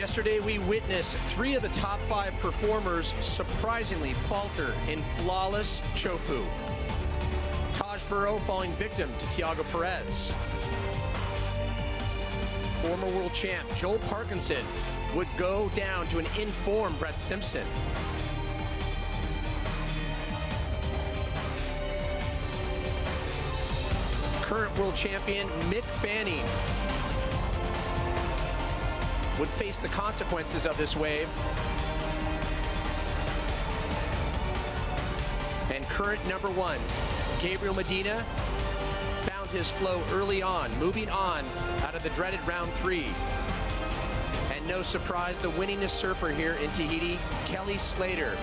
Yesterday, we witnessed 3 of the top 5 performers surprisingly falter in flawless Chopu. Taj Burrow falling victim to Thiago Perez. Former world champ Joel Parkinson would go down to an informed Brett Simpson. Current world champion Mick Fanning would face the consequences of this wave. And current number 1, Gabriel Medina, found his flow early on, moving on out of the dreaded round 3. And no surprise, the winningest surfer here in Tahiti, Kelly Slater,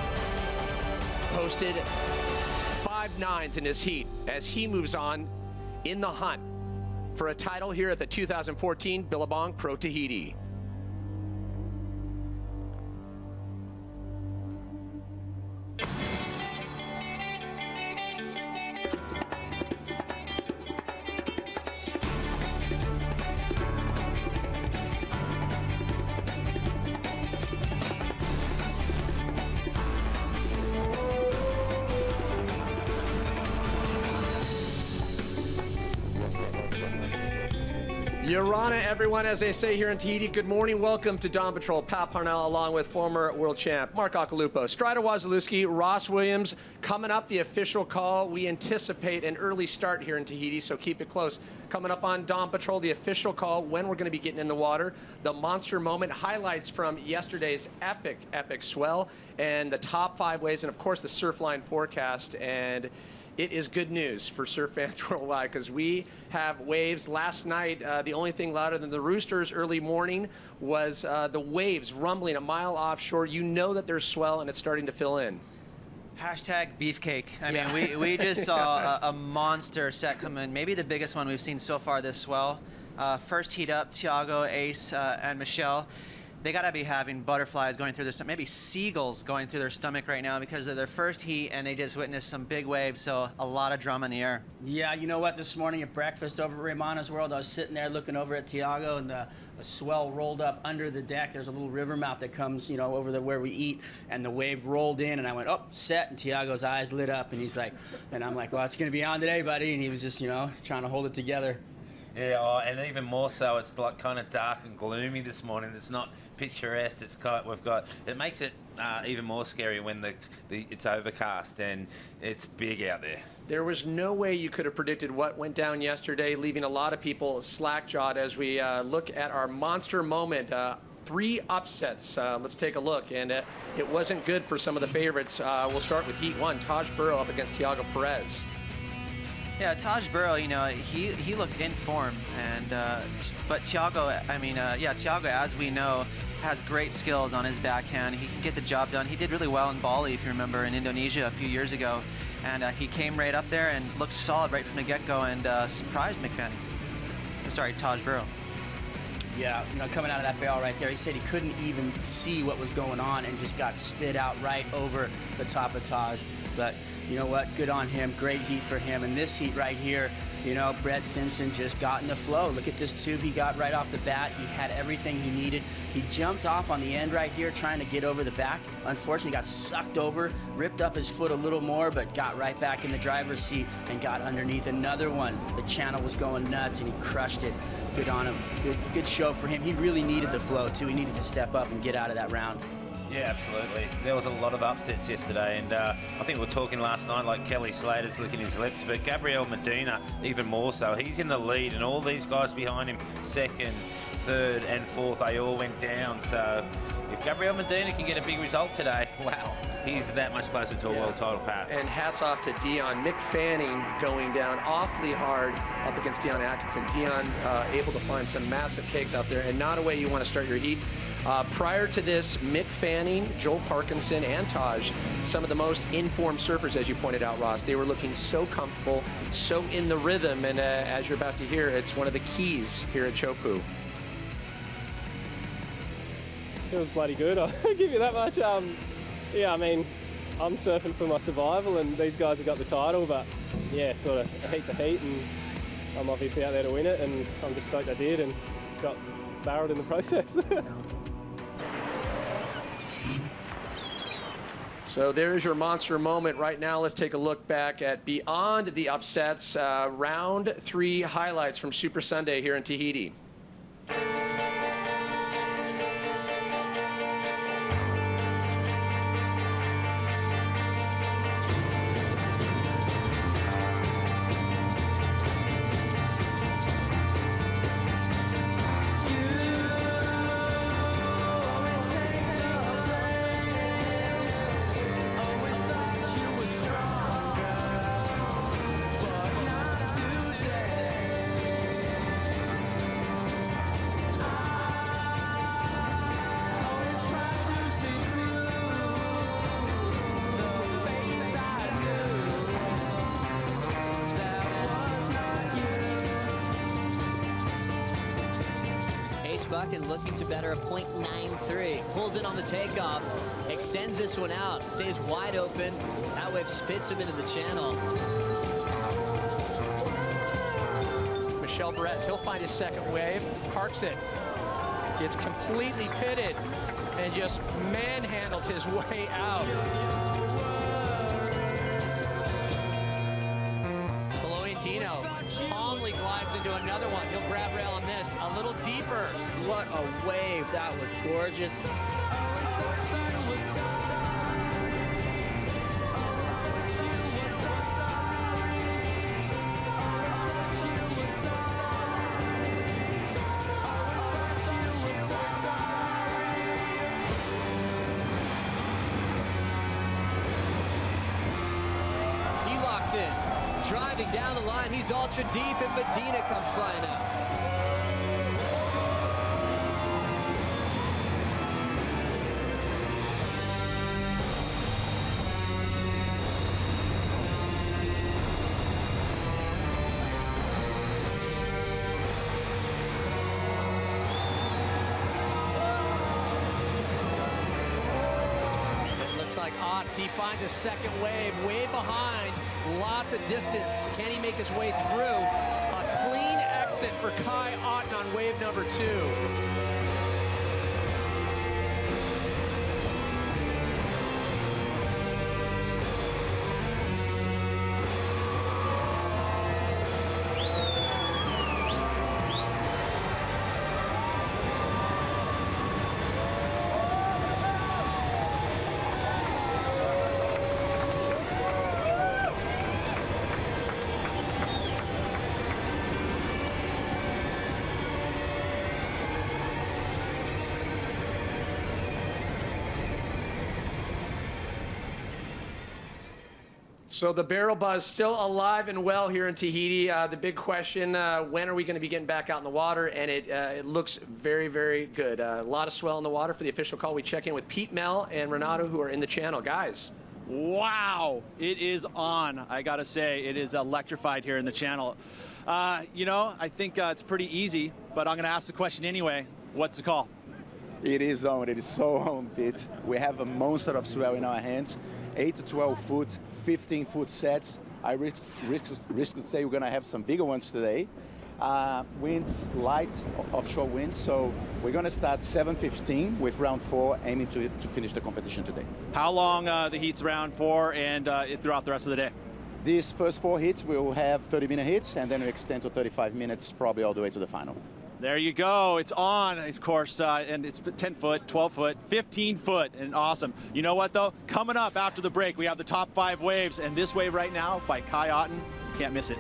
posted 5 9s in his heat as he moves on in the hunt for a title here at the 2014 Billabong Pro Tahiti. Yorana, everyone, as they say here in Tahiti. Good morning. Welcome to Dawn Patrol. Pat Parnell, along with former world champ Mark Akalupo, Strider Wazalewski, Ross Williams. Coming up, the official call. We anticipate an early start here in Tahiti, so keep it close. Coming up on Dawn Patrol, the official call, when we're going to be getting in the water, the monster moment, highlights from yesterday's epic swell, and the top 5 waves, and of course the Surfline forecast. And it is good news for surf fans worldwide because we have waves. Last night, the only thing louder than the roosters early morning was the waves rumbling a mile offshore. You know that there's swell and it's starting to fill in. Hashtag beefcake. I mean, we just saw a monster set come in, maybe the biggest one we've seen so far this swell. First heat up, Thiago, Ace, and Michelle. They got to be having butterflies going through their stomach, maybe seagulls going through their stomach right now because of their first heat and they just witnessed some big waves, so a lot of drama in the air. Yeah, you know what? This morning at breakfast over at Raymana's World, I was sitting there looking over at Thiago, and the swell rolled up under the deck. There's a little river mouth that comes, over where we eat, and the wave rolled in, and I went, oh, set, and Thiago's eyes lit up, and he's like, and I'm like, well, it's going to be on today, buddy, and he was just, trying to hold it together. Yeah, and even more so, it's like kind of dark and gloomy this morning. It's not picturesque. It makes it even more scary when it's overcast and it's big out there. There was no way you could have predicted what went down yesterday, leaving a lot of people slack-jawed as we look at our monster moment. 3 upsets. Let's take a look. And it wasn't good for some of the favorites. We'll start with Heat 1, Taj Burrow up against Thiago Perez. Yeah, Taj Burrow, he looked in form, and but Thiago, Thiago, as we know, has great skills on his backhand. He can get the job done. He did really well in Bali, if you remember, in Indonesia a few years ago, and he came right up there and looked solid right from the get-go and surprised Taj Burrow. Yeah, coming out of that barrel right there, he said he couldn't even see what was going on and just got spit out right over the top of Taj. But you know what? Good on him. Great heat for him. And this heat right here, Brett Simpson just got in the flow. Look at this tube he got right off the bat. He had everything he needed. He jumped off on the end right here trying to get over the back. Unfortunately, got sucked over, ripped up his foot a little more, but got right back in the driver's seat and got underneath another one. The channel was going nuts, and he crushed it. Good on him. Good show for him. He really needed the flow, too. He needed to step up and get out of that round. Yeah, absolutely. There was a lot of upsets yesterday, and I think we were talking last night like Kelly Slater's licking his lips, but Gabriel Medina even more so. He's in the lead, and all these guys behind him, 2nd, 3rd, and 4th, they all went down. So if Gabriel Medina can get a big result today, wow, he's that much closer to a world title, Pat. And hats off to Dion. Mick Fanning going down awfully hard up against Dion Atkinson. Dion able to find some massive cakes out there, and not a way you want to start your heat. Prior to this, Mick Fanning, Joel Parkinson, and Taj, some of the most informed surfers, as you pointed out, Ross. They were looking so comfortable, so in the rhythm, and as you're about to hear, it's one of the keys here at Chopu. It was bloody good, I'll give you that much. Yeah, I mean, I'm surfing for my survival, and these guys have got the title, but yeah, it's sort of a heat to heat, and I'm obviously out there to win it, and I'm just stoked I did and got barreled in the process. So there's your monster moment. Right now, let's take a look back at Beyond the Upsets, round 3 highlights from Super Sunday here in Tahiti. Buchan looking to better a .93. Pulls in on the takeoff, extends this one out, stays wide open. That wave spits him into the channel. Michel Perez, he'll find his second wave, parks it, gets completely pitted, and just manhandles his way out. Dino calmly glides into another one. He'll grab rail on this. A little deeper. What a wave. That was gorgeous. He locks in. Driving down the line, he's ultra deep, and Medina comes flying out. It looks like Otts, he finds a second wave, way behind. Lots of distance. Can he make his way through? A clean exit for Kai Otten on wave number 2. So the barrel buzz still alive and well here in Tahiti. The big question, when are we going to be getting back out in the water? And it looks very, very good. A lot of swell in the water for the official call. We check in with Pete, Mel, and Renato, who are in the channel. Guys. Wow, it is on. I got to say, it is electrified here in the channel. You know, I think it's pretty easy, but I'm going to ask the question anyway. What's the call? It is on. It is so on, Pete. We have a monster of swell in our hands. 8 to 12 foot, 15-foot sets. I risk to say we're going to have some bigger ones today. Winds, light offshore winds. So we're going to start 7:15 with round 4, aiming to finish the competition today. How long the heat's round for and throughout the rest of the day? These first 4 hits, we will have 30-minute hits, and then we extend to 35 minutes, probably all the way to the final. There you go. It's on, of course, and it's 10 foot, 12 foot, 15 foot, and awesome. You know what, though? Coming up after the break, we have the top 5 waves, and this wave right now by Kai Otten, can't miss it.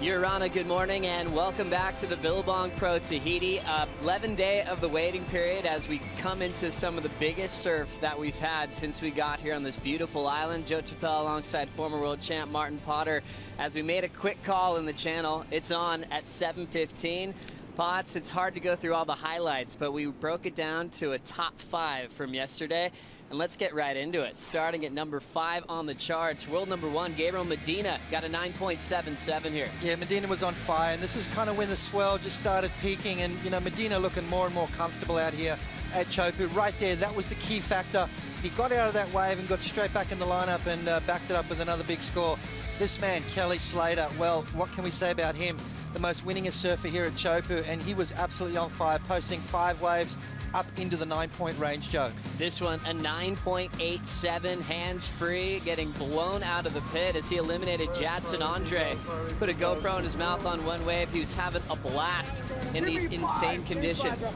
Urana, good morning and welcome back to the Billabong Pro Tahiti. 11th day of the waiting period as we come into some of the biggest surf that we've had since we got here on this beautiful island. Joe Chappelle alongside former world champ Martin Potter. As we made a quick call in the channel, it's on at 7:15. Potts, it's hard to go through all the highlights, but we broke it down to a top 5 from yesterday. And let's get right into it. Starting at number 5 on the charts, world number 1, Gabriel Medina, got a 9.77 here. Yeah, Medina was on fire, and this is kind of when the swell just started peaking, and, you know, Medina looking more and more comfortable out here at Chopu. Right there, that was the key factor. He got out of that wave and got straight back in the lineup and backed it up with another big score. This man, Kelly Slater, well, what can we say about him? The most winningest surfer here at Chopu, and he was absolutely on fire, posting 5 waves up into the 9-point range, Joe. This one, a 9.87, hands-free, getting blown out of the pit as he eliminated Jadson Andre. Put a GoPro in his mouth on one wave. He was having a blast in these insane conditions.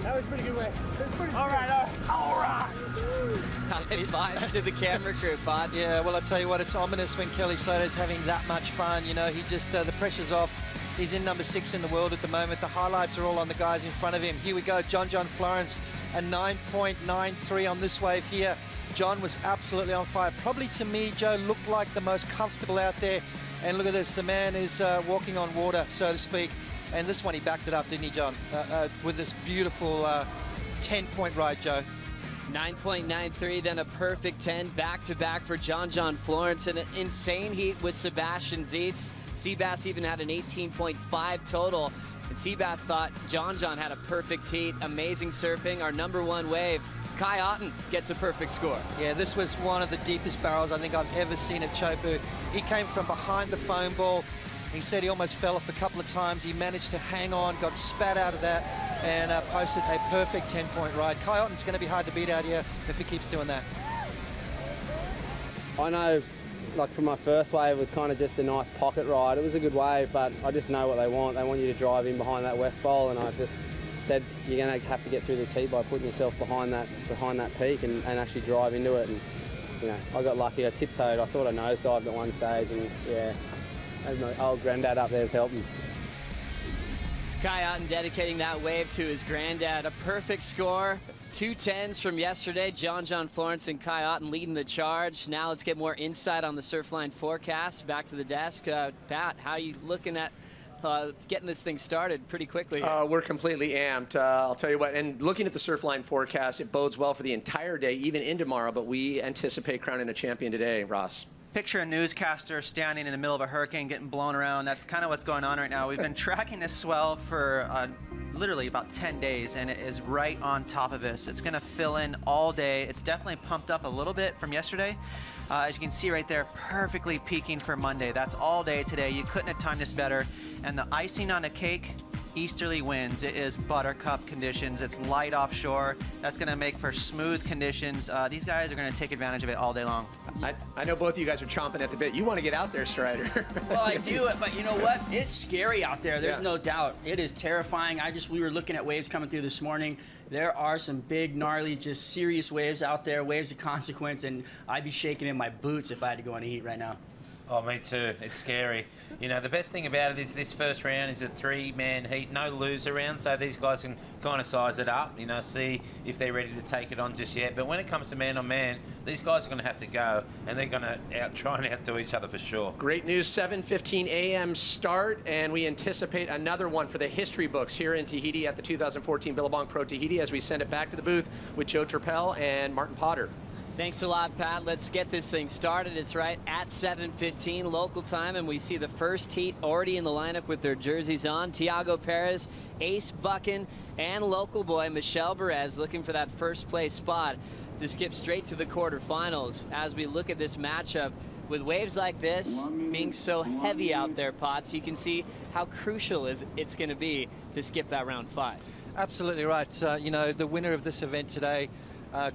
That was pretty good wave. All right. High fives to the camera crew, Potts. Yeah, well, I tell you what, it's ominous when Kelly Slater's having that much fun. You know, he just, the pressure's off. He's in number 6 in the world at the moment. The highlights are all on the guys in front of him. Here we go, John Florence, a 9.93 on this wave here. John was absolutely on fire. Probably to me, Joe, looked like the most comfortable out there. And look at this, the man is walking on water, so to speak. And this one, he backed it up, didn't he, John? With this beautiful 10-point ride, Joe. 9.93, then a perfect 10 back-to-back for John Florence, and an insane heat with Sebastian Zietz. Seabass even had an 18.5 total, and Seabass thought John had a perfect heat. Amazing surfing. Our number 1 wave, Kai Otten, gets a perfect score. Yeah, this was one of the deepest barrels I think I've ever seen at Chopu. He came from behind the foam ball. He said he almost fell off a couple of times. He managed to hang on, got spat out of that, and posted a perfect 10-point ride. Kai Otten's going to be hard to beat out here if he keeps doing that. I know, like from my first wave, it was kind of just a nice pocket ride. It was a good wave, but I just know what they want. They want you to drive in behind that west bowl, and I just said you're going to have to get through this heat by putting yourself behind that peak and actually drive into it. And you know, I got lucky. I tiptoed. I thought I nosedived at one stage, and yeah. My old granddad up there's helping. Kai Otten dedicating that wave to his granddad. A perfect score. 2 10s from yesterday. John Florence and Kai Otten leading the charge. Now let's get more insight on the Surfline forecast. Back to the desk. Pat, how are you looking at getting this thing started pretty quickly? We're completely amped. I'll tell you what, and looking at the Surfline forecast, it bodes well for the entire day, even in tomorrow, but we anticipate crowning a champion today, Ross. Picture a newscaster standing in the middle of a hurricane getting blown around. That's kind of what's going on right now. We've been tracking this swell for literally about 10 days, and it is right on top of us. It's going to fill in all day. It's definitely pumped up a little bit from yesterday. As you can see right there, perfectly peaking for Monday. That's all day today. You couldn't have timed this better. And the icing on the cake, easterly winds. It is buttercup conditions. It's light offshore. That's going to make for smooth conditions. These guys are going to take advantage of it all day long. I know both of you guys are chomping at the bit. You want to get out there, Strider. Well, I do, but you know what? It's scary out there. There's no doubt. It is terrifying. We were looking at waves coming through this morning. There are some big, gnarly, just serious waves out there, waves of consequence, and I'd be shaking in my boots if I had to go in the heat right now. Oh, me too. It's scary. You know, the best thing about it is this first round is a 3-man heat, no loser round, so these guys can kind of size it up, you know, see if they're ready to take it on just yet. But when it comes to man-on-man, these guys are going to have to go, and they're going to try and outdo each other for sure. Great news, 7:15 a.m. start, and we anticipate another one for the history books here in Tahiti at the 2014 Billabong Pro Tahiti as we send it back to the booth with Joe Chappelle and Martin Potter. Thanks a lot, Pat. Let's get this thing started. It's right at 7:15 local time, and we see the first heat already in the lineup with their jerseys on. Tiago Perez, Ace Buchan, and local boy Michel Perez looking for that first place spot to skip straight to the quarterfinals. As we look at this matchup, with waves like this being so heavy out there, Potts, you can see how crucial it's going to be to skip that round 5. Absolutely right. You know, the winner of this event today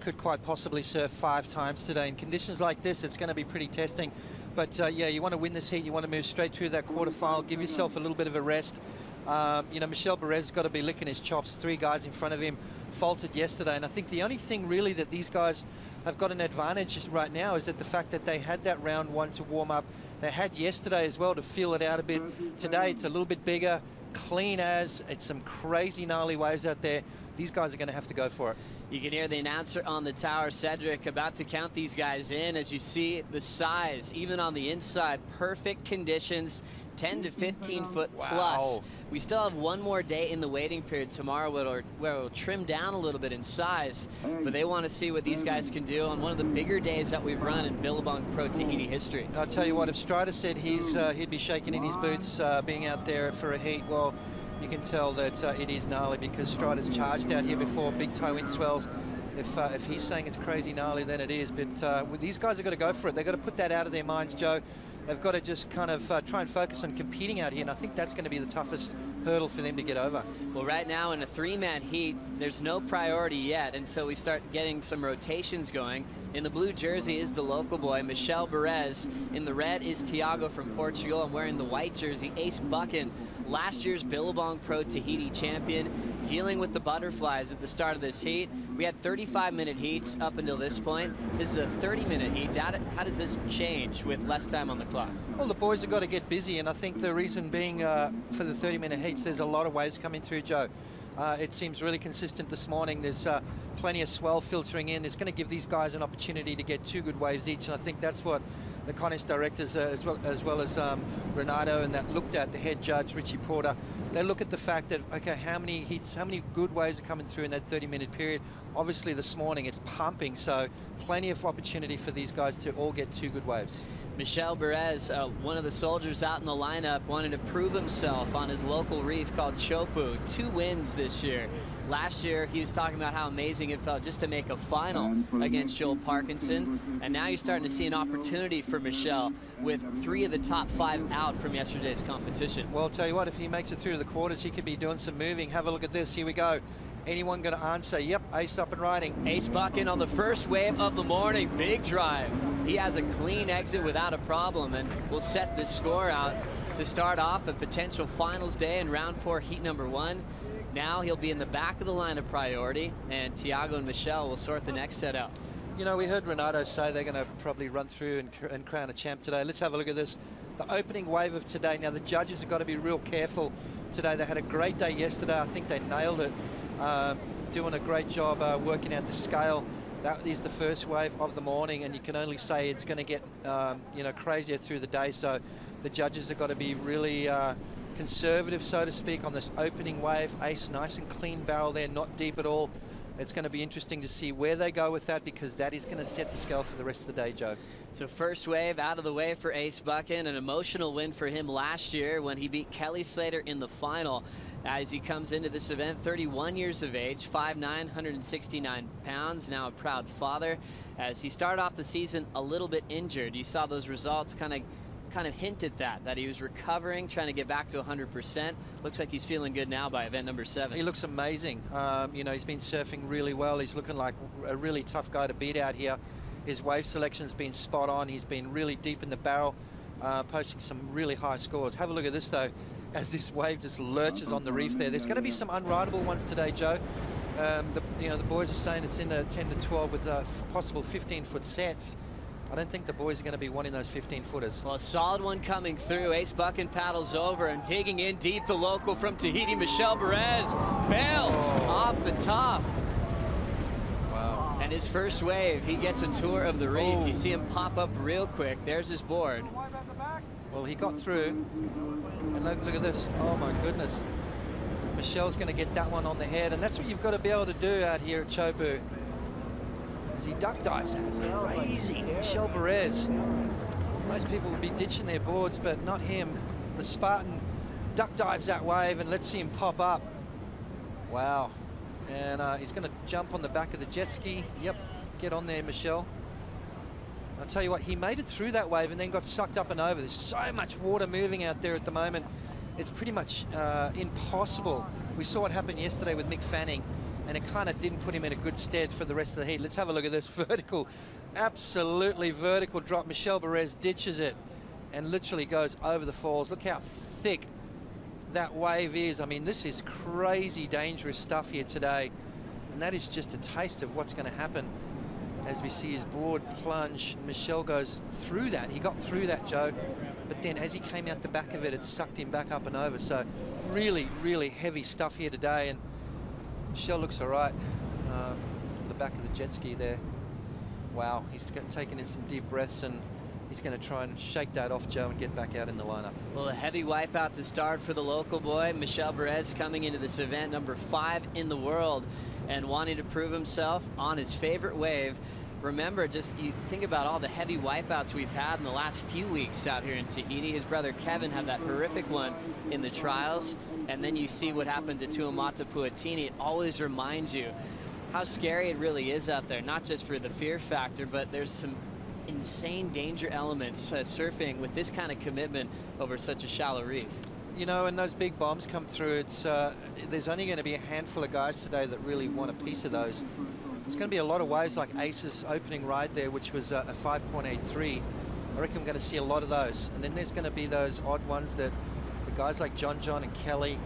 could quite possibly surf 5 times today. In conditions like this, it's going to be pretty testing. But yeah, you want to win this heat. You want to move straight through that quarterfinal. Give yourself a little bit of a rest. You know, Michel Perez has got to be licking his chops. 3 guys in front of him faltered yesterday. And I think the only thing really that these guys have got an advantage right now is that the fact that they had that round 1 to warm up. they had yesterday as well to feel it out a bit. Today it's a little bit bigger, clean as. It's some crazy gnarly waves out there. These guys are going to have to go for it. You can hear the announcer on the tower, Cedric, about to count these guys in. As you see the size, even on the inside, perfect conditions, 10 to 15 foot plus. We still have one more day in the waiting period tomorrow where it'll trim down a little bit in size, but they want to see what these guys can do on one of the bigger days that we've run in Billabong Pro Tahiti history. I'll tell you what, if Strider said he'd be shaking in his boots being out there for a heat, well, you can tell that it is gnarly, because Strider's charged out here before, big toe in swells. If he's saying it's crazy gnarly, then it is. But these guys have got to go for it. They've got to put that out of their minds, Joe. They've got to just kind of try and focus on competing out here, and I think that's going to be the toughest hurdle for them to get over. Well, right now in a three-man heat, there's no priority yet until we start getting some rotations going. In the blue jersey is the local boy, Michel Perez. In the red is Tiago from Portugal. I'm wearing the white jersey, Ace Buchan, last year's Billabong Pro Tahiti champion, dealing with the butterflies at the start of this heat. We had 35-minute heats up until this point. This is a 30-minute heat. How does this change with less time on the clock? Well, the boys have got to get busy, and I think the reason being for the 30-minute heats, there's a lot of waves coming through, Joe. It seems really consistent this morning. There's plenty of swell filtering in. It's going to give these guys an opportunity to get 2 good waves each, and I think that's what the contest directors, as well as Renato, and that looked at, the head judge, Richie Porter, they look at the fact that, okay, how many hits, how many good waves are coming through in that 30-minute period? Obviously this morning it's pumping, so plenty of opportunity for these guys to all get 2 good waves. Michel Perez, one of the soldiers out in the lineup, wanted to prove himself on his local reef called Chopu. 2 wins this year. Last year, he was talking about how amazing it felt just to make a final against Joel Parkinson. And now you're starting to see an opportunity for Michel with 3 of the top 5 out from yesterday's competition. Well, I'll tell you what, if he makes it through to the quarters, he could be doing some moving. Have a look at this. Here we go. Anyone going to answer? Yep, Ace up and riding. Ace Buchan on the first wave of the morning. Big drive. He has a clean exit without a problem, and we'll set this score out to start off a potential finals day in round 4, heat number 1. Now he'll be in the back of the line of priority, and Tiago and Michel will sort the next set out. You know, we heard Renato say they're going to probably run through and crown a champ today. Let's have a look at this. The opening wave of today. Now, the judges have got to be real careful today. They had a great day yesterday. I think they nailed it, doing a great job working out the scale. That is the first wave of the morning, and you can only say it's going to get, you know, crazier through the day. So the judges have got to be really conservative, so to speak, on this opening wave. Ace, nice and clean barrel there, not deep at all. It's going to be interesting to see where they go with that, because that is going to set the scale for the rest of the day, Joe. So first wave out of the way for Ace Buchan, an emotional win for him last year when he beat Kelly Slater in the final. As he comes into this event, 31 years of age, 5'9", 169 pounds, now a proud father. As he started off the season a little bit injured, you saw those results kind of hinted that he was recovering, trying to get back to 100%. Looks like he's feeling good now by event number 7. He looks amazing. You know, he's been surfing really well. He's looking like a really tough guy to beat out here. His wave selection's been spot on. He's been really deep in the barrel, posting some really high scores. Have a look at this, though, as this wave just lurches on the reef there. There's going to be some unrideable ones today, Joe. You know, the boys are saying it's in the 10 to 12 with possible 15-foot sets. I don't think the boys are going to be wanting those 15-footers. Well, a solid one coming through. Ace Buchan paddles over and digging in deep. The local from Tahiti, Michel Perez, bails off the top. Wow. And his first wave, he gets a tour of the reef. You see him pop up real quick. There's his board. Well, he got through. And look at this. Oh, my goodness. Michel's going to get that one on the head. And that's what you've got to be able to do out here at Chopu. He duck dives that crazy. Michel Perez. Most people would be ditching their boards, but not him. The Spartan duck dives that wave, and let's see him pop up. Wow. And he's going to jump on the back of the jet ski. Yep, get on there, Michel. I'll tell you what, he made it through that wave and then got sucked up and over. There's so much water moving out there at the moment. It's pretty much impossible. We saw what happened yesterday with Mick Fanning, and it kind of didn't put him in a good stead for the rest of the heat. Let's have a look at this vertical, absolutely vertical drop. Michel Perez ditches it and literally goes over the falls. Look how thick that wave is. I mean, this is crazy dangerous stuff here today. And that is just a taste of what's going to happen as we see his board plunge. Michel goes through that. He got through that, Joe. but then as he came out the back of it, it sucked him back up and over. So really, really heavy stuff here today, and Michel looks all right. The back of the jet ski there. Wow, he's taken in some deep breaths, and he's going to try and shake that off, Joe, and get back out in the lineup. Well, a heavy wipeout to start for the local boy. Michel Perez coming into this event, number 5 in the world, and wanting to prove himself on his favorite wave. Remember, just you think about all the heavy wipeouts we've had in the last few weeks out here in Tahiti. His brother Kevin had that horrific one in the trials, and then you see what happened to Tuamata Puatini. It always reminds you how scary it really is out there, not just for the fear factor, but there's some insane danger elements surfing with this kind of commitment over such a shallow reef. You know, and those big bombs come through, it's there's only going to be a handful of guys today that really want a piece of those. It's going to be a lot of waves like Ace's opening ride there, which was a 5.83. I reckon we're going to see a lot of those. And then there's going to be those odd ones that the guys like John and Kelly.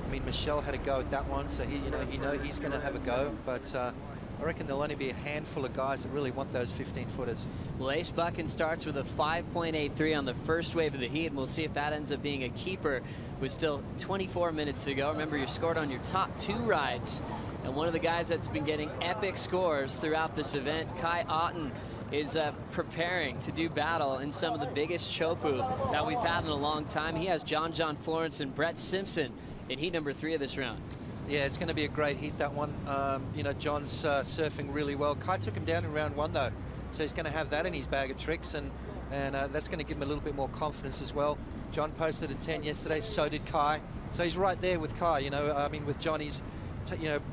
I mean, Michel had a go at that one, so he know he's going to have a go. But I reckon there'll only be a handful of guys that really want those 15-footers. Well, Ace Buchan starts with a 5.83 on the first wave of the heat, and we'll see if that ends up being a keeper with still 24 minutes to go. Remember, you're scored on your top 2 rides. And one of the guys that's been getting epic scores throughout this event, Kai Otten, is preparing to do battle in some of the biggest chopu that we've had in a long time. He has John Florence and Brett Simpson in heat number 3 of this round. Yeah, it's going to be a great heat, that one. You know, John's surfing really well. Kai took him down in round 1, though, so he's going to have that in his bag of tricks, and that's going to give him a little bit more confidence as well. John posted a 10 yesterday, so did Kai. So he's right there with Kai, you know. I mean, with John, he's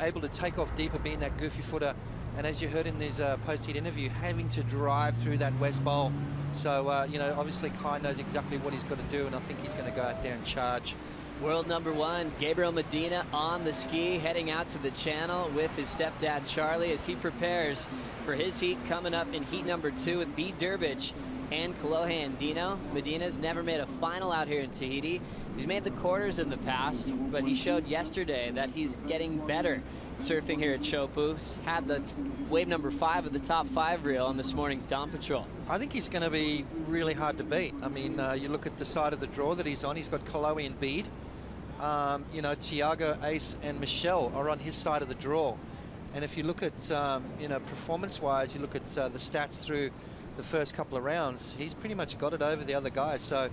able to take off deeper, being that goofy footer, and as you heard in this post-heat interview, having to drive through that west bowl. So, you know, obviously Kai knows exactly what he's got to do, and I think he's going to go out there and charge. World number 1, Gabriel Medina on the ski, heading out to the channel with his stepdad Charlie as he prepares for his heat coming up in heat number 2 with B. Durbridge and Kolohe Andino. Medina's never made a final out here in Tahiti. He's made the quarters in the past, but he showed yesterday that he's getting better surfing here at Chopu. Had the wave number 5 of the top 5 reel on this morning's Dawn Patrol. I think he's going to be really hard to beat. I mean, you look at the side of the draw that he's on. He's got Kolohe and Bede. You know, Tiago, Ace, and Michel are on his side of the draw. And if you look at, you know, performance-wise, you look at the stats through the first couple of rounds, he's pretty much got it over the other guys. So,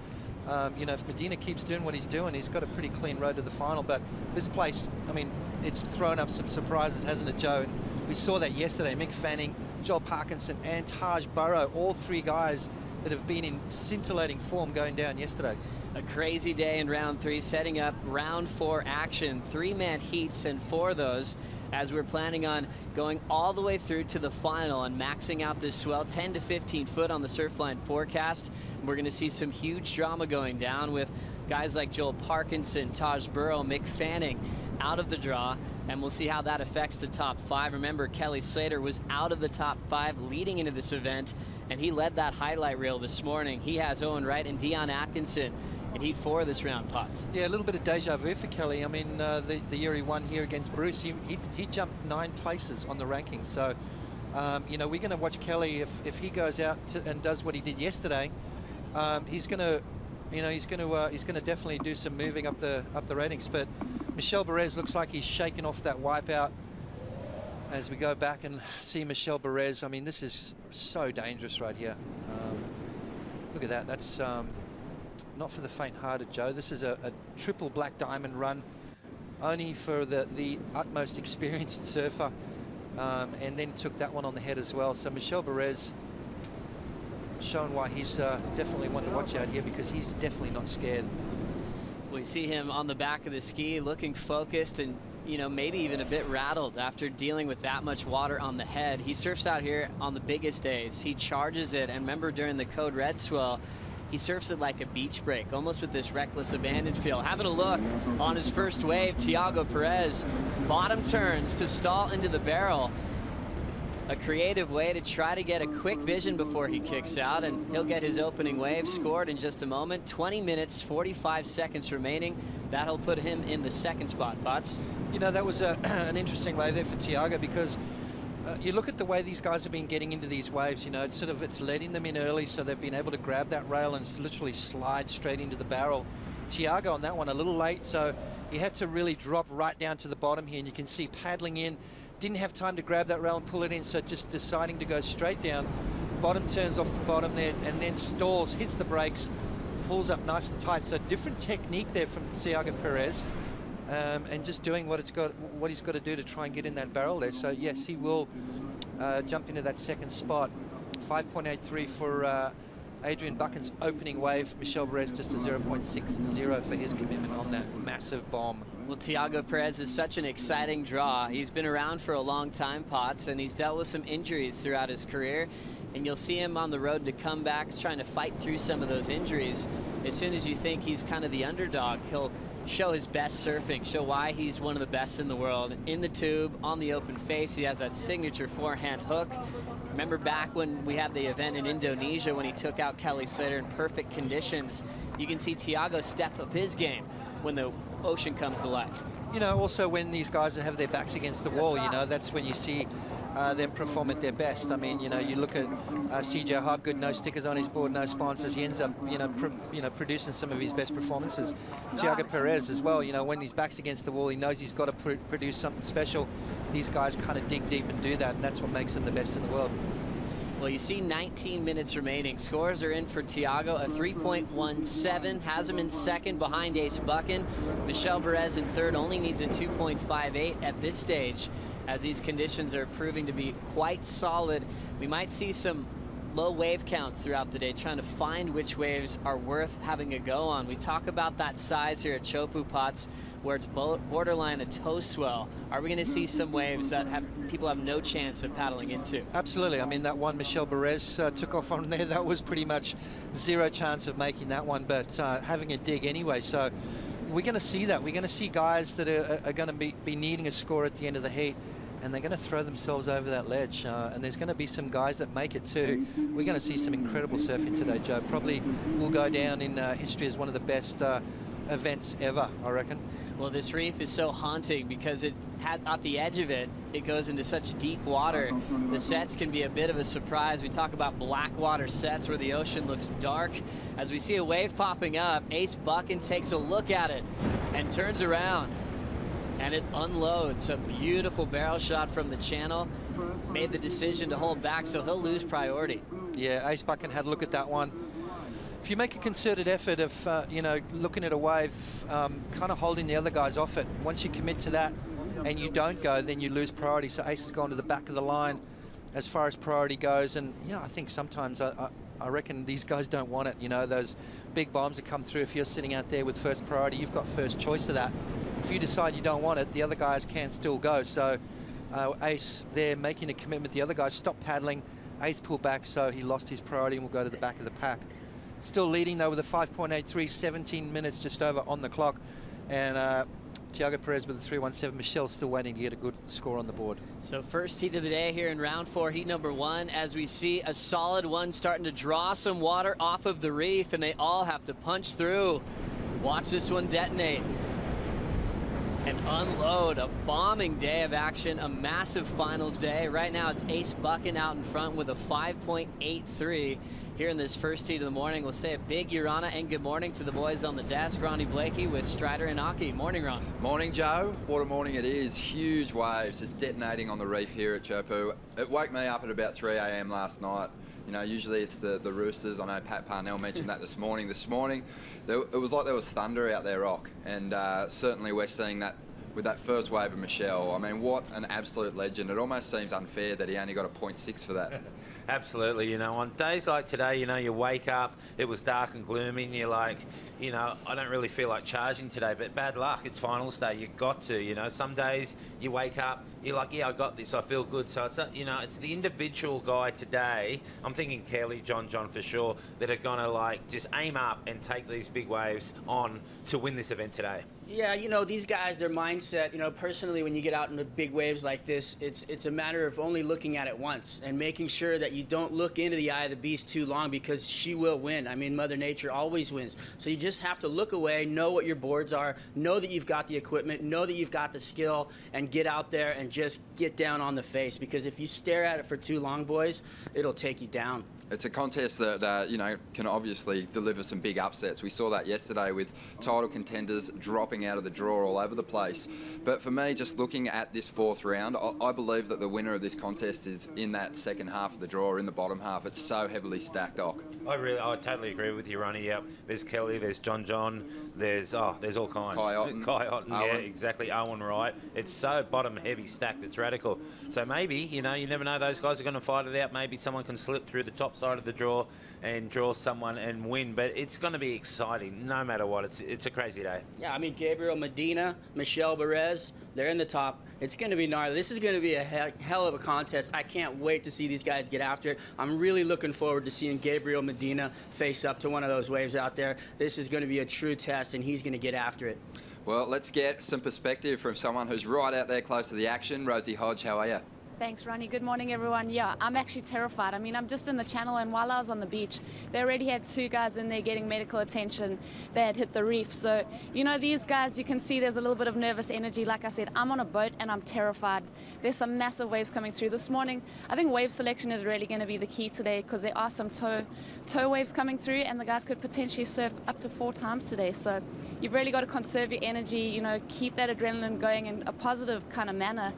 you know, if Medina keeps doing what he's doing, he's got a pretty clean road to the final. But this place, I mean, it's thrown up some surprises, hasn't it, Joe? And we saw that yesterday. Mick Fanning, Joel Parkinson, and Taj Burrow, all 3 guys that have been in scintillating form going down yesterday. A crazy day in round 3, setting up round 4 action. 3-man heats, and 4 of those as we're planning on going all the way through to the final and maxing out this swell 10 to 15 foot on the Surfline forecast. And we're going to see some huge drama going down with guys like Joel Parkinson, Taj Burrow, Mick Fanning out of the draw, and we'll see how that affects the top 5. Remember, Kelly Slater was out of the top 5 leading into this event, and he led that highlight reel this morning. He has Owen Wright and Dion Atkinson in heat 4 of this round, Potts. Yeah, a little bit of deja vu for Kelly. I mean, the year he won here against Bruce, he jumped 9 places on the rankings. So, you know, we're going to watch Kelly if he goes out and does what he did yesterday. He's going to, you know, he's going to definitely do some moving up the ratings. But Michel Perez looks like he's shaking off that wipeout. As we go back and see Michel Perez, I mean, this is so dangerous right here. Look at that. That's not for the faint-hearted, Joe. This is a triple black diamond run, only for the utmost experienced surfer, and then took that one on the head as well. So Michel Perez showing why he's definitely one to watch out here, because he's definitely not scared. We see him on the back of the ski looking focused and, you know, maybe even a bit rattled after dealing with that much water on the head. He surfs out here on the biggest days. He charges it, and remember during the Code Red swell, he surfs it like a beach break, almost with this reckless abandon feel. Having a look on his first wave, Tiago Perez, bottom turns to stall into the barrel. A creative way to try to get a quick vision before he kicks out, and he'll get his opening wave scored in just a moment. 20 minutes, 45 seconds remaining. That'll put him in the 2nd spot, Potts. You know, that was an interesting wave there for Tiago, because you look at the way these guys have been getting into these waves, you know, it's letting them in early, so they've been able to grab that rail and literally slide straight into the barrel. Thiago on that one a little late, so he had to really drop right down to the bottom here, and you can see paddling in, didn't have time to grab that rail and pull it in, so just deciding to go straight down. Bottom turns off the bottom there, and then stalls, hits the brakes, pulls up nice and tight. So different technique there from Thiago Perez, and just doing what he's got to do to try and get in that barrel there. So yes, he will jump into that second spot. 5.83 for Adrian Buchan's opening wave. Michel Perez just a 0.60 for his commitment on that massive bomb. Well, Thiago Perez is such an exciting draw. He's been around for a long time, Potts, and he's dealt with some injuries throughout his career. And you'll see him on the road to comebacks, trying to fight through some of those injuries. As soon as you think he's kind of the underdog, he'll show his best surfing, show why he's one of the best in the world. In the tube, on the open face, he has that signature forehand hook. Remember back when we had the event in Indonesia when he took out Kelly Slater in perfect conditions. You can see Thiago step up his game when the ocean comes to life. You know, also when these guys have their backs against the wall, you know, that's when you see them perform at their best. I mean, you know, you look at CJ Hoggood, no stickers on his board, no sponsors. He ends up, producing some of his best performances. Thiago Perez as well, you know, when his back's against the wall, he knows he's got to produce something special. These guys kind of dig deep and do that, and that's what makes them the best in the world. Well, you see 19 minutes remaining. Scores are in for Thiago, a 3.17, has him in second behind Ace Buchan. Michel Perez in third, only needs a 2.58 at this stage, as these conditions are proving to be quite solid. We might see some low wave counts throughout the day, trying to find which waves are worth having a go on. We talk about that size here at Chopu Pots, where it's borderline a toe swell. Are we going to see some waves that people have no chance of paddling into? Absolutely. I mean, that one Michel Perez took off on there, that was pretty much zero chance of making that one, but having a dig anyway. So we're going to see that. We're going to see guys that are going to be needing a score at the end of the heat, and they're going to throw themselves over that ledge. And there's going to be some guys that make it too. We're going to see some incredible surfing today, Joe. Probably will go down in history as one of the best events ever, I reckon. Well, this reef is so haunting because at the edge of it, it goes into such deep water. The sets can be a bit of a surprise. We talk about black water sets where the ocean looks dark. As we see a wave popping up, Ace Buchan takes a look at it and turns around, and it unloads. A beautiful barrel shot from the channel. Made the decision to hold back, so he'll lose priority. Yeah, Ace Buchan had a look at that one. If you make a concerted effort of, looking at a wave, kind of holding the other guys off it, once you commit to that and you don't go, then you lose priority. So Ace has gone to the back of the line as far as priority goes. And, I think sometimes I reckon these guys don't want it. You know, those big bombs that come through, if you're sitting out there with first priority, you've got first choice of that. If you decide you don't want it, the other guys can still go. So Ace there making a commitment. The other guys stopped paddling. Ace pulled back, so he lost his priority and will go to the back of the pack. Still leading though with a 5.83, 17 minutes just over on the clock. And Thiago Perez with a 3.17. Michel still waiting to get a good score on the board. So first heat of the day here in round 4, heat number 1, as we see a solid one starting to draw some water off of the reef, and they all have to punch through. Watch this one detonate and unload. A bombing day of action, a massive finals day. Right now it's Ace Buchan out in front with a 5.83 here in this first heat of the morning. We'll say a big Urana and good morning to the boys on the desk. Ronnie Blakey with Strider and Aki. Morning, Ron. Morning, Joe. What a morning it is. Huge waves just detonating on the reef here at Chopu. It woke me up at about 3 a.m. last night. You know, usually it's the roosters. I know Pat Parnell mentioned that this morning. This morning, it was like there was thunder out there, Rock. And certainly we're seeing that with that first wave of Michel. I mean, what an absolute legend. It almost seems unfair that he only got a 0.6 for that. Absolutely, you know, on days like today, you know, you wake up, it was dark and gloomy, and you're like, you know, I don't really feel like charging today, but bad luck, it's finals day, you've got to, you know. Some days you wake up, you're like, yeah, I got this, I feel good. So it's, you know, it's the individual guy today, I'm thinking Kelly, John for sure, that are going to, like, just aim up and take these big waves on to win this event today. Yeah, you know, these guys, their mindset, you know, personally, when you get out into big waves like this, it's a matter of only looking at it once and making sure that you don't look into the eye of the beast too long, because she will win. I mean, Mother Nature always wins. So you just have to look away, know what your boards are, know that you've got the equipment, know that you've got the skill, and get out there and just get down on the face, because if you stare at it for too long, boys, it'll take you down. It's a contest that, you know, can obviously deliver some big upsets. We saw that yesterday with title contenders dropping out of the draw all over the place. But for me, just looking at this fourth round, I believe that the winner of this contest is in that second half of the draw, or in the bottom half. It's so heavily stacked, Doc. I totally agree with you, Ronnie. Yep. There's Kelly, there's John, there's all kinds. Kai Otten, yeah, exactly. Owen Wright. It's so bottom heavy stacked. It's radical. So maybe, you know, you never know. Those guys are going to fight it out. Maybe someone can slip through the top side of the draw and draw someone and win. But it's going to be exciting, no matter what. It's a crazy day. Yeah, I mean, Gabriel Medina, Michelle Perez, they're in the top. It's going to be gnarly. This is going to be a hell of a contest. I can't wait to see these guys get after it. I'm really looking forward to seeing Gabriel Medina face up to one of those waves out there. This is going to be a true test, and he's going to get after it. Well, let's get some perspective from someone who's right out there close to the action. Rosie Hodge, how are you? Thanks, Ronnie. Good morning, everyone. Yeah, I'm actually terrified. I mean, I'm just in the channel, and while I was on the beach, they already had 2 guys in there getting medical attention. They had hit the reef. So, you know, these guys, you can see there's a little bit of nervous energy. Like I said, I'm on a boat, and I'm terrified. There's some massive waves coming through. This morning, I think wave selection is really going to be the key today, because there are some tow waves coming through, and the guys could potentially surf up to 4 times today. So you've really got to conserve your energy, you know, keep that adrenaline going in a positive kind of manner.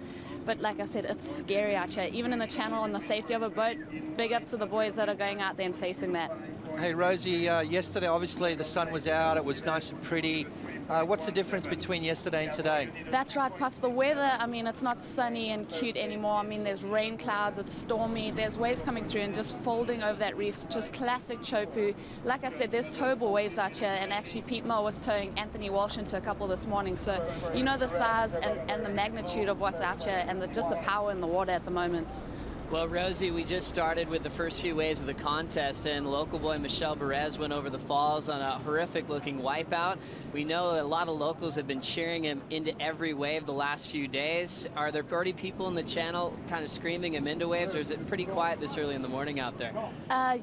But like I said, it's scary out here. Even in the channel and the safety of a boat, big up to the boys that are going out there and facing that. Hey, Rosie, yesterday, obviously, the sun was out. It was nice and pretty. What's the difference between yesterday and today? That's right, Potts. The weather, I mean, it's not sunny and cute anymore. I mean, there's rain clouds, it's stormy, there's waves coming through and just folding over that reef. Just classic Chopu. Like I said, there's towable waves out here, and actually Pete Moore was towing Anthony Walsh into a couple this morning. So you know the size and the magnitude of what's out here, and just the power in the water at the moment. Well, Rosie, we just started with the first few waves of the contest, and local boy Michelle Perez went over the falls on a horrific-looking wipeout. We know a lot of locals have been cheering him into every wave the last few days. Are there already people in the channel kind of screaming him into waves, or is it pretty quiet this early in the morning out there?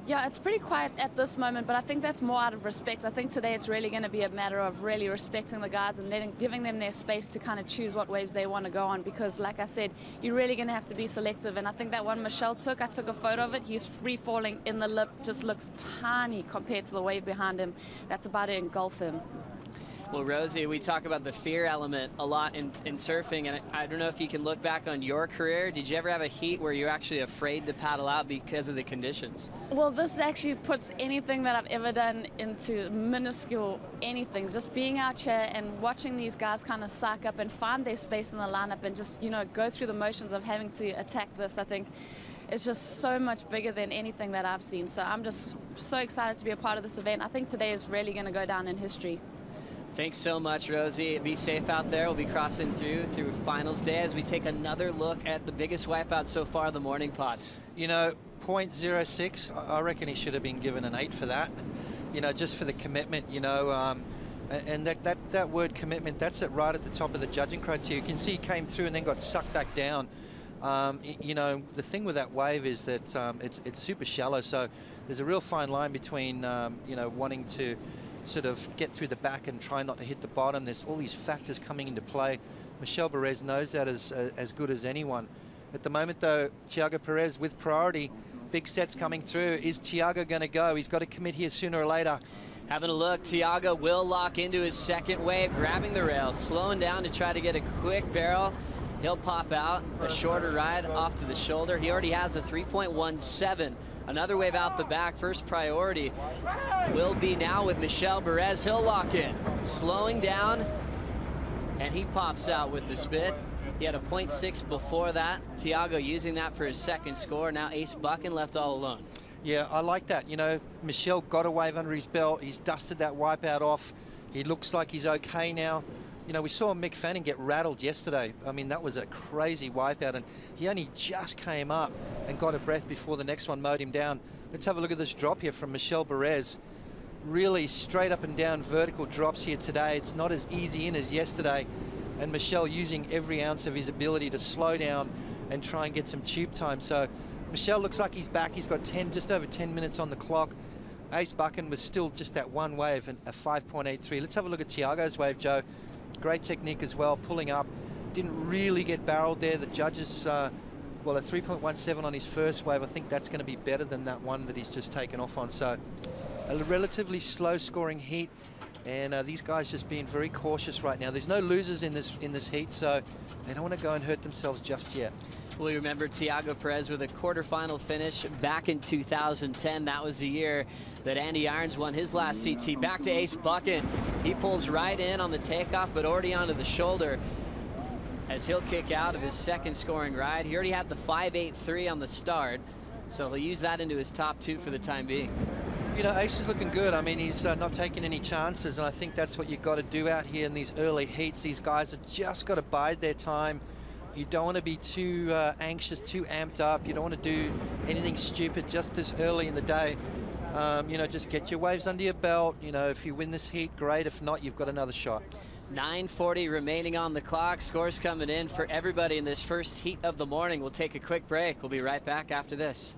Yeah, it's pretty quiet at this moment, but I think that's more out of respect. I think today it's really going to be a matter of really respecting the guys and giving them their space to kind of choose what waves they want to go on, because, like I said, you're really going to have to be selective, and I think that one Michelle took, I took a photo of it. He's free falling in the lip, just looks tiny compared to the wave behind him. That's about to engulf him. Well, Rosie, we talk about the fear element a lot in surfing, and I don't know if you can look back on your career. Did you ever have a heat where you're actually afraid to paddle out because of the conditions? Well, this actually puts anything that I've ever done into minuscule anything. Just being out here and watching these guys kind of suck up and find their space in the lineup and just, you know, go through the motions of having to attack this, I think it's just so much bigger than anything that I've seen. So I'm just so excited to be a part of this event. I think today is really going to go down in history. Thanks so much, Rosie. Be safe out there. We'll be crossing through finals day as we take another look at the biggest wipeout so far, the morning pots. You know, 0.06, I reckon he should have been given an 8 for that. You know, just for the commitment, you know, and that word commitment, that's it right at the top of the judging criteria. You can see he came through and then got sucked back down. You know, the thing with that wave is that it's super shallow, so there's a real fine line between, you know, wanting to sort of get through the back and try not to hit the bottom. There's all these factors coming into play. Michelle Perez knows that as good as anyone. At the moment, though, Thiago Perez with priority, big sets coming through. Is Thiago going to go? He's got to commit here sooner or later. Having a look, Thiago will lock into his second wave, grabbing the rail, slowing down to try to get a quick barrel. He'll pop out, a shorter ride off to the shoulder. He already has a 3.17. Another wave out the back. First priority will be now with Michelle Perez. He'll lock in, slowing down, and he pops out with the spit. He had a 0.6 before that. Thiago using that for his second score. Now Ace Buchan left all alone. Yeah, I like that. You know, Michelle got a wave under his belt. He's dusted that wipeout off. He looks like he's okay now. You know, we saw Mick Fanning get rattled yesterday. I mean, that was a crazy wipeout, and he only just came up and got a breath before the next one mowed him down. Let's have a look at this drop here from Michelle Perez. really straight up and down vertical drops here today. It's not as easy in as yesterday. And Michel using every ounce of his ability to slow down and try and get some tube time. So Michel looks like he's back. He's got just over 10 minutes on the clock. Ace Buchan was still just that one wave, and a 5.83. Let's have a look at Thiago's wave, Joe. Great technique as well, pulling up. Didn't really get barreled there. The judges, well, a 3.17 on his first wave. I think that's going to be better than that one that he's just taken off on. So a relatively slow scoring heat, and these guys just being very cautious right now. There's no losers in this heat, so they don't want to go and hurt themselves just yet. We remember Thiago Perez with a quarterfinal finish back in 2010. That was the year that Andy Irons won his last CT. Back to Ace Buchan. He pulls right in on the takeoff, but already onto the shoulder as he'll kick out of his second scoring ride. He already had the 5.83 on the start, so he'll use that into his top 2 for the time being. You know, Ace is looking good. I mean, he's not taking any chances, and I think that's what you've got to do out here in these early heats. These guys have just got to bide their time. You don't want to be too anxious, too amped up. You don't want to do anything stupid just this early in the day. You know, just get your waves under your belt. You know, if you win this heat, great. If not, you've got another shot. 9:40 remaining on the clock. Scores coming in for everybody in this first heat of the morning. We'll take a quick break. We'll be right back after this.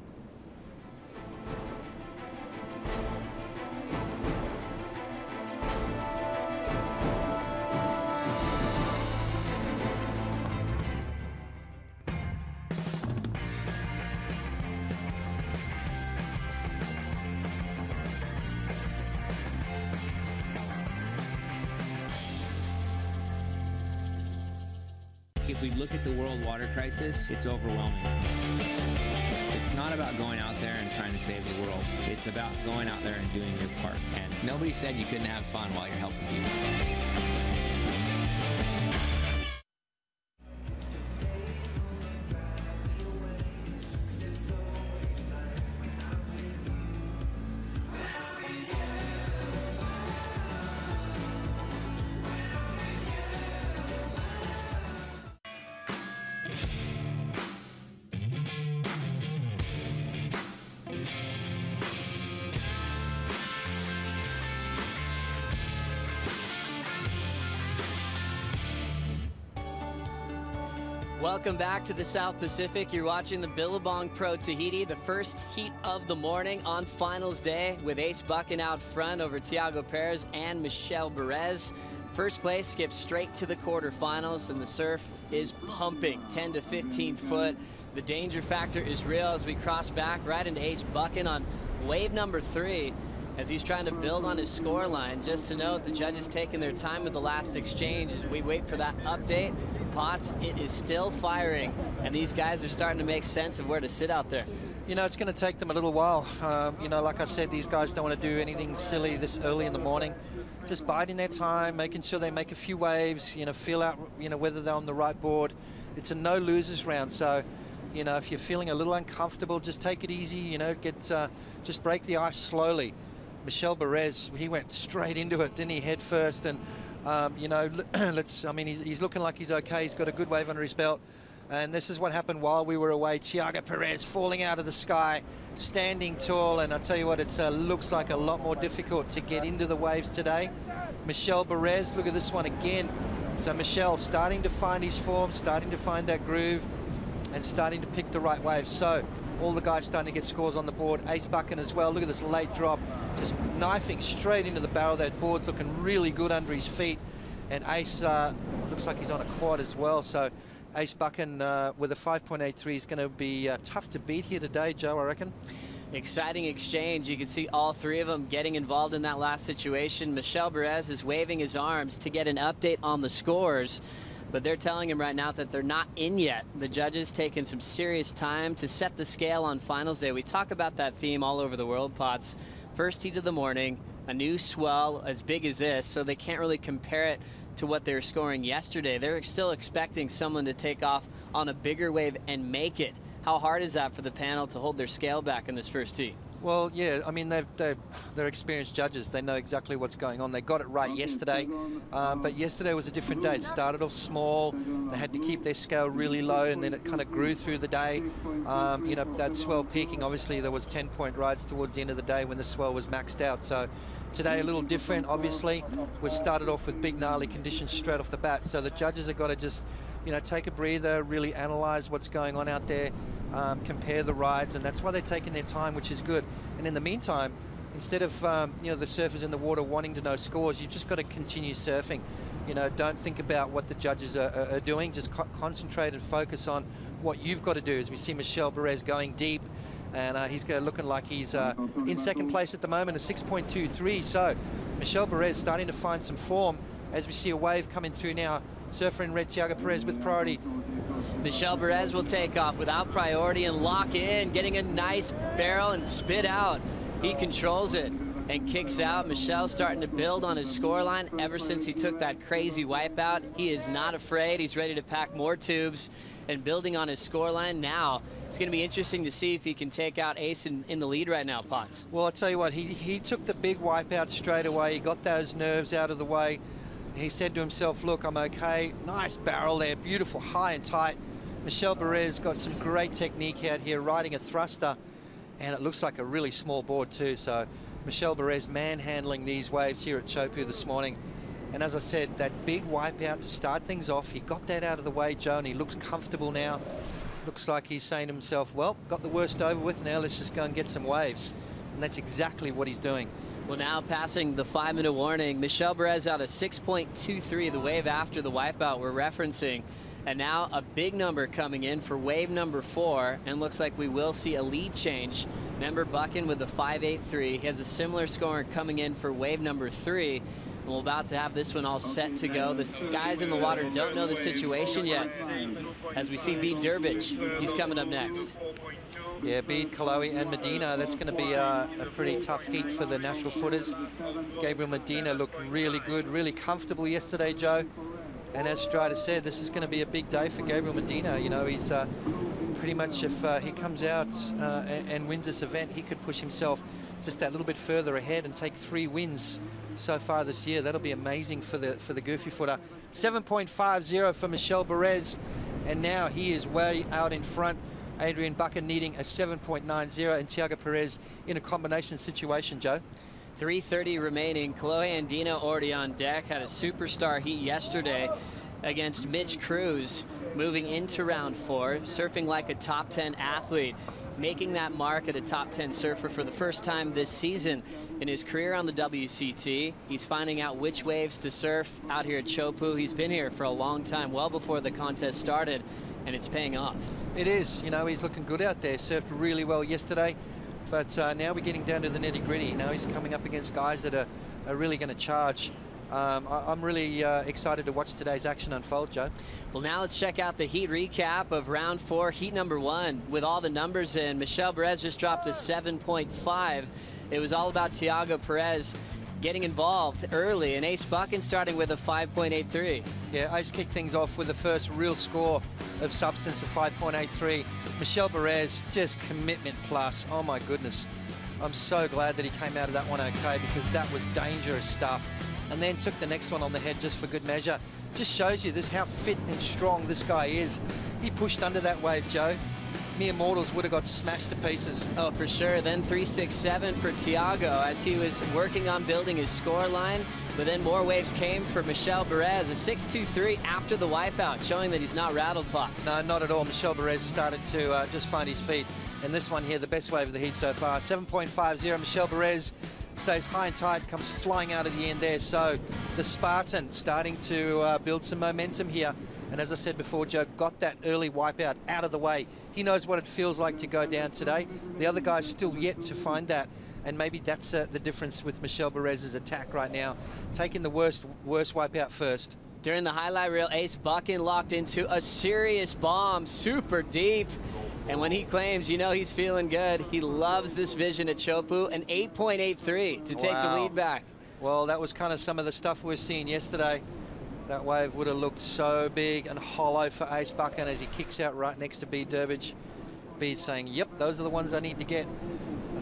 If we look at the world water crisis, it's overwhelming. It's not about going out there and trying to save the world. It's about going out there and doing your part. And nobody said you couldn't have fun while you're helping people. Welcome back to the South Pacific. You're watching the Billabong Pro Tahiti, the first heat of the morning on finals day, with Ace Buchan out front over Thiago Perez and Michel Perez. First place skips straight to the quarterfinals, and the surf is pumping, 10 to 15 foot. The danger factor is real as we cross back right into Ace Buchan on wave number 3, as he's trying to build on his score line. Just to note, the judges taking their time with the last exchange as we wait for that update. Potts, it is still firing, and these guys are starting to make sense of where to sit out there. You know, it's going to take them a little while. You know, like I said, these guys don't want to do anything silly this early in the morning. Just biding their time, making sure they make a few waves, you know, feel out, you know, whether they're on the right board. It's a no losers round, so, you know, if you're feeling a little uncomfortable, just take it easy, you know, just break the ice slowly. Michel Perez, he went straight into it, didn't he, head first, and you know, I mean, he's looking like he's okay. He's got a good wave under his belt. And this is what happened while we were away. Thiago Perez falling out of the sky, standing tall. And I tell you what, it looks like a lot more difficult to get into the waves today. Michel Perez, look at this one again. So Michel starting to find his form, starting to find that groove, and starting to pick the right waves. So all the guys starting to get scores on the board. Ace Buchan as well. Look at this late drop, just knifing straight into the barrel. That board's looking really good under his feet. And Ace looks like he's on a quad as well. So Ace Buchan with a 5.83 is going to be tough to beat here today, Joe, I reckon. Exciting exchange. You can see all three of them getting involved in that last situation. Michel Perez is waving his arms to get an update on the scores, but they're telling him right now that they're not in yet. The judges taking some serious time to set the scale on finals day. We talk about that theme all over the world, Potts. First heat of the morning, a new swell as big as this, so they can't really compare it to what they were scoring yesterday. They're still expecting someone to take off on a bigger wave and make it. How hard is that for the panel to hold their scale back in this first heat? Well, yeah, I mean, they're experienced judges. They know exactly what's going on. They got it right yesterday, but yesterday was a different day. It started off small. They had to keep their scale really low, and then it kind of grew through the day. You know, that swell peaking, obviously, there was 10-point rides towards the end of the day when the swell was maxed out. So today, a little different, obviously. We started off with big, gnarly conditions straight off the bat. So the judges have got to just, you know, take a breather, really analyze what's going on out there. Compare the rides, and that's why they're taking their time, which is good. And in the meantime, instead of you know, the surfers in the water wanting to know scores, you've just got to continue surfing. You know, don't think about what the judges are doing. Just concentrate and focus on what you've got to do. As we see Michel Perez going deep, and he's looking like he's in second place at the moment, a 6.23. So Michel Perez starting to find some form as we see a wave coming through now. Surfer in red, Thiago Perez with priority. Michel Perez will take off without priority and lock in, getting a nice barrel and spit out. He controls it and kicks out. Michel's starting to build on his scoreline ever since he took that crazy wipeout. He is not afraid. He's ready to pack more tubes and building on his scoreline. Now, it's going to be interesting to see if he can take out Ace in the lead right now, Potts. Well, I'll tell you what, he took the big wipeout straight away. He got those nerves out of the way. He said to himself, look, I'm okay. Nice barrel there, beautiful, high and tight. Michel Perez got some great technique out here, riding a thruster, and it looks like a really small board too. So Michel Perez manhandling these waves here at Chopu this morning. And as I said, that big wipeout to start things off, he got that out of the way, Joe, and he looks comfortable now. Looks like he's saying to himself, well, got the worst over with, now let's just go and get some waves. And that's exactly what he's doing. Well, now passing the 5-minute warning, Michel Perez out of 6.23, the wave after the wipeout we're referencing. And now a big number coming in for wave number 4, and looks like we will see a lead change. Remember Buchan with the 5.83. He has a similar score coming in for wave number 3. And we're about to have this one all set to go. The guys in the water don't know the situation yet. As we see Bede Durbridge, he's coming up next. Yeah, Bede, Kaloe, and Medina. That's going to be a pretty tough heat for the natural footers. Gabriel Medina looked really good, really comfortable yesterday, Joe. And as Strider said, this is going to be a big day for Gabriel Medina. You know, he's pretty much, if he comes out and wins this event, he could push himself just that little bit further ahead and take 3 wins so far this year. That'll be amazing for the goofy footer. 7.50 for Michel Perez, and now he is way out in front. Adrian Buchan needing a 7.90, and Thiago Perez in a combination situation, Joe. 3:30 remaining. Kalohe Andino already on deck. Had a superstar heat yesterday against Mitch Cruz, moving into round 4, surfing like a top 10 athlete, making that mark at a top 10 surfer for the first time this season in his career on the WCT. He's finding out which waves to surf out here at Chopu. He's been here for a long time, well before the contest started, and it's paying off. It is. You know, he's looking good out there. Surfed really well yesterday. But now we're getting down to the nitty-gritty. Now he's coming up against guys that are really going to charge. I'm really excited to watch today's action unfold, Joe. Well, now let's check out the heat recap of round 4, heat number 1, with all the numbers in. Michel Perez just dropped a 7.5. It was all about Thiago Perez getting involved early, and Ace Buchan starting with a 5.83. Yeah, Ace kicked things off with the first real score of substance of 5.83. Michel Perez, just commitment plus. Oh my goodness. I'm so glad that he came out of that one okay, because that was dangerous stuff. And then took the next one on the head just for good measure. Just shows you this how fit and strong this guy is. He pushed under that wave, Joe. Mere mortals would have got smashed to pieces. Oh, for sure. Then 3.67 for Thiago as he was working on building his score line. But then more waves came for Michel Perez, a 6.23 after the wipeout, showing that he's not rattled, Potts. No, not at all. Michel Perez started to just find his feet. And this one here, the best wave of the heat so far, 7.50. Michel Perez stays high and tight, comes flying out of the end there. So the Spartan starting to build some momentum here. And as I said before, Joe, got that early wipeout out of the way. He knows what it feels like to go down today. The other guy's still yet to find that. And maybe that's the difference with Michel Perez's attack right now, taking the worst wipeout first. During the highlight reel, Ace Buchan locked into a serious bomb, super deep. And when he claims, you know, he's feeling good. He loves this vision at Chopu, an 8.83 to take the lead back. Well, that was kind of some of the stuff we were seeing yesterday. That wave would have looked so big and hollow for Ace Buchan as he kicks out right next to Bede Durbridge. Bede saying, yep, those are the ones I need to get.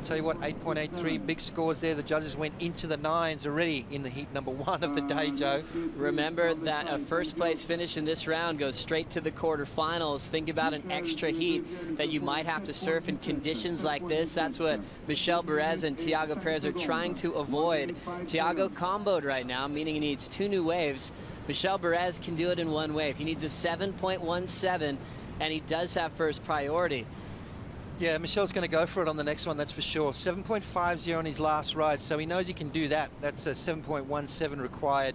I'll tell you what, 8.83, big scores there. The judges went into the 9s already in the heat number 1 of the day, Joe. Remember that a first place finish in this round goes straight to the quarterfinals. Think about an extra heat that you might have to surf in conditions like this. That's what Michel Perez and Tiago Perez are trying to avoid. Tiago comboed right now, meaning he needs 2 new waves. Michel Perez can do it in 1 wave. He needs a 7.17, and he does have first priority. Yeah, Michel's going to go for it on the next one, that's for sure. 7.50 on his last ride, so he knows he can do that. That's a 7.17 required.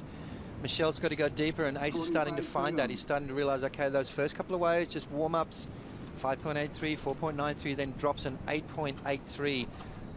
Michel's got to go deeper, and Ace is starting to find that. He's starting to realize, okay, those first couple of waves, just warm-ups, 5.83, 4.93, then drops an 8.83.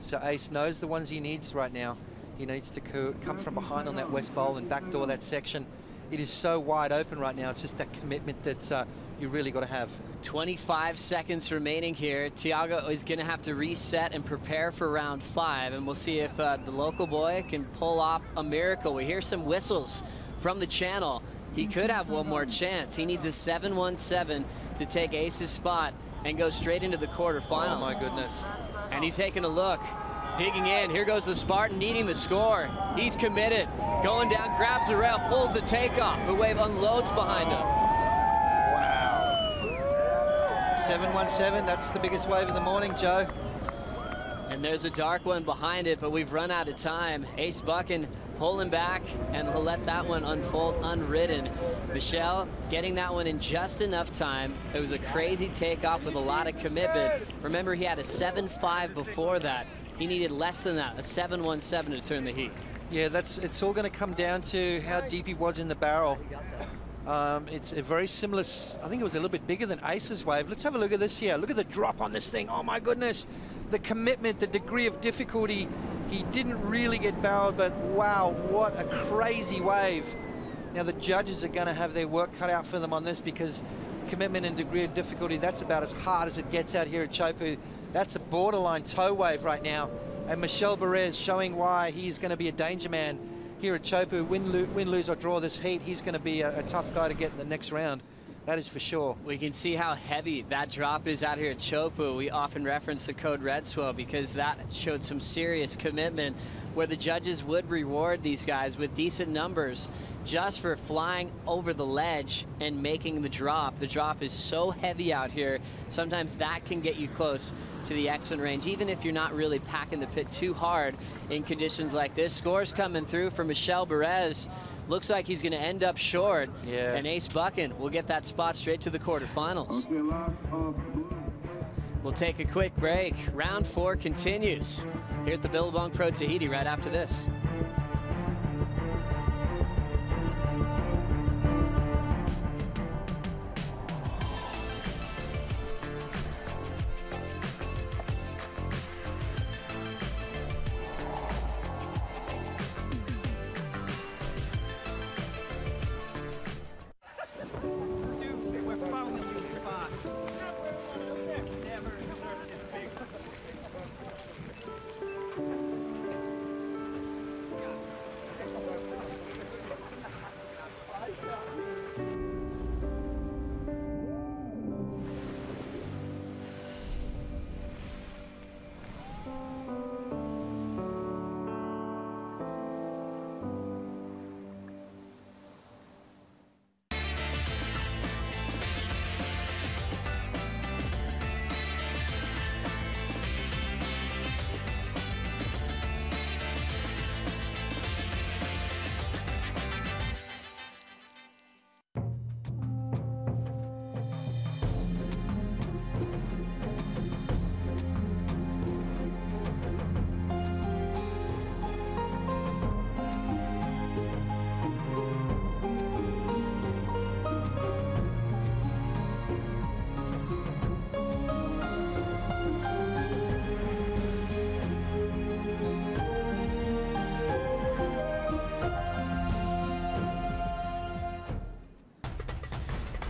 So Ace knows the ones he needs right now. He needs to come from behind on that west bowl and backdoor that section. It is so wide open right now. It's just that commitment that you really got to have. 25 seconds remaining here. Tiago is going to have to reset and prepare for round 5, and we'll see if the local boy can pull off a miracle. We hear some whistles from the channel. He could have one more chance. He needs a 7.17 to take Ace's spot and go straight into the quarterfinals. Oh my goodness. And he's taking a look, digging in. Here goes the Spartan needing the score. He's committed, going down, grabs the rail, pulls the takeoff. The wave unloads behind him. 7.17, that's the biggest wave of the morning, Joe. And there's a dark one behind it, but we've run out of time. Ace Buchan pulling back, and he'll let that one unfold unridden. Michel getting that one in just enough time. It was a crazy takeoff with a lot of commitment. Remember, he had a 7.5 before that. He needed less than that, a 7.17 to turn the heat. Yeah, it's all going to come down to how deep he was in the barrel. It's a very similar, I think it was a little bit bigger than Ace's wave. Let's have a look at this here. Look at the drop on this thing. Oh my goodness. The commitment, the degree of difficulty. He didn't really get barreled, but wow, what a crazy wave. Now the judges are going to have their work cut out for them on this, because commitment and degree of difficulty, that's about as hard as it gets out here at Chopu. That's a borderline tow wave right now. And Michel Perez showing why he's going to be a danger man here at Chopu. Win, lose, or draw this heat, he's going to be a tough guy to get in the next round. That is for sure. We can see how heavy that drop is out here at Chopu. We often reference the code Red Swell because that showed some serious commitment, where the judges would reward these guys with decent numbers just for flying over the ledge and making the drop. The drop is so heavy out here. Sometimes that can get you close to the exit range, even if you're not really packing the pit too hard in conditions like this. Scores coming through for Michel Perez. Looks like he's going to end up short. Yeah. And Ace Buchan will get that spot straight to the quarterfinals. We'll take a quick break. Round 4 continues here at the Billabong Pro Tahiti right after this.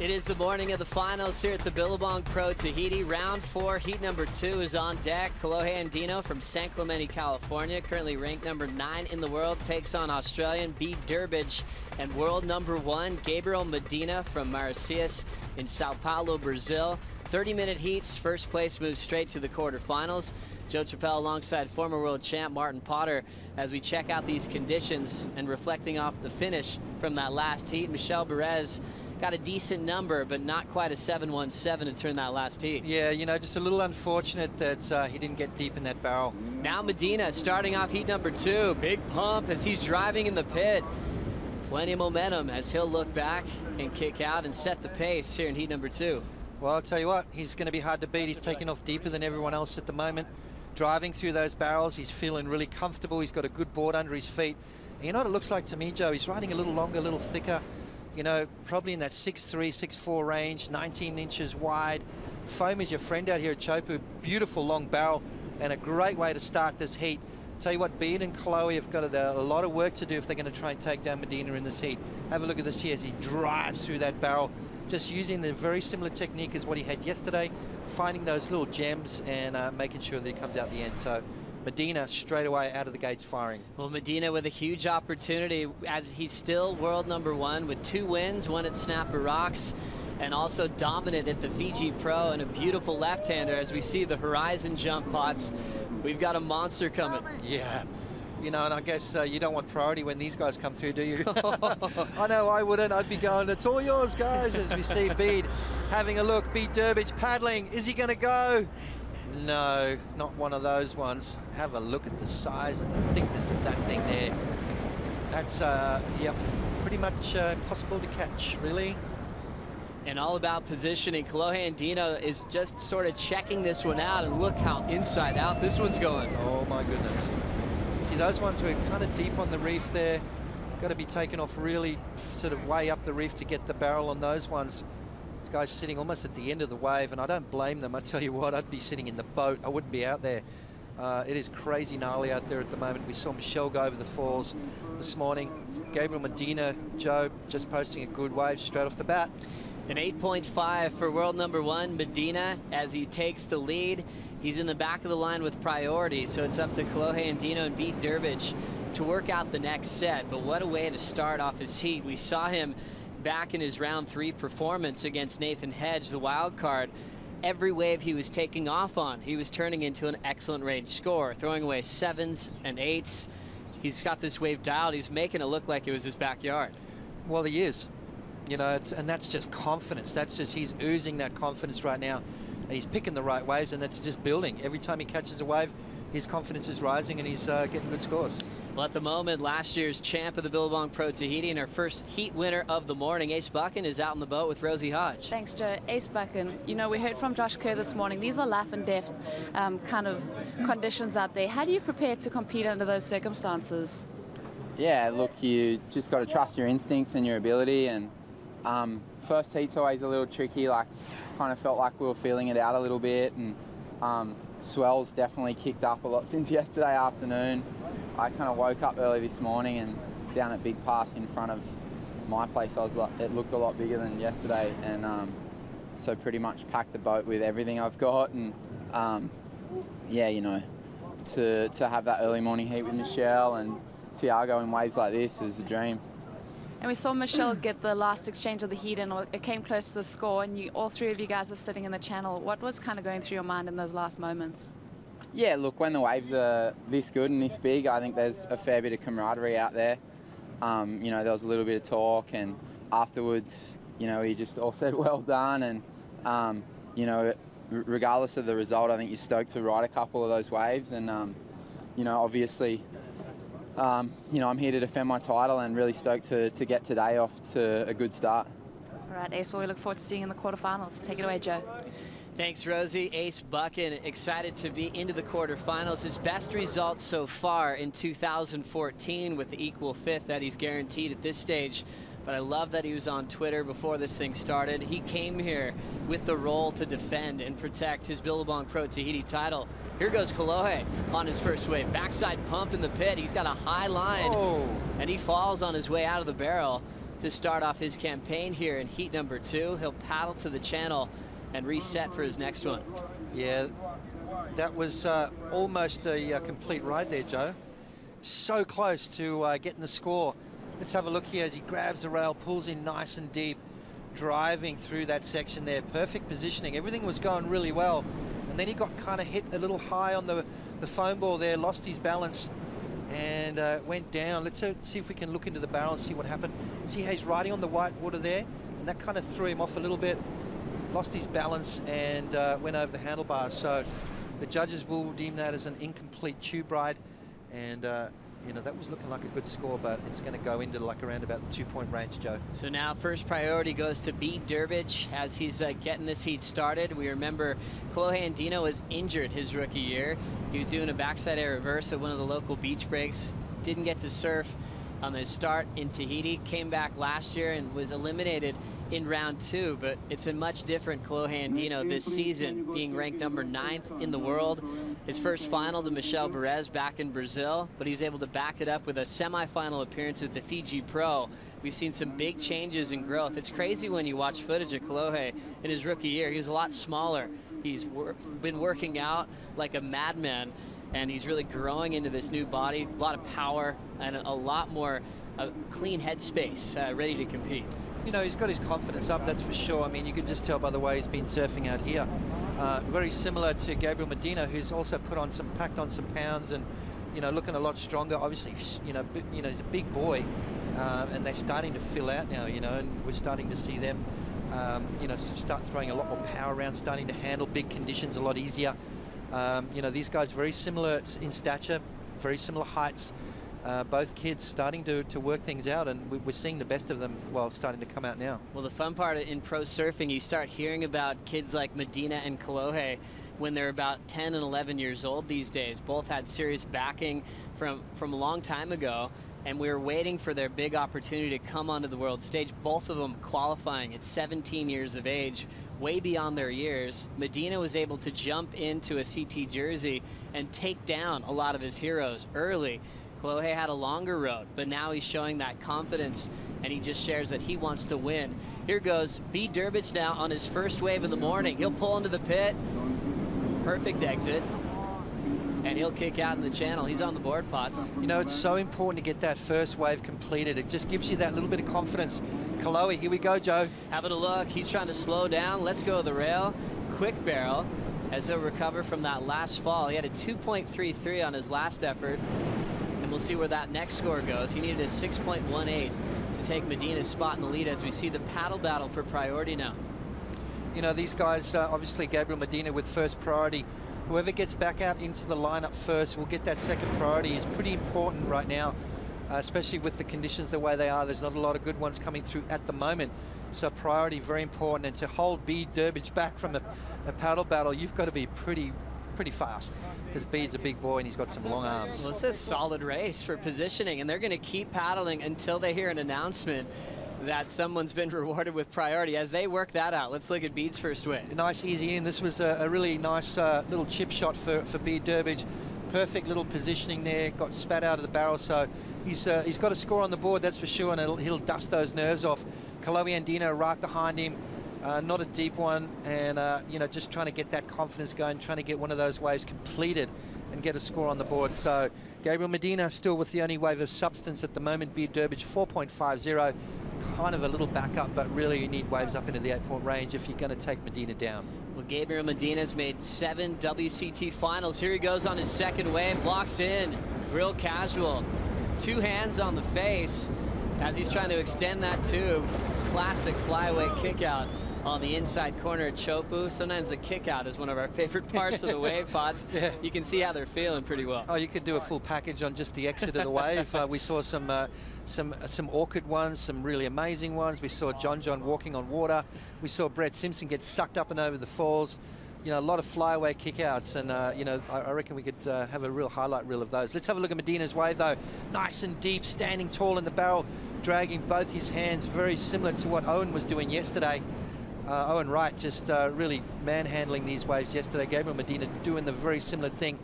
It is the morning of the finals here at the Billabong Pro Tahiti. Round 4, heat number 2 is on deck. Kolohe Andino from San Clemente, California, currently ranked number 9 in the world, takes on Australian B. Durbridge, and world number 1, Gabriel Medina from Maresias in Sao Paulo, Brazil. 30-minute heats, first place moves straight to the quarterfinals. Joe Chappelle alongside former world champ Martin Potter as we check out these conditions and reflecting off the finish from that last heat. Michel Perez got a decent number, but not quite a 7.17 to turn that last heat. Yeah, you know, just a little unfortunate that he didn't get deep in that barrel. Now Medina starting off heat number 2. Big pump as he's driving in the pit. Plenty of momentum as he'll look back and kick out and set the pace here in heat number 2. Well, I'll tell you what, he's going to be hard to beat. He's taking off deeper than everyone else at the moment. Driving through those barrels, he's feeling really comfortable. He's got a good board under his feet. And you know what it looks like to me, Joe? He's riding a little longer, a little thicker. You know, probably in that 6'3", 6'4" range, 19 inches wide. Foam is your friend out here at Chopu. Beautiful long barrel and a great way to start this heat. Tell you what, Beard and Chloe have got a lot of work to do if they're going to try and take down Medina in this heat. Have a look at this here as he drives through that barrel, just using the very similar technique as what he had yesterday, finding those little gems and making sure that he comes out the end. So Medina straight away out of the gates firing. Well, Medina with a huge opportunity as he's still world number 1 with 2 wins, one at Snapper Rocks, and also dominant at the Fiji Pro, and a beautiful left-hander as we see the horizon jump pots. We've got a monster coming. Yeah. You know, and I guess you don't want priority when these guys come through, do you? I know I wouldn't. I'd be going, it's all yours, guys, as we see Bede having a look. Bede Durbridge paddling. Is he going to go? No, not one of those ones. Have a look at the size and the thickness of that thing there. That's, yep, pretty much impossible to catch, really. And all about positioning. Kolohe Andino is just sort of checking this one out, and look how inside out this one's going. Oh, my goodness. See, those ones were kind of deep on the reef there. Got to be taken off really sort of way up the reef to get the barrel on those ones. This guy's sitting almost at the end of the wave, and I don't blame them. I tell you what, I'd be sitting in the boat. I wouldn't be out there. It is crazy gnarly out there at the moment. We saw Michelle go over the falls this morning. Gabriel Medina, Joe, just posting a good wave straight off the bat. An 8.5 for world number 1, Medina, as he takes the lead. He's in the back of the line with priority, so it's up to Kolohe Andino and Bede Durbridge to work out the next set. But what a way to start off his heat. We saw him back in his round 3 performance against Nathan Hedge, the wild card. Every wave he was taking off on, he was turning into an excellent range score, throwing away 7s and 8s. He's got this wave dialed. He's making it look like it was his backyard. Well, he is. You know, and that's just confidence. That's just, he's oozing that confidence right now. And he's picking the right waves, and that's just building. Every time he catches a wave, his confidence is rising, and he's getting good scores. Well, at the moment, last year's champ of the Billabong Pro Tahiti and our first heat winner of the morning, Ace Buchan, is out on the boat with Rosie Hodge. Thanks, Joe. Ace Buchan, you know, we heard from Josh Kerr this morning. These are life and death kind of conditions out there. How do you prepare to compete under those circumstances? Yeah, look, you just got to trust your instincts and your ability, and first heat's always a little tricky. Like, kind of felt like we were feeling it out a little bit, and swells definitely kicked up a lot since yesterday afternoon. I kind of woke up early this morning, and down at Big Pass in front of my place, I was like, it looked a lot bigger than yesterday, and so pretty much packed the boat with everything I've got, and yeah, you know, to have that early morning heat with Michelle and Tiago in waves like this is a dream. And we saw Michelle get the last exchange of the heat, and it came close to the score, and all 3 of you guys were sitting in the channel. What was kind of going through your mind in those last moments? Yeah, look, when the waves are this good and this big, I think there's a fair bit of camaraderie out there. You know, there was a little bit of talk, and afterwards, you know, he just all said well done, and you know, regardless of the result, I think you're stoked to ride a couple of those waves, and you know, obviously, you know, I'm here to defend my title, and really stoked to get today off to a good start. All right, Ace, well, we look forward to seeing you in the quarterfinals. Take it away, Joe. Thanks, Rosie. Ace Buchan excited to be into the quarterfinals. His best results so far in 2014 with the equal 5th that he's guaranteed at this stage. But I love that he was on Twitter before this thing started. He came here with the role to defend and protect his Billabong Pro Tahiti title. Here goes Kolohe on his first wave. Backside pump in the pit. He's got a high line, and he falls on his way out of the barrel to start off his campaign here in heat number 2. He'll paddle to the channel and reset for his next one. Yeah, that was almost a complete ride there, Joe. So close to getting the score. Let's have a look here as he grabs the rail, pulls in nice and deep, driving through that section there. Perfect positioning. Everything was going really well. And and then he got kind of hit a little high on the foam ball there, lost his balance, and went down. Let's see if we can look into the barrel and see what happened. See how he's riding on the white water there, and that kind of threw him off a little bit, lost his balance, and went over the handlebars. So the judges will deem that as an incomplete tube ride, and you know, that was looking like a good score, but it's going to go into like around about the 2-point range, Joe. So now first priority goes to Bede Durbridge as he's getting this heat started. We remember Kolohe Andino was injured his rookie year. He was doing a backside air reverse at one of the local beach breaks. Didn't get to surf on the start in Tahiti. Came back last year and was eliminated in round 2, but it's a much different Kolohe Andino this season, being ranked number 9th in the world. His first final to Michel Perez back in Brazil, but he was able to back it up with a semifinal appearance at the Fiji Pro. We've seen some big changes in growth. It's crazy when you watch footage of Kolohe in his rookie year. He was a lot smaller. He's been working out like a madman, and he's really growing into this new body, a lot of power and a lot more clean headspace, ready to compete. You know, he's got his confidence up, that's for sure. I mean, you can just tell by the way he's been surfing out here. Very similar to Gabriel Medina, who's also packed on some pounds and, you know, looking a lot stronger. Obviously, you know, he's a big boy, and they're starting to fill out now, you know, and we're starting to see them, you know, start throwing a lot more power around, starting to handle big conditions a lot easier. You know, these guys very similar in stature, very similar heights. Both kids starting to work things out, and we're seeing the best of them, well, starting to come out now. Well, the fun part in pro surfing, you start hearing about kids like Medina and Kolohe when they're about 10 and 11 years old these days. Both had serious backing from a long time ago, and we were waiting for their big opportunity to come onto the world stage. Both of them qualifying at 17 years of age, way beyond their years. Medina was able to jump into a CT jersey and take down a lot of his heroes early. Kolohe had a longer road, but now he's showing that confidence, and he just shares that he wants to win. Here goes Bede Durbridge now on his first wave of the morning. He'll pull into the pit. Perfect exit. And he'll kick out in the channel. He's on the board, Potts. You know, it's so important to get that first wave completed. It just gives you that little bit of confidence. Kolohe, here we go, Joe. Having a look. He's trying to slow down. Let's go to the rail. Quick barrel as he'll recover from that last fall. He had a 2.33 on his last effort. And we'll see where that next score goes. He needed a 6.18 to take Medina's spot in the lead as we see the paddle battle for priority now. You know, these guys, obviously Gabriel Medina with first priority. Whoever gets back out into the lineup first will get that second priority. Is pretty important right now, especially with the conditions the way they are. There's not a lot of good ones coming through at the moment. So priority, very important. And to hold Bede Durbridge back from a paddle battle, you've got to be pretty fast, because Bede's a big boy and he's got some long arms. Well, it's a solid race for positioning, and they're going to keep paddling until they hear an announcement that someone's been rewarded with priority. As they work that out, let's look at Bede's first wave. Nice easy in. This was a really nice little chip shot for Bede Durbridge. Perfect little positioning there, got spat out of the barrel, so he's got a score on the board, that's for sure, and he'll dust those nerves off. Kolohe Andino right behind him. Not a deep one, and you know, just trying to get that confidence going, trying to get one of those waves completed and get a score on the board. So Gabriel Medina still with the only wave of substance at the moment. Bede Durbridge 4.50, kind of a little backup, but really you need waves up into the 8-point range if you're going to take Medina down. Well, Gabriel Medina's made 7 WCT finals. Here he goes on his second wave, blocks in, real casual. 2 hands on the face as he's trying to extend that tube. Classic flyaway kick out on the inside corner at Chopu. Sometimes the kick out is one of our favorite parts of the wave, Pots. Yeah. You can see how they're feeling pretty well. Oh, you could do a full package on just the exit of the wave. We saw some awkward ones, some really amazing ones. We saw John walking on water. We saw Brett Simpson get sucked up and over the falls. You know, a lot of flyaway kickouts, and you know, I reckon we could have a real highlight reel of those. Let's have a look at Medina's wave though. Nice and deep, standing tall in the barrel, dragging both his hands, very similar to what Owen was doing yesterday. Owen Wright just really manhandling these waves yesterday. Gabriel Medina doing the very similar thing.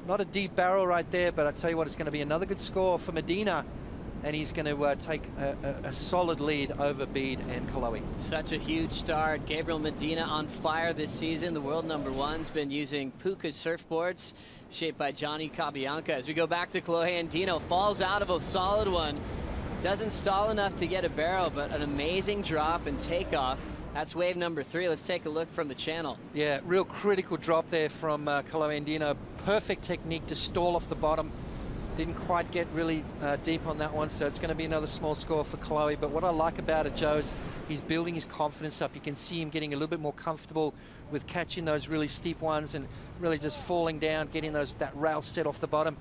Not a deep barrel right there, but I tell you what, it's going to be another good score for Medina, and he's going to take a solid lead over Bede and Kolohe. Such a huge start. Gabriel Medina on fire this season. The world #1's been using Puka surfboards shaped by Johnny Cabianca. As we go back to Kolohe Andino, falls out of a solid one. Doesn't stall enough to get a barrel, but an amazing drop and takeoff. That's wave number 3. Let's take a look from the channel. Yeah, real critical drop there from Kolohe Andino. Perfect technique to stall off the bottom. Didn't quite get really deep on that one, so it's going to be another small score for Kolohe. But what I like about it, Joe, is he's building his confidence up. You can see him getting a little bit more comfortable with catching those really steep ones and really just falling down, getting that rail set off the bottom.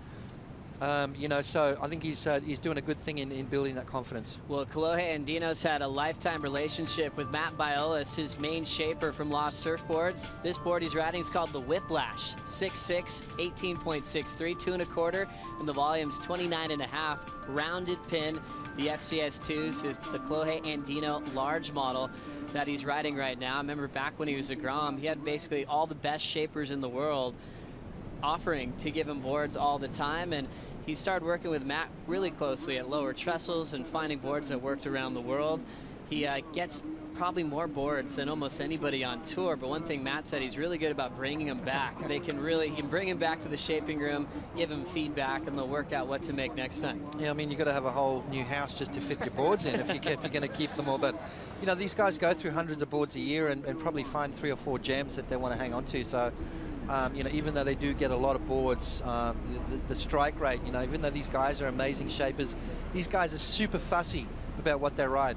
You know, so I think he's doing a good thing in building that confidence. Well, Kolohe Andino's had a lifetime relationship with Matt Biolis, his main shaper from Lost Surfboards. This board he's riding is called the Whiplash, 6'6", 18.63, 2 1/4, and the volume's 29.5. Rounded pin. The FCS2s is the Kolohe Andino large model that he's riding right now. I remember back when he was a Grom, he had basically all the best shapers in the world offering to give him boards all the time, and he started working with Matt really closely at lower trestles and finding boards that worked around the world. He gets probably more boards than almost anybody on tour, but one thing Matt said, he's really good about bringing them back. He can bring him back to the shaping room, give him feedback, and they'll work out what to make next time. Yeah, I mean, you've got to have a whole new house just to fit your boards in if you're going to keep them all. But, you know, these guys go through hundreds of boards a year and probably find 3 or 4 gems that they want to hang on to. So, you know, even though they do get a lot of boards, the strike rate, you know, even though these guys are amazing shapers, these guys are super fussy about what they ride.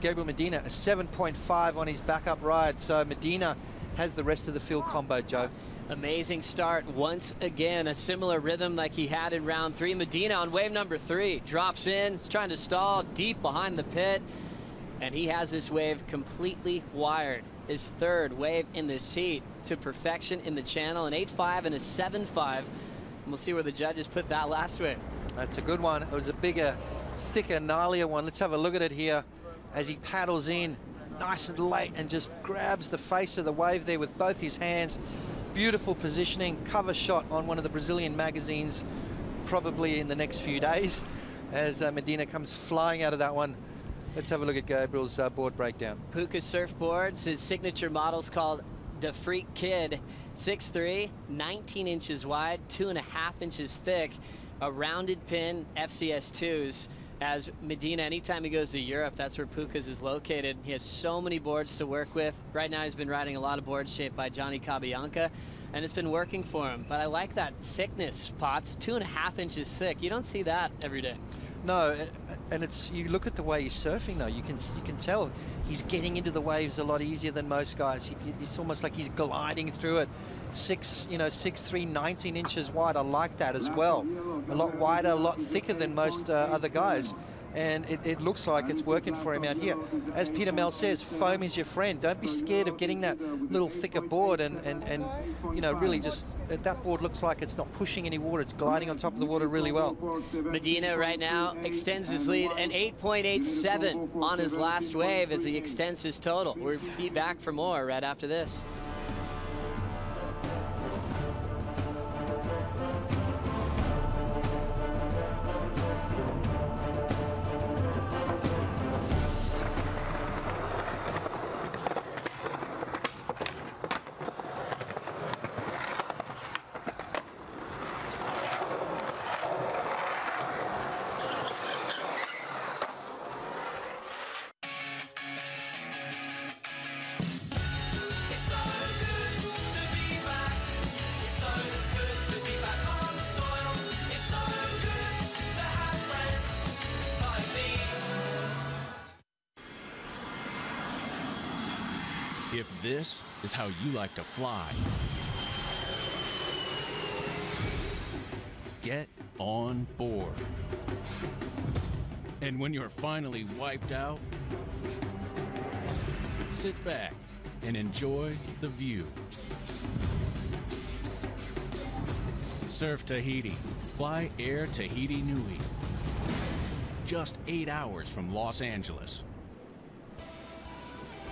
Gabriel Medina, a 7.5 on his backup ride. So Medina has the rest of the field combo, Joe. Amazing start once again, a similar rhythm like he had in round 3. Medina on wave number 3, drops in, is trying to stall deep behind the pit, and he has this wave completely wired. His 3rd wave in this heat to perfection in the channel, an 8.5 and a 7.5. And we'll see where the judges put that last wave. That's a good one. It was a bigger, thicker, gnarlier one. Let's have a look at it here as he paddles in nice and late and just grabs the face of the wave there with both his hands. Beautiful positioning, cover shot on one of the Brazilian magazines probably in the next few days as Medina comes flying out of that one. Let's have a look at Gabriel's board breakdown. Puka Surfboards, his signature model's called the Freak Kid, 6'3", 19 inches wide, 2.5 inches thick, a rounded pin, FCS2s. As Medina, anytime he goes to Europe, that's where Puka's is located. He has so many boards to work with. Right now he's been riding a lot of boards shaped by Johnny Cabianca, and it's been working for him. But I like that thickness, Potts, 2.5 inches thick. You don't see that every day. No, and it's, you look at the way he's surfing though, you can tell he's getting into the waves a lot easier than most guys. It's almost like he's gliding through it. 6'3", 19 inches wide. I like that as well. A lot wider, a lot thicker than most other guys. And it looks like it's working for him out here. As Peter Mel says, foam is your friend. Don't be scared of getting that little thicker board and you know, really just, that board looks like it's not pushing any water. It's gliding on top of the water really well. Medina right now extends his lead, an 8.87 on his last wave as he extends his total. We'll be back for more right after this. If this is how you like to fly, get on board. And when you're finally wiped out, sit back and enjoy the view. Surf Tahiti. Fly Air Tahiti Nui. Just 8 hours from Los Angeles.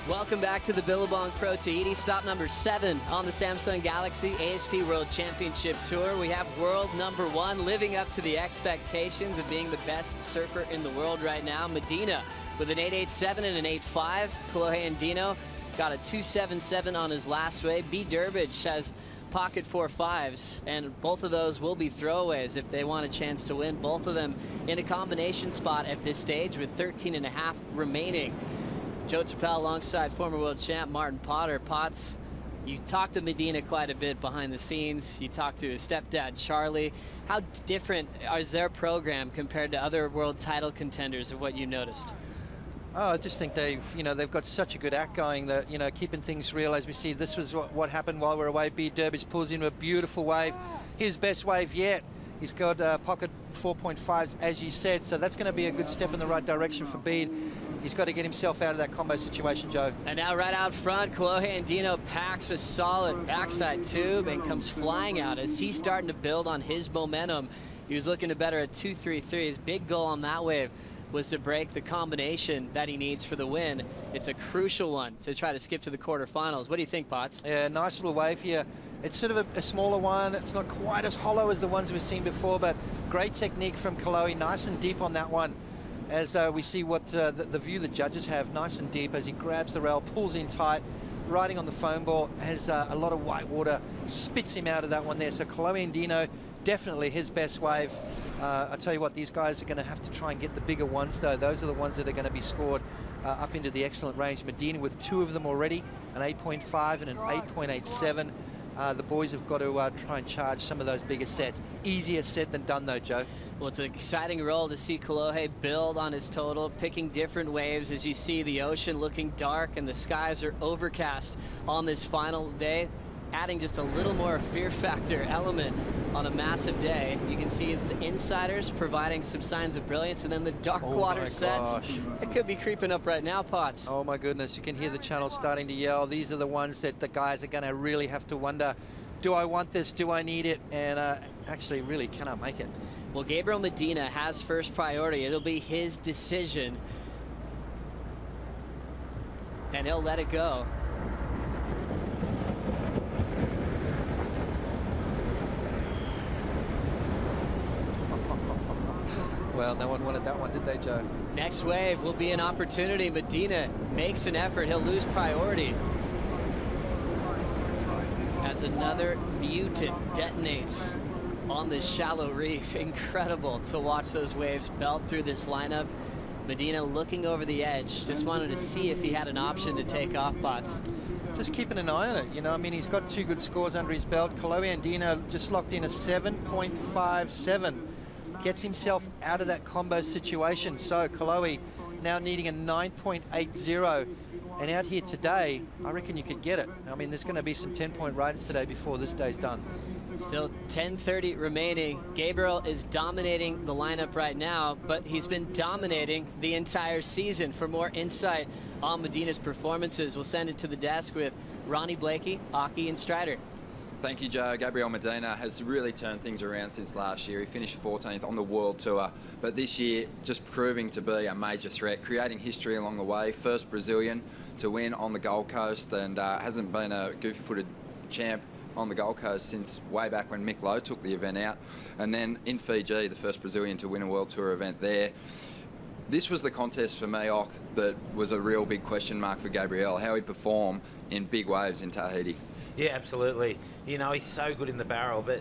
Welcome back to the Billabong Pro Tahiti, stop number 7 on the Samsung Galaxy ASP World Championship Tour. We have world number 1 living up to the expectations of being the best surfer in the world right now. Medina with an 8.87 and an 8.5. Kolohe Andino got a 2.77 on his last wave. B. Durbridge has pocket 4.5s, and both of those will be throwaways if they want a chance to win. Both of them in a combination spot at this stage with 13.5 remaining. Joe Chappelle alongside former world champ Martin Potter. Potts, you talked to Medina quite a bit behind the scenes. You talked to his stepdad, Charlie. How different is their program compared to other world title contenders of what you noticed? Oh, I just think they've got such a good act going that, keeping things real. As we see, this was what happened while we're away. Bede Durbridge pulls into a beautiful wave. His best wave yet. He's got pocket 4.5s, as you said, so that's going to be a good step in the right direction for Bede. He's got to get himself out of that combo situation, Joe. And now right out front, Kolohe Andino packs a solid backside tube and comes flying out as he's starting to build on his momentum. He was looking to better at 2.33. His big goal on that wave was to break the combination that he needs for the win. It's a crucial one to try to skip to the quarterfinals. What do you think, Potts? Yeah, nice little wave here. It's sort of a smaller one. It's not quite as hollow as the ones we've seen before, but great technique from Kolohe. Nice and deep on that one. As we see what the view the judges have, nice and deep as he grabs the rail, pulls in tight, riding on the foam ball, has a lot of white water, spits him out of that one there. So Kolohe Andino, definitely his best wave. I tell you what, these guys are going to have to try and get the bigger ones, though. Those are the ones that are going to be scored up into the excellent range. Medina with 2 of them already, an 8.5 and an 8.87. The boys have got to try and charge some of those bigger sets. Easier said than done, though, Joe. Well, it's an exciting role to see Kolohe build on his total, picking different waves as you see the ocean looking dark and the skies are overcast on this final day, adding just a little more fear factor element on a massive day. You can see the insiders providing some signs of brilliance, and then the dark water sets. It could be creeping up right now, Potts. Oh my goodness, you can hear the channel starting to yell. These are the ones that the guys are going to really have to wonder, do I want this, do I need it, and actually really cannot make it. Well, Gabriel Medina has first priority. It'll be his decision, and he'll let it go. Well, no one wanted that one, did they, Joe? Next wave will be an opportunity. Medina makes an effort. He'll lose priority as another mutant detonates on this shallow reef. Incredible to watch those waves belt through this lineup. Medina looking over the edge. Just wanted to see if he had an option to take off, Potts. Just keeping an eye on it. I mean, he's got 2 good scores under his belt. Kolohe Andino just locked in a 7.57. Gets himself out of that combo situation. So Kolohe now needing a 9.80. And out here today, I reckon you could get it. I mean, there's going to be some 10-point riders today before this day's done. Still 10:30 remaining. Gabriel is dominating the lineup right now, but he's been dominating the entire season. For more insight on Medina's performances, we'll send it to the desk with Ronnie Blakey, Aki, and Strider. Thank you, Joe. Gabriel Medina has really turned things around since last year. He finished 14th on the World Tour, but this year just proving to be a major threat, creating history along the way. First Brazilian to win on the Gold Coast, and hasn't been a goofy-footed champ on the Gold Coast since way back when Mick Lowe took the event out. And then in Fiji, the first Brazilian to win a World Tour event there. This was the contest for me, Ock, that was a real big question mark for Gabriel, how he'd perform in big waves in Tahiti. Yeah, absolutely. He's so good in the barrel, but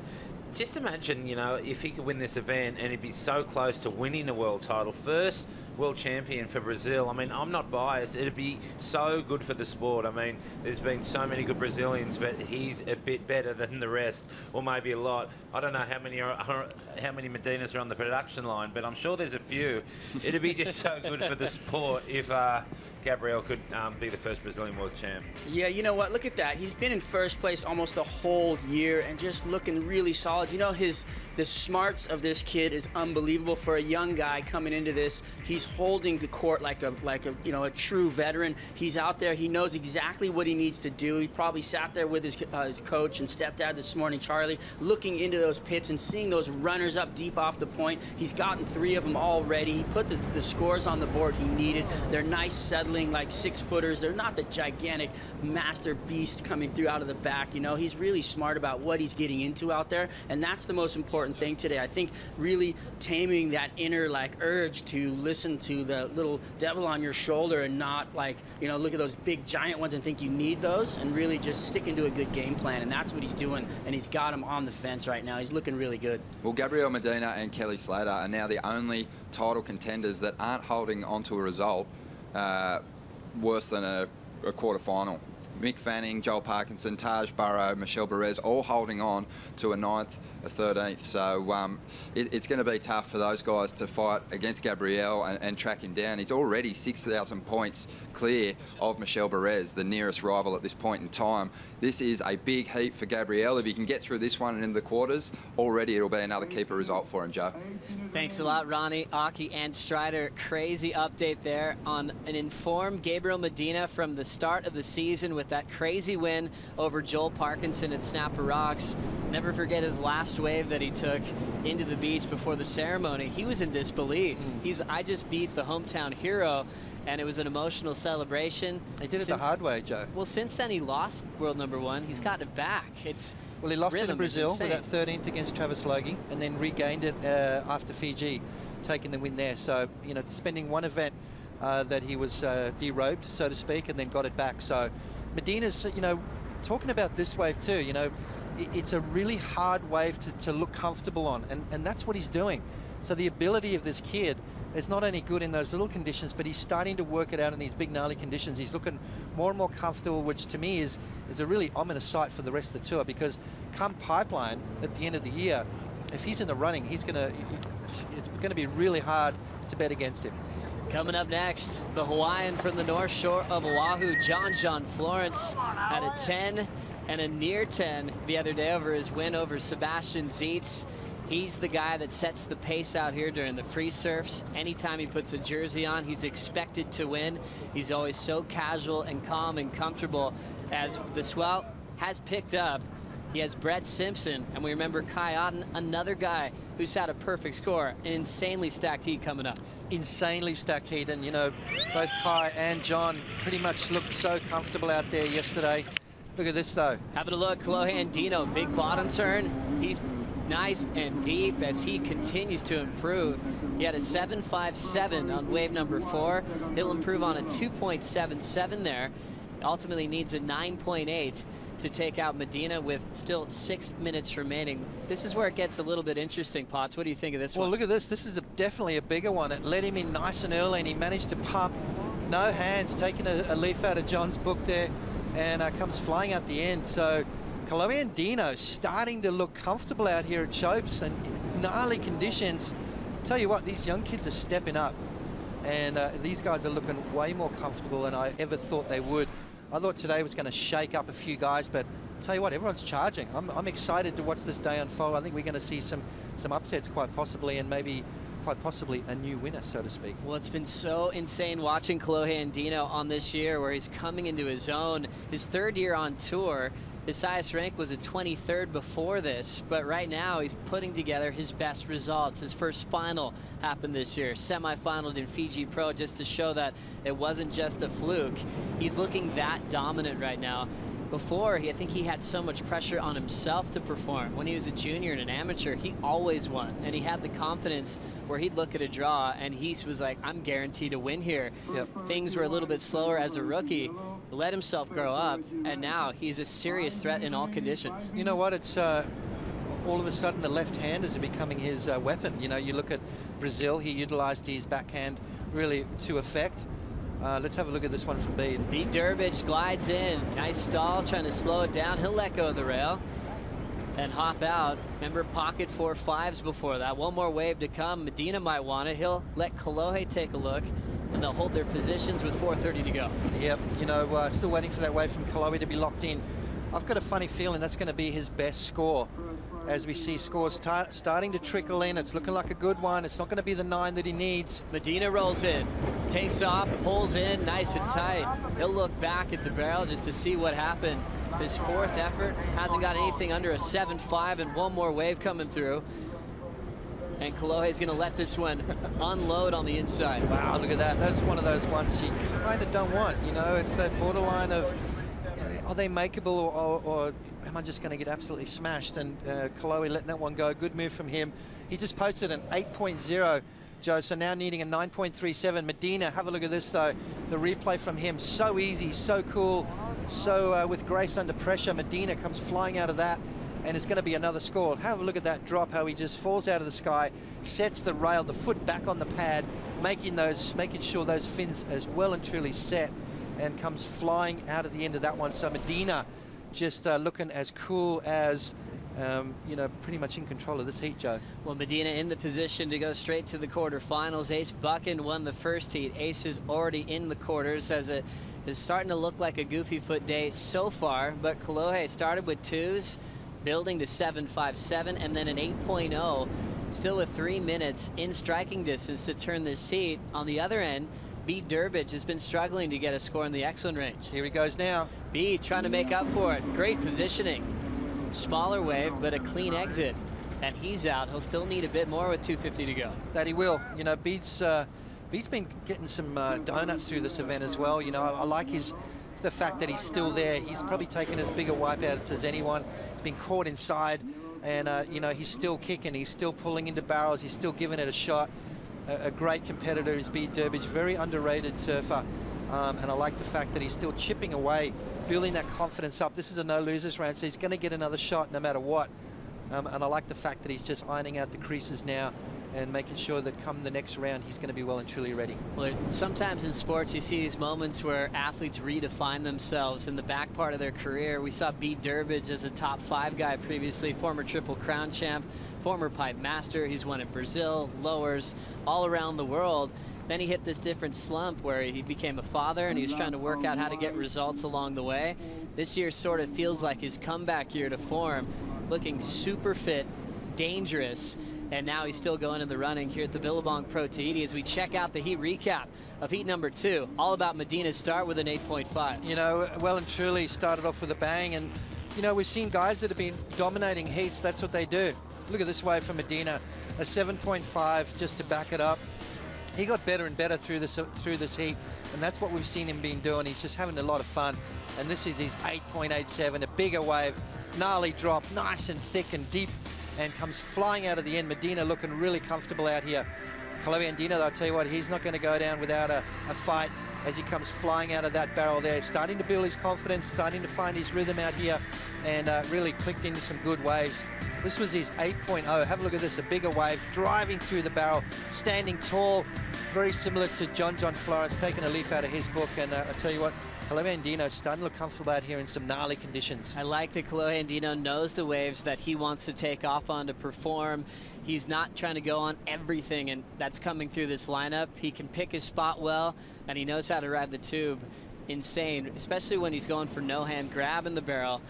just imagine, if he could win this event and he'd be so close to winning a world title. First world champion for Brazil. I mean, I'm not biased. It'd be so good for the sport. I mean, there's been so many good Brazilians, but he's a bit better than the rest, or maybe a lot. I don't know how many Medinas are on the production line, but I'm sure there's a few. It'd be just so good for the sport if Gabriel could be the first Brazilian world champ. Yeah, you know what? Look at that. He's been in first place almost the whole year and just looking really solid. The smarts of this kid is unbelievable for a young guy coming into this. He's holding the court like a true veteran. He's out there. He knows exactly what he needs to do. He probably sat there with his coach and stepdad this morning, Charlie, looking into those pits and seeing those runners up deep off the point. He's gotten 3 of them already. He put the scores on the board he needed. They're nice, settling, like 6-footers. They're not the gigantic master beast coming through out of the back. He's really smart about what he's getting into out there, and that's the most important thing today. I think really taming that inner urge to listen to the little devil on your shoulder and not look at those big giant ones and think you need those, and really just sticking to a good game plan. And that's what he's doing, and he's got him on the fence right now. He's looking really good. Well, Gabriel Medina and Kelly Slater are now the only title contenders that aren't holding on to a result worse than a quarter-final. Mick Fanning, Joel Parkinson, Taj Burrow, Michelle Perez, all holding on to a 9th, a 13th. So it's going to be tough for those guys to fight against Gabriel and track him down. He's already 6,000 points clear of Michelle Perez, the nearest rival at this point in time. This is a big heat for Gabriel. If he can get through this one and into the quarters, already it'll be another keeper result for him, Joe. Thanks a lot, Ronnie, Aki, and Strider. Crazy update there on an informed Gabriel Medina from the start of the season with that crazy win over Joel Parkinson at Snapper Rocks. Never forget his last wave that he took into the beach before the ceremony. He was in disbelief. I just beat the hometown hero, and it was an emotional celebration. He did it the hard way, Joe. Well, since then he lost world #1. He's gotten it back. Well, he lost it in Brazil with that 13th against Travis Logie, and then regained it after Fiji, taking the win there. So, you know, spending one event that he was derobed, so to speak, and then got it back. So Medina's, you know, talking about this wave too, you know, it's a really hard wave to look comfortable on, and that's what he's doing. So the ability of this kid is not only good in those little conditions, but he's starting to work it out in these big gnarly conditions. He's looking more and more comfortable, which to me is a really ominous sight for the rest of the tour, because come Pipeline at the end of the year, if he's in the running, it's going to be really hard to bet against him. Coming up next, the Hawaiian from the North Shore of Oahu, John Florence, had a 10 and a near 10 the other day over his win over Sebastian Zietz. He's the guy that sets the pace out here during the free surfs. Anytime he puts a jersey on, he's expected to win. He's always so casual and calm and comfortable. As the swell has picked up, he has Brett Simpson, and we remember Kai Otten, another guy who's had a perfect score, an insanely stacked heat coming up. Insanely stacked heat, and you know, both Kai and John pretty much looked so comfortable out there yesterday. Look at this though. Having a look, Kolohe Andino, big bottom turn. He's nice and deep as he continues to improve. He had a 7.57 on wave #4. He'll improve on a 2.77 there. Ultimately needs a 9.8 to take out Medina with still 6 minutes remaining. This is where it gets a little bit interesting, Potts. What do you think of this one? Well, look at this. This is definitely a bigger one. It led him in nice and early, and he managed to pump. No hands, taking a leaf out of John's book there, and comes flying out the end. So Kolohe Andino starting to look comfortable out here at Chopes, and gnarly conditions. Tell you what, these young kids are stepping up, and these guys are looking way more comfortable than I ever thought they would. I thought today was going to shake up a few guys, but tell you what, everyone's charging. I'm excited to watch this day unfold. I think we're going to see some upsets quite possibly, and maybe quite possibly a new winner, so to speak. Well, it's been so insane watching Kolohe Andino on this year, where he's coming into his own. His 3rd year on tour. His highest rank was a 23rd before this, but right now he's putting together his best results. His first final happened this year, semi-finaled in Fiji Pro, just to show that it wasn't just a fluke. He's looking that dominant right now. Before, I think he had so much pressure on himself to perform. When he was a junior and an amateur, he always won, and he had the confidence where he'd look at a draw and he was like, I'm guaranteed to win here. Yep. Things were a little bit slower as a rookie. Let himself grow up, and now he's a serious threat in all conditions. You know what? It's all of a sudden the left-handers are becoming his weapon. You know, you look at Brazil, he utilized his backhand really to effect. Let's have a look at this one from Bede. Pete Durbridge glides in. Nice stall, trying to slow it down. He'll let go of the rail and hop out. Remember, pocket 4.5s before that. One more wave to come. Medina might want it. He'll let Kolohe take a look, and they'll hold their positions with 4:30 to go. Yep, you know, still waiting for that wave from Kolohe to be locked in. I've got a funny feeling that's going to be his best score. As we see scores starting to trickle in, it's looking like a good one. It's not going to be the 9 that he needs. Medina rolls in, takes off, pulls in, nice and tight. He'll look back at the barrel just to see what happened. His 4th effort hasn't got anything under a 7.5, and one more wave coming through. And Kolohe's going to let this one unload on the inside. Wow, look at that. That's one of those ones you kind of don't want. You know, it's that borderline of, are they makeable, or am I just going to get absolutely smashed? And Kolohe letting that one go. Good move from him. He just posted an 8.0, Joe, so now needing a 9.37. Medina, have a look at this, though. The replay from him, so easy, so cool, so with grace under pressure. Medina comes flying out of that, and it's going to be another score. Have a look at that drop, how he just falls out of the sky, sets the rail, the foot back on the pad, making sure those fins as well and truly set. and comes flying out of the end of that one. So Medina just looking as cool as, you know, pretty much in control of this heat, Joe. Well, Medina in the position to go straight to the quarterfinals. Ace Buchan won the first heat. Ace is already in the quarters as it is starting to look like a goofy foot day so far, but Kolohe started with 2s, building to 7.57, and then an 8.0, still with 3 minutes in striking distance to turn this heat. On the other end, Bede Durbridge has been struggling to get a score in the excellent range. Here he goes now. Bede trying to make up for it. Great positioning. Smaller wave, but a clean exit. And he's out. He'll still need a bit more with 2:50 to go. That he will. You know, Bede's been getting some donuts through this event as well. You know, I like the fact that he's still there. He's probably taken as big a wipeout as anyone. He's been caught inside, and you know, he's still kicking. He's still pulling into barrels. He's still giving it a shot. A great competitor is Bede Durbridge, very underrated surfer, and I like the fact that he's still chipping away, building that confidence up. This is a no-losers round, so he's going to get another shot no matter what. And I like the fact that he's just ironing out the creases now and making sure that come the next round, he's going to be well and truly ready. Well, sometimes in sports, you see these moments where athletes redefine themselves in the back part of their career. We saw Bede Durbridge as a top 5 guy previously, former Triple Crown champ, former pipe master. He's won in Brazil, lowers, all around the world. Then he hit this different slump where he became a father and he was trying to work out how to get results along the way. This year sort of feels like his comeback year to form, looking super fit, dangerous, and now he's still going in the running here at the Billabong Pro Tahiti as we check out the heat recap of heat number 2. All about Medina's start with an 8.5. You know, well and truly started off with a bang, and you know, we've seen guys that have been dominating heats. That's what they do. Look at this wave from Medina, a 7.5 just to back it up. He got better and better through this heat, and that's what we've seen him been doing. He's just having a lot of fun, and this is his 8.87, a bigger wave, gnarly drop, nice and thick and deep, and comes flying out of the end. Medina looking really comfortable out here. Kolohe Andino, I'll tell you what, he's not going to go down without a fight as he comes flying out of that barrel there, starting to build his confidence, starting to find his rhythm out here, and really clicked into some good waves. This was his 8.0. Have a look at this, a bigger wave, driving through the barrel, standing tall, very similar to John Florence, taking a leaf out of his book. And I tell you what, Kolohe Andino's starting to look comfortable out here in some gnarly conditions. I like that Kolohe Andino knows the waves that he wants to take off on to perform. He's not trying to go on everything, and that's coming through this lineup. He can pick his spot well, and he knows how to ride the tube. Insane, especially when he's going for no-hand grab in the barrel.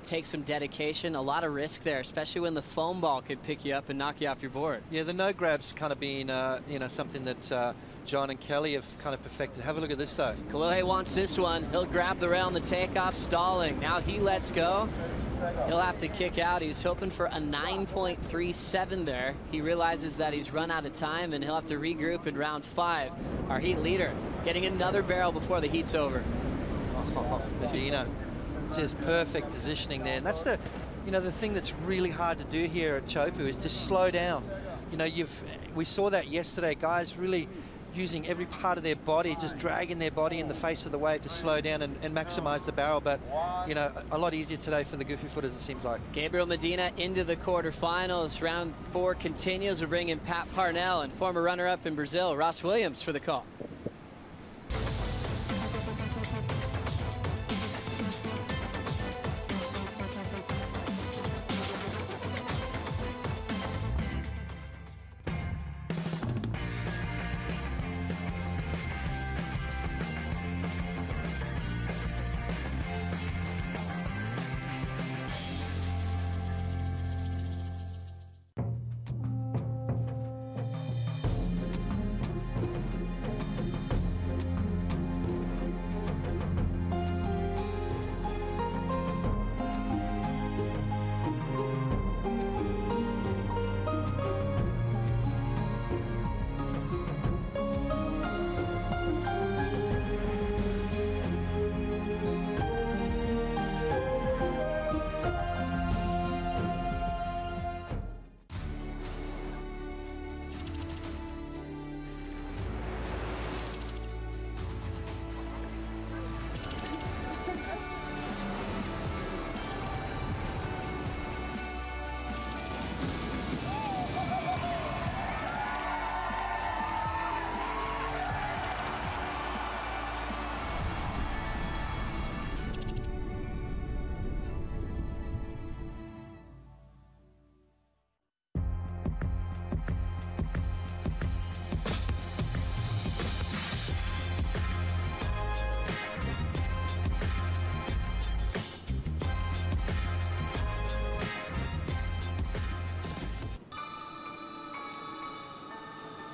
Takes some dedication, a lot of risk there, especially when the foam ball could pick you up and knock you off your board. Yeah, the no grab's kind of been, you know, something that John and Kelly have kind of perfected. Have a look at this though. Kolohe wants this one. He'll grab the rail on the takeoff, stalling. Now he lets go. He'll have to kick out. He was hoping for a 9.37 there. He realizes that he's run out of time and he'll have to regroup in round 5. Our heat leader getting another barrel before the heat's over. Medina, just perfect positioning there. And that's the, you know, the thing that's really hard to do here at Chopu is to slow down. You know, we saw that yesterday. Guys really using every part of their body, just dragging their body in the face of the wave to slow down and maximize the barrel. But, you know, a lot easier today for the goofy footers, it seems like. Gabriel Medina into the quarterfinals. Round 4 continues. We'll bring in Pat Parnell and former runner-up in Brazil, Ross Williams, for the call.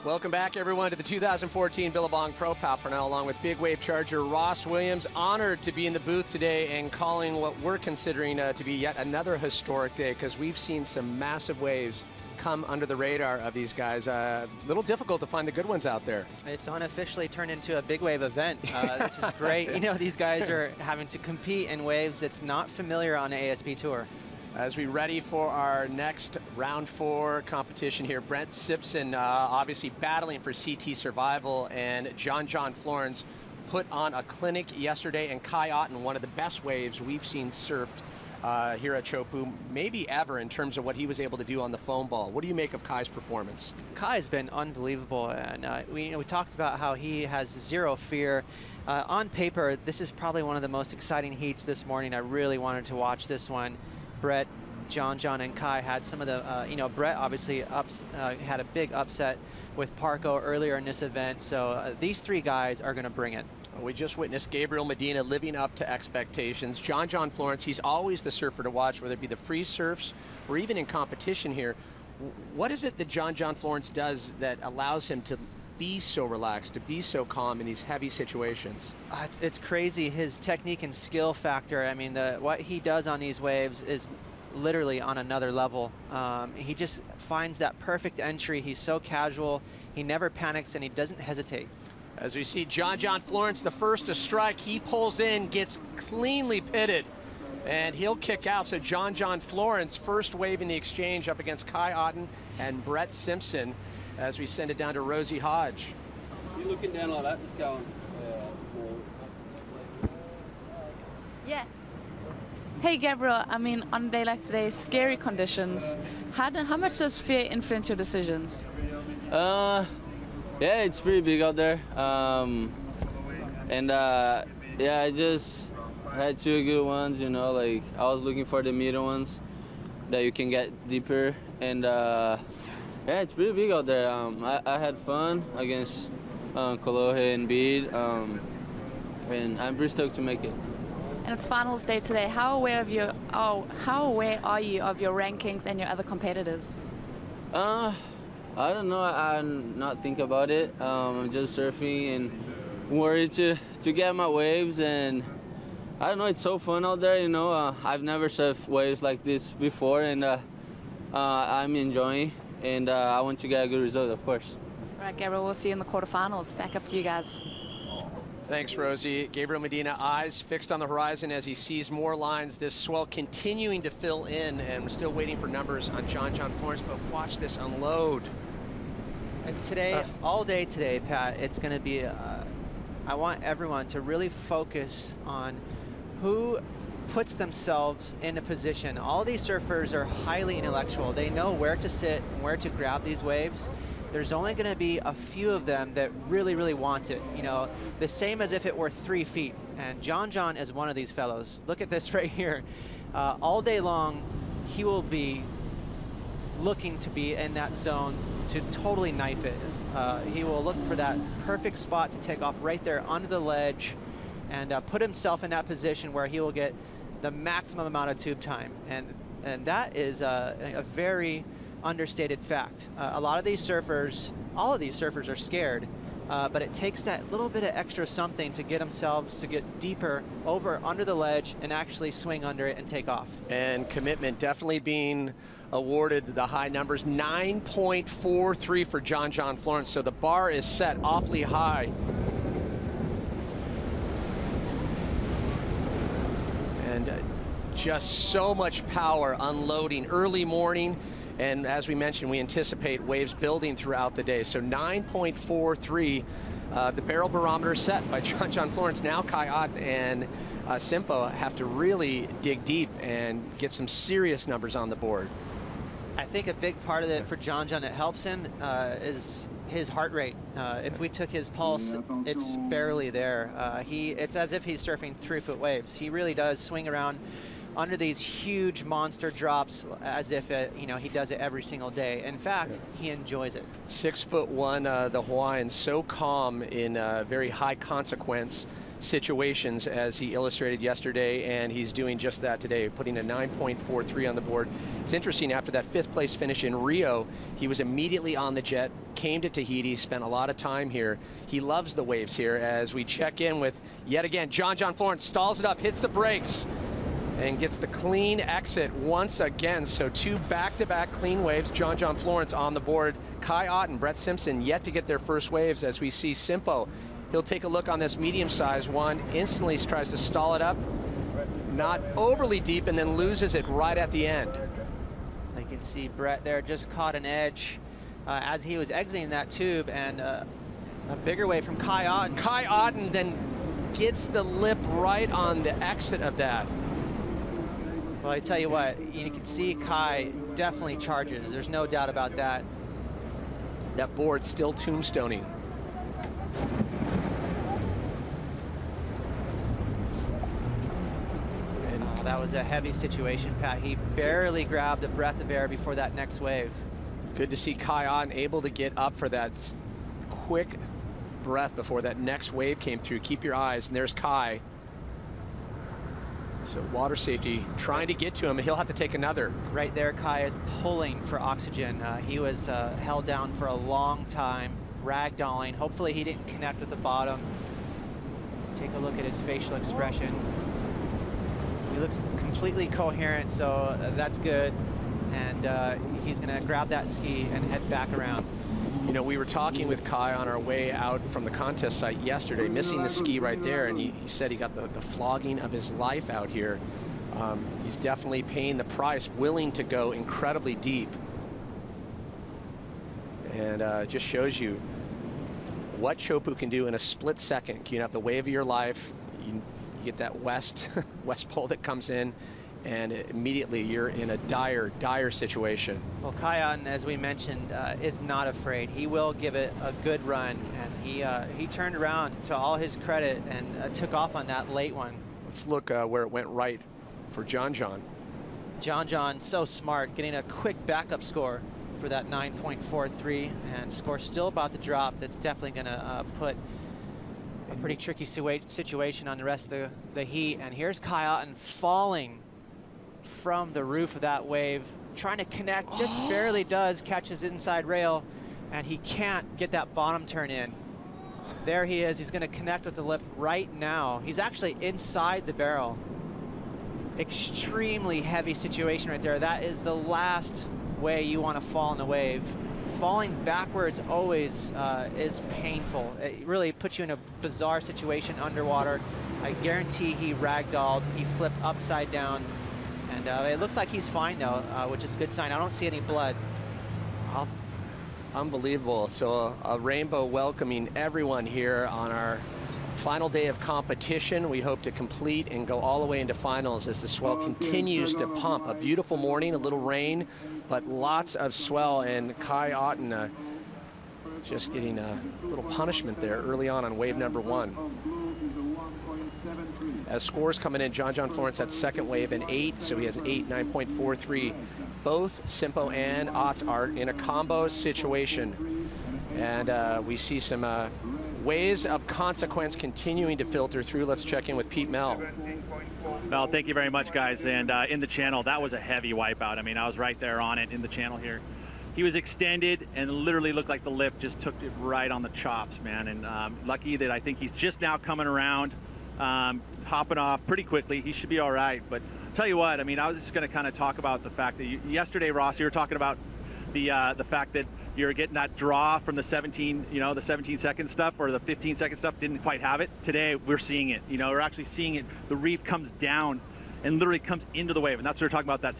Welcome back, everyone, to the 2014 Billabong Pro. Pal Parnell, along with big wave charger Ross Williams. Honored to be in the booth today and calling what we're considering to be yet another historic day, because we've seen some massive waves come under the radar of these guys. A little difficult to find the good ones out there. It's unofficially turned into a big wave event. This is great. You know, these guys are having to compete in waves that's not familiar on the ASP Tour. As we ready for our next round 4 competition here, Brent Simpson obviously battling for CT survival, and John Florence put on a clinic yesterday, and Kai Otten, one of the best waves we've seen surfed here at Chopu, maybe ever, in terms of what he was able to do on the foam ball. What do you make of Kai's performance? Kai's been unbelievable, and we talked about how he has zero fear. On paper, this is probably one of the most exciting heats this morning. I really wanted to watch this one. Brett, John, and Kai had some of the, Brett obviously had a big upset with Parco earlier in this event, so these 3 guys are going to bring it. We just witnessed Gabriel Medina living up to expectations. John Florence, he's always the surfer to watch, whether it be the free surfs or even in competition here. What is it that John Florence does that allows him to be so relaxed, to be so calm in these heavy situations? It's crazy, his technique and skill factor. I mean, what he does on these waves is literally on another level. He just finds that perfect entry. He's so casual, he never panics, and he doesn't hesitate. As we see John Florence, the first to strike, he pulls in, gets cleanly pitted, and he'll kick out. So John Florence, first wave in the exchange up against Kai Otten and Brett Simpson, as we send it down to Rosie Hodge. You looking down like that, just going. Yeah. Hey Gabriel, I mean, on a day like today, scary conditions. How much does fear influence your decisions? Yeah, it's pretty big out there. Yeah, I just had 2 good ones, you know, like I was looking for the middle ones that you can get deeper, and yeah, it's pretty big out there. I had fun against Kolohe and Bede, and I'm pretty stoked to make it. And it's finals day today. How aware are you of your rankings and your other competitors? I don't know. I not think about it. I'm just surfing and worried to get my waves, and I don't know. It's so fun out there, you know. I've never surfed waves like this before, and I'm enjoying. And I want to get a good result, of course. All right, Gabriel, we'll see you in the quarterfinals. Back up to you guys. Thanks, Rosie. Gabriel Medina, eyes fixed on the horizon as he sees more lines. This swell continuing to fill in, and we're still waiting for numbers on John Florence, but watch this unload. And today, all day today, Pat, it's going to be, I want everyone to really focus on who puts themselves in a position. All these surfers are highly intellectual. They know where to sit and where to grab these waves. There's only going to be a few of them that really want it. You know, the same as if it were 3 feet. And John is one of these fellows. Look at this right here. All day long, he will be looking to be in that zone to totally knife it. He will look for that perfect spot to take off right there under the ledge and put himself in that position where he will get the maximum amount of tube time. And that is a very understated fact. A lot of these surfers, all of these surfers are scared, but it takes that little bit of extra something to get themselves to get deeper over under the ledge and actually swing under it and take off. And commitment definitely being awarded the high numbers. 9.43 for John Florence, so the bar is set awfully high. And just so much power unloading early morning. And as we mentioned, we anticipate waves building throughout the day. So 9.43, the barrel barometer set by John Florence. Now Kai Otten and Simpo have to really dig deep and get some serious numbers on the board. I think a big part of it for John that helps him is his heart rate. If we took his pulse, it's barely there. It's as if he's surfing 3-foot waves. He really does swing around under these huge monster drops as if he does it every single day. In fact, he enjoys it. 6'1", the Hawaiian, so calm in very high consequence. situations, as he illustrated yesterday, and he's doing just that today, putting a 9.43 on the board. It's interesting, after that 5th place finish in Rio, he was immediately on the jet, came to Tahiti, spent a lot of time here. He loves the waves here. As we check in with, yet again, John Florence stalls it up, hits the brakes, and gets the clean exit once again. So 2 back-to-back clean waves. John Florence on the board. Kai Otten, Brett Simpson yet to get their first waves, as we see Simpo. He'll take a look on this medium-sized one, instantly tries to stall it up, not overly deep, and then loses it right at the end. You can see Brett there just caught an edge as he was exiting that tube, and a bigger wave from Kai Otten. Kai Otten then gets the lip right on the exit of that. Well, I tell you what, you can see Kai definitely charges. There's no doubt about that. That board still tombstoning. That was a heavy situation, Pat. He barely grabbed a breath of air before that next wave. Good to see Kai Otten able to get up for that quick breath before that next wave came through. Keep your eyes, and there's Kai. So water safety trying to get to him, and he'll have to take another. Right there, Kai is pulling for oxygen. He was held down for a long time, ragdolling. Hopefully he didn't connect with the bottom. Take a look at his facial expression. He looks completely coherent, so that's good. And he's gonna grab that ski and head back around. You know, we were talking with Kai on our way out from the contest site yesterday, missing the ski right there, and he said he got the flogging of his life out here. He's definitely paying the price, willing to go incredibly deep. And just shows you what Chopu can do in a split second. You have the wave of your life, you get that west pole that comes in, and immediately you're in a dire situation. Well, Kai Otten, as we mentioned, is not afraid. He will give it a good run, and he turned around, to all his credit, and took off on that late one. Let's look where it went right for John. John, so smart, getting a quick backup score for that 9.43, and score still about to drop. That's definitely going to put a pretty tricky situation on the rest of the heat. And here's Kai Otten falling from the roof of that wave, trying to connect, just barely does, catch his inside rail, and he can't get that bottom turn in. There he is. He's going to connect with the lip right now. He's actually inside the barrel. Extremely heavy situation right there. That is the last way you want to fall in the wave. Falling backwards always is painful. It really puts you in a bizarre situation underwater. I guarantee he ragdolled. He flipped upside down. And it looks like he's fine now, which is a good sign. I don't see any blood. Unbelievable. So a rainbow welcoming everyone here on our final day of competition. We hope to complete and go all the way into finals as the swell continues to pump. A beautiful morning, a little rain, but lots of swell. And Kai Otten just getting a little punishment there early on wave number 1. As scores coming in, John Florence had second wave an 8, so he has an 8, 9.43. Both Simpo and Ott are in a combo situation. And we see some waves of consequence continuing to filter through. Let's check in with Pete Mel. Well, thank you very much, guys. And in the channel, that was a heavy wipeout. I mean, I was right there on it in the channel here. He was extended and literally looked like the lip just took it right on the chops, man. And lucky that I think he's just now coming around. Hopping off pretty quickly. He should be all right. But tell you what, I mean, I was just going to kind of talk about the fact that yesterday, Ross, you were talking about the fact that you're getting that draw from the 17, the 17-second stuff or the 15-second stuff didn't quite have it. Today, we're seeing it. We're actually seeing it. The reef comes down and literally comes into the wave, and that's what we're talking about, that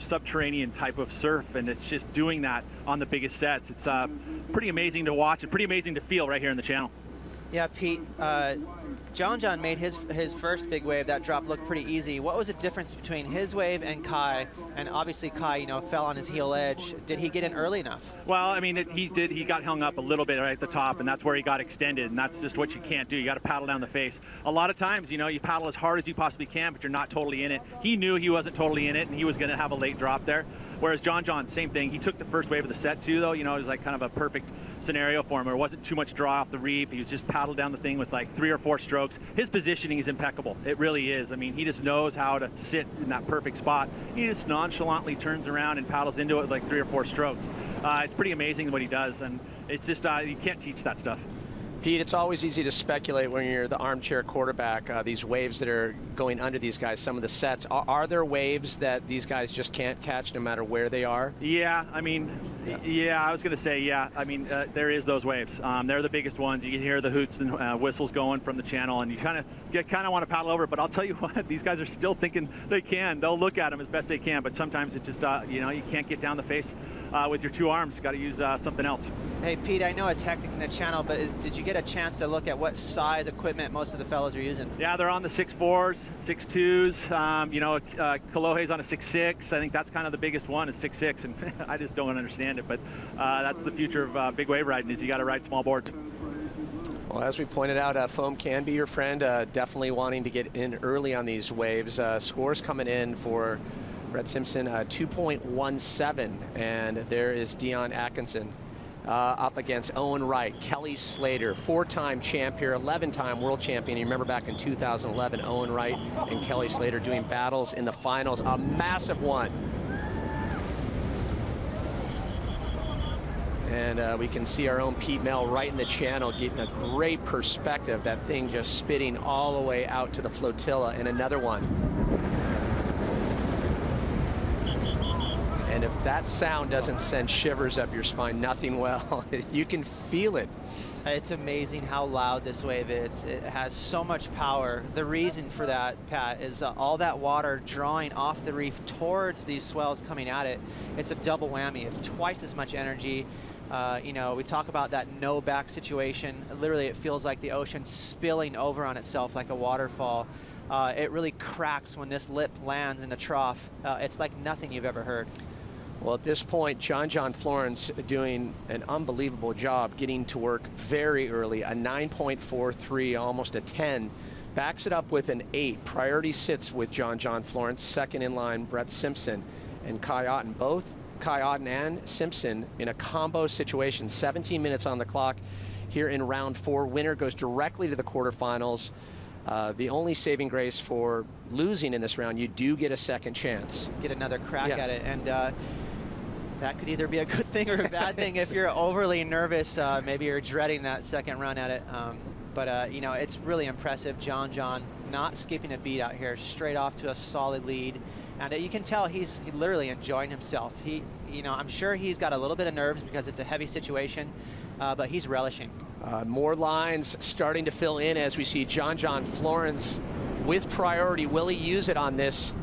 subterranean type of surf, and it's just doing that on the biggest sets. It's pretty amazing to watch and pretty amazing to feel right here in the channel. Yeah, Pete, John made his first big wave. That drop looked pretty easy. What was the difference between his wave and Kai? And obviously Kai, fell on his heel edge. Did he get in early enough? Well, I mean, he did. He got hung up a little bit right at the top, and that's where he got extended. And that's just what you can't do. You got to paddle down the face. A lot of times, you paddle as hard as you possibly can, but you're not totally in it. He knew he wasn't totally in it, and he was going to have a late drop there. Whereas John, same thing. He took the first wave of the set too, though. It was like kind of a perfect scenario for him. There wasn't too much draw off the reef. He was just paddled down the thing with like 3 or 4 strokes. His positioning is impeccable. It really is. I mean, he just knows how to sit in that perfect spot. He just nonchalantly turns around and paddles into it with like 3 or 4 strokes. It's pretty amazing what he does, and it's just you can't teach that stuff. Pete, it's always easy to speculate when you're the armchair quarterback, these waves that are going under these guys, some of the sets. Are there waves that these guys just can't catch no matter where they are? Yeah, I mean, yeah, I was going to say, yeah. I mean, there is those waves. They're the biggest ones. You can hear the hoots and whistles going from the channel, and you kind of want to paddle over. But I'll tell you what, these guys are still thinking they can. They'll look at them as best they can, but sometimes it just, you can't get down the face with your 2 arms. Got to use something else. Hey, Pete, I know it's hectic in the channel, but did you get a chance to look at what size equipment most of the fellows are using? Yeah, they're on the 6.4s, 6.2s. Kolohe's on a 6.6. I think that's kind of the biggest one is 6.6, and I just don't understand it. But that's the future of big wave riding, is you got to ride small boards. Well, as we pointed out, foam can be your friend. Definitely wanting to get in early on these waves. Scores coming in for Brett Simpson, 2.17, and there is Dion Atkinson up against Owen Wright, Kelly Slater, 4-time champ here, 11-time world champion. You remember back in 2011, Owen Wright and Kelly Slater doing battles in the finals, a massive one. And we can see our own Pete Mel right in the channel getting a great perspective, that thing just spitting all the way out to the flotilla, and another one. And if that sound doesn't send shivers up your spine, nothing will. You can feel it. It's amazing how loud this wave is. It has so much power. The reason for that, Pat, is all that water drawing off the reef towards these swells coming at it. It's a double whammy. It's twice as much energy. We talk about that no back situation. Literally, it feels like the ocean spilling over on itself like a waterfall. It really cracks when this lip lands in the trough. It's like nothing you've ever heard. Well, at this point, John Florence doing an unbelievable job getting to work very early, a 9.43, almost a 10. Backs it up with an 8. Priority sits with John Florence. Second in line, Brett Simpson and Kai Otten. Both Kai Otten and Simpson in a combo situation. 17 minutes on the clock here in round 4. Winner goes directly to the quarterfinals. The only saving grace for losing in this round, you do get a second chance. Get another crack at it. And that could either be a good thing or a bad thing if you're overly nervous. Maybe you're dreading that second run at it. It's really impressive. John not skipping a beat out here, straight off to a solid lead. And you can tell he's literally enjoying himself. I'm sure he's got a little bit of nerves because it's a heavy situation, but he's relishing. More lines starting to fill in as we see John Florence with priority. Will he use it on this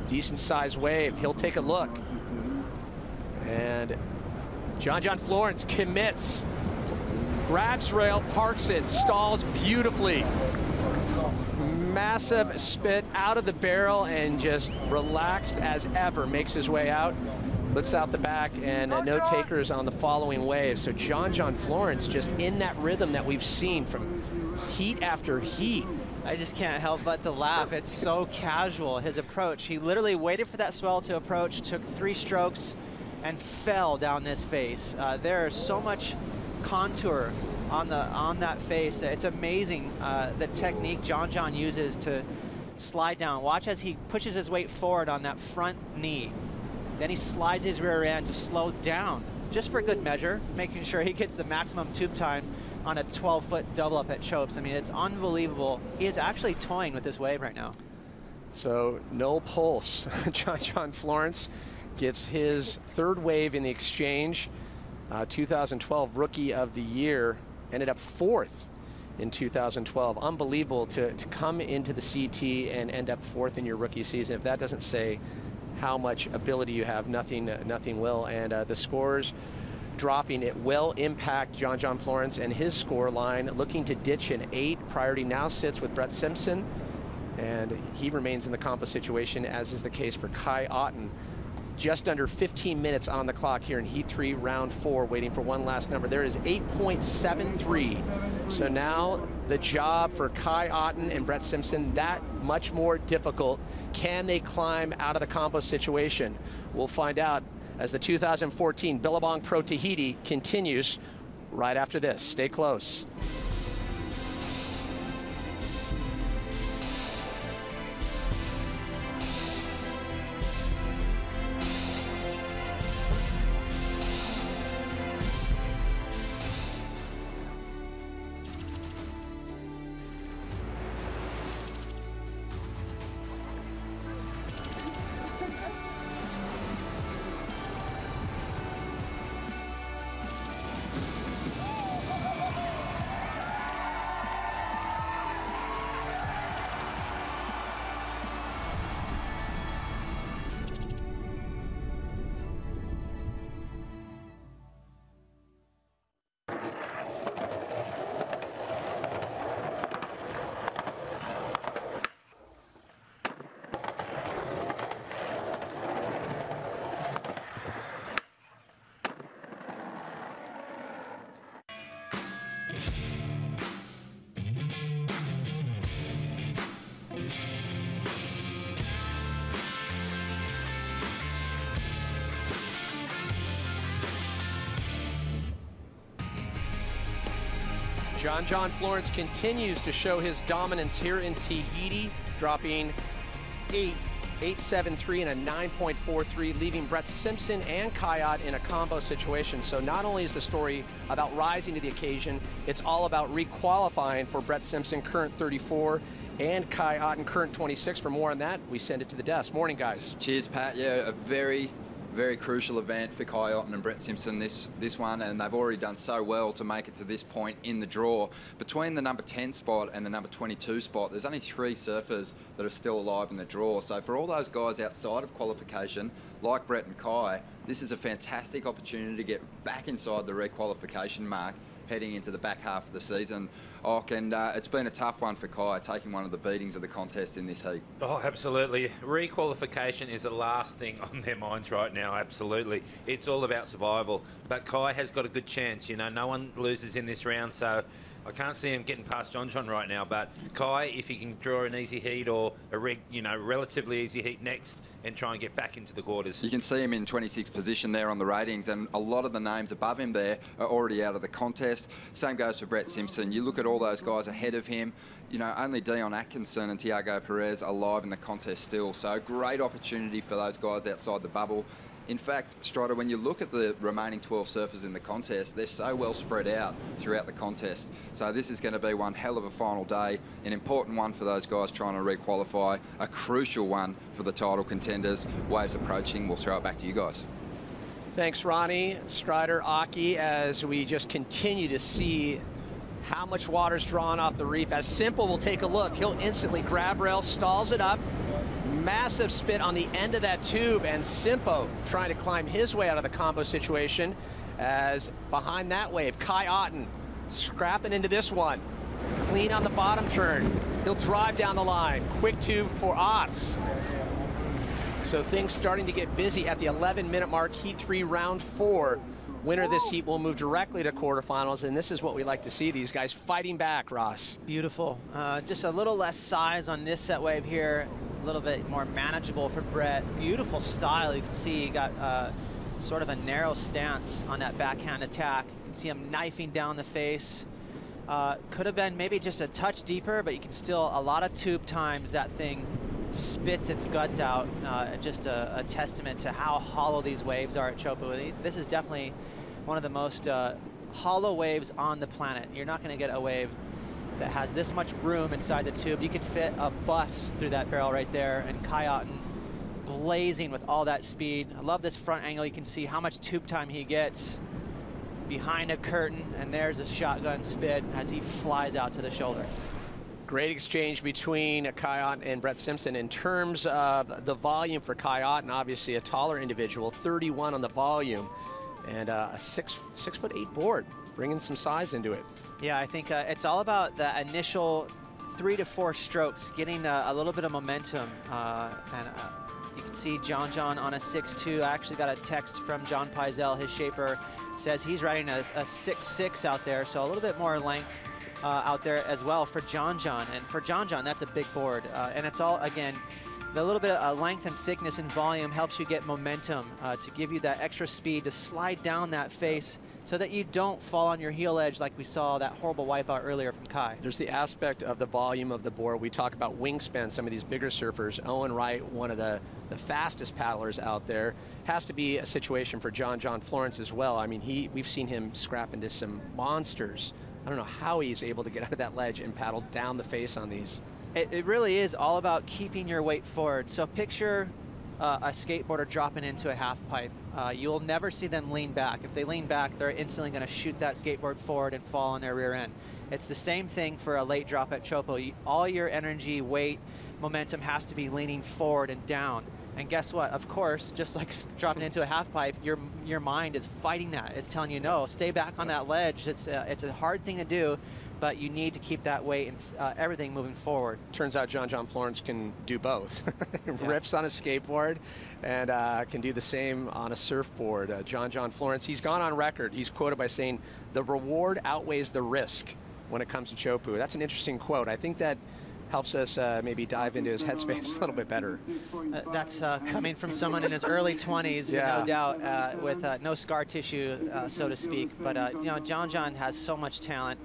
decent-sized wave? He'll take a look. And John Florence commits, grabs rail, parks it, stalls beautifully. Massive spit out of the barrel and just relaxed as ever, makes his way out. Looks out the back, and no takers on the following wave. So John Florence just in that rhythm that we've seen from heat after heat. I just can't help but to laugh. It's so casual, his approach. He literally waited for that swell to approach, took 3 strokes, and fell down this face. There is so much contour on that face. It's amazing the technique John uses to slide down. Watch as he pushes his weight forward on that front knee. Then he slides his rear end to slow down, just for good measure, making sure he gets the maximum tube time on a 12-foot double up at Chopes. I mean, it's unbelievable. He is actually toying with this wave right now. So no pulse. John Florence gets his 3rd wave in the exchange. 2012 Rookie of the Year, ended up 4th in 2012. Unbelievable to come into the CT and end up 4th in your rookie season. If that doesn't say how much ability you have, nothing will. And the scores dropping, it will impact John Florence and his score line, looking to ditch an 8. Priority now sits with Brett Simpson, and he remains in the compo situation, as is the case for Kai Otten. Just under 15 minutes on the clock here in Heat 3, Round 4, waiting for one last number. There is 8.73. So now the job for Kai Otten and Brett Simpson, that much more difficult. Can they climb out of the compo situation? We'll find out as the 2014 Billabong Pro Tahiti continues right after this. Stay close. John Florence continues to show his dominance here in Tahiti, dropping 8.73 and a 9.43, leaving Brett Simpson and Kai in a combo situation. So not only is the story about rising to the occasion, it's all about requalifying for Brett Simpson, current 34, and Kai Otten, current 26. For more on that, we send it to the desk. Morning, guys. Cheers, Pat. Yeah, a very crucial event for Kai Otten and Brett Simpson, this one, and they've already done so well to make it to this point in the draw. Between the number 10 spot and the number 22 spot, there's only 3 surfers that are still alive in the draw. So for all those guys outside of qualification, like Brett and Kai, this is a fantastic opportunity to get back inside the requalification mark heading into the back half of the season. And it's been a tough one for Kai, taking one of the beatings of the contest in this heat. Oh, absolutely. Requalification is the last thing on their minds right now, absolutely. It's all about survival. But Kai has got a good chance. You know, no one loses in this round, so I can't see him getting past John right now. But Kai, if he can draw an easy heat or a relatively easy heat next and try and get back into the quarters. You can see him in 26th position there on the ratings, and a lot of the names above him there are already out of the contest. Same goes for Brett Simpson. You look at all those guys ahead of him, you know, only Dion Atkinson and Tiago Perez are alive in the contest still. So great opportunity for those guys outside the bubble. In fact, Strider, when you look at the remaining 12 surfers in the contest, they're so well spread out throughout the contest. So this is going to be one hell of a final day, an important one for those guys trying to requalify, a crucial one for the title contenders. Waves approaching. We'll throw it back to you guys. Thanks, Ronnie, Strider, Aki, as we just continue to see how much water's drawn off the reef. As Simple will take a look, he'll instantly grab rail, stalls it up. Massive spit on the end of that tube, and Simpo trying to climb his way out of the combo situation, as behind that wave, Kai Otten scrapping into this one. Clean on the bottom turn. He'll drive down the line. Quick tube for Otts. So things starting to get busy at the 11-minute mark, Heat 3, Round 4. Winner of this heat will move directly to quarterfinals, and this is what we like to see, these guys fighting back, Ross. Beautiful. Just a little less size on this set wave here, a little bit more manageable for Brett. Beautiful style. You can see he got sort of a narrow stance on that backhand attack. You can see him knifing down the face. Could have been maybe just a touch deeper, but you can still, a lot of tube times that thing spits its guts out. Just a testament to how hollow these waves are at Chopu. This is definitely one of the most hollow waves on the planet. You're not going to get a wave that has this much room inside the tube. You could fit a bus through that barrel right there, and Kai Otten blazing with all that speed. I love this front angle. You can see how much tube time he gets behind a curtain, and there's a shotgun spit as he flies out to the shoulder. Great exchange between Kai Otten and Brett Simpson. In terms of the volume for Kai Otten, obviously a taller individual, 31 on the volume, and a 6'8" board, bringing some size into it. Yeah, I think it's all about the initial 3 to 4 strokes, getting a little bit of momentum. You can see John on a 6'2". I actually got a text from John Pizell, his shaper, says he's riding a 6'6" out there, so a little bit more length out there as well for John. And for John, that's a big board. And it's all, again, the little bit of length and thickness and volume helps you get momentum to give you that extra speed to slide down that face so that you don't fall on your heel edge like we saw that horrible wipeout earlier from Kai. There's the aspect of the volume of the board. We talk about wingspan, some of these bigger surfers. Owen Wright, one of the fastest paddlers out there. Has to be a situation for John Florence as well. I mean, we've seen him scrap into some monsters. I don't know how he's able to get out of that ledge and paddle down the face on these. It really is all about keeping your weight forward. So picture a skateboarder dropping into a half pipe. You'll never see them lean back. If they lean back, they're instantly going to shoot that skateboard forward and fall on their rear end. It's the same thing for a late drop at Chopo. All your energy, weight, momentum has to be leaning forward and down. And guess what? Of course, just like dropping into a half pipe, your mind is fighting that. It's telling you, no, stay back on that ledge. It's a hard thing to do, but you need to keep that weight and everything moving forward. Turns out John Florence can do both. Rips on a skateboard and can do the same on a surfboard. John Florence, he's gone on record. He's quoted by saying, "The reward outweighs the risk when it comes to Chopu." That's an interesting quote. I think that helps us maybe dive into his headspace a little bit better. That's coming from someone in his early 20s, no doubt, with no scar tissue, so to speak. But, you know, John has so much talent.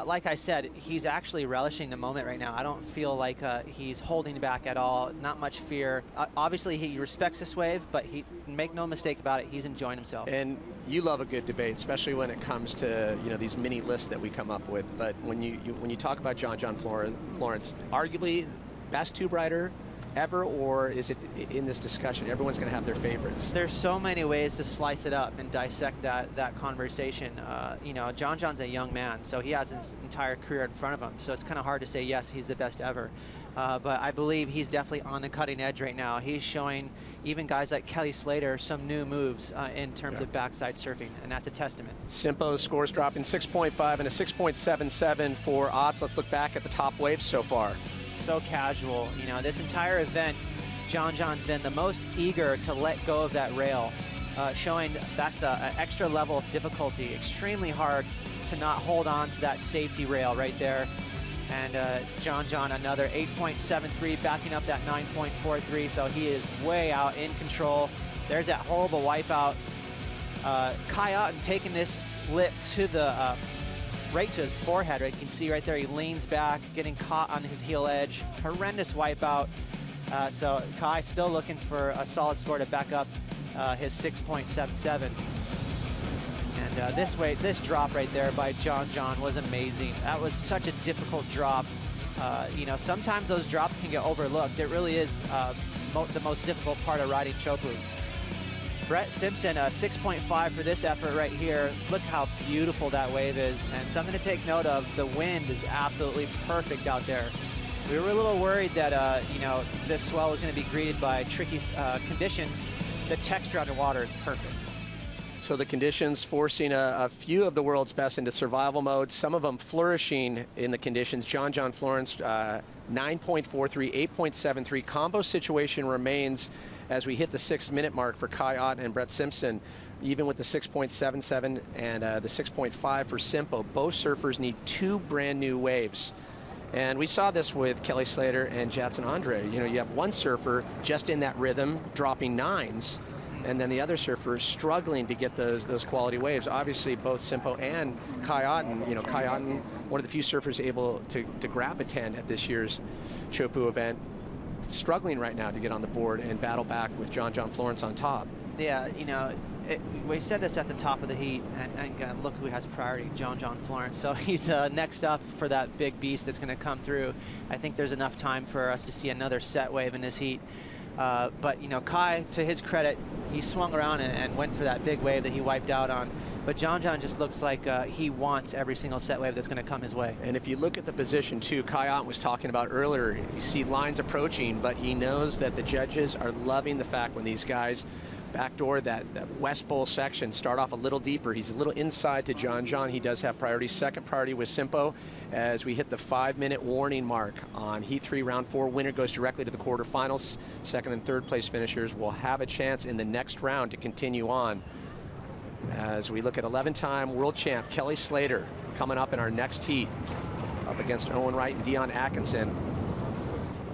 Like I said, he's actually relishing the moment right now. I don't feel like he's holding back at all, not much fear. Obviously, he respects this wave, but make no mistake about it, he's enjoying himself. And you love a good debate, especially when it comes to, you know, these mini lists that we come up with. But when you talk about John Florence, arguably best tube rider ever, or is it in this discussion everyone's going to have their favorites? There's so many ways to slice it up and dissect that conversation. You know, John's a young man, so he has his entire career in front of him, so it's kind of hard to say yes, he's the best ever. But I believe he's definitely on the cutting edge right now. He's showing even guys like Kelly Slater some new moves in terms of backside surfing, and that's a testament. Simpo's scores dropping 6.5 and a 6.77 for Otts. Let's look back at the top waves so far. So casual. You know, this entire event, John's been the most eager to let go of that rail, showing that's an extra level of difficulty. Extremely hard to not hold on to that safety rail right there. And John, another 8.73, backing up that 9.43, so he is way out in control. There's that horrible wipeout. Kai Otten taking this lip to the right to his forehead. Right, you can see right there, he leans back, getting caught on his heel edge. Horrendous wipeout. So Kai still looking for a solid score to back up his 6.77. And this drop right there by John was amazing. That was such a difficult drop. You know, sometimes those drops can get overlooked. It really is the most difficult part of riding Chopu. Brett Simpson, 6.5 for this effort right here. Look how beautiful that wave is. And something to take note of, the wind is absolutely perfect out there. We were a little worried that, you know, this swell was going to be greeted by tricky conditions. The texture underwater is perfect. So the conditions forcing a few of the world's best into survival mode, some of them flourishing in the conditions. John Florence, 9.43, 8.73. Combo situation remains as we hit the 6-minute mark for Kai Otten and Brett Simpson, even with the 6.77 and the 6.5 for Simpo. Both surfers need 2 brand new waves. And we saw this with Kelly Slater and Jadson Andre. You know, you have one surfer just in that rhythm, dropping 9s, and then the other surfer is struggling to get those quality waves. Obviously, both Simpo and Kai Otten, you know, Kai Otten, one of the few surfers able to grab a 10 at this year's Chopu event, struggling right now to get on the board and battle back with John Florence on top. Yeah, you know, we said this at the top of the heat, and look who has priority, John Florence. So he's next up for that big beast that's going to come through. I think there's enough time for us to see another set wave in this heat. But, you know, Kai, to his credit, he swung around and went for that big wave that he wiped out on. But John just looks like he wants every single set wave that's going to come his way. And if you look at the position, too, Kai Otten was talking about earlier, you see lines approaching, but he knows that the judges are loving the fact when these guys backdoor that West Bowl section, start off a little deeper. He's a little inside to John. He does have priority. Second priority with Simpo as we hit the 5-minute warning mark on Heat 3, Round 4. Winner goes directly to the quarterfinals. Second and third place finishers will have a chance in the next round to continue on. As we look at 11-time world champ Kelly Slater coming up in our next heat, up against Owen Wright and Dion Atkinson.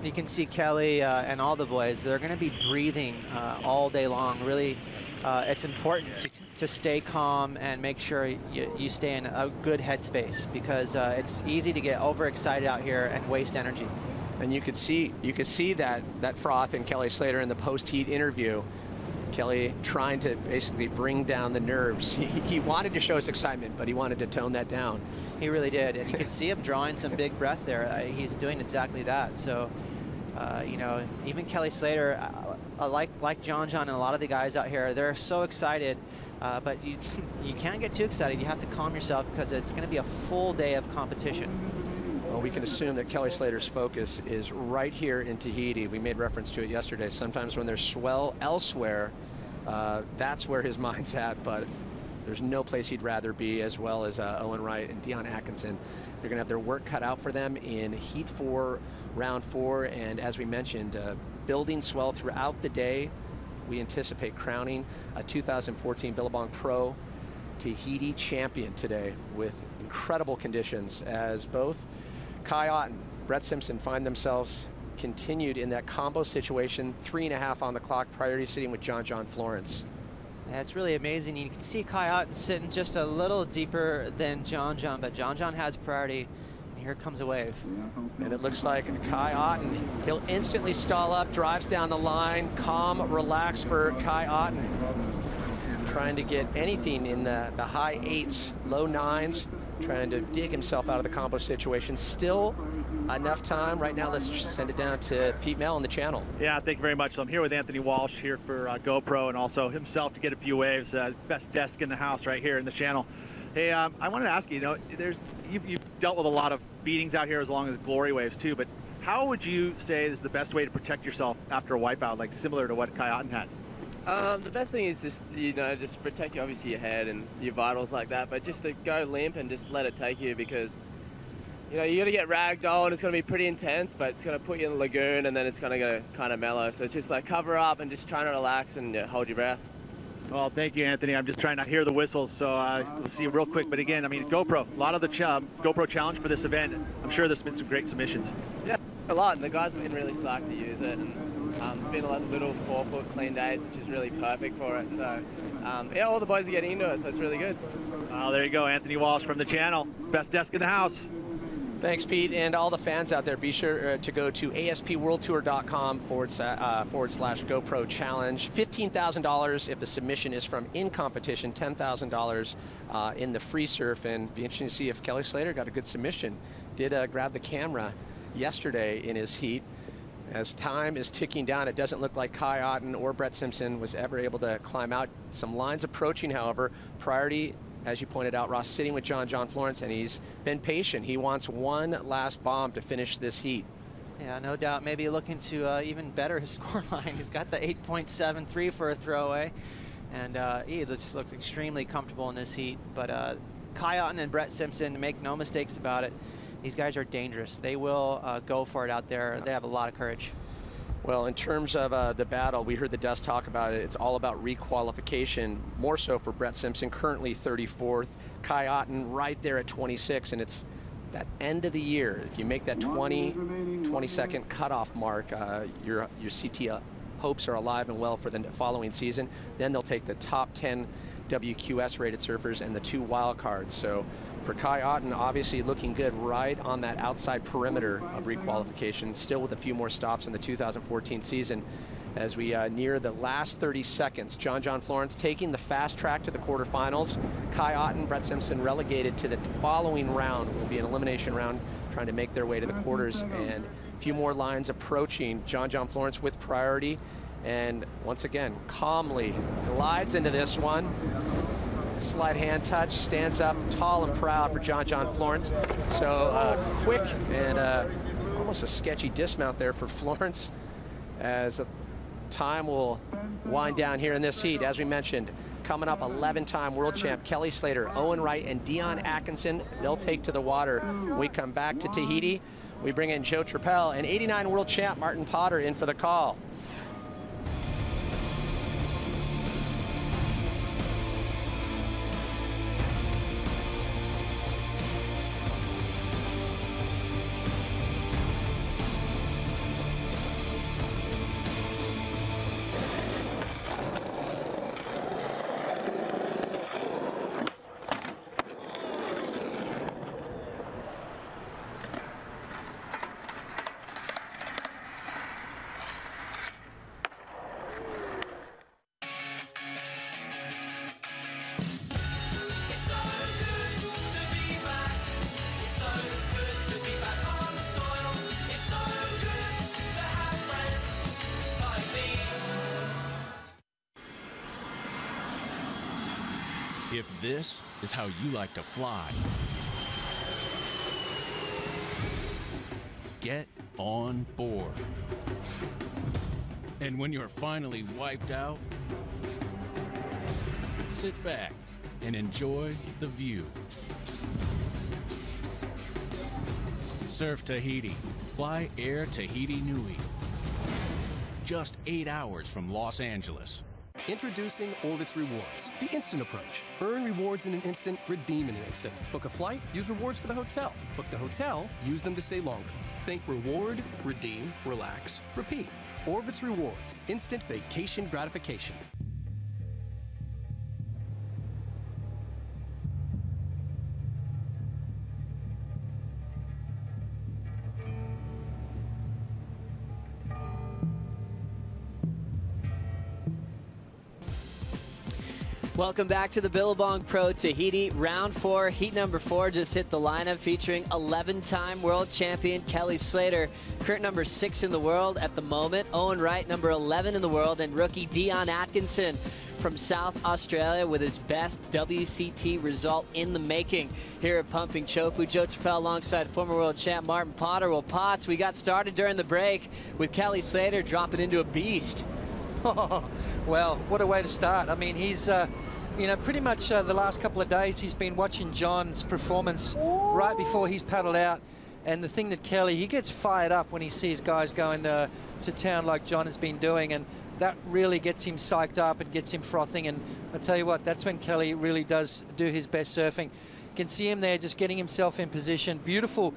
You can see Kelly and all the boys, they're going to be breathing all day long. Really, it's important to stay calm and make sure you stay in a good headspace, because it's easy to get overexcited out here and waste energy. And you could see that froth in Kelly Slater in the post-heat interview. Kelly trying to basically bring down the nerves. He wanted to show his excitement, but he wanted to tone that down. He really did, and you can see him drawing some big breath there. He's doing exactly that. So, you know, even Kelly Slater, like John and a lot of the guys out here, they're so excited, but you can't get too excited. You have to calm yourself, because it's going to be a full day of competition. Well, we can assume that Kelly Slater's focus is right here in Tahiti. We made reference to it yesterday. Sometimes when there's swell elsewhere, that's where his mind's at, but there's no place he'd rather be, as well as Owen Wright and Dion Atkinson. They're going to have their work cut out for them in Heat 4, Round 4, and as we mentioned, building swell throughout the day. We anticipate crowning a 2014 Billabong Pro Tahiti champion today with incredible conditions, as both Kai Otten, Brett Simpson find themselves continued in that combo situation, 3.5 on the clock, priority sitting with John Florence. Yeah, it's really amazing. You can see Kai Otten sitting just a little deeper than John, but John has priority, and here comes a wave. And it looks like Kai Otten, he'll instantly stall up, drives down the line, calm, relaxed for Kai Otten. Trying to get anything in the high 8s, low 9s, trying to dig himself out of the combo situation. Still enough time. Right now, let's send it down to Pete Mel in the channel. Yeah, thank you very much. So I'm here with Anthony Walsh here for GoPro, and also himself to get a few waves. Best desk in the house right here in the channel. Hey, I wanted to ask you, you've dealt with a lot of beatings out here, as long as glory waves too, but how would you say is the best way to protect yourself after a wipeout, like similar to what Kai Otten had? The best thing is just, just protect obviously your head and your vitals like that, but just to go limp and just let it take you, because, you're going to get ragdoll and it's going to be pretty intense, but it's going to put you in the lagoon and then it's going to go kind of mellow. So it's just like cover up and just try to relax and hold your breath. Well, thank you, Anthony. I'm just trying to hear the whistles, so we'll see you real quick. But again, I mean, GoPro, a lot of the GoPro challenge for this event. I'm sure there's been some great submissions. Yeah, a lot, and the guys have been really psyched to use it. And, it's been a little 4-foot clean days, which is really perfect for it. So, yeah, all the boys are getting into it, so it's really good. Oh, there you go, Anthony Walsh from the channel. Best desk in the house. Thanks, Pete, and all the fans out there. Be sure to go to aspworldtour.com / GoPro challenge. $15,000 if the submission is from in competition, $10,000 in the free surf, and be interesting to see if Kelly Slater got a good submission. Did grab the camera yesterday in his heat. As time is ticking down, it doesn't look like Kai Otten or Brett Simpson was ever able to climb out. Some lines approaching, however. Priority, as you pointed out, Ross, sitting with John Florence, and he's been patient. He wants one last bomb to finish this heat. Yeah, no doubt. Maybe looking to even better his scoreline. He's got the 8.73 for a throwaway, and he just looks extremely comfortable in this heat. But Kai Otten and Brett Simpson, make no mistakes about it, these guys are dangerous. They will go for it out there. They have a lot of courage. Well, in terms of the battle, we heard the Dust talk about it. It's all about requalification, more so for Brett Simpson, currently 34th. Kai Otten right there at 26, and it's that end of the year. If you make that 20-second cutoff mark, your CT hopes are alive and well for the following season. Then they'll take the top 10 WQS rated surfers and the 2 wild cards. So for Kai Otten, obviously looking good right on that outside perimeter of requalification, still with a few more stops in the 2014 season. As we near the last 30 seconds, John Florence taking the fast track to the quarterfinals. Kai Otten, Brett Simpson relegated to the following round. Will be an elimination round, trying to make their way to the quarters. And a few more lines approaching. John Florence with priority. And once again, calmly glides into this one. Slide hand touch, stands up tall and proud for John Florence. So quick and almost a sketchy dismount there for Florence, as time will wind down here in this heat. As we mentioned, coming up, 11-time world champ Kelly Slater, Owen Wright, and Dion Atkinson. They'll take to the water. When we come back to Tahiti, we bring in Joe Trappell and 89 world champ Martin Potter in for the call. If this is how you like to fly, get on board. And when you're finally wiped out, sit back and enjoy the view. Surf Tahiti. Fly Air Tahiti Nui. Just 8 hours from Los Angeles. Introducing Orbitz Rewards, the instant approach. Earn rewards in an instant, redeem in an instant. Book a flight, use rewards for the hotel. Book the hotel, use them to stay longer. Think reward, redeem, relax, repeat. Orbitz Rewards, instant vacation gratification. Welcome back to the Billabong Pro Tahiti. Round 4, heat number 4 just hit the lineup, featuring 11-time world champion Kelly Slater, current number 6 in the world at the moment, Owen Wright, number 11 in the world, and rookie Dion Atkinson from South Australia with his best WCT result in the making here at Pumping Chopu. Joe Chappelle alongside former world champ Martin Potter. Well, Potts, we got started during the break with Kelly Slater dropping into a beast. Well, what a way to start. I mean, he's, you know, pretty much the last couple of days he's been watching John's performance right before he's paddled out. And the thing that Kelly, he gets fired up when he sees guys going to town like John has been doing. And that really gets him psyched up and gets him frothing. And I tell you what, that's when Kelly really does do his best surfing. You can see him there just getting himself in position. Beautiful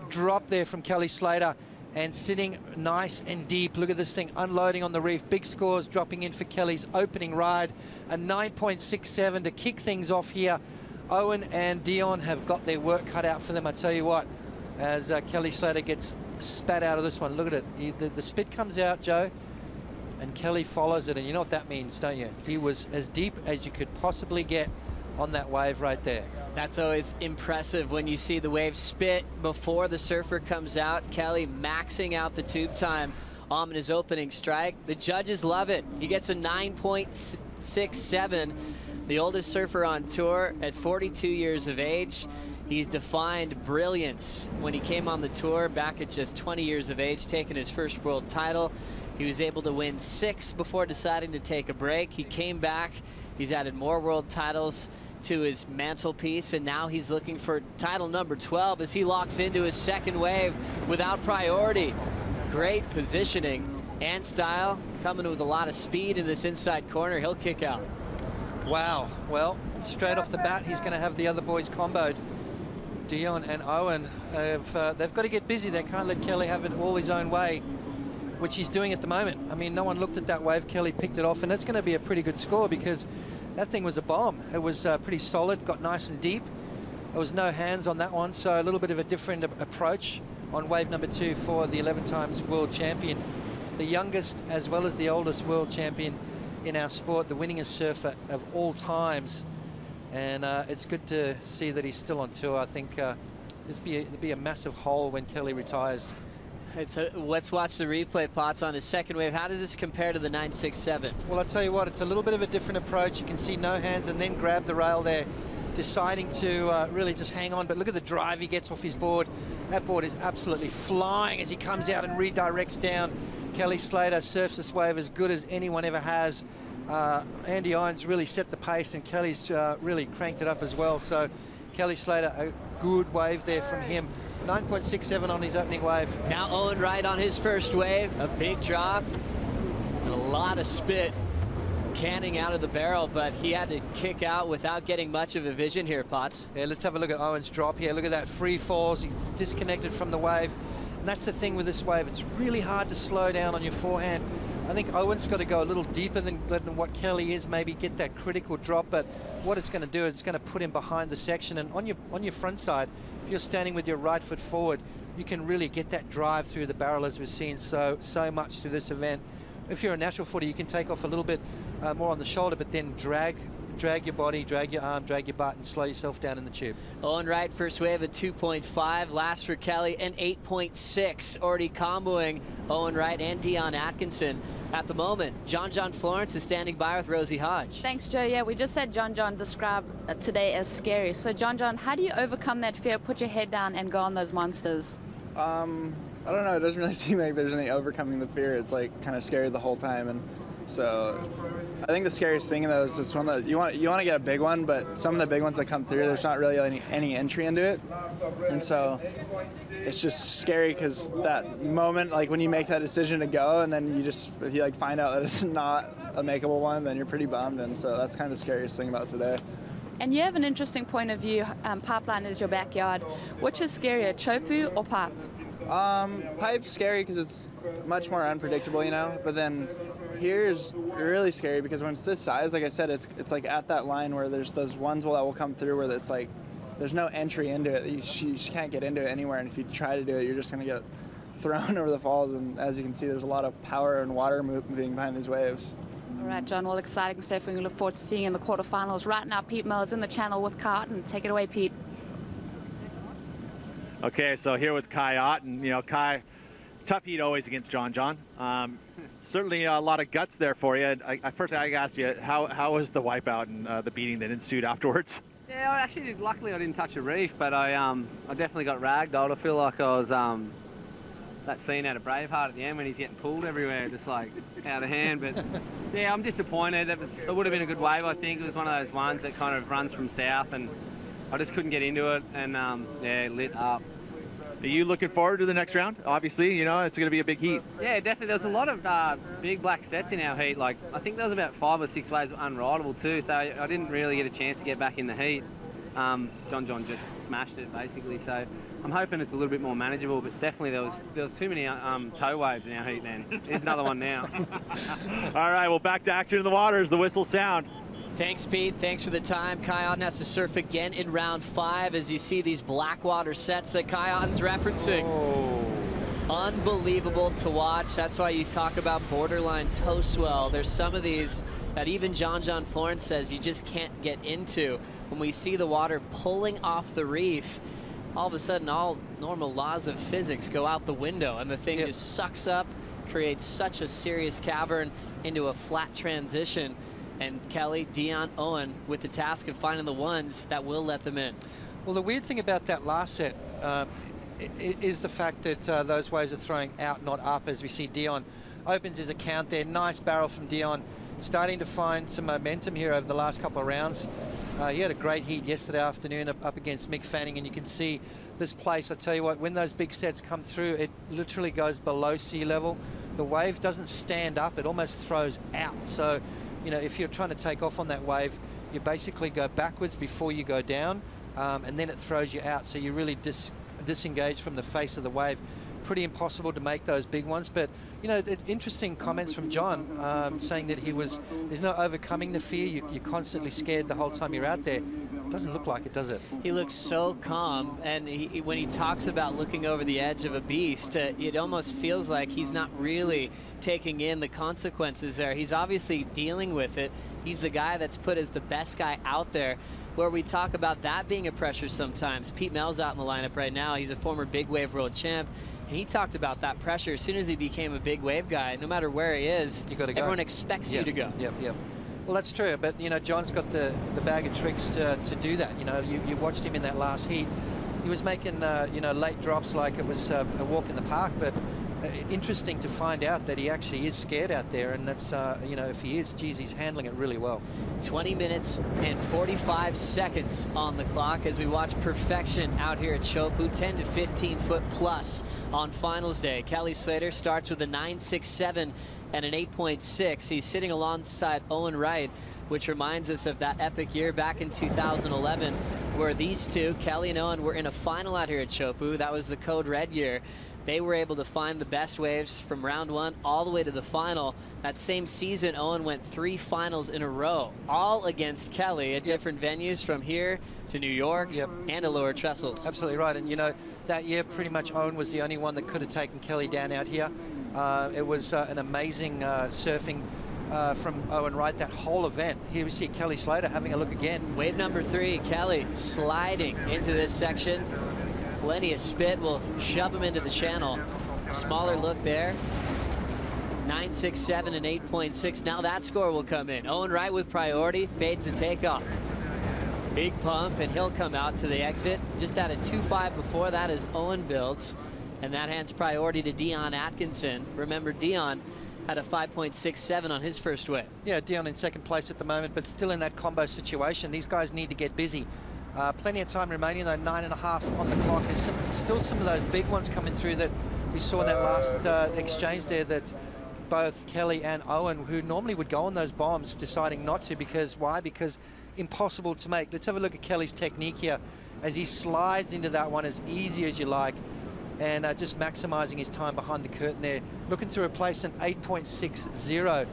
drop there from Kelly Slater. And sitting nice and deep. Look at this thing unloading on the reef. Big scores dropping in for Kelly's opening ride. A 9.67 to kick things off here. Owen and Dion have got their work cut out for them. I tell you what, as Kelly Slater gets spat out of this one. Look at it. The spit comes out, Joe, and Kelly follows it. And you know what that means, don't you? He was as deep as you could possibly get on that wave right there. That's always impressive when you see the wave spit before the surfer comes out. Kelly maxing out the tube time on his opening strike. The judges love it. He gets a 9.67, the oldest surfer on tour at 42 years of age. He's defined brilliance when he came on the tour back at just 20 years of age, taking his first world title. He was able to win 6 before deciding to take a break. He came back. He's added more world titles to his mantelpiece, and now he's looking for title number 12 as he locks into his second wave without priority. Great positioning and style, coming with a lot of speed in this inside corner. He'll kick out. Wow. Well, straight off the bat, he's going to have the other boys comboed. Dion and Owen, they've got to get busy. They can't let Kelly have it all his own way, which he's doing at the moment. I mean, no one looked at that wave. Kelly picked it off, and that's going to be a pretty good score because that thing was a bomb. It was pretty solid, got nice and deep. There was no hands on that one, so a little bit of a different approach on wave number 2 for the 11 times world champion. The youngest as well as the oldest world champion in our sport, the winningest surfer of all times. And it's good to see that he's still on tour. I think there'll be a massive hole when Kelly retires. Let's watch the replay, Potts, on his second wave. How does this compare to the 9.67? Well, I'll tell you what, it's a little bit of a different approach. You can see no hands and then grab the rail there, deciding to really just hang on. But look at the drive he gets off his board. That board is absolutely flying as he comes out and redirects down. Kelly Slater surfs this wave as good as anyone ever has. Andy Irons really set the pace, and Kelly's really cranked it up as well. So Kelly Slater, a good wave there from him. 9.67 on his opening wave. Now Owen Wright on his first wave. A big drop and a lot of spit canning out of the barrel, but he had to kick out without getting much of a vision here, Potts. Yeah, let's have a look at Owen's drop here. Look at that, free falls. He's disconnected from the wave. And that's the thing with this wave. It's really hard to slow down on your forehand. I think Owen's got to go a little deeper than what Kelly is, maybe get that critical drop, but what it's going to do is it's going to put him behind the section. And on your front side, if you're standing with your right foot forward, you can really get that drive through the barrel, as we've seen so much through this event. If you're a natural footer, you can take off a little bit more on the shoulder, but then drag your body, drag your arm, drag your butt, and slow yourself down in the tube. Owen Wright, first wave at 2.5. Last for Kelly, an 8.6. Already comboing Owen Wright and Dion Atkinson at the moment. John Florence is standing by with Rosie Hodge. Thanks, Joe. Yeah, we just had John describe today as scary. So John, how do you overcome that fear, put your head down and go on those monsters? I don't know. It doesn't really seem like there's any overcoming the fear. It's like kind of scary the whole time. And so I think the scariest thing though is it's one that you want to get a big one, but some of the big ones that come through, there's not really any entry into it. And so it's just scary because that moment, like when you make that decision to go and then if you like find out that it's not a makeable one, then you're pretty bummed. And so that's kind of the scariest thing about today. And you have an interesting point of view. Pipeline is your backyard. Which is scarier, Chopu or pipe? Pipe's scary because it's much more unpredictable, you know, but then here is really scary because when it's this size, like I said, it's like at that line where there's those ones that will come through where it's like there's no entry into it. You just can't get into it anywhere, and if you try to do it, you're just going to get thrown over the falls. And as you can see, there's a lot of power and water moving behind these waves. All right, John, well, exciting stuff. We look forward to seeing you in the quarterfinals. Right now, Pete Mills in the channel with Kai Otten. Take it away, Pete. Okay, so here with Kai Otten. You know, Kai, tough heat always against John. Certainly a lot of guts there for you. First, I asked you, how was the wipeout and the beating that ensued afterwards? Yeah, luckily I didn't touch a reef, but I definitely got ragdolled. I feel like I was that scene out of Braveheart at the end when he's getting pulled everywhere, just like out of hand. But yeah, I'm disappointed. It would have been a good wave, I think. It was one of those ones that kind of runs from south, and I just couldn't get into it, and yeah, lit up. Are you looking forward to the next round? Obviously, you know, it's going to be a big heat. Yeah, definitely. There was a lot of big black sets in our heat. Like, I think there was about 5 or 6 waves unrideable too, so I didn't really get a chance to get back in the heat. John just smashed it, basically, so I'm hoping it's a little bit more manageable, but definitely there was too many tow waves in our heat then. There's another one now. All right, well, back to action in the water as the whistle sound. Thanks, Pete. Thanks for the time. Kai Otten has to surf again in round 5 as you see these blackwater sets that Kai Otten's referencing. Oh. Unbelievable to watch. That's why you talk about borderline toe swell. There's some of these that even John Florence says you just can't get into. When we see the water pulling off the reef, all of a sudden all normal laws of physics go out the window and the thing just sucks up, creates such a serious cavern into a flat transition. And Kelly, Dion, Owen with the task of finding the ones that will let them in. Well, the weird thing about that last set is the fact that those waves are throwing out, not up, as we see Dion opens his account there. Nice barrel from Dion, starting to find some momentum here over the last couple of rounds. He had a great heat yesterday afternoon up against Mick Fanning, and you can see this place, I tell you what, when those big sets come through, it literally goes below sea level. The wave doesn't stand up, it almost throws out. So, you know, if you're trying to take off on that wave, you basically go backwards before you go down, and then it throws you out. So you really disengage from the face of the wave. Pretty impossible to make those big ones. But, you know, interesting comments from John, saying that there's no overcoming the fear. You're constantly scared the whole time you're out there. It doesn't look like it, does it? He looks so calm, and when he talks about looking over the edge of a beast, it almost feels like he's not really taking in the consequences there. He's obviously dealing with it. He's the guy that's put as the best guy out there, where we talk about that being a pressure sometimes. Pete Mel's out in the lineup right now. He's a former big wave world champ, and he talked about that pressure. As soon as he became a big wave guy, no matter where he is, you got to go. Everyone expects you to go. Yep. Well, that's true, but, you know, John's got the bag of tricks to do that. You know, you watched him in that last heat. He was making, you know, late drops like it was a walk in the park, but interesting to find out that he actually is scared out there, and that's, you know, if he is, geez, he's handling it really well. 20 minutes and 45 seconds on the clock as we watch perfection out here at Chopu, 10 to 15 foot plus on finals day. Kelly Slater starts with a 9.67 and an 8.6. He's sitting alongside Owen Wright, which reminds us of that epic year back in 2011 where these two, Kelly and Owen, were in a final out here at Chopu. That was the Code Red year. They were able to find the best waves from round 1 all the way to the final. That same season, Owen went 3 finals in a row, all against Kelly at different venues from here to New York and to Lower Trestles. Absolutely right. And, you know, that year pretty much Owen was the only one that could have taken Kelly down out here. It was an amazing surfing from Owen Wright, that whole event. Here we see Kelly Slater having a look again. Wave number 3, Kelly sliding into this section. Plenty of spit will shove him into the channel. Smaller look there. 9.67 and 8.6. Now that score will come in. Owen Wright with priority, fades the takeoff. Big pump, and he'll come out to the exit. Just had a 2.5 before that as Owen builds, and that hands priority to Dion Atkinson. Remember, Dion had a 5.67 on his first wave. Yeah, Dion in second place at the moment, but still in that combo situation. These guys need to get busy. Plenty of time remaining, though, 9.5 on the clock. There's still some of those big ones coming through that we saw in that last exchange there, that both Kelly and Owen, who normally would go on those bombs, deciding not to. Because why? Because impossible to make. Let's have a look at Kelly's technique here as he slides into that one as easy as you like, and just maximizing his time behind the curtain there, looking to replace an 8.60.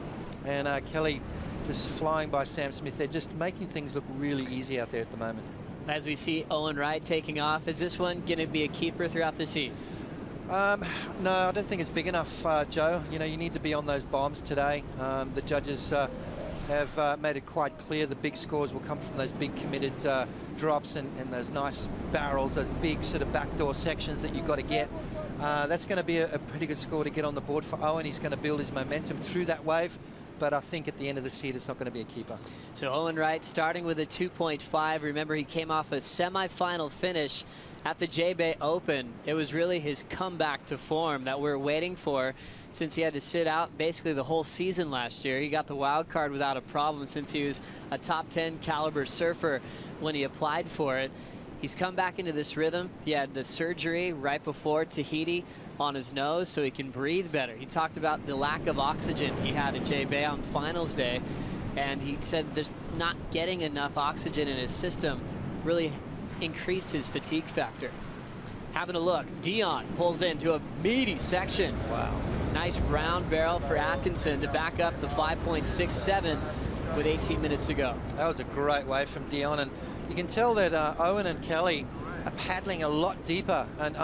And Kelly just flying by Sam Smith there, just making things look really easy out there at the moment. As we see Owen Wright taking off, is this one going to be a keeper throughout the heat? No, I don't think it's big enough, Joe. You know, you need to be on those bombs today. The judges have made it quite clear the big scores will come from those big committed drops and those nice barrels, those big sort of backdoor sections that you've got to get. That's going to be a pretty good score to get on the board for Owen. He's going to build his momentum through that wave, but I think at the end of this heat, it's not going to be a keeper. So Owen Wright starting with a 2.5. Remember, he came off a semifinal finish at the J-Bay Open. It was really his comeback to form that we're waiting for, since he had to sit out basically the whole season last year. He got the wild card without a problem, since he was a top 10 caliber surfer when he applied for it. He's come back into this rhythm. He had the surgery right before Tahiti on his nose so he can breathe better. He talked about the lack of oxygen he had at J-Bay on finals day, and he said there's not getting enough oxygen in his system really increased his fatigue factor. Having a look, Dion pulls into a meaty section. Wow. Nice round barrel for Atkinson to back up the 5.67 with 18 minutes to go. That was a great wave from Dion, and you can tell that Owen and Kelly are paddling a lot deeper. And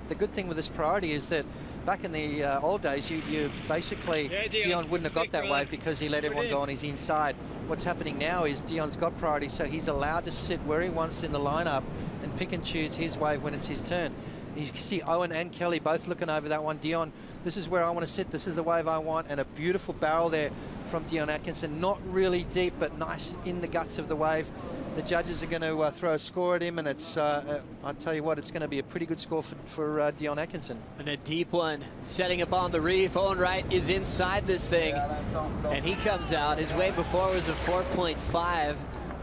the good thing with this priority is that back in the old days, you basically, Dion wouldn't have got that wave because he let everyone go on his inside. What's happening now is Dion's got priority, so he's allowed to sit where he wants in the lineup and pick and choose his wave when it's his turn. You can see Owen and Kelly both looking over that one. Dion, this is where I want to sit. This is the wave I want. And a beautiful barrel there from Dion Atkinson. Not really deep, but nice in the guts of the wave. The judges are going to throw a score at him, and it's, I tell you what, it's going to be a pretty good score for Dion Atkinson. And a deep one, setting up on the reef. Owen Wright is inside this thing, and he comes out. His wave before was a 4.5.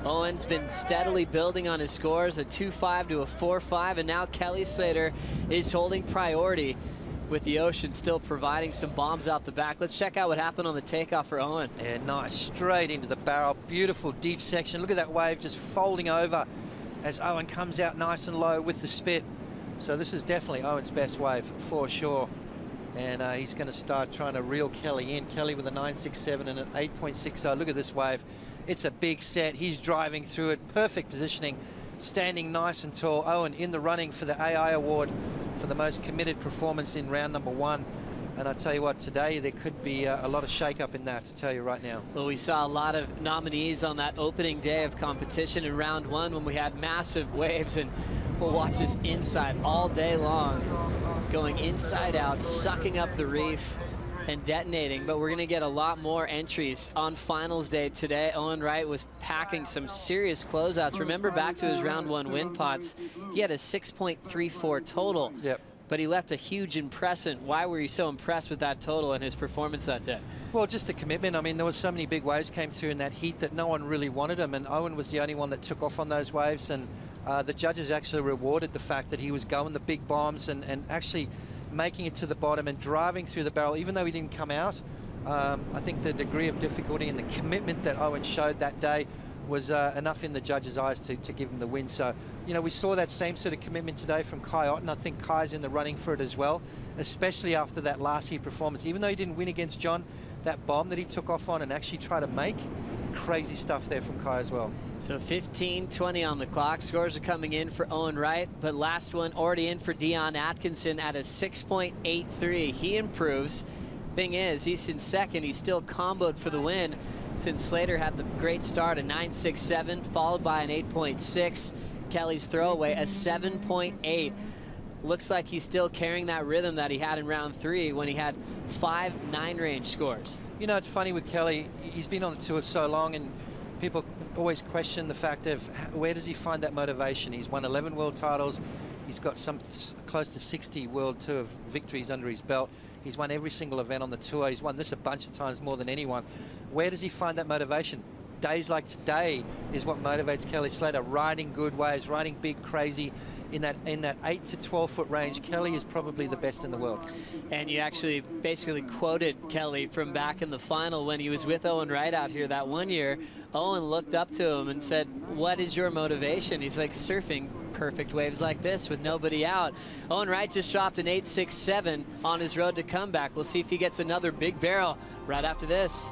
Owen's been steadily building on his scores, a 2.5 to a 4.5, and now Kelly Slater is holding priority with the ocean still providing some bombs out the back. Let's check out what happened on the takeoff for Owen. Yeah, nice, straight into the barrel. Beautiful deep section. Look at that wave just folding over as Owen comes out nice and low with the spit. So this is definitely Owen's best wave for sure. And he's going to start trying to reel Kelly in. Kelly with a 9.67 and an 8.60. Look at this wave. It's a big set. He's driving through it. Perfect positioning. Standing nice and tall. Owen in the running for the AI award for the most committed performance in round number 1. And I tell you what, today there could be a lot of shake-up in that, to tell you right now. Well, we saw a lot of nominees on that opening day of competition in round 1 when we had massive waves, and we'll watch this inside all day long, going inside out, sucking up the reef and detonating. But we're going to get a lot more entries on finals day today. Owen Wright was packing some serious closeouts. Remember back to his round 1 win pots, he had a 6.34 total. Yep. But he left a huge impression. Why were you so impressed with that total and his performance that day? Well, just the commitment. I mean, there was so many big waves came through in that heat that no one really wanted him, and Owen was the only one that took off on those waves, and the judges actually rewarded the fact that he was going the big bombs and actually making it to the bottom and driving through the barrel, even though he didn't come out. I think the degree of difficulty and the commitment that Owen showed that day was enough in the judges' eyes to give him the win. So, you know, we saw that same sort of commitment today from Kai Otten. I think Kai's in the running for it as well, especially after that last heat performance. Even though he didn't win against John, that bomb that he took off on and actually tried to make, crazy stuff there from Kai as well. So 15:20 on the clock. Scores are coming in for Owen Wright, but last one already in for Dion Atkinson at a 6.83. He improves. Thing is, he's in second. He's still comboed for the win, since Slater had the great start, a 9.67, followed by an 8.6. Kelly's throwaway, a 7.8. Looks like he's still carrying that rhythm that he had in round 3 when he had 5.9 range scores. You know, it's funny with Kelly, he's been on the tour so long, and people always question the fact of where does he find that motivation. He's won 11 world titles. He's got close to 60 World Tour victories under his belt. He's won every single event on the tour. He's won this a bunch of times more than anyone. Where does he find that motivation? Days like today is what motivates Kelly Slater. Riding good waves, riding big, crazy. In that 8 to 12 foot range, Kelly is probably the best in the world. And you actually basically quoted Kelly from back in the final when he was with Owen Wright out here that one year. Owen looked up to him and said, "What is your motivation?" He's like, "Surfing perfect waves like this with nobody out." Owen Wright just dropped an 8.67 on his road to comeback. We'll see if he gets another big barrel right after this.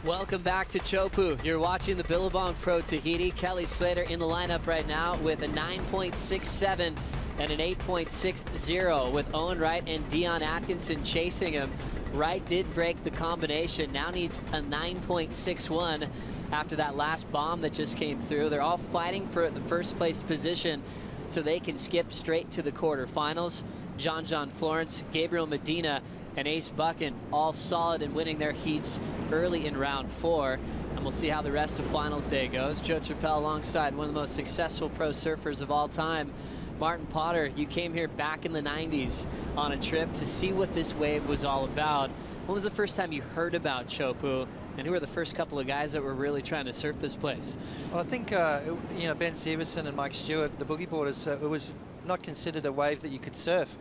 Welcome back to Chopu. You're watching the Billabong Pro Tahiti. Kelly Slater in the lineup right now with a 9.67 and an 8.60 with Owen Wright and Dion Atkinson chasing him. Wright did break the combination, now needs a 9.61 after that last bomb that just came through. They're all fighting for the first place position so they can skip straight to the quarterfinals. John Florence, Gabriel Medina, and Ace Buchan all solid in winning their heats early in round 4. And we'll see how the rest of finals day goes. Joe Chappelle alongside one of the most successful pro surfers of all time, Martin Potter. You came here back in the 90s on a trip to see what this wave was all about. When was the first time you heard about Chopu? And who were the first couple of guys that were really trying to surf this place? Well, I think, you know, Ben Severson and Mike Stewart, the boogie boarders, it was not considered a wave that you could surf.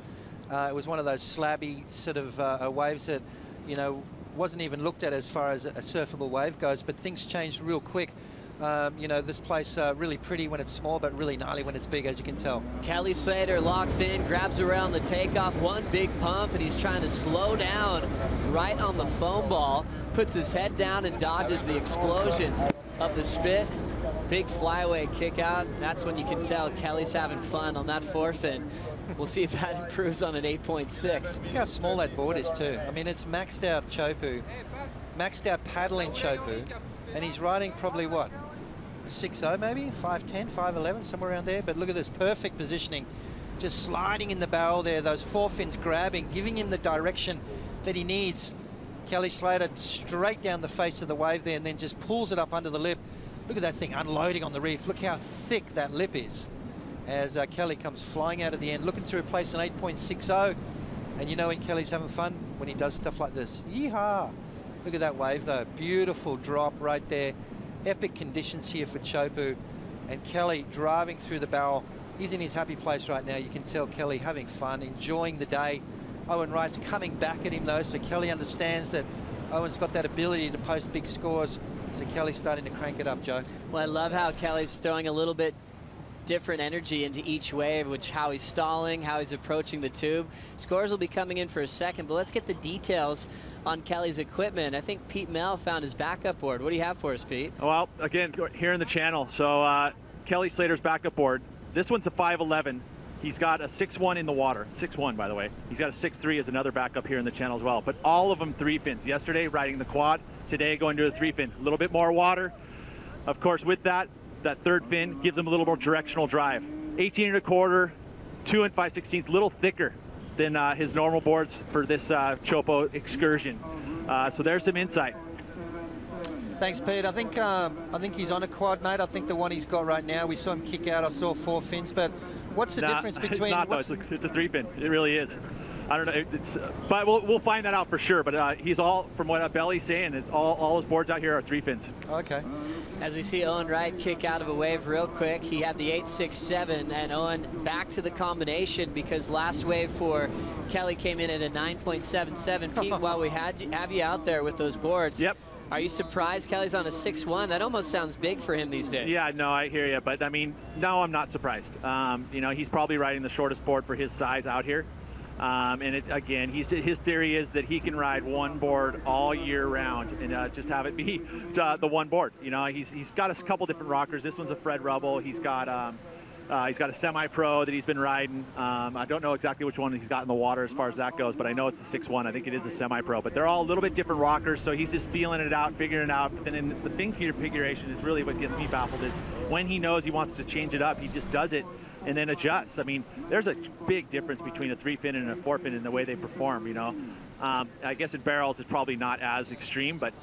It was one of those slabby sort of waves that, you know, wasn't even looked at as far as a surfable wave goes, but things changed real quick. You know, this place really pretty when it's small, but really gnarly when it's big, as you can tell. Kelly Slater locks in, grabs around the takeoff, one big pump, and he's trying to slow down right on the foam ball, puts his head down and dodges the explosion of the spit. Big flyaway kick out. That's when you can tell Kelly's having fun on that forefin. We'll see if that improves on an 8.6. Look how small that board is too. I mean, it's maxed out Chopu, maxed out paddling Chopu, and he's riding probably what, 6.0 maybe, 5.10, 5.11, somewhere around there. But look at this perfect positioning, just sliding in the barrel there, those forefins grabbing, giving him the direction that he needs. Kelly Slater straight down the face of the wave there and then just pulls it up under the lip. Look at that thing unloading on the reef. Look how thick that lip is. As Kelly comes flying out of the end, looking to replace an 8.60. And you know when Kelly's having fun? When he does stuff like this. Yeehaw! Look at that wave though. Beautiful drop right there. Epic conditions here for Chopu. And Kelly driving through the barrel. He's in his happy place right now. You can tell Kelly having fun, enjoying the day. Owen Wright's coming back at him though, so Kelly understands that Owen's got that ability to post big scores. So Kelly's starting to crank it up, Joe. Well, I love how Kelly's throwing a little bit different energy into each wave, which how he's stalling, how he's approaching the tube. Scores will be coming in for a second, but let's get the details on Kelly's equipment. I think Pete Mel found his backup board. What do you have for us, Pete? Well, again, here in the channel. So Kelly Slater's backup board. This one's a 5.11. He's got a 6.1 in the water. 6.1, by the way. He's got a 6.3 as another backup here in the channel as well. But all of them 3 fins. Yesterday, riding the quad. Today, going to the 3 fin. A little bit more water. Of course, with that third fin gives him a little more directional drive. 18.25, 2 5/16, a little thicker than his normal boards for this Chopu excursion. So there's some insight. Thanks, Pete. I think he's on a quad, mate. I think the one he's got right now, we saw him kick out. I saw 4 fins, but what's the difference between? It's not, though. It's a 3-fin. It really is. I don't know, but we'll find that out for sure. But he's all, from what Belly's saying, it's all his boards out here are 3-fins. Okay. As we see Owen Wright kick out of a wave real quick, he had the 8.67, and Owen back to the combination because last wave for Kelly came in at a 9.77. Pete, while we have you out there with those boards, yep. Are you surprised Kelly's on a 6.1? That almost sounds big for him these days. Yeah, no, I hear you, but I mean, no, I'm not surprised. You know, he's probably riding the shortest board for his size out here. And again, his theory is that he can ride one board all year round and just have it be the one board. You know, he's got a couple different rockers. This one's a Fred Rubble. He's got a semi-pro that he's been riding. I don't know exactly which one he's got in the water as far as that goes, but I know it's the 6.1. I think it is a semi-pro, but they're all a little bit different rockers, so he's just feeling it out, figuring it out. And then the thing here, configuration is really what gets me baffled is when he knows he wants to change it up, he just does it and then adjusts. I mean, there's a big difference between a 3-fin and a 4-fin in the way they perform, you know. I guess in barrels it's probably not as extreme, but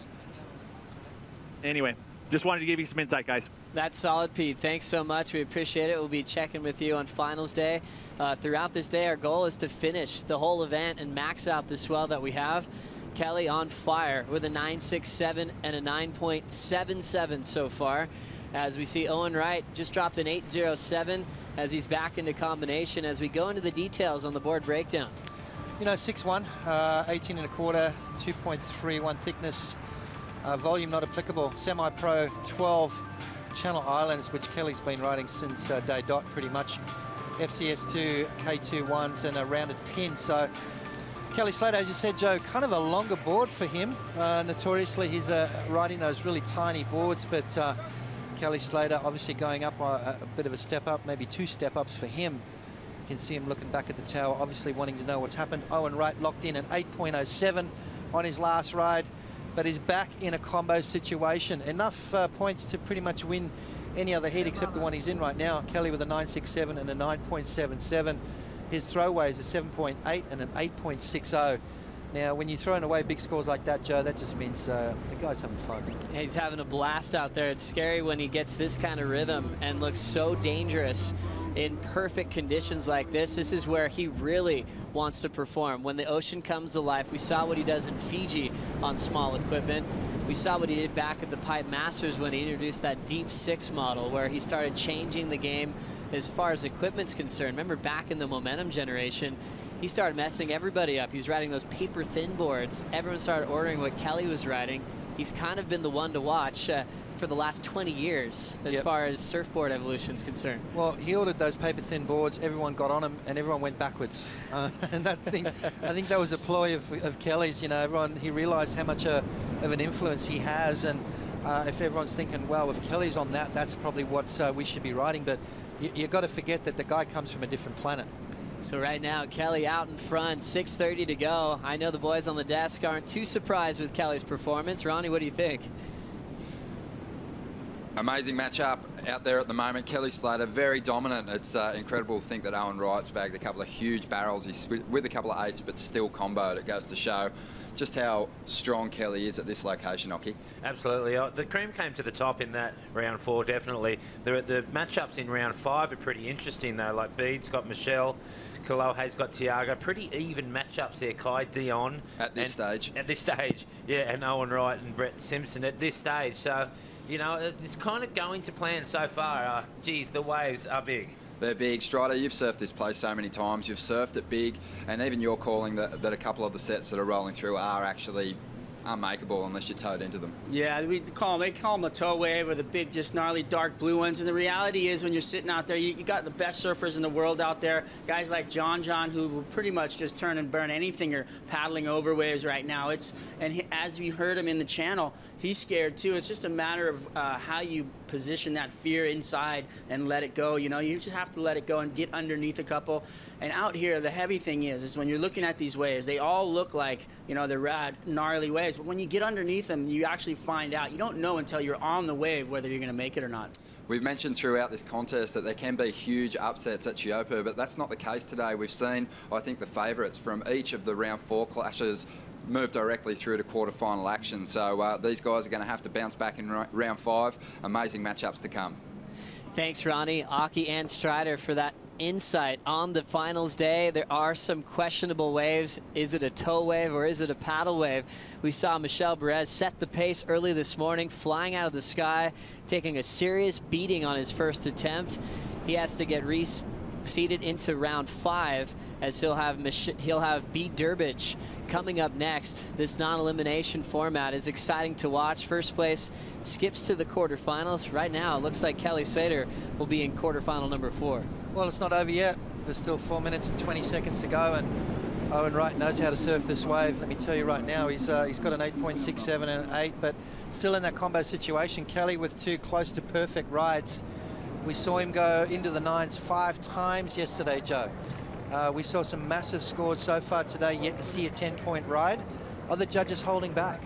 anyway, just wanted to give you some insight, guys. That's solid, Pete. Thanks so much. We appreciate it. We'll be checking with you on finals day. Throughout this day, our goal is to finish the whole event and max out the swell that we have. Kelly on fire with a 9.67 and a 9.77 so far. As we see Owen Wright just dropped an 8.07 as he's back into combination. As we go into the details on the board breakdown. You know, 6.1, 18 1/4, 2.31 thickness, volume not applicable. Semi-pro 12 Channel Islands, which Kelly's been riding since day dot pretty much. FCS2, K2 and a rounded pin. So Kelly Slater, as you said, Joe, kind of a longer board for him. Notoriously, he's riding those really tiny boards, but Kelly Slater obviously going up a bit of a step up, maybe 2 step-ups for him. You can see him looking back at the tower, obviously wanting to know what's happened. Owen Wright locked in an 8.07 on his last ride, but is back in a combo situation. Enough points to pretty much win any other heat except the one he's in right now. Kelly with a 9.67 and a 9.77. His throwaways are 7.8 and an 8.60. Now, when you're throwing away big scores like that, Joe, that just means the guy's having fun. He's having a blast out there. It's scary when he gets this kind of rhythm and looks so dangerous in perfect conditions like this. This is where he really wants to perform. When the ocean comes to life, we saw what he does in Fiji on small equipment. We saw what he did back at the Pipe Masters when he introduced that Deep 6 model, where he started changing the game as far as equipment's concerned. Remember back in the Momentum generation, he started messing everybody up. He was riding those paper thin boards. Everyone started ordering what Kelly was riding. He's kind of been the one to watch for the last 20 years as far as surfboard evolution is concerned. Well, he ordered those paper thin boards, everyone got on them, and everyone went backwards. And that thing, I think that was a ploy of Kelly's. You know, he realized how much of an influence he has, and if everyone's thinking, well, if Kelly's on that, that's probably what we should be riding. But you got to forget that the guy comes from a different planet. So right now, Kelly out in front, 6:30 to go. I know the boys on the desk aren't too surprised with Kelly's performance. Ronnie, what do you think? Amazing matchup out there at the moment. Kelly Slater, very dominant. It's incredible to think that Owen Wright's bagged a couple of huge barrels. He's with a couple of 8s, but still comboed. It goes to show just how strong Kelly is at this location, Oki. Absolutely. The cream came to the top in that round 4, definitely. The matchups in round 5 are pretty interesting, though. Like Bede's got Michelle, Kalohe's got Tiago. Pretty even matchups there. Kai Dion. At this stage. At this stage, yeah, and Owen Wright and Brett Simpson at this stage. So, you know, it's kind of going to plan so far. Geez, the waves are big. They're big. Strider, you've surfed this place so many times. You've surfed it big, and even you're calling that a couple of the sets that are rolling through are actually unmakeable unless you're towed into them. Yeah, they call them a tow wave, or the big, just gnarly dark blue ones. And the reality is, when you're sitting out there, you got the best surfers in the world out there. Guys like John, who will pretty much just turn and burn anything, are paddling over waves right now. As we heard him in the channel, he's scared too. It's just a matter of how you position that fear inside and let it go. You know, you just have to let it go and get underneath a couple. And out here, the heavy thing is when you're looking at these waves, they all look like, you know, they're rad, gnarly waves. But when you get underneath them, you actually find out. You don't know until you're on the wave whether you're going to make it or not. We've mentioned throughout this contest that there can be huge upsets at Chiyopu, but that's not the case today. We've seen, I think, the favourites from each of the round 4 clashes move directly through to quarterfinal action. So these guys are going to have to bounce back in round 5. Amazing matchups to come. Thanks, Ronnie, Aki, and Strider for that insight on the finals day. There are some questionable waves. Is it a tow wave or is it a paddle wave? We saw Michel Perez set the pace early this morning, flying out of the sky, taking a serious beating on his first attempt. He has to get reseeded into round 5, as he'll have Beat Durbridge coming up next. This non-elimination format is exciting to watch. First place skips to the quarterfinals. Right now, it looks like Kelly Slater will be in quarterfinal number 4. Well, it's not over yet. There's still 4 minutes and 20 seconds to go, and Owen Wright knows how to surf this wave. Let me tell you right now, he's got an 8.67 and an 8, but still in that combo situation. Kelly with 2 close to perfect rides. We saw him go into the 9s 5 times yesterday, Joe. We saw some massive scores so far today, yet to see a 10-point ride. Are the judges holding back?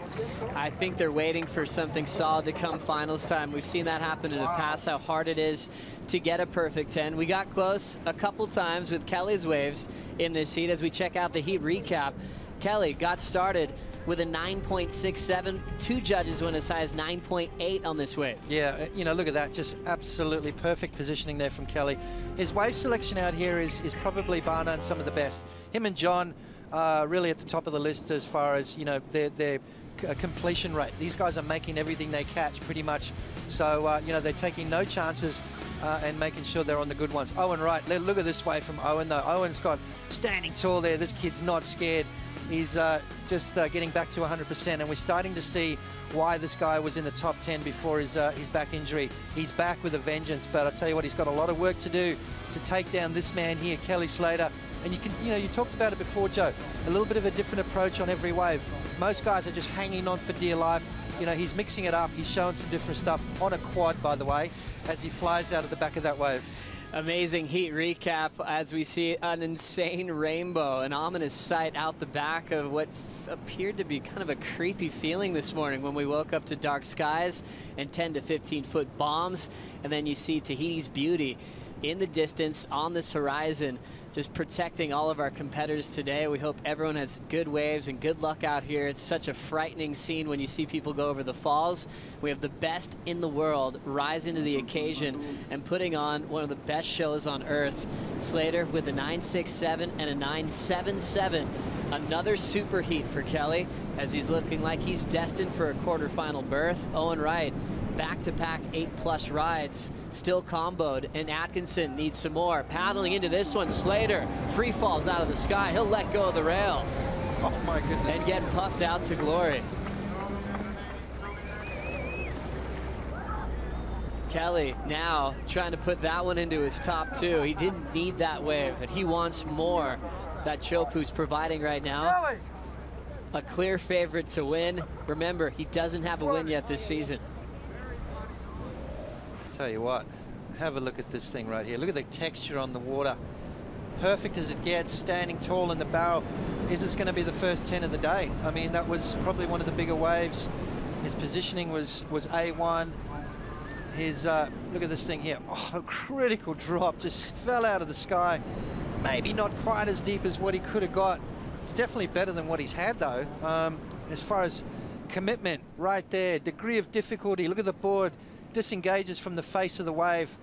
I think they're waiting for something solid to come finals time. We've seen that happen in the past, how hard it is to get a perfect 10. We got close a couple times with Kelly's waves in this heat. As we check out the heat recap, Kelly got started with a 9.67. 2 judges went as high as 9.8 on this wave. Yeah, you know, look at that. Just absolutely perfect positioning there from Kelly. His wave selection out here is probably bar none some of the best. Him and John are really at the top of the list as far as, you know, their completion rate. These guys are making everything they catch pretty much. So, you know, they're taking no chances and making sure they're on the good ones. Owen Wright, look at this wave from Owen, though. Owen's got standing tall there. This kid's not scared. He's just getting back to 100%, and we're starting to see why this guy was in the top 10 before his back injury. He's back with a vengeance, but I tell you what, he's got a lot of work to do to take down this man here, Kelly Slater. And you talked about it before, Joe, a little bit of a different approach on every wave. Most guys are just hanging on for dear life. You know, he's mixing it up. He's showing some different stuff on a quad, by the way, as he flies out of the back of that wave. Amazing heat recap as we see an insane rainbow, an ominous sight out the back of what appeared to be kind of a creepy feeling this morning when we woke up to dark skies and 10 to 15 foot bombs. And then you see Tahiti's beauty in the distance on this horizon, just protecting all of our competitors today. We hope everyone has good waves and good luck out here. It's such a frightening scene when you see people go over the falls. We have the best in the world rising to the occasion and putting on one of the best shows on earth. Slater with a 9.67 and a 9.77. Another super heat for Kelly, as he's looking like he's destined for a quarterfinal berth. Owen Wright, back-to-back 8+ rides, still comboed, and Atkinson needs some more. Paddling into this one, Slater free falls out of the sky. He'll let go of the rail. Oh my goodness. And get puffed out to glory. Kelly now trying to put that one into his top 2. He didn't need that wave, but he wants more. That Chopu's providing right now. A clear favorite to win. Remember, he doesn't have a win yet this season. Tell you what, have a look at this thing right here. Look at the texture on the water. Perfect as it gets, standing tall in the barrel. Is this going to be the first 10 of the day? I mean, that was probably one of the bigger waves. His positioning was A1. His, look at this thing here. Oh, a critical drop, just fell out of the sky. Maybe not quite as deep as what he could have got. It's definitely better than what he's had, though. As far as commitment, right there, degree of difficulty. Look at the board. Disengages from the face of the wave.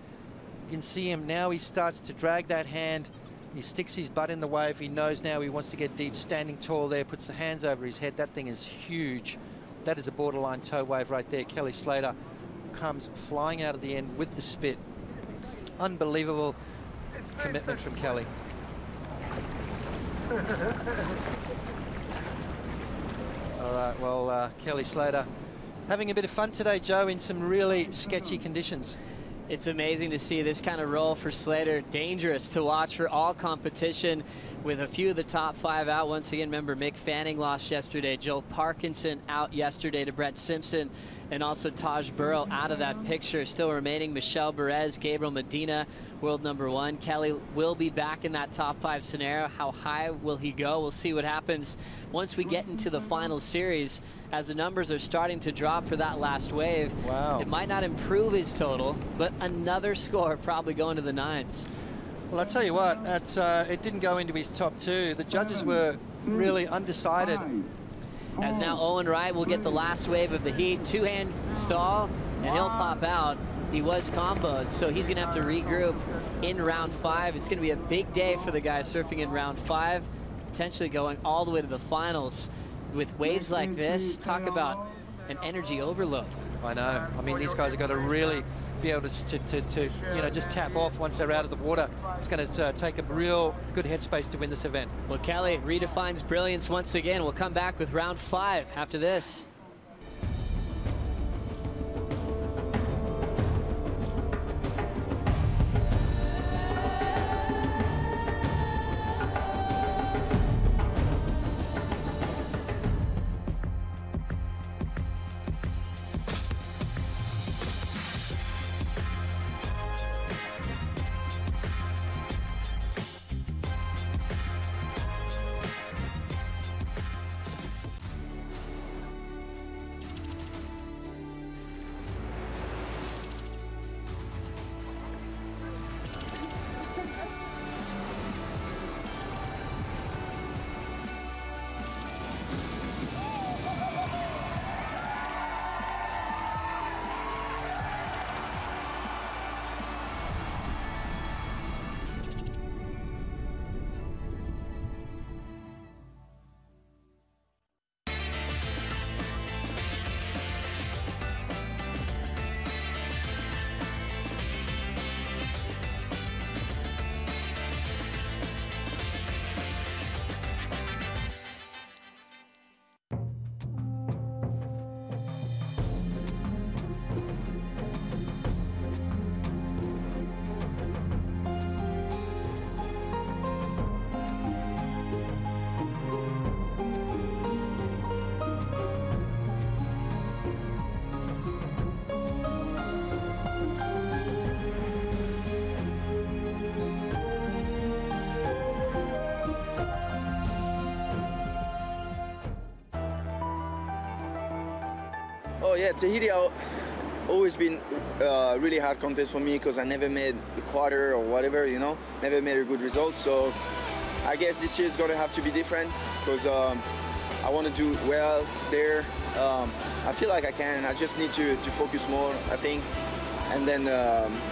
You can see him now. He starts to drag that hand. He sticks his butt in the wave. He knows now he wants to get deep, standing tall there, puts the hands over his head. That thing is huge. That is a borderline tow wave right there. Kelly Slater comes flying out of the end with the spit. Unbelievable commitment from Kelly. All right, well, Kelly Slater having a bit of fun today, Joe, in some really sketchy conditions. It's amazing to see this kind of roll for Slater. Dangerous to watch for all competition, with a few of the top 5 out. Once again, remember, Mick Fanning lost yesterday. Joe Parkinson out yesterday to Brett Simpson. And also Taj Burrow out of that picture. Still remaining Michel Perez, Gabriel Medina, world number 1. Kelly will be back in that top 5 scenario. How high will he go? We'll see what happens once we get into the final series, as the numbers are starting to drop for that last wave. Wow. It might not improve his total, but another score probably going to the 9s. Well, I'll tell you what, it didn't go into his top 2. The judges were really undecided As now Owen Wright will get the last wave of the heat. Two-hand stall, and he'll pop out. He was comboed, so he's going to have to regroup in round 5. It's going to be a big day for the guy surfing in round 5, potentially going all the way to the finals. With waves like this, talk about an energy overload. I know. I mean, these guys have got to really be able to you know, just tap off once they're out of the water. It's going to take a real good headspace to win this event. Well, Kelly redefines brilliance once again. We'll come back with round 5 after this. Oh yeah, Tahiti always been really hard contest for me because I never made a quarter or whatever, you know, never made a good result. So I guess this year is going to have to be different because I want to do well there. I feel like I can. I just need to focus more, I think. And then,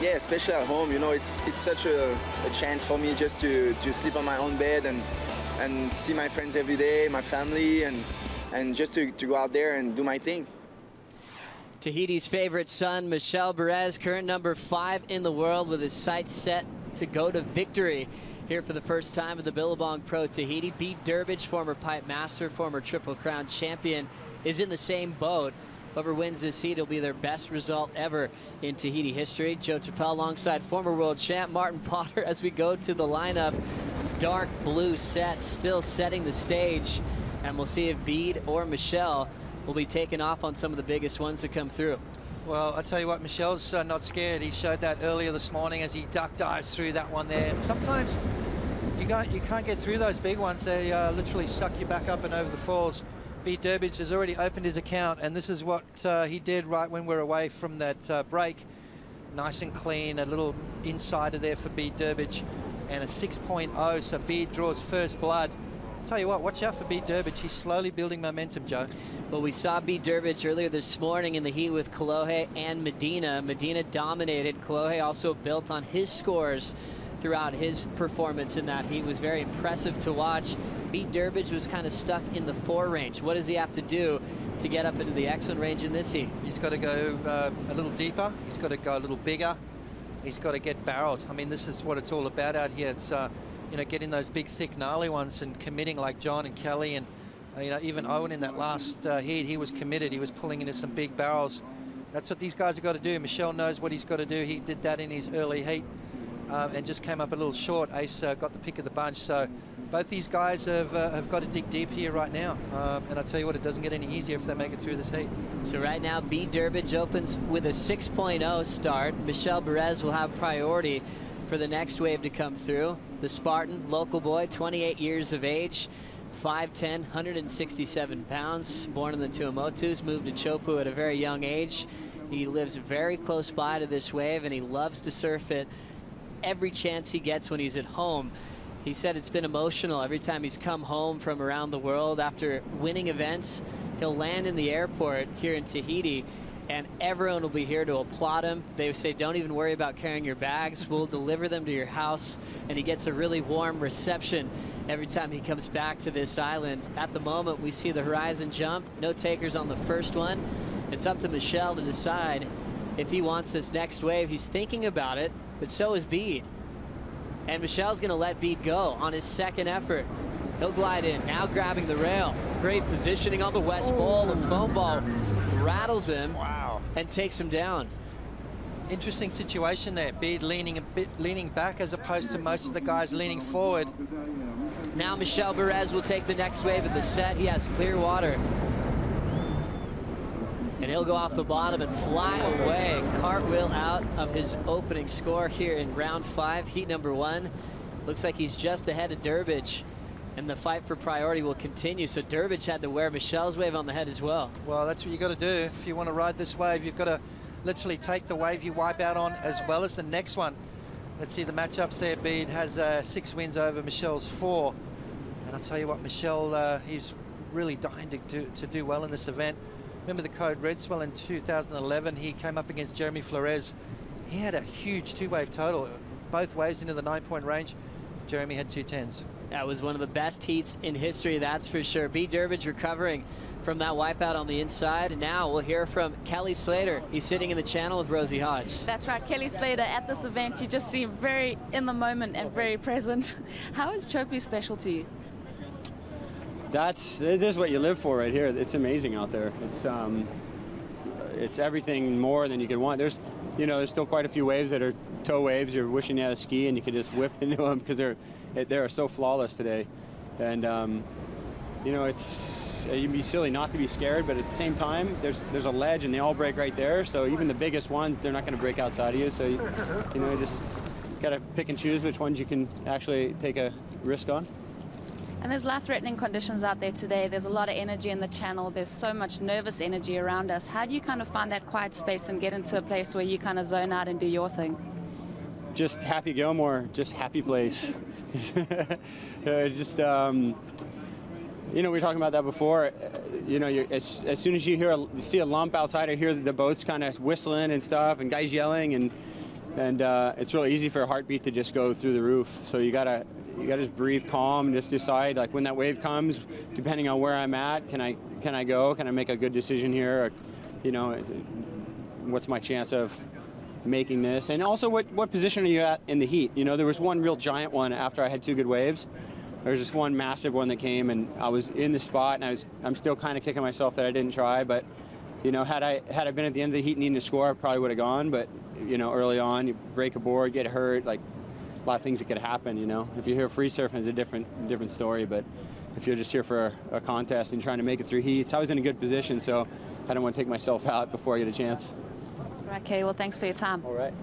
yeah, especially at home, you know, it's such a chance for me just to sleep on my own bed and see my friends every day, my family, and just to go out there and do my thing. Tahiti's favorite son, Michel Perez, current number 5 in the world, with his sights set to go to victory here for the first time at the Billabong Pro Tahiti. Beat Durbridge, former pipe master, former Triple Crown champion, is in the same boat. Whoever wins this heat will be their best result ever in Tahiti history. Joe Chappelle alongside former world champ Martin Potter as we go to the lineup. Dark blue set still setting the stage, and we'll see if Bede or Michel will be taken off on some of the biggest ones that come through. Well, I tell you what, Michel's not scared. He showed that earlier this morning as he duck dives through that one there. And sometimes you can't get through those big ones. They literally suck you back up and over the falls. Bede Durbridge has already opened his account, and this is what he did right when we're away from that break. Nice and clean, a little insider there for Bede Durbridge, and a 6.0, so Bede draws first blood. Tell you what, watch out for Bede Durbridge. He's slowly building momentum, Joe. Well, we saw Bede Durbridge earlier this morning in the heat with Kolohe and Medina. Medina dominated. Kolohe also built on his scores throughout his performance in that heat. Was very impressive to watch. Bede Durbridge was kind of stuck in the 4 range. What does he have to do to get up into the excellent range in this heat? He's got to go a little deeper. He's got to go a little bigger. He's got to get barreled. I mean, this is what it's all about out here. It's you know, getting those big, thick, gnarly ones and committing like John and Kelly and you know, even Owen in that last heat. He was committed. He was pulling into some big barrels. That's what these guys have got to do. Michel knows what he's got to do. He did that in his early heat and just came up a little short. Ace got the pick of the bunch. So both these guys have got to dig deep here right now. And I tell you what, it doesn't get any easier if they make it through this heat. So right now, Bede Durbridge opens with a 6.0 start. Michel Perez will have priority for the next wave to come through. The Spartan, local boy, 28 years of age, 5'10", 167 pounds, born in the Tuamotus, moved to Chopu at a very young age. He lives very close by to this wave, and he loves to surf it every chance he gets when he's at home. He said it's been emotional every time he's come home from around the world after winning events. He'll land in the airport here in Tahiti, and everyone will be here to applaud him. They say, don't even worry about carrying your bags. We'll deliver them to your house. And he gets a really warm reception every time he comes back to this island. At the moment, we see the horizon jump. No takers on the first one. It's up to Michel to decide if he wants this next wave. He's thinking about it, but so is Bede. And Michel's going to let Bede go on his second effort. He'll glide in, now grabbing the rail. Great positioning on the west bowl. The foam ball rattles him and takes him down. Interesting situation there. Bede leaning back as opposed to most of the guys leaning forward. Now Michel Perez will take the next wave of the set. He has clear water. And he'll go off the bottom and fly away. Cartwheel out of his opening score here in round 5, heat number 1. Looks like he's just ahead of Durbridge. And the fight for priority will continue. So Durbridge had to wear Michel's wave on the head as well. Well, that's what you got to do. If you want to ride this wave, you've got to literally take the wave you wipe out on as well as the next one. Let's see the matchups there. Bede has 6 wins over Michel's 4. And I'll tell you what, Michel, he's really dying to do well in this event. Remember the Code Red Swell in 2011? He came up against Jeremy Flores. He had a huge 2-wave total, both waves into the 9-point range. Jeremy had 2 10s. That was one of the best heats in history, that's for sure. Bede Durbridge recovering from that wipeout on the inside. And now we'll hear from Kelly Slater. He's sitting in the channel with Rosie Hodge. That's right, Kelly Slater. At this event, you just seem very in the moment and very present. How is Chopu special to you? It is what you live for right here. It's amazing out there. It's everything more than you could want. There's still quite a few waves that are tow waves. You're wishing you had a ski and you could just whip into them because they're so flawless today. And you'd be silly not to be scared, but at the same time, there's a ledge and they all break right there. So even the biggest ones, they're not going to break outside of you. So you just got to pick and choose which ones you can actually take a risk on. And there's life-threatening conditions out there today. There's a lot of energy in the channel. There's so much nervous energy around us. How do you kind of find that quiet space and get into a place where you kind of zone out and do your thing? Just Happy Gilmore, just happy place. We were talking about that before. As soon as you see a lump outside, or hear the boats kind of whistling and stuff, and guys yelling, and it's really easy for a heartbeat to just go through the roof. So you gotta just breathe calm and just decide, like, when that wave comes, depending on where I'm at, can I go? Can I make a good decision here? Or, what's my chance of making this? And also, what position are you at in the heat? There was one real giant one after I had 2 good waves. There was just one massive one that came, and I was in the spot, and I'm still kind of kicking myself that I didn't try. But had I been at the end of the heat needing to score, I probably would have gone. But early on, you break a board, get hurt, like a lot of things that could happen. If you're here free surfing, it's a different story. But if you're just here for a contest and trying to make it through heats, I was in a good position, so I don't want to take myself out before I get a chance. Okay, well, thanks for your time. All right.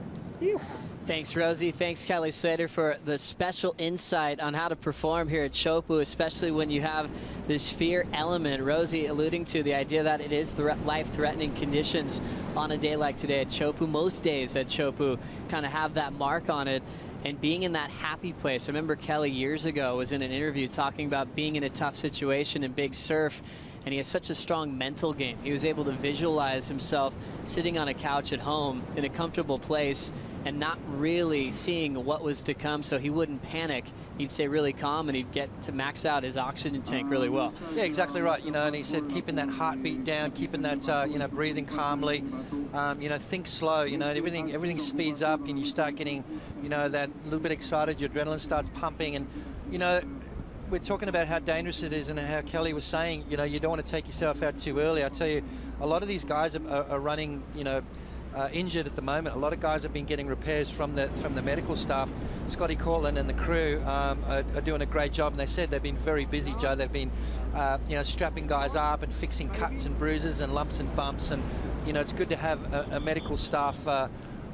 Thanks, Rosie. Thanks, Kelly Slater, for the special insight on how to perform here at Chopu, especially when you have this fear element. Rosie alluding to the idea that it is life-threatening conditions on a day like today at Chopu. Most days at Chopu kind of have that mark on it. And being in that happy place. I remember Kelly years ago was in an interview talking about being in a tough situation in big surf, and he has such a strong mental game. He was able to visualize himself sitting on a couch at home in a comfortable place and not really seeing what was to come, so he wouldn't panic. He'd stay really calm, and he'd get to max out his oxygen tank really well. Yeah, exactly right. And he said keeping that heartbeat down, keeping that, breathing calmly, think slow. Everything speeds up, and you start getting, that little bit excited. Your adrenaline starts pumping, and we're talking about how dangerous it is, and how Kelly was saying, you don't want to take yourself out too early. I tell you, a lot of these guys are running, injured at the moment. A lot of guys have been getting repairs from the medical staff. Scotty Cortland and the crew are doing a great job, and they said they've been very busy, Joe. They've been, strapping guys up and fixing cuts and bruises and lumps and bumps, and it's good to have a medical staff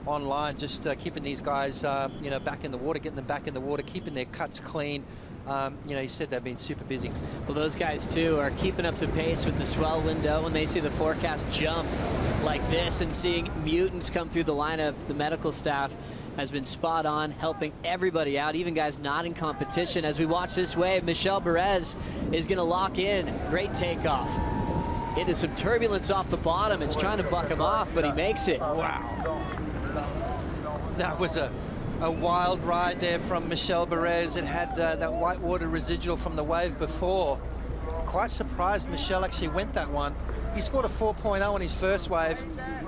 online, just keeping these guys, back in the water, getting them back in the water, keeping their cuts clean. He said they've been super busy. Well, those guys, too, are keeping up to pace with the swell window when they see the forecast jump like this, and seeing mutants come through the lineup, the medical staff has been spot on, helping everybody out, even guys not in competition. As we watch this wave, Michel Perez is going to lock in. Great takeoff. Into some turbulence off the bottom. It's trying to buck him off, but he makes it. Wow. That was a wild ride there from Michel Perez. It had that whitewater residual from the wave before. Quite surprised Michel actually went that one. He scored a 4.0 on his first wave.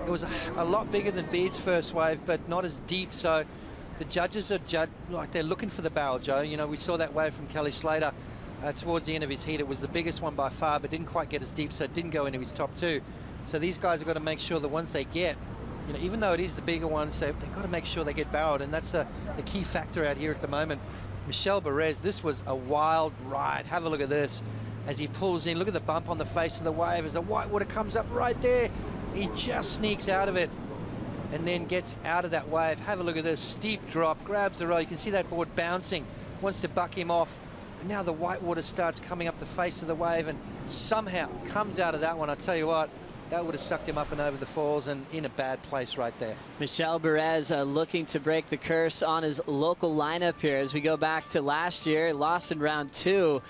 It was a lot bigger than Bede's first wave, but not as deep. So the judges are like they're looking for the barrel, Joe. You know, we saw that wave from Kelly Slater towards the end of his heat. It was the biggest one by far, but didn't quite get as deep, so it didn't go into his top two. So these guys have got to make sure the ones they get, you know, even though it is the bigger ones, they've got to make sure they get barreled, and that's the key factor out here at the moment. Michel Perez, this was a wild ride. Have a look at this. As he pulls in, look at the bump on the face of the wave. As the whitewater comes up right there, he just sneaks out of it and then gets out of that wave. Have a look at this. Steep drop, grabs the roll. You can see that board bouncing, wants to buck him off. And now the whitewater starts coming up the face of the wave and somehow comes out of that one. I tell you what, that would have sucked him up and over the falls and in a bad place right there. Michel Perez looking to break the curse on his local lineup here. As we go back to last year, lost in round 2.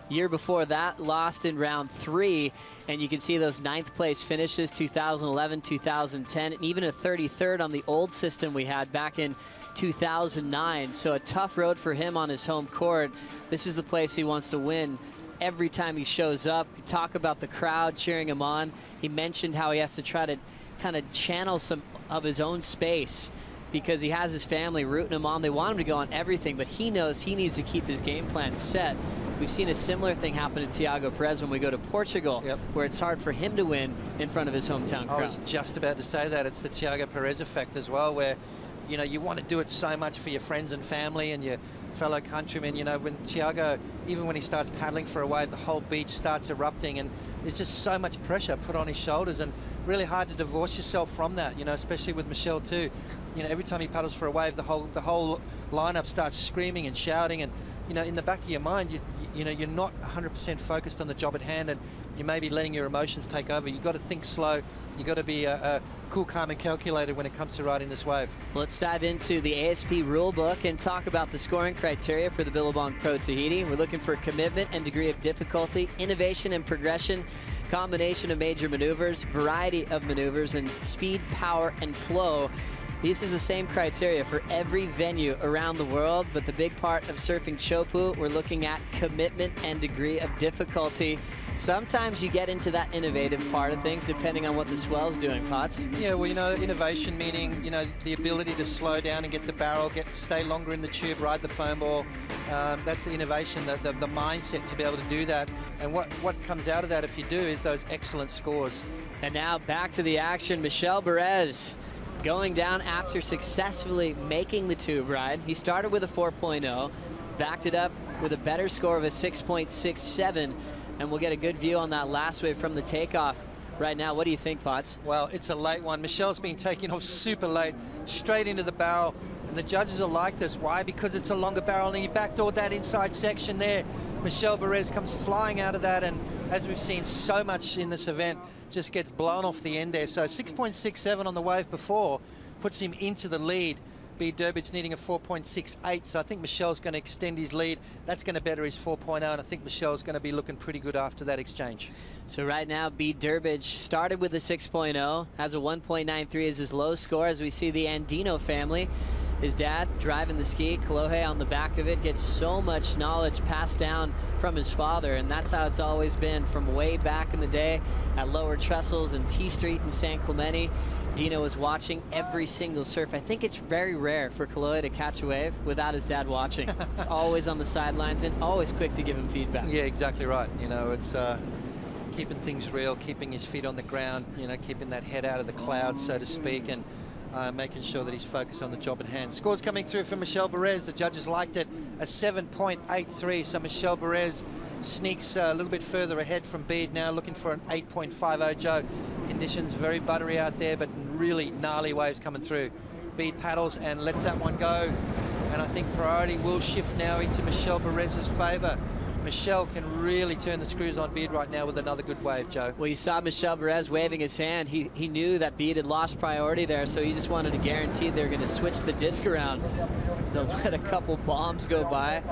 Year before that, lost in round 3. And you can see those 9th place finishes, 2011, 2010, and even a 33rd on the old system we had back in 2009. So a tough road for him on his home court. This is the place he wants to win every time he shows up. You talk about the crowd cheering him on. He mentioned how he has to try to kind of channel some of his own space because he has his family rooting him on. They want him to go on everything, but he knows he needs to keep his game plan set. We've seen a similar thing happen to Thiago Perez when we go to Portugal, where it's hard for him to win in front of his hometown crowd. I was just about to say that. It's the Thiago Perez effect as well, where, you know, you want to do it so much for your friends and family and your fellow countrymen. You know, when Thiago, even when he starts paddling for a wave, the whole beach starts erupting, and there's just so much pressure put on his shoulders, and really hard to divorce yourself from that, you know, especially with Michel too. You know, every time he paddles for a wave, the whole lineup starts screaming and shouting, and, you know, in the back of your mind, you know, you're not 100% focused on the job at hand, and you may be letting your emotions take over. You've got to think slow. You've got to be cool, calm, and calculated when it comes to riding this wave. Let's dive into the ASP rulebook and talk about the scoring criteria for the Billabong Pro Tahiti. We're looking for commitment and degree of difficulty, innovation and progression, combination of major maneuvers, variety of maneuvers, and speed, power, and flow. This is the same criteria for every venue around the world, but the big part of surfing Chopu, we're looking at commitment and degree of difficulty. Sometimes you get into that innovative part of things depending on what the swell's doing, Potts. Yeah, well, you know, innovation meaning, you know, the ability to slow down and get the barrel, stay longer in the tube, ride the foam ball. That's the innovation, the mindset to be able to do that. And what comes out of that, if you do, is those excellent scores. And now back to the action. Michel Perez going down after successfully making the tube ride. He started with a 4.0, backed it up with a better score of a 6.67, and we'll get a good view on that last wave from the takeoff right now. What do you think, Potts? Well, it's a late one. Michel's been taken off super late, straight into the barrel, and the judges are like this. Why? Because it's a longer barrel, and he backdoored that inside section there. Michel Perez comes flying out of that, and as we've seen so much in this event, just gets blown off the end there. So 6.67 on the wave before puts him into the lead. Bede Durbridge needing a 4.68, so I think Michel's going to extend his lead. That's going to better his 4.0, and I think Michel's going to be looking pretty good after that exchange. So right now, Bede Durbridge started with a 6.0, has a 1.93 as his low score, as we see the Andino family. His dad driving the ski, Kalohe on the back of it, gets so much knowledge passed down from his father, and that's how it's always been from way back in the day at Lower Trestles and T Street in San Clemente. Dino was watching every single surf. I think it's very rare for Kalohe to catch a wave without his dad watching. He's always on the sidelines and always quick to give him feedback. Yeah, exactly right. You know, it's keeping things real, keeping his feet on the ground, you know, keeping that head out of the clouds, so to speak, and making sure that he's focused on the job at hand. Scores coming through for Michel Perez. The judges liked it, a 7.83. So Michel Perez sneaks a little bit further ahead from Bede now, looking for an 8.50. Joe, conditions very buttery out there, but really gnarly waves coming through. Bede paddles and lets that one go, and I think priority will shift now into Michel Perez's favor. Michel can really turn the screws on Beard right now with another good wave, Joe. Well, you saw Michel Perez waving his hand. He knew that Beard had lost priority there, so he just wanted to guarantee they're going to switch the disc around. They'll let a couple bombs go by.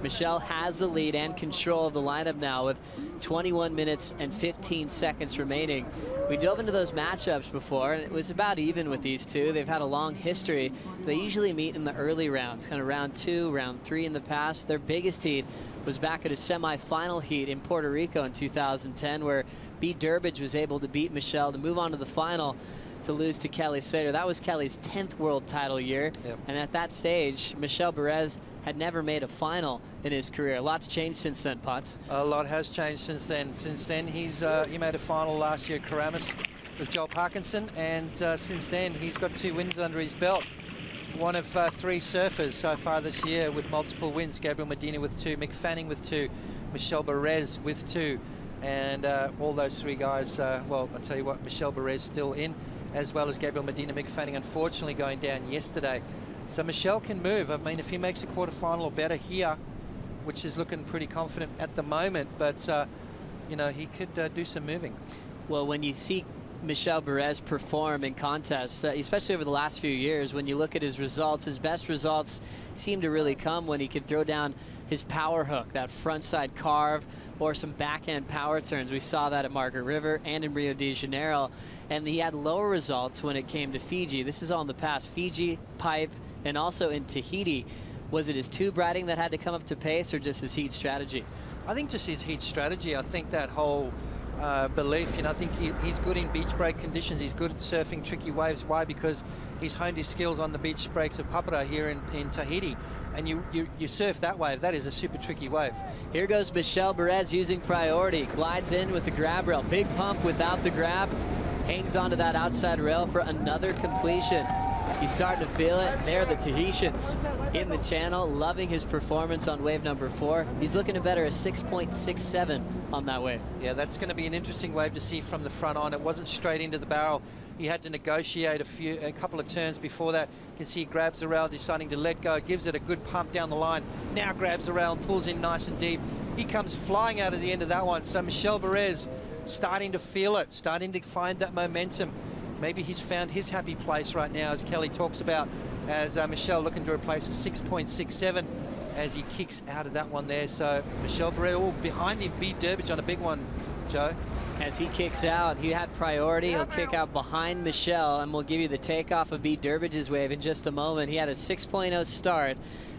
Michel has the lead and control of the lineup now with 21 minutes and 15 seconds remaining. We dove into those matchups before, and it was about even with these two. They've had a long history. They usually meet in the early rounds, kind of round 2, round 3 in the past. Their biggest heat was back at a semi-final heat in Puerto Rico in 2010, where B. Durbridge was able to beat Michel to move on to the final to lose to Kelly Slater. That was Kelly's 10th world title year. Yep. And at that stage, Michel Perez had never made a final in his career. A lot's changed since then, Potts. A lot has changed since then. Since then, he made a final last year at Karamis with Joel Parkinson, and since then, he's got 2 wins under his belt. One of 3 surfers so far this year with multiple wins. Gabriel Medina with 2, Mick Fanning with 2, Michel Perez with 2, and all those 3 guys, well, I'll tell you what, Michel Perez still in, as well as Gabriel Medina. Mick Fanning unfortunately going down yesterday. So Michel can move. I mean, if he makes a quarterfinal or better here, which is looking pretty confident at the moment, but you know, he could do some moving. Well, when you see Michel Perez perform in contests, especially over the last few years, when you look at his results, his best results seem to really come when he can throw down his power hook, that frontside carve, or some backhand power turns. We saw that at Margaret River and in Rio de Janeiro, and he had lower results when it came to Fiji. This is all in the past. Fiji, Pipe, and also in Tahiti. Was it his tube riding that had to come up to pace, or just his heat strategy? I think just his heat strategy. I think that whole belief, you know, I think he's good in beach break conditions. He's good at surfing tricky waves. Why? Because he's honed his skills on the beach breaks of Papara here in Tahiti. And you surf that wave. That is a super tricky wave. Here goes Michel Perez using priority. Glides in with the grab rail. Big pump without the grab. Hangs onto that outside rail for another completion. He's starting to feel it. There, the Tahitians in the channel, loving his performance on wave number 4. He's looking to better a 6.67 on that wave. Yeah, that's going to be an interesting wave to see from the front on. It wasn't straight into the barrel. He had to negotiate a couple of turns before that. You can see he grabs the rail, deciding to let go, gives it a good pump down the line. Now grabs the rail and pulls in nice and deep. He comes flying out at the end of that one. So Michel Perez starting to feel it, starting to find that momentum. Maybe he's found his happy place right now, as Kelly talks about, as Michel looking to replace a 6.67 as he kicks out of that one there. So Michel Perez, all behind him, B. Durbridge on a big one, Joe. As he kicks out, he had priority. He'll kick out behind Michel, and we'll give you the takeoff of B. Durbridge's wave in just a moment. He had a 6.0 start.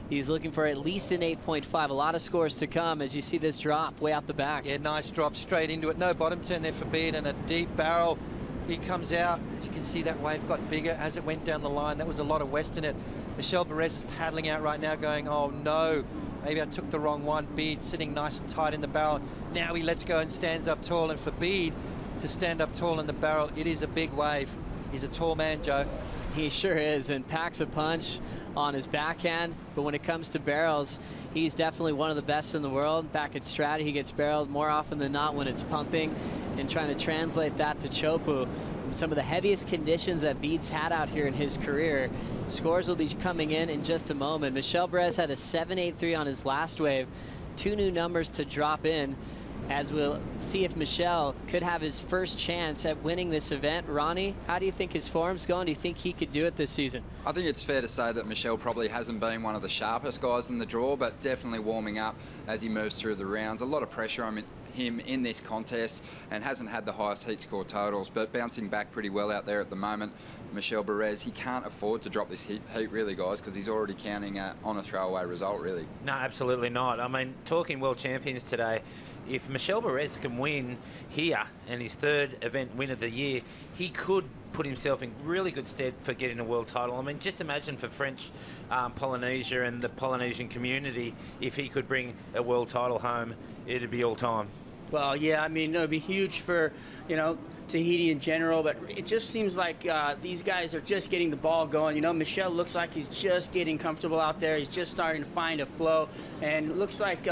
He's looking for at least an 8.5. A lot of scores to come as you see this drop way out the back. Yeah, nice drop straight into it. No bottom turn there for Beard, and a deep barrel. He comes out. As you can see, that wave got bigger as it went down the line. That was a lot of west in it. Michel Perez is paddling out right now going, oh no, maybe I took the wrong one. Beard sitting nice and tight in the barrel. Now he lets go and stands up tall, and for Beard to stand up tall in the barrel, it is a big wave. He's a tall man, Joe. He sure is, and packs a punch on his backhand, but when it comes to barrels, he's definitely one of the best in the world. Back at Strat, he gets barreled more often than not when it's pumping, and trying to translate that to Chopu. Some of the heaviest conditions that Bead's had out here in his career. Scores will be coming in just a moment. Michel Perez had a 7.83 on his last wave. 2 new numbers to drop in, as we'll see if Michel could have his first chance at winning this event. Ronnie, how do you think his form's going? Do you think he could do it this season? I think it's fair to say that Michel probably hasn't been one of the sharpest guys in the draw, but definitely warming up as he moves through the rounds. A lot of pressure on him in this contest, and hasn't had the highest heat score totals, but bouncing back pretty well out there at the moment. Michel Perez, he can't afford to drop this heat really, guys, because he's already counting on a throwaway result, really. No, absolutely not. I mean, talking world champions today, if Michel Perez can win here and his 3rd event win of the year, he could put himself in really good stead for getting a world title. I mean, just imagine for French Polynesia and the Polynesian community, if he could bring a world title home, it'd be all time. Well, yeah, I mean, it would be huge for, you know, Tahiti in general, but it just seems like these guys are just getting the ball going. You know, Michel looks like he's just getting comfortable out there. He's just starting to find a flow, and it looks like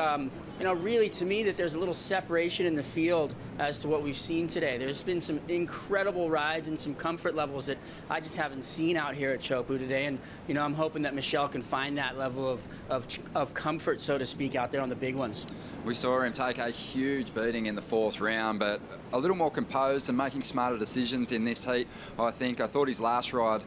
you know, really to me that there's a little separation in the field as to what we've seen today. There's been some incredible rides and some comfort levels that I just haven't seen out here at Chopu today. And, you know, I'm hoping that Michelle can find that level of comfort, so to speak, out there on the big ones. We saw him take a huge beating in the 4th round, but a little more composed and making smarter decisions in this heat, I think. I thought his last ride,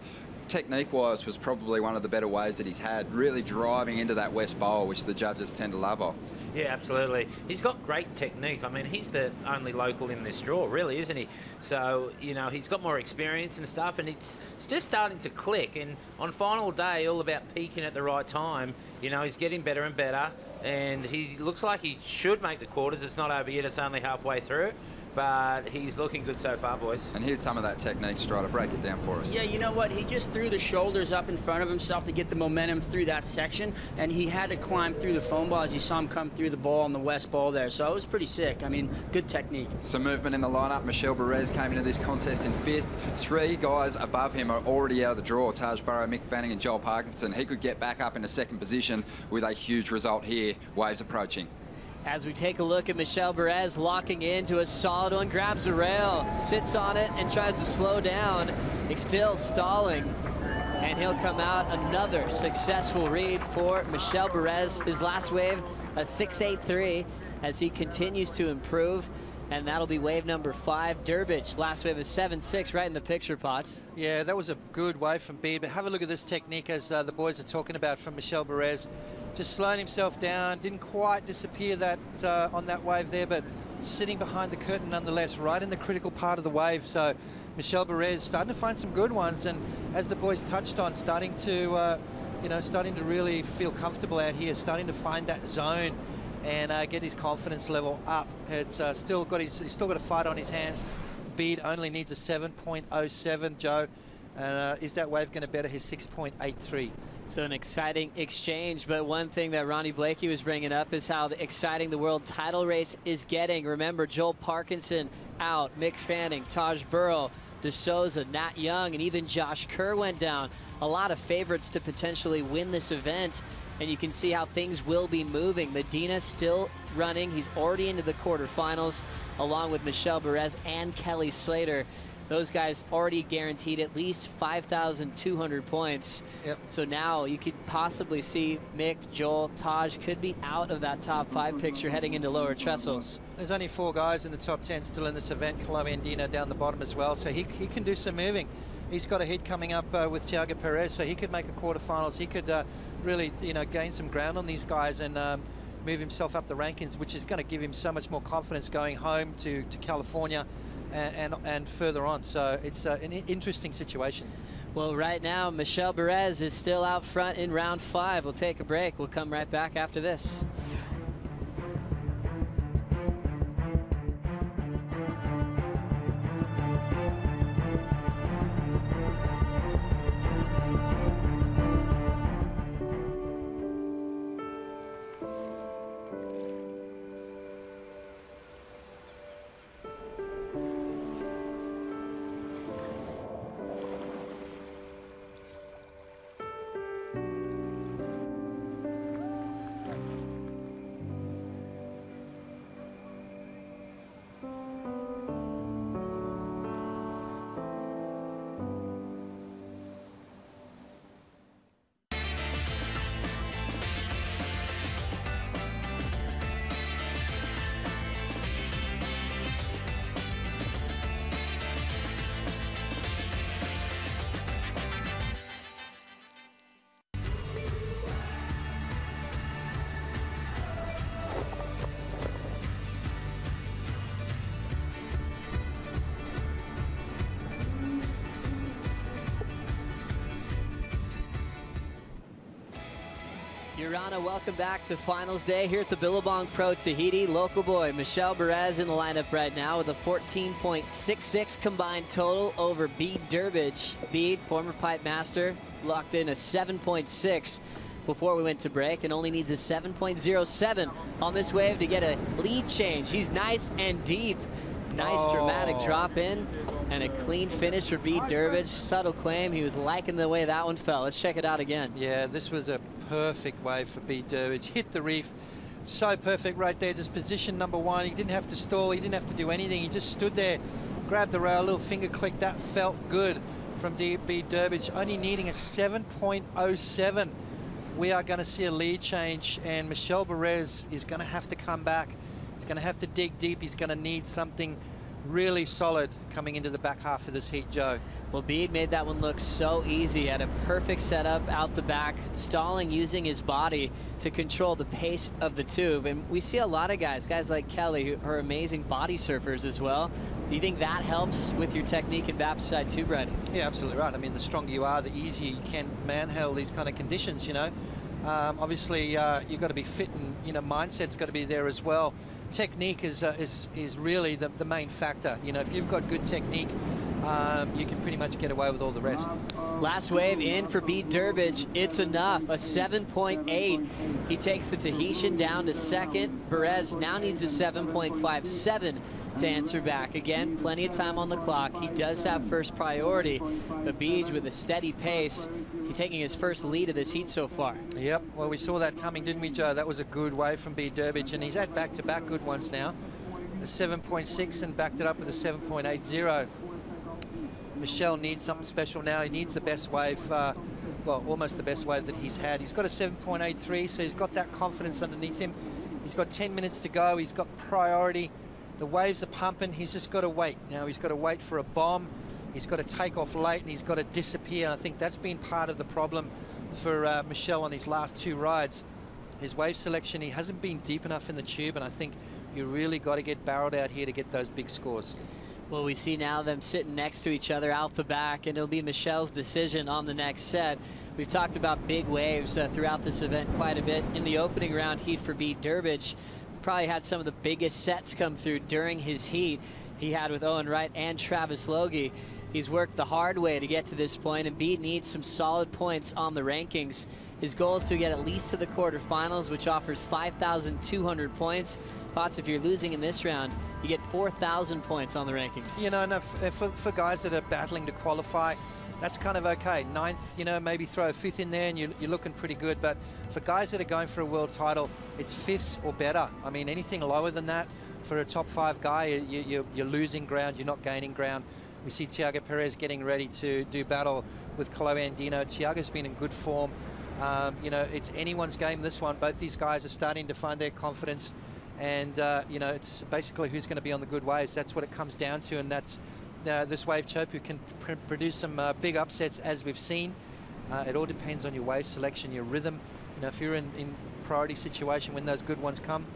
technique-wise, was probably one of the better waves that he's had, really driving into that west bowl, which the judges tend to love of. Yeah, absolutely. He's got great technique. I mean, he's the only local in this draw, really, isn't he? So, you know, he's got more experience and stuff, and it's just starting to click. And on final day, all about peaking at the right time. You know, he's getting better and better, and he looks like he should make the quarters. It's not over yet. It's only halfway through. But he's looking good so far, boys. And here's some of that technique, Strider. Break it down for us. Yeah, you know what? He just threw the shoulders up in front of himself to get the momentum through that section, and he had to climb through the foam ball as you saw him come through the ball on the west bowl there. So it was pretty sick. I mean, good technique. Some movement in the lineup. Michelle Perez came into this contest in 5th. 3 guys above him are already out of the draw. Taj Burrow, Mick Fanning and Joel Parkinson. He could get back up into 2nd position with a huge result here. Waves approaching. As we take a look at Michelle Perez locking into a solid one, grabs the rail, sits on it and tries to slow down. It's still stalling, and he'll come out. Another successful read for Michelle Perez. His last wave, a 6.83, as he continues to improve. And that'll be wave number 5. Durbridge, last wave is 7.6, right in the picture, Potts. Yeah, that was a good wave from Bede, but have a look at this technique as the boys are talking about from Michelle Perez. Just slowing himself down, didn't quite disappear that on that wave there, but sitting behind the curtain nonetheless, right in the critical part of the wave. So Michelle Perez starting to find some good ones, and as the boys touched on, starting to really feel comfortable out here, starting to find that zone and get his confidence level up. It's he's still got a fight on his hands. Bede only needs a 7.07, Joe. And is that wave going to better his 6.83? So an exciting exchange, but one thing that Ronnie Blakey was bringing up is how exciting the world title race is getting. Remember, Joel Parkinson out, Mick Fanning, Taj Burrow, De Souza, Nat Young, and even Josh Kerr went down. A lot of favorites to potentially win this event, and you can see how things will be moving. Medina still running. He's already into the quarterfinals, along with Michelle Perez and Kelly Slater. Those guys already guaranteed at least 5,200 points. Yep. So now you could possibly see Mick, Joel, Taj could be out of that top 5 picture heading into lower trestles. There's only 4 guys in the top 10 still in this event. Colombian Dino down the bottom as well, so he can do some moving. He's got a hit coming up with Thiago Perez, so he could make a quarterfinals. He could really, gain some ground on these guys and move himself up the rankings, which is going to give him so much more confidence going home to California and further on. So it's an interesting situation. Well, right now, Michelle Perez is still out front in round 5. We'll take a break. We'll come right back after this. Your Honor, welcome back to finals day here at the Billabong Pro Tahiti. Local boy Michelle Perez in the lineup right now with a 14.66 combined total over Bede Durbridge. Bede, former pipe master, locked in a 7.6 before we went to break and only needs a 7.07 on this wave to get a lead change. He's nice and deep. Nice dramatic drop in and a clean finish for Bede Durbridge. Subtle claim. He was liking the way that one fell. Let's check it out again. Yeah, this was a perfect wave for Bede Durbridge. Hit the reef, So perfect right there, just position number one. He didn't have to stall, he didn't have to do anything. He just stood there, grabbed the rail, a little finger click. That felt good from Bede Durbridge, only needing a 7.07. We are going to see a lead change, and Michel Perez is going to have to come back. He's going to have to dig deep. He's going to need something really solid coming into the back half of this heat, Joe. Well, Bede made that one look so easy. Had a perfect setup out the back, stalling, using his body to control the pace of the tube. And we see a lot of guys like Kelly, who are amazing body surfers as well. Do you think that helps with your technique in Bapside tube riding? Yeah, absolutely right. I mean, the stronger you are, the easier you can manhandle these kind of conditions, you know. Obviously, you've got to be fit, and, you know, mindset's got to be there as well. Technique is really the main factor. You know, if you've got good technique, you can pretty much get away with all the rest. Last wave in for Bede Durbridge. It's enough, a 7.8. He takes the Tahitian down to second. Perez now needs a 7.57 to answer back. Again, plenty of time on the clock. He does have first priority, but Bede with a steady pace, he's taking his first lead of this heat so far. Yep, well, we saw that coming, didn't we, Joe? That was a good wave from Bede Durbridge, and he's had back-to-back good ones now. A 7.6 and backed it up with a 7.80. Michel needs something special now. He needs the best wave, well, almost the best wave that he's had. He's got a 7.83, so he's got that confidence underneath him. He's got 10 minutes to go. He's got priority. The waves are pumping. He's just got to wait. Now he's got to wait for a bomb. He's got to take off late, and he's got to disappear. And I think that's been part of the problem for Michel on his last two rides. His wave selection, he hasn't been deep enough in the tube, and I think you really got to get barreled out here to get those big scores. Well, we see now them sitting next to each other out the back, and it'll be Michel's decision on the next set. We've talked about big waves throughout this event quite a bit. In the opening round heat for Bede Durbridge, probably had some of the biggest sets come through during his heat. He had with Owen Wright and Travis Logie. He's worked the hard way to get to this point, and Bede needs some solid points on the rankings. His goal is to get at least to the quarterfinals, which offers 5,200 points. Potts, if you're losing in this round, you get 4,000 points on the rankings. You know, no, for guys that are battling to qualify, that's kind of okay. Ninth, you know, maybe throw a fifth in there and you're looking pretty good. But for guys that are going for a world title, it's fifths or better. I mean, anything lower than that for a top five guy, you're losing ground, you're not gaining ground. We see Thiago Perez getting ready to do battle with Chloe Andino. Thiago's been in good form. You know, it's anyone's game, this one. Both these guys are starting to find their confidence. And, you know, it's basically who's going to be on the good waves. That's what it comes down to, and that's this wave Chopu can produce some big upsets, as we've seen. It all depends on your wave selection, your rhythm. You know, if you're in priority situation when those good ones come,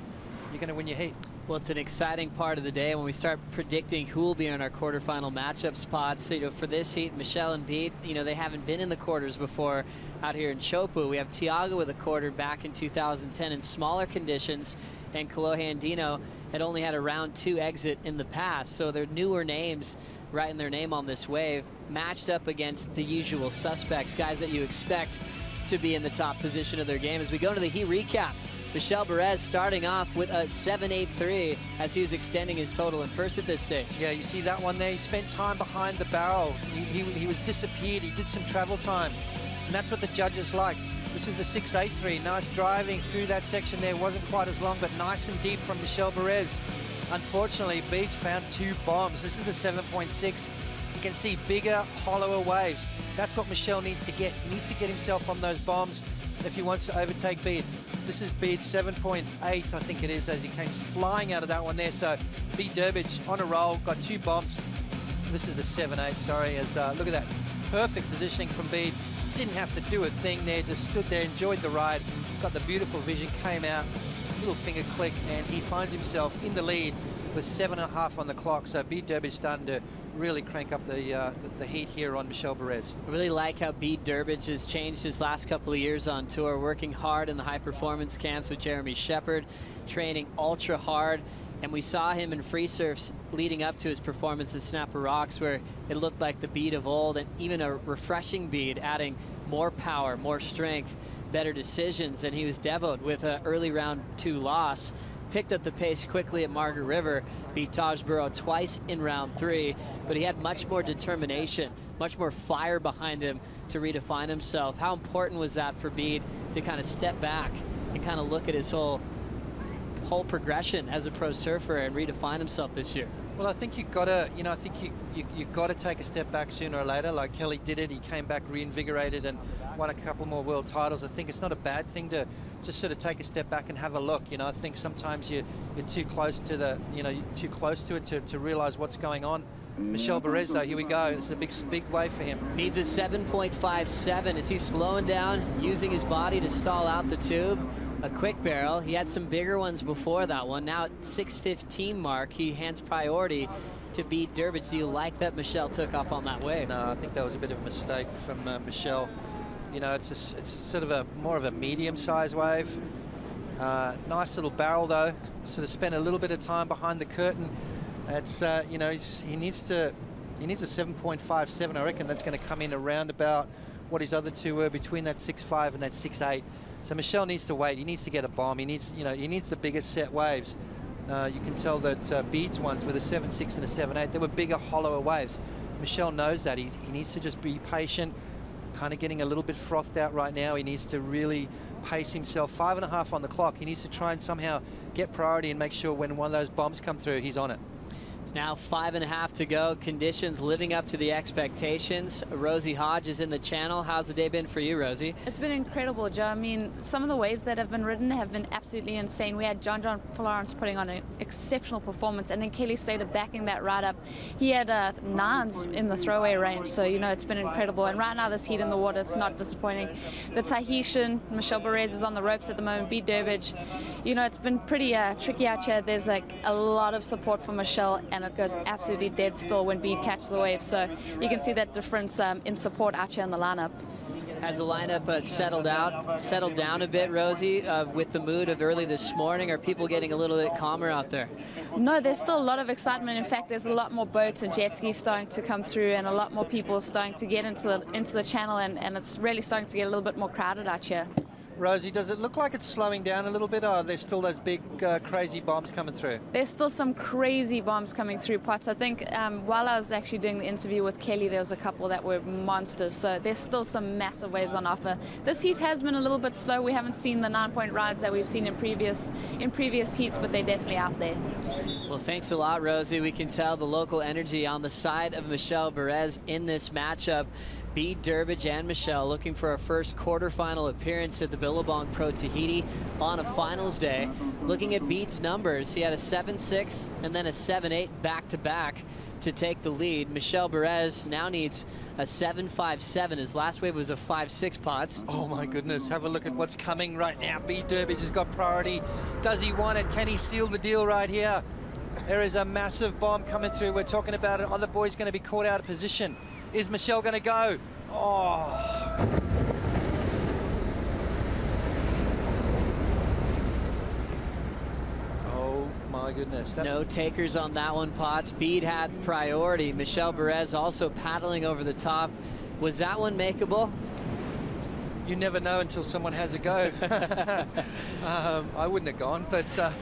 you're going to win your heat. Well, it's an exciting part of the day when we start predicting who will be in our quarterfinal matchup spots. So, you know, for this heat, Michel and Bede, you know, they haven't been in the quarters before out here in Chopu. We have Thiago with a quarter back in 2010 in smaller conditions, and Kolohe Andino had only had a round 2 exit in the past. So they're newer names writing their name on this wave, matched up against the usual suspects, guys that you expect to be in the top position of their game. As we go into the heat recap, Michel Perez starting off with a 7.83 as he was extending his total in first at this stage. Yeah, you see that one there. He spent time behind the barrel. He was disappeared. He did some travel time, and that's what the judges like. This was the 6.83. Nice driving through that section there. Wasn't quite as long, but nice and deep from Michel Perez. Unfortunately, Bede's found 2 bombs. This is the 7.6. You can see bigger, hollower waves. That's what Michel needs to get. He needs to get himself on those bombs if he wants to overtake Bede. This is Bede's 7.8, I think it is, as he came flying out of that one there. So Bede Durbridge on a roll, got 2 bombs. This is the 7.8, sorry. As look at that, perfect positioning from Bede. Didn't have to do a thing there, just stood there, enjoyed the ride, got the beautiful vision, came out, little finger click, and he finds himself in the lead with 7.5 on the clock. So Bede Durbridge starting to really crank up the heat here on Michel Perez. I really like how Bede Durbridge has changed his last couple of years on tour, working hard in the high performance camps with Jeremy Shepard, training ultra hard. And we saw him in free surfs leading up to his performance at Snapper Rocks, where it looked like the Bede of old, and even a refreshing Bede, adding more power, more strength, better decisions. And he was devoed with an early round 2 loss. Picked up the pace quickly at Margaret River, beat Taj Burrow twice in round 3, but he had much more determination, much more fire behind him to redefine himself. How important was that for Bede to kind of step back and kind of look at his whole whole progression as a pro surfer and redefine himself this year? Well, I think you've got to, I think you've got to take a step back sooner or later. Like Kelly did it, he came back reinvigorated and won a couple more world titles. I think it's not a bad thing to just sort of take a step back and have a look. I think sometimes you're too close to it to realize what's going on. Michel Barrez, though, here we go. This is a big wave for him. Needs a 7.57. Is he slowing down, using his body to stall out the tube? A quick barrel. He had some bigger ones before that one. Now at 6:15 mark, he hands priority to beat Durbridge. Do you like that Michel took up on that wave? No, I think that was a bit of a mistake from Michel. It's sort of more of a medium-sized wave. Nice little barrel though. Sort of spent a little bit of time behind the curtain. It's he needs a 7.57. I reckon that's going to come in around about what his other two were, between that 6.5 and that 6.8. So Michel needs to wait. He needs to get a bomb. He needs the bigger set waves. You can tell that Bede's ones with a 7.6 and a 7.8, they were bigger, hollower waves. Michel knows that. He needs to just be patient. Kind of getting a little bit frothed out right now. He needs to really pace himself. 5.5 on the clock. He needs to try and somehow get priority and make sure when one of those bombs come through, he's on it. It's now 5.5 to go. Conditions living up to the expectations. Rosie Hodge is in the channel. How's the day been for you, Rosie? It's been incredible, Joe. I mean, some of the waves that have been ridden have been absolutely insane. We had John Florence putting on an exceptional performance, and then Kelly Slater backing that right up. He had 9s in the throwaway range, so, it's been incredible. And right now, this heat in the water, it's not disappointing. The Tahitian, Michel Barrez, is on the ropes at the moment, beat Durbridge. It's been pretty tricky out here. There's a lot of support for Michel, and it goes absolutely dead still when Bede catches the wave. So you can see that difference in support out here in the lineup. Has the lineup settled down a bit, Rosie, with the mood of early this morning? Are people getting a little bit calmer out there? No, there's still a lot of excitement. In fact, there's a lot more boats and jet skis starting to come through, and a lot more people starting to get into the channel, and it's really starting to get a little bit more crowded out here. Rosie, does it look like it's slowing down a little bit, or are there still those big, crazy bombs coming through? There's still some crazy bombs coming through, Potts. I think while I was actually doing the interview with Kelly, there was a couple that were monsters, so there's still some massive waves on offer. This heat has been a little bit slow. We haven't seen the 9-point rides that we've seen in previous heats, but they're definitely out there. Well, thanks a lot, Rosie. We can tell the local energy on the side of Michel Barrez in this matchup. Bede, Durbridge, and Michel looking for a first quarterfinal appearance at the Billabong Pro Tahiti on a finals day. Looking at Bede's numbers, he had a 7.6 and then a 7.8 back-to-back to take the lead. Michel Barrez now needs a 7.57. His last wave was a 5.6, Potts. Oh my goodness, have a look at what's coming right now. Bede Durbridge has got priority. Does he want it? Can he seal the deal right here? There is a massive bomb coming through. We're talking about it. Other boy's going to be caught out of position. Is Michel going to go? Oh. Oh my goodness. No takers on that one, Potts. Bede had priority. Michel Barrez also paddling over the top. Was that one makeable? You never know until someone has a go. I wouldn't have gone, but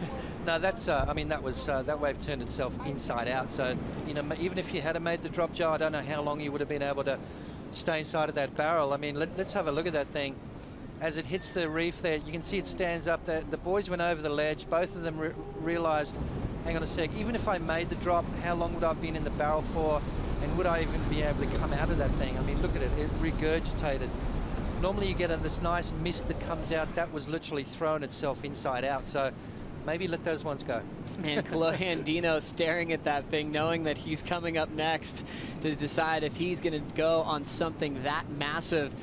no, that's. I mean, that was that wave turned itself inside out. So even if you had made the drop, Joe, I don't know how long you would have been able to stay inside of that barrel. I mean, let's have a look at that thing. As it hits the reef there, you can see it stands up there. The boys went over the ledge. Both of them realized, hang on a sec, even if I made the drop, how long would I have been in the barrel for? And would I even be able to come out of that thing? I mean, look at it. It regurgitated. Normally you get this nice mist that comes out. That was literally thrown itself inside out. So maybe let those ones go. And Kaloyan Dino staring at that thing, knowing that he's coming up next to decide if he's going to go on something that massive.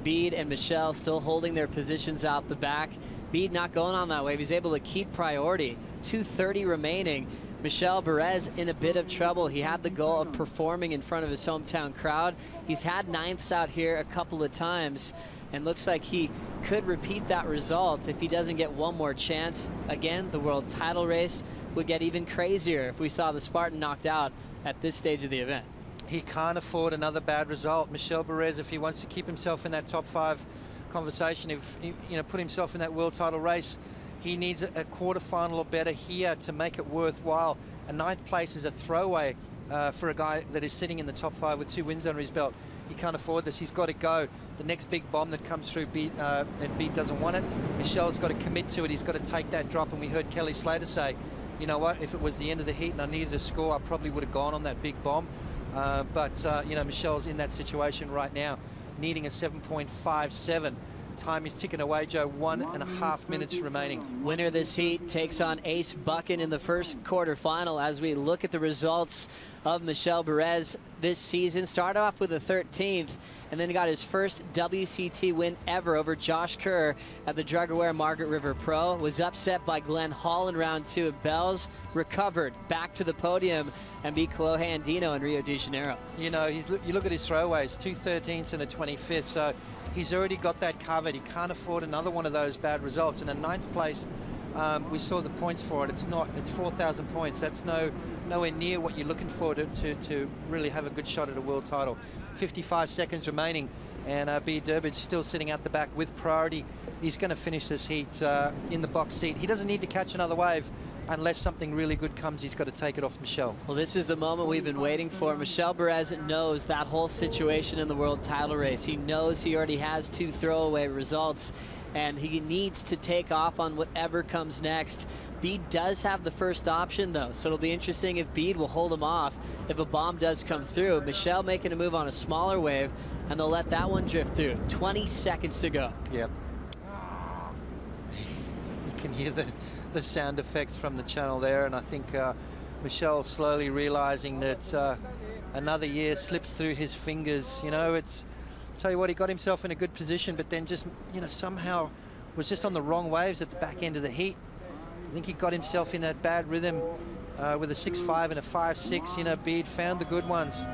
Bede and Michel still holding their positions out the back. Bede not going on that wave. He's able to keep priority. 2:30 remaining. Michel Barrez in a bit of trouble. He had the goal of performing in front of his hometown crowd. He's had 9ths out here a couple of times, and looks like he could repeat that result if he doesn't get one more chance. Again, the world title race would get even crazier if we saw the Spartan knocked out at this stage of the event. He can't afford another bad result. Michel Barrez, if he wants to keep himself in that top 5 conversation, if put himself in that world title race, he needs a quarterfinal or better here to make it worthwhile. A 9th place is a throwaway for a guy that is sitting in the top 5 with 2 wins under his belt. He can't afford this. He's got to go. The next big bomb that comes through, and Bede doesn't want it. Michel's got to commit to it. He's got to take that drop. And we heard Kelly Slater say, you know what, if it was the end of the heat and I needed a score, I probably would have gone on that big bomb. But you know, Michel's in that situation right now, needing a 7.57. Time is ticking away, Joe. 1.5 minutes remaining. Winner this heat takes on Ace Buchan in the first quarterfinal. As we look at the results of Michel Perez this season, started off with a 13th and then got his first WCT win ever over Josh Kerr at the Drug-Aware Margaret River Pro. Was upset by Glenn Hall in round 2 at Bells, recovered back to the podium and beat Kolohe Andino in Rio de Janeiro. You know, you look at his throwaways, 2 13ths and a 25th, so he's already got that covered. He can't afford another one of those bad results. And in 9th place, we saw the points for it. It's 4,000 points. That's nowhere near what you're looking for to really have a good shot at a world title. 55 seconds remaining, and Bede Durbridge still sitting out the back with priority. He's going to finish this heat in the box seat. He doesn't need to catch another wave. Unless something really good comes, he's got to take it off Michel. Well, this is the moment we've been waiting for. Michel Perez knows that whole situation in the world title race. He knows he already has 2 throwaway results, and he needs to take off on whatever comes next. Bede does have the first option, though, so it'll be interesting if Bede will hold him off if a bomb does come through. Michel making a move on a smaller wave, and they'll let that one drift through. 20 seconds to go. Yep. You can hear the sound effects from the channel there, and I think Michel slowly realizing that another year slips through his fingers. You know, tell you what, he got himself in a good position, but then just, you know, somehow was just on the wrong waves at the back end of the heat. I think he got himself in that bad rhythm with a 6.5 and a 5.6. You know, Bede found the good ones,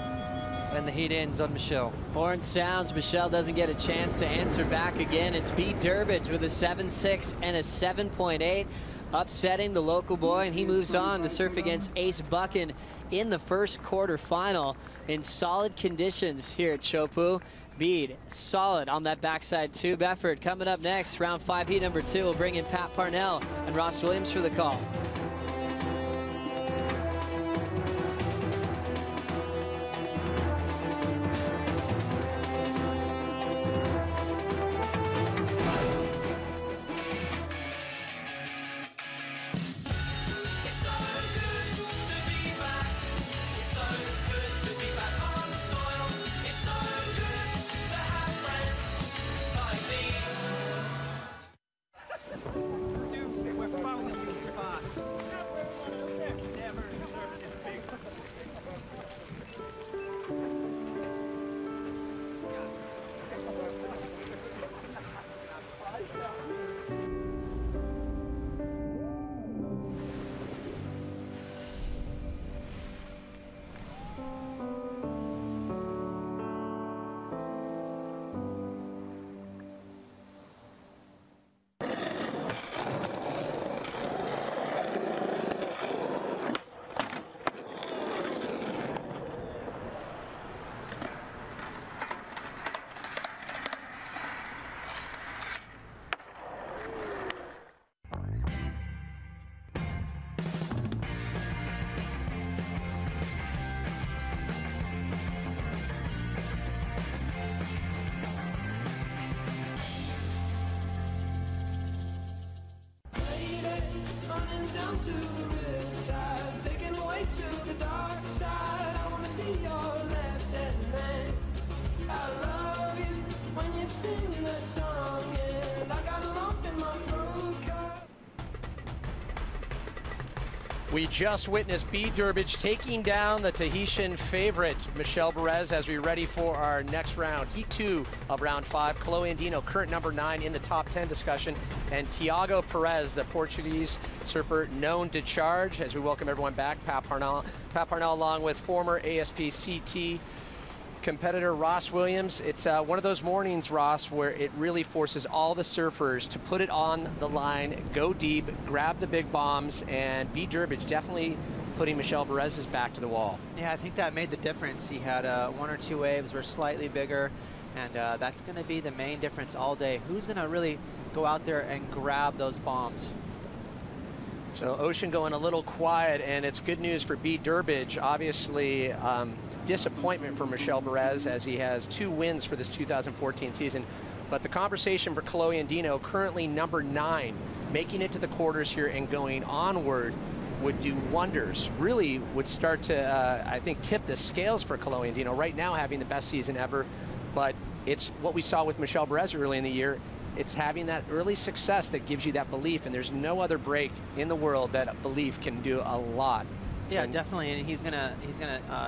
and the heat ends on Michel. Horn sounds. Michel doesn't get a chance to answer back again. It's Bede Durbridge with a 7.6 and a 7.8. upsetting the local boy, and he moves on to surf against Ace Buchan in the first quarterfinal in solid conditions here at Chopu. Bede solid on that backside tube effort. Coming up next, round 5 heat number 2, we'll bring in Pat Parnell and Ross Williams for the call. To the riptide, taken away to the dark side. I wanna be your left-hand man. I love you when you're singing the song, and I got a lump in my throat. We just witnessed Bede Durbridge taking down the Tahitian favorite, Michel Perez, as we ready for our next round. Heat 2 of round 5. Kolohe Andino, current number 9 in the top 10 discussion. And Tiago Perez, the Portuguese surfer known to charge. As we welcome everyone back, Pat Parnell. Pat Parnell along with former ASP CT competitor Ross Williams. It's one of those mornings, Ross, where it really forces all the surfers to put it on the line, go deep, grab the big bombs, and Bede Durbridge definitely putting Michel Perez's back to the wall. Yeah, I think that made the difference. He had 1 or 2 waves were slightly bigger, and that's going to be the main difference all day. Who's going to really go out there and grab those bombs? So Ocean going a little quiet, and it's good news for B. Durbridge. Obviously, disappointment for Michel Perez as he has 2 wins for this 2014 season. But the conversation for Chloe Andino, currently number 9, making it to the quarters here and going onward, would do wonders. Really would start to, I think, tip the scales for Chloe Andino. Right now having the best season ever, but it's what we saw with Michel Perez early in the year. It's having that early success that gives you that belief, and there's no other break in the world that belief can do a lot. Yeah, definitely, and he's gonna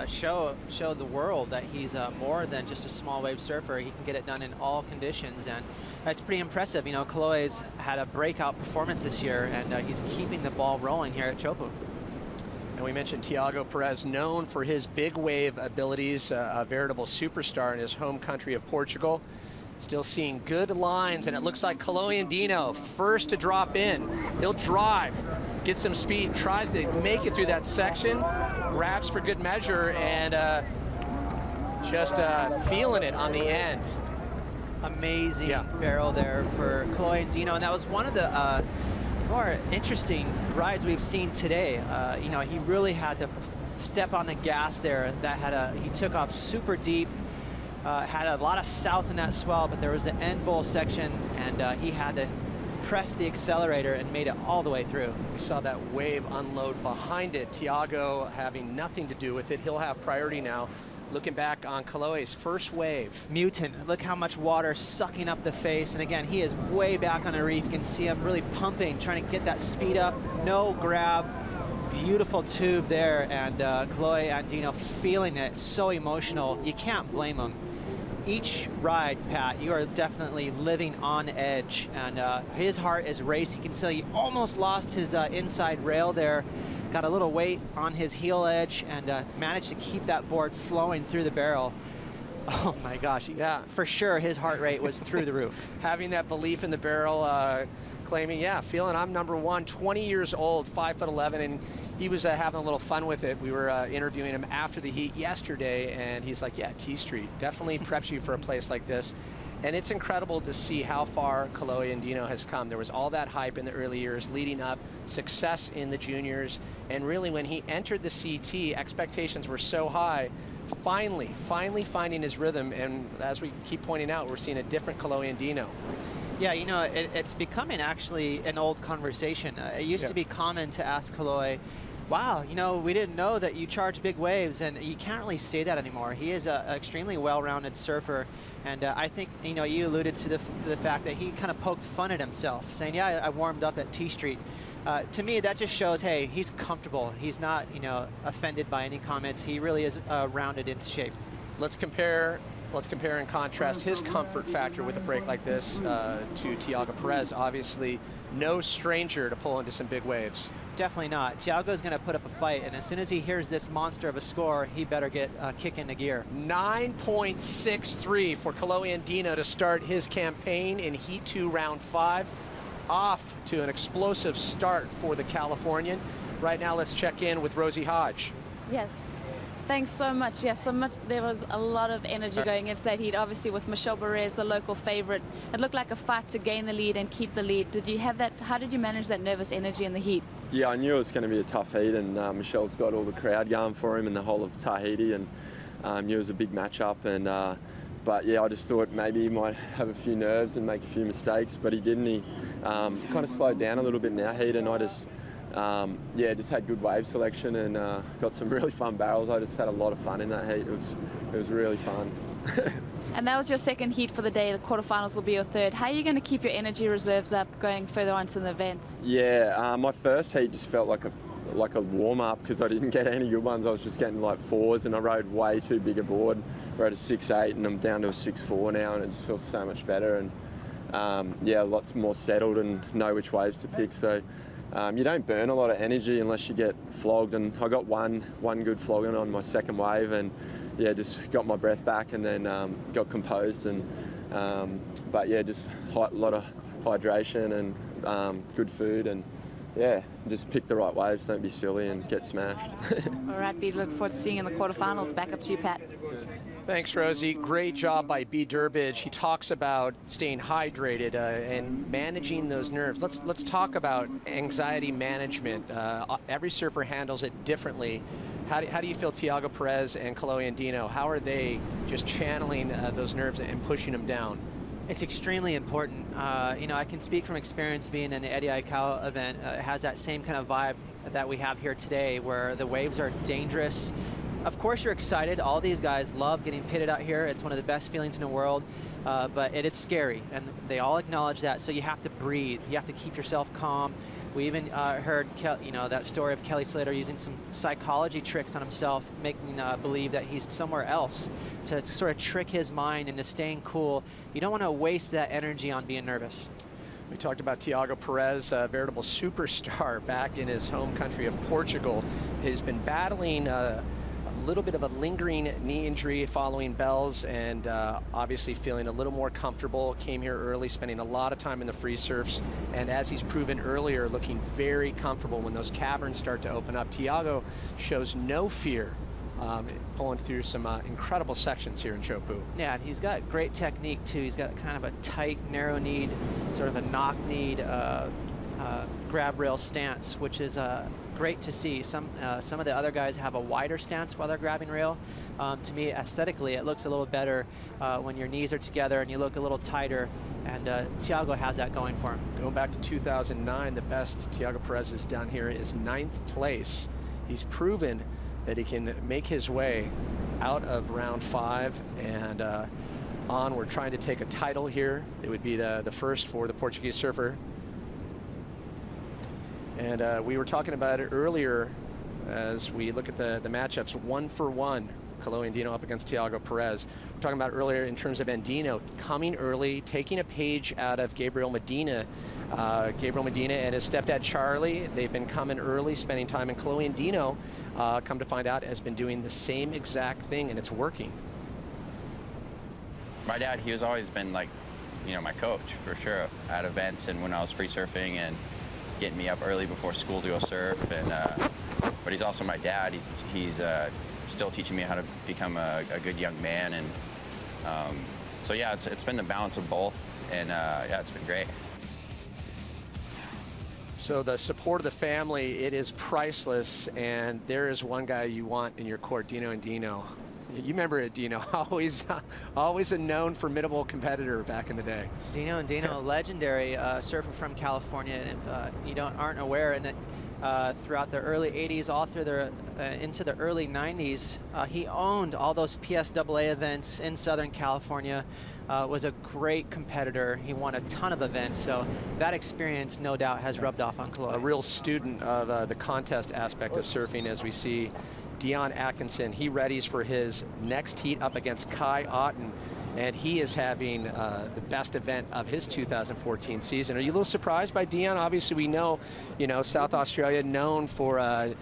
show the world that he's more than just a small wave surfer. He can get it done in all conditions, and it's pretty impressive. You know, Chloe's had a breakout performance this year, and he's keeping the ball rolling here at Chopo. And we mentioned Tiago Perez, known for his big wave abilities, a veritable superstar in his home country of Portugal. Still seeing good lines, and it looks like Chloe Andino, first to drop in. He'll drive, get some speed, tries to make it through that section, grabs for good measure, and just feeling it on the end. Amazing barrel there for Chloe Andino, and that was one of the more interesting rides we've seen today. You know, he really had to step on the gas there. He took off super deep. Had a lot of south in that swell, but there was the end bowl section, and he had to press the accelerator and made it all the way through. We saw that wave unload behind it. Tiago having nothing to do with it. He'll have priority now. Looking back on Chloe's first wave. Mutant, look how much water sucking up the face. And again, he is way back on the reef. You can see him really pumping, trying to get that speed up. No grab. Beautiful tube there, and Chloe Andino feeling it. So emotional. You can't blame him. Each ride, Pat, you are definitely living on edge, and his heart is racing. You can see he almost lost his inside rail there, got a little weight on his heel edge, and managed to keep that board flowing through the barrel. Oh my gosh, yeah, for sure his heart rate was through the roof. Having that belief in the barrel, claiming, yeah, feeling I'm number 1, 20 years old, 5'11", and he was having a little fun with it. We were interviewing him after the heat yesterday, and he's like, yeah, T Street definitely preps you for a place like this. And it's incredible to see how far Chloe Andino has come. There was all that hype in the early years leading up, success in the juniors, and really when he entered the CT, expectations were so high. Finally finding his rhythm, and as we keep pointing out, we're seeing a different Chloe Andino. Yeah, you know, it's becoming actually an old conversation. It used to be common to ask Chloe, wow, you know, we didn't know that you charge big waves, and you can't really say that anymore. He is an extremely well-rounded surfer, and I think, you know, you alluded to the fact that he kind of poked fun at himself, saying, yeah, I warmed up at T Street. To me, that just shows, hey, he's comfortable. He's not, you know, offended by any comments. He really is rounded into shape. Let's compare and contrast his comfort factor with a break like this to Tiago Perez. Obviously, no stranger to pull into some big waves. Definitely not. Tiago's going to put up a fight, and as soon as he hears this monster of a score, he better get kick into gear. 9.63 for Chloe Andino to start his campaign in Heat 2, Round 5. Off to an explosive start for the Californian. Right now, let's check in with Rosie Hodge. Yeah. Thanks so much. Yeah, there was a lot of energy going into that heat. Obviously, with Michel Perez, the local favorite, it looked like a fight to gain the lead and keep the lead. Did you have that? How did you manage that nervous energy in the heat? Yeah, I knew it was going to be a tough heat, and Michel's got all the crowd going for him in the whole of Tahiti, and knew it was a big matchup. And but yeah, I just thought maybe he might have a few nerves and make a few mistakes, but he didn't. He kind of slowed down a little bit in our heat, and I just just had good wave selection and got some really fun barrels. I just had a lot of fun in that heat. It was really fun. And that was your second heat for the day. The quarterfinals will be your third. How are you going to keep your energy reserves up going further on to the event? Yeah, my first heat just felt like a warm-up because I didn't get any good ones. I was just getting like 4s, and I rode way too big a board. I rode a 6.8 and I'm down to a 6.4 now, and it just feels so much better, and lots more settled and know which waves to pick. So you don't burn a lot of energy unless you get flogged, and I got one good flogging on my second wave, and yeah, just got my breath back, and then got composed, and just a lot of hydration and good food, and yeah, just pick the right waves, don't be silly and get smashed. All right, we look forward to seeing you in the quarterfinals. Back up to you, Pat. Thanks, Rosie. Great job by B. Durbridge. He talks about staying hydrated and managing those nerves. Let's talk about anxiety management. Every surfer handles it differently. How do you feel Tiago Perez and Kalohe Andino? How are they just channeling those nerves and pushing them down? It's extremely important. You know, I can speak from experience being in the Eddie Aikau event. It has that same kind of vibe that we have here today, where the waves are dangerous. Of course you're excited. All these guys love getting pitted out here. It's one of the best feelings in the world, but it is scary, and they all acknowledge that. So you have to breathe. You have to keep yourself calm. We even heard, you know, that story of Kelly Slater using some psychology tricks on himself, making believe that he's somewhere else to sort of trick his mind into staying cool. You don't want to waste that energy on being nervous. We talked about Tiago Perez, a veritable superstar back in his home country of Portugal. He's been battling a little bit of a lingering knee injury following bells, and obviously feeling a little more comfortable. Came here early, spending a lot of time in the free surfs, and as he's proven earlier, looking very comfortable when those caverns start to open up. Tiago shows no fear, pulling through some incredible sections here in Chopu. Yeah, and he's got great technique too. He's got kind of a tight, narrow-kneed, sort of a knock-kneed grab rail stance, which is great to see. Some of the other guys have a wider stance while they're grabbing rail. To me, aesthetically, it looks a little better when your knees are together and you look a little tighter, and Tiago has that going for him. Going back to 2009, the best Tiago Perez has done here is 9th place. He's proven that he can make his way out of round 5 and on. We're trying to take a title here. It would be the first for the Portuguese surfer. And we were talking about it earlier as we look at the matchups, 1-for-1. Kalohe Andino up against Tiago Perez. We're talking about earlier in terms of Andino coming early, taking a page out of Gabriel Medina. Gabriel Medina and his stepdad Charlie, they've been coming early, spending time, and Kalohe Andino, come to find out, has been doing the same exact thing, and it's working. My dad, he has always been like, you know, my coach for sure at events and when I was free surfing and getting me up early before school to go surf. And but he's also my dad. He's still teaching me how to become a good young man. And so yeah, it's been the balance of both, and yeah, it's been great. So the support of the family, it is priceless, and there is one guy you want in your court, Dino Andino. You remember it, Dino, always a known formidable competitor back in the day. Dino Andino, legendary surfer from California, and if you aren't aware, and throughout the early 80s, all through the into the early 90s, he owned all those PSAA events in Southern California. Was a great competitor. He won a ton of events, so that experience no doubt has rubbed off on Kalohe. A real student of the contest aspect of surfing, as we see Dion Atkinson. He readies for his next heat up against Kai Otten, and he is having the best event of his 2014 season. Are you a little surprised by Dion? Obviously, we know, South Australia known for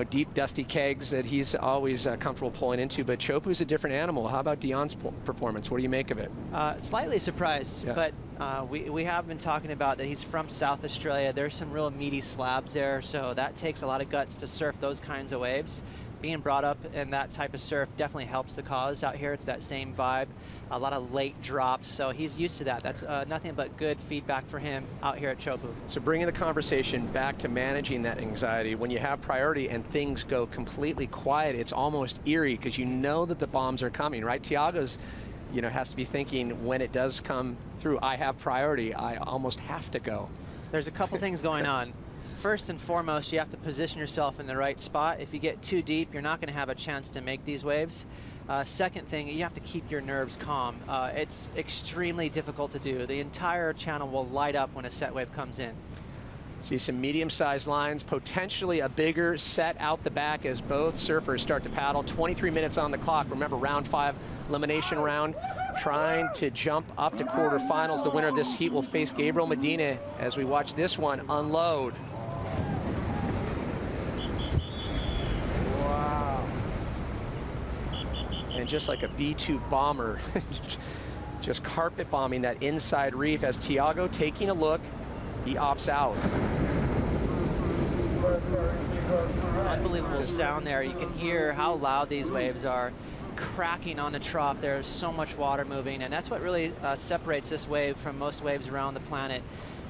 deep, dusty kegs that he's always comfortable pulling into, but Chopu's a different animal. How about Dion's performance? What do you make of it? Slightly surprised, yeah. But we have been talking about that he's from South Australia. There's some real meaty slabs there, so that takes a lot of guts to surf those kinds of waves. Being brought up in that type of surf definitely helps the cause out here. It's that same vibe, a lot of late drops, so he's used to that. That's nothing but good feedback for him out here at Chopu. So bringing the conversation back to managing that anxiety, when you have priority and things go completely quiet, it's almost eerie because you know that the bombs are coming, right? Tiago's, has to be thinking when it does come through, I have priority, I almost have to go. There's a couple things going on. First and foremost, you have to position yourself in the right spot. If you get too deep, you're not going to have a chance to make these waves. Second thing, you have to keep your nerves calm. It's extremely difficult to do. The entire channel will light up when a set wave comes in. See some medium-sized lines, potentially a bigger set out the back as both surfers start to paddle. 23 minutes on the clock. Remember, round 5 elimination round. Trying to jump up to quarterfinals. The winner of this heat will face Gabriel Medina as we watch this one unload. And just like a B-2 bomber, just carpet bombing that inside reef as Tiago taking a look, he opts out. Unbelievable sound there. You can hear how loud these waves are. cracking on the trough. There's so much water moving, and that's what really separates this wave from most waves around the planet.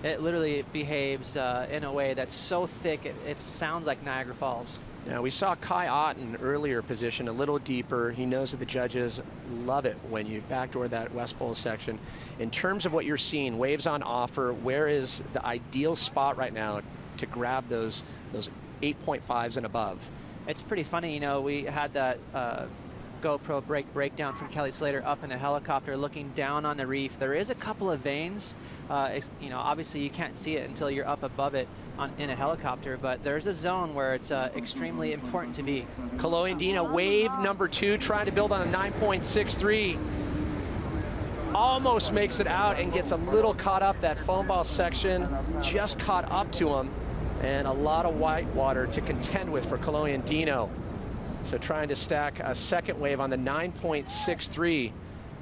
It literally behaves in a way that's so thick, it sounds like Niagara Falls. Now, we saw Kai Otten earlier position a little deeper. He knows that the judges love it when you backdoor that West Bowl section. In terms of what you're seeing, waves on offer, where is the ideal spot right now to grab those 8.5s and above? It's pretty funny, you know, we had that GoPro breakdown from Kelly Slater up in a helicopter looking down on the reef. There is a couple of veins. You know, obviously you can't see it until you're up above it in a helicopter, but there's a zone where it's extremely important to be. Kolohe Andino, wave number 2, trying to build on a 9.63. Almost makes it out and gets a little caught up. That foam ball section just caught up to him, and a lot of white water to contend with for Kolohe Andino. So trying to stack a second wave on the 9.63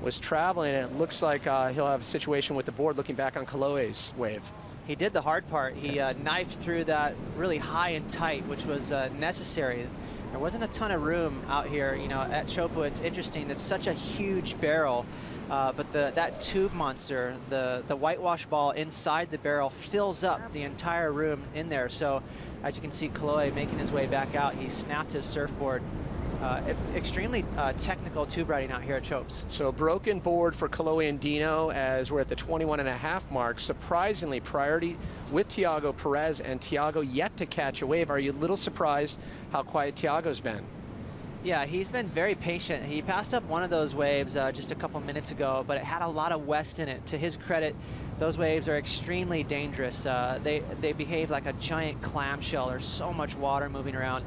was traveling, and it looks like he'll have a situation with the board looking back on Kolohe's wave. He did the hard part. He knifed through that really high and tight, which was necessary. There wasn't a ton of room out here, you know, at Chopu. It's interesting. It's such a huge barrel, but that tube monster, the whitewash ball inside the barrel fills up the entire room in there. So as you can see, Kolohe making his way back out, he snapped his surfboard. It's extremely technical tube riding out here at Chopes. So a broken board for Kolohe Andino as we're at the 21.5 mark. Surprisingly, priority with Tiago Perez, and Tiago yet to catch a wave. Are you a little surprised how quiet Tiago's been? Yeah, he's been very patient. He passed up one of those waves just a couple minutes ago, but it had a lot of west in it. To his credit, those waves are extremely dangerous. They behave like a giant clamshell. There's so much water moving around.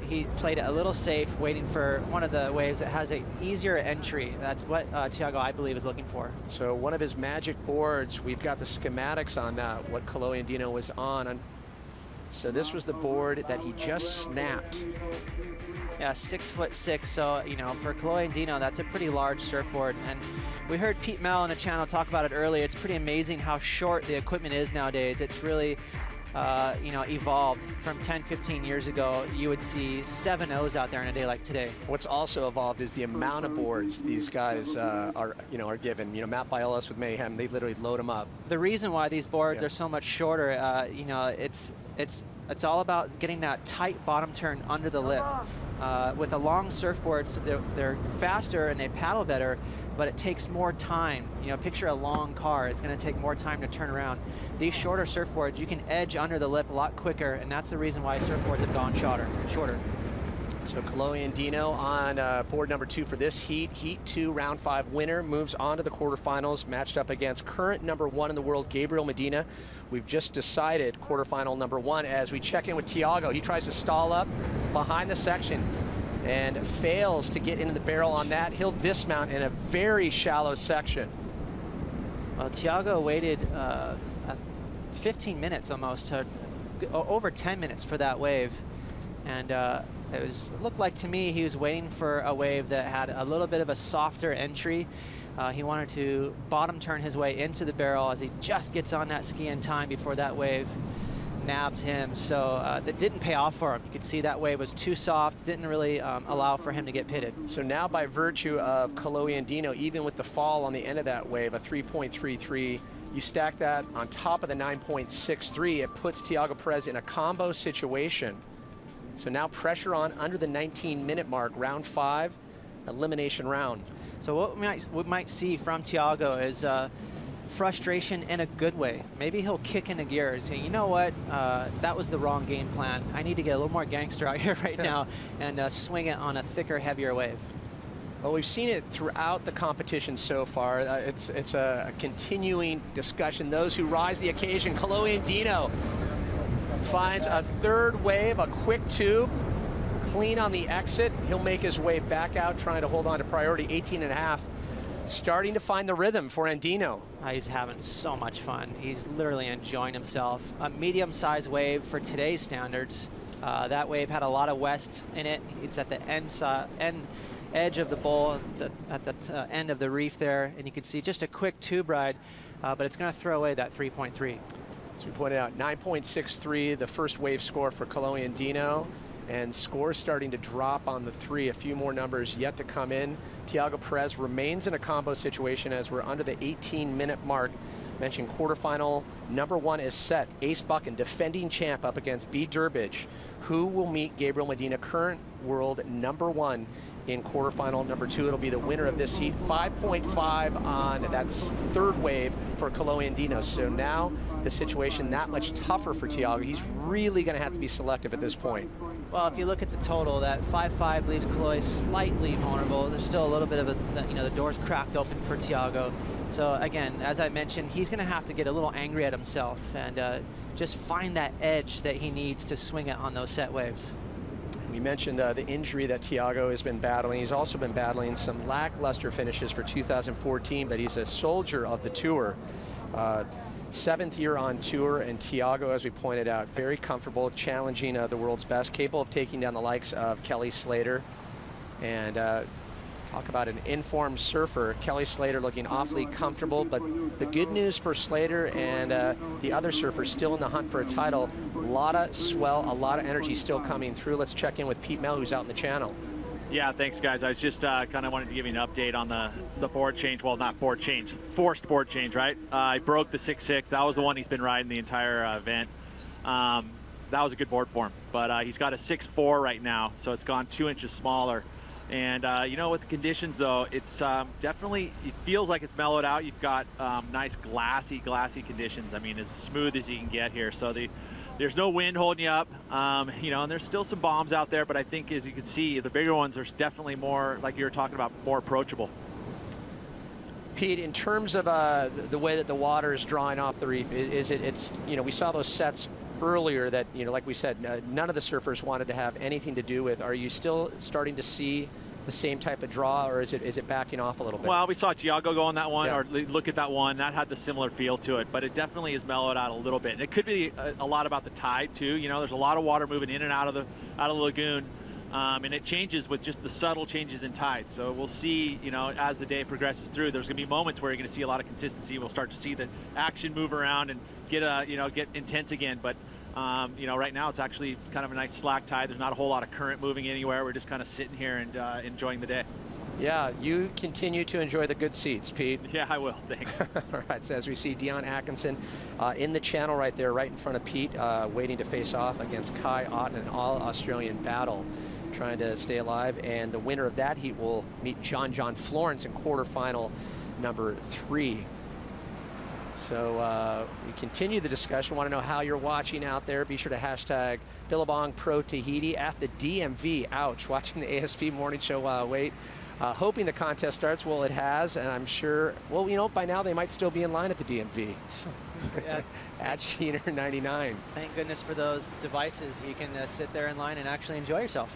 He played it a little safe, waiting for one of the waves that has an easier entry. That's what Tiago, I believe, is looking for. So one of his magic boards, we've got the schematics on that, what Kolohe Andino was on. So this was the board that he just snapped. Yeah, 6'6", so, you know, for Kolohe Andino, that's a pretty large surfboard. And we heard Pete Mel on the channel talk about it earlier. It's pretty amazing how short the equipment is nowadays. It's really you know, evolved. From 10, 15 years ago, you would see 7.0s out there in a day like today. What's also evolved is the amount of boards these guys are given. You know, Matt Biolos with Mayhem, they literally load them up. The reason why these boards are so much shorter, you know, it's all about getting that tight bottom turn under the lip. With the long surfboards, they're faster and they paddle better, but it takes more time. You know, picture a long car. It's going to take more time to turn around. These shorter surfboards, you can edge under the lip a lot quicker, and that's the reason why surfboards have gone shorter. So Kolohe Andino on board number 2 for this heat. Heat 2, round 5 winner, moves on to the quarterfinals, matched up against current number 1 in the world, Gabriel Medina. We've just decided quarterfinal number 1 as we check in with Tiago. He tries to stall up behind the section and fails to get into the barrel on that. He'll dismount in a very shallow section. Well, Tiago waited 15 minutes almost, over 10 minutes for that wave. And it looked like to me he was waiting for a wave that had a little bit of a softer entry. He wanted to bottom turn his way into the barrel as he just gets on that ski in time before that wave nabs him. So that didn't pay off for him. You could see that wave was too soft, didn't really allow for him to get pitted. So now by virtue of Kolohe Andino, even with the fall on the end of that wave, a 3.33, you stack that on top of the 9.63, it puts Tiago Perez in a combo situation. So now pressure on under the 19-minute mark, round 5, elimination round. So what we might see from Tiago is frustration in a good way. Maybe he'll kick into gears. You know what? That was the wrong game plan. I need to get a little more gangster out here right now and swing it on a thicker, heavier wave. Well, we've seen it throughout the competition so far. It's a continuing discussion. Those who rise the occasion. Kolohe Andino finds a third wave, a quick tube, clean on the exit. He'll make his way back out, trying to hold on to priority 18.5. Starting to find the rhythm for Andino. He's having so much fun. He's literally enjoying himself. A medium-sized wave for today's standards. That wave had a lot of west in it. It's at the end edge of the bowl, at the end of the reef there, and you can see just a quick tube ride, but it's going to throw away that 3.3. As we pointed out, 9.63, the first wave score for Kolohe Andino. and scores starting to drop on the 3. A few more numbers yet to come in. Thiago Perez remains in a combo situation as we're under the 18-minute mark. Mentioned quarterfinal number 1 is set. Ace Buchan, defending champ, up against B. Durbridge, who will meet Gabriel Medina, current world number 1, in quarterfinal number 2. It'll be the winner of this heat. 5.5 on that's third wave for Kalohe Andino. So now the situation that much tougher for Thiago. He's really going to have to be selective at this point. Well, if you look at the total, that 5-5 leaves Kalohe slightly vulnerable. There's still a little bit of a, you know, the door's cracked open for Thiago. So again, as I mentioned, he's going to have to get a little angry at himself and just find that edge that he needs to swing it on those set waves. We mentioned the injury that Thiago has been battling. He's also been battling some lackluster finishes for 2014, but he's a soldier of the tour. 7th year on tour, and Thiago, as we pointed out, very comfortable, challenging the world's best, capable of taking down the likes of Kelly Slater. And talk about an informed surfer. Kelly Slater looking awfully comfortable, but the good news for Slater and the other surfers still in the hunt for a title, a lot of swell, a lot of energy still coming through. Let's check in with Pete Mel, who's out in the channel. Yeah, thanks, guys. I was just kind of wanted to give you an update on the board change. Well, not board change, forced board change, right? I broke the 6.6. That was the one he's been riding the entire event. That was a good board for him, but he's got a 6.4 right now, so it's gone 2 inches smaller. And, you know, with the conditions, though, it's definitely, it feels like it's mellowed out. You've got nice glassy conditions. I mean, as smooth as you can get here. So there's no wind holding you up, you know, and there's still some bombs out there. But I think, as you can see, the bigger ones are definitely more, like you were talking about, more approachable. Pete, in terms of the way that the water is drawing off the reef, it's, you know, we saw those sets earlier that, you know, like we said, none of the surfers wanted to have anything to do with. Are you still starting to see the same type of draw, or is it backing off a little bit? Well, we saw Thiago go on that one, yeah, or look at that one. That had the similar feel to it, but it definitely is mellowed out a little bit. And it could be a lot about the tide too. You know, there's a lot of water moving in and out of the lagoon, and it changes with just the subtle changes in tide. So we'll see, you know, as the day progresses through, there's going to be moments where you're going to see a lot of consistency. We'll start to see the action move around and get intense again, but. You know, right now it's actually kind of a nice slack tide. There's not a whole lot of current moving anywhere. We're just kind of sitting here and enjoying the day. Yeah, you continue to enjoy the good seats, Pete. Yeah, I will. Thanks. All right, so as we see Dion Atkinson in the channel right there, right in front of Pete, waiting to face off against Kai Otten, an all-Australian battle, trying to stay alive. And the winner of that heat will meet John Florence in quarterfinal number 3. So we continue the discussion. Want to know how you're watching out there? Be sure to hashtag Billabong Pro Tahiti at the DMV. Ouch, watching the ASP morning show while I wait. Hoping the contest starts. Well, it has, and I'm sure, well, you know, by now they might still be in line at the DMV. Yeah. At Sheener 99. Thank goodness for those devices. You can sit there in line and actually enjoy yourself.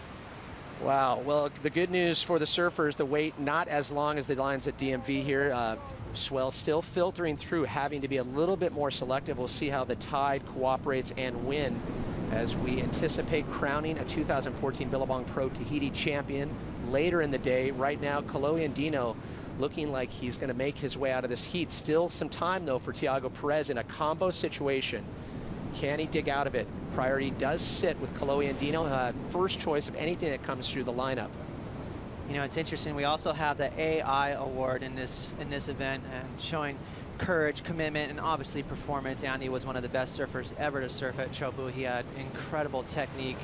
Wow. Well, the good news for the surfers, the wait not as long as the lines at DMV here. Swell still filtering through, having to be a little bit more selective. We'll see how the tide cooperates and wind as we anticipate crowning a 2014 Billabong Pro Tahiti champion later in the day. Right now, Kalohe Andino looking like he's going to make his way out of this heat. Still some time, though, for Thiago Perez in a combo situation. Can he dig out of it? Priority does sit with Kalohe Andino, first choice of anything that comes through the lineup. You know, it's interesting. We also have the AI award in this event, and showing courage, commitment, and obviously performance. Andy was one of the best surfers ever to surf at Chopu. He had incredible technique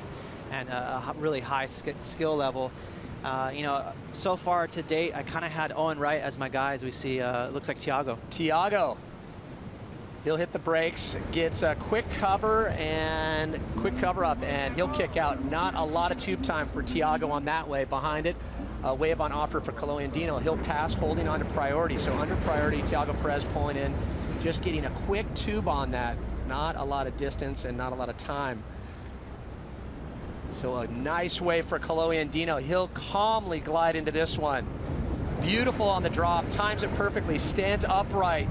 and a really high skill level. You know, so far to date, I kind of had Owen Wright as my guy. As we see, it looks like Thiago. He'll hit the brakes, gets a quick cover and quick cover up, and he'll kick out. Not a lot of tube time for Thiago on that way. Behind it, a wave on offer for Kalohe Andino. He'll pass, holding on to priority. So under priority, Thiago Perez pulling in, just getting a quick tube on that. Not a lot of distance and not a lot of time. So a nice wave for Kalohe Andino. He'll calmly glide into this one. Beautiful on the drop, times it perfectly, stands upright,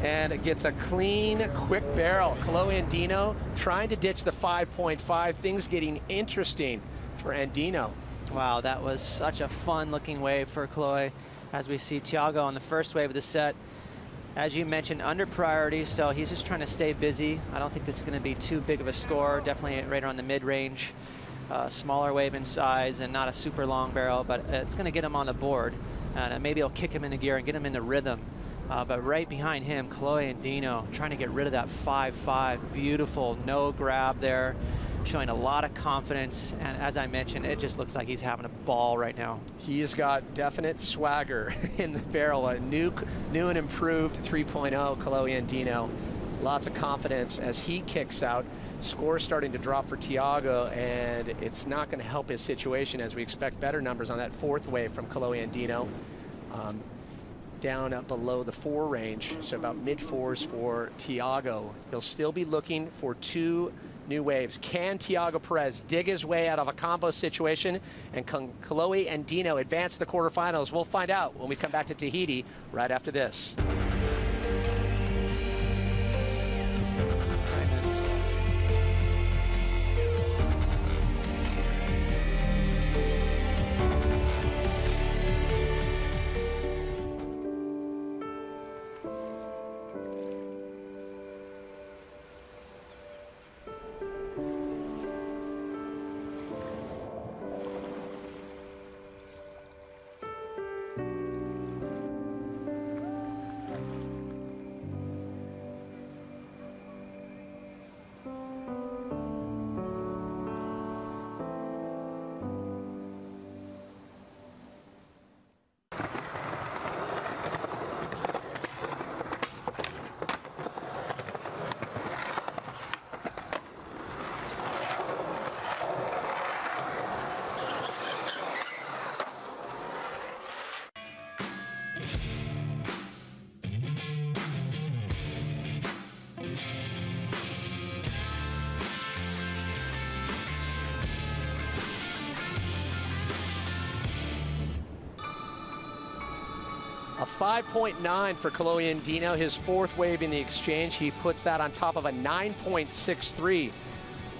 and it gets a clean, quick barrel. Kalohe Andino trying to ditch the 5.5. Things getting interesting for Andino. Wow, that was such a fun-looking wave for Kalohe. As we see Thiago on the first wave of the set, as you mentioned, under priority, so he's just trying to stay busy. I don't think this is going to be too big of a score. Definitely right around the mid-range. smaller wave in size and not a super long barrel, but it's going to get him on the board. And maybe it'll kick him into gear and get him into rhythm. But right behind him, Chloe and Dino trying to get rid of that 5-5. Beautiful, no grab there, showing a lot of confidence. And as I mentioned, it just looks like he's having a ball right now. He's got definite swagger in the barrel. A new and improved 3.0, Chloe and Dino. Lots of confidence as he kicks out. Score starting to drop for Tiago, and it's not going to help his situation as we expect better numbers on that fourth wave from Chloe and Dino. Down below the 4 range, so about mid-4s for Tiago. He'll still be looking for 2 new waves. Can Tiago Perez dig his way out of a combo situation, and can Chloe and Dino advance to the quarterfinals? We'll find out when we come back to Tahiti right after this. A 5.9 for Chloe and Dino, his 4th wave in the exchange. He puts that on top of a 9.63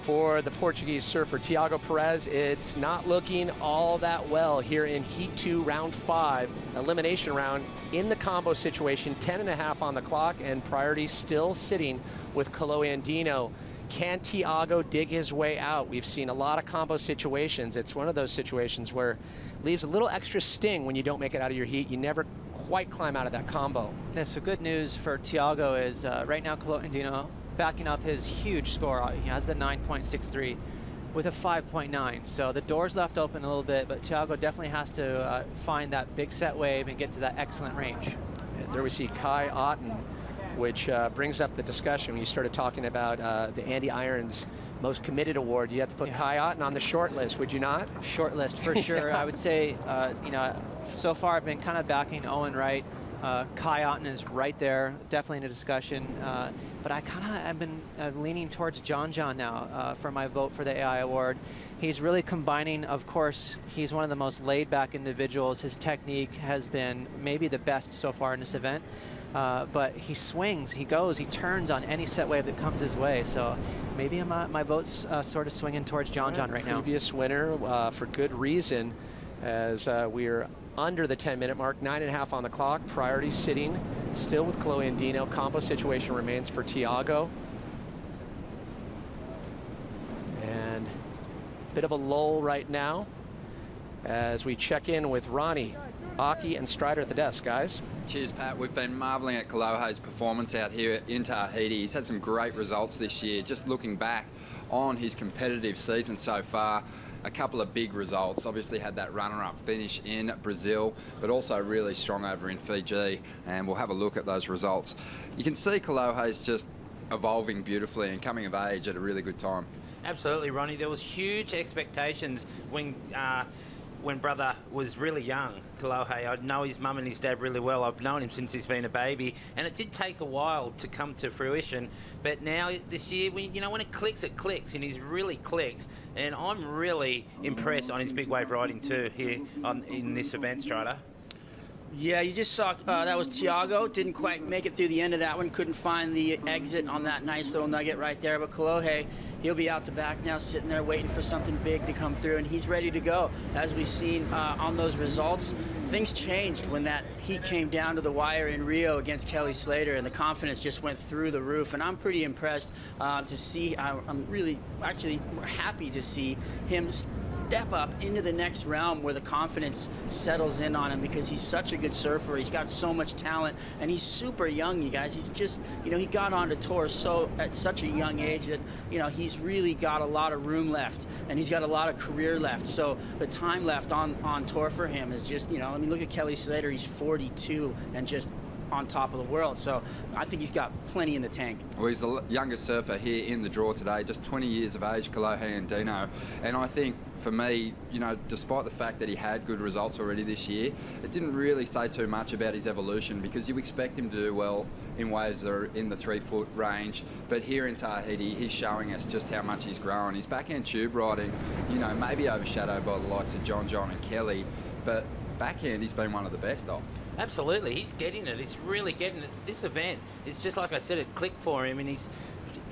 for the Portuguese surfer Tiago Perez. It's not looking all that well here in Heat 2, Round 5, elimination round in the combo situation, 10.5 on the clock, and priority still sitting with Chloe and Dino. Can Tiago dig his way out? We've seen a lot of combo situations. It's one of those situations where it leaves a little extra sting when you don't make it out of your heat. You never quite climb out of that combo. Yeah, so good news for Tiago is right now Chloe and Dino backing up his huge score. He has the 9.63 with a 5.9. So the door's left open a little bit, but Tiago definitely has to find that big set wave and get to that excellent range. And there we see Kai Otten, which brings up the discussion when you started talking about the Andy Irons Most Committed Award. You have to put Kai Otten on the short list, would you not? Short list for sure. I would say, you know, so far I've been kind of backing Owen Wright. Kai Otten is right there, definitely in a discussion. But I've been leaning towards John now for my vote for the AI award. He's really combining, of course, he's one of the most laid-back individuals. His technique has been maybe the best so far in this event. But he swings, he goes, he turns on any set wave that comes his way. So maybe my vote's sort of swinging towards John right now. Previous winner for good reason, as we're under the 10-minute mark, 9.5 on the clock. Priority sitting still with Chloe and Dino. Combo situation remains for Tiago. And a bit of a lull right now as we check in with Ronnie, Aki, and Strider at the desk, guys. Cheers, Pat. We've been marvelling at Kolohe's performance out here in Tahiti. He's had some great results this year. Just looking back on his competitive season so far, a couple of big results. Obviously had that runner-up finish in Brazil, but also really strong over in Fiji, and we'll have a look at those results. You can see Kolohe's just evolving beautifully and coming of age at a really good time. Absolutely, Ronnie. There was huge expectations when brother was really young, Kolohe. I know his mum and his dad really well. I've known him since he's been a baby, and it did take a while to come to fruition. But now this year, when it clicks, and he's really clicked. And I'm really impressed on his big wave riding too here in this event, Strider. Yeah, you just saw that was Tiago. Didn't quite make it through the end of that one. Couldn't find the exit on that nice little nugget right there. But Kolohe, he'll be out the back now, sitting there waiting for something big to come through, and he's ready to go. As we've seen on those results, things changed when that heat came down to the wire in Rio against Kelly Slater, and the confidence just went through the roof. And I'm pretty impressed to see. I'm really actually happy to see him step up into the next realm where the confidence settles in on him, because he's such a good surfer. He's got so much talent, and he's super young, you guys. He's just, you know, he got onto tour at such a young age that, you know, he's really got a lot of room left, and he's got a lot of career left. So the time left on tour for him is just, you know, I mean, look at Kelly Slater. He's 42 and just on top of the world. So I think he's got plenty in the tank. Well, he's the youngest surfer here in the draw today, just 20 years of age, Kolohe Andino. And I think for me, you know, despite the fact that he had good results already this year, it didn't really say too much about his evolution, because you expect him to do well in waves that are in the 3-foot range. But here in Tahiti, he's showing us just how much he's grown. His backhand tube riding, you know, maybe overshadowed by the likes of John and Kelly, but backhand he's been one of the best of. Absolutely, he's getting it. He's really getting it. This event, it's just like I said, it clicked for him, and he's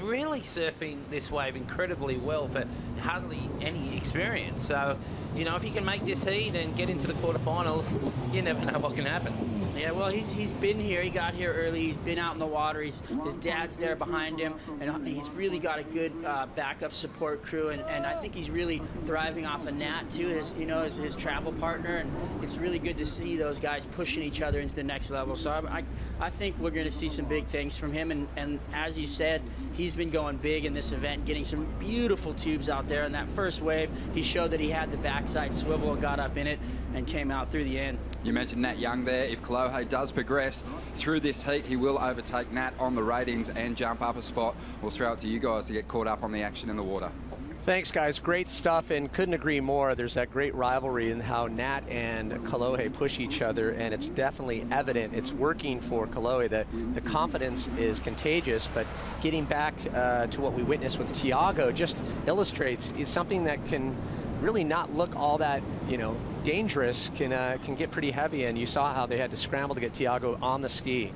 really surfing this wave incredibly well for hardly any experience. So, you know, if he can make this heat and get into the quarterfinals, you never know what can happen. Yeah, well, he's been here. He got here early. He's been out in the water. His dad's there behind him, and he's really got a good backup support crew. And I think he's really thriving off of Nat too, his travel partner. And it's really good to see those guys pushing each other into the next level. So I think we're going to see some big things from him. And as you said, he's been going big in this event, getting some beautiful tubes out there. And that first wave, he showed that he had the backside swivel, got up in it, and came out through the end. You mentioned Nat Young there. If Kolohe does progress through this heat, he will overtake Nat on the ratings and jump up a spot. We'll throw it to you guys to get caught up on the action in the water. Thanks, guys. Great stuff, and couldn't agree more. There's that great rivalry in how Nat and Kolohe push each other, and it's definitely evident. It's working for Kolohe. The confidence is contagious, but getting back to what we witnessed with Tiago just illustrates is something that can really not look all that, you know, dangerous, can get pretty heavy, and you saw how they had to scramble to get Tiago on the ski.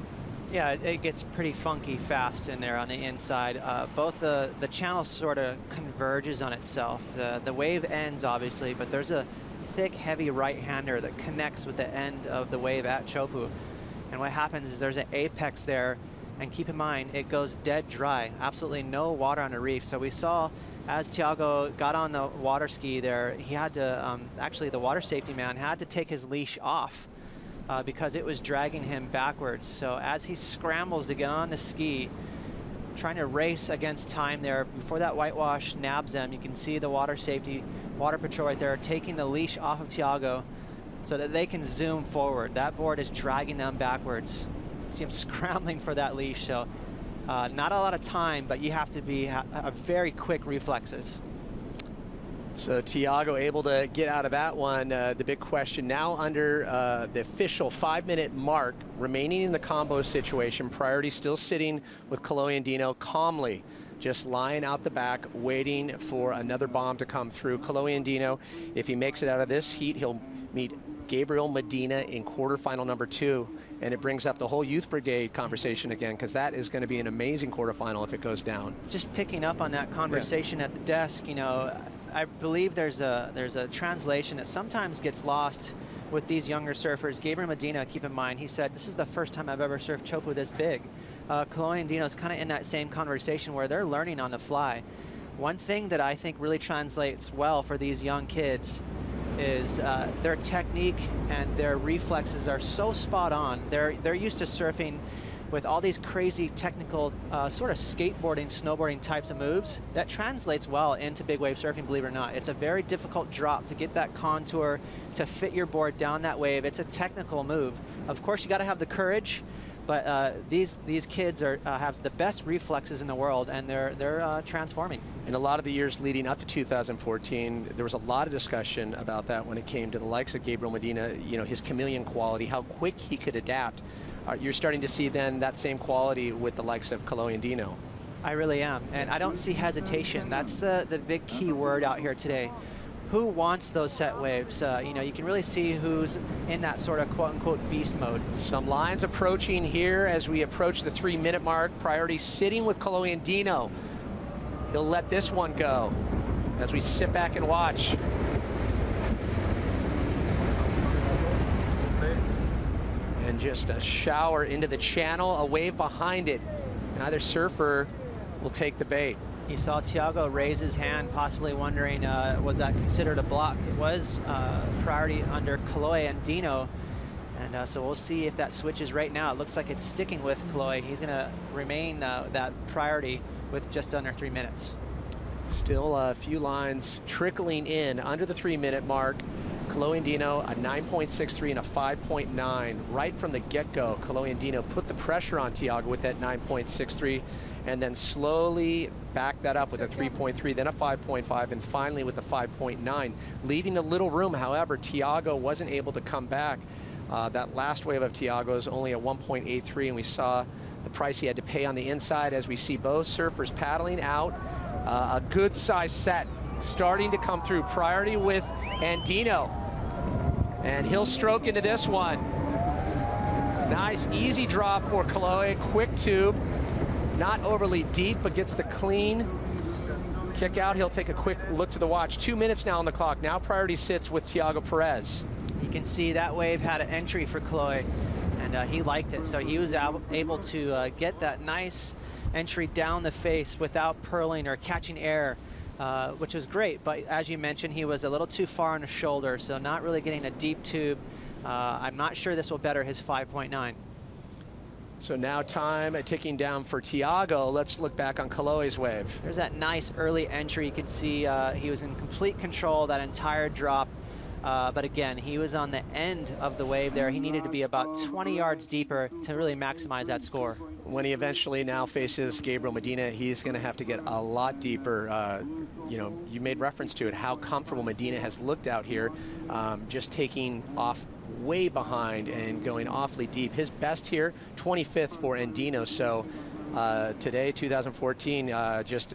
Yeah, it gets pretty funky fast in there on the inside. Both the channel sort of converges on itself. The wave ends, obviously, but there's a thick, heavy right-hander that connects with the end of the wave at Chopu. And what happens is there's an apex there, and keep in mind, it goes dead dry. Absolutely no water on the reef. So we saw as Tiago got on the water ski there, he had to, actually the water safety man had to take his leash off because it was dragging him backwards. So as he scrambles to get on the ski, trying to race against time there, before that whitewash nabs him, you can see the water patrol right there taking the leash off of Tiago so that they can zoom forward. That board is dragging them backwards. You can see him scrambling for that leash. So not a lot of time, but you have to have very quick reflexes. So Tiago able to get out of that one. The big question now under the official 5-minute mark, remaining in the combo situation. Priority still sitting with Kolohe Andino calmly, just lying out the back, waiting for another bomb to come through. Kolohe Andino, if he makes it out of this heat, he'll meet Gabriel Medina in quarterfinal number 2, and it brings up the whole youth brigade conversation again, because that is going to be an amazing quarterfinal if it goes down. Just picking up on that conversation at the desk, you know, I believe there's a translation that sometimes gets lost with these younger surfers. Gabriel Medina, keep in mind, he said, this is the first time I've ever surfed Chopu this big. Kolohe Andino is kind of in that same conversation where they're learning on the fly. One thing that I think really translates well for these young kids is their technique and their reflexes are so spot on. They're used to surfing with all these crazy technical sort of skateboarding, snowboarding types of moves. That translates well into big wave surfing, believe it or not. It's a very difficult drop to get that contour, to fit your board down that wave. It's a technical move. Of course, you got to have the courage, but these kids have the best reflexes in the world, and they're transforming. In a lot of the years leading up to 2014, there was a lot of discussion about that when it came to the likes of Gabriel Medina, you know, his chameleon quality, how quick he could adapt. You're starting to see then that same quality with the likes of Kolohe Andino. I really am, and I don't see hesitation. That's the big key word out here today. who wants those set waves. You know, you can really see who's in that sort of quote-unquote beast mode. Some lines approaching here as we approach the 3-minute mark. Priority sitting with Kalohe and Dino. He'll let this one go as we sit back and watch. And just a shower into the channel, a wave behind it. Neither surfer will take the bait. You saw Tiago raise his hand, possibly wondering, was that considered a block? It was priority under Kalohe and Dino. And so we'll see if that switches right now. It looks like it's sticking with Kalohe. He's going to remain that priority with just under 3 minutes. Still a few lines trickling in under the 3-minute mark. Kalohe and Dino, a 9.63 and a 5.9. Right from the get-go, Kalohe and Dino put the pressure on Tiago with that 9.63 and then slowly back that up with a 3.3, then a 5.5, and finally with a 5.9, leaving a little room. However, Tiago wasn't able to come back. That last wave of Tiago's only a 1.83, and we saw the price he had to pay on the inside as we see both surfers paddling out. A good size set starting to come through. Priority with Andino. And he'll stroke into this one. Nice, easy drop for Kalohe. Quick tube. Not overly deep, but gets the clean kick out. He'll take a quick look to the watch. 2 minutes now on the clock. Now priority sits with Tiago Perez. You can see that wave had an entry for Kalohe, and he liked it. So he was able to get that nice entry down the face without purling or catching air, which was great. But as you mentioned, he was a little too far on the shoulder, so not really getting a deep tube. I'm not sure this will better his 5.9. So now time ticking down for Tiago. Let's look back on Kalohe's wave. There's that nice early entry. You can see he was in complete control that entire drop. But again, he was on the end of the wave there. He needed to be about 20 yards deeper to really maximize that score. When he eventually now faces Gabriel Medina, he's going to have to get a lot deeper. You know, you made reference to it, how comfortable Medina has looked out here, just taking off way behind and going awfully deep. His best here, 25th for Andino. So today, 2014, just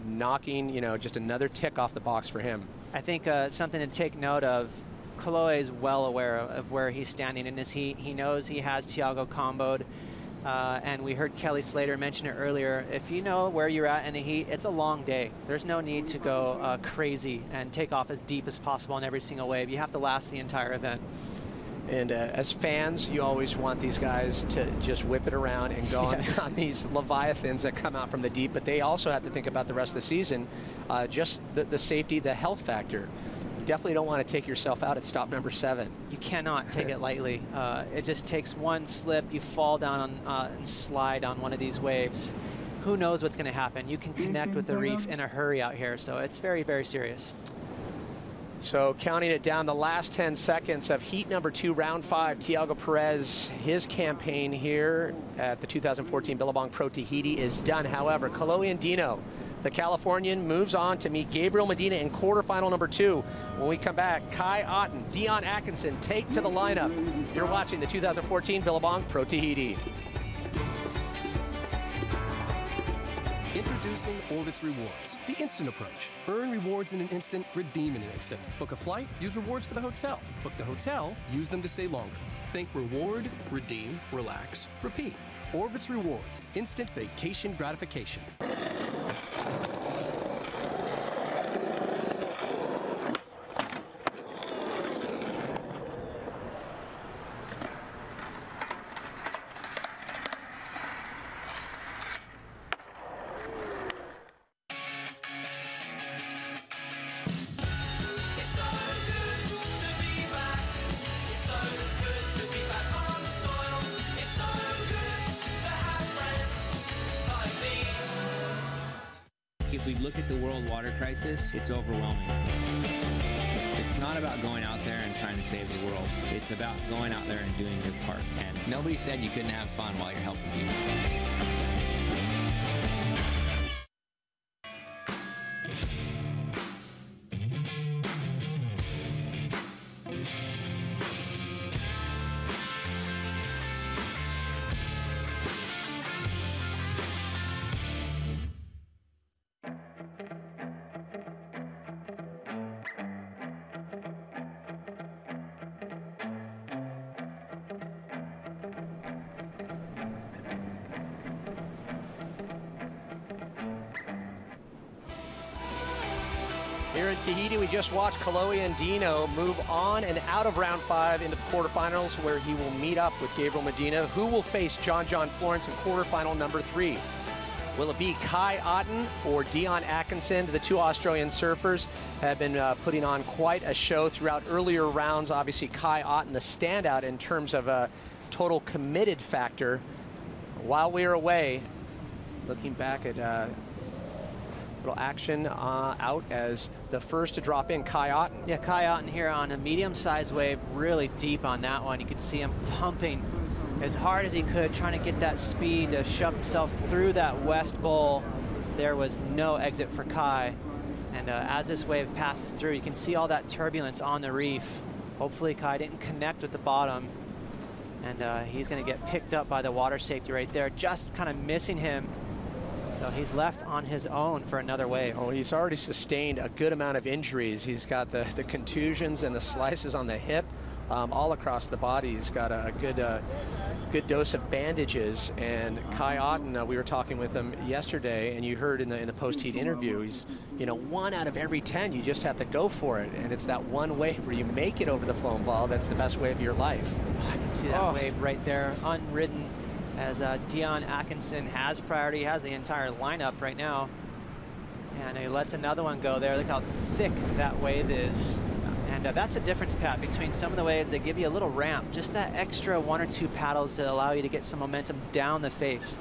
knocking, you know, just another tick off the box for him. I think something to take note of, Kalohe is well aware of where he's standing in his heat. He knows he has Tiago comboed. And we heard Kelly Slater mention it earlier. If you know where you're at in the heat, it's a long day. There's no need to go crazy and take off as deep as possible on every single wave. You have to last the entire event. And as fans, you always want these guys to just whip it around and go on these leviathans that come out from the deep, but they also have to think about the rest of the season, just the safety, the health factor. You definitely don't want to take yourself out at stop number 7. You cannot take it lightly. It just takes one slip, you fall down and slide on one of these waves. Who knows what's going to happen? You can connect with the reef in a hurry out here, so it's very, very serious. So counting it down, the last 10 seconds of heat number 2, round 5, Tiago Perez, his campaign here at the 2014 Billabong Pro Tahiti is done. However, Kalohe and Dino, the Californian, moves on to meet Gabriel Medina in quarterfinal number 2. When we come back, Kai Otten, Dion Atkinson take to the lineup. You're watching the 2014 Billabong Pro Tahiti. Introducing Orbitz Rewards, the instant approach. Earn rewards in an instant, redeem in an instant. Book a flight, use rewards for the hotel. Book the hotel, use them to stay longer. Think reward, redeem, relax, repeat. Orbitz Rewards, instant vacation gratification. If we look at the world water crisis, it's overwhelming. It's not about going out there and trying to save the world. It's about going out there and doing your part. And nobody said you couldn't have fun while you're helping people. Here in Tahiti, we just watched Kalohe and Dino move on and out of round 5 into the quarterfinals, where he will meet up with Gabriel Medina, who will face John Florence in quarterfinal number 3. Will it be Kai Otten or Dion Atkinson? The two Australian surfers have been putting on quite a show throughout earlier rounds. Obviously, Kai Otten, the standout in terms of a total committed factor. While we were away, looking back at little action out as the first to drop in, Kai Otten. Yeah, Kai Otten here on a medium-sized wave, really deep on that one. You can see him pumping as hard as he could, trying to get that speed to shove himself through that west bowl. There was no exit for Kai. And as this wave passes through, you can see all that turbulence on the reef. Hopefully Kai didn't connect with the bottom. And he's going to get picked up by the water safety right there, just kind of missing him. So he's left on his own for another wave. Oh, he's already sustained a good amount of injuries. He's got the contusions and the slices on the hip all across the body. He's got a good dose of bandages. And Kai Otten, we were talking with him yesterday, and you heard in the post-heat interview, he's, 1 out of every 10, you just have to go for it. And it's that one wave where you make it over the foam ball that's the best wave of your life. Oh, I can see that wave right there, unridden, as Dion Atkinson has priority, has the entire lineup right now. And he lets another one go there. Look how thick that wave is. And that's the difference, Pat, between some of the waves that give you a little ramp, just that extra 1 or 2 paddles to allow you to get some momentum down the face.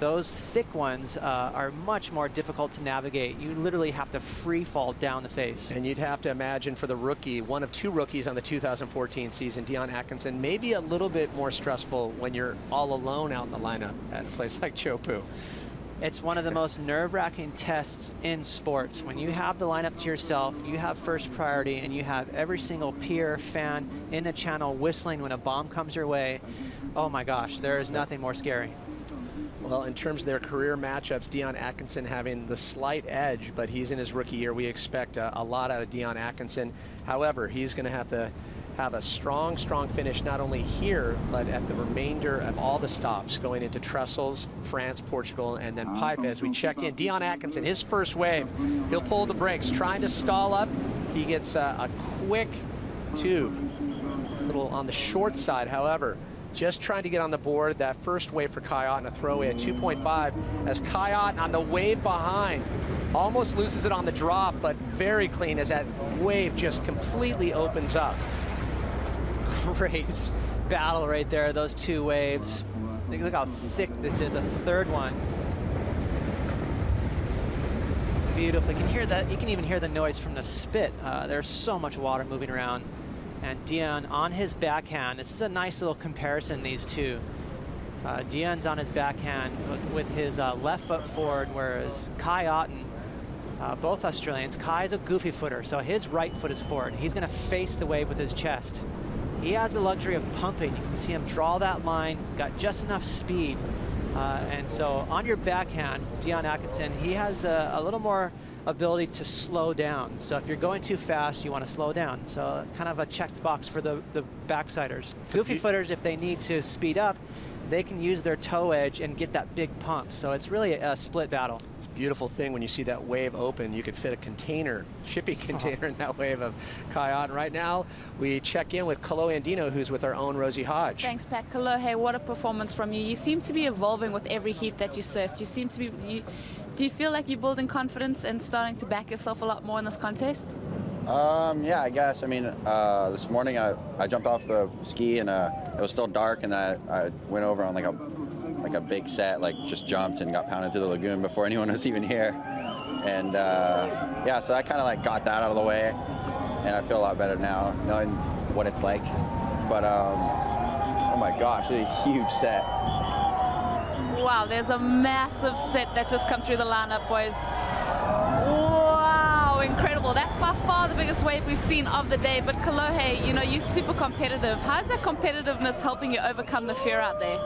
Those thick ones are much more difficult to navigate. You literally have to free fall down the face. And you'd have to imagine for the rookie, one of 2 rookies on the 2014 season, Dion Atkinson, maybe a little bit more stressful when you're all alone out in the lineup at a place like Chopu. It's one of the most nerve-wracking tests in sports. When you have the lineup to yourself, you have first priority, and you have every single pier, fan in a channel whistling when a bomb comes your way. Oh my gosh, there is nothing more scary. Well, in terms of their career matchups, Dion Atkinson having the slight edge, but he's in his rookie year. We expect a lot out of Dion Atkinson. However, he's going to have a strong finish, not only here, but at the remainder of all the stops going into Trestles, France, Portugal, and then Pipe as we check in. Dion Atkinson, his first wave, he'll pull the brakes, trying to stall up. He gets a quick tube, a little on the short side, however. Just trying to get on the board. That first wave for Kai Otten, a throwaway at 2.5, as Kai Otten on the wave behind almost loses it on the drop, but very clean as that wave just completely opens up. Great battle right there, those 2 waves. Look how thick this is, a third one. Beautiful. You can hear that. You can even hear the noise from the spit. There's so much water moving around. And Dion on his backhand. This is a nice little comparison, these two. Dion's on his backhand with his left foot forward, whereas Kai Otten, both Australians, Kai's a goofy footer, so his right foot is forward. He's going to face the wave with his chest. He has the luxury of pumping. You can see him draw that line, got just enough speed. And so on your backhand, Dion Atkinson, he has a little more ability to slow down. So if you're going too fast, you want to slow down. So kind of a checked box for the backsiders. Goofy footers, if they need to speed up, they can use their toe edge and get that big pump. So it's really a split battle. It's a beautiful thing when you see that wave open. You could fit a container, shipping container in that wave of Kai Otten. Right now, we check in with Kalohe Andino, who's with our own Rosie Hodge. Thanks, Pat. Kalohe, what a performance from you. You seem to be evolving with every heat that you surfed. You seem to be... Do you feel like you're building confidence and starting to back yourself a lot more in this contest? Yeah, I guess. I mean, this morning I jumped off the ski and it was still dark, and I went over on like a big set, like just jumped and got pounded through the lagoon before anyone was even here. And yeah, so I kind of like got that out of the way, and I feel a lot better now knowing what it's like. But oh my gosh, it's a huge set. Wow, there's a massive set that's just come through the lineup, boys. Wow, incredible. That's by far the biggest wave we've seen of the day. But Kalohe, you know, you're super competitive. How's that competitiveness helping you overcome the fear out there?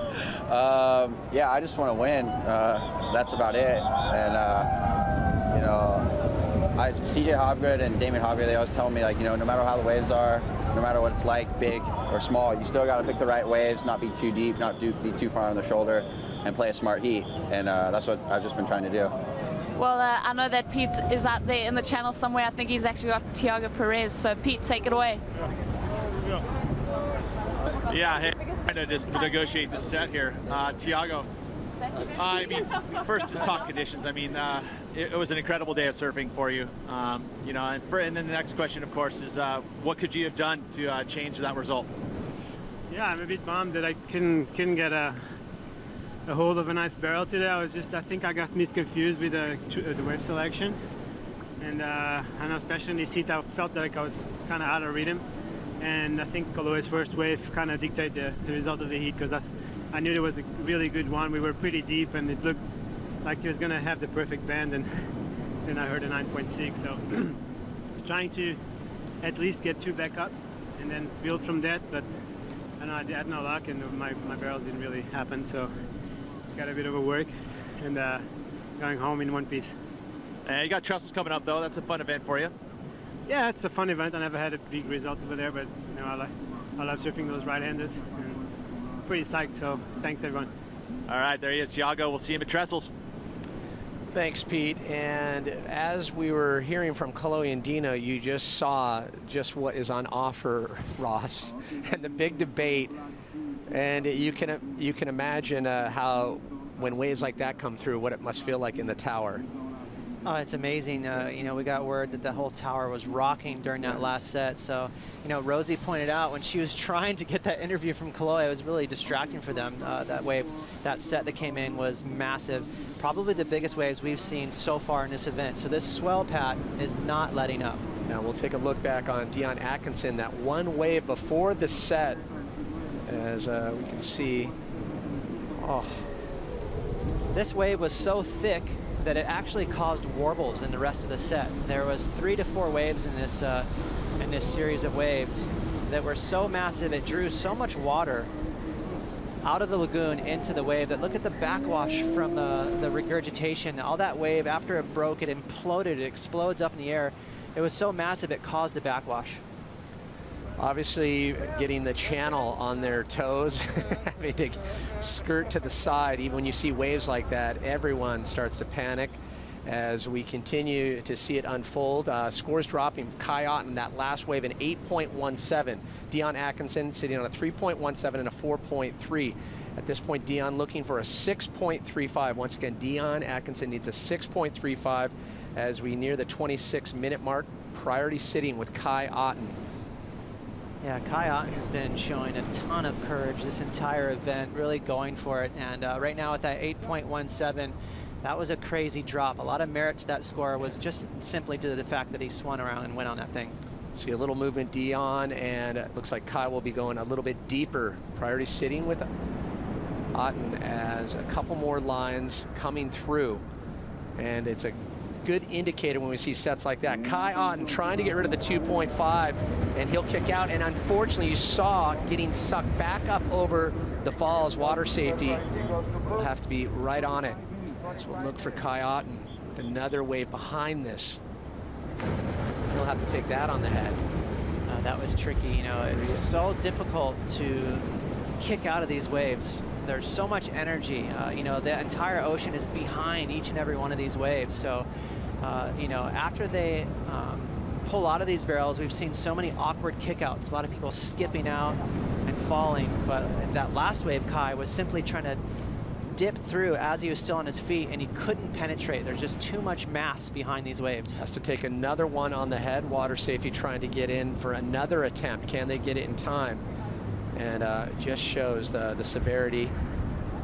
Yeah, I just want to win. That's about it. And, you know, CJ Hobgood and Damon Hobgood, they always tell me, like, you know, no matter how the waves are, no matter what it's like, big or small, you still got to pick the right waves, not be too deep, not be too far on the shoulder, and play a smart heat. And that's what I've just been trying to do. Well, I know that Pete is out there in the channel somewhere. I think he's actually got Thiago Perez. So Pete, take it away. Yeah, hey, trying to just negotiate the set here. Thiago, I mean, first just talk conditions. I mean, it was an incredible day of surfing for you. You know, and then the next question, of course, is what could you have done to change that result? Yeah, I'm a bit bummed that I couldn't get a hold of a nice barrel today. I think I got misconfused with the wave selection. And I know especially in this heat, I felt like I was kind of out of rhythm. And I think Koloe's first wave kind of dictated the result of the heat, because I knew it was a really good one. We were pretty deep and it looked like he was going to have the perfect bend, and then I heard a 9.6. So trying to at least get 2 back up and then build from that. But I know I had no luck, and my barrel didn't really happen. So got a bit of a work and going home in one piece. And you got Trestles coming up though. That's a fun event for you. Yeah, it's a fun event. I never had a big result over there, but you know, I love surfing those right-handers. And pretty psyched. So thanks everyone. All right, there he is, Thiago. We'll see him at Trestles. Thanks, Pete. And as we were hearing from Koloe and Dino, you just saw just what is on offer, Ross, and the big debate. And you can imagine how, when waves like that come through, what it must feel like in the tower. Oh, it's amazing. You know, we got word that the whole tower was rocking during that last set. So, you know, Rosie pointed out when she was trying to get that interview from Koloe, it was really distracting for them. That wave, that set that came in was massive. Probably the biggest waves we've seen so far in this event. So this swell pat is not letting up. Now we'll take a look back on Dion Atkinson, that one wave before the set, as we can see. Oh. This wave was so thick that it actually caused warbles in the rest of the set. There was 3 to 4 waves in this series of waves that were so massive, it drew so much water out of the lagoon into the wave that look at the backwash from the regurgitation. All that wave, after it broke, it imploded, it explodes up in the air. It was so massive it caused a backwash. Obviously getting the channel on their toes, having to skirt to the side. Even when you see waves like that, everyone starts to panic as we continue to see it unfold. Scores dropping. Kai Otten, that last wave, an 8.17. Dion Atkinson sitting on a 3.17 and a 4.3. At this point, Dion looking for a 6.35. Once again, Dion Atkinson needs a 6.35 as we near the 26-minute mark. Priority sitting with Kai Otten. Yeah, Kai Otten has been showing a ton of courage this entire event, really going for it. And right now at that 8.17, that was a crazy drop. A lot of merit to that score was just simply due to the fact that he swung around and went on that thing. See a little movement, Dion, and it looks like Kai will be going a little bit deeper. Priority sitting with Otten as a couple more lines coming through. And it's a good indicator when we see sets like that. Kai Otten trying to get rid of the 2.5, and he'll kick out. And unfortunately, you saw getting sucked back up over the falls. Water safety will have to be right on it. So we'll look for Kai Otten with another wave behind this. He'll have to take that on the head. That was tricky. You know, it's so difficult to kick out of these waves. There's so much energy. You know, the entire ocean is behind each and every one of these waves. So, you know, after they pull out of these barrels, we've seen so many awkward kickouts. A lot of people skipping out and falling. But that last wave, Kai was simply trying to dip through as he was still on his feet, and he couldn't penetrate. There's just too much mass behind these waves. Has to take another one on the head. Water safety trying to get in for another attempt. Can they get it in time? And just shows the severity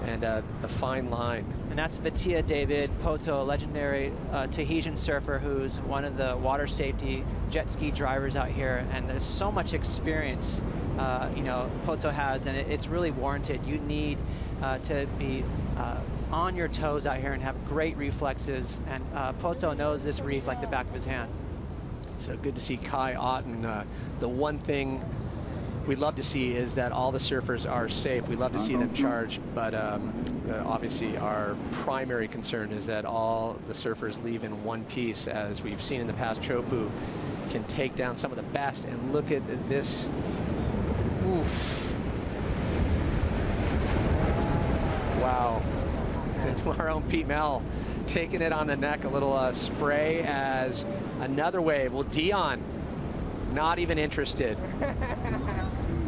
and the fine line. And that's Vitia David Poto, a legendary Tahitian surfer who's one of the water safety jet ski drivers out here. And there's so much experience, you know, Poto has, and it's really warranted. You need to be on your toes out here and have great reflexes. And Poto knows this reef like the back of his hand. So good to see Kai Otten. The one thing we'd love to see is that all the surfers are safe. We love to see them charged, but obviously our primary concern is that all the surfers leave in one piece. As we've seen in the past, Chopu can take down some of the best. And look at this. Oof. Wow. Our own Pete Mel taking it on the neck, a little spray as another wave. Well, Dion, not even interested.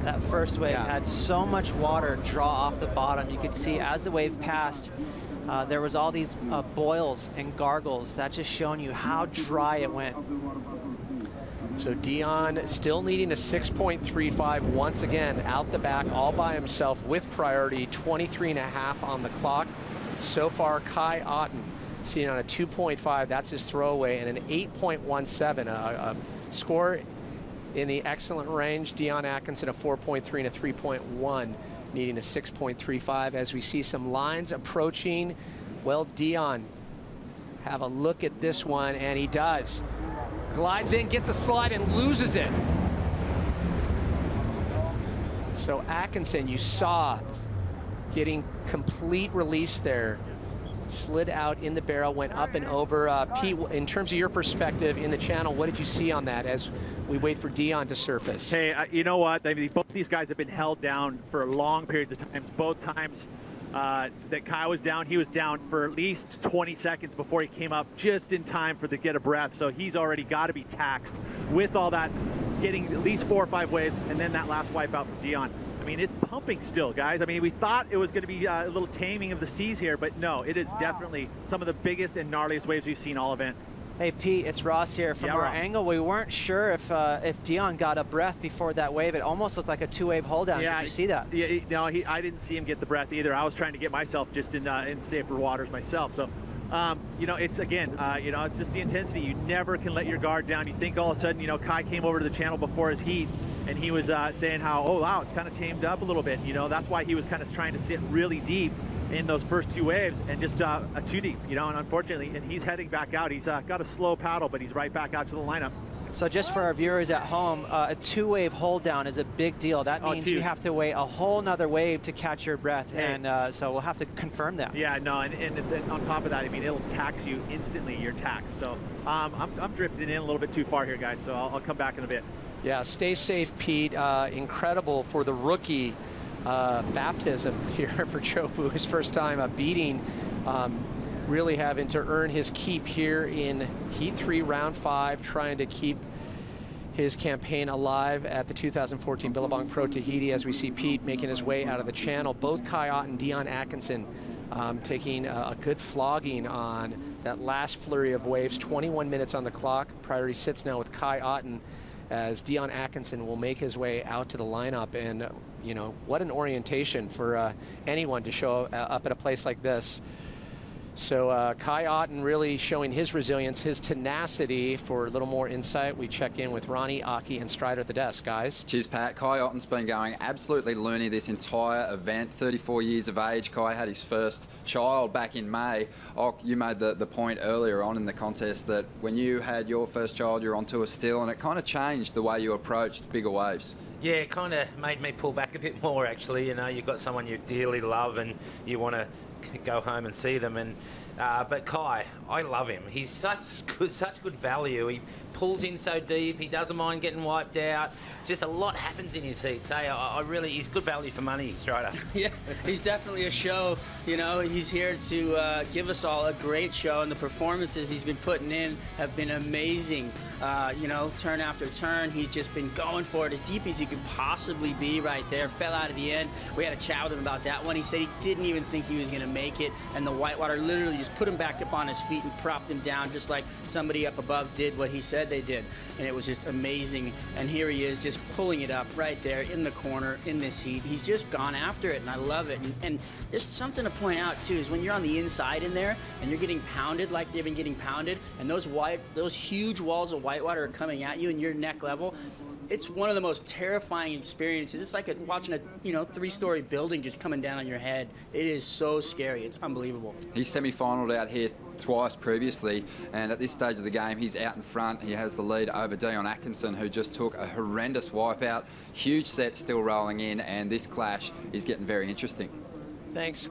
That first wave had so much water draw off the bottom. You could see as the wave passed, there was all these boils and gargles. That's just showing you how dry it went. So Dion still needing a 6.35 once again, out the back, all by himself with priority, 23.5 on the clock. So far, Kai Otten sitting on a 2.5, that's his throwaway, and an 8.17, a score in the excellent range. Dion Atkinson a 4.3 and a 3.1, needing a 6.35 as we see some lines approaching. Well, Dion, have a look at this one, and he does. Glides in, gets a slide, and loses it. So Atkinson, you saw getting complete release there. Slid out in the barrel, went up and over. Pete, in terms of your perspective in the channel, what did you see on that as we wait for Dion to surface? Hey, you know what? I mean, both these guys have been held down for long periods of time. Both times that Kai was down, he was down for at least 20 seconds before he came up just in time for the get a breath. So he's already got to be taxed with all that, getting at least 4 or 5 waves, and then that last wipeout from Dion. I mean, it's pumping still, guys. I mean, we thought it was going to be a little taming of the seas here, but no, it is definitely some of the biggest and gnarliest waves we've seen all event. Hey, Pete, it's Ross here. From our angle, we weren't sure if Dion got a breath before that wave. It almost looked like a 2-wave hold down. Yeah, did you see that? Yeah, no, I didn't see him get the breath either. I was trying to get myself just in safer waters myself. So, you know, it's again, you know, it's just the intensity. You never can let your guard down. You think all of a sudden, you know, Kai came over to the channel before his heat, and he was saying how, oh, wow, it's kind of tamed up a little bit. You know, that's why he was kind of trying to sit really deep in those first 2 waves and just a too deep, you know, and unfortunately, and he's heading back out. He's got a slow paddle, but he's right back out to the lineup. So just for our viewers at home, a 2-wave hold down is a big deal. That means you have to wait a whole nother wave to catch your breath, and so we'll have to confirm that. Yeah, no, and on top of that, I mean, it'll tax you instantly. You're taxed. So I'm drifting in a little bit too far here, guys, so I'll come back in a bit. Yeah, stay safe, Pete. Incredible for the rookie baptism here for Chopu, his first time beating, really having to earn his keep here in Heat 3, Round 5, trying to keep his campaign alive at the 2014 Billabong Pro Tahiti, as we see Pete making his way out of the channel. Both Kai Ott and Dion Atkinson taking a good flogging on that last flurry of waves. 21 minutes on the clock. Priority sits now with Kai Otten as Dion Atkinson will make his way out to the lineup. And you know, what an orientation for anyone to show up at a place like this. So Kai Otten really showing his resilience, his tenacity. For a little more insight, we check in with Ronnie, Aki, and Strider at the desk. Guys. Cheers, Pat. Kai Otten's been going absolutely loony this entire event. 34 years of age. Kai had his first child back in May. Oh, you made the point earlier on in the contest that when you had your first child, you're on tour still, and it kind of changed the way you approached bigger waves. Yeah, it kind of made me pull back a bit more, actually. You know, you've got someone you dearly love and you want to go home and see them. And but Kai, I love him. He's such good value. He pulls in so deep. He doesn't mind getting wiped out. Just a lot happens in his heats. Hey, he's good value for money, Strider. Yeah, he's definitely a show. You know, he's here to give us all a great show, and the performances he's been putting in have been amazing. You know, turn after turn, he's just been going for it as deep as he could possibly be right there. Fell out at the end. We had a chat with him about that one. He said he didn't even think he was going to make it, and the whitewater literally just put him back up on his feet and propped him down, just like somebody up above did what he said they did. And it was just amazing. And here he is, just pulling it up right there in the corner in this heat. He's just gone after it, and I love it. And just something to point out too is when you're on the inside in there and you're getting pounded like they've been getting pounded, and those huge walls of whitewater are coming at you and you're neck level. It's one of the most terrifying experiences. It's like watching a 3-story building just coming down on your head. It is so scary. It's unbelievable. He's semi-finaled out here twice previously, and at this stage of the game, he's out in front. He has the lead over Dion Atkinson, who just took a horrendous wipeout. Huge set still rolling in, and this clash is getting very interesting. Thanks,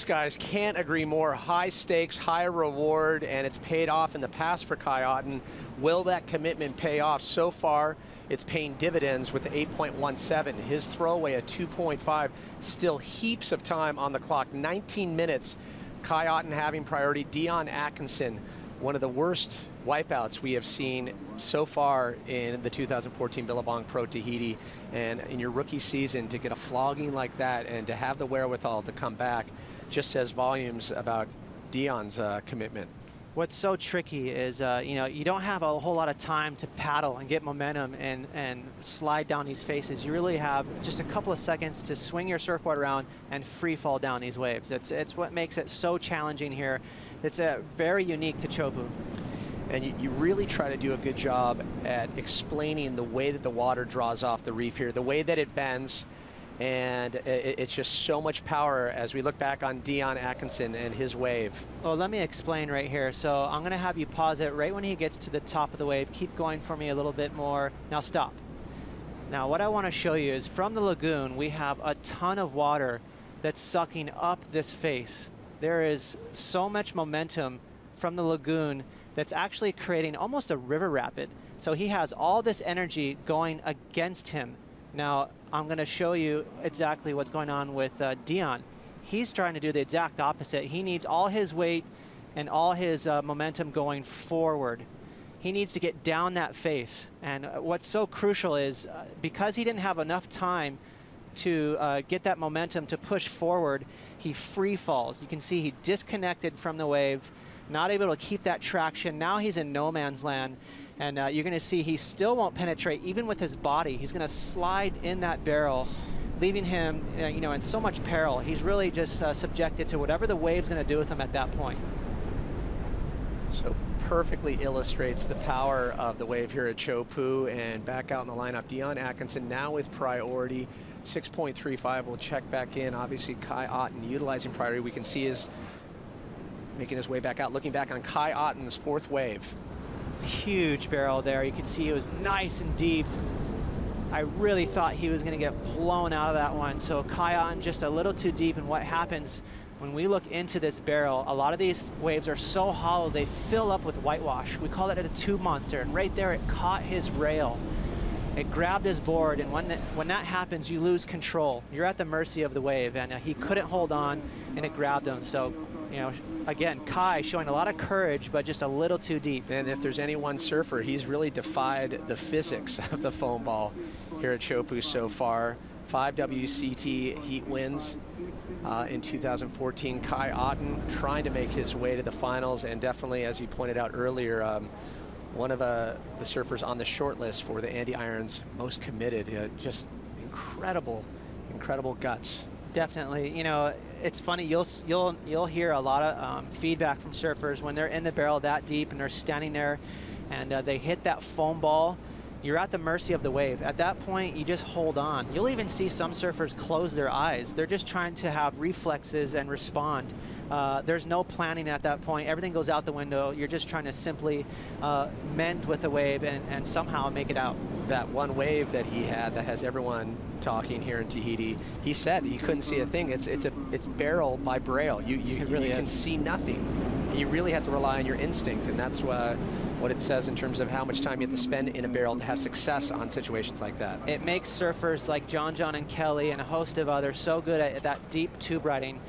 guys. Can't agree more. High stakes, high reward, and it's paid off in the past for Kai Otten. Will that commitment pay off? So far, it's paying dividends with the 8.17. His throwaway, a 2.5. Still heaps of time on the clock. 19 minutes Kai Otten having priority. Dion Atkinson, one of the worst wipeouts we have seen so far in the 2014 Billabong Pro Tahiti. And in your rookie season, to get a flogging like that and to have the wherewithal to come back just says volumes about Dion's commitment. What's so tricky is, you know, you don't have a whole lot of time to paddle and get momentum and slide down these faces. You really have just a couple of seconds to swing your surfboard around and free fall down these waves. It's what makes it so challenging here. It's very unique to Chopu. And you really try to do a good job at explaining the way that the water draws off the reef here, the way that it bends. And it's just so much power as we look back on Dion Atkinson and his wave. Well, let me explain right here. So I'm going to have you pause it right when he gets to the top of the wave. Keep going for me a little bit more. Now stop. Now what I want to show you is from the lagoon, we have a ton of water that's sucking up this face. There is so much momentum from the lagoon that's actually creating almost a river rapid. So he has all this energy going against him. Now, I'm going to show you exactly what's going on with Dion. He's trying to do the exact opposite. He needs all his weight and all his momentum going forward. He needs to get down that face. And what's so crucial is because he didn't have enough time to get that momentum to push forward, he free falls. You can see he disconnected from the wave, not able to keep that traction. Now he's in no man's land. And you're going to see he still won't penetrate, even with his body. He's going to slide in that barrel, leaving him you know, in so much peril. He's really just subjected to whatever the wave's going to do with him at that point. So perfectly illustrates the power of the wave here at Chopu. And back out in the lineup, Dion Atkinson now with priority. 6.35, we'll check back in. Obviously, Kai Otten utilizing priority. We can see his making his way back out, looking back on Kai Otten's fourth wave. Huge barrel there. You can see it was nice and deep. I really thought he was going to get blown out of that one. So Kai Otten just a little too deep. And what happens when we look into this barrel, a lot of these waves are so hollow, they fill up with whitewash. We call it a tube monster. And right there, it caught his rail. It grabbed his board. And when that happens, you lose control. You're at the mercy of the wave. And he couldn't hold on, and it grabbed him. So, you know, again, Kai showing a lot of courage, but just a little too deep. And if there's any one surfer, he's really defied the physics of the foam ball here at Chopu so far. 5 WCT heat wins in 2014. Kai Otten trying to make his way to the finals, and definitely, as you pointed out earlier, one of the surfers on the short list for the Andy Irons most committed. Just incredible guts. Definitely. You know, it's funny, you'll hear a lot of feedback from surfers when they're in the barrel that deep and they're standing there and they hit that foam ball. You're at the mercy of the wave. At that point, you just hold on. You'll even see some surfers close their eyes. They're just trying to have reflexes and respond. There's no planning at that point. Everything goes out the window. You're just trying to simply mend with the wave and somehow make it out. That one wave that he had that has everyone talking here in Tahiti, he said he couldn't see a thing. It's barrel by braille. You can see nothing. You really have to rely on your instinct, and that's what it says in terms of how much time you have to spend in a barrel to have success on situations like that. It makes surfers like John and Kelly and a host of others so good at that deep tube riding.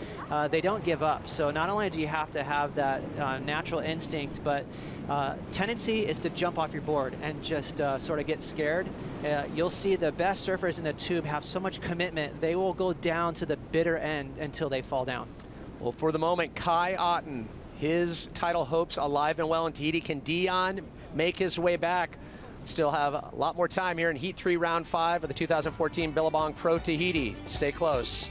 They don't give up. So not only do you have to have that natural instinct, but tendency is to jump off your board and just sort of get scared. You'll see the best surfers in the tube have so much commitment, they will go down to the bitter end until they fall down. Well, for the moment, Kai Otten, his title hopes alive and well in Tahiti. Can Dion make his way back? Still have a lot more time here in Heat 3, Round 5 of the 2014 Billabong Pro Tahiti. Stay close.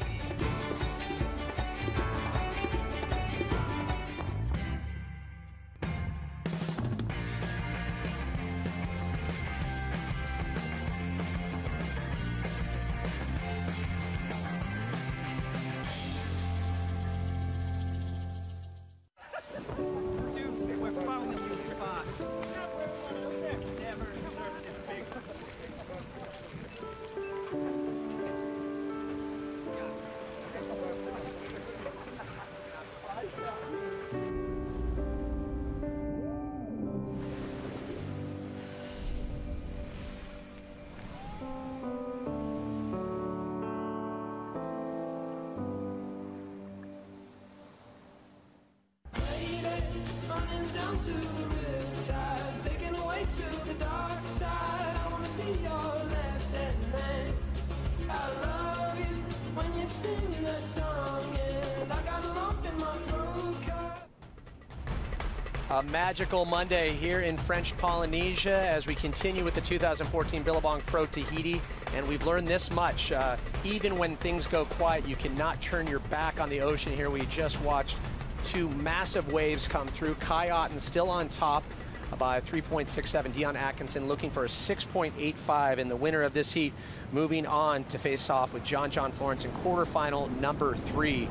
A magical Monday here in French Polynesia as we continue with the 2014 Billabong Pro Tahiti. And we've learned this much. Even when things go quiet, you cannot turn your back on the ocean here. We just watched two massive waves come through. Kai Otten still on top by 3.67. Dion Atkinson looking for a 6.85. And the winner of this heat moving on to face off with John Florence in quarterfinal number 3.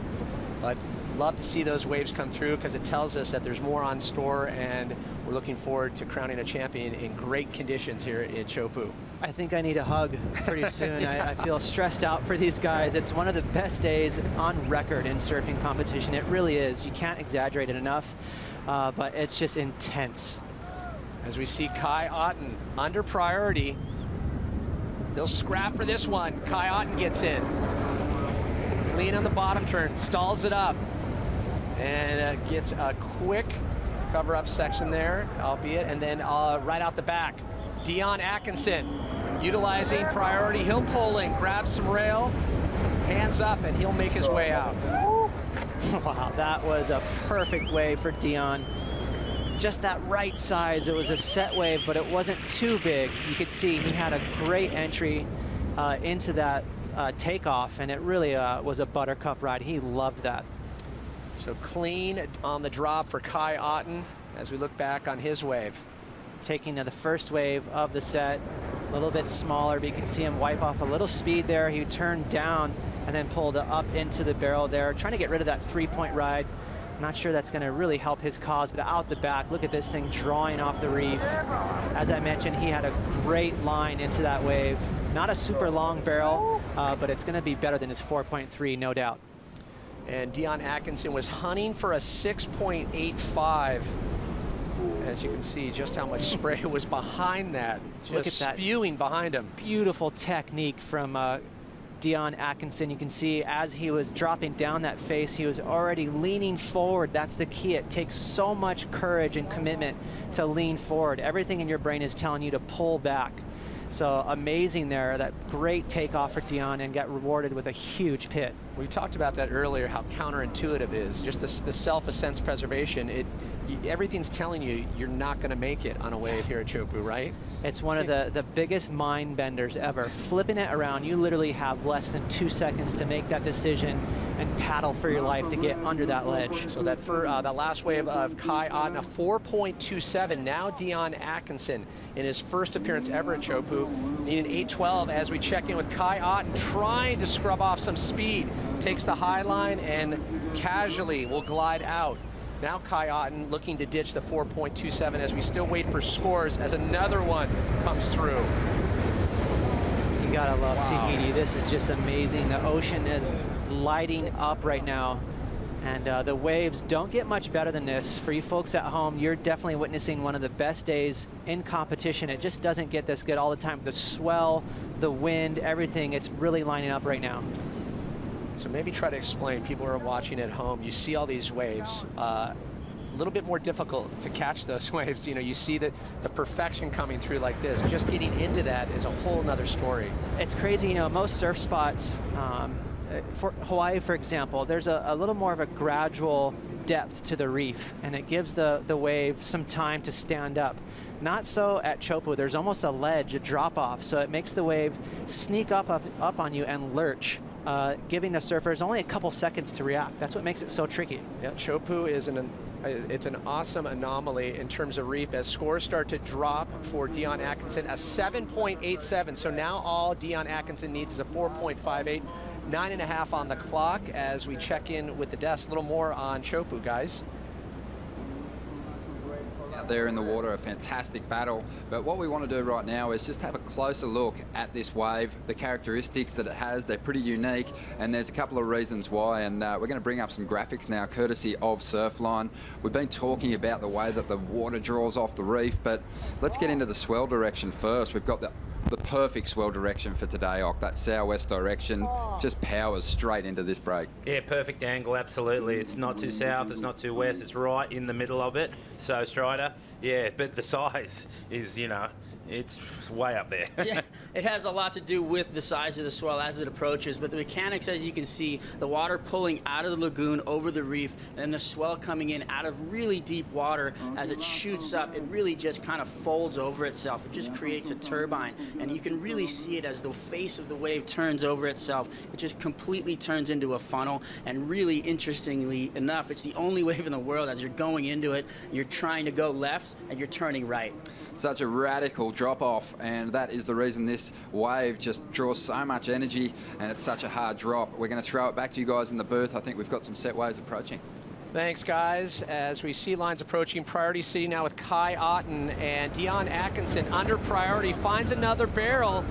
But love to see those waves come through because it tells us that there's more on store, and we're looking forward to crowning a champion in great conditions here in Chopu. I think I need a hug pretty soon. I feel stressed out for these guys. It's one of the best days on record in surfing competition. It really is. You can't exaggerate it enough, but it's just intense. As we see Kai Otten under priority, they'll scrap for this one. Kai Otten gets in. Clean on the bottom turn, stalls it up, and gets a quick cover-up section there, albeit, and then right out the back, Dion Atkinson utilizing priority. He'll pull in, grab some rail, hands up, and he'll make his way out. Wow, that was a perfect wave for Dion. Just that right size. It was a set wave, but it wasn't too big. You could see he had a great entry into that takeoff, and it really was a buttercup ride. He loved that. So clean on the drop for Kai Otten as we look back on his wave. Taking the first wave of the set, a little bit smaller, but you can see him wipe off a little speed there. He turned down and then pulled up into the barrel there, trying to get rid of that 3-point ride. I'm not sure that's going to really help his cause, but out the back, look at this thing drawing off the reef. As I mentioned, he had a great line into that wave. Not a super long barrel, but it's going to be better than his 4.3, no doubt. And Dion Atkinson was hunting for a 6.85. As you can see, just how much spray was behind that. Just look at that spewing behind him. Beautiful technique from Dion Atkinson. You can see as he was dropping down that face, he was already leaning forward. That's the key. It takes so much courage and commitment to lean forward. Everything in your brain is telling you to pull back. So amazing there, that great takeoff for Dion, and got rewarded with a huge pit. We talked about that earlier, how counterintuitive it is. Just the self-ascent preservation. Everything's telling you you're not going to make it on a wave here at Chopu, right? It's one of the biggest mind benders ever. Flipping it around, you literally have less than 2 seconds to make that decision and paddle for your life to get under that ledge. So that last wave of Kai Otten, a 4.27. Now Dion Atkinson in his first appearance ever at Chopu, needing 8.12 as we check in with Kai Otten, trying to scrub off some speed. Takes the high line and casually will glide out. Now Kai Otten looking to ditch the 4.27 as we still wait for scores as another one comes through. You gotta love Tahiti. This is just amazing. The ocean is lighting up right now, and the waves don't get much better than this. For you folks at home, you're definitely witnessing one of the best days in competition. It just doesn't get this good all the time. The swell, the wind, everything, it's really lining up right now. So maybe try to explain, people who are watching at home, you see all these waves, a little bit more difficult to catch those waves. You know, you see the perfection coming through like this. Just getting into that is a whole nother story. It's crazy, you know, most surf spots, for Hawaii, for example, there's a little more of a gradual depth to the reef, and it gives the wave some time to stand up. Not so at Chopu. There's almost a ledge, a drop-off, so it makes the wave sneak up on you and lurch, giving the surfers only a couple seconds to react. That's what makes it so tricky. Yeah, Chopu is it's an awesome anomaly in terms of reef as scores start to drop for Dion Atkinson, a 7.87. So now all Dion Atkinson needs is a 4.58, 9.5 on the clock as we check in with the desk. A little more on Chopu, guys. Out there in the water, a fantastic battle, but what we want to do right now is just have a closer look at this wave, the characteristics that it has. They're pretty unique, and there's a couple of reasons why, and we're going to bring up some graphics now courtesy of Surfline. We've been talking about the way that the water draws off the reef, but let's get into the swell direction first. We've got the perfect swell direction for today, Ock. That southwest direction just powers straight into this break. Yeah, perfect angle, absolutely. It's not too south, it's not too west, it's right in the middle of it. So Strider, yeah, but the size is, you know, it's way up there. Yeah, it has a lot to do with the size of the swell as it approaches, but the mechanics, as you can see, the water pulling out of the lagoon over the reef, and the swell coming in out of really deep water as it shoots up, it really just kind of folds over itself. It just creates a turbine, and you can really see it as the face of the wave turns over itself. It just completely turns into a funnel, and really interestingly enough, it's the only wave in the world as you're going into it, you're trying to go left, and you're turning right. Such a radical drop off, and that is the reason this wave just draws so much energy and it's such a hard drop. We're going to throw it back to you guys in the booth. I think we've got some set waves approaching. Thanks, guys. As we see lines approaching, Priority City now with Kai Otten and Dion Atkinson under priority, finds another barrel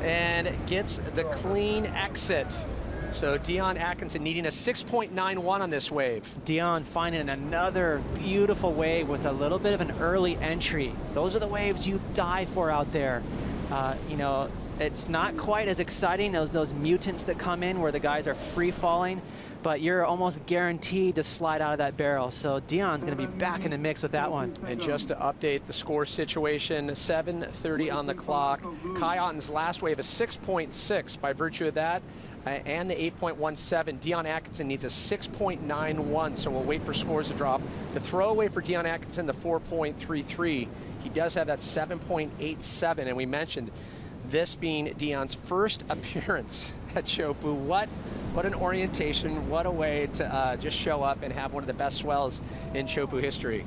and gets the clean exit. So Dion Atkinson needing a 6.91 on this wave. Dion finding another beautiful wave with a little bit of an early entry. Those are the waves you die for out there. You know, it's not quite as exciting as those mutants that come in where the guys are free falling, but you're almost guaranteed to slide out of that barrel. So Dion's going to be back in the mix with that one. And just to update the score situation, 7:30 on the clock. Kai Otten's last wave is 6.6. By virtue of that, and the 8.17, Dion Atkinson needs a 6.91, so we'll wait for scores to drop. The throwaway for Dion Atkinson, the 4.33. He does have that 7.87, and we mentioned this being Dion's first appearance at Chopu. What an orientation, what a way to just show up and have one of the best swells in Chopu history.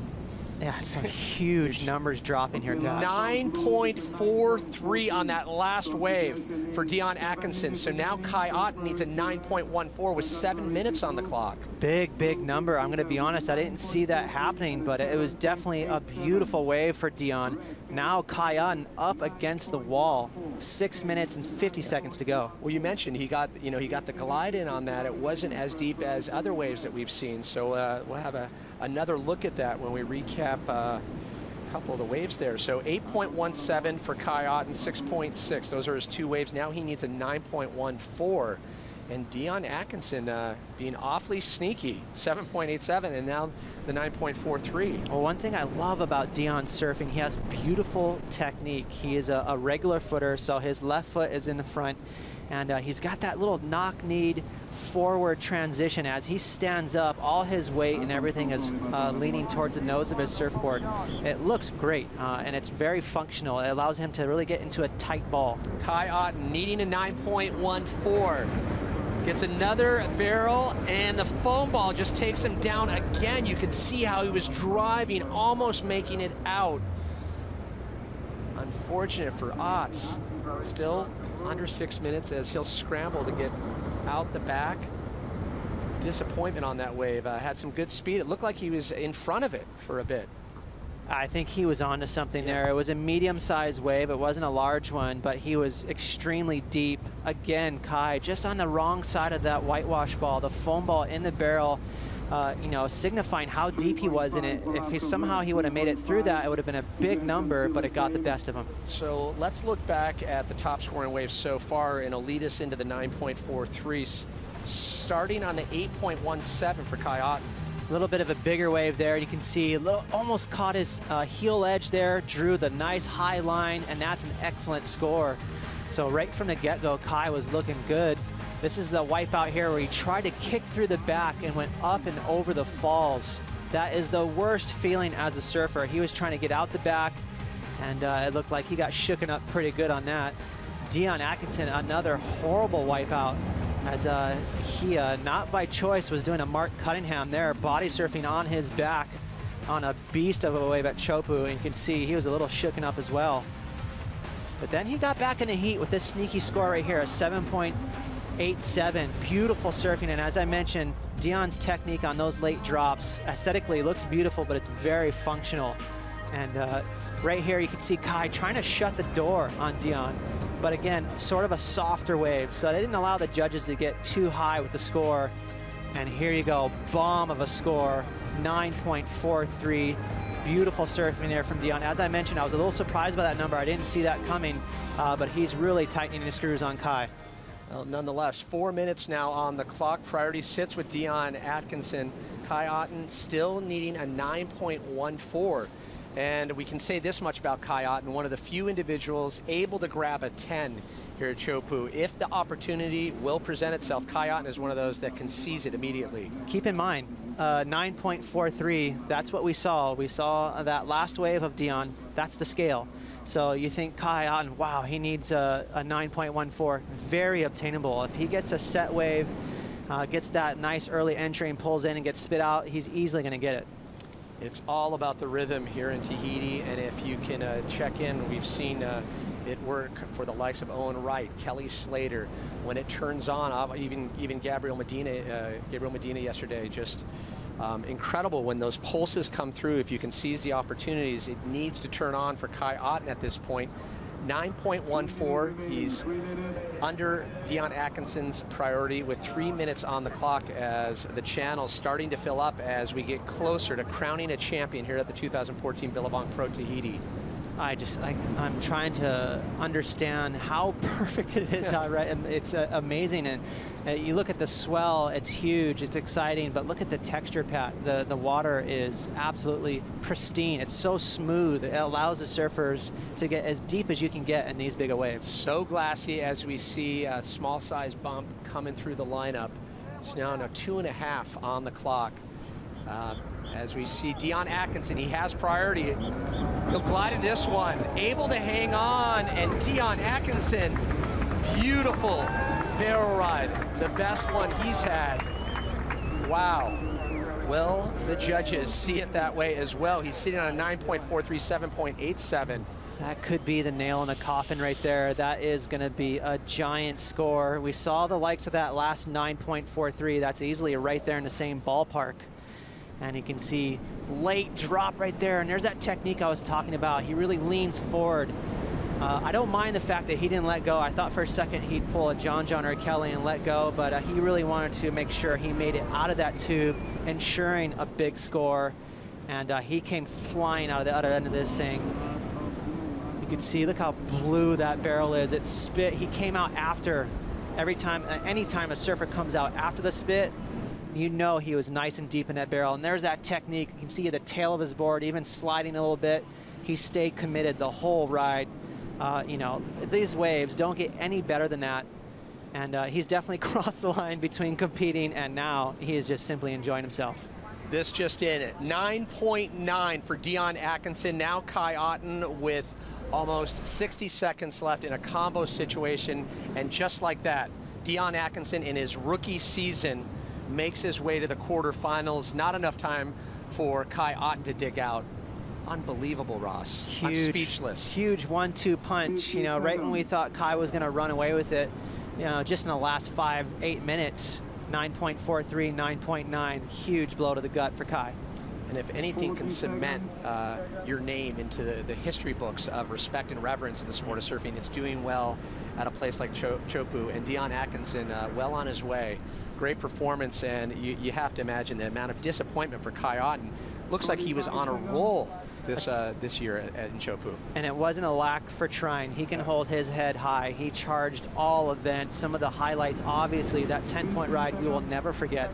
Yeah, some huge numbers dropping here, guys. 9.43 on that last wave for Dion Atkinson. So now Kai Otten needs a 9.14 with 7 minutes on the clock. Big number. I'm going to be honest, I didn't see that happening, but it was definitely a beautiful wave for Dion. Now Kai Otten up against the wall. 6 minutes and 50 seconds to go. Well, you mentioned he got the glide in on that. It wasn't as deep as other waves that we've seen. So we'll have another look at that when we recap a couple of the waves there. So 8.17 for Kai Otten, 6.6. Those are his two waves. Now he needs a 9.14. And Dion Atkinson being awfully sneaky, 7.87, and now the 9.43. Well, one thing I love about Dion surfing, he has beautiful technique. He is a regular footer, so his left foot is in the front, and he's got that little knock-kneed forward transition. As he stands up, all his weight and everything is leaning towards the nose of his surfboard. It looks great, and it's very functional. It allows him to really get into a tight ball. Kai Otten needing a 9.14. Gets another barrel, and the foam ball just takes him down again. You can see how he was driving, almost making it out. Unfortunate for Otts. Still under 6 minutes as he'll scramble to get out the back. Disappointment on that wave. Had some good speed. It looked like he was in front of it for a bit. I think he was onto something there. It was a medium-sized wave. It wasn't a large one, but he was extremely deep. Again, Kai just on the wrong side of that whitewash ball, the foam ball in the barrel, you know, signifying how deep he was in it. If somehow he would have made it through that, it would have been a big number, but it got the best of him. So let's look back at the top scoring waves so far and it'll lead us into the 9.43, starting on the 8.17 for Kai Otten. A little bit of a bigger wave there. You can see almost caught his heel edge there, drew the nice high line, and that's an excellent score. So right from the get-go, Kai was looking good. This is the wipeout here where he tried to kick through the back and went up and over the falls. That is the worst feeling as a surfer. He was trying to get out the back, and it looked like he got shooken up pretty good on that. Dion Atkinson, another horrible wipeout, as he, not by choice, was doing a Mark Cunningham there, body surfing on his back on a beast of a wave at Chopu, and you can see he was a little shooken up as well. But then he got back in the heat with this sneaky score right here, a 7.87. Beautiful surfing, and as I mentioned, Dion's technique on those late drops aesthetically looks beautiful, but it's very functional. And right here you can see Kai trying to shut the door on Dion. But again, sort of a softer wave, so they didn't allow the judges to get too high with the score. And here you go, bomb of a score, 9.43. Beautiful surfing there from Dion. As I mentioned, I was a little surprised by that number. I didn't see that coming, but he's really tightening the screws on Kai. Well, nonetheless, 4 minutes now on the clock. Priority sits with Dion Atkinson. Kai Otten still needing a 9.14. And we can say this much about Kai Otten, one of the few individuals able to grab a 10 here at Chopu. If the opportunity will present itself, Kai Otten is one of those that can seize it immediately. Keep in mind, 9.43, that's what we saw. We saw that last wave of Dion. That's the scale. So you think Kai Otten, wow, he needs a 9.14. Very obtainable. If he gets a set wave, gets that nice early entry and pulls in and gets spit out, he's easily going to get it. It's all about the rhythm here in Tahiti, and if you can check in, we've seen it work for the likes of Owen Wright, Kelly Slater. When it turns on, even Gabriel Medina yesterday, just incredible when those pulses come through. If you can seize the opportunities, it needs to turn on for Kai Otten at this point. 9.14, he's under Dion Atkinson's priority with 3 minutes on the clock as the channel's starting to fill up as we get closer to crowning a champion here at the 2014 Billabong Pro Tahiti. I'm trying to understand how perfect it is, right? And it's amazing. And you look at the swell, it's huge, it's exciting, but look at the texture, Pat. The water is absolutely pristine. It's so smooth. It allows the surfers to get as deep as you can get in these big waves. So glassy as we see a small size bump coming through the lineup. It's now 2.5 on the clock. As we see Dion Atkinson, he has priority. He'll glide in this one, able to hang on, and Dion Atkinson, beautiful barrel ride, the best one he's had. Wow. Will the judges see it that way as well? He's sitting on a 9.43, 7.87. That could be the nail in the coffin right there. That is going to be a giant score. We saw the likes of that last 9.43. That's easily right there in the same ballpark. And you can see late drop right there. And there's that technique I was talking about. He really leans forward. I don't mind the fact that he didn't let go. I thought for a second he'd pull a John or a Kelly and let go, but he really wanted to make sure he made it out of that tube, ensuring a big score. And he came flying out of the other end of this thing. You can see, look how blue that barrel is. It spit. He came out after. Anytime a surfer comes out after the spit, you know he was nice and deep in that barrel. And there's that technique. You can see the tail of his board even sliding a little bit. He stayed committed the whole ride. You know, these waves don't get any better than that. And he's definitely crossed the line between competing and now he is just simply enjoying himself. This just in, 9.9 for Dion Atkinson. Now Kai Otten with almost 60 seconds left in a combo situation. And just like that, Dion Atkinson in his rookie season makes his way to the quarterfinals. Not enough time for Kai Otten to dig out. Unbelievable, Ross. I'm speechless. Huge 1-2 punch. You know, right when we thought Kai was going to run away with it, you know, just in the last 5-8 minutes, 9.43, 9.9, huge blow to the gut for Kai. And if anything can cement your name into the history books of respect and reverence in the sport of surfing, it's doing well at a place like Chopu. And Dion Atkinson, well on his way. Great performance, and you have to imagine the amount of disappointment for Kai Otten. Looks like he was on a roll this year in Chopu. And it wasn't a lack for trying. He can hold his head high. He charged all events. Some of the highlights, obviously, that 10-point ride we will never forget.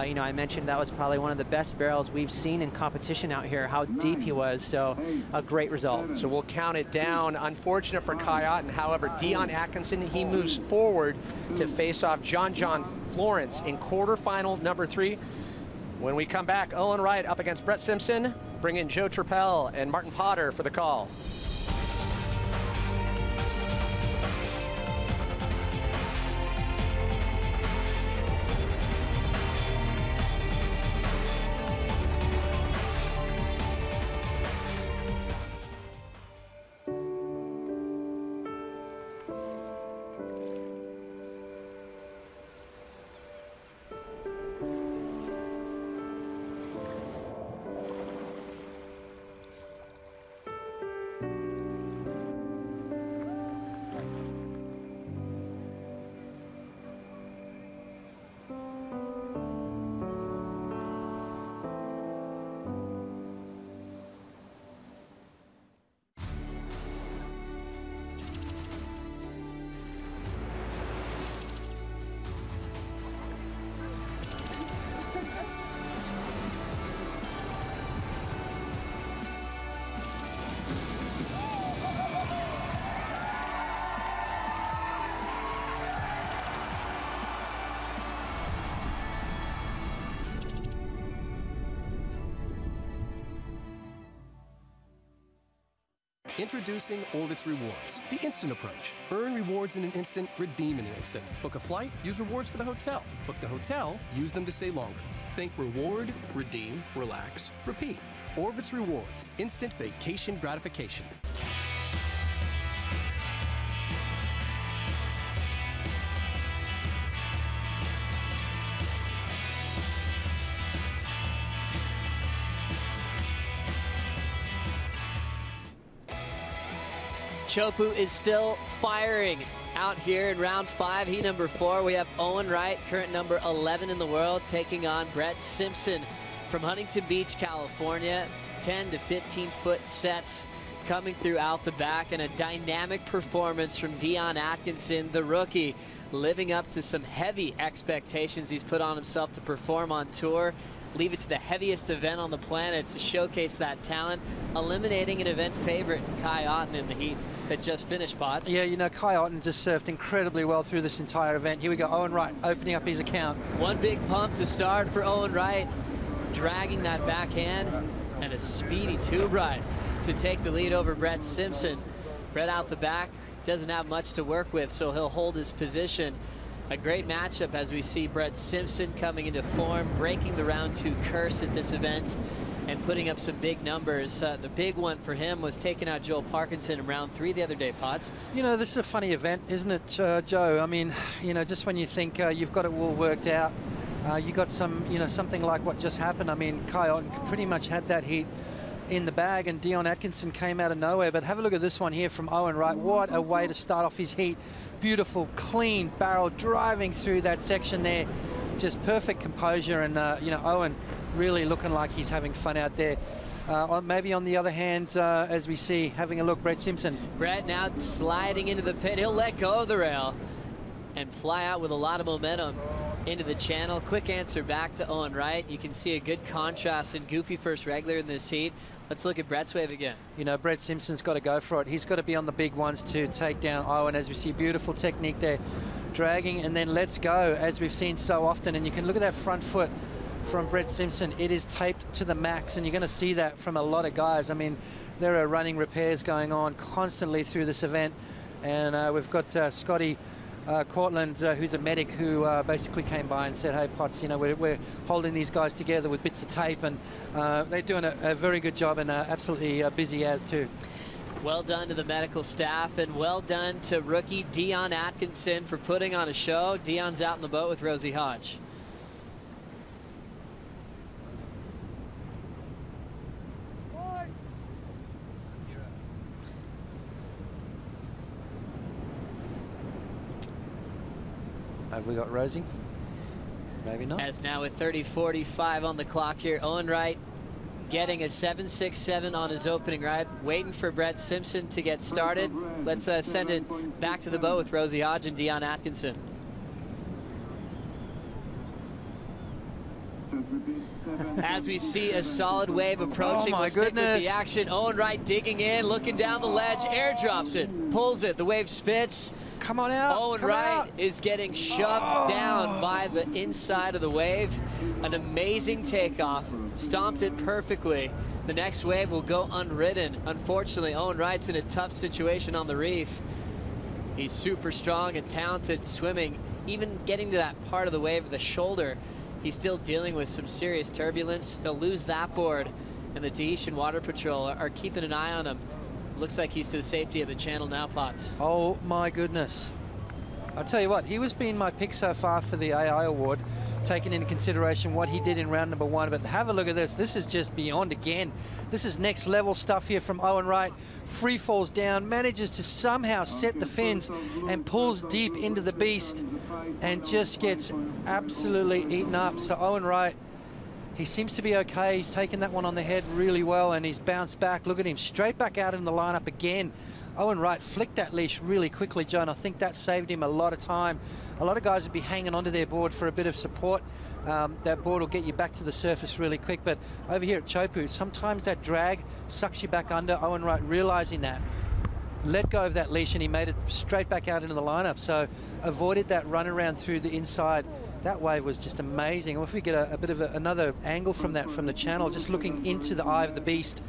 You know, I mentioned that was probably one of the best barrels we've seen in competition out here, how deep he was, so a great result. So we'll count it down. Unfortunate for Kai Otten. However, Dion Atkinson, he moves forward to face off John Florence in quarterfinal number 3. When we come back, Owen Wright up against Brett Simpson. Bring in Joe Trappell and Martin Potter for the call. Introducing Orbitz Rewards, the instant approach. Earn rewards in an instant, redeem in an instant. Book a flight, use rewards for the hotel. Book the hotel, use them to stay longer. Think reward, redeem, relax, repeat. Orbitz Rewards, instant vacation gratification. Chopu is still firing out here in round 5. Heat number 4. We have Owen Wright, current number 11 in the world, taking on Brett Simpson from Huntington Beach, California. 10 to 15-foot sets coming throughout the back, and a dynamic performance from Dion Atkinson, the rookie, living up to some heavy expectations he's put on himself to perform on tour. Leave it to the heaviest event on the planet to showcase that talent, eliminating an event favorite, Kai Otten, in the heat that just finished, Potts. Yeah, you know, Kai Otten just surfed incredibly well through this entire event. Here we go, Owen Wright opening up his account. One big pump to start for Owen Wright, dragging that backhand, and a speedy tube ride to take the lead over Brett Simpson. Brett out the back, doesn't have much to work with, so he'll hold his position. A great matchup as we see Brett Simpson coming into form, breaking the round 2 curse at this event and putting up some big numbers. The big one for him was taking out Joel Parkinson in round 3 the other day, Potts. You know, this is a funny event, isn't it, Joe? I mean, you know, just when you think you've got it all worked out, you got some, you know, something like what just happened. I mean, Kai Otten pretty much had that heat in the bag, and Dion Atkinson came out of nowhere. But have a look at this one here from Owen Wright. What a way to start off his heat. Beautiful, clean barrel driving through that section there. Just perfect composure, and, you know, Owen really looking like he's having fun out there. Maybe on the other hand, as we see, having a look, Brett Simpson. Brett now sliding into the pit. He'll let go of the rail and fly out with a lot of momentum into the channel. Quick answer back to Owen Wright. You can see a good contrast in Goofy first regular in this heat. Let's look at Brett's wave again. You know, Brett Simpson's got to go for it. He's got to be on the big ones to take down Owen. As we see, beautiful technique there, dragging and then let's go, as we've seen so often. And you can look at that front foot from Brett Simpson. It is taped to the max, and you're going to see that from a lot of guys. I mean, there are running repairs going on constantly through this event. And we've got Scotty Cortland, who's a medic, who basically came by and said, hey, Potts, you know, we're holding these guys together with bits of tape, and they're doing a very good job, and absolutely busy as too. Well done to the medical staff, and well done to rookie Dion Atkinson for putting on a show. Dion's out in the boat with Rosie Hodge. Have we got Rosie? Maybe not. As now with 30:45 on the clock here, Owen Wright getting a 7.67 on his opening ride, waiting for Brett Simpson to get started. Let's send it back to the boat with Rosie Hodge and Dion Atkinson. As we see a solid wave approaching, oh my we'll stick goodness. with the action. Owen Wright digging in, looking down the ledge, airdrops it, pulls it, the wave spits. Come on out. Owen Wright is getting shoved down by the inside of the wave. An amazing takeoff, stomped it perfectly. The next wave will go unridden. Unfortunately, Owen Wright's in a tough situation on the reef. He's super strong and talented swimming. Even getting to that part of the wave, the shoulder, he's still dealing with some serious turbulence. He'll lose that board, and the Tahitian Water Patrol are keeping an eye on him. Looks like he's to the safety of the channel now, Potts. Oh my goodness. I'll tell you what, he was being my pick so far for the AI award, taking into consideration what he did in round number 1. But have a look at this. This is just beyond again. This is next level stuff here from Owen Wright. Free falls down, manages to somehow set the fins and pulls deep into the beast and just gets absolutely eaten up. So Owen Wright, he seems to be okay. He's taken that one on the head really well, and he's bounced back. Look at him, straight back out in the lineup again. Owen Wright flicked that leash really quickly, John. I think that saved him a lot of time. A lot of guys would be hanging onto their board for a bit of support. That board will get you back to the surface really quick. But over here at Chopu, sometimes that drag sucks you back under. Owen Wright realizing that, let go of that leash, and he made it straight back out into the lineup. So avoided that run around through the inside That wave was just amazing. Well, if we get a bit of another angle from that from the channel, just looking into the eye of the beast.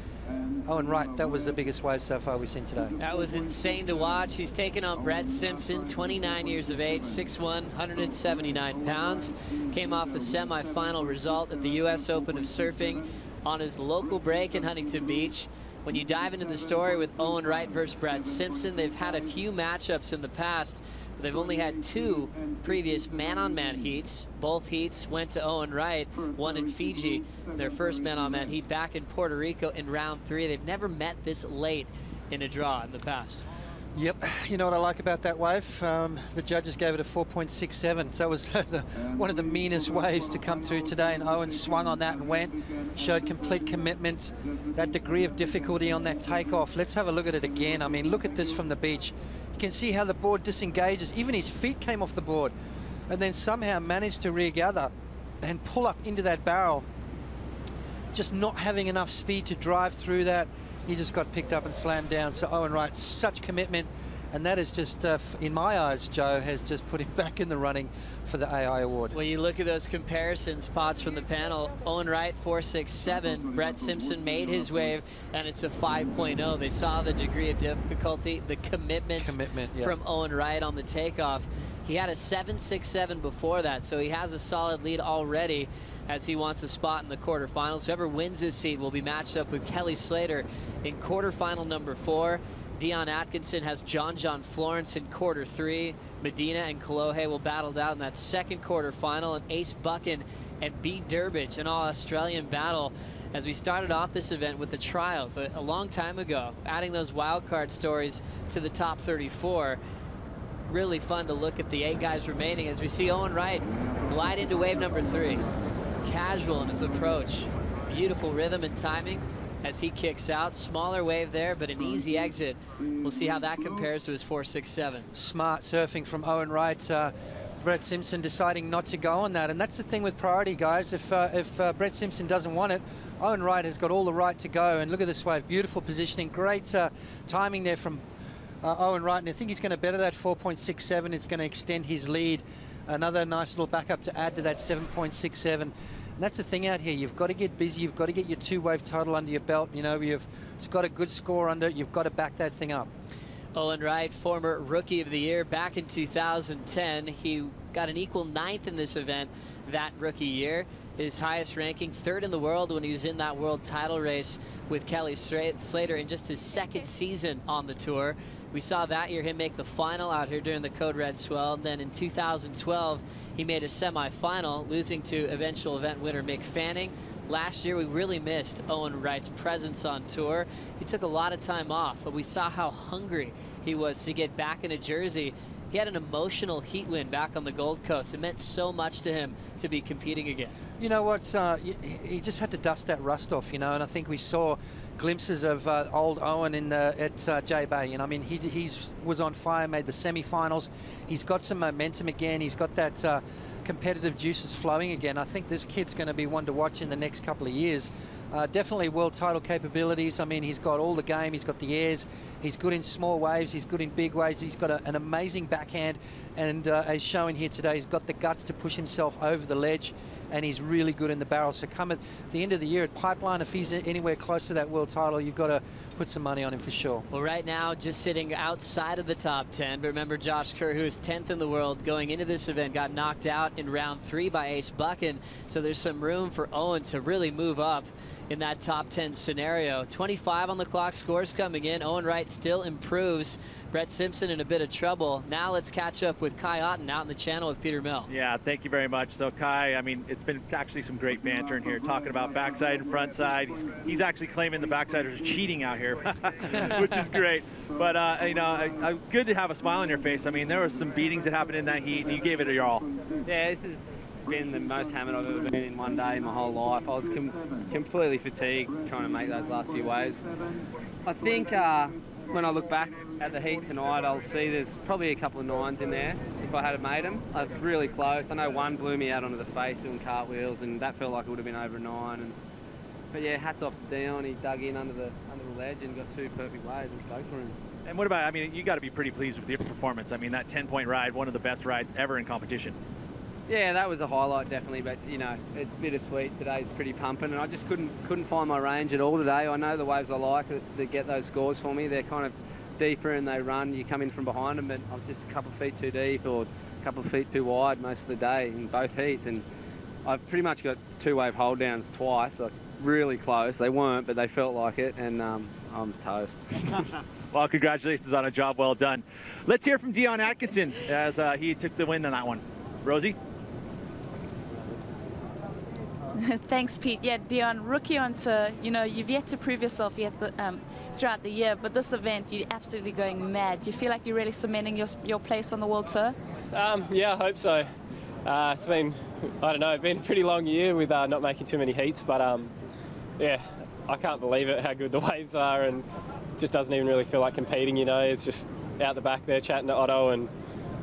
Owen Wright, that was the biggest wave so far we've seen today. That was insane to watch. He's taking on Brett Simpson, 29 years of age, 6'1", 179 pounds. Came off a semi-final result at the U.S. Open of Surfing on his local break in Huntington Beach. When you dive into the story with Owen Wright versus Brett Simpson, they've had a few matchups in the past. They've only had 2 previous man-on-man heats. Both heats went to Owen Wright, one in Fiji. Their first man-on-man heat back in Puerto Rico in round 3. They've never met this late in a draw in the past. Yep, you know what I like about that wave? The judges gave it a 4.67, so it was one of the meanest waves to come through today, and Owen swung on that and went, showed complete commitment, that degree of difficulty on that takeoff. Let's have a look at it again. I mean, look at this from the beach. You can see how the board disengages. Even his feet came off the board, and then somehow managed to regather and pull up into that barrel, just not having enough speed to drive through that. He just got picked up and slammed down. So Owen Wright, such commitment, and that is just, in my eyes, Joe, has just put him back in the running for the AI award. When you look at those comparisons, Pots from the panel, Owen Wright 4.67, Brett Simpson made his wave, and it's a 5.0. They saw the degree of difficulty, the commitment yeah. from Owen Wright on the takeoff. He had a 7.67 before that, so he has a solid lead already as he wants a spot in the quarterfinals. Whoever wins this seat will be matched up with Kelly Slater in quarterfinal number 4. Dion Atkinson has John Florence in quarter 3. Medina and Kolohe will battle out in that second quarterfinal, and Ace Buchan and B. Durbridge, an all-Australian battle. As we started off this event with the trials a long time ago, adding those wildcard stories to the top 34. Really fun to look at the 8 guys remaining as we see Owen Wright glide into wave number 3. Casual in his approach. Beautiful rhythm and timing as he kicks out. Smaller wave there, but an easy exit. We'll see how that compares to his 4.67. Smart surfing from Owen Wright. Brett Simpson deciding not to go on that. And that's the thing with priority, guys. If Brett Simpson doesn't want it, Owen Wright has got all the right to go. And look at this wave. Beautiful positioning. Great timing there from Owen Wright. And I think he's going to better that 4.67. It's going to extend his lead. Another nice little backup to add to that 7.67. And that's the thing out here. You've got to get busy. You've got to get your 2-wave total under your belt. You know, it's got a good score under it. You've got to back that thing up. Owen Wright, former Rookie of the Year back in 2010. He got an equal 9th in this event that rookie year. His highest ranking, 3rd in the world when he was in that world title race with Kelly Slater in just his 2nd season on the tour. We saw that year him make the final out here during the Code Red Swell. And then in 2012, he made a semifinal, losing to eventual event winner Mick Fanning. Last year, we really missed Owen Wright's presence on tour. He took a lot of time off, but we saw how hungry he was to get back into Jersey. He had an emotional heat win back on the Gold Coast. It meant so much to him to be competing again. You know what? He just had to dust that rust off, you know, and I think we saw glimpses of old Owen at J-Bay. You know, I mean, he was on fire, made the semi-finals. He's got some momentum again. He's got that competitive juices flowing again. I think this kid's going to be one to watch in the next couple of years. Definitely world title capabilities. I mean, he's got all the game. He's got the airs. He's good in small waves. He's good in big waves. He's got an amazing backhand. And as shown here today, he's got the guts to push himself over the ledge. And he's really good in the barrel. So come at the end of the year at Pipeline, if he's anywhere close to that world title, you've got to put some money on him for sure. Well, right now, just sitting outside of the top 10. But remember, Josh Kerr, who is 10th in the world going into this event, got knocked out in round 3 by Ace Buchan. So there's some room for Owen to really move up in that top 10 scenario. 25 on the clock, scores coming in. Owen Wright still improves. Brett Simpson in a bit of trouble. Now let's catch up with Kai Otten out in the channel with Peter Mill. Yeah, thank you very much. So Kai, I mean, it's been actually some great banter in here, talking about backside and front side. He's actually claiming the backsiders are cheating out here, which is great. But, you know, good to have a smile on your face. I mean, there were some beatings that happened in that heat, and you gave it your all. Yeah, this has been the most hammered I've ever been in one day in my whole life. I was completely fatigued trying to make those last few waves. I think when I look back at the heat tonight, I'll see there's probably a couple of 9s in there if I had made them. I was really close. I know one blew me out onto the face doing cartwheels, and that felt like it would have been over a 9. But yeah, hats off to Dion. He dug in under the ledge and got 2 perfect waves and stoked for him. And what about, I mean, you got to be pretty pleased with your performance. I mean, that 10-point ride, one of the best rides ever in competition. Yeah, that was a highlight definitely, but you know, it's bittersweet. Today's pretty pumping, and I just couldn't find my range at all today. I know the waves I like that get those scores for me. They're kind of deeper and they run. You come in from behind them, but I was just a couple of feet too deep or a couple of feet too wide most of the day in both heats, and I've pretty much got 2-wave hold downs twice, like really close. They weren't, but they felt like it, and I'm toast. Well, congratulations on a job well done. Let's hear from Dion Atkinson as he took the win on that one. Rosie? Thanks, Pete. Yeah, Dion, rookie on tour. You know, you've yet to prove yourself yet throughout the year, but this event, you're absolutely going mad. Do you feel like you're really cementing your place on the World Tour? Yeah, I hope so. It's been, I don't know, been a pretty long year with not making too many heats, but yeah, I can't believe it, how good the waves are, and just doesn't even really feel like competing, you know. It's just out the back there chatting to Otto, and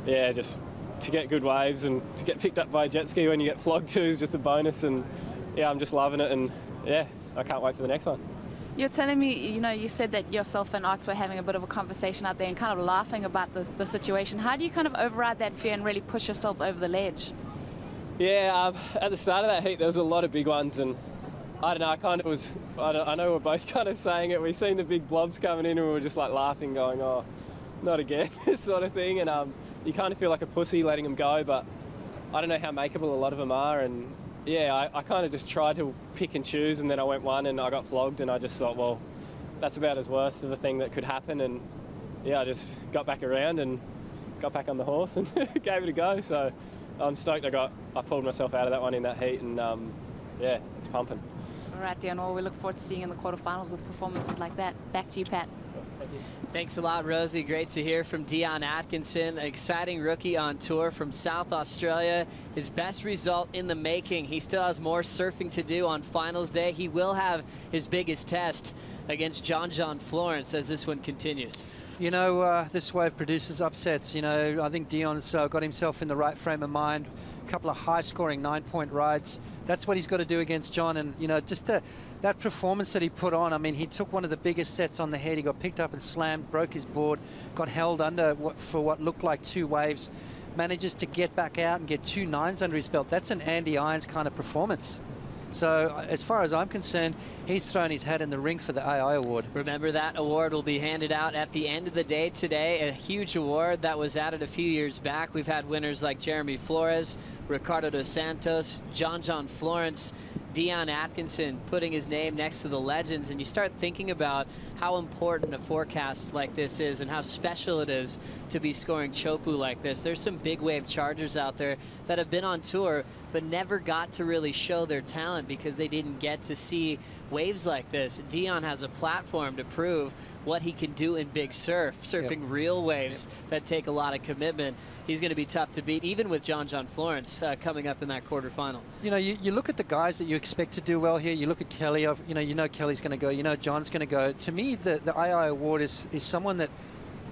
yeah, just to get good waves and to get picked up by a jet ski when you get flogged too is just a bonus, and yeah, I'm just loving it, and yeah, I can't wait for the next one. You're telling me, you know, you said that yourself and Otto were having a bit of a conversation out there and kind of laughing about the situation. How do you kind of override that fear and really push yourself over the ledge? Yeah, at the start of that heat there was a lot of big ones, and I don't know, I kind of was, I know we're both kind of saying it, we seen the big blobs coming in and we were just like laughing, going, oh, not again, sort of thing, and you kind of feel like a pussy letting them go, but I don't know how makeable a lot of them are, and yeah, I kind of just tried to pick and choose, and then I went one and I got flogged, and I just thought, well, that's about as worst of a thing that could happen, and yeah, I just got back around and got back on the horse and gave it a go, so I'm stoked I pulled myself out of that one in that heat, and yeah, it's pumping. All right, Dion, well, we look forward to seeing you in the quarterfinals with performances like that. Back to you, Pat. Thanks a lot, Rosie. Great to hear from Dion Atkinson, exciting rookie on tour from South Australia. His best result in the making. He still has more surfing to do on finals day. He will have his biggest test against John Florence as this one continues. You know, this wave produces upsets. You know, I think Dion's got himself in the right frame of mind. A couple of high-scoring 9-point rides. That's what he's got to do against John. And, you know, just that performance that he put on, I mean, he took one of the biggest sets on the head. He got picked up and slammed, broke his board, got held under for what looked like 2 waves, manages to get back out and get 2 9s under his belt. That's an Andy Irons kind of performance. So as far as I'm concerned, he's thrown his hat in the ring for the AI award. Remember, that award will be handed out at the end of the day today. A huge award that was added a few years back. We've had winners like Jeremy Flores, Ricardo dos Santos, John Florence, Dion Atkinson putting his name next to the legends, and you start thinking about how important a forecast like this is and how special it is to be scoring Chopu like this. There's some big wave chargers out there that have been on tour but never got to really show their talent because they didn't get to see waves like this. Dion has a platform to prove what he can do in big surf, surfing real waves that take a lot of commitment. He's going to be tough to beat, even with John Florence coming up in that quarterfinal. You know, you look at the guys that you expect to do well here. You look at Kelly. You know Kelly's going to go. You know John's going to go. To me, the II award is someone that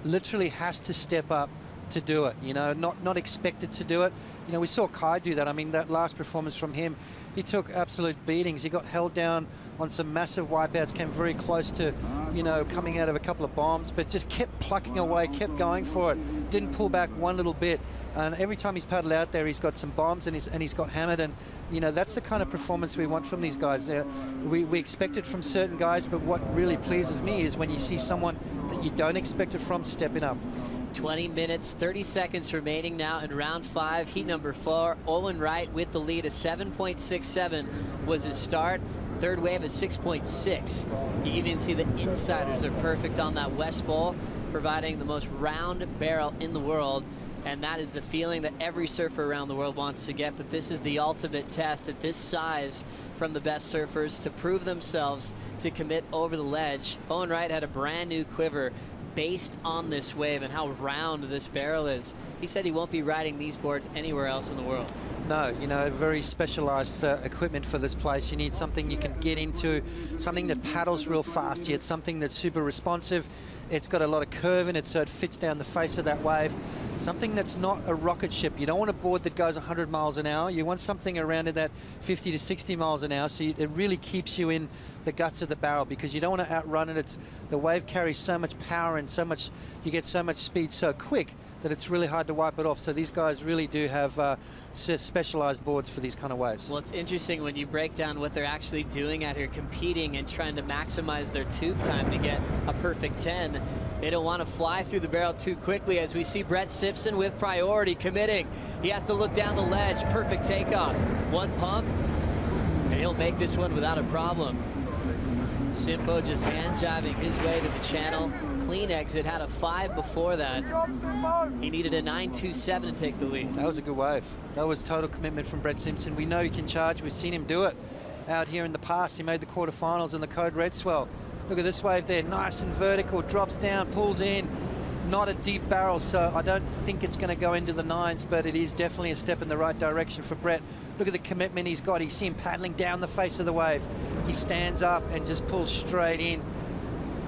literally has to step up to do it. You know, not expected to do it. You know, we saw Kai do that. I mean, that last performance from him, he took absolute beatings. He got held down on some massive wipeouts, came very close to, you know, coming out of a couple of bombs, but just kept plucking away, kept going for it. Didn't pull back one little bit. And every time he's paddled out there, he's got some bombs and he's got hammered. And, you know, that's the kind of performance we want from these guys. We expect it from certain guys, but what really pleases me is when you see someone that you don't expect it from stepping up. 20 minutes, 30 seconds remaining now in round 5, heat number 4. Owen Wright with the lead. A 7.67 was his start. Third wave is 6.6. You even see the insiders are perfect on that West Bowl, providing the most round barrel in the world. And that is the feeling that every surfer around the world wants to get. But this is the ultimate test at this size from the best surfers to prove themselves, to commit over the ledge. Owen Wright had a brand new quiver based on this wave and how round this barrel is. He said he won't be riding these boards anywhere else in the world. No, you know, very specialized equipment for this place. You need something you can get into, something that paddles real fast, yet something that's super responsive. It's got a lot of curve in it, so it fits down the face of that wave. something that's not a rocket ship. You don't want a board that goes 100 miles an hour. You want something around in that 50 to 60 miles an hour, so it really keeps you in the guts of the barrel, because you don't want to outrun it. The wave carries so much power and you get so much speed so quick that it's really hard to wipe it off. So these guys really do have specialized boards for these kind of waves. Well, it's interesting when you break down what they're actually doing out here, competing and trying to maximize their tube time to get a perfect 10. They don't want to fly through the barrel too quickly, as we see Brett Simpson with priority committing. He has to look down the ledge. Perfect takeoff. One pump, and he'll make this one without a problem. Simpo just hand jiving his way to the channel. Clean exit, had a 5 before that. He needed a 9.27 to take the lead. That was a good wave. That was total commitment from Brett Simpson. We know he can charge. We've seen him do it out here in the past. He made the quarterfinals in the Code Red Swell. Look at this wave there, nice and vertical, drops down, pulls in. Not a deep barrel, so I don't think it's going to go into the 9s, but it is definitely a step in the right direction for Brett. Look at the commitment he's got. You see him paddling down the face of the wave. He stands up and just pulls straight in.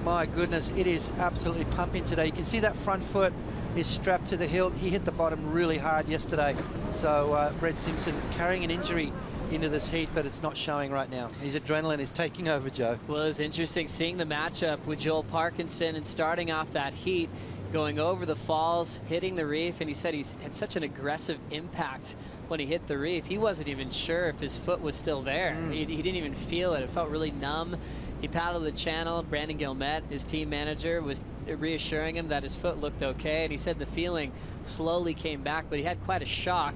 My goodness, it is absolutely pumping today. You can see that front foot is strapped to the hilt. He hit the bottom really hard yesterday. So Brett Simpson carrying an injury into this heat, but it's not showing right now. His adrenaline is taking over, Joe. Well, it's interesting seeing the matchup with Joel Parkinson and starting off that heat, going over the falls, hitting the reef, and he said he's had such an aggressive impact when he hit the reef. He wasn't even sure if his foot was still there. He didn't even feel it. It felt really numb. He paddled the channel. Brandon Gilmet, his team manager, was reassuring him that his foot looked okay, and he said the feeling slowly came back, but he had quite a shock.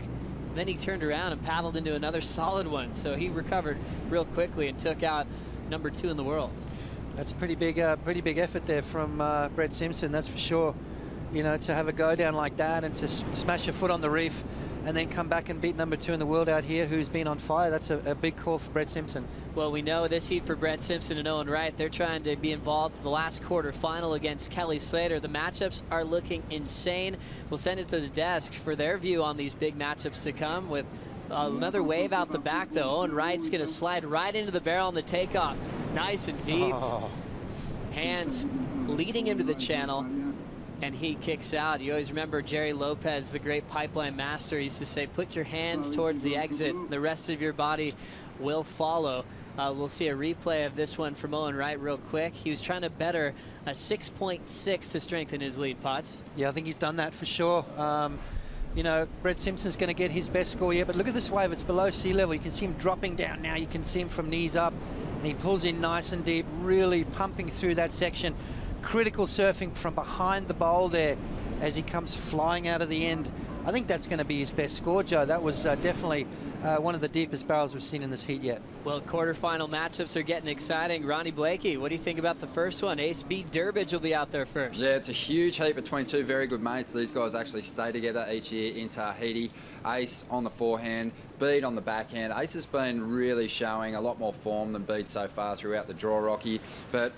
Then he turned around and paddled into another solid one, so he recovered real quickly and took out number 2 in the world. That's a pretty big effort there from Brett Simpson, that's for sure. You know, to have a go down like that and to smash your foot on the reef and then come back and beat number 2 in the world out here, who's been on fire. That's a big call for Brett Simpson. Well, we know this heat for Brett Simpson and Owen Wright, they're trying to be involved in the last quarterfinal against Kelly Slater. The matchups are looking insane. We'll send it to the desk for their view on these big matchups to come. With another wave out the back, though. Owen Wright's going to slide right into the barrel on the takeoff. Nice and deep. Hands leading him to the channel, and he kicks out. You always remember Jerry Lopez, the great pipeline master, used to say, put your hands towards the exit. The rest of your body will follow. We'll see a replay of this one from Owen Wright real quick. He was trying to better a 6.6 to strengthen his lead, Potts. Yeah, I think he's done that for sure. You know, Brett Simpson's going to get his best score yet, but look at this wave. It's below sea level. You can see him dropping down now. You can see him from knees up, and he pulls in nice and deep, really pumping through that section. Critical surfing from behind the bowl there as he comes flying out of the end. I think that's going to be his best score, Joe. That was definitely one of the deepest barrels we've seen in this heat yet. Well, quarterfinal matchups are getting exciting. Ronnie Blakey, what do you think about the first one? Ace B. Durbridge will be out there first. Yeah, it's a huge heat between 2 very good mates. These guys actually stay together each year in Tahiti. Ace on the forehand, Bede on the backhand. Ace has been really showing a lot more form than Bede so far throughout the draw, Rocky. But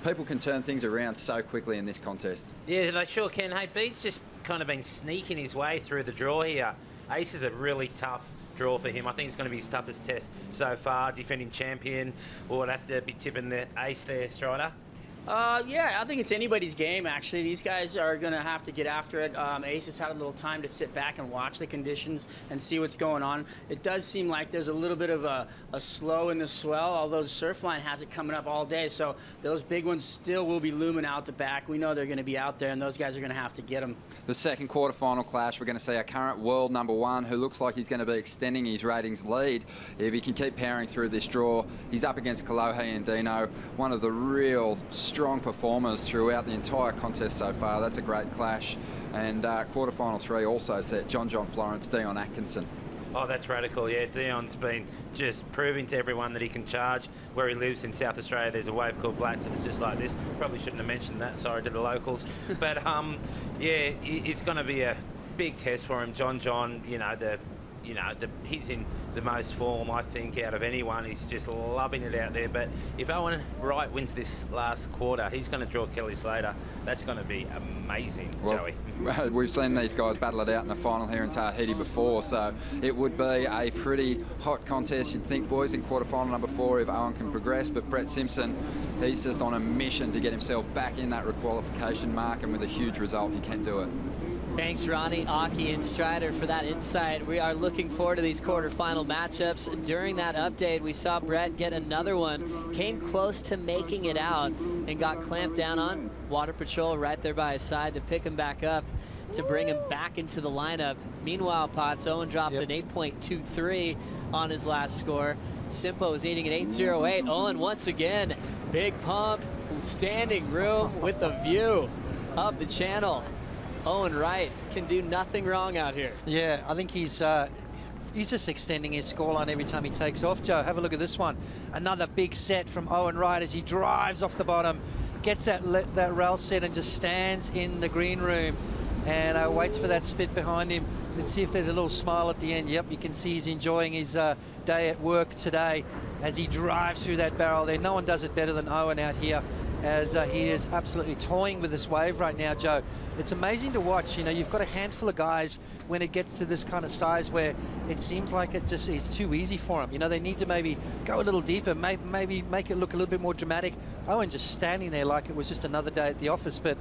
people can turn things around so quickly in this contest. Yeah, they sure can. Hey, Bede's just kind of been sneaking his way through the draw here. Ace is a really tough draw for him. I think it's going to be his toughest test so far. Defending champion would have to be tipping the Ace there, Strider. Yeah, I think it's anybody's game, actually. These guys are going to have to get after it. Ace has had a little time to sit back and watch the conditions and see what's going on. It does seem like there's a little bit of a slow in the swell, although the surf line has it coming up all day, so those big ones still will be looming out the back. We know they're going to be out there, and those guys are going to have to get them. The second quarterfinal clash, we're going to see our current world number 1, who looks like he's going to be extending his ratings lead if he can keep powering through this draw. He's up against Kalohe and Dino, one of the real strong performers throughout the entire contest so far. That's a great clash. And quarterfinal 3 also set John Florence, Dion Atkinson. Oh, that's radical. Yeah, Dion's been just proving to everyone that he can charge. Where he lives in South Australia, there's a wave called Blacks, and it's just like this. Probably shouldn't have mentioned that. Sorry to the locals. But, yeah, it's going to be a big test for him. John, he's in the most form, I think, out of anyone. He's just loving it out there. But if Owen Wright wins this last quarter, he's going to draw Kelly Slater. That's going to be amazing, Joey. We've seen these guys battle it out in the final here in Tahiti before, so it would be a pretty hot contest, you'd think, boys, in quarterfinal number 4 if Owen can progress. But Brett Simpson, he's just on a mission to get himself back in that requalification mark, and with a huge result, he can do it. Thanks, Ronnie, Aki, and Strider for that insight. We are looking forward to these quarterfinal matchups. During that update, we saw Brett get another one, came close to making it out, and got clamped down on. Water Patrol right there by his side to pick him back up, to bring him back into the lineup. Meanwhile, Potts, Owen dropped an 8.23 on his last score. Simpo is eating an 8.08. Owen once again, big pump, standing room with the view of the channel. Owen Wright can do nothing wrong out here. Yeah, I think he's just extending his scoreline every time he takes off, Joe. Have a look at this one. Another big set from Owen Wright as he drives off the bottom, gets that rail set and just stands in the green room and waits for that spit behind him. Let's see if there's a little smile at the end. Yep, you can see he's enjoying his day at work today as he drives through that barrel there. No one does it better than Owen out here, as he is absolutely toying with this wave right now, Joe. It's amazing to watch. You know, you've got a handful of guys when it gets to this kind of size where it seems like it just is too easy for them. You know, they need to maybe go a little deeper, maybe make it look a little bit more dramatic. Owen just standing there like it was just another day at the office. But,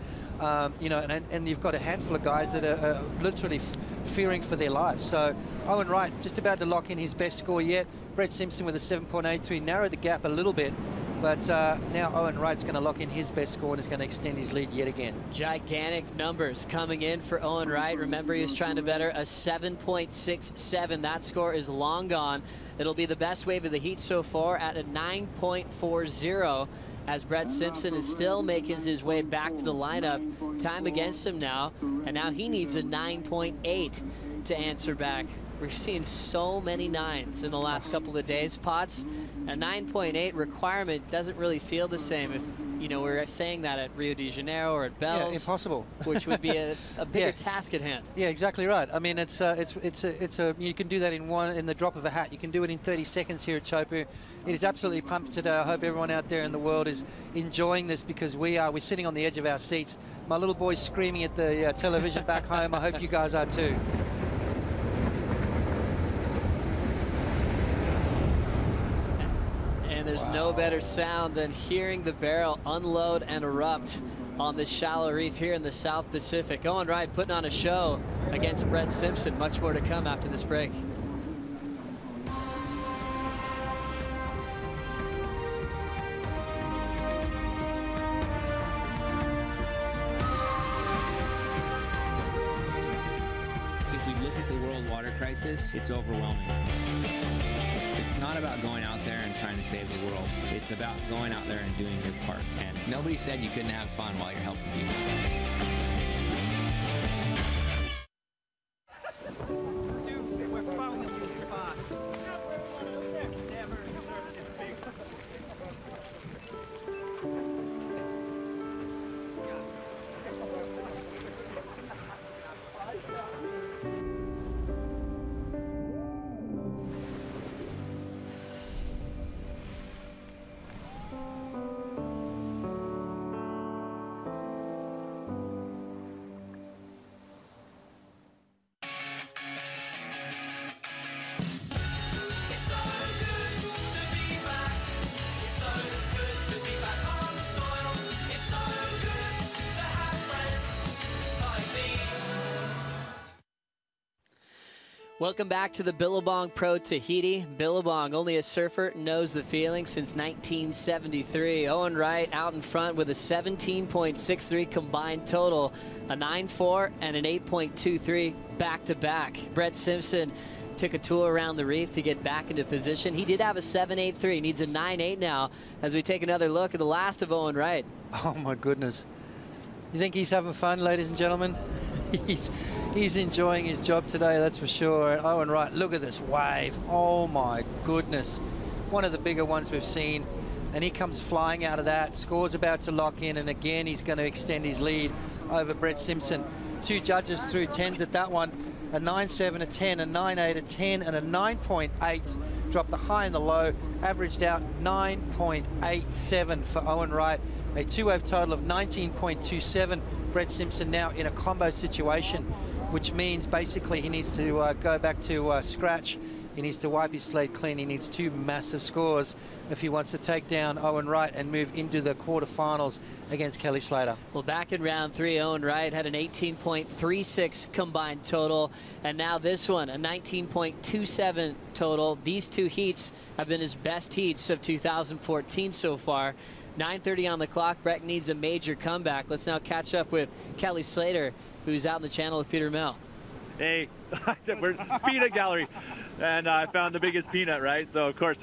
you know, and you've got a handful of guys that are literally fearing for their lives. So Owen Wright just about to lock in his best score yet. Brett Simpson with a 7.83 narrowed the gap a little bit. But now Owen Wright's going to lock in his best score and is going to extend his lead yet again. Gigantic numbers coming in for Owen Wright. Remember, he was trying to better a 7.67. That score is long gone. It'll be the best wave of the heat so far at a 9.40, as Brett Simpson is still making his way back to the lineup. Time against him now, and now he needs a 9.8 to answer back. We're seeing so many nines in the last couple of days. Potts, a 9.8 requirement doesn't really feel the same if, you know, we're saying that at Rio de Janeiro or at Bells. Yeah, impossible. Which would be a bigger task at hand. Yeah, exactly right. I mean, it's you can do that in the drop of a hat. You can do it in 30 seconds here at Chopu. It is absolutely pumped today. I hope everyone out there in the world is enjoying this, because we're sitting on the edge of our seats. My little boy's screaming at the television back home. I hope you guys are too. There's no better sound than hearing the barrel unload and erupt on the shallow reef here in the South Pacific. Owen Wright putting on a show against Brett Simpson. Much more to come after this break. If we look at the world water crisis, it's overwhelming. It's not about going out there and trying to save the world. It's about going out there and doing your part. And nobody said you couldn't have fun while you're helping people. Welcome back to the Billabong Pro Tahiti. Billabong, only a surfer knows the feeling since 1973. Owen Wright out in front with a 17.63 combined total, a 9.4 and an 8.23 back-to-back. Brett Simpson took a tour around the reef to get back into position. He did have a 7.83, needs a 9.8 now as we take another look at the last of Owen Wright. Oh my goodness. You think he's having fun, ladies and gentlemen? He's enjoying his job today, that's for sure. And Owen Wright, look at this wave. Oh my goodness. One of the bigger ones we've seen. And he comes flying out of that. Score's about to lock in, and again he's going to extend his lead over Brett Simpson. Two judges threw 10s at that one. A 9.7, a 10, a 9.8, a 10, and a 9.8. Dropped the high and the low. Averaged out 9.87 for Owen Wright. A two-wave total of 19.27. Brett Simpson now in a combo situation, which means basically he needs to go back to scratch He needs to wipe his slate clean. He needs 2 massive scores if he wants to take down Owen Wright and move into the quarterfinals against Kelly Slater. Well, back in round 3, Owen Wright had an 18.36 combined total, and now this one, a 19.27 total. These 2 heats have been his best heats of 2014 so far. 9:30 on the clock. Brett needs a major comeback. Let's now catch up with Kelly Slater, who's out in the channel with Peter Mel. Hey, we're peanut gallery, and I found the biggest peanut, right? So, of course,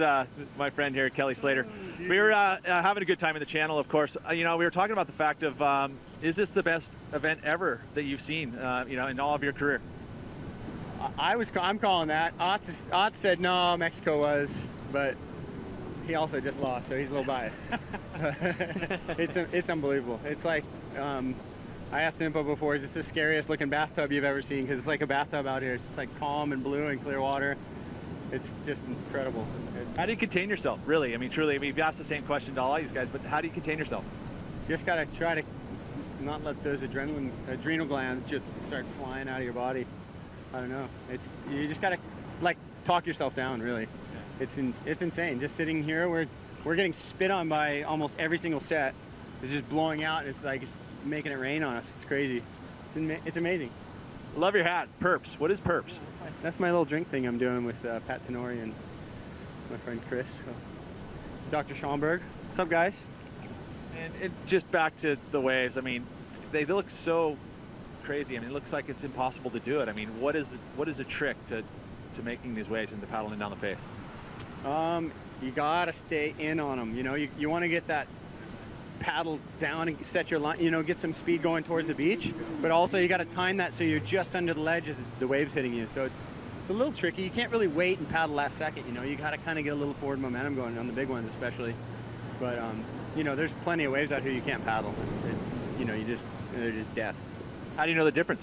my friend here, Kelly Slater, we were having a good time in the channel, of course. You know, we were talking about the fact of, is this the best event ever that you've seen, you know, in all of your career? I'm calling that. Ott said no, Mexico was, but he also just lost, so he's a little biased. It's unbelievable. It's like, I asked Simpo before, is this the scariest looking bathtub you've ever seen? Because it's like a bathtub out here. It's just like calm and blue and clear water. It's just incredible. How do you contain yourself, really? I mean, truly, I mean, you've asked the same question to all these guys, but how do you contain yourself? You just got to try to not let those adrenal glands just start flying out of your body. I don't know. You just got to, like, talk yourself down, really. Yeah. It's insane. Just sitting here, we're getting spit on by almost every single set. It's just blowing out, and it's like it's making it rain on us. It's crazy. It's amazing. Love your hat. Perps. What is Perps? That's my little drink thing I'm doing with Pat Tenori and my friend Chris. So, Dr. Schomburg. What's up, guys? And just back to the waves. I mean, they look so crazy. I mean, it looks like it's impossible to do it. I mean, what is the trick to making these waves and to paddling down the face? You gotta stay in on them. You know, you want to get that paddle down and set your line, you know, get some speed going towards the beach, but also you got to time that so you're just under the ledge as the wave's hitting you. So it's a little tricky. You can't really wait and paddle last second, you know. You got to kind of get a little forward momentum going on the big ones especially. But you know, there's plenty of waves out here you can't paddle. You know, they're just death. How do you know the difference?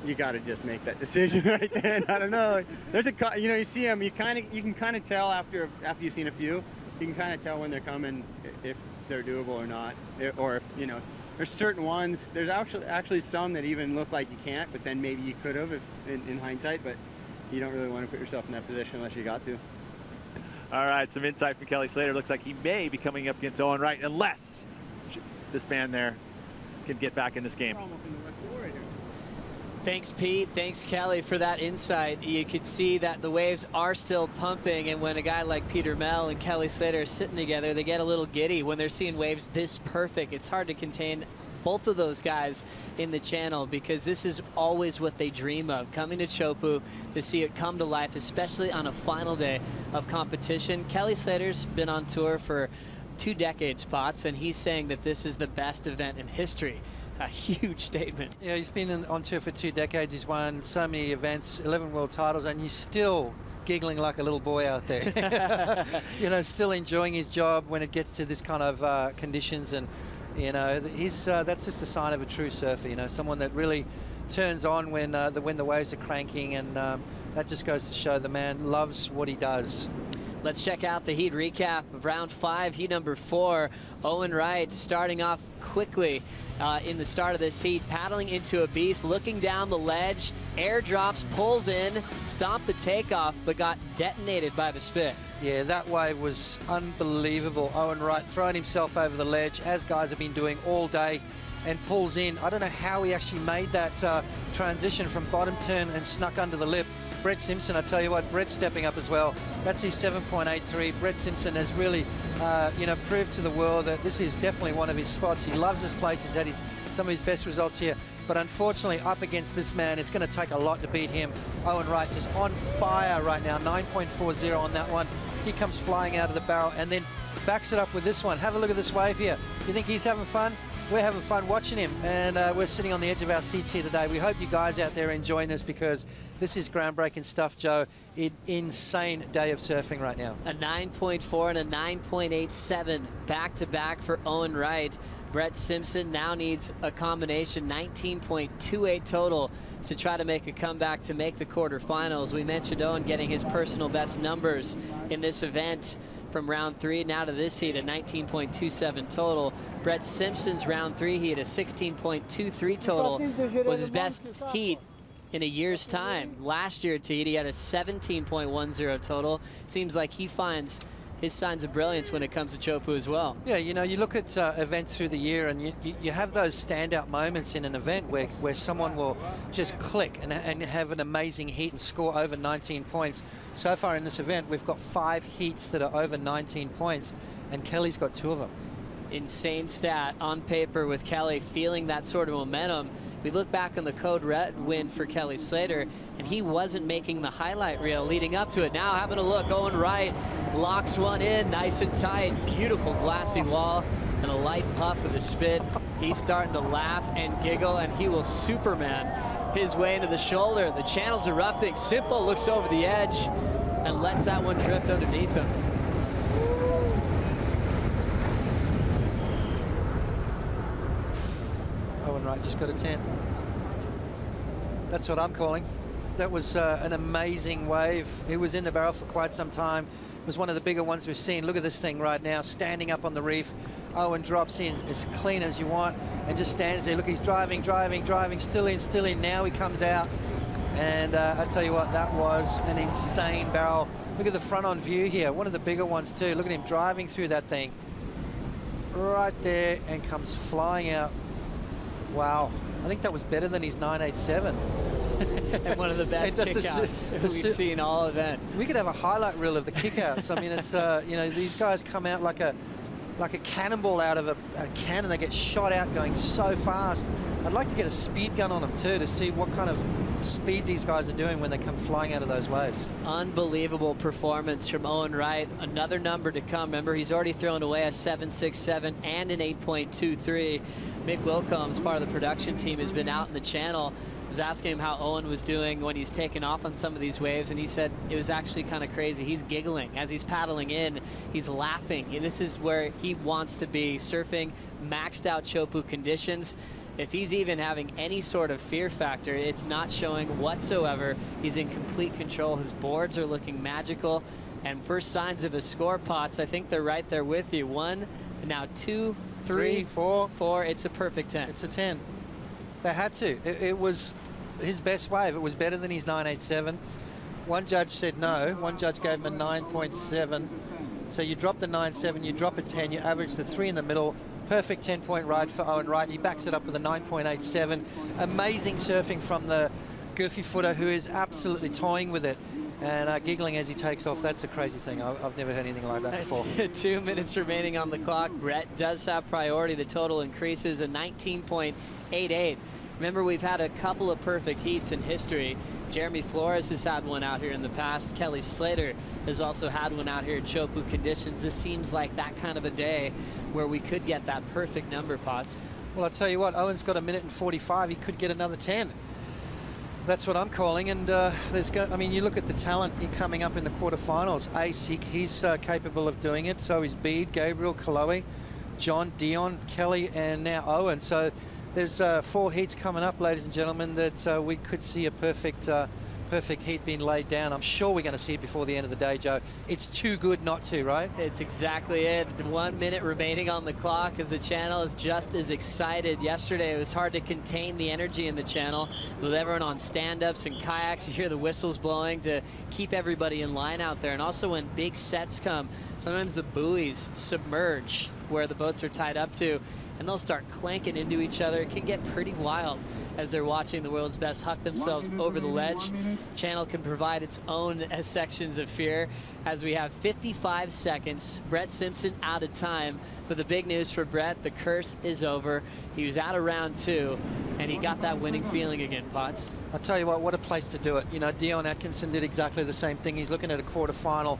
You got to just make that decision right then. I don't know. There's you know, you see them, you can kind of tell after you've seen a few. You can kind of tell when they're coming if they're doable or not, or if, you know, there's certain ones. There's actually some that even look like you can't, but then maybe you could have in hindsight. But you don't really want to put yourself in that position unless you got to. All right, some insight from Kelly Slater. Looks like he may be coming up against Owen Wright unless this man there can get back in this game. Thanks, Pete. Thanks, Kelly, for that insight. You could see that the waves are still pumping, and when a guy like Peter Mel and Kelly Slater are sitting together, they get a little giddy when they're seeing waves this perfect. It's hard to contain both of those guys in the channel because this is always what they dream of, coming to Chopu to see it come to life, especially on a final day of competition. Kelly Slater's been on tour for 2 decades, Potts, and he's saying that this is the best event in history. A huge statement. Yeah, he's been on tour for 2 decades. He's won so many events, 11 world titles, and he's still giggling like a little boy out there. You know, still enjoying his job when it gets to this kind of conditions. And, you know, that's just the sign of a true surfer, you know, someone that really turns on when the waves are cranking. And that just goes to show the man loves what he does. Let's check out the heat recap of round 5, heat number 4. Owen Wright starting off quickly in the start of this heat, paddling into a beast, looking down the ledge, air drops, pulls in, stopped the takeoff, but got detonated by the spit. Yeah, that wave was unbelievable. Owen Wright throwing himself over the ledge, as guys have been doing all day, and pulls in. I don't know how he actually made that transition from bottom turn and snuck under the lip. Brett Simpson, I tell you what, Brett's stepping up as well. That's his 7.83. Brett Simpson has really, you know, proved to the world that this is definitely one of his spots. He loves this place. He's had some of his best results here. But unfortunately, up against this man, it's going to take a lot to beat him. Owen Wright just on fire right now, 9.40 on that one. He comes flying out of the barrel and then backs it up with this one. Have a look at this wave here. You think he's having fun? We're having fun watching him, and we're sitting on the edge of our seats here today. We hope you guys out there are enjoying this because this is groundbreaking stuff, Joe. Insane day of surfing right now. A 9.4 and a 9.87 back-to-back for Owen Wright. Brett Simpson now needs a combination 19.28 total to try to make a comeback to make the quarterfinals. We mentioned Owen getting his personal best numbers in this event from round 3 now to this heat, a 19.27 total. Brett Simpson's round 3 heat, a 16.23 total, was his best heat in a year's time. Last year at Tahiti, he had a 17.10 total. Seems like he finds his signs of brilliance when it comes to Chopu as well. Yeah, you know, you look at events through the year and you have those standout moments in an event where someone will just click and have an amazing heat and score over 19 points. So far in this event, we've got 5 heats that are over 19 points, and Kelly's got 2 of them. Insane stat on paper with Kelly feeling that sort of momentum. We look back on the Code Red win for Kelly Slater, and he wasn't making the highlight reel leading up to it. Now having a look, Owen Wright locks one in nice and tight. Beautiful glassy wall and a light puff with a spit. He's starting to laugh and giggle, and he will Superman his way into the shoulder. The channel's erupting. Simple looks over the edge and lets that one drift underneath him. Owen Wright just got a 10. That's what I'm calling. That was an amazing wave. He was in the barrel for quite some time. It was one of the bigger ones we've seen. Look at this thing right now, standing up on the reef. Owen drops in as clean as you want and just stands there. Look, he's driving, still in. Now he comes out. And I tell you what, that was an insane barrel. Look at the front on view here, one of the bigger ones too. Look at him driving through that thing right there and comes flying out. Wow, I think that was better than his 987. And one of the best kickouts we've seen all event. We could have a highlight reel of the kickouts. I mean, it's you know, these guys come out like a cannonball out of a cannon. They get shot out going so fast. I'd like to get a speed gun on them too to see what kind of speed these guys are doing when they come flying out of those waves. Unbelievable performance from Owen Wright. Another number to come. Remember, he's already thrown away a 7.67 and an 8.23. Mick Wilcombs, part of the production team, has been out in the channel. I was asking him how Owen was doing when he's taking off on some of these waves, and he said it was actually kind of crazy. He's giggling as he's paddling in. He's laughing. And this is where he wants to be, surfing maxed out Chopu conditions. If he's even having any sort of fear factor, it's not showing whatsoever. He's in complete control. His boards are looking magical. And first signs of his score, Potts, I think they're right there with you. 1, and now 2, 3, 4. It's a perfect 10. It's a 10. They had to. It was his best wave. It was better than his 987. One judge said no. One judge gave him a 9.7. So you drop the 9.7, you drop a 10, you average the 3 in the middle. Perfect 10-point ride for Owen Wright. He backs it up with a 9.87. Amazing surfing from the goofy footer, who is absolutely toying with it and giggling as he takes off. That's a crazy thing. I've never heard anything like that before. 2 minutes remaining on the clock. Brett does have priority. The total increases a 19.88. Remember, we've had a couple of perfect heats in history. Jeremy Flores has had one out here in the past. Kelly Slater has also had one out here in Chopu conditions. This seems like that kind of a day where we could get that perfect number, Potts. Well, I'll tell you what, Owen's got 1 minute and 45. He could get another 10. That's what I'm calling. And I mean, you look at the talent coming up in the quarterfinals. Ace, he's capable of doing it. So is Bede, Gabriel, Kaloe, John, Dion, Kelly, and now Owen. So there's 4 heats coming up, ladies and gentlemen, that we could see a perfect heat being laid down. I'm sure we're going to see it before the end of the day, Joe. It's too good not to, right? It's exactly it. 1 minute remaining on the clock as the channel is just as excited. Yesterday, it was hard to contain the energy in the channel with everyone on stand-ups and kayaks. You hear the whistles blowing to keep everybody in line out there. And also when big sets come, sometimes the buoys submerge where the boats are tied up to, and they'll start clanking into each other. It can get pretty wild as they're watching the world's best huck themselves over the ledge. Channel can provide its own sections of fear as we have 55 seconds. Brett Simpson out of time, but the big news for Brett, the curse is over. He was out of round 2, and he got that winning feeling again, Potts. I'll tell you what a place to do it. You know, Dion Atkinson did exactly the same thing. He's looking at a quarterfinal,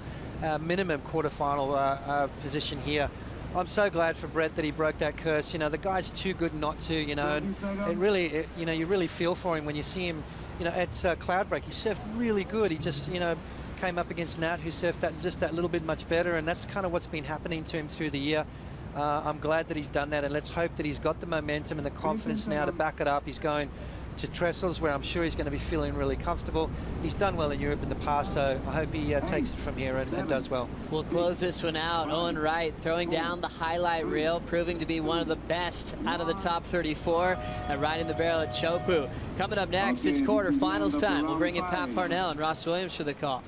minimum quarterfinal position here. I'm so glad for Brett that he broke that curse. You know, the guy's too good not to, you know, and it really, you know, you really feel for him when you see him, you know, at Cloudbreak. He surfed really good. He just, you know, came up against Nat, who surfed that just that little bit much better, and that's kind of what's been happening to him through the year. I'm glad that he's done that, and let's hope that he's got the momentum and the confidence now to back it up. He's going to trestles, where I'm sure he's going to be feeling really comfortable. He's done well in Europe in the past, so I hope he takes it from here and does well. We'll close this one out. Owen Wright throwing down the highlight reel, proving to be one of the best out of the top 34 and riding the barrel at Chopu. Coming up next, it's quarterfinals time. We'll bring in Pat Parnell and Ross Williams for the call.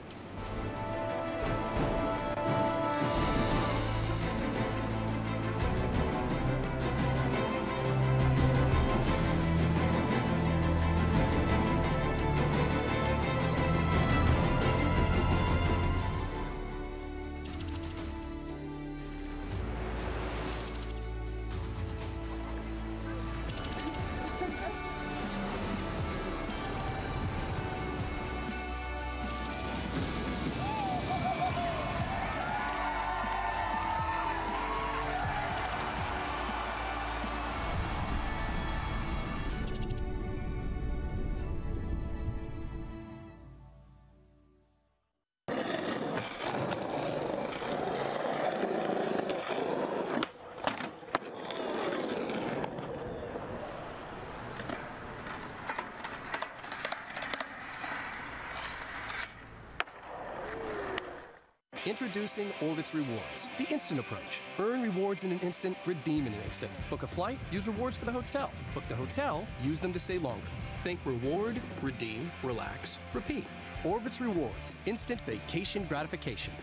Introducing Orbitz Rewards, the instant approach. Earn rewards in an instant, redeem in an instant. Book a flight, use rewards for the hotel. Book the hotel, use them to stay longer. Think reward, redeem, relax, repeat. Orbitz Rewards, instant vacation gratification.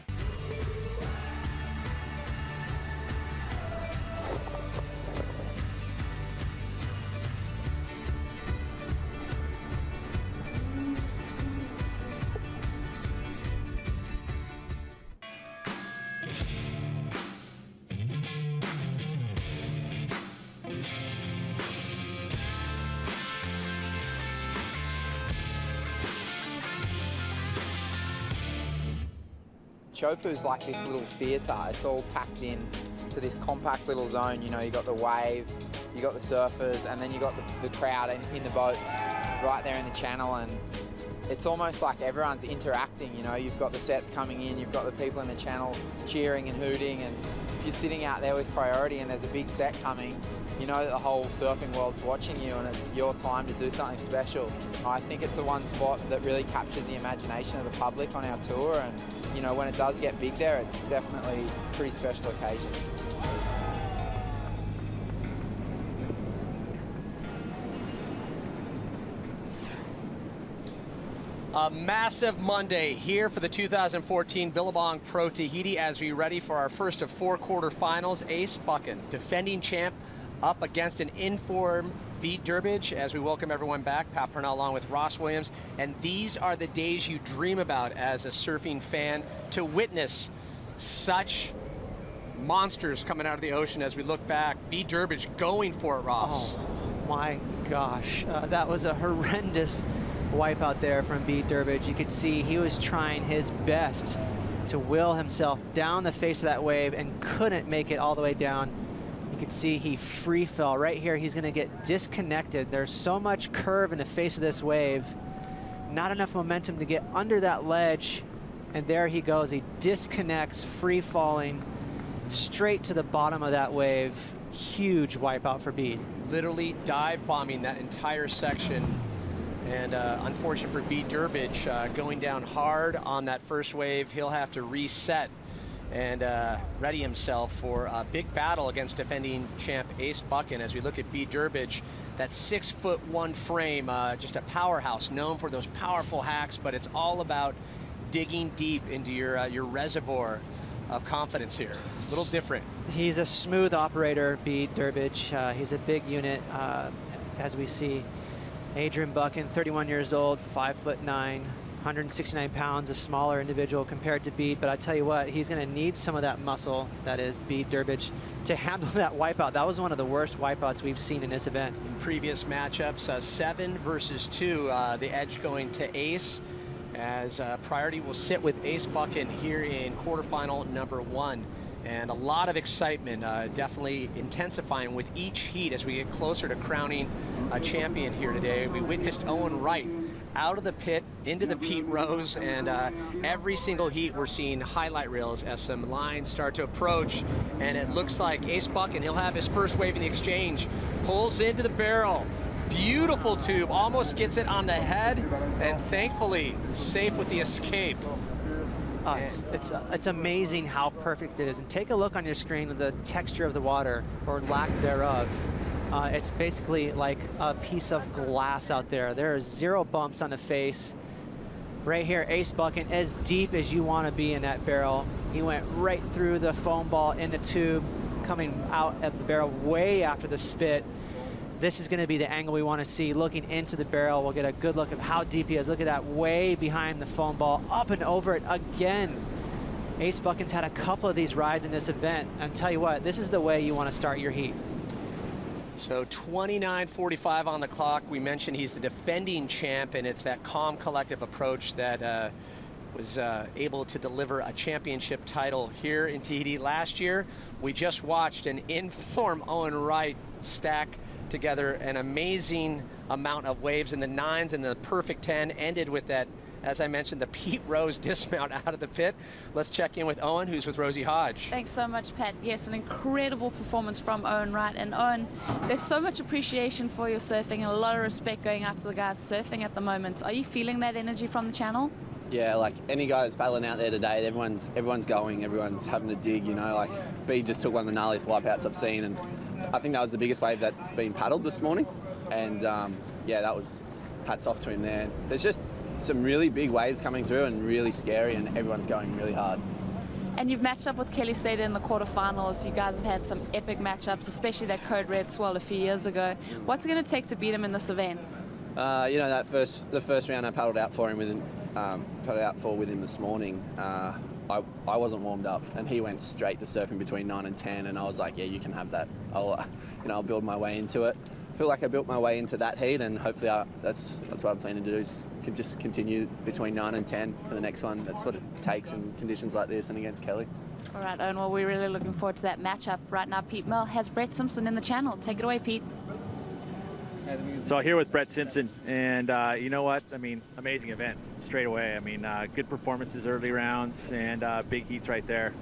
Chopu's like this little theatre. It's all packed in to this compact little zone. You know, you got the wave, you got the surfers, and then you got the crowd in the boats right there in the channel. And it's almost like everyone's interacting. You know, you've got the sets coming in, you've got the people in the channel cheering and hooting. And if you're sitting out there with priority and there's a big set coming, you know that the whole surfing world's watching you, and it's your time to do something special. I think it's the one spot that really captures the imagination of the public on our tour, and you know, when it does get big there, it's definitely a pretty special occasion. A massive Monday here for the 2014 Billabong Pro Tahiti as we ready for our first of 4 quarterfinals. Ace Buchan, defending champ, up against an in-form Beat Durbridge as we welcome everyone back. Pat Parnell along with Ross Williams. And these are the days you dream about as a surfing fan, to witness such monsters coming out of the ocean as we look back. Beat Durbridge going for it, Ross. Oh my gosh, that was a horrendous wipeout there from Beat Durbridge. You could see he was trying his best to will himself down the face of that wave and couldn't make it all the way down. You can see he free fell right here. He's going to get disconnected. There's so much curve in the face of this wave. Not enough momentum to get under that ledge. And there he goes. He disconnects, free falling straight to the bottom of that wave. Huge wipeout for Beat. Literally dive bombing that entire section. And unfortunate for Beat Durbridge, going down hard on that first wave. He'll have to reset and ready himself for a big battle against defending champ Ace Buchan. As we look at Beat Durbridge, that 6'1" frame, just a powerhouse, known for those powerful hacks, but it's all about digging deep into your reservoir of confidence here. A little different. He's a smooth operator, Beat Durbridge. He's a big unit, as we see. Adrian Buchan, 31 years old, 5'9", 169 pounds, a smaller individual compared to Beat, but I tell you what, he's going to need some of that muscle, that is Beat Durbridge, to handle that wipeout. That was one of the worst wipeouts we've seen in this event. In previous matchups, 7 versus 2, the edge going to Ace, as priority will sit with Ace Buchan here in quarterfinal number 1. And a lot of excitement, definitely intensifying with each heat as we get closer to crowning a champion here today. We witnessed Owen Wright out of the pit into the Pete Rose, and every single heat we're seeing highlight reels as some lines start to approach, and it looks like Ace Buchan, he'll have his first wave in the exchange, pulls into the barrel. Beautiful tube, almost gets it on the head, and thankfully safe with the escape. It's amazing how perfect it is. And take a look on your screen at the texture of the water, or lack thereof. It's basically like a piece of glass out there. There are 0 bumps on the face. Right here, Ace bucking as deep as you want to be in that barrel. He went right through the foam ball in the tube, coming out of the barrel way after the spit. This is going to be the angle we want to see. Looking into the barrel, we'll get a good look at how deep he is. Look at that, way behind the foam ball, up and over it again. Ace Buckin's had a couple of these rides in this event. And tell you what, this is the way you want to start your heat. So 29:45 on the clock. We mentioned he's the defending champ, and it's that calm, collective approach that was able to deliver a championship title here in Tahiti last year. We just watched an in-form Owen Wright stack together an amazing amount of waves in the 9s, and the perfect 10 ended with that, as I mentioned, the Pete Rose dismount out of the pit. Let's check in with Owen, who's with Rosie Hodge. Thanks so much, Pat. Yes, an incredible performance from Owen Wright. And Owen, there's so much appreciation for your surfing and a lot of respect going out to the guys surfing at the moment. Are you feeling that energy from the channel? Yeah, like any guys battling out there today, everyone's going, everyone's having to dig, you know, like B just took one of the gnarliest wipeouts I've seen, and I think that was the biggest wave that's been paddled this morning, and yeah, that was hats off to him there. There's just some really big waves coming through and really scary, and everyone's going really hard. And you've matched up with Kelly Slater in the quarterfinals. You guys have had some epic matchups, especially that Code Red swell a few years ago. What's it going to take to beat him in this event? You know, the first round I paddled out for him with him this morning. I wasn't warmed up, and he went straight to surfing between 9 and 10, and I was like, yeah, you can have that. I'll build my way into it. I feel like I built my way into that heat, and hopefully that's what I'm planning to do, is just continue between 9 and 10 for the next one. That sort of takes in conditions like this and against Kelly. All right, Owen, well, we're really looking forward to that matchup. Right now, Pete Mill has Brett Simpson in the channel. Take it away, Pete. So here with Brett Simpson, and you know what? I mean, amazing event straight away. I mean, good performances early rounds and big heats right there.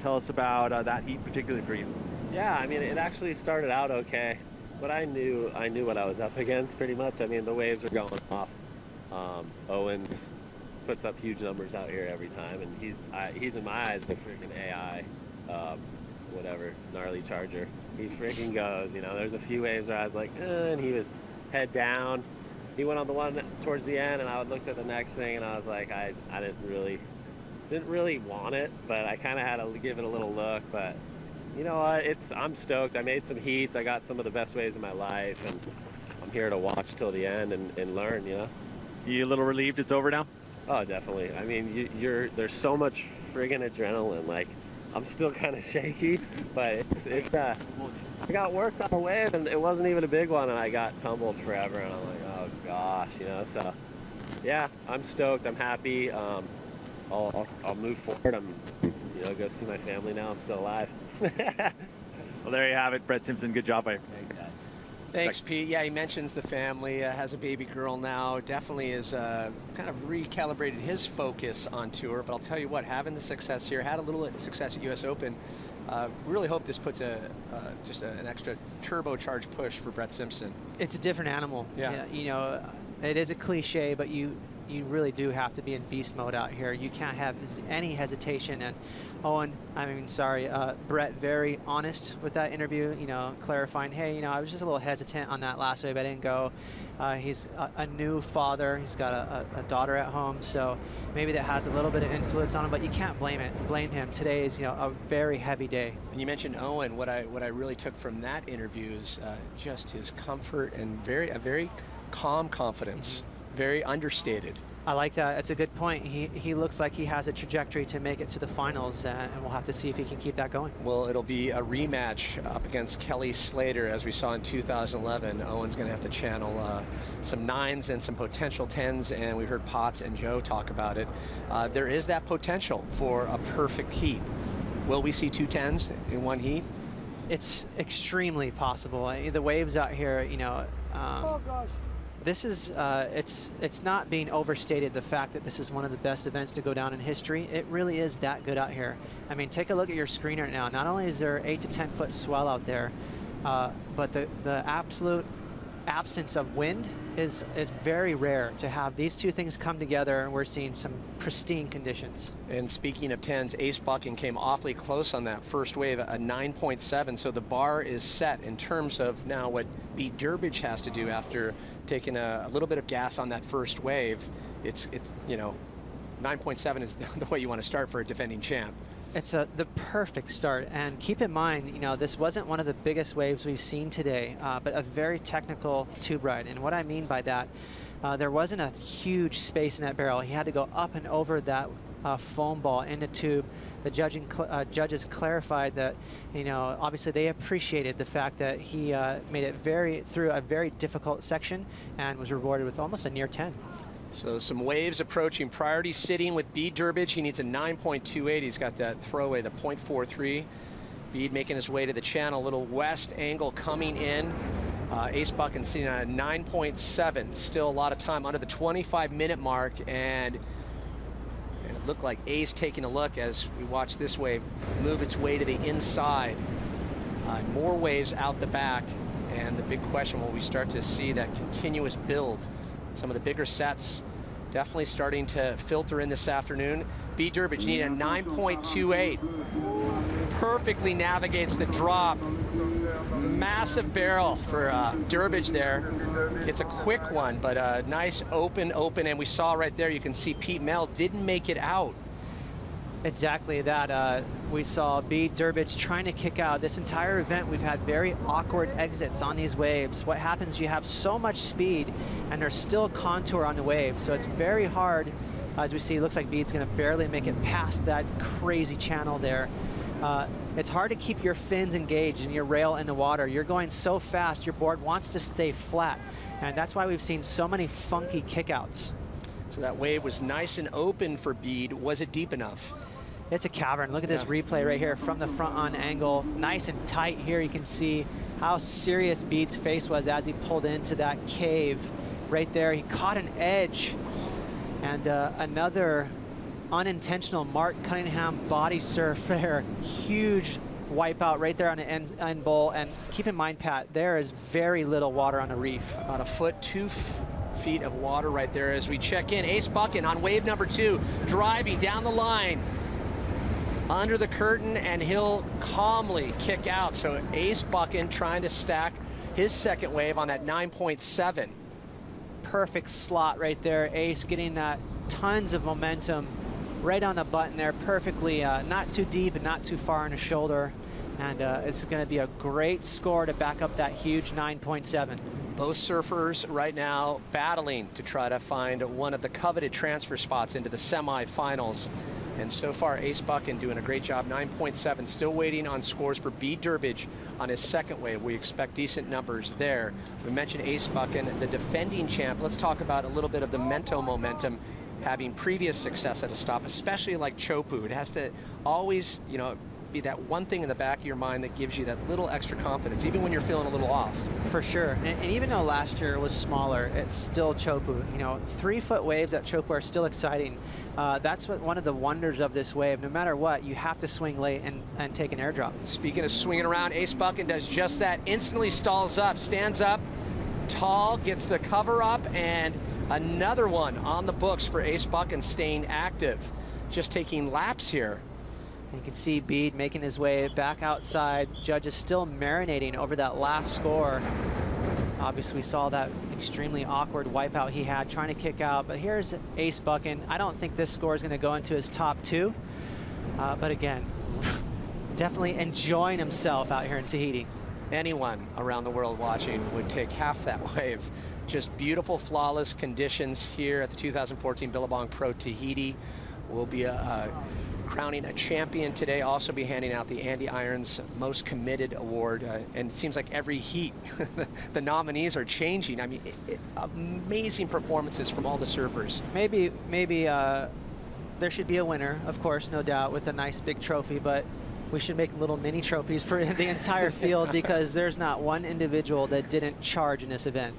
Tell us about that heat particularly for you. Yeah, I mean, it actually started out okay, but I knew what I was up against pretty much. I mean, the waves are going off. Owen puts up huge numbers out here every time, and he's in my eyes the freaking AI, whatever, gnarly charger. He freaking goes, you know. There's a few waves where I was like, and he was head down. He went on the one towards the end, and I looked at the next thing, and I was like, I didn't really want it, but I kind of had to give it a little look. But you know what? I'm stoked. I made some heats. I got some of the best waves of my life, and I'm here to watch till the end and learn. You know. You a little relieved it's over now? Oh, definitely. I mean, there's so much friggin' adrenaline. Like, I'm still kind of shaky, but I got worked on a wave, and it wasn't even a big one, and I got tumbled forever, and I'm like, oh gosh, you know. So yeah, I'm stoked. I'm happy. I'll move forward. I'm go see my family now. I'm still alive. Well, there you have it, Brett Simpson. Good job by you. Thanks, Pete. Yeah, he mentions the family, has a baby girl now. Definitely is kind of recalibrated his focus on tour. But I'll tell you what, having the success here, had a little success at US Open. Really hope this puts just an extra turbocharged push for Brett Simpson. It's a different animal. Yeah. You know, it is a cliche, but you really do have to be in beast mode out here. You can't have any hesitation. And Owen, Brett, very honest with that interview, you know, clarifying, hey, you know, I was just a little hesitant on that last wave. I didn't go. He's a new father. He's got a daughter at home, so maybe that has a little bit of influence on him, but you can't blame him. Today is, you know, a very heavy day. And you mentioned Owen. What I really took from that interview is just his comfort and a very calm confidence, very understated. I like that. That's a good point. He looks like he has a trajectory to make it to the finals, and we'll have to see if he can keep that going. Well, it'll be a rematch up against Kelly Slater, as we saw in 2011. Owen's going to have to channel some 9s and some potential 10s, and we heard Potts and Joe talk about it. There is that potential for a perfect heat. Will we see 2 10s in one heat? It's extremely possible. The waves out here, you know. Oh gosh. This is, it's not being overstated, the fact that this is one of the best events to go down in history. It really is that good out here. I mean, take a look at your screen right now. Not only is there 8 to 10 foot swell out there, but the absolute absence of wind is very rare to have these two things come together, and we're seeing some pristine conditions. And speaking of 10s, Ace Buchan came awfully close on that first wave, a 9.7, so the bar is set in terms of now what Beat Durbridge has to do after taking a little bit of gas on that first wave. It's you know, 9.7 is the way you want to start for a defending champ. It's the perfect start, and keep in mind, you know, this wasn't one of the biggest waves we've seen today, but a very technical tube ride. And what I mean by that, there wasn't a huge space in that barrel. He had to go up and over that foam ball in the tube. The judges clarified that, you know, obviously they appreciated the fact that he made it through a very difficult section and was rewarded with almost a near 10. So some waves approaching. Priority sitting with Bede Durbridge. He needs a 9.28. He's got that throwaway, the 0.43. Bede making his way to the channel. Little west angle coming in. Ace Buchan sitting on a 9.7. Still a lot of time under the 25-minute mark. And it looked like Ace taking a look as we watch this wave move its way to the inside. More waves out the back. And the big question, will we start to see that continuous build? Some of the bigger sets definitely starting to filter in this afternoon. Bede Durbridge needed a 9.28. Perfectly navigates the drop. Massive barrel for Durbridge there. It's a quick one, but a nice open, and we saw right there, you can see Pete Mel didn't make it out. Exactly that. We saw Bede Durbridge trying to kick out. This entire event, we've had very awkward exits on these waves. What happens, you have so much speed, and there's still contour on the wave, so it's very hard. As we see, it looks like Bede's going to barely make it past that crazy channel there. It's hard to keep your fins engaged and your rail in the water. You're going so fast, your board wants to stay flat, and that's why we've seen so many funky kickouts. So that wave was nice and open for Bede. Was it deep enough? It's a cavern. Look at this replay right here from the front on angle. Nice and tight here. You can see how serious Bede's face was as he pulled into that cave right there. He caught an edge. And another unintentional Mark Cunningham body surf there. Huge wipeout right there on the end bowl. And keep in mind, Pat, there is very little water on the reef. About a foot, 2 feet of water right there as we check in. Ace Buchan on wave number 2, driving down the line. Under the curtain, and he'll calmly kick out. So Ace Buchan trying to stack his second wave on that 9.7. Perfect slot right there. Ace getting tons of momentum right on the button there, perfectly, not too deep and not too far on the shoulder. And it's going to be a great score to back up that huge 9.7. Both surfers right now battling to try to find one of the coveted transfer spots into the semifinals. And so far, Ace Buchan doing a great job, 9.7. Still waiting on scores for Bede Durbridge on his second wave. We expect decent numbers there. We mentioned Ace Buchan, the defending champ. Let's talk about a little bit of the mental momentum, having previous success at a stop, especially like Chopu. It has to always, you know, be that one thing in the back of your mind that gives you that little extra confidence, even when you're feeling a little off. For sure. And even though last year it was smaller, it's still Chopu. You know, 3-foot waves at Chopu are still exciting. That's one of the wonders of this wave. No matter what, you have to swing late and take an airdrop. Speaking of swinging around, Ace Buchan does just that. Instantly stalls up, stands up, tall, gets the cover up, and another one on the books for Ace Buchan, staying active. Just taking laps here. You can see Bede making his way back outside. Judges still marinating over that last score. Obviously, we saw that extremely awkward wipeout he had trying to kick out. But here's Ace Buchan. I don't think this score is going to go into his top 2. But again, definitely enjoying himself out here in Tahiti. Anyone around the world watching would take half that wave. Just beautiful, flawless conditions here at the 2014 Billabong Pro Tahiti. We'll be crowning a champion today. Also be handing out the Andy Irons Most Committed Award. And it seems like every heat, the nominees are changing. I mean, amazing performances from all the surfers. Maybe there should be a winner, of course, no doubt, with a nice big trophy, but we should make little mini trophies for the entire field because there's not one individual that didn't charge in this event.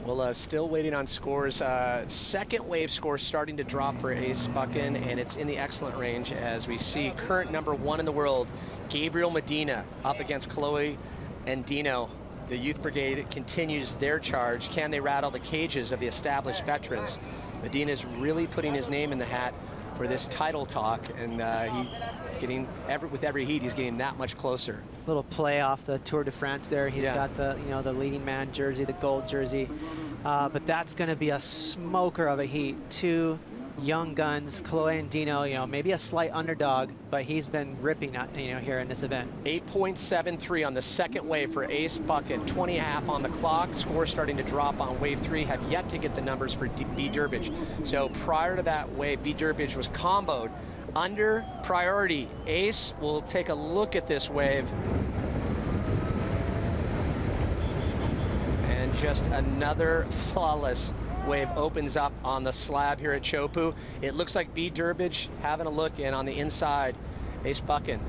Well, still waiting on scores. Second wave score starting to drop for Ace Buchan, and it's in the excellent range as we see current #1 in the world, Gabriel Medina, up against Chloe and Dino. the youth brigade continues their charge. Can they rattle the cages of the established veterans? Medina's really putting his name in the hat for this title talk, and he's getting, with every heat, he's getting that much closer. Little play off the Tour de France there. He's Yeah. got the, the leading man jersey, the gold jersey. But that's going to be a smoker of a heat. Two young guns, Chloe and Dino, maybe a slight underdog, but he's been ripping, here in this event. 8.73 on the second wave for Ace Bucket, 20.5 on the clock. Score starting to drop on wave 3. Have yet to get the numbers for B. Durbridge. So prior to that wave, B. Durbridge was comboed under priority. Ace will take a look at this wave. And just another flawless wave opens up on the slab here at Chopu. It looks like B. Durbridge having a look in on the inside. Ace Buchan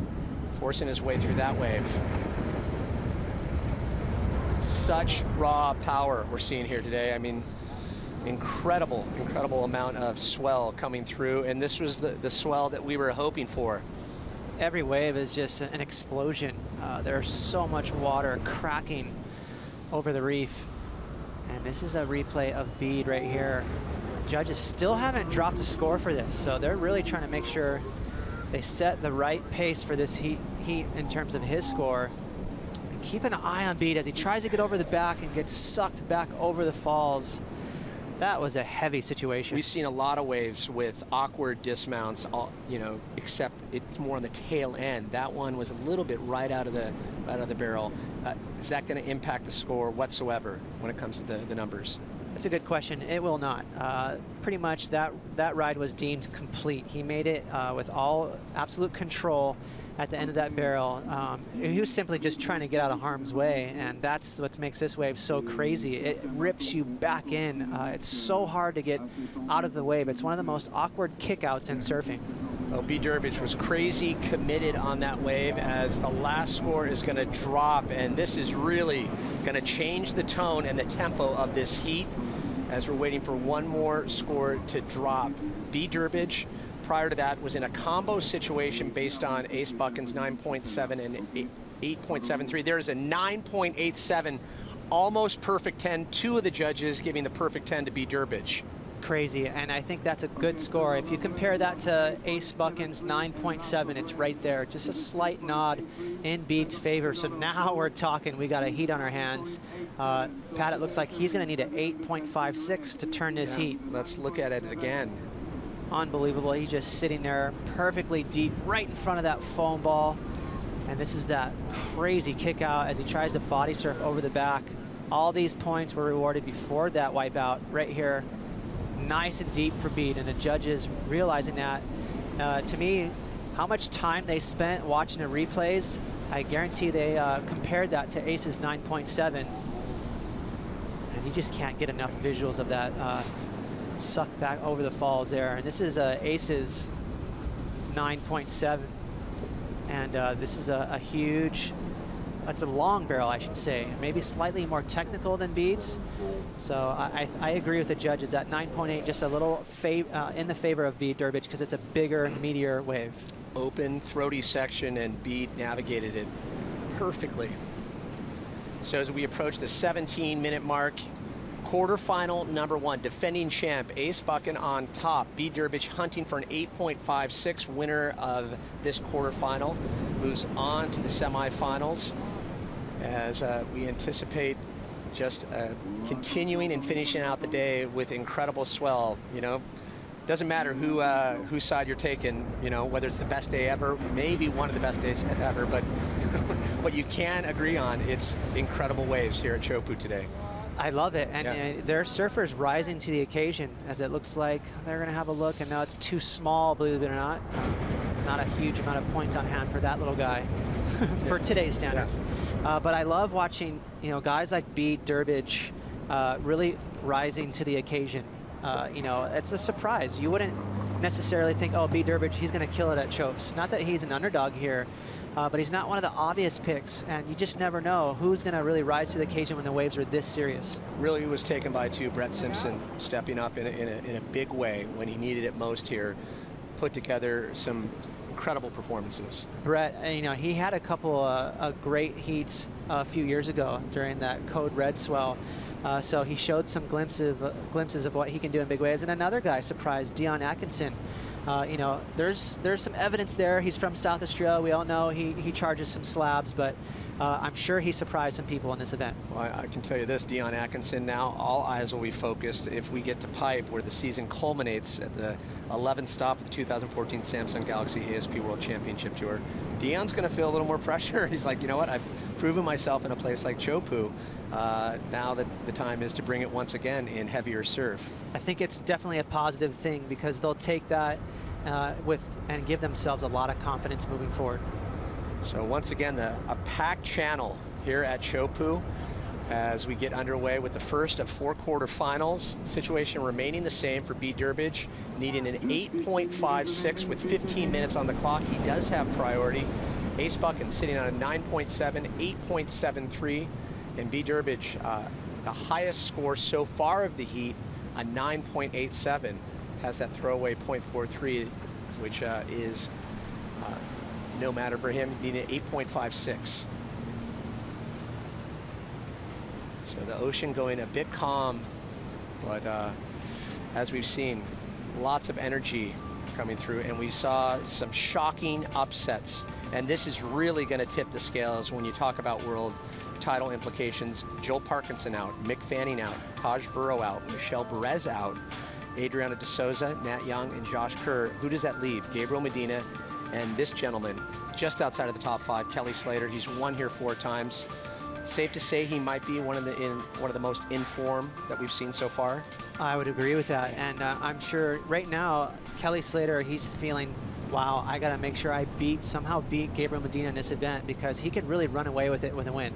forcing his way through that wave. Such raw power we're seeing here today. I mean, incredible amount of swell coming through, and this was the swell that we were hoping for. Every wave is just an explosion. There's so much water cracking over the reef. And this is a replay of Bede right here. Judges still haven't dropped a score for this, so they're really trying to make sure they set the right pace for this heat in terms of his score. And keep an eye on Bede as he tries to get over the back and gets sucked back over the falls. That was a heavy situation. We've seen a lot of waves with awkward dismounts, except it's more on the tail end. That one was a little bit right out of the barrel. Is that going to impact the score whatsoever when it comes to the numbers? That's a good question. It will not. Pretty much that ride was deemed complete. He made it with all absolute control at the end of that barrel. He was simply just trying to get out of harm's way, and that's what makes this wave so crazy. It rips you back in. It's so hard to get out of the wave. It's one of the most awkward kickouts in surfing. Well, B. Durbridge was crazy committed on that wave as the last score is going to drop, and this is really going to change the tone and the tempo of this heat as we're waiting for one more score to drop. B. Durbridge, prior to that, was in a combo situation based on Ace Buchan's 9.7 and 8.73. There is a 9.87, almost perfect 10. Two of the judges giving the perfect 10 to B. Durbridge. Crazy, and I think that's a good score. If you compare that to Ace Buchan's 9.7, it's right there. Just a slight nod in Bede's favor. So now we're talking. We got a heat on our hands. Pat, it looks like he's going to need an 8.56 to turn this heat. Let's look at it again. Unbelievable. He's just sitting there perfectly deep right in front of that foam ball. And this is that crazy kick out as he tries to body surf over the back. All these points were rewarded before that wipeout right here. Nice and deep for Bede, and the judges realizing that. To me, how much time they spent watching the replays, I guarantee they compared that to Ace's 9.7. And you just can't get enough visuals of that sucked back over the falls there. And this is Ace's 9.7. And this is a huge, it's a long barrel, I should say. Maybe slightly more technical than Bede's. So I agree with the judges that 9.8 just a little in the favor of B. Durbridge because it's a bigger, meatier wave. Open, throaty section, and Bede navigated it perfectly. So as we approach the 17-minute mark, quarterfinal number 1, defending champ Ace Buchan on top. B. Durbridge hunting for an 8.56. Winner of this quarterfinal moves on to the semifinals as we anticipate just continuing and finishing out the day with incredible swell. Doesn't matter whose side you're taking, whether it's the best day ever, maybe one of the best days ever, but what you can agree on, it's incredible waves here at Chopu today. I love it, and their surfers rising to the occasion as it looks like they're going to have a look, and now it's too small, believe it or not. Not a huge amount of points on hand for that little guy for today's standards. But I love watching, guys like B. Durbridge really rising to the occasion. It's a surprise. You wouldn't necessarily think, oh, B. Durbridge, he's going to kill it at Chopes. Not that he's an underdog here, but he's not one of the obvious picks, and you just never know who's going to really rise to the occasion when the waves are this serious. Really was taken by two. Brett Simpson stepping up in a big way when he needed it most here. Put together some incredible performances. Brett, you know, he had a couple of great heats a few years ago during that Code Red swell. So he showed some glimpses of what he can do in big waves. And another guy surprised, Dion Atkinson. You know, there's some evidence there. He's from South Australia. We all know he charges some slabs, but I'm sure he surprised some people in this event. Well, I can tell you this, Dion Atkinson, now all eyes will be focused if we get to Pipe, where the season culminates at the 11th stop of the 2014 Samsung Galaxy ASP World Championship Tour. Dion's going to feel a little more pressure. He's like, you know what, I've proven myself in a place like Chopu. Now that the time is to bring it once again in heavier surf. I think it's definitely a positive thing because they'll take that and give themselves a lot of confidence moving forward. So once again, a packed channel here at Chopu as we get underway with the first of 4 quarterfinals. Situation remaining the same for B. Durbridge, needing an 8.56 with 15 minutes on the clock. He does have priority. Ace Buchan sitting on a 9.7, 8.73. And B. Durbridge, the highest score so far of the heat, a 9.87, has that throwaway 0.43, which is no matter for him, needing an 8.56. So the ocean going a bit calm, but as we've seen, lots of energy coming through, and we saw some shocking upsets. And this is really going to tip the scales when you talk about world title implications. Joel Parkinson out, Mick Fanning out, Taj Burrow out, Michelle Perez out, Adriana De Souza, Nat Young, and Josh Kerr. Who does that leave? Gabriel Medina and this gentleman just outside of the top 5, Kelly Slater. He's won here 4 times. Safe to say he might be one of the most in form that we've seen so far. I would agree with that, and I'm sure right now Kelly Slater, he's feeling, wow, I got to make sure I somehow beat Gabriel Medina in this event because he could really run away with it with a win.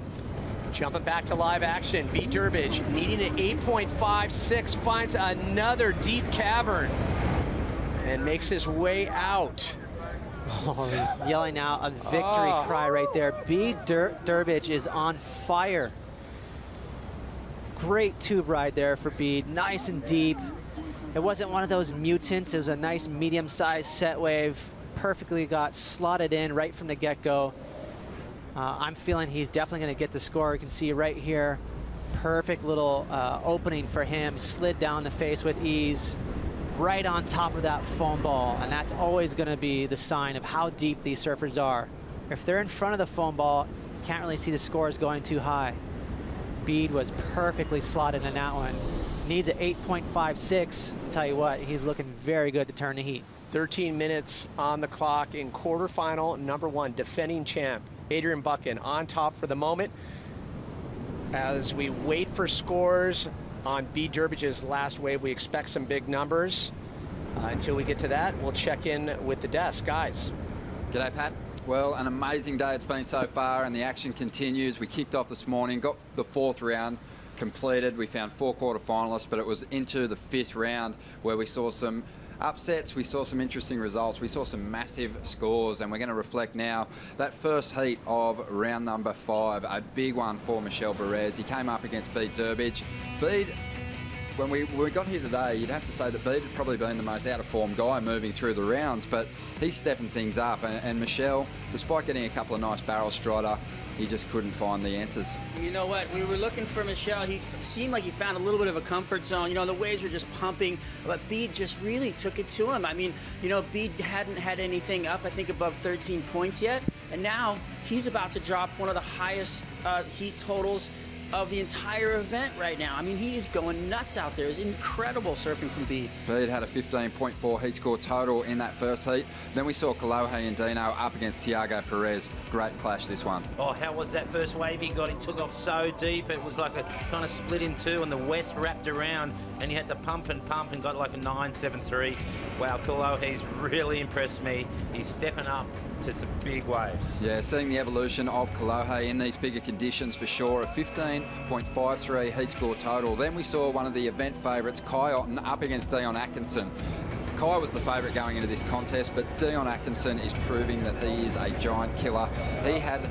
Jumping back to live action, B. Durbridge needing an 8.56, finds another deep cavern and makes his way out. Oh, he's yelling out a victory cry right there. B. Durbridge is on fire. Great tube ride there for Bede, nice and deep. It wasn't one of those mutants, it was a nice medium-sized set wave. Perfectly got slotted in right from the get-go. I'm feeling he's definitely gonna get the score. You can see right here, perfect little opening for him, slid down the face with ease, right on top of that foam ball, and that's always gonna be the sign of how deep these surfers are. If they're in front of the foam ball, you can't really see the scores going too high. Bede was perfectly slotted in that one. Needs an 8.56. Tell you what, he's looking very good to turn the heat. 13 minutes on the clock in quarterfinal number 1, defending champ Adrian Buchan on top for the moment. As we wait for scores on B. Durbridge's last wave, we expect some big numbers. Until we get to that, we'll check in with the desk. Guys. G'day, Pat. Well, an amazing day it's been so far, and the action continues. We kicked off this morning, got the 4th round completed. We found 4 quarterfinalists, but it was into the 5th round where we saw some upsets, we saw some interesting results, we saw some massive scores, and we're going to reflect now that first heat of round number 5, a big one for Michelle Perez. He came up against Bede Durbridge. Bede, when we got here today, you'd have to say that Bede had probably been the most out-of-form guy moving through the rounds, but he's stepping things up, and Michelle, despite getting a couple of nice barrel strider, he just couldn't find the answers. You know what? We were looking for Michelle. He seemed like he found a little bit of a comfort zone. You know, the waves were just pumping, but Bede just really took it to him. I mean, you know, Bede hadn't had anything up, I think, above 13 points yet, and now he's about to drop one of the highest heat totals of the entire event right now. I mean, he is going nuts out there. It's incredible surfing from Bede. Bede had a 15.4 heat score total in that first heat. Then we saw Kolohe and Dino up against Tiago Perez. Great clash, this one. Oh, how was that first wave he got? He took off so deep. It was like a kind of split in 2, and the west wrapped around, and you had to pump and got like a 9.73. Wow, Kolohe's really impressed me. He's stepping up to some big waves. Yeah, seeing the evolution of Kolohe in these bigger conditions for sure. A 15.53 heat score total. Then we saw one of the event favourites, Kai Otten, up against Dion Atkinson. Kai was the favourite going into this contest, but Dion Atkinson is proving that he is a giant killer. He had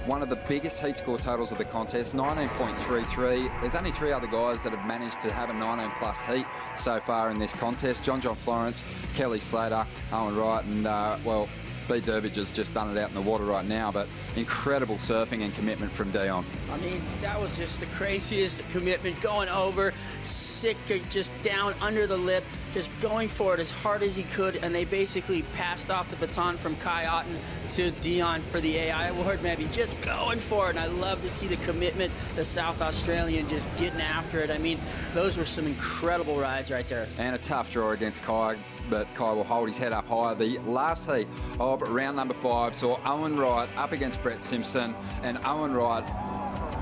one of the biggest heat score totals of the contest, 19.33. There's only 3 other guys that have managed to have a 19-plus heat so far in this contest. John Florence, Kelly Slater, Owen Wright, and, well, B. Durbidge has just done it out in the water right now, but incredible surfing and commitment from Dion. I mean, that was just the craziest commitment, going over, sick, just down under the lip, just going for it as hard as he could, and they basically passed off the baton from Kai Otten to Dion for the AI award, maybe just going for it, and I love to see the commitment, the South Australian just getting after it. I mean, those were some incredible rides right there. And a tough draw against Kai, but Kai will hold his head up high. The last heat of round number 5 saw Owen Wright up against Brett Simpson, and Owen Wright,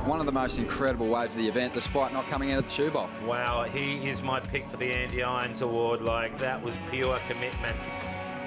one of the most incredible waves of the event, despite not coming out of the shoe box. Wow, he is my pick for the Andy Irons Award. Like, that was pure commitment.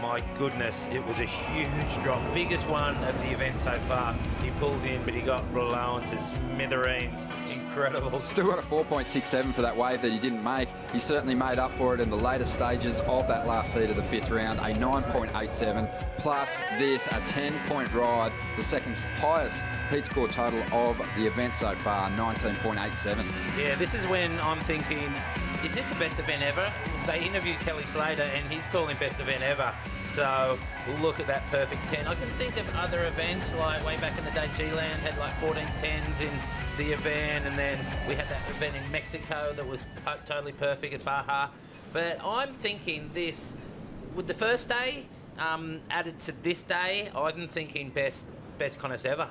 My goodness, it was a huge drop. Biggest one of the event so far. He pulled in, but he got blown to smithereens. Incredible. Still got a 4.67 for that wave that he didn't make. He certainly made up for it in the later stages of that last heat of the 5th round. A 9.87, plus this, a 10-point ride, the second highest heat score total of the event so far, 19.87. Yeah, this is when I'm thinking, is this the best event ever? They interviewed Kelly Slater and he's calling best event ever. So look at that perfect 10. I can think of other events, like way back in the day, G-Land had like 14 10s in the event, and then we had that event in Mexico that was totally perfect at Baja. But I'm thinking this, with the first day added to this day, I'm thinking best Connors ever.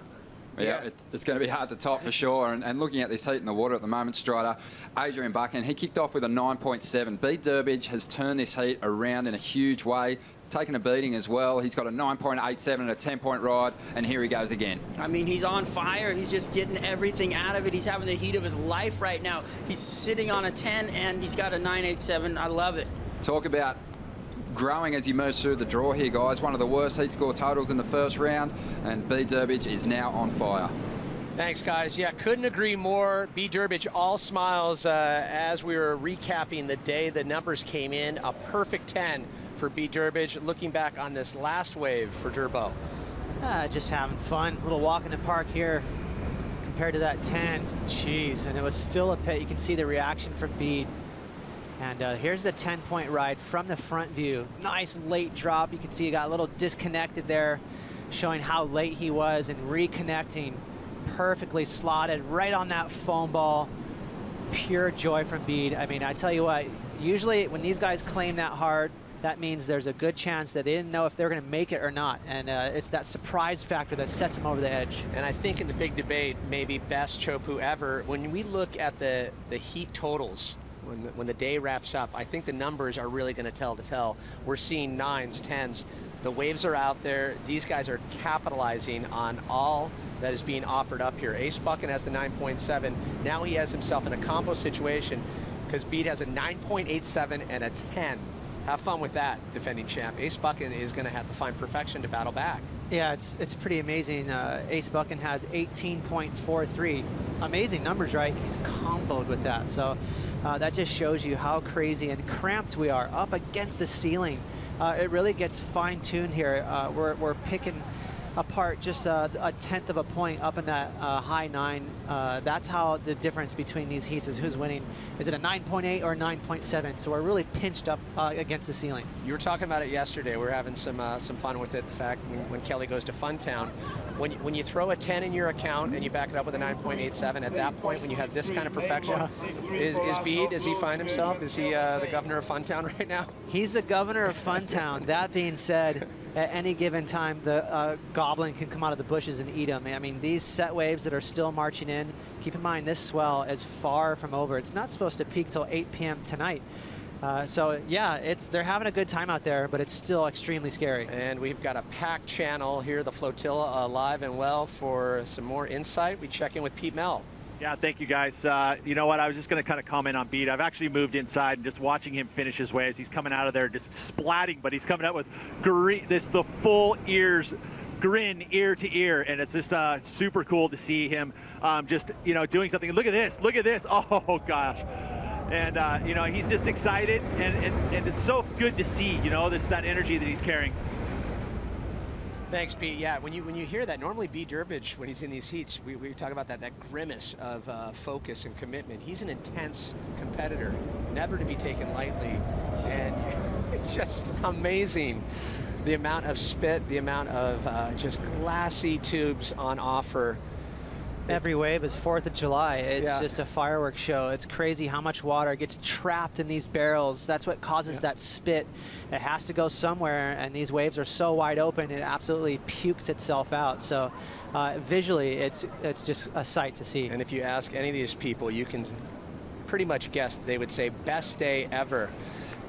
Yeah, it's going to be hard to top for sure. And looking at this heat in the water at the moment, Strider, Adrian Buchan, he kicked off with a 9.7. B. Durbidge has turned this heat around in a huge way, taken a beating as well. He's got a 9.87 and a 10-point ride, and here he goes again. I mean, he's on fire. He's just getting everything out of it. He's having the heat of his life right now. He's sitting on a 10, and he's got a 9.87. I love it. Talk about growing as he moves through the draw here, guys. One of the worst heat score totals in the first round, and B. Durbidge is now on fire. Thanks, guys. Yeah, couldn't agree more. B. Durbidge, all smiles as we were recapping the day. The numbers came in. A perfect 10 for B. Durbidge. Looking back on this last wave for Durbo. Just having fun. A little walk in the park here compared to that 10. Jeez, and it was still a pit. You can see the reaction from Bede. And here's the 10-point ride from the front view. Nice late drop. You can see he got a little disconnected there, showing how late he was and reconnecting. Perfectly slotted right on that foam ball. Pure joy from Bede. I mean, I tell you what, usually when these guys claim that hard, that means there's a good chance that they didn't know if they're going to make it or not. And it's that surprise factor that sets them over the edge. And I think in the big debate, maybe best Chopu ever, when we look at the heat totals, when the day wraps up, I think the numbers are really going to tell the tale. We're seeing 9s, 10s. The waves are out there. These guys are capitalizing on all that is being offered up here. Ace Buchan has the 9.7. Now he has himself in a combo situation because Bede has a 9.87 and a 10. Have fun with that, defending champ. Ace Buchan is going to have to find perfection to battle back. Yeah, it's pretty amazing. Ace Buchan has 18.43. Amazing numbers, right? He's comboed with that. So that just shows you how crazy and cramped we are up against the ceiling. It really gets fine-tuned here. We're picking apart just a 1/10 of a point up in that high 9. That's how the difference between these heats is who's winning. Is it a 9.8 or a 9.7? So we're really pinched up against the ceiling. You were talking about it yesterday. We're having some fun with it. In fact, when Kelly goes to Funtown, when you throw a 10 in your account and you back it up with a 9.87, at that point, when you have this kind of perfection, is Bede, does he find himself? Is he the governor of Funtown right now? He's the governor of Funtown. That being said, at any given time, the goblin can come out of the bushes and eat him. I mean, these set waves that are still marching in, keep in mind this swell is far from over. It's not supposed to peak till 8 p.m. tonight. So yeah, they're having a good time out there, but it's still extremely scary. And we've got a packed channel here, the flotilla alive and well. For some more insight, we check in with Pete Mel. Yeah, thank you, guys. You know what? I was just going to kind of comment on Bede. I've actually moved inside and just watching him finish his waves. He's coming out of there just splatting, but he's coming out with the full ears, grin ear to ear, and it's just super cool to see him just, doing something. Look at this. Look at this. Oh, gosh. And, he's just excited, and it's so good to see, that energy that he's carrying. Thanks, Pete. Yeah, when you hear that, normally B. Durbidge, when he's in these heats, we talk about that grimace of focus and commitment. He's an intense competitor, never to be taken lightly, and it's just amazing the amount of spit, the amount of just glassy tubes on offer. Every wave is 4th of July. It's Yeah. just a fireworks show. It's crazy how much water gets trapped in these barrels. That's what causes that spit. It has to go somewhere, and these waves are so wide open, it absolutely pukes itself out. So visually, it's just a sight to see. And if you ask any of these people, you can pretty much guess they would say best day ever,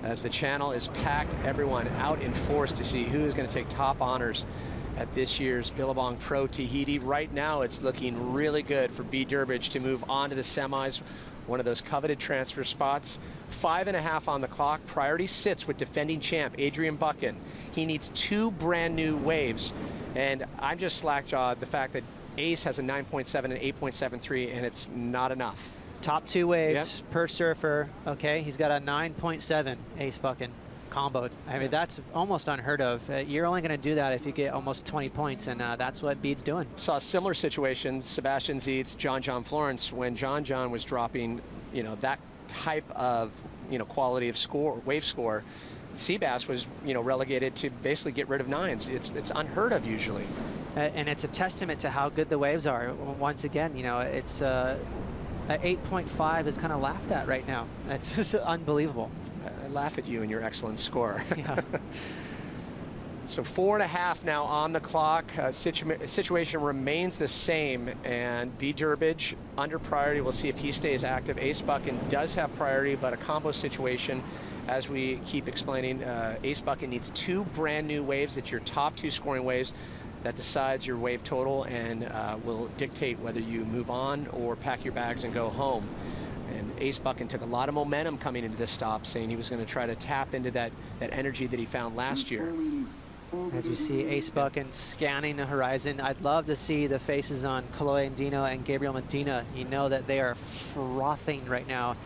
as the channel is packed, everyone out in force to see who is going to take top honors at this year's Billabong Pro Tahiti. Right now, it's looking really good for B. Durbridge to move on to the semis, one of those coveted transfer spots. 5.5 on the clock. Priority sits with defending champ Adrian Buchan. He needs 2 brand new waves, and I'm just slack-jawed the fact that Ace has a 9.7 and 8.73, and it's not enough. Top 2 waves per surfer. Okay, he's got a 9.7 Ace Buchan comboed. I mean, that's almost unheard of. You're only going to do that if you get almost 20 points, and that's what Bede's doing. Saw a similar situation, Sebastian Zietz, John Florence, when John was dropping, you know, that type of, you know, quality of score, wave score. Seabass was, you know, relegated to basically get rid of 9s. It's unheard of usually. And it's a testament to how good the waves are. Once again, you know, it's 8.5 is kind of laughed at right now. It's just unbelievable. I laugh at you and your excellent score. Yeah. So 4.5 now on the clock. Situation remains the same, and B. Durbridge under priority. We'll see if he stays active. Ace Buchan does have priority, but a combo situation. As we keep explaining, Ace Buchan needs 2 brand new waves. It's your top 2 scoring waves that decides your wave total and will dictate whether you move on or pack your bags and go home. And Ace Buchan took a lot of momentum coming into this stop, saying he was going to try to tap into that energy that he found last year. As we see Ace Buchan scanning the horizon, I'd love to see the faces on Kalohe Andino and Gabriel Medina. You know that they are frothing right now.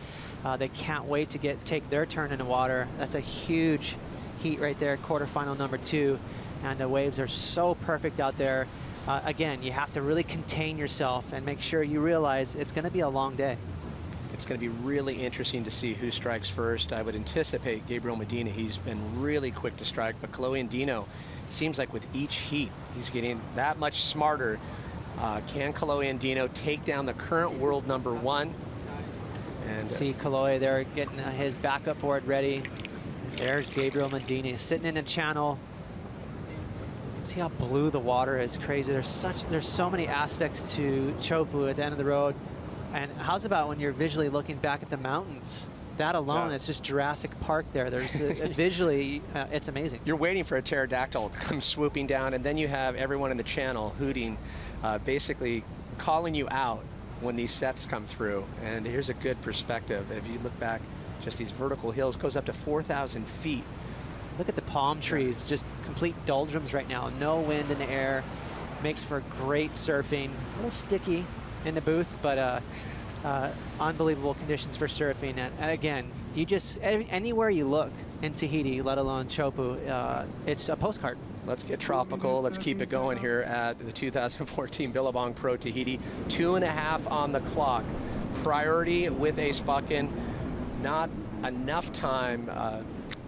They can't wait to take their turn in the water. That's a huge heat right there, quarterfinal number 2. And the waves are so perfect out there. Again, you have to really contain yourself and make sure you realize it's going to be a long day. It's going to be really interesting to see who strikes first. I would anticipate Gabriel Medina. He's been really quick to strike, but Kalohe Andino, it seems like with each heat, he's getting that much smarter. Can Kalohe Andino take down the current world number 1? And see Kalohe there getting his backup board ready. There's Gabriel Medina sitting in the channel. See how blue the water is. Crazy. There's so many aspects to Chopu at the end of the road. And how's about when you're visually looking back at the mountains? That alone, it's just Jurassic Park there. There's visually, it's amazing. You're waiting for a pterodactyl to come swooping down, and then you have everyone in the channel hooting, basically calling you out when these sets come through. And here's a good perspective. If you look back, just these vertical hills goes up to 4,000 feet. Look at the palm trees, just complete doldrums right now. No wind in the air. Makes for great surfing. A little sticky in the booth, but unbelievable conditions for surfing. And again, you just, anywhere you look in Tahiti, let alone Chopu, it's a postcard. Let's get tropical. Let's keep it going here at the 2014 Billabong Pro Tahiti. 2.5 on the clock. Priority with Ace Buchan. Not enough time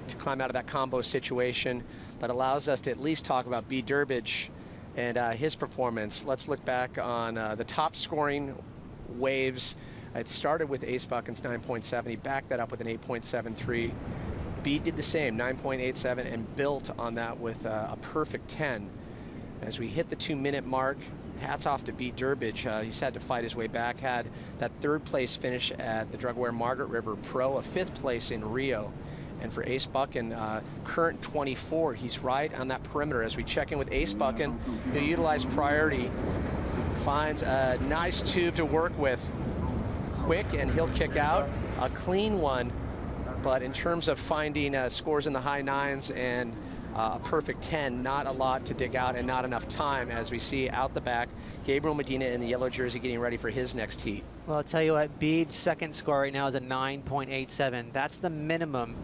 to climb out of that combo situation, but allows us to at least talk about B. Durbridge and his performance. Let's look back on the top scoring waves. It started with Ace Buchan's 9.7. He backed that up with an 8.73. B did the same, 9.87, and built on that with a perfect 10. As we hit the 2-minute mark, hats off to B. Durbridge. He's had to fight his way back. Had that 3rd place finish at the Drug-Aware Margaret River Pro, a 5th place in Rio. And for Ace Buchan, current 24, he's right on that perimeter. As we check in with Ace Buchan, who utilized priority, finds a nice tube to work with. Quick, and he'll kick out a clean one. But in terms of finding scores in the high 9s and a perfect 10, not a lot to dig out and not enough time, as we see out the back, Gabriel Medina in the yellow jersey getting ready for his next heat. Well, I'll tell you what, Bede's second score right now is a 9.87. That's the minimum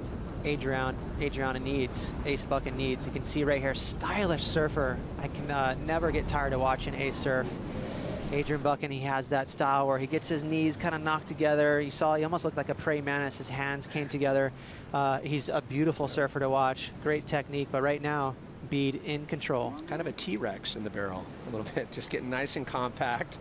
Adriana needs, Ace Buchan needs. You can see right here, stylish surfer. I can never get tired of watching Ace surf. Adrian Buchan, he has that style where he gets his knees kind of knocked together. You saw he almost looked like a praying mantis. His hands came together. He's a beautiful surfer to watch. Great technique, but right now, Bede in control. Kind of a T-Rex in the barrel a little bit, just getting nice and compact.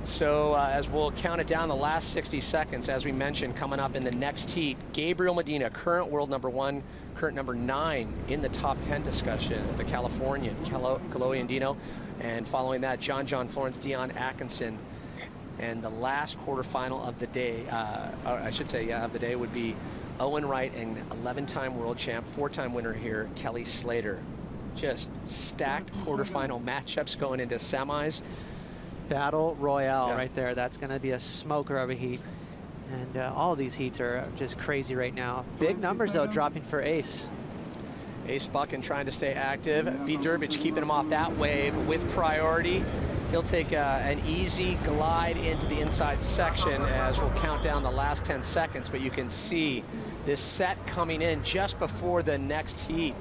So as we'll count it down the last 60 seconds, as we mentioned, coming up in the next heat, Gabriel Medina, current world #1, current #9 in the top 10 discussion, the Californian, Kalohe Andino. And following that, John Florence, Dion Atkinson. And the last quarterfinal of the day, I should say, of the day would be Owen Wright and 11-time world champ, 4-time winner here, Kelly Slater. Just stacked quarterfinal matchups going into semis. Battle Royale right there. That's going to be a smoker of a heat. And all of these heats are just crazy right now. Big numbers, though, dropping for Ace. Ace Buchan trying to stay active. Bede Durbridge keeping him off that wave with priority. He'll take an easy glide into the inside section as we'll count down the last 10 seconds, but you can see this set coming in just before the next heat.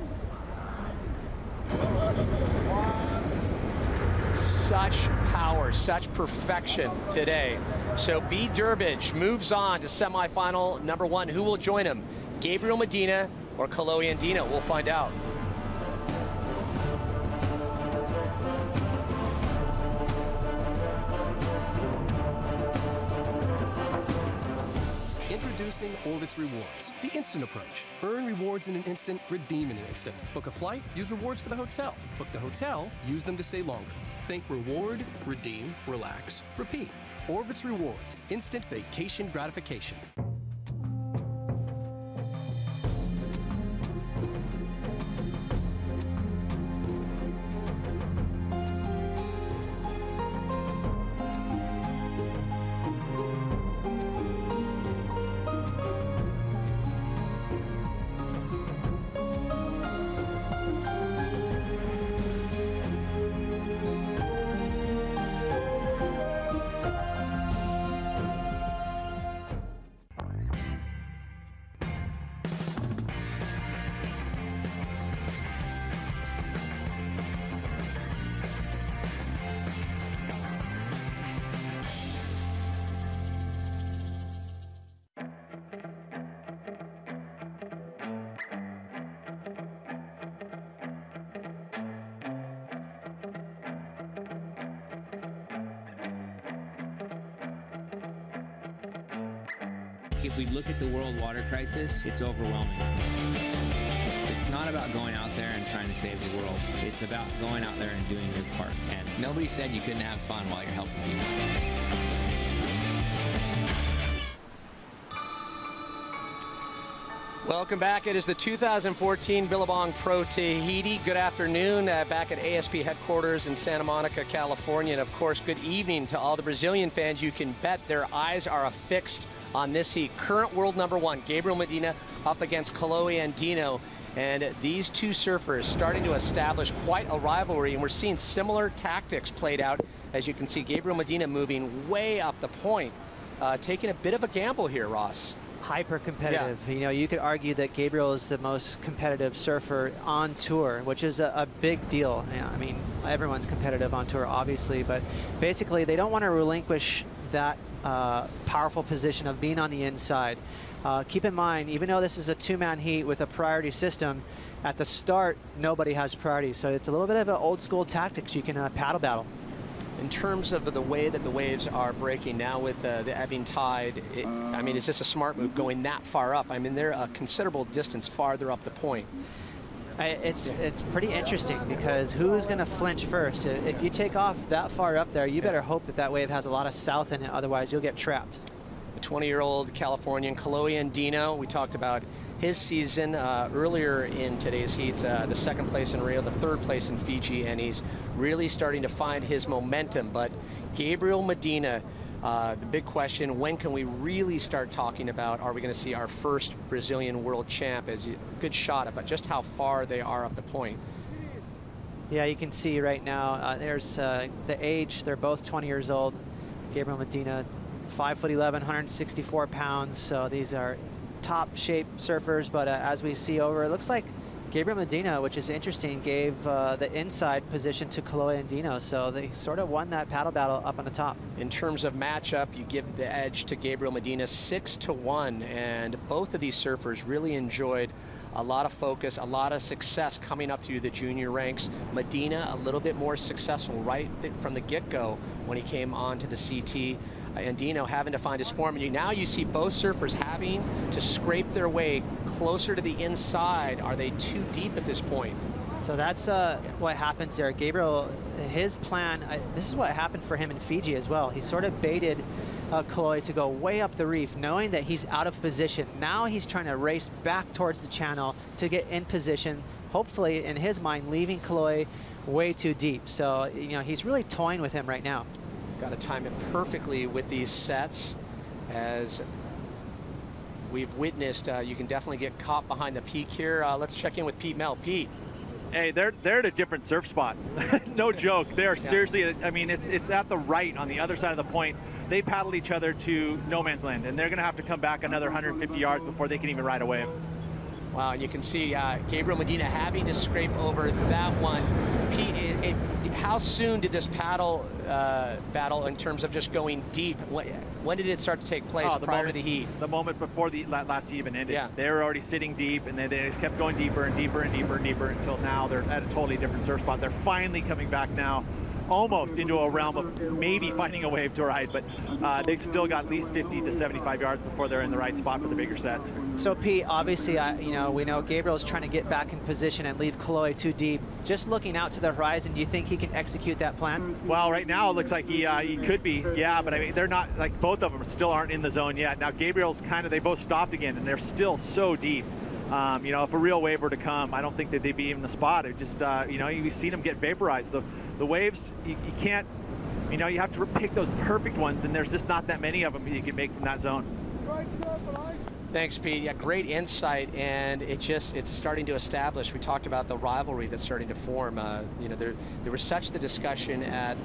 Such power, such perfection today. So Bede Durbridge moves on to semifinal #1. Who will join him? Gabriel Medina or Kalohe Andino? We'll find out. Introducing Orbitz Rewards, the instant approach. Earn rewards in an instant, redeem in an instant. Book a flight, use rewards for the hotel. Book the hotel, use them to stay longer. Think reward, redeem, relax, repeat. Orbitz Rewards, instant vacation gratification. If we look at the world water crisis, it's overwhelming. It's not about going out there and trying to save the world. It's about going out there and doing your part. And nobody said you couldn't have fun while you're helping people. Welcome back. It is the 2014 Billabong Pro Tahiti. Good afternoon back at ASP headquarters in Santa Monica, California. And of course, good evening to all the Brazilian fans. You can bet their eyes are affixed on this heat. Current world #1, Gabriel Medina up against Kalohe Andino. And these two surfers starting to establish quite a rivalry. And we're seeing similar tactics played out. As you can see, Gabriel Medina moving way up the point, taking a bit of a gamble here, Ross. Hyper competitive. Yeah. You know, you could argue that Gabriel is the most competitive surfer on tour, which is a big deal. Yeah, I mean, everyone's competitive on tour, obviously, but basically they don't want to relinquish that powerful position of being on the inside. Keep in mind, even though this is a two-man heat with a priority system, at the start, nobody has priority. So it's a little bit of an old school tactics. You can paddle battle. In terms of the way that the waves are breaking now with the ebbing tide, I mean, is this a smart move going that far up? I mean, they're a considerable distance farther up the point. It's pretty interesting because who is going to flinch first? If you take off that far up there, you better hope that that wave has a lot of south in it, otherwise you'll get trapped. The 20-year-old Californian Kalohe Andino, we talked about his season earlier in today's heats, the second place in Rio, the third place in Fiji, and he's really starting to find his momentum. But Gabriel Medina, the big question, when can we really start talking about, are we going to see our first Brazilian world champ? As a good shot of just how far they are up the point. Yeah, you can see right now, there's the age, they're both 20 years old. Gabriel Medina, 5'11", 164 pounds, so these are top shape surfers, but as we see over, it looks like Gabriel Medina, which is interesting, gave the inside position to Kalohe Andino, so they sort of won that paddle battle up on the top. In terms of matchup, you give the edge to Gabriel Medina 6-1, and both of these surfers really enjoyed a lot of focus, a lot of success coming up through the junior ranks. Medina, a little bit more successful right from the get-go when he came on to the CT. Andino having to find his form. And now you see both surfers having to scrape their way closer to the inside. Are they too deep at this point? So that's what happens there. Gabriel, his plan, this is what happened for him in Fiji as well. He sort of baited Kaloy to go way up the reef, knowing that he's out of position. Now he's trying to race back towards the channel to get in position, hopefully, in his mind, leaving Kaloy way too deep. So, you know, he's really toying with him right now. Got to time it perfectly with these sets. As we've witnessed, you can definitely get caught behind the peak here. Let's check in with Pete Mel. Pete. Hey, they're at a different surf spot. No joke. They are seriously, I mean, it's at the right on the other side of the point. They paddled each other to no man's land, and they're going to have to come back another 150 yards before they can even ride a wave. Wow, and you can see Gabriel Medina having to scrape over that one. Pete, how soon did this paddle battle in terms of just going deep? When did it start to take place prior to the heat? The moment before the last heat even ended. Yeah. They were already sitting deep, and they just kept going deeper and deeper and deeper and deeper until now they're at a totally different surf spot. They're finally coming back now, almost into a realm of maybe finding a wave to ride, but they've still got at least 50 to 75 yards before they're in the right spot for the bigger sets. So Pete, obviously, you know, we know Gabriel's trying to get back in position and leave Kaloy too deep. Just looking out to the horizon, do you think he can execute that plan? Well, right now it looks like he could be, yeah, but I mean, they're not, like, both of them still aren't in the zone yet. Now Gabriel's they both stopped again, and they're still so deep. You know, if a real wave were to come, I don't think that they'd be in the spot. It just, you know, you've seen them get vaporized. The waves, you can't, you know, you have to pick those perfect ones, and there's just not that many of them you can make from that zone. Thanks, Pete. Yeah, great insight, and it's starting to establish. We talked about the rivalry that's starting to form. You know, there was such the discussion at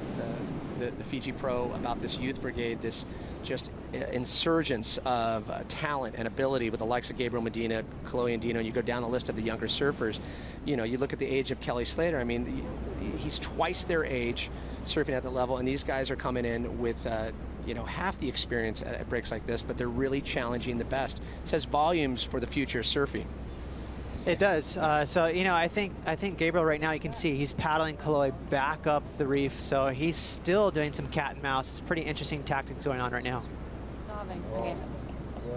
the Fiji Pro about this youth brigade, this just insurgence of talent and ability with the likes of Gabriel Medina, Kaloy Andino. You go down the list of the younger surfers. You know, you look at the age of Kelly Slater. I mean, he's twice their age surfing at the level, and these guys are coming in with you know, half the experience at breaks like this, but they're really challenging the best. It says volumes for the future of surfing. It does. So, you know, I think Gabriel right now, you can see he's paddling Kaloy back up the reef. So he's still doing some cat and mouse. It's pretty interesting tactics going on right now.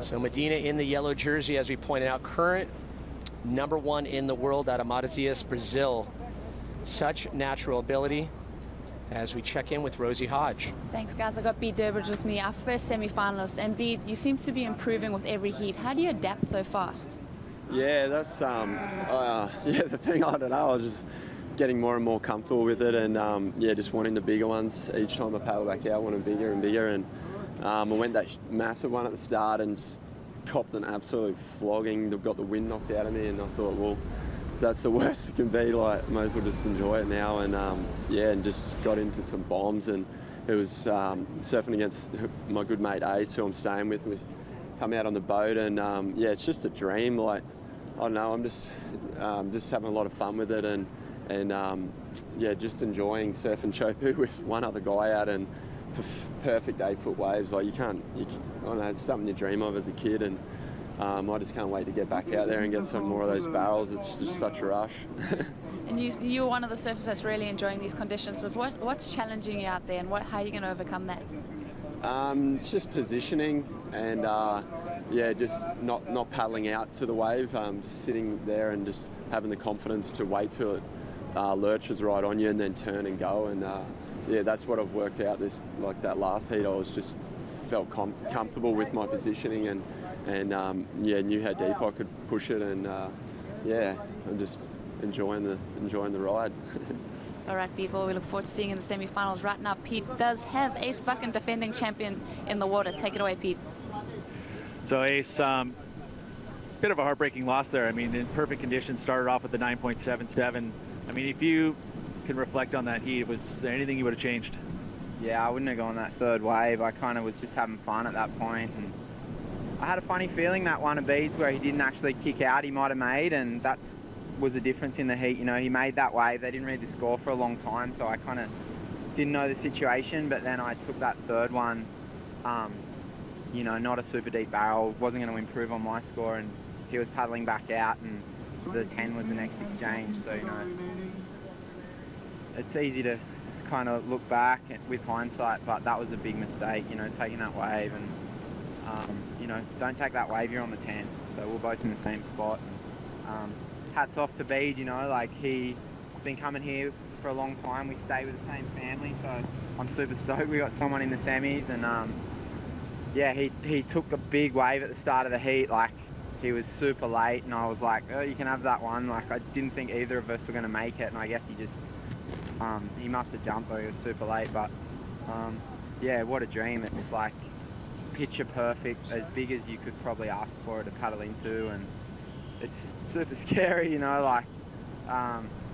So Medina in the yellow jersey, as we pointed out, current #1 in the world out of Matosinhos, Brazil. Such natural ability. As we check in with Rosie Hodge. Thanks, guys. I got Beat Durbridge with me, our first semi-finalist. And Beat, you seem to be improving with every heat. How do you adapt so fast? Yeah, that's yeah, the thing, I don't know, I was just getting more and more comfortable with it, and yeah, just wanting the bigger ones. Each time I paddle back out, I wanted bigger and bigger, and I went that massive one at the start and just copped an absolute flogging. Got the wind knocked out of me, and I thought, well, that's the worst it can be. Like, might as well just enjoy it now. And yeah, and just got into some bombs, and it was surfing against my good mate Ace, who I'm staying with. We come out on the boat, and yeah, it's just a dream. Like, I don't know, I'm just having a lot of fun with it, and yeah, just enjoying surfing Chopu with one other guy out, and perfect 8-foot waves. Like, I don't know, it's something you dream of as a kid, and I just can't wait to get back out there and get some more of those barrels. It's just such a rush. And you're one of the surfers that's really enjoying these conditions. What's challenging you out there, and how are you going to overcome that? It's just positioning, and yeah, just not paddling out to the wave, just sitting there and just having the confidence to wait till it lurches right on you and then turn and go. And yeah, that's what I've worked out. Like that last heat, I was just felt comfortable with my positioning, and yeah, knew how deep I could push it, and yeah, I'm just enjoying the ride. All right, Pete, well, we look forward to seeing you in the semi-finals. Right now, Pete does have Ace Buchan, defending champion, in the water. Take it away, Pete. So Ace, bit of a heartbreaking loss there. I mean, in perfect conditions, started off with the 9.77. I mean, if you can reflect on that heat, was there anything you would have changed? Yeah, I wouldn't have gone that third wave. I kind of was just having fun at that point, and I had a funny feeling that one of beads where he didn't actually kick out, he might have made, and that was the difference in the heat. You know, he made that wave. They didn't read the score for a long time, so I kind of didn't know the situation. But then I took that third one, you know, not a super deep barrel, wasn't going to improve on my score, and he was paddling back out, and the 10 was the next exchange. So, you know, it's easy to kind of look back with hindsight, but that was a big mistake, you know, taking that wave. And, you know, don't take that wave, you're on the 10. So we're both in the same spot. Hats off to Bede, you know, like he's been coming here for a long time. We stay with the same family, so I'm super stoked. We got someone in the semis, and yeah, he took the big wave at the start of the heat. Like, he was super late, and I was like, oh, you can have that one. Like, I didn't think either of us were going to make it, and I guess he just, he must have jumped, though. He was super late, but yeah, what a dream. It's like picture perfect, as big as you could probably ask for it to paddle into, and it's super scary, you know, like,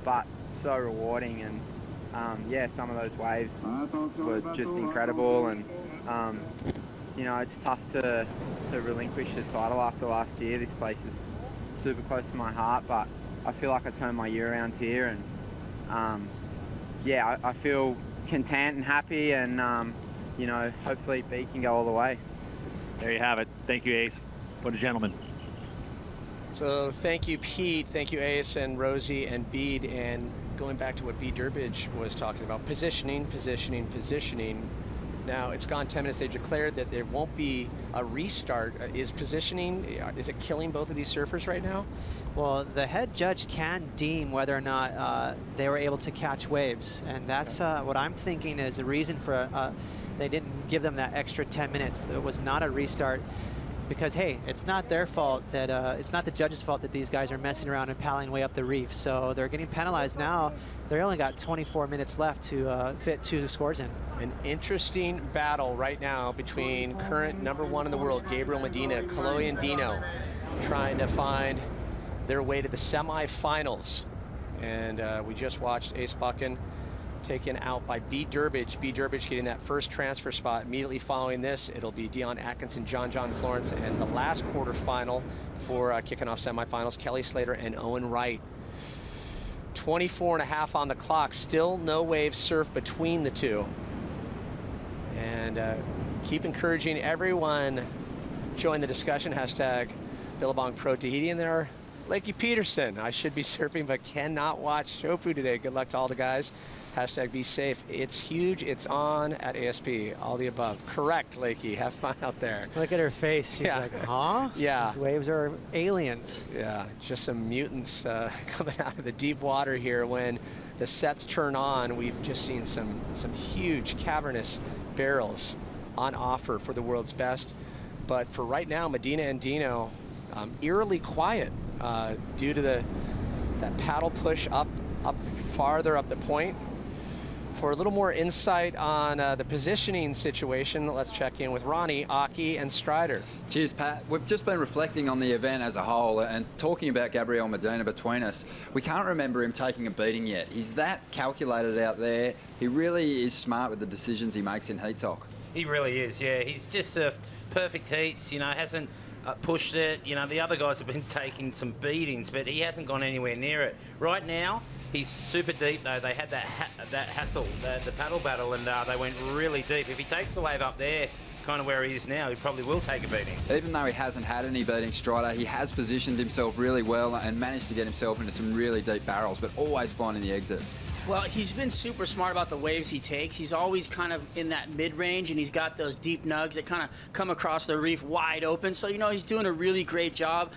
but so rewarding. And yeah, some of those waves were just incredible, and you know, it's tough to relinquish the title after last year. This place is super close to my heart, but I feel like I turned my year around here, and yeah, I feel content and happy, and you know, hopefully Bede can go all the way. There you have it. Thank you, Ace. What a gentleman. So thank you, Pete. Thank you, Ace and Rosie and Bede. And going back to what Bede Durbridge was talking about, positioning, positioning, positioning. Now, it's gone 10 minutes. They've declared that there won't be a restart. Is positioning, is it killing both of these surfers right now? Well, the head judge can deem whether or not they were able to catch waves. And that's what I'm thinking is the reason for they didn't give them that extra 10 minutes. It was not a restart. Because, hey, it's not their fault that, it's not the judge's fault that these guys are messing around and paddling way up the reef. So they're getting penalized now. They only got 24 minutes left to fit 2 scores in. An interesting battle right now between current #1 in the world, Gabriel Medina, Kalohe and Dino, trying to find their way to the semifinals. And we just watched Ace Buchan taken out by Bede Durbridge. Bede Durbridge getting that first transfer spot. Immediately following this, it'll be Dion Atkinson, John Florence, and the last quarterfinal for kicking off semifinals, Kelly Slater and Owen Wright. 24.5 on the clock. Still no wave surf between the two. And keep encouraging everyone. Join the discussion. Hashtag Billabong Pro Tahiti. And there, Lakey Peterson. I should be surfing, but cannot watch Chopu today. Good luck to all the guys. Hashtag be safe. It's huge. It's on at ASP. All the above. Correct, Lakey. Have fun out there. Look at her face. She's like, huh? Yeah. These waves are aliens. Yeah, just some mutants coming out of the deep water here. When the sets turn on, we've just seen some huge cavernous barrels on offer for the world's best. But for right now, Medina and Dino, eerily quiet due to that paddle push up farther up the point. For a little more insight on the positioning situation, let's check in with Ronnie, Aki, and Strider. Cheers, Pat. We've just been reflecting on the event as a whole and talking about Gabriel Medina between us. We can't remember him taking a beating yet. He's that calculated out there. He really is smart with the decisions he makes in heat talk. He really is, yeah. He's just surfed perfect heats, you know, hasn't pushed it. You know, the other guys have been taking some beatings, but he hasn't gone anywhere near it. Right now, he's super deep, though. They had that hassle, the paddle battle, and they went really deep. If he takes the wave up there, kind of where he is now, he probably will take a beating. Even though he hasn't had any beating, Strider, he has positioned himself really well and managed to get himself into some really deep barrels, but always finding the exit. Well, he's been super smart about the waves he takes. He's always kind of in that mid-range, and he's got those deep nugs that kind of come across the reef wide open. So, you know, he's doing a really great job.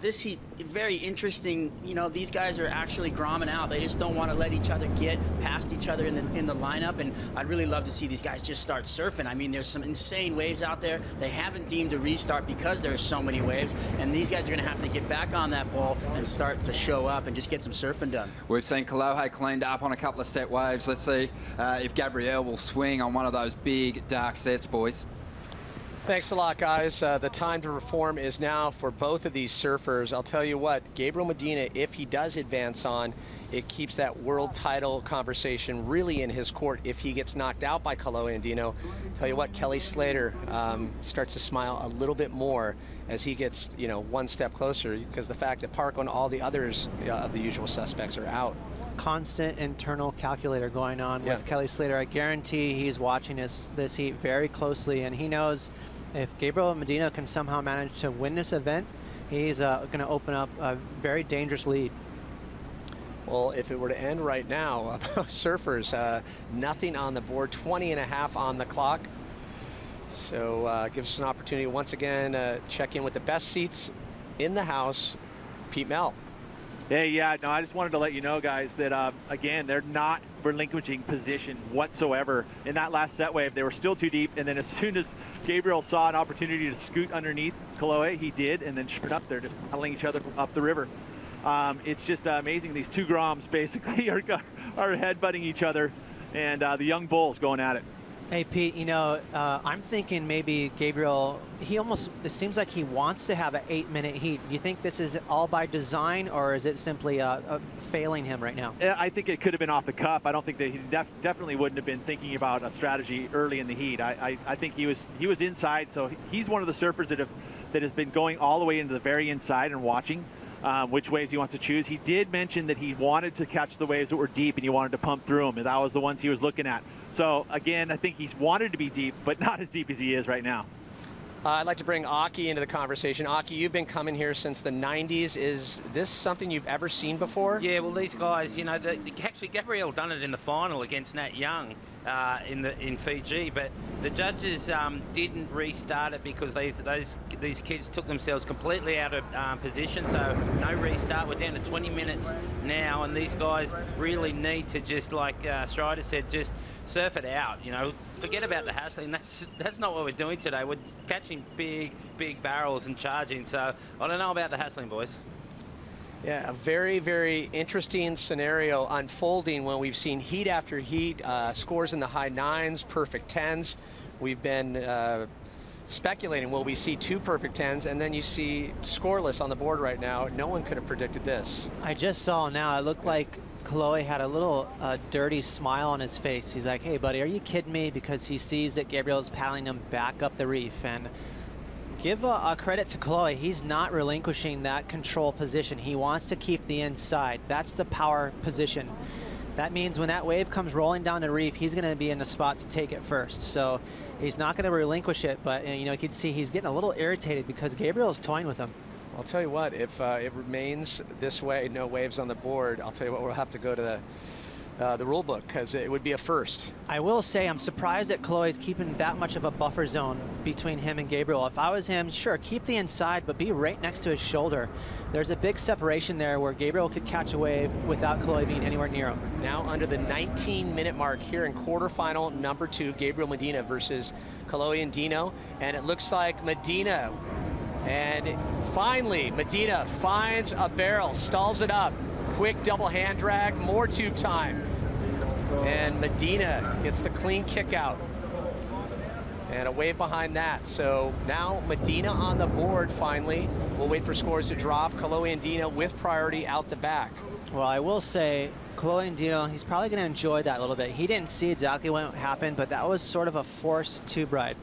This heat, very interesting. You know, these guys are actually gromming out. They just don't want to let each other get past each other in the lineup, and I'd really love to see these guys just start surfing. I mean, there's some insane waves out there. They haven't deemed a restart because there's so many waves, and these guys are going to have to get back on that ball and start to show up and just get some surfing done. We've seen Kalohe cleaned up on a couple of set waves. Let's see if Gabriel will swing on one of those big dark sets, boys. Thanks a lot, guys. The time to reform is now for both of these surfers. I'll tell you what, Gabriel Medina, if he does advance on, it keeps that world title conversation really in his court. If he gets knocked out by Kalohe and Dino, tell you what, Kelly Slater starts to smile a little bit more as he gets, you know, one step closer, because the fact that Parko and all the others of the usual suspects are out. Constant internal calculator going on with Kelly Slater. I guarantee he's watching this heat very closely, and he knows if Gabriel Medina can somehow manage to win this event, he's going to open up a very dangerous lead. Well, if it were to end right now, surfers, nothing on the board, 20.5 on the clock. So gives us an opportunity once again to check in with the best seats in the house, Pete Mel. Hey, yeah, no, I just wanted to let you know, guys, that, again, they're not relinquishing position whatsoever. In that last set wave, they were still too deep, and then as soon as Gabriel saw an opportunity to scoot underneath Kolohe, he did, and then sure enough, they're just paddling each other up the river. It's just amazing. These two Groms basically are headbutting each other, and the young bulls going at it. Hey, Pete, you know, I'm thinking maybe Gabriel, it seems like he wants to have an 8-minute heat. Do you think this is all by design, or is it simply failing him right now? I think it could have been off the cuff. I don't think that he definitely wouldn't have been thinking about a strategy early in the heat. I think he was inside, so he's one of the surfers that has been going all the way into the very inside and watching which waves he wants to choose. He did mention that he wanted to catch the waves that were deep and he wanted to pump through them, and that was the ones he was looking at. So again, I think he's wanted to be deep, but not as deep as he is right now. I'd like to bring Aki into the conversation. Aki, you've been coming here since the 90s. Is this something you've ever seen before? Yeah, well, these guys, you know, actually Gabriel done it in the final against Nat Young in Fiji, but the judges didn't restart it because these kids took themselves completely out of position, so no restart. We're down to 20 minutes now, and these guys really need to just, like Strider said, just surf it out, you know. Forget about the hassling. That's not what we're doing today. We're catching big barrels and charging. So I don't know about the hassling, boys. Yeah, a very, very interesting scenario unfolding when we've seen heat after heat, scores in the high 9s, perfect 10s. We've been speculating, will we see 2 perfect 10s, and then you see scoreless on the board right now. No one could have predicted this. I just saw now, it looked like Kolohe had a little dirty smile on his face. He's like, hey, buddy, are you kidding me? Because he sees that Gabriel's paddling him back up the reef. And give a credit to Kolohe. He's not relinquishing that control position. He wants to keep the inside. That's the power position. That means when that wave comes rolling down the reef, he's going to be in the spot to take it first. So he's not going to relinquish it, but you know, you can see he's getting a little irritated because Gabriel's toying with him. I'll tell you what, if it remains this way, no waves on the board, I'll tell you what, we'll have to go to the rule book because it would be a first. I will say I'm surprised that Kolohe's keeping that much of a buffer zone between him and Gabriel. If I was him, sure, keep the inside, but be right next to his shoulder. There's a big separation there where Gabriel could catch a wave without Kolohe being anywhere near him. Now under the 19-minute mark here in quarterfinal number 2, Gabriel Medina versus Kolohe and Dino, and it looks like Medina. And finally, Medina finds a barrel, stalls it up. Quick double hand drag, more tube time. And Medina gets the clean kick out. And a wave behind that. So now Medina on the board finally. We'll wait for scores to drop. Kolohe and Dino with priority out the back. Well, I will say, Kolohe and Dino, he's probably going to enjoy that a little bit. He didn't see exactly what happened, but that was sort of a forced tube ride.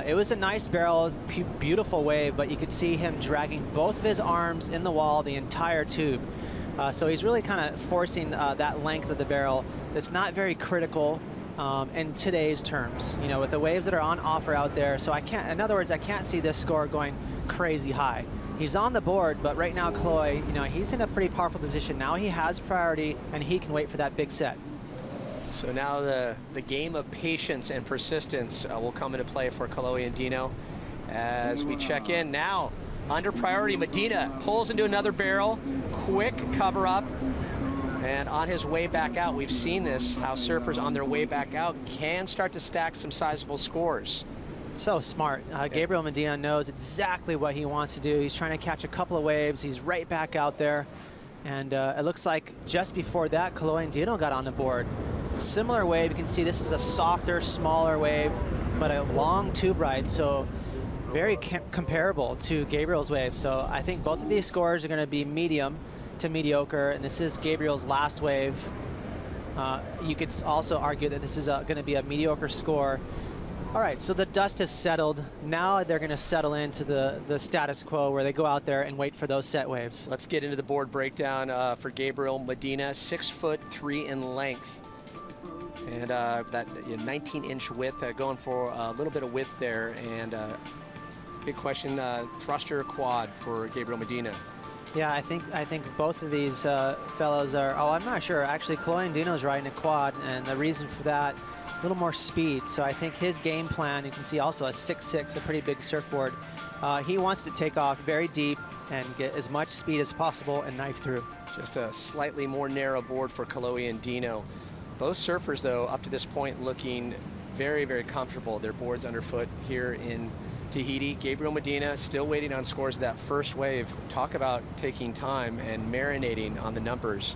It was a nice barrel, beautiful wave, but you could see him dragging both of his arms in the wall the entire tube. So he's really kind of forcing that length of the barrel that's not very critical in today's terms, you know, with the waves that are on offer out there. So I can't, in other words, I can't see this score going crazy high. He's on the board, but right now Kolohe, you know, he's in a pretty powerful position. Now he has priority and he can wait for that big set. So now the game of patience and persistence will come into play for Kolohe and Dino as we check in. Now, under priority, Medina pulls into another barrel, quick cover up, and on his way back out, we've seen this, how surfers on their way back out can start to stack some sizable scores. So smart. Gabriel Medina knows exactly what he wants to do. He's trying to catch a couple of waves. He's right back out there. And it looks like just before that, Kolohe and Dino got on the board. Similar wave, you can see this is a softer, smaller wave, but a long tube ride, so very comparable to Gabriel's wave. So I think both of these scores are going to be medium to mediocre, and this is Gabriel's last wave. You could also argue that this is going to be a mediocre score. All right, so the dust has settled. Now they're going to settle into the status quo where they go out there and wait for those set waves. Let's get into the board breakdown for Gabriel Medina, 6'3" in length. And that 19-inch width, going for a little bit of width there. And big question, thruster or quad for Gabriel Medina? Yeah, I think both of these fellows are. Oh, I'm not sure. Actually, Chloe Andino's riding a quad, and the reason for that, a little more speed. So I think his game plan. You can see also a 6.6, a pretty big surfboard. He wants to take off very deep and get as much speed as possible and knife through. Just a slightly more narrow board for Chloe and Dino. Both surfers, though, up to this point, looking very, very comfortable. Their boards underfoot here in Tahiti. Gabriel Medina still waiting on scores of that first wave. Talk about taking time and marinating on the numbers.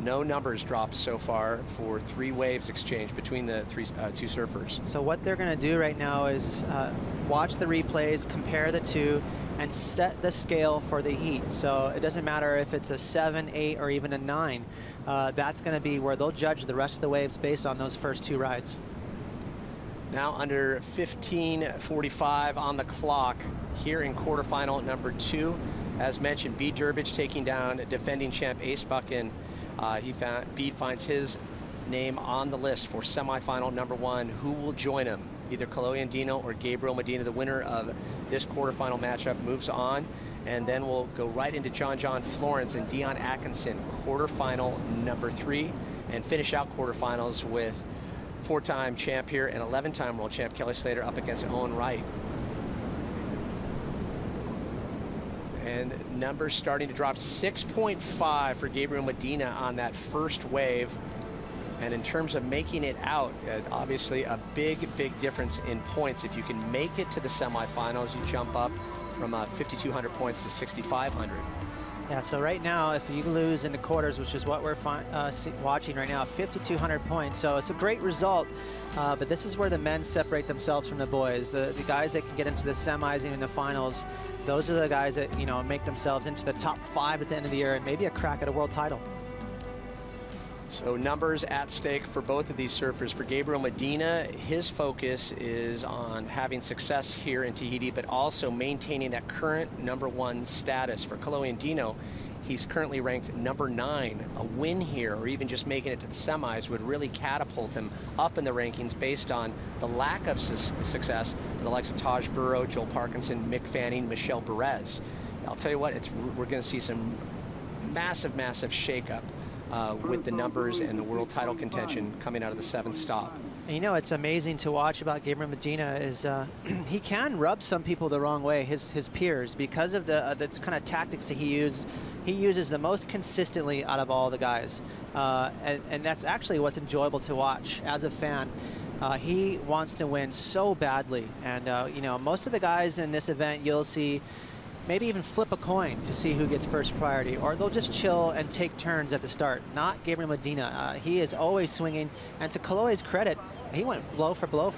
No numbers dropped so far for 3 waves exchanged between the two surfers. So what they're going to do right now is watch the replays, compare the two, and set the scale for the heat. So it doesn't matter if it's a 7, 8, or even a 9. That's going to be where they'll judge the rest of the waves based on those first 2 rides. Now under 15:45 on the clock here in quarterfinal number 2. As mentioned, Bede Durbridge taking down defending champ Ace Buchan. Bede finds his name on the list for semifinal number 1. Who will join him? Either Chloe Andino or Gabriel Medina. The winner of this quarterfinal matchup moves on, and then we'll go right into John Florence and Dion Atkinson, quarterfinal number 3, and finish out quarterfinals with 4-time champ here and 11-time world champ Kelly Slater up against Owen Wright. And numbers starting to drop. 6.5 for Gabriel Medina on that first wave. And in terms of making it out, obviously a big difference in points. If you can make it to the semifinals, you jump up from 5,200 points to 6,500. Yeah, so right now, if you lose in the quarters, which is what we're watching right now, 5,200 points. So it's a great result, but this is where the men separate themselves from the boys. The guys that can get into the semis and even the finals, those are the guys that, you know, make themselves into the top 5 at the end of the year and maybe a crack at a world title. So numbers at stake for both of these surfers. For Gabriel Medina, his focus is on having success here in Tahiti, but also maintaining that current number 1 status. For Chloe Andino, he's currently ranked number 9. A win here, or even just making it to the semis, would really catapult him up in the rankings based on the lack of success for the likes of Taj Burrow, Joel Parkinson, Mick Fanning, Michelle Perez. I'll tell you what, we're going to see some massive shakeup with the numbers and the world title contention coming out of the 7th stop. And you know, it's amazing to watch about Gabriel Medina is he can rub some people the wrong way, his peers, because of the kind of tactics that he uses. He uses the most consistently out of all the guys. And that's actually what's enjoyable to watch as a fan. He wants to win so badly. And, you know, most of the guys in this event you'll see maybe even flip a coin to see who gets first priority, or they'll just chill and take turns at the start. Not Gabriel Medina. He is always swinging, and to Chloe's credit, he went blow for blow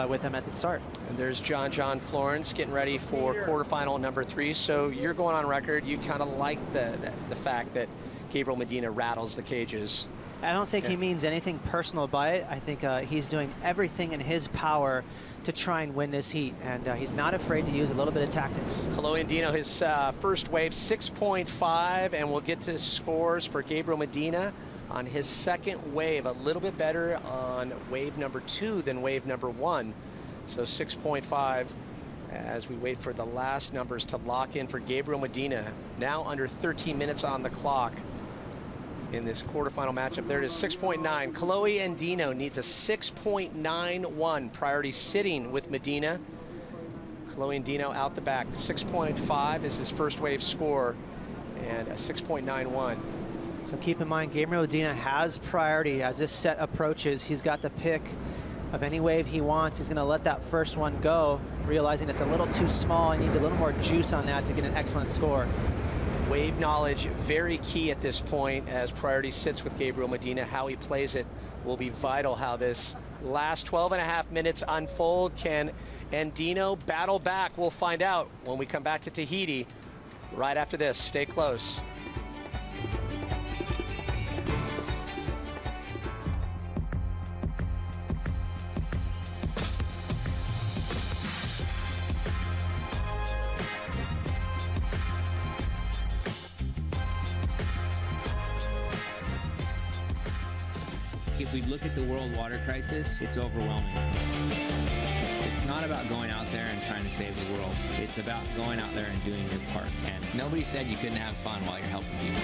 with him at the start. And there's John Florence getting ready for quarterfinal number 3. So you're going on record, you kind of like the fact that Gabriel Medina rattles the cages. I don't think he means anything personal by it. I think he's doing everything in his power to try and win this heat, and he's not afraid to use a little bit of tactics. Chloe Andino, his first wave, 6.5, and we'll get to scores for Gabriel Medina on his second wave. A little bit better on wave number 2 than wave number 1. So 6.5 as we wait for the last numbers to lock in for Gabriel Medina. Now under 13 minutes on the clock in this quarterfinal matchup. There it is, 6.9. Chloe Andino needs a 6.91. Priority sitting with Medina. Chloe Andino out the back. 6.5 is his first wave score, and a 6.91. So keep in mind, Gabriel Medina has priority as this set approaches. He's got the pick of any wave he wants. He's going to let that first one go, realizing it's a little too small. He needs a little more juice on that to get an excellent score. Wave knowledge very key at this point as priority sits with Gabriel Medina. How he plays it will be vital. How this last 12.5 minutes unfold. Can Andino battle back? We'll find out when we come back to Tahiti right after this. Stay close. If we look at the world water crisis, it's overwhelming. It's It's not about going out there and trying to save the world. It's about going out there and doing your part. And nobody said you couldn't have fun while you're helping people.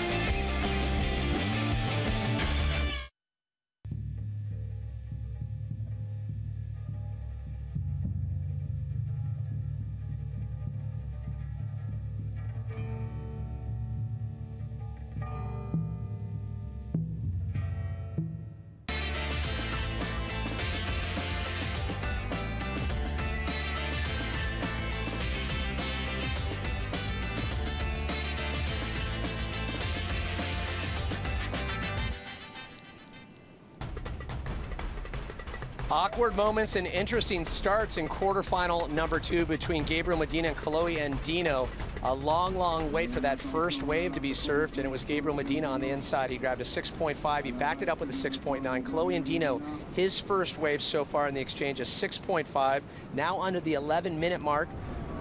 Awkward moments and interesting starts in quarterfinal number 2 between Gabriel Medina and Kolohe Andino. A long, long wait for that first wave to be surfed, and it was Gabriel Medina on the inside. He grabbed a 6.5. He backed it up with a 6.9. Kolohe Andino, his first wave so far in the exchange, is 6.5. Now under the 11-minute mark.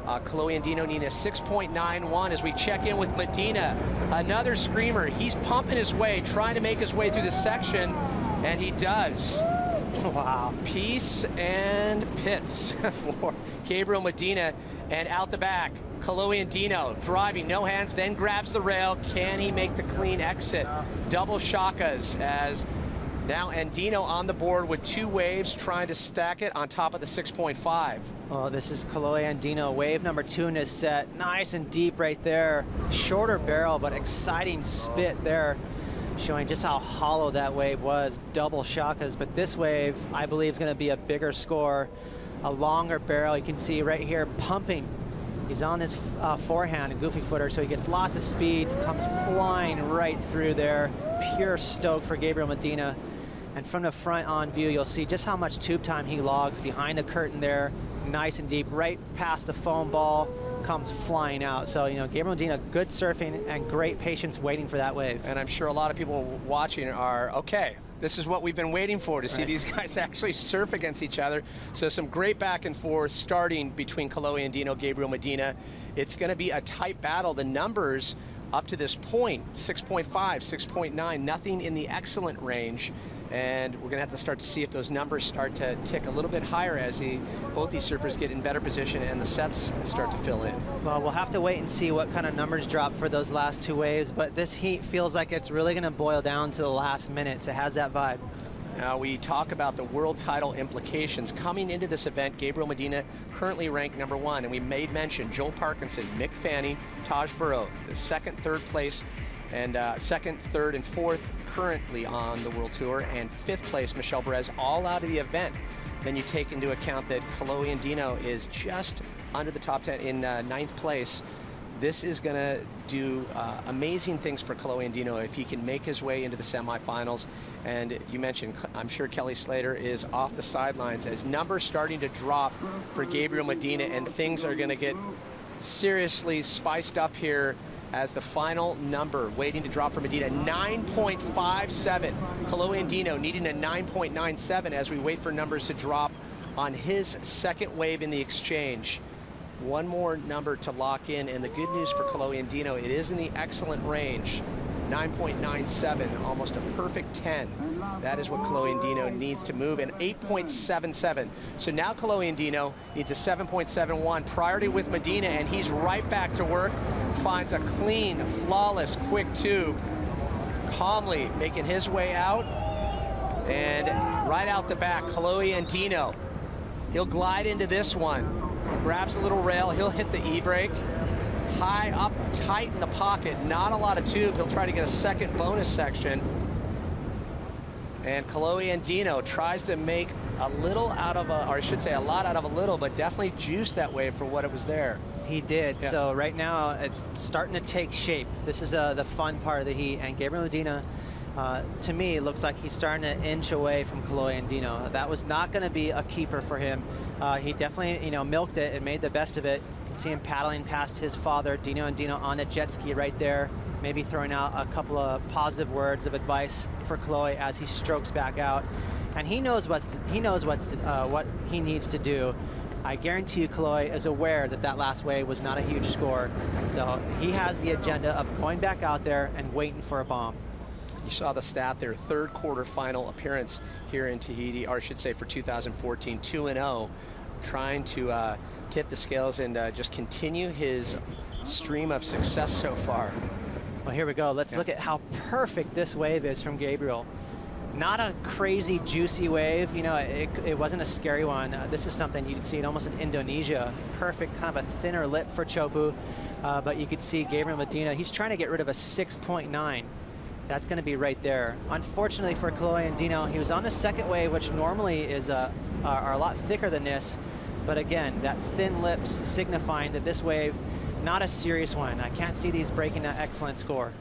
Kolohe Andino needing a 6.91 as we check in with Medina. Another screamer. He's pumping his way, trying to make his way through the section, and he does. Wow. Peace and pits for Gabriel Medina. And out the back, Kolohe Andino driving, no hands, then grabs the rail. Can he make the clean exit? Double shakas as now Andino on the board with 2 waves, trying to stack it on top of the 6.5. Well, this is Kolohe Andino, wave number 2 in his set. Nice and deep right there. Shorter barrel, but exciting spit there, showing just how hollow that wave was. Double shakas, but this wave, I believe, is going to be a bigger score, a longer barrel. You can see right here pumping. He's on his forehand, a goofy footer, so he gets lots of speed, comes flying right through there. Pure stoke for Gabriel Medina. And from the front on view, you'll see just how much tube time he logs behind the curtain there, nice and deep, right past the foam ball, comes flying out. So, you know, Gabriel Medina, good surfing and great patience waiting for that wave. And I'm sure a lot of people watching are, okay, this is what we've been waiting for, to see these guys actually surf against each other. So some great back and forth starting between Kolohe Andino, Gabriel Medina. It's going to be a tight battle. The numbers up to this point, 6.5, 6.9, nothing in the excellent range. And we're going to have to start to see if those numbers start to tick a little bit higher as both these surfers get in better position and the sets start to fill in. Well, we'll have to wait and see what kind of numbers drop for those last 2 waves, but this heat feels like it's really going to boil down to the last minutes. It has that vibe. Now we talk about the world title implications. Coming into this event, Gabriel Medina currently ranked number 1, and we made mention Joel Parkinson, Mick Fanning, Taj Burrow, the 2nd, 3rd place, and 2nd, 3rd, and 4th currently on the World Tour, and 5th place, Michel Perez, all out of the event. Then you take into account that Kolohe Andino is just under the top 10 in 9th place. This is going to do amazing things for Kolohe Andino if he can make his way into the semifinals. And you mentioned, I'm sure Kelly Slater is off the sidelines as numbers starting to drop for Gabriel Medina, and things are going to get seriously spiced up here as the final number waiting to drop for Medina, 9.57. Kolohe Andino needing a 9.97 as we wait for numbers to drop on his 2nd wave in the exchange. One more number to lock in, and the good news for Kolohe Andino, it is in the excellent range, 9.97, almost a perfect 10. That is what Kolohe Andino needs to move, and 8.77. So now Kolohe Andino needs a 7.71, priority with Medina, and he's right back to work. Finds a clean, flawless, quick tube, calmly making his way out. And right out the back, Kolohe Andino, he'll glide into this one, grabs a little rail, he'll hit the e-brake, high up, tight in the pocket, not a lot of tube. He'll try to get a 2nd bonus section. And Kolohe Andino tries to make a little out of a, or I should say a lot out of a little, but definitely juice that wave for what it was there. He did. Yeah. So right now it's starting to take shape. This is the fun part of the heat, and Gabriel Medina, to me, it looks like he's starting to inch away from Kolohe Andino. That was not going to be a keeper for him. He definitely, you know, milked it and made the best of it. You can see him paddling past his father, Dino Andino, on a jet ski right there, maybe throwing out a couple of positive words of advice for Kolohe as he strokes back out. And he knows what he needs to do. I guarantee you Kolohe is aware that that last wave was not a huge score. So he has the agenda of going back out there and waiting for a bomb. You saw the stat there, 3rd quarterfinal appearance here in Tahiti, or I should say for 2014, 2-0. trying to tip the scales and just continue his stream of success so far. Well, here we go. Let's look at how perfect this wave is from Gabriel. Not a crazy, juicy wave. You know, it wasn't a scary one. This is something you'd see in almost in Indonesia. Perfect, kind of a thinner lip for Chopu. But you could see Gabriel Medina, he's trying to get rid of a 6.9. That's going to be right there. Unfortunately for Kalohe and Dino, he was on the second wave, which normally is are a lot thicker than this. But again, that thin lips signifying that this wave, not a serious one. I can't see these breaking that excellent score.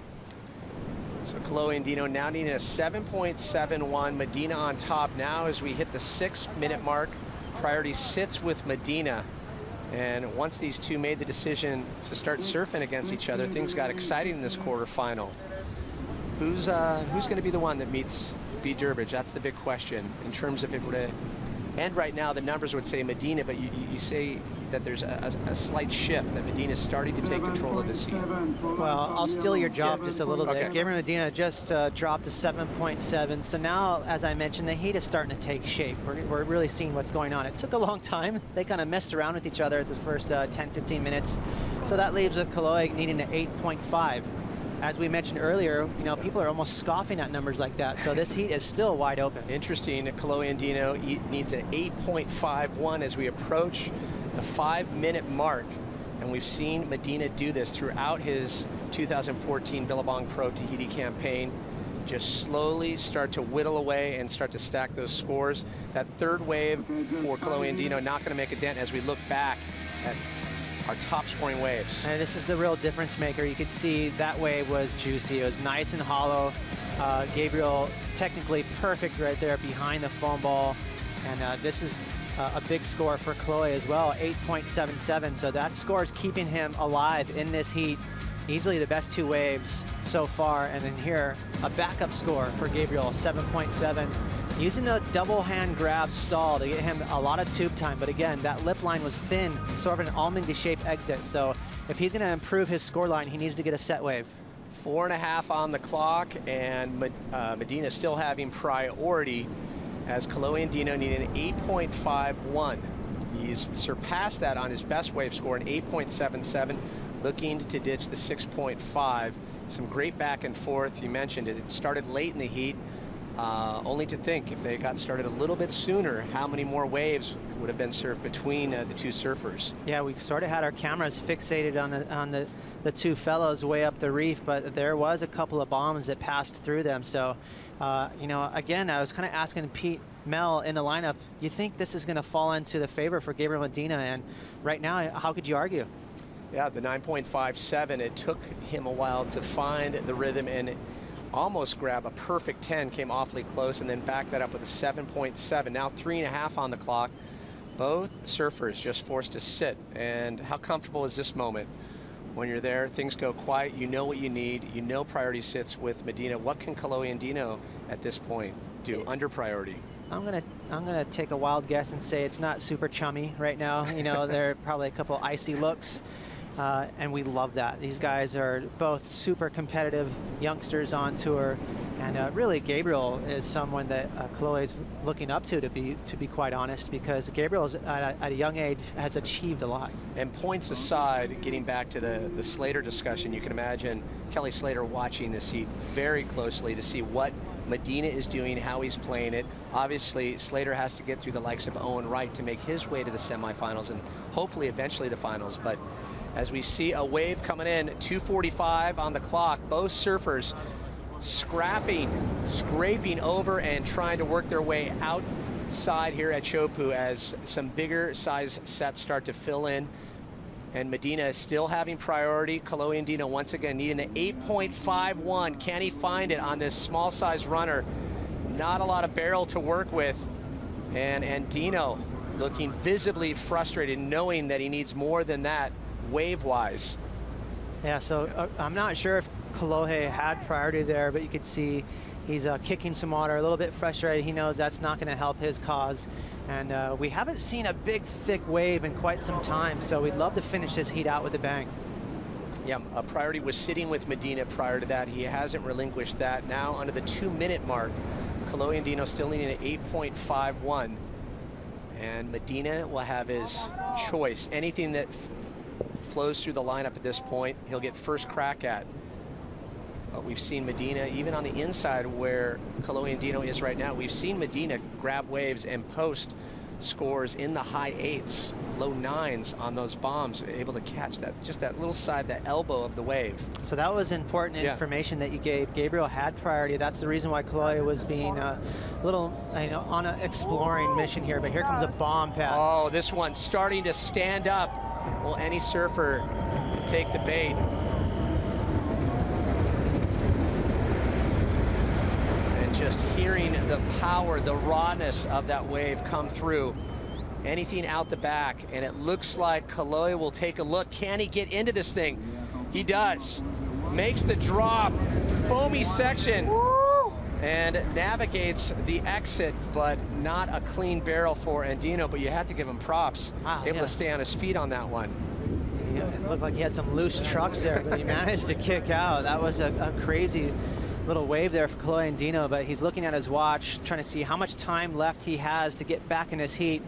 So Kalohe and Dino now needing a 7.71. Medina on top now as we hit the 6-minute mark. Priority sits with Medina. And once these two made the decision to start surfing against each other, things got exciting in this quarterfinal. Who's going to be the one that meets B. Durbridge? That's the big question. In terms of if it were to end right now, the numbers would say Medina, but you say that there's a slight shift, that Medina's starting to take control of this heat. Well, I'll steal your job just a little bit. Okay. Gabriel Medina just dropped to 7.7. So now, as I mentioned, the heat is starting to take shape. We're really seeing what's going on. It took a long time. They kind of messed around with each other at the first 10-15 minutes. So that leaves with Kalohe needing an 8.5. As we mentioned earlier, you know, people are almost scoffing at numbers like that. So this heat is still wide open. Interesting. Kalohe and Dino needs an 8.51 as we approach the 5-minute mark. And we've seen Medina do this throughout his 2014 Billabong Pro Tahiti campaign. Just slowly start to whittle away and start to stack those scores. That third wave for Kalohe and Dino not going to make a dent as we look back at our top scoring waves. And this is the real difference maker. You could see that wave was juicy. It was nice and hollow. Gabriel technically perfect right there behind the foam ball. And this is a big score for Kalohe as well, 8.77. So that score is keeping him alive in this heat. Easily the best two waves so far. And then here, a backup score for Gabriel, 7.7. Using the double hand grab stall to get him a lot of tube time. But again, that lip line was thin, sort of an almond-shaped exit. So if he's going to improve his score line, he needs to get a set wave. 4.5 on the clock, and Medina still having priority as Kalohe and Dino need an 8.51. He's surpassed that on his best wave score, an 8.77, looking to ditch the 6.5. Some great back and forth. You mentioned it. It started late in the heat. Only to think, if they got started a little bit sooner, how many more waves would have been surfed between the two surfers. Yeah, we sort of had our cameras fixated on the two fellows way up the reef, but there was a couple of bombs that passed through them. So, you know, again, I was kind of asking Pete Mel in the lineup, you think this is going to fall into the favor for Gabriel Medina? And right now, how could you argue? Yeah, the 9.57, it took him a while to find the rhythm and almost grab a perfect 10, came awfully close, and then back that up with a 7.7. Now 3.5 on the clock. Both surfers just forced to sit. And how comfortable is this moment? When you're there, things go quiet, you know what you need, you know priority sits with Medina. What can Kalohe and Dino at this point do under priority? I'm gonna take a wild guess and say it's not super chummy right now. You know, there are probably a couple icy looks. And we love that. These guys are both super competitive youngsters on tour, and really Gabriel is someone that Kalohe's looking up to be quite honest, because Gabriel at a young age has achieved a lot. And points aside, getting back to the Slater discussion, you can imagine Kelly Slater watching this heat very closely to see what Medina is doing, how he's playing it. Obviously, Slater has to get through the likes of Owen Wright to make his way to the semifinals and hopefully eventually the finals. But as we see a wave coming in, 2:45 on the clock, both surfers scraping, scraping over and trying to work their way outside here at Chopu as some bigger size sets start to fill in. And Medina is still having priority. Kalohe and Dino once again needing the 8.51. Can he find it on this small size runner? Not a lot of barrel to work with. And Dino looking visibly frustrated, knowing that he needs more than that wave-wise. Yeah, so I'm not sure if Kalohe had priority there, but you could see he's kicking some water, a little bit frustrated. He knows that's not going to help his cause. And we haven't seen a big, thick wave in quite some time, so we'd love to finish this heat out with a bang. Yeah, a priority was sitting with Medina prior to that. He hasn't relinquished that. Now under the 2-minute mark, Kalohe and Dino still needing an 8.51. And Medina will have his choice. Anything that flows through the lineup at this point, he'll get first crack at. But we've seen Medina, even on the inside where Kalohe Andino is right now, we've seen Medina grab waves and post scores in the high 8s, low 9s on those bombs, able to catch that, just that little side, that elbow of the wave. So that was important information that you gave. Gabriel had priority. That's the reason why Kalohe was being a little, on an exploring mission here. But here comes a bomb pad. Oh, this one's starting to stand up. Will any surfer take the bait? Just hearing the power, the rawness of that wave come through. Anything out the back, and it looks like Kalohe will take a look. Can he get into this thing? He does. Makes the drop, foamy section, and navigates the exit, but not a clean barrel for Andino, but you had to give him props. Wow, able to stay on his feet on that one. Yeah, it looked like he had some loose trucks there, but he managed to kick out. That was a crazy little wave there for Kalohe Andino, but he's looking at his watch, trying to see how much time left he has to get back in his heat.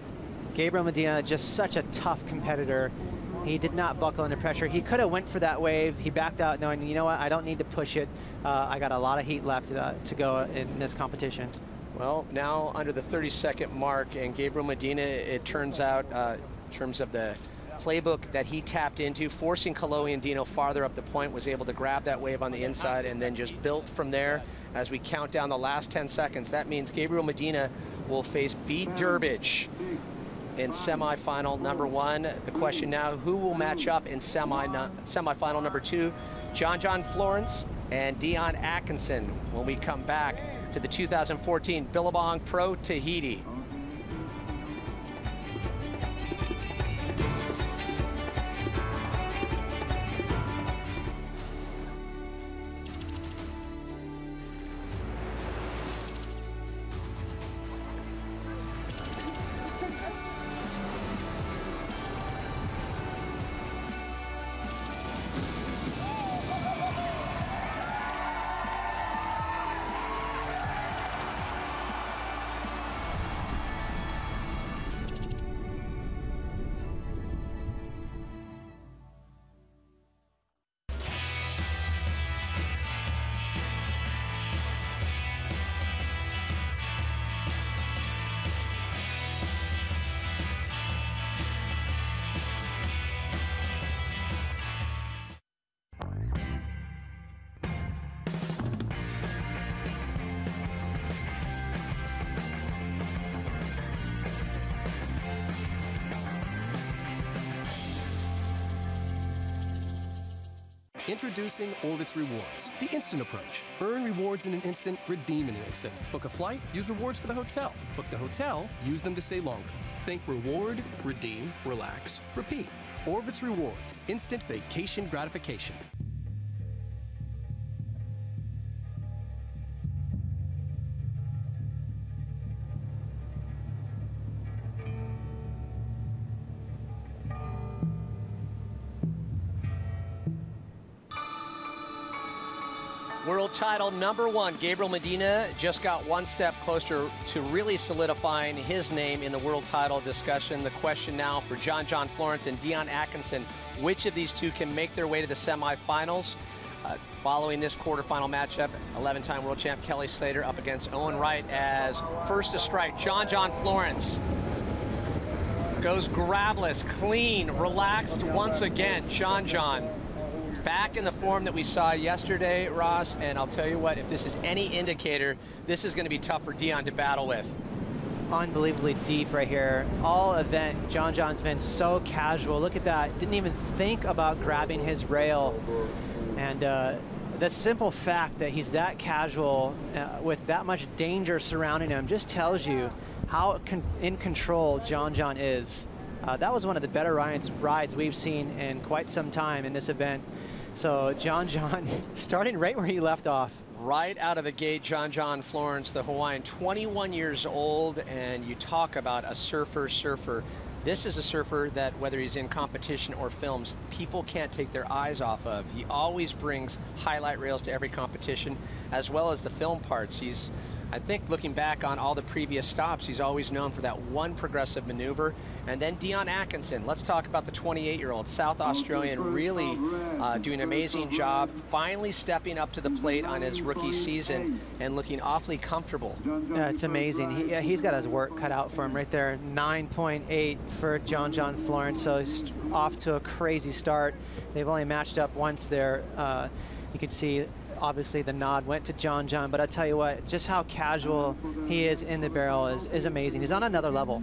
Gabriel Medina, just such a tough competitor. He did not buckle under pressure. He could have went for that wave. He backed out knowing, you know what, I don't need to push it. I got a lot of heat left to go in this competition. Well, now under the 30-second mark, and Gabriel Medina, it turns out, in terms of the playbook that he tapped into, forcing Kalohe Andino farther up the point, was able to grab that wave on the inside and then just built from there. As we count down the last 10 seconds, that means Gabriel Medina will face Beat Durbridge in semifinal number 1. The question now, who will match up in semifinal number 2? John Florence and Dion Atkinson when we come back to the 2014 Billabong Pro Tahiti. Introducing Orbitz Rewards, the instant approach. Earn rewards in an instant, redeem in an instant. Book a flight, use rewards for the hotel. Book the hotel, use them to stay longer. Think reward, redeem, relax, repeat. Orbitz Rewards, instant vacation gratification. World title number 1, Gabriel Medina just got one step closer to really solidifying his name in the world title discussion. The question now for John Florence and Dion Atkinson, which of these two can make their way to the semifinals? Following this quarterfinal matchup, 11-time world champ Kelly Slater up against Owen Wright as first to strike, John Florence. Goes grabless, clean, relaxed once again. John. Back in the form that we saw yesterday, Ross, and I'll tell you what, if this is any indicator, this is going to be tough for Dion to battle with. Unbelievably deep right here. All event, John's been so casual. Look at that. Didn't even think about grabbing his rail. And the simple fact that he's that casual with that much danger surrounding him just tells you how in control John is. That was one of the better rides we've seen in quite some time in this event. So John starting right where he left off. Right out of the gate, John Florence, the Hawaiian, 21 years old, and you talk about a surfer. This is a surfer that, whether he's in competition or films, people can't take their eyes off of. He always brings highlight reels to every competition, as well as the film parts. He's I think looking back on all the previous stops, he's always known for that one progressive maneuver. And then Dion Atkinson, let's talk about the 28-year-old South Australian, really doing an amazing job, finally stepping up to the plate on his rookie season and looking awfully comfortable. Yeah, it's amazing. He's got his work cut out for him right there. 9.8 for John Florence, so he's off to a crazy start. They've only matched up once there. You can see obviously the nod went to John, but I tell you what, just how casual he is in the barrel is amazing. He's on another level.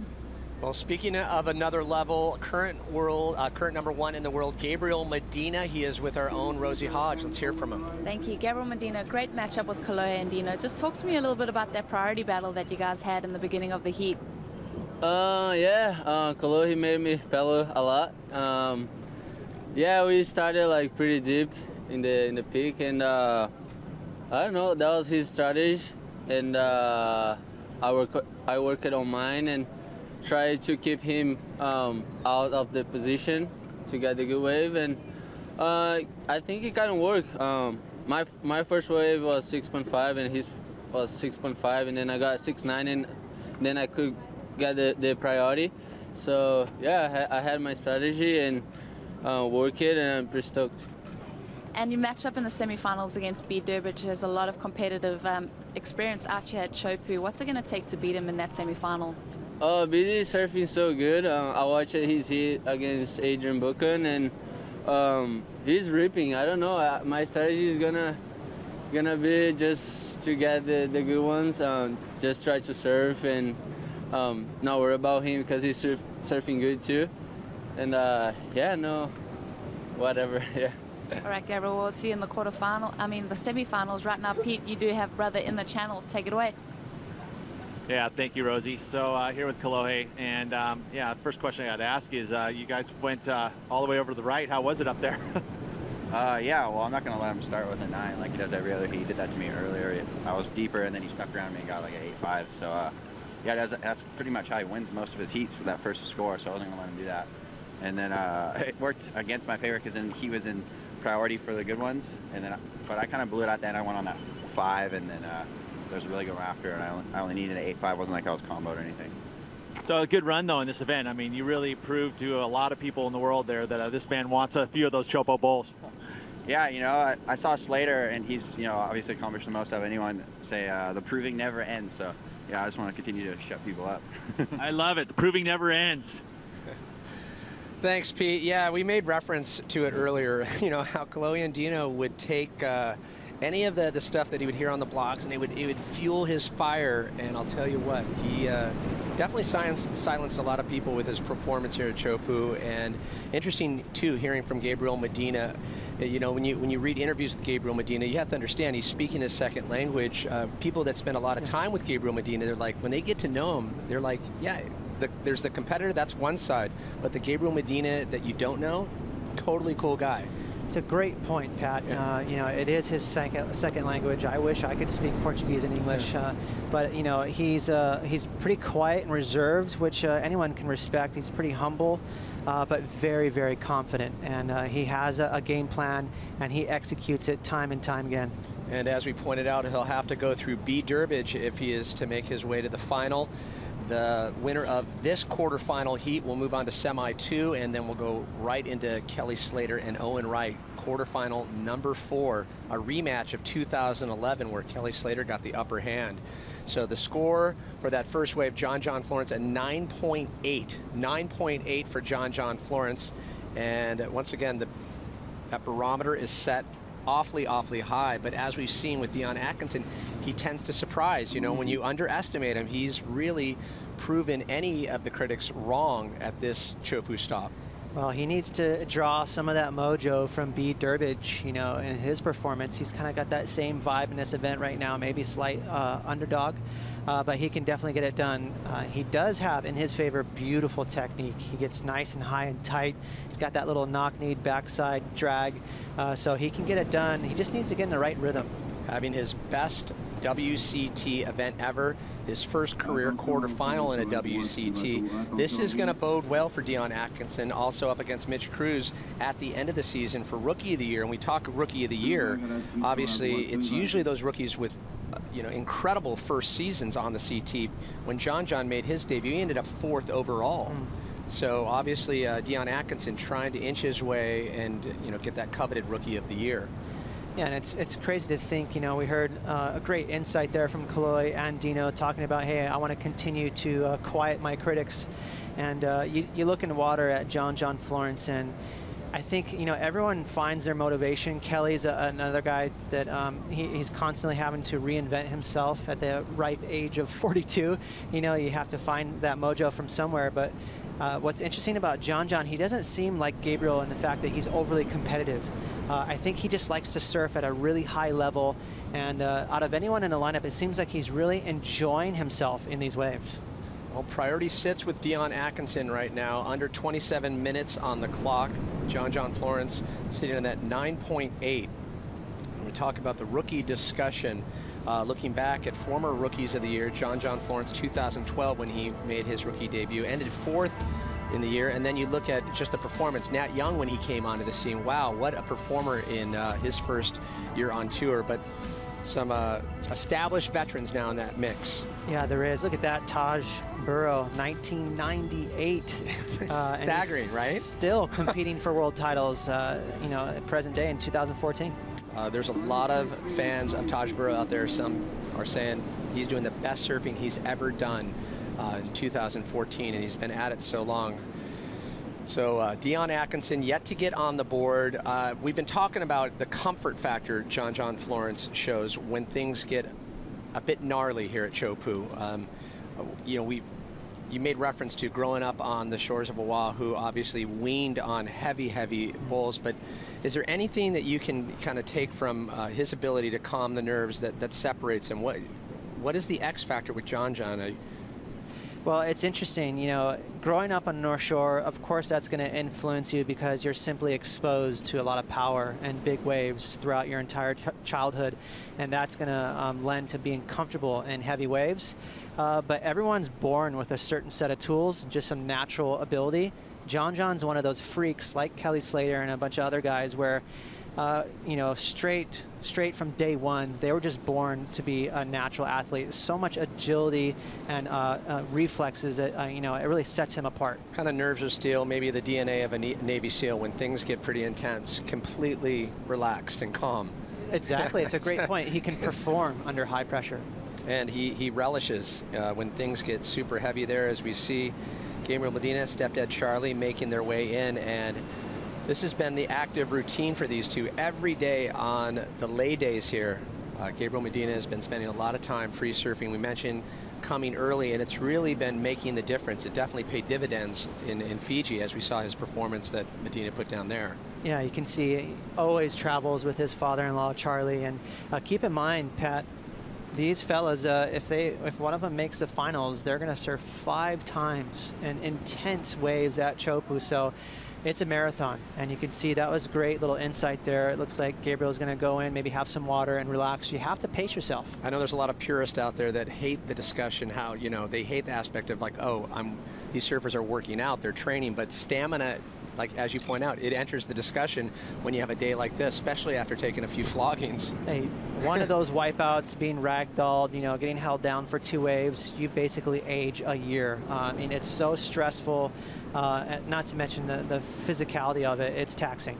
Well, speaking of another level, current number 1 in the world, Gabriel Medina. He is with our own Rosie Hodge. Let's hear from him. Thank you. Gabriel Medina, great matchup with Kalohe and Dino. Just talk to me a little bit about that priority battle that you guys had in the beginning of the heat. Kalohe made me pedal a lot. Yeah, we started like pretty deep in the peak, and I don't know, that was his strategy, and I worked on mine and tried to keep him out of the position to get the good wave, and I think it kind of worked. My first wave was 6.5 and his was 6.5, and then I got 6.9, and then I could get the priority. So yeah, I had my strategy and work it, and I'm pretty stoked. And you match up in the semifinals against Bede Durbridge, who has a lot of competitive experience out here at Chopu. What's it going to take to beat him in that semifinal? Bede is surfing so good. I watched his hit against Adrian Buchan, and he's ripping. I don't know. My strategy is gonna be just to get the good ones. Just try to surf and not worry about him because he's surfing good too. And yeah, no, whatever. Yeah. All right, Gabriel, we'll see you in the the semifinals right now. Pete, you do have brother in the channel. Take it away. Yeah, thank you, Rosie. So here with Kalohe, and yeah, first question I got to ask is, you guys went all the way over to the right. How was it up there? Yeah, well, I'm not going to let him start with a 9 like he does every other heat. He did that to me earlier. I was deeper, and then he stuck around me and got like an 8.5. So yeah, that's pretty much how he wins most of his heats for that first score, so I wasn't going to let him do that. And then it worked against my favor because then he was in priority for the good ones, and then but I kind of blew it out then. I went on that 5, and then there was a really good one after, and I only needed an 8.5. It wasn't like I was comboed or anything. So a good run though in this event. I mean, you really proved to a lot of people in the world there that this man wants a few of those Chopo bowls. Yeah, you know, I saw Slater, and he's, you know, obviously accomplished the most of anyone. Say the proving never ends. So yeah, I just want to continue to shut people up. I love it. The proving never ends. Thanks, Pete. Yeah, we made reference to it earlier, you know, how Kalohe and Dino would take any of the stuff that he would hear on the blogs, and it would fuel his fire. And I'll tell you what, he definitely silenced a lot of people with his performance here at Chopu. And interesting, too, hearing from Gabriel Medina. You know, when you read interviews with Gabriel Medina, you have to understand he's speaking his second language. People that spend a lot of time with Gabriel Medina, they're like, when they get to know him, they're like, yeah, there's the competitor, that's one side, but the Gabriel Medina that you don't know, totally cool guy. It's a great point, Pat. Yeah. You know, it is his second language. I wish I could speak Portuguese and English, but you know, he's pretty quiet and reserved, which anyone can respect. He's pretty humble, but very, very confident, and he has a game plan, and he executes it time and time again. And as we pointed out, he'll have to go through Bede Durbridge if he is to make his way to the final. The winner of this quarterfinal heat will move on to semi-2, and then we'll go right into Kelly Slater and Owen Wright, quarterfinal number 4, a rematch of 2011 where Kelly Slater got the upper hand. So the score for that first wave, John Florence, a 9.8. 9.8 for John Florence. And once again, that barometer is set awfully high, but as we've seen with Dion Atkinson, he tends to surprise. You know, when you underestimate him, he's really proven any of the critics wrong at this Chopu stop. Well, he needs to draw some of that mojo from Bede Durbridge, you know, in his performance. He's kind of got that same vibe in this event right now, maybe slight underdog, but he can definitely get it done. He does have, in his favor, beautiful technique. He gets nice and high and tight. He's got that little knock-knee backside drag, so he can get it done. He just needs to get in the right rhythm. Having his best WCT event ever, his first career quarterfinal in a WCT. This is going to bode well for Dion Atkinson, also up against Mitch Cruz at the end of the season for Rookie of the Year. And we talk Rookie of the Year, obviously it's usually those rookies with you know, incredible first seasons on the CT. When John made his debut, he ended up 4th overall. So obviously Dion Atkinson trying to inch his way and, you know, get that coveted Rookie of the Year. Yeah, and it's crazy to think, you know, we heard a great insight there from Kaloy and Dino talking about, hey, I want to continue to quiet my critics. And you look in the water at John Florence, and I think, you know, everyone finds their motivation. Kelly's another guy that he's constantly having to reinvent himself at the ripe age of 42. You know, you have to find that mojo from somewhere. But what's interesting about John, he doesn't seem like Gabriel in the fact that he's overly competitive. I think he just likes to surf at a really high level. And out of anyone in the lineup, it seems like he's really enjoying himself in these waves. Well, priority sits with Dion Atkinson right now, under 27 minutes on the clock. John Florence sitting on that 9.8. When we talk about the rookie discussion, looking back at former Rookies of the Year, John Florence 2012 when he made his rookie debut, ended 4th in the year. And then you look at just the performance. Nat Young when he came onto the scene, wow, what a performer in his first year on tour. But some established veterans now in that mix. Yeah, there is. Look at that, Taj Burrow, 1998. Staggering, right? Still competing for world titles, you know, at present day in 2014. There's a lot of fans of Taj Burrow out there. Some are saying he's doing the best surfing he's ever done in 2014, and he's been at it so long. So Dion Atkinson yet to get on the board. We've been talking about the comfort factor John Florence shows when things get a bit gnarly here at Chopu. You know, you made reference to growing up on the shores of Oahu, obviously weaned on heavy bowls, but is there anything that you can kind of take from his ability to calm the nerves that separates him? What is the X factor with John? Well, it's interesting, you know, growing up on the North Shore, of course that's going to influence you because you're simply exposed to a lot of power and big waves throughout your entire childhood, and that's going to lend to being comfortable in heavy waves. But everyone's born with a certain set of tools, just some natural ability. John's one of those freaks like Kelly Slater and a bunch of other guys where, you know, straight from day one, they were just born to be a natural athlete. So much agility and reflexes, you know, it really sets him apart. Kind of nerves of steel, maybe the DNA of a Navy SEAL when things get pretty intense, completely relaxed and calm. Exactly, it's a great point. He can perform under high pressure. And he relishes when things get super heavy there, as we see Gabriel Medina, Stepdad Charlie making their way in, and this has been the active routine for these two. Every day on the lay days here, Gabriel Medina has been spending a lot of time free surfing. We mentioned coming early, and it's really been making the difference. It definitely paid dividends in Fiji, as we saw his performance that Medina put down there. Yeah, you can see he always travels with his father-in-law, Charlie. And keep in mind, Pat, these fellas, if one of them makes the finals, they're going to surf 5 times in intense waves at Chopu. So it's a marathon, and you can see that was a great little insight there. It looks like Gabriel's going to go in, maybe have some water and relax. You have to pace yourself. I know there's a lot of purists out there that hate the discussion, how, you know, they hate the aspect of like, oh, these surfers are working out, they're training, but stamina, like as you point out, it enters the discussion when you have a day like this, especially after taking a few floggings. Hey, one of those wipeouts, being ragdolled, you know, getting held down for 2 waves, you basically age a year. I mean, it's so stressful. Not to mention the physicality of it, it's taxing.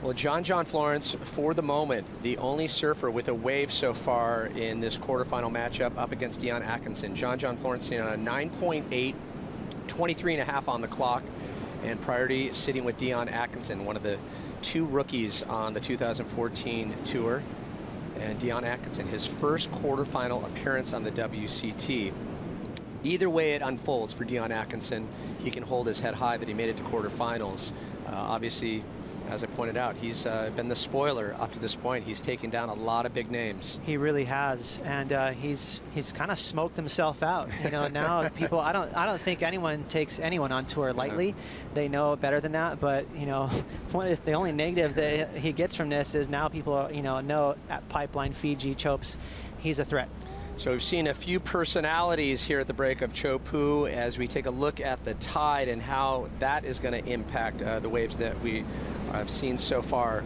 Well, John Florence, for the moment, the only surfer with a wave so far in this quarterfinal matchup up against Dion Atkinson. John Florence sitting on a 9.8, 23.5 on the clock, and priority sitting with Dion Atkinson, one of the 2 rookies on the 2014 tour. And Dion Atkinson, his first quarterfinal appearance on the WCT. Either way it unfolds for Dion Atkinson, he can hold his head high that he made it to quarterfinals. Obviously, as I pointed out, he's been the spoiler up to this point. He's taken down a lot of big names. He really has, and he's kind of smoked himself out. You know, now people, I don't think anyone takes anyone on tour lightly. Yeah. They know better than that, but you know, the only negative that he gets from this is now people, you know at Pipeline, Fiji, Chopes, he's a threat. So we've seen a few personalities here at the break of Chopu as we take a look at the tide and how that is going to impact the waves that we have seen so far.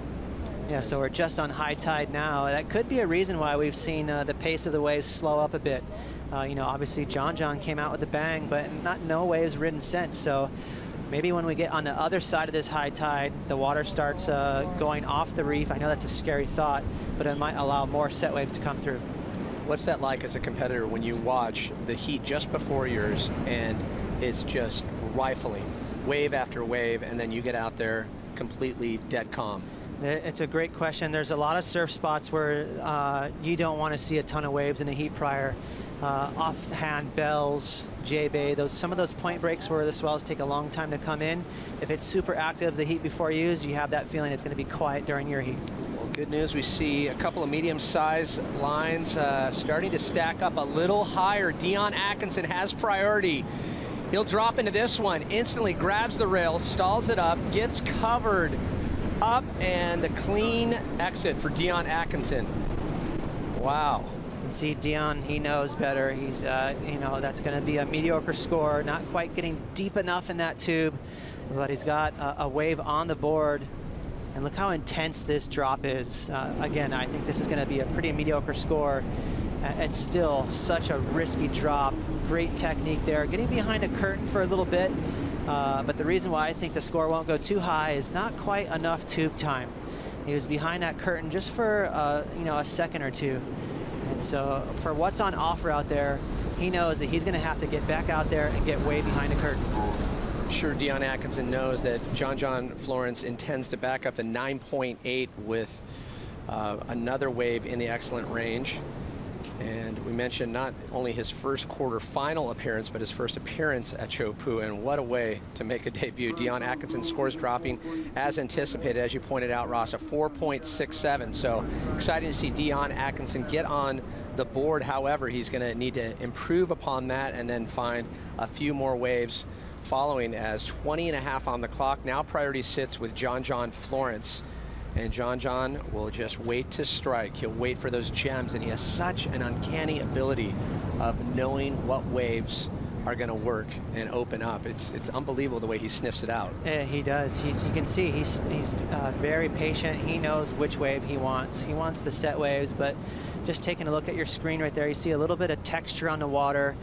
Yeah, so we're just on high tide now. That could be a reason why we've seen the pace of the waves slow up a bit. You know, obviously John came out with a bang, but no waves ridden since. So maybe when we get on the other side of this high tide, the water starts going off the reef. I know that's a scary thought, but it might allow more set waves to come through. What's that like as a competitor when you watch the heat just before yours and it's just rifling, wave after wave, and then you get out there completely dead calm? It's a great question. There's a lot of surf spots where you don't want to see a ton of waves in a heat prior. Offhand, Bells, J-Bay, some of those point breaks where the swells take a long time to come in. If it's super active the heat before you have that feeling it's going to be quiet during your heat. Well, good news, we see a couple of medium-sized lines starting to stack up a little higher. Dion Atkinson has priority. He'll drop into this one, instantly grabs the rail, stalls it up, gets covered up, and a clean exit for Dion Atkinson. Wow. You can see Dion, he knows better. He's, you know, that's going to be a mediocre score, not quite getting deep enough in that tube, but he's got a wave on the board. And look how intense this drop is. Again, I think this is going to be a pretty mediocre score. It's still such a risky drop. Great technique there. Getting behind a curtain for a little bit. But the reason why I think the score won't go too high is not quite enough tube time. He was behind that curtain just for you know, a second or two. And so for what's on offer out there, he knows that he's going to have to get back out there and get way behind the curtain. I'm sure Dion Atkinson knows that John Florence intends to back up the 9.8 with another wave in the excellent range. And we mentioned not only his first quarterfinal appearance, but his first appearance at Chopu, and what a way to make a debut. Dion Atkinson scores dropping as anticipated, as you pointed out, Ross, a 4.67. So exciting to see Dion Atkinson get on the board. However, he's going to need to improve upon that and then find a few more waves following, as 20.5 on the clock. Now priority sits with John Florence. And John will just wait to strike. He'll wait for those gems, and he has such an uncanny ability of knowing what waves are going to work and open up. It's unbelievable the way he sniffs it out. Yeah, he does. You can see he's very patient. He knows which wave he wants. He wants the set waves, but just taking a look at your screen right there, you see a little bit of texture on the water.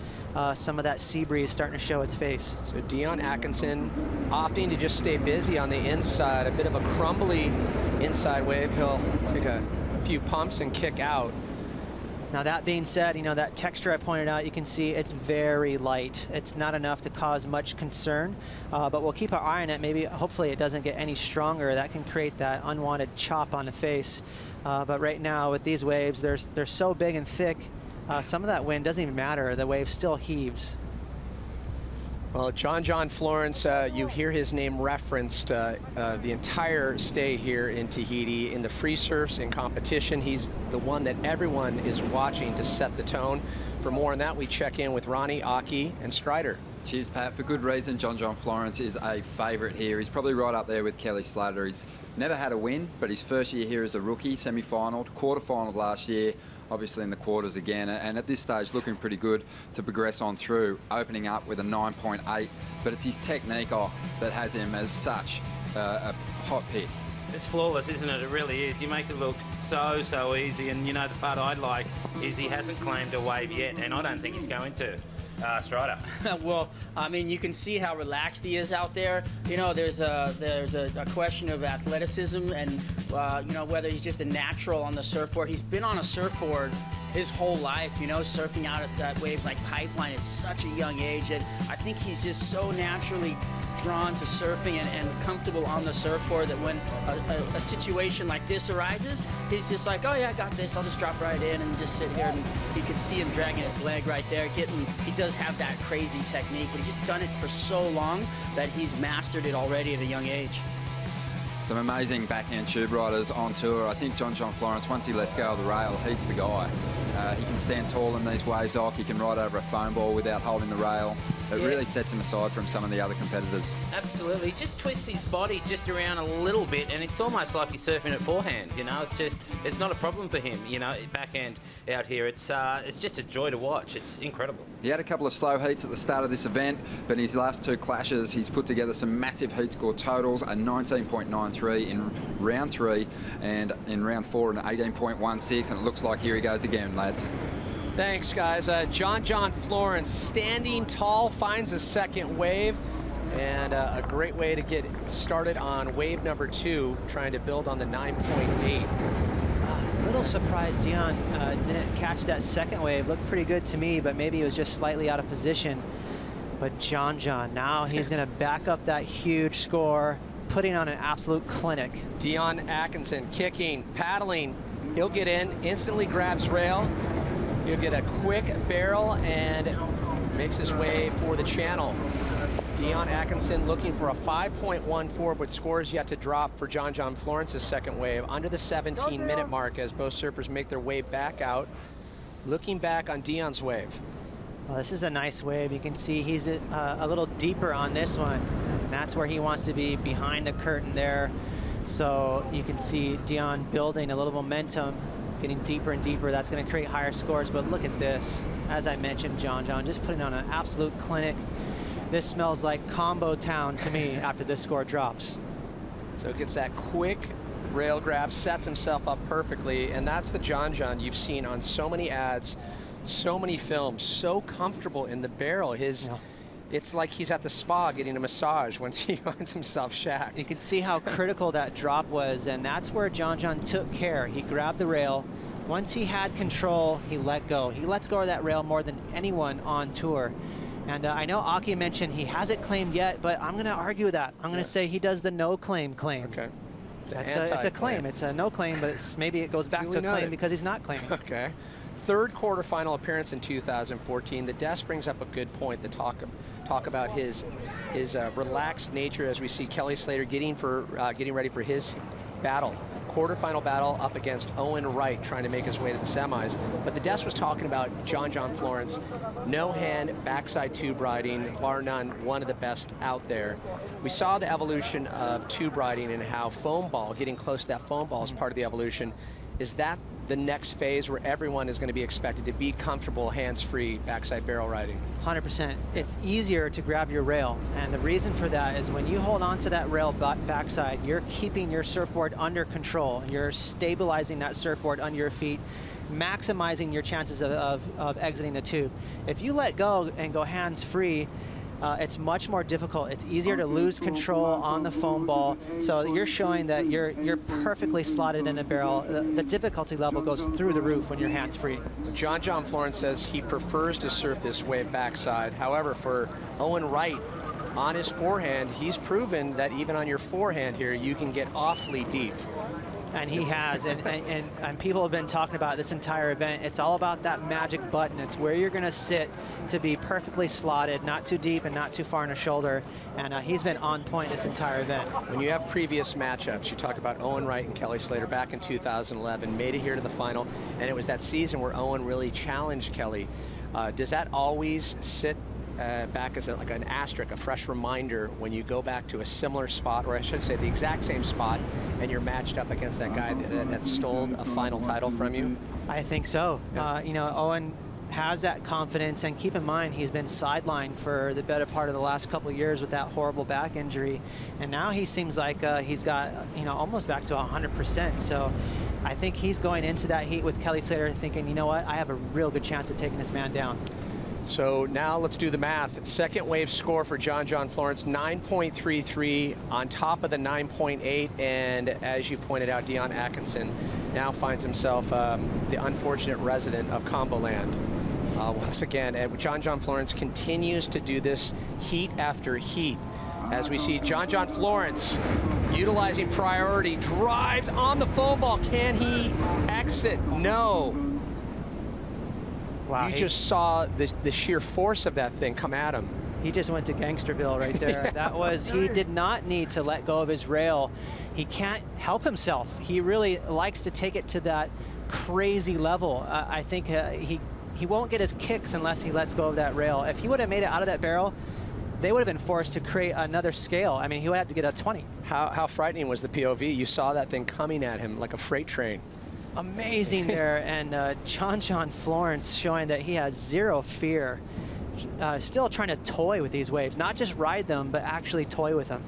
Some of that sea breeze starting to show its face. So Dion Atkinson opting to just stay busy on the inside, a bit of a crumbly inside wave. He'll take a few pumps and kick out. Now that being said, you know, that texture I pointed out, you can see it's very light. It's not enough to cause much concern, but we'll keep our eye on it. Maybe, hopefully it doesn't get any stronger. That can create that unwanted chop on the face. But right now with these waves, they're so big and thick, some of that wind doesn't even matter. The wave still heaves. Well, John Florence, you hear his name referenced the entire stay here in Tahiti in the free surfs in competition. He's the one that everyone is watching to set the tone. For more on that, we check in with Ronnie, Aki, and Strider. Cheers, Pat. For good reason, John Florence is a favourite here. He's probably right up there with Kelly Slater. He's never had a win, but his first year here as a rookie, semi-final, quarter-final last year, obviously in the quarters again, and at this stage looking pretty good to progress on through, opening up with a 9.8, but it's his technique that has him as such a hot pick. It's flawless, isn't it? It really is. You make it look so easy, and you know, the part I like is he hasn't claimed a wave yet, and I don't think he's going to. Strider. Well, I mean, you can see how relaxed he is out there. You know, there's a question of athleticism and you know, whether he's just a natural on the surfboard. He's been on a surfboard his whole life, you know, surfing out at waves like Pipeline at such a young age that I think he's just so naturally drawn to surfing and comfortable on the surfboard that when a situation like this arises, he's just like, oh yeah, I got this, I'll just drop right in and just sit here. And you can see him dragging his leg right there, he does have that crazy technique, but he's just done it for so long that he's mastered it already at a young age. Some amazing backhand tube riders on tour. I think John Florence, once he lets go of the rail, he's the guy. He can stand tall in these waves, he can ride over a foam ball without holding the rail. it really sets him aside from some of the other competitors. Absolutely. He just twists his body just around a little bit, and it's almost like he's surfing it forehand. You know, it's not a problem for him. You know, backhand out here, it's just a joy to watch. It's incredible. He had a couple of slow heats at the start of this event, but in his last 2 clashes, he's put together some massive heat score totals, a 19.93 in round 3, and in round 4, an 18.16, and it looks like here he goes again, lads. Thanks, guys. John Florence, standing tall, finds a second wave, and a great way to get started on wave number 2, trying to build on the 9.8. A little surprised Dion didn't catch that second wave. Looked pretty good to me, but maybe it was just slightly out of position. But John, now he's going to back up that huge score, putting on an absolute clinic. Dion Atkinson kicking, paddling. He'll get in, instantly grabs rail. He'll get a quick barrel and makes his way for the channel. Dion Atkinson looking for a 5.14, but scores yet to drop for John Florence's second wave. Under the 17-minute mark as both surfers make their way back out. Looking back on Dion's wave. Well, this is a nice wave. You can see he's a little deeper on this one. And that's where he wants to be, behind the curtain there. So you can see Dion building a little momentum, getting deeper and deeper. That's going to create higher scores. But look at this. As I mentioned, John just putting on an absolute clinic. This smells like Combo Town to me after this score drops. So gets that quick rail grab, sets himself up perfectly, and that's the John you've seen on so many ads, so many films, so comfortable in the barrel. It's like he's at the spa getting a massage once he finds himself shacked. You can see how critical that drop was, and that's where John took care. He grabbed the rail. Once he had control, he let go. He lets go of that rail more than anyone on tour. And I know Aki mentioned he hasn't claimed yet, but I'm going to argue that. I'm going to say he does the no claim. Okay. It's a claim. It's a no claim, but maybe it goes back to a claim because he's not claiming. Okay. Third quarterfinal appearance in 2014. The desk brings up a good point to talk about his relaxed nature as we see Kelly Slater getting ready for his battle. Quarterfinal battle up against Owen Wright, trying to make his way to the semis. But the desk was talking about John Florence, no hand, backside tube riding, bar none, one of the best out there. We saw the evolution of tube riding and how foam ball, getting close to that foam ball is part of the evolution. Is that the next phase where everyone is going to be expected to be comfortable hands-free backside barrel riding? 100%. It's easier to grab your rail, and the reason for that is when you hold on to that rail backside, you're keeping your surfboard under control. You're stabilizing that surfboard under your feet, maximizing your chances of exiting the tube. If you let go and go hands-free, it's much more difficult. It's easier to lose control on the foam ball. So you're showing that you're perfectly slotted in a barrel. The difficulty level goes through the roof when you're hands-free. John Florence says he prefers to surf this wave backside. However, for Owen Wright, on his forehand, he's proven that even on your forehand here, you can get awfully deep. And he has, and people have been talking about this entire event. It's all about that magic button. It's where you're going to sit to be perfectly slotted, not too deep and not too far in the shoulder. And he's been on point this entire event. When you have previous matchups, you talk about Owen Wright and Kelly Slater back in 2011, made it here to the final, and it was that season where Owen really challenged Kelly. Does that always sit back as like an asterisk, a fresh reminder when you go back to a similar spot, or I should say the exact same spot, and you're matched up against that guy that stole a final title from you? I think so. Yeah. You know, Owen has that confidence, and keep in mind he's been sidelined for the better part of the last couple of years with that horrible back injury, and now he seems like he's got, you know, almost back to 100%. So I think he's going into that heat with Kelly Slater thinking, you know what, I have a real good chance of taking this man down. So now let's do the math. Second wave score for John Florence, 9.33 on top of the 9.8. And as you pointed out, Dion Atkinson now finds himself the unfortunate resident of Combo Land. Once again, John Florence continues to do this heat after heat. As we see John Florence utilizing priority, drives on the foam ball. Can he exit? No. Wow, you just saw the sheer force of that thing come at him. He just went to Gangsterville right there. Yeah. That was, he did not need to let go of his rail. He can't help himself. He really likes to take it to that crazy level. I think he he won't get his kicks unless he lets go of that rail. If he would have made it out of that barrel, they would have been forced to create another scale. I mean, he would have to get a 20. How frightening was the POV? You saw that thing coming at him like a freight train. Amazing there, and John Florence showing that he has zero fear. Still trying to toy with these waves, not just ride them, but actually toy with them.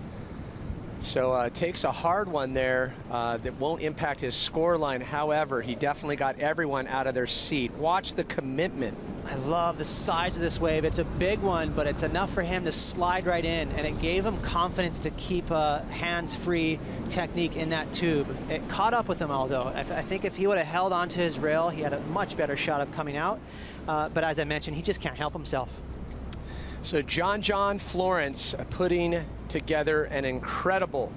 So takes a hard one there that won't impact his score line. However, he definitely got everyone out of their seat. Watch the commitment. I love the size of this wave. It's a big one, but it's enough for him to slide right in, and it gave him confidence to keep a hands-free technique in that tube. It caught up with him, although. I think if he would have held onto his rail, he had a much better shot of coming out. But as I mentioned, he just can't help himself. So John Florence putting together an incredible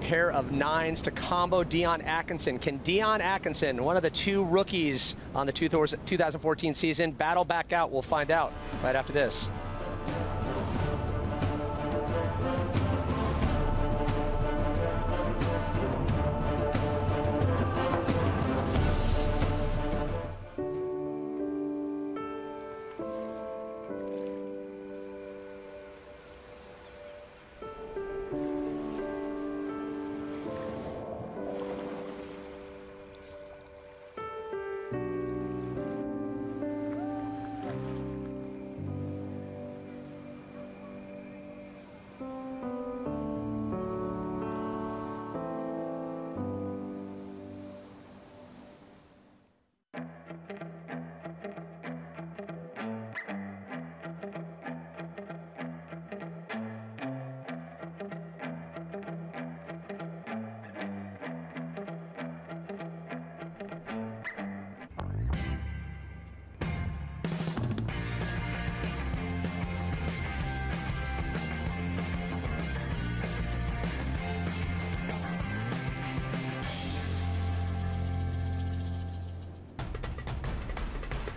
pair of 9s to combo Dion Atkinson. Can Dion Atkinson, one of the 2 rookies on the 2014 season, battle back out? We'll find out right after this.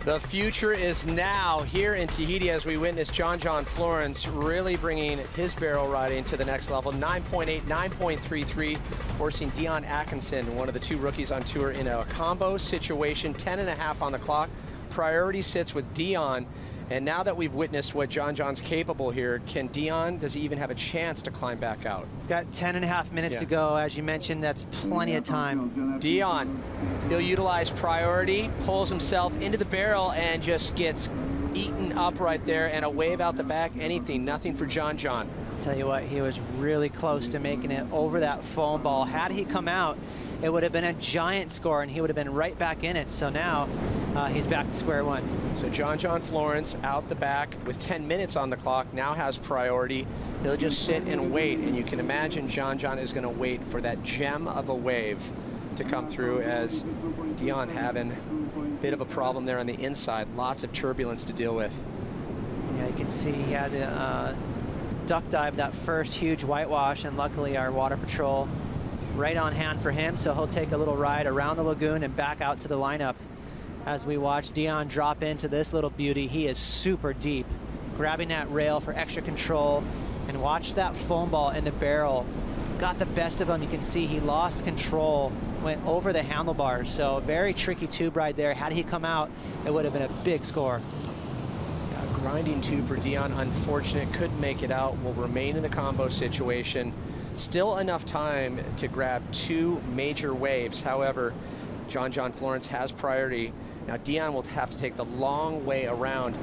The future is now here in Tahiti as we witness John Florence really bringing his barrel riding to the next level. 9.8, 9.33, forcing Dion Atkinson, one of the 2 rookies on tour, in a combo situation. 10.5 on the clock. Priority sits with Dion. And now that we've witnessed what John's capable here, does he even have a chance to climb back out? It's got 10.5 minutes to go. As you mentioned, that's plenty of time. Dion, he'll utilize priority, pulls himself into the barrel, and just gets eaten up right there, and a wave out the back, nothing for John. Tell you what, he was really close to making it over that foam ball. Had he come out, it would have been a giant score, and he would have been right back in it. So now he's back to square one. So John Florence out the back with 10 minutes on the clock, now has priority. He'll just sit and wait, and you can imagine John is going to wait for that gem of a wave to come through, as Dion having a bit of a problem there on the inside. Lots of turbulence to deal with. Yeah, you can see he had to duck dive that first huge whitewash, and luckily our water patrol right on hand for him, so he'll take a little ride around the lagoon and back out to the lineup. As we watch Dion drop into this little beauty, he is super deep, grabbing that rail for extra control, and watch that foam ball in the barrel. Got the best of him. You can see he lost control, went over the handlebars, so very tricky tube ride there. Had he come out, it would have been a big score. Yeah, grinding tube for Dion, unfortunate, couldn't make it out, will remain in the combo situation. Still enough time to grab 2 major waves. However, John Florence has priority. Now Dion will have to take the long way around.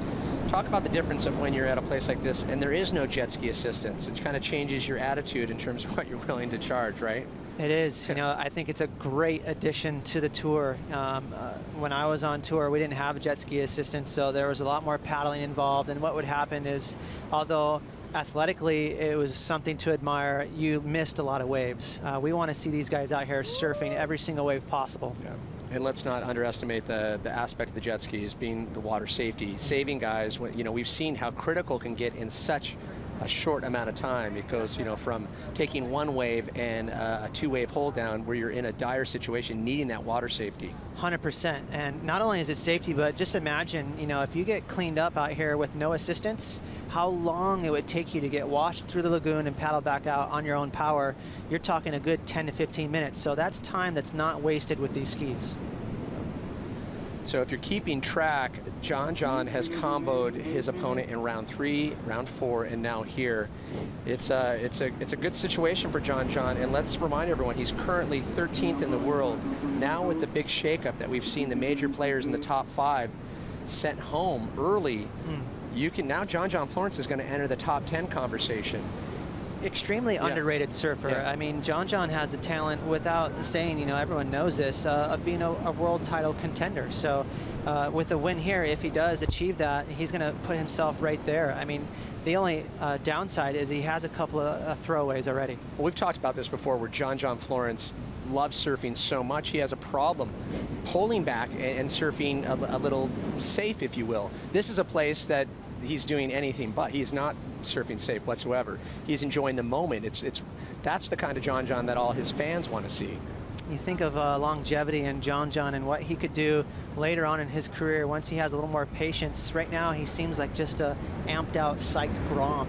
Talk about the difference of when you're at a place like this and there is no jet ski assistance. It kind of changes your attitude in terms of what you're willing to charge, right? It is. You know, I think it's a great addition to the tour. When I was on tour, we didn't have jet ski assistance, so there was a lot more paddling involved. And what would happen is, although athletically it was something to admire, you missed a lot of waves. We want to see these guys out here surfing every single wave possible. Yeah. And let's not underestimate the aspect of the jet skis being the water safety, saving guys. You know, we've seen how critical it can get in such a short amount of time. It goes, you know, from taking one wave and a 2-wave hold down where you're in a dire situation needing that water safety. 100%. And not only is it safety, but just imagine, you know, if you get cleaned up out here with no assistance, how long it would take you to get washed through the lagoon and paddle back out on your own power. You're talking a good 10 to 15 minutes. So that's time that's not wasted with these skis. So if you're keeping track, John has comboed his opponent in round 3, round 4, and now here. It's a good situation for John, and let's remind everyone he's currently 13th in the world. Now with the big shakeup that we've seen, the major players in the top 5 sent home early. You can now John Florence is going to enter the top 10 conversation. Extremely underrated surfer. I mean, John has the talent, without saying, you know, everyone knows this, of being a world title contender. So with a win here, if he does achieve that, he's going to put himself right there. I mean, the only downside is he has a couple of throwaways already. Well, we've talked about this before, where John Florence loves surfing so much he has a problem pulling back and surfing a little safe, if you will. This is a place that he's doing anything but. He's not surfing safe whatsoever. He's enjoying the moment. That's the kind of John that all his fans want to see. You think of longevity and John and what he could do later on in his career once he has a little more patience. Right now, he seems like just a amped out, psyched Grom.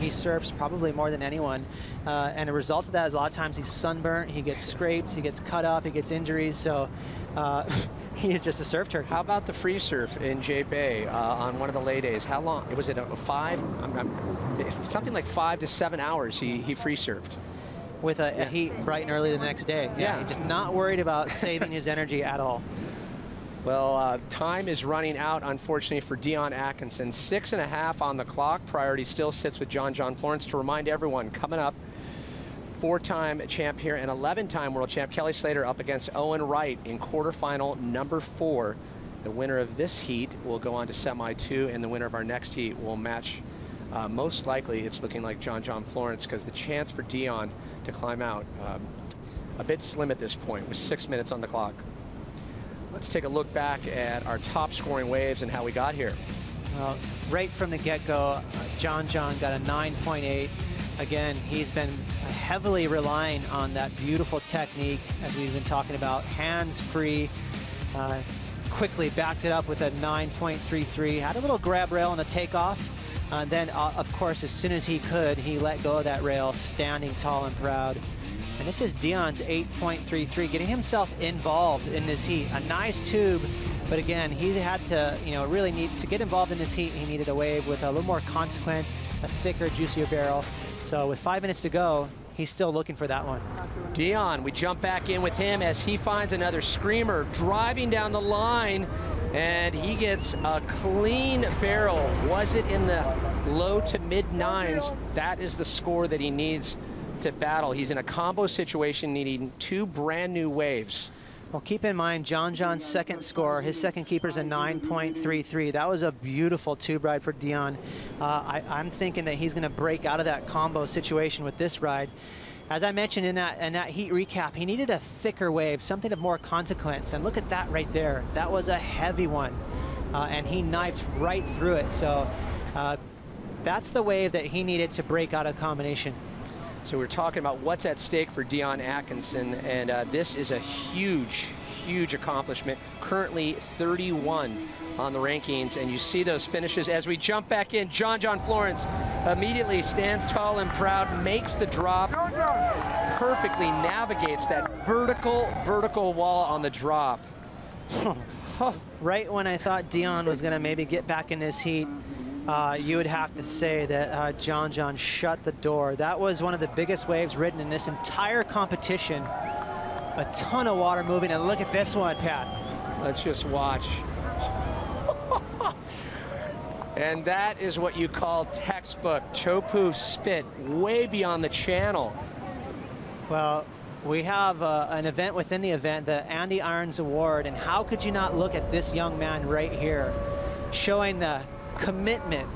He surfs probably more than anyone. And a result of that is a lot of times he's sunburnt, he gets scraped, he gets cut up, he gets injuries. So he is just a surf turkey. How about the free surf in J Bay on one of the lay days? How long? Was it a 5? Something like 5 to 7 hours he free surfed. With a heat bright and early the next day. Yeah, just not worried about saving his energy at all. Well, time is running out, unfortunately, for Dion Atkinson. 6.5 on the clock. Priority still sits with John Florence. To remind everyone, coming up, 4-time champ here and 11-time world champ Kelly Slater up against Owen Wright in quarterfinal number 4. The winner of this heat will go on to semi 2, and the winner of our next heat will match. Most likely, it's looking like John Florence, because the chance for Dion to climb out a bit slim at this point with 6 minutes on the clock. Let's take a look back at our top scoring waves and how we got here. Well, right from the get-go, John got a 9.8. Again, he's been heavily relying on that beautiful technique, as we've been talking about, hands-free. Quickly backed it up with a 9.33. Had a little grab rail on the takeoff. Then, of course, as soon as he could, he let go of that rail, standing tall and proud. And this is Dion's 8.33, getting himself involved in this heat. A nice tube, but again, he had to, really need to get involved in this heat. He needed a wave with a little more consequence, a thicker, juicier barrel. So with 5 minutes to go, he's still looking for that one. Dion, we jump back in with him as he finds another screamer driving down the line. And he gets a clean barrel. Was it in the low to mid 9s? That is the score that he needs to battle. He's in a combo situation needing 2 brand new waves. Well, keep in mind, John's second score, his second keeper's a 9.33. That was a beautiful tube ride for Dion. I'm thinking that he's going to break out of that combo situation with this ride. As I mentioned in that heat recap, he needed a thicker wave, something of more consequence. And look at that right there. That was a heavy one. And he knifed right through it. So that's the wave that he needed to break out of combination. So we're talking about what's at stake for Dion Atkinson. And this is a huge accomplishment. Currently 31 on the rankings, and you see those finishes as we jump back in. John Florence immediately stands tall and proud, makes the drop, perfectly navigates that vertical wall on the drop. Right when I thought Dion was going to maybe get back in this heat, you would have to say that John shut the door. That was one of the biggest waves ridden in this entire competition. A ton of water moving, and look at this one, Pat. Let's just watch. And that is what you call textbook Chopu spit, way beyond the channel. Well, we have an event within the event, the Andy Irons Award, and how could you not look at this young man right here, showing the commitment,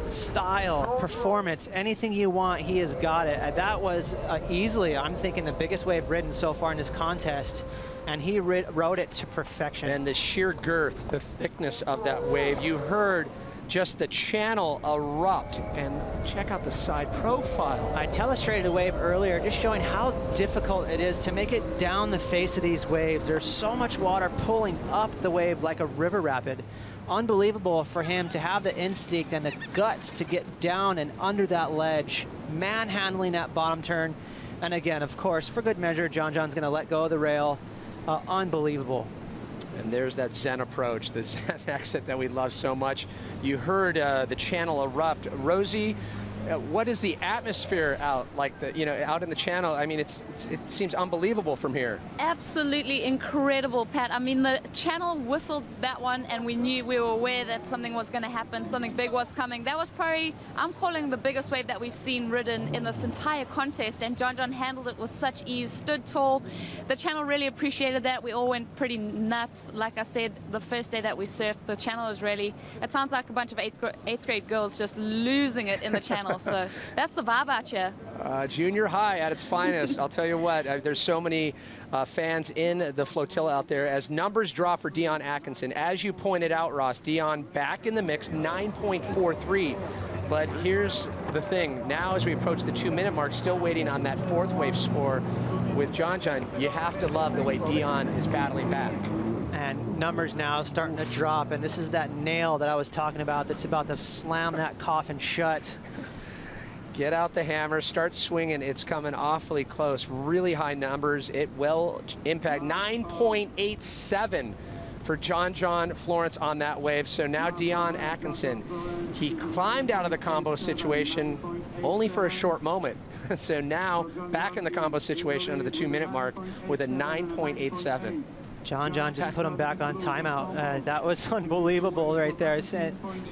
style, performance, anything you want, he has got it. That was easily, I'm thinking, the biggest wave ridden so far in this contest, and he rode it to perfection. And the sheer girth, the thickness of that wave, you heard just the channel erupt, and check out the side profile. I telestrated the wave earlier, just showing how difficult it is to make it down the face of these waves. There's so much water pulling up the wave like a river rapid. Unbelievable for him to have the instinct and the guts to get down and under that ledge, manhandling that bottom turn. And again, of course, for good measure, John's going to let go of the rail. Unbelievable. And there's that Zen approach, the Zen exit that we love so much. You heard the channel erupt. Rosie, what is the atmosphere out out in the channel? I mean, it seems unbelievable from here. Absolutely incredible, Pat. I mean, the channel whistled that one, and we were aware that something was going to happen, something big was coming. That was probably, I'm calling the biggest wave that we've seen ridden in this entire contest, and John handled it with such ease, stood tall. The channel really appreciated that. We all went pretty nuts. Like I said, the first day that we surfed, the channel is really, it sounds like a bunch of eighth grade girls just losing it in the channel. So that's the vibe out here. Junior high at its finest. I'll tell you what, there's so many fans in the flotilla out there. As numbers drop for Dion Atkinson, as you pointed out, Ross, Dion back in the mix, 9.43. But here's the thing. Now as we approach the 2-minute mark, still waiting on that fourth wave score with John, you have to love the way Dion is battling back. And numbers now starting to drop, and this is that nail that I was talking about that's about to slam that coffin shut. Get out the hammer, start swinging. It's coming awfully close. Really high numbers. It will impact 9.87 for John Florence on that wave. So now Dion Atkinson, he climbed out of the combo situation only for a short moment. So now back in the combo situation under the 2-minute mark with a 9.87. John just put him back on timeout. That was unbelievable right there. It's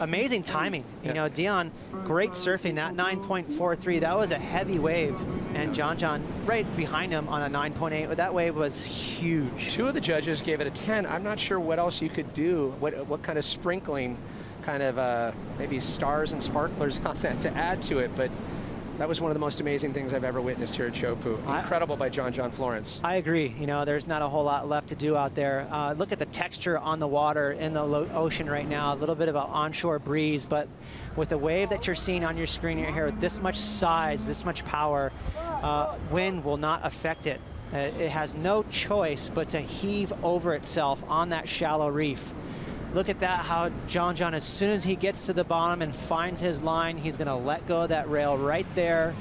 amazing timing. You know, Dion, great surfing. That 9.43, that was a heavy wave. And John right behind him on a 9.8. That wave was huge. 2 of the judges gave it a 10. I'm not sure what else you could do, what kind of sprinkling, kind of maybe stars and sparklers on that to add to it. But that was one of the most amazing things I've ever witnessed here at Chopu. Incredible by John Florence. I agree. You know, there's not a whole lot left to do out there. Look at the texture on the water in the ocean right now. A little bit of an onshore breeze, but with the wave that you're seeing on your screen here, this much size, this much power, wind will not affect it. It has no choice but to heave over itself on that shallow reef. Look at that, how John, as soon as he gets to the bottom and finds his line, he's going to let go of that rail right there.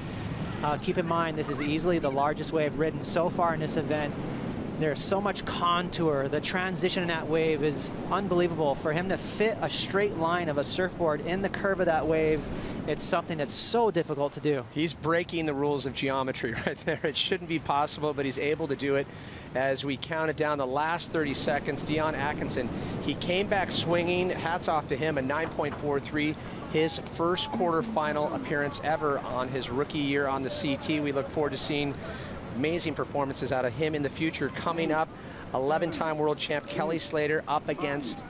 Keep in mind, this is easily the largest wave ridden so far in this event. There's so much contour. The transition in that wave is unbelievable. For him to fit a straight line of a surfboard in the curve of that wave, it's something that's so difficult to do. He's breaking the rules of geometry right there. It shouldn't be possible, but he's able to do it. As we counted down the last 30 seconds, Dion Atkinson, he came back swinging. Hats off to him, a 9.43, his first quarterfinal appearance ever on his rookie year on the CT. We look forward to seeing amazing performances out of him in the future. Coming up, 11-time world champ Kelly Slater up against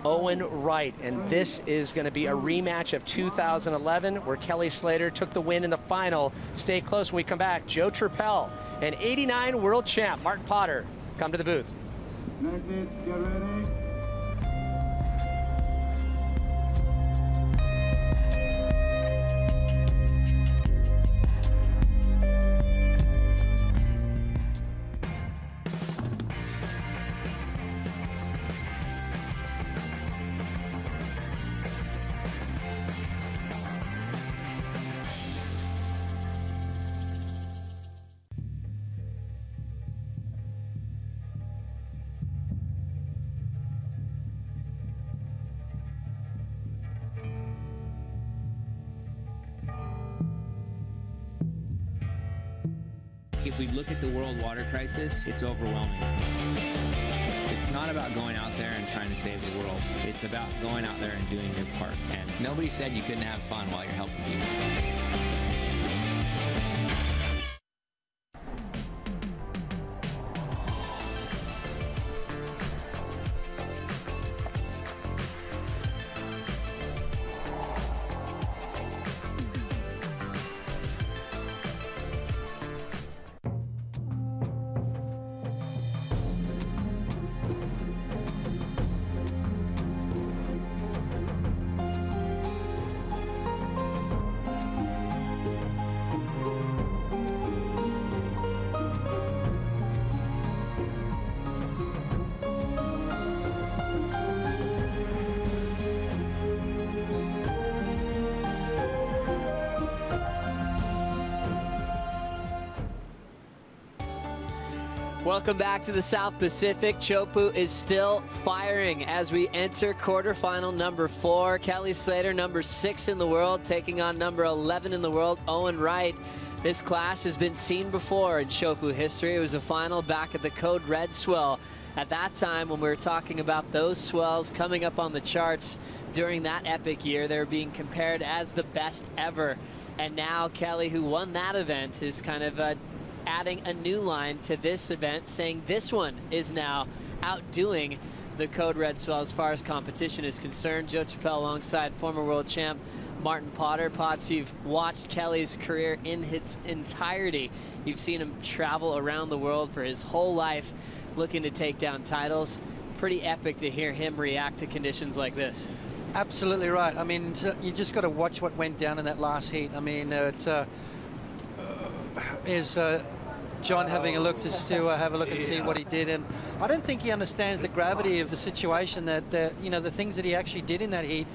Owen Wright, and this is going to be a rematch of 2011 where Kelly Slater took the win in the final. Stay close when we come back. Joe Turpel and 89 world champ Mark Potter come to the booth. Next is, get ready. If we look at the world water crisis, it's overwhelming. It's not about going out there and trying to save the world. It's about going out there and doing your part. And nobody said you couldn't have fun while you're helping people. Welcome back to the South Pacific. Chopu is still firing as we enter quarterfinal number 4. Kelly Slater, number 6 in the world, taking on number 11 in the world, Owen Wright. This clash has been seen before in Chopu history. It was a final back at the Code Red Swell. At that time, when we were talking about those swells coming up on the charts during that epic year, they were being compared as the best ever. And now Kelly, who won that event, is kind of adding a new line to this event, saying this one is now outdoing the Code Red Swell as far as competition is concerned. Joe Chappelle alongside former world champ Martin Potter. Potts, you've watched Kelly's career in its entirety. You've seen him travel around the world for his whole life looking to take down titles. Pretty epic to hear him react to conditions like this. Absolutely right. I mean, you just got to watch what went down in that last heat. I mean, John having a look just to have a look and see what he did, and I don't think he understands the gravity of the situation that you know, the things that he actually did in that heat.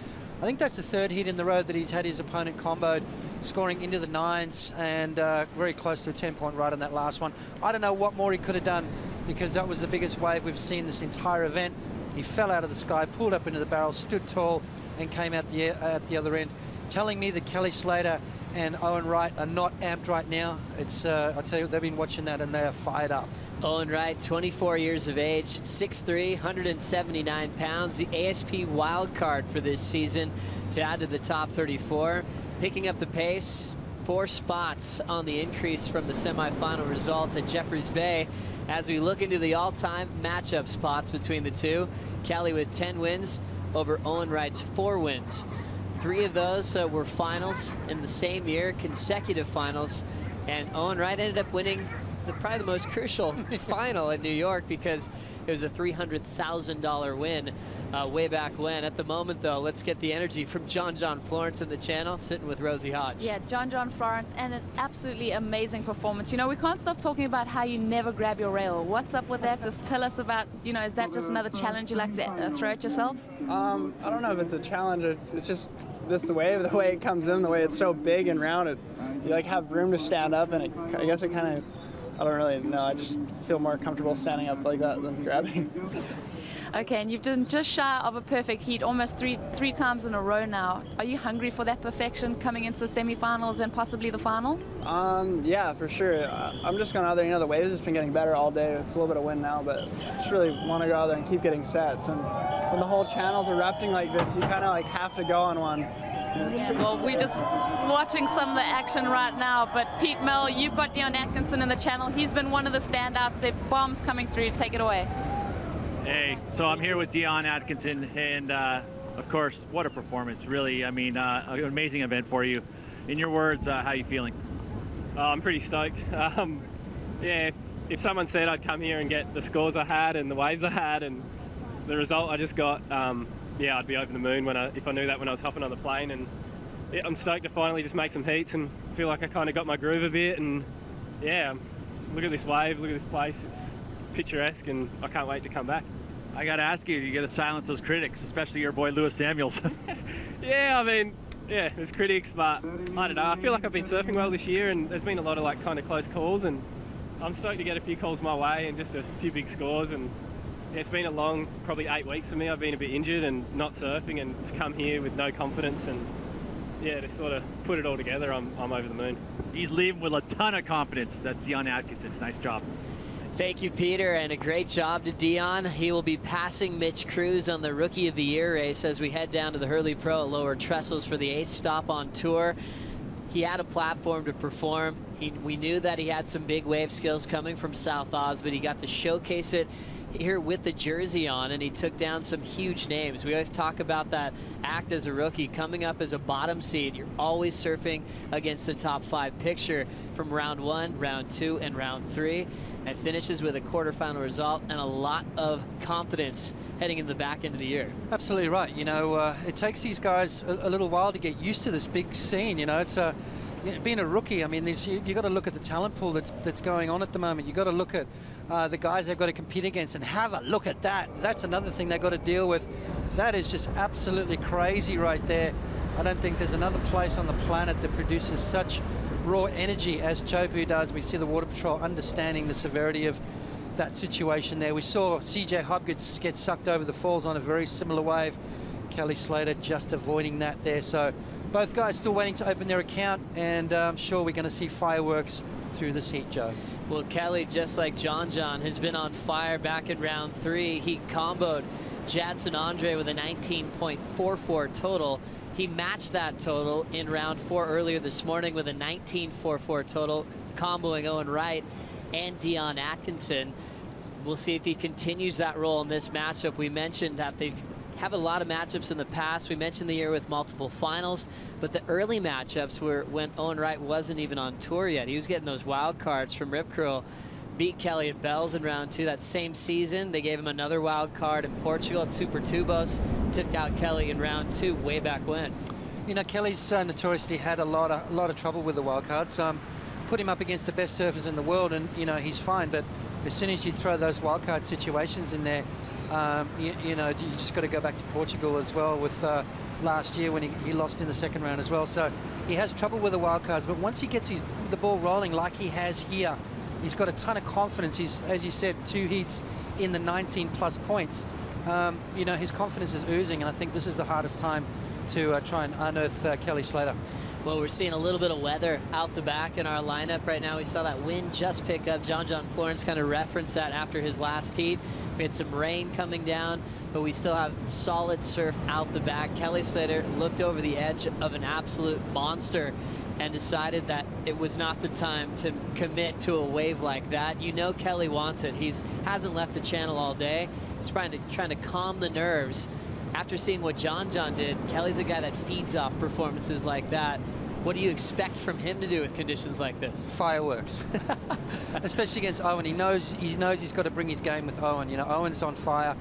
I think that's the 3rd heat in the road that he's had his opponent comboed, scoring into the 9s and very close to a 10-point ride on that last one. I don't know what more he could have done, because that was the biggest wave we've seen this entire event. He fell out of the sky, pulled up into the barrel, stood tall, and came out at the other end. Telling me that Kelly Slater and Owen Wright are not amped right now. It's I tell you, they've been watching that and they are fired up. Owen Wright, 24 years of age, 6'3", 179 pounds, the ASP wild card for this season to add to the top 34. Picking up the pace, 4 spots on the increase from the semifinal result at Jeffreys Bay. As we look into the all-time matchup spots between the two, Kelly with 10 wins over Owen Wright's 4 wins. 3 of those were finals in the same year, consecutive finals, and Owen Wright ended up winning probably the most crucial final in New York, because it was a $300,000 win way back when. At the moment, though, let's get the energy from John Florence in the channel, sitting with Rosie Hodge. Yeah, John Florence, and an absolutely amazing performance. You know, we can't stop talking about how you never grab your rail. What's up with that? Just tell us about, you know, is that just another challenge you like to throw at yourself? I don't know if it's a challenge. It's just the way it comes in, the way it's so big and rounded. You like have room to stand up, and I guess it kind of, I don't really know. I just feel more comfortable standing up like that than grabbing. Okay, and you've done just shy of a perfect heat almost three times in a row now. Are you hungry for that perfection coming into the semifinals and possibly the final? Yeah, for sure. I'm just going out there. You know, the waves has been getting better all day. It's a little bit of wind now, but I just really want to go out there and keep getting sets. And when the whole channel's erupting like this, you kind of like have to go on one. Yeah, well, we're just watching some of the action right now, but Pete Mel, you've got Dion Atkinson in the channel. He's been one of the standouts. Their bombs coming through. Take it away. Hey, so I'm here with Dion Atkinson, and of course, what a performance, really. I mean, an amazing event for you. In your words, how are you feeling? I'm pretty stoked. Yeah, if someone said I'd come here and get the scores I had and the waves I had and the result I just got, yeah, I'd be over the moon if I knew that when I was hopping on the plane. And yeah, I'm stoked to finally just make some heats and feel like I kind of got my groove a bit. And yeah, look at this wave, look at this place. It's picturesque, and I can't wait to come back. I got to ask you got to silence those critics, especially your boy Lewis Samuels. Yeah, I mean, yeah, there's critics, but I don't know. I feel like I've been surfing well this year, and there's been a lot of like kind of close calls, and I'm stoked to get a few calls my way and just a few big scores. And yeah, it's been a long, probably 8 weeks for me. I've been a bit injured and not surfing, and to come here with no confidence and yeah, to sort of put it all together, I'm over the moon. He's leaving with a ton of confidence. That's Dion Atkinson. Nice job. Thank you, Peter, and a great job to Dion. He will be passing Mitch Cruz on the Rookie of the Year race as we head down to the Hurley Pro at Lower Trestles for the 8th stop on tour. He had a platform to perform. We knew that he had some big wave skills coming from South Oz, but he got to showcase it here with the jersey on, and he took down some huge names. We always talk about that act as a rookie, coming up as a bottom seed. You're always surfing against the top 5 picture from round 1, round 2, and round 3. And finishes with a quarterfinal result and a lot of confidence heading in the back end of the year. Absolutely right. You know, it takes these guys a little while to get used to this big scene. You know, it's being a rookie. I mean, you got to look at the talent pool that's going on at the moment. You got to look at the guys they've got to compete against, and have a look at that. That's another thing they've got to deal with. That is just absolutely crazy right there. I don't think there's another place on the planet that produces such raw energy as Chopu does. We see the Water Patrol understanding the severity of that situation there. We saw CJ Hobgood get sucked over the falls on a very similar wave. Kelly Slater just avoiding that there. So both guys still waiting to open their account, and I'm sure we're going to see fireworks through this heat, Joe. Well, Kelly, just like John, has been on fire back in round 3. He comboed Jadson Andre with a 19.44 total. He matched that total in round 4 earlier this morning with a 19.44 total, comboing Owen Wright and Dion Atkinson. We'll see if he continues that role in this matchup. We mentioned that they've have a lot of matchups in the past. We mentioned the year with multiple finals, but the early matchups were when Owen Wright wasn't even on tour yet. He was getting those wild cards from Rip Curl. Beat Kelly at Bells in round 2 that same season. They gave him another wild card in Portugal at Super Tubos. Took out Kelly in round 2 way back when. You know, Kelly's notoriously had a lot of trouble with the wild cards. Put him up against the best surfers in the world, and you know he's fine. But as soon as you throw those wild card situations in there, you know, you just got to go back to Portugal as well with last year when he lost in the second round as well. So he has trouble with the wild cards, but once he gets the ball rolling like he has here, he's got a ton of confidence. He's, as you said, 2 heats in the 19+ points. You know, his confidence is oozing, and I think this is the hardest time to try and unearth Kelly Slater. Well, we're seeing a little bit of weather out the back in our lineup right now. We saw that wind just pick up. John Florence kind of referenced that after his last heat. We had some rain coming down, but we still have solid surf out the back. Kelly Slater looked over the edge of an absolute monster and decided that it was not the time to commit to a wave like that. You know Kelly wants it. He hasn't left the channel all day. He's trying to calm the nerves. After seeing what John did, Kelly's a guy that feeds off performances like that. What do you expect from him to do with conditions like this? Fireworks. Especially against Owen. He knows he's got to bring his game with Owen. You know, Owen's on fire.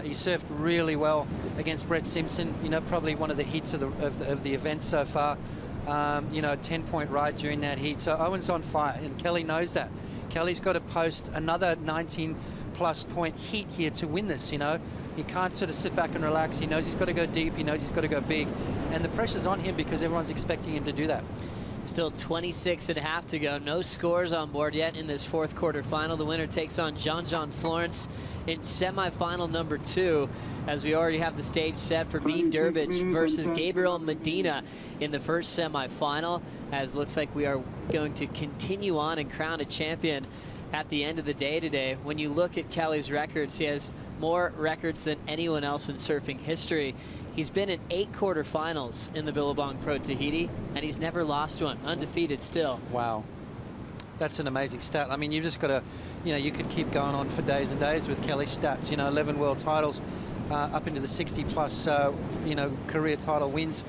He surfed really well against Brett Simpson. You know, probably one of the hits of the event so far. You know, a 10-point ride during that heat. So Owen's on fire, and Kelly knows that. Kelly's got to post another 19+ point heat here to win this, you know. He can't sort of sit back and relax. He knows he's got to go deep. He knows he's got to go big. And the pressure's on him because everyone's expecting him to do that. Still 26.5 to go. No scores on board yet in this 4th quarter final. The winner takes on John Florence in semifinal number 2, as we already have the stage set for Beat Durbridge versus Gabriel Medina in the first semifinal, as looks like we are going to continue on and crown a champion at the end of the day today. When you look at Kelly's records, he has more records than anyone else in surfing history. He's been in 8 quarterfinals in the Billabong Pro Tahiti, and he's never lost one, undefeated still. Wow. That's an amazing stat. I mean, you've just got to, you know, you could keep going on for days and days with Kelly's stats. You know, 11 world titles, up into the 60+, you know, career title wins.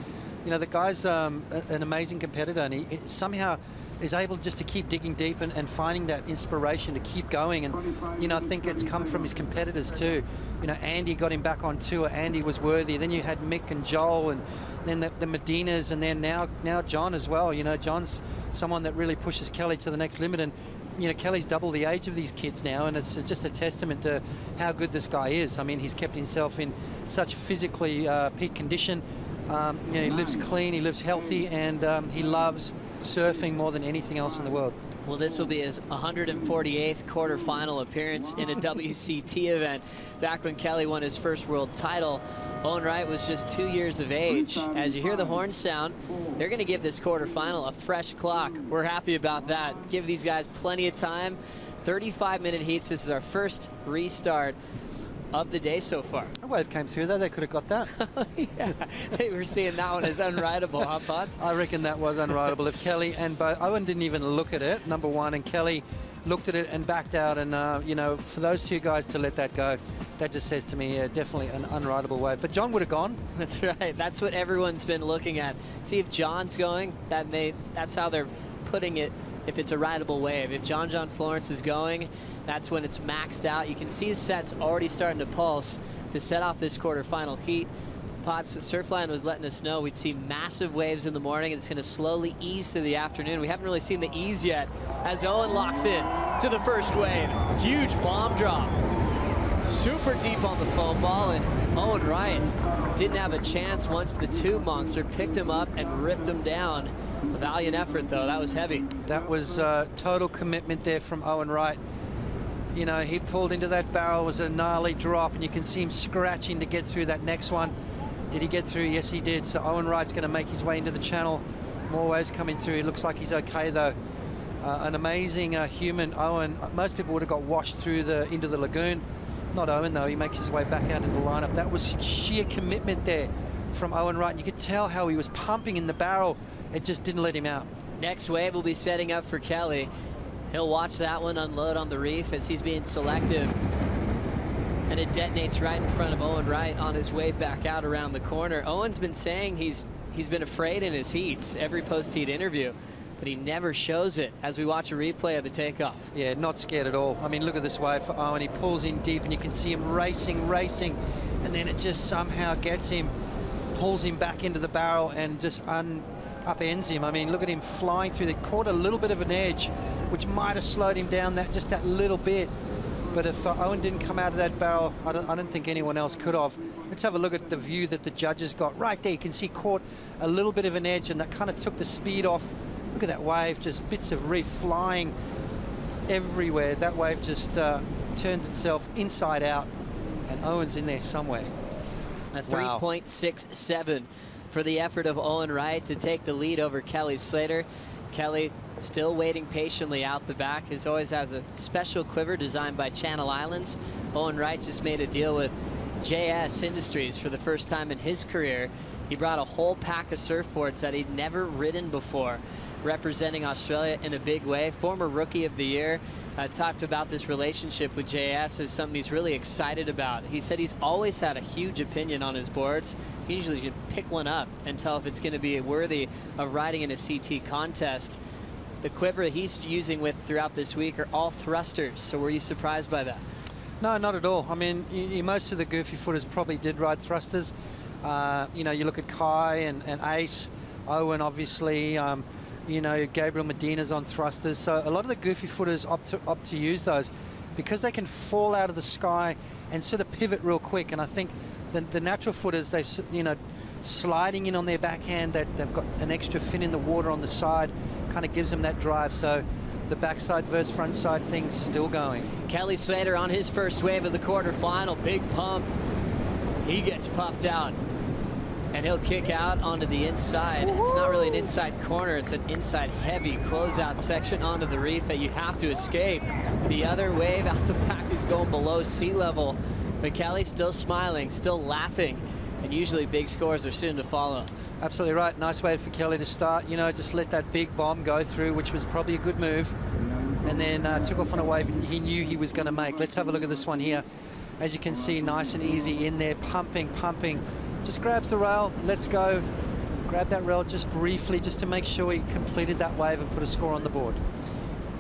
You know, the guy's an amazing competitor, and he somehow is able just to keep digging deep and finding that inspiration to keep going. And, you know, I think it's come from his competitors too. You know, Andy got him back on tour. Andy was worthy. Then you had Mick and Joel, and then the Medinas, and then now John as well. You know, John's someone that really pushes Kelly to the next limit. And, you know, Kelly's double the age of these kids now, and it's just a testament to how good this guy is. I mean, he's kept himself in such physically peak condition. You know, he lives clean, he lives healthy, and he loves surfing more than anything else in the world. Well, this will be his 148th quarterfinal appearance in a WCT event. Back when Kelly won his first world title, Owen Wright was just 2 years of age. As you hear the horn sound, they're going to give this quarterfinal a fresh clock. We're happy about that. Give these guys plenty of time. 35-minute heats. This is our first restart of the day so far. A wave came through there. They could have got that. Yeah, they were seeing that one as unrideable, huh, Potts? I reckon that was unrideable. If Kelly and Owen didn't even look at it, number one, and Kelly looked at it and backed out, and you know, for those two guys to let that go, that just says to me, definitely an unrideable wave. But John would have gone. That's right. That's what everyone's been looking at. See if John's going. That's how they're putting it. If it's a rideable wave. If John Florence is going, that's when it's maxed out. You can see the set's already starting to pulse to set off this quarterfinal heat. Potts, Surfline was letting us know we'd see massive waves in the morning, and it's going to slowly ease through the afternoon. We haven't really seen the ease yet as Owen locks in to the first wave. Huge bomb drop. Super deep on the foam ball, and Owen Wright didn't have a chance once the tube monster picked him up and ripped him down. A valiant effort, though. That was heavy. That was total commitment there from Owen Wright. You know, he pulled into that barrel, was a gnarly drop, and you can see him scratching to get through that next one. Did he get through? Yes, he did. So Owen Wright's going to make his way into the channel. More waves coming through. He looks like he's okay, though. An amazing human, Owen. Most people would have got washed through into the lagoon. Not Owen, though. He makes his way back out into the lineup. That was sheer commitment there from Owen Wright. And you could tell how he was pumping in the barrel. It just didn't let him out. Next wave will be setting up for Kelly. He'll watch that one unload on the reef as he's being selective. And it detonates right in front of Owen Wright on his way back out around the corner. Owen's been saying he's been afraid in his heats, every post-heat interview, but he never shows it as we watch a replay of the takeoff. Yeah, not scared at all. I mean, look at this wave for Owen. He pulls in deep, and you can see him racing, and then it just somehow gets him, pulls him back into the barrel, and just upends him. I mean, look at him flying through. They caught a little bit of an edge, which might have slowed him down just that little bit. But if Owen didn't come out of that barrel, I don't think anyone else could have. Let's have a look at the view that the judges got. Right there, you can see caught a little bit of an edge, and that kind of took the speed off. Look at that wave, just bits of reef flying everywhere. That wave just turns itself inside out, and Owen's in there somewhere. A 3.67 for the effort of Owen Wright to take the lead over Kelly Slater. Kelly still waiting patiently out the back. He always has a special quiver designed by Channel Islands. Owen Wright just made a deal with JS Industries for the first time in his career. He brought a whole pack of surfboards that he'd never ridden before, representing Australia in a big way. Former Rookie of the Year talked about this relationship with JS as something he's really excited about. He said he's always had a huge opinion on his boards. He usually can pick one up and tell if it's going to be worthy of riding in a CT contest. The quiver he's using with throughout this week are all thrusters. So were you surprised by that? No, not at all. I mean, most of the goofy footers probably did ride thrusters. You know, you look at Kai and Ace, Owen, obviously. You know, Gabriel Medina's on thrusters. So a lot of the goofy footers opt to use those because they can fall out of the sky and sort of pivot real quick. And I think the natural footers, they, you know, sliding in on their backhand, that they've got an extra fin in the water on the side, kind of gives them that drive. So the backside versus front side thing's still going. Kelly Slater on his first wave of the quarterfinal. Big pump. He gets puffed out. And he'll kick out onto the inside. It's not really an inside corner, it's an inside heavy closeout section onto the reef that you have to escape. The other wave out the back is going below sea level, but Kelly's still smiling, still laughing, and usually big scores are soon to follow. Absolutely right. Nice way for Kelly to start. You know, just let that big bomb go through, which was probably a good move, and then took off on a wave he knew he was going to make. Let's have a look at this one here. As you can see, nice and easy in there, pumping. Just grabs the rail, let's go. Grab that rail just briefly, just to make sure he completed that wave and put a score on the board.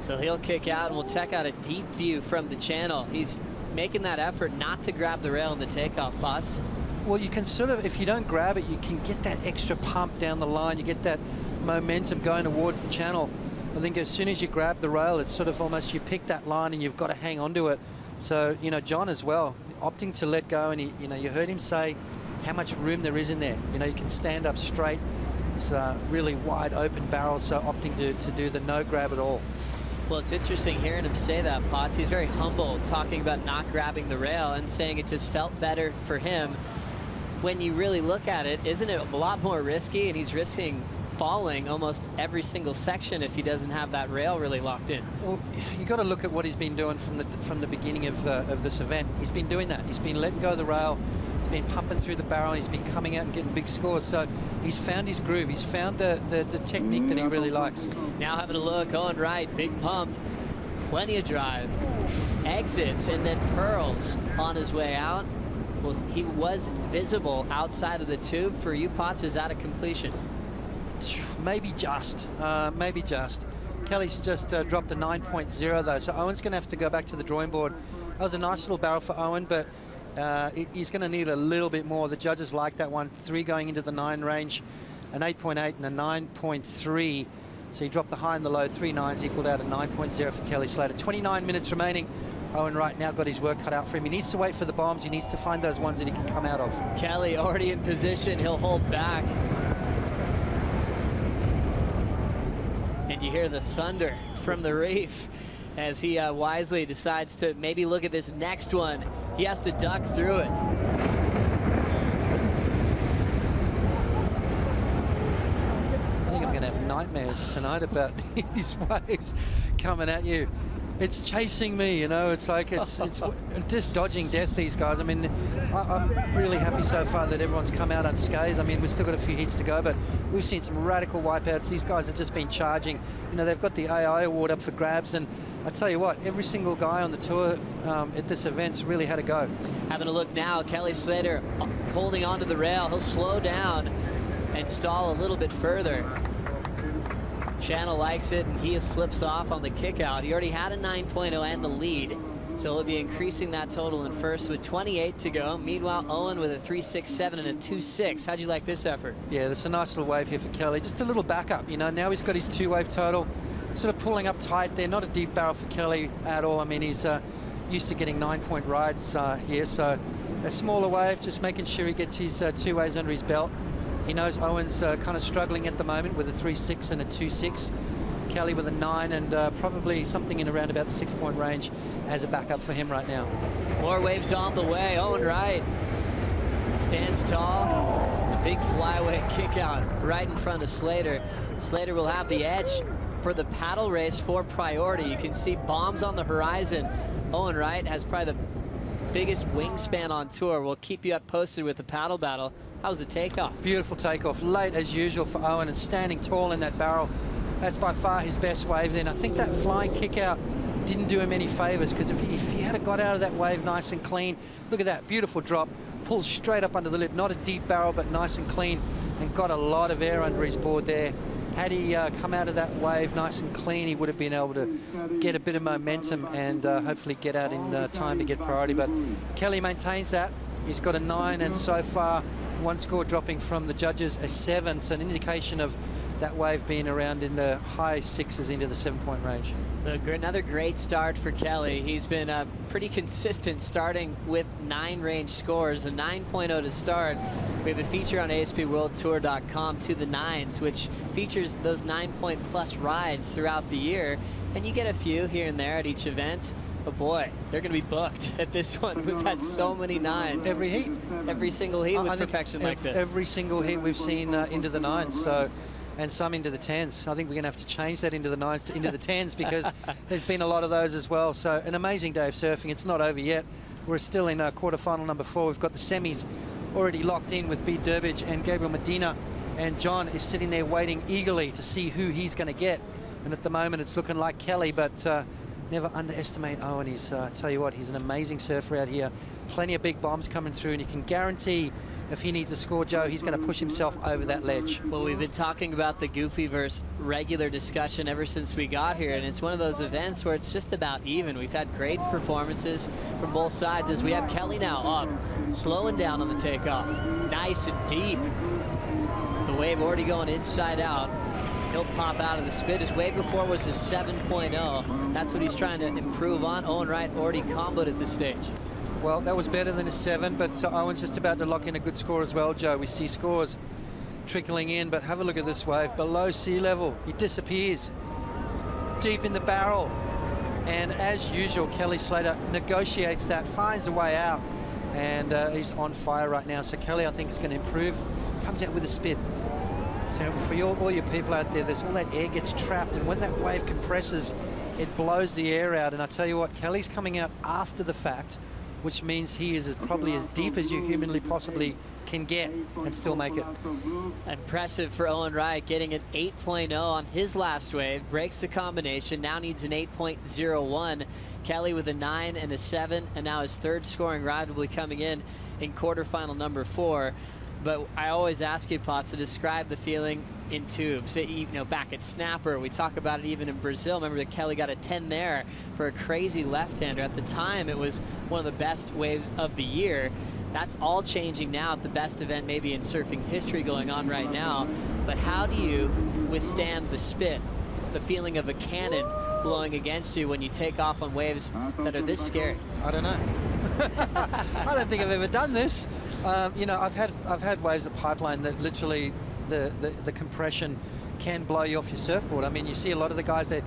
So he'll kick out, and we'll check out a deep view from the channel. He's making that effort not to grab the rail in the takeoff, Potts. Well, you can sort of, if you don't grab it, you can get that extra pump down the line. You get that momentum going towards the channel. I think as soon as you grab the rail, it's sort of almost you pick that line and you've got to hang on to it. So, you know, John as well, opting to let go, and he, you know, you heard him say how much room there is in there. You know, you can stand up straight. It's a really wide open barrel, so opting to do the no grab at all. Well, it's interesting hearing him say that, Potts. He's very humble, talking about not grabbing the rail and saying it just felt better for him. When you really look at it, isn't it a lot more risky? And he's risking falling almost every single section if he doesn't have that rail really locked in. Well, you got to look at what he's been doing from the beginning of this event. He's been doing that. He's been letting go of the rail. He's been pumping through the barrel. He's been coming out and getting big scores. So he's found his groove. He's found the technique that he really likes. Now having a look, Owen Wright, big pump, plenty of drive, exits, and then pearls on his way out. Well, he was visible outside of the tube. For you, Potts, is that a completion? Maybe just. Kelly's just dropped a 9.0 though, so Owen's going to have to go back to the drawing board. That was a nice little barrel for Owen, but he's going to need a little bit more. The judges like that one. 3 going into the 9 range, an 8.8 and a 9.3. So he dropped the high and the low, 3 9s equaled out a 9.0 for Kelly Slater. 29 minutes remaining. Owen Wright now got his work cut out for him. He needs to wait for the bombs. He needs to find those ones that he can come out of. Kelly already in position. He'll hold back. And you hear the thunder from the reef as he wisely decides to maybe look at this next one. He has to duck through it. I think I'm going to have nightmares tonight about these waves coming at you. It's chasing me, you know. It's like it's just dodging death, these guys. I mean, I'm really happy so far that everyone's come out unscathed. I mean, we've still got a few heats to go, but we've seen some radical wipeouts. These guys have just been charging. You know, they've got the AI award up for grabs, and I tell you what, every single guy on the tour at this event's really had a go. Having a look now, Kelly Slater holding onto the rail. He'll slow down and stall a little bit further. Channel likes it, and he slips off on the kick out. He already had a 9.0 and the lead, so he'll be increasing that total in first with 28 to go. Meanwhile, Owen with a 3.67 and a 2.6. How'd you like this effort? Yeah, there's a nice little wave here for Kelly. Just a little backup, you know. Now he's got his 2-wave total, sort of pulling up tight there. Not a deep barrel for Kelly at all. I mean, he's used to getting 9-point rides here, so a smaller wave, just making sure he gets his 2 waves under his belt. He knows Owen's kind of struggling at the moment with a 3.6 and a 2.6. Kelly with a 9 and probably something in around about the 6-point range as a backup for him right now. More waves on the way. Owen Wright stands tall. A big flyway kick out right in front of Slater. Slater will have the edge for the paddle race for priority. You can see bombs on the horizon. Owen Wright has probably the biggest wingspan on tour. We'll keep you up posted with the paddle battle. How's the takeoff? Beautiful takeoff. Late as usual for Owen and standing tall in that barrel. That's by far his best wave then. I think that flying kick out didn't do him any favors, because if he had got out of that wave nice and clean, look at that beautiful drop, pulls straight up under the lip. Not a deep barrel, but nice and clean, and got a lot of air under his board there. Had he come out of that wave nice and clean, he would have been able to get a bit of momentum and hopefully get out in time to get priority. But Kelly maintains that. He's got a 9, and so far one score dropping from the judges, a 7. So an indication of that wave being around in the high 6s into the 7-point range. So another great start for Kelly. He's been pretty consistent, starting with 9 range scores, a 9.0 to start. We have a feature on ASPWorldTour.com to the 9s, which features those 9-point plus rides throughout the year, and you get a few here and there at each event. But boy, they're going to be booked at this one. We've had so many 9s. Every heat. Every single heat with perfection like this. Every single heat we've seen into the 9s. So, and some into the 10s. I think we're going to have to change that into the 9s to into the 10s, because there's been a lot of those as well. So an amazing day of surfing. It's not over yet. We're still in quarterfinal number 4. We've got the semis already locked in with Bede Durbridge and Gabriel Medina, and John is sitting there waiting eagerly to see who he's going to get. And at the moment it's looking like Kelly, but never underestimate Owen. He's, tell you what, he's an amazing surfer out here. Plenty of big bombs coming through, and you can guarantee if he needs a score, Joe, he's going to push himself over that ledge. Well, we've been talking about the goofy versus regular discussion ever since we got here, and it's one of those events where it's just about even. We've had great performances from both sides, as we have Kelly now up, slowing down on the takeoff. Nice and deep. The wave already going inside out. He'll pop out of the spit. His wave before was his 7.0. That's what he's trying to improve on. Owen Wright already comboed at this stage. Well, that was better than a 7, but Owen's just about to lock in a good score as well, Joe. We see scores trickling in, but have a look at this wave. Below sea level, he disappears deep in the barrel. And as usual, Kelly Slater negotiates that, finds a way out, and he's on fire right now. So Kelly, I think, is going to improve. Comes out with a spit. So for all your people out there, there's all that air gets trapped, and when that wave compresses, it blows the air out. And I tell you what, Kelly's coming out after the fact, which means he is probably as deep as you humanly possibly can get and still make it. Impressive for Owen Wright, getting an 8.0 on his last wave. Breaks the combination, now needs an 8.01. Kelly with a 9 and a 7, and now his third scoring ride will be coming in quarterfinal number 4. But I always ask you, Potts, to describe the feeling in tubes. You know, back at Snapper, we talk about it even in Brazil. Remember that Kelly got a 10 there for a crazy left-hander. At the time, it was one of the best waves of the year. That's all changing now at the best event maybe in surfing history going on right now. But how do you withstand the spit, the feeling of a cannon blowing against you when you take off on waves that are this scary? I don't know. I don't think I've ever done this. You know, I've had waves at Pipeline that literally the compression can blow you off your surfboard. I mean, you see a lot of the guys, they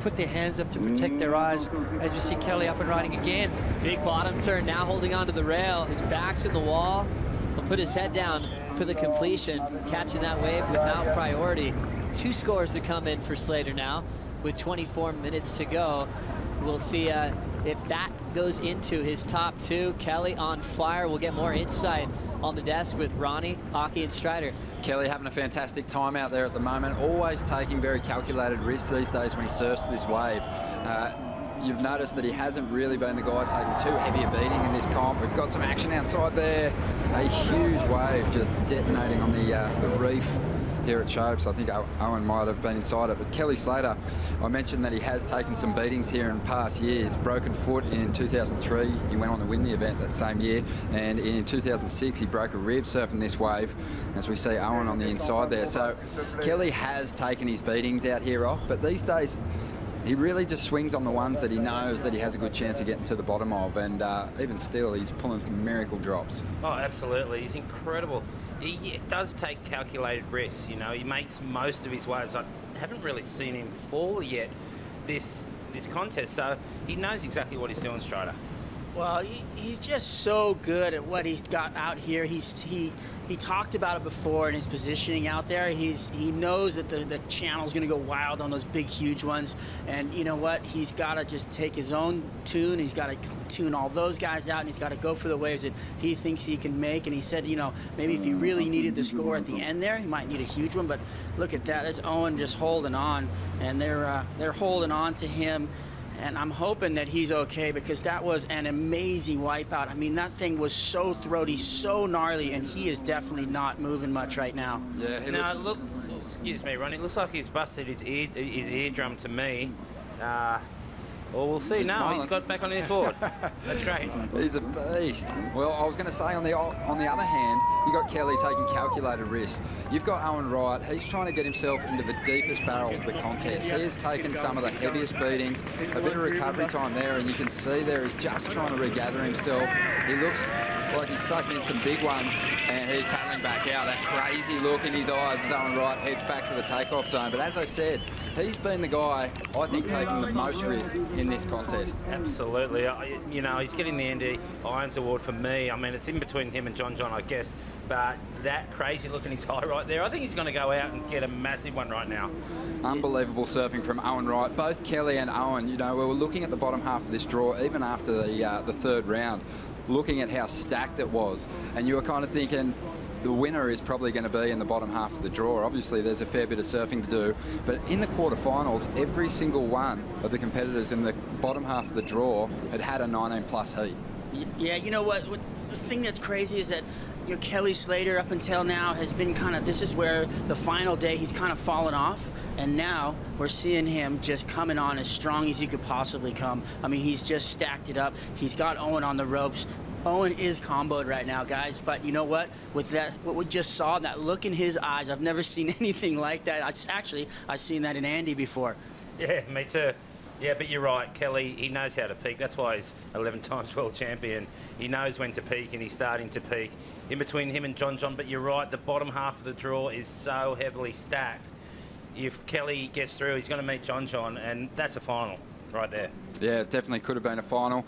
put their hands up to protect their eyes, as we see Kelly up and riding again. Big bottom turn, now holding onto the rail. His back's in the wall. He'll put his head down for the completion, catching that wave without priority. 2 scores to come in for Slater now, with 24 minutes to go. We'll see if that goes into his top 2. Kelly on fire. We'll get more insight on the desk with Ronnie, Aki, and Strider. Kelly having a fantastic time out there at the moment, always taking very calculated risks these days when he surfs this wave. You've noticed that he hasn't really been the guy taking too heavy a beating in this comp. We've got some action outside there. A huge wave just detonating on the reef here at Chopes. I think Owen might have been inside it, but Kelly Slater, I mentioned that he has taken some beatings here in past years. Broken foot in 2003, he went on to win the event that same year, and in 2006 he broke a rib surfing this wave, as we see Owen on the inside there. So Kelly has taken his beatings out here off, but these days he really just swings on the ones that he knows that he has a good chance of getting to the bottom of, and even still he's pulling some miracle drops. Oh, absolutely. He's incredible. He does take calculated risks, you know. He makes most of his waves. I haven't really seen him fall yet this contest, so he knows exactly what he's doing, Strider. Well, he's just so good at what he's got out here. He talked about it before in his positioning out there. He knows that the channel's going to go wild on those big, huge ones. And you know what? He's got to just take his own tune. He's got to tune all those guys out, and he's got to go for the waves that he thinks he can make. And he said, you know, maybe if he really needed the score at the end there, he might need a huge one. But look at that. There's Owen just holding on, and they're holding on to him. And I'm hoping that he's okay, because that was an amazing wipeout. I mean, that thing was so throaty, so gnarly, and he is definitely not moving much right now. Yeah, it looks, excuse me, Ronnie, it looks like he's busted his eardrum to me. Well, we'll see now. He's got back on his board. That's great. He's a beast. Well, I was going to say, on the other hand, you got Kelly taking calculated risks. You've got Owen Wright. He's trying to get himself into the deepest barrels of the contest. He has taken some of the heaviest beatings, a bit of recovery time there, and you can see there he's just trying to regather himself. He looks like he's sucking in some big ones, and he's paddling back out. That crazy look in his eyes as Owen Wright heads back to the takeoff zone. But as I said, he's been the guy, I think, taking the most risk in this contest. Absolutely. You know, he's getting the Andy Irons Award for me. I mean, it's in between him and John, I guess. But that crazy look in his eye right there, I think he's going to go out and get a massive one right now. Unbelievable surfing from Owen Wright. Both Kelly and Owen, you know, we were looking at the bottom half of this draw, even after the third round, looking at how stacked it was. And you were kind of thinking, the winner is probably going to be in the bottom half of the draw. Obviously, there's a fair bit of surfing to do, but in the quarterfinals, every single one of the competitors in the bottom half of the draw had a 19-plus heat. Yeah, you know what? The thing that's crazy is that Kelly Slater up until now has been kind of, this is where the final day he's kind of fallen off, and now we're seeing him just coming on as strong as he could possibly come. I mean, he's just stacked it up. He's got Owen on the ropes. Owen is comboed right now, guys, but you know what? With that, what we just saw, that look in his eyes, I've never seen anything like that. I've seen that in Andy before. Yeah, me too. Yeah, but you're right, Kelly, he knows how to peak. That's why he's 11 times world champion. He knows when to peak, and he's starting to peak. In between him and John, but you're right, the bottom half of the draw is so heavily stacked. If Kelly gets through, he's going to meet John, and that's a final right there. Yeah, it definitely could have been a final.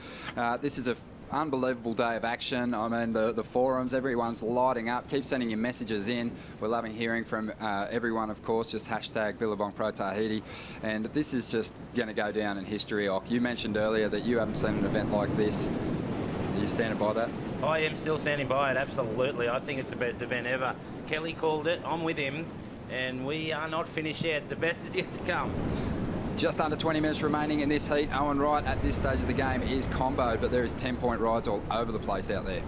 This is a unbelievable day of action. I mean, the forums, everyone's lighting up. Keep sending your messages in. We're loving hearing from everyone, of course. Just hashtag Billabong Pro Tahiti. And this is just going to go down in history, Ock. You mentioned earlier that you haven't seen an event like this. Are you standing by that? I am still standing by it, absolutely. I think it's the best event ever. Kelly called it. I'm with him. And we are not finished yet. The best is yet to come. Just under 20 minutes remaining in this heat. Owen Wright at this stage of the game is comboed, but there is 10-point rides all over the place out there.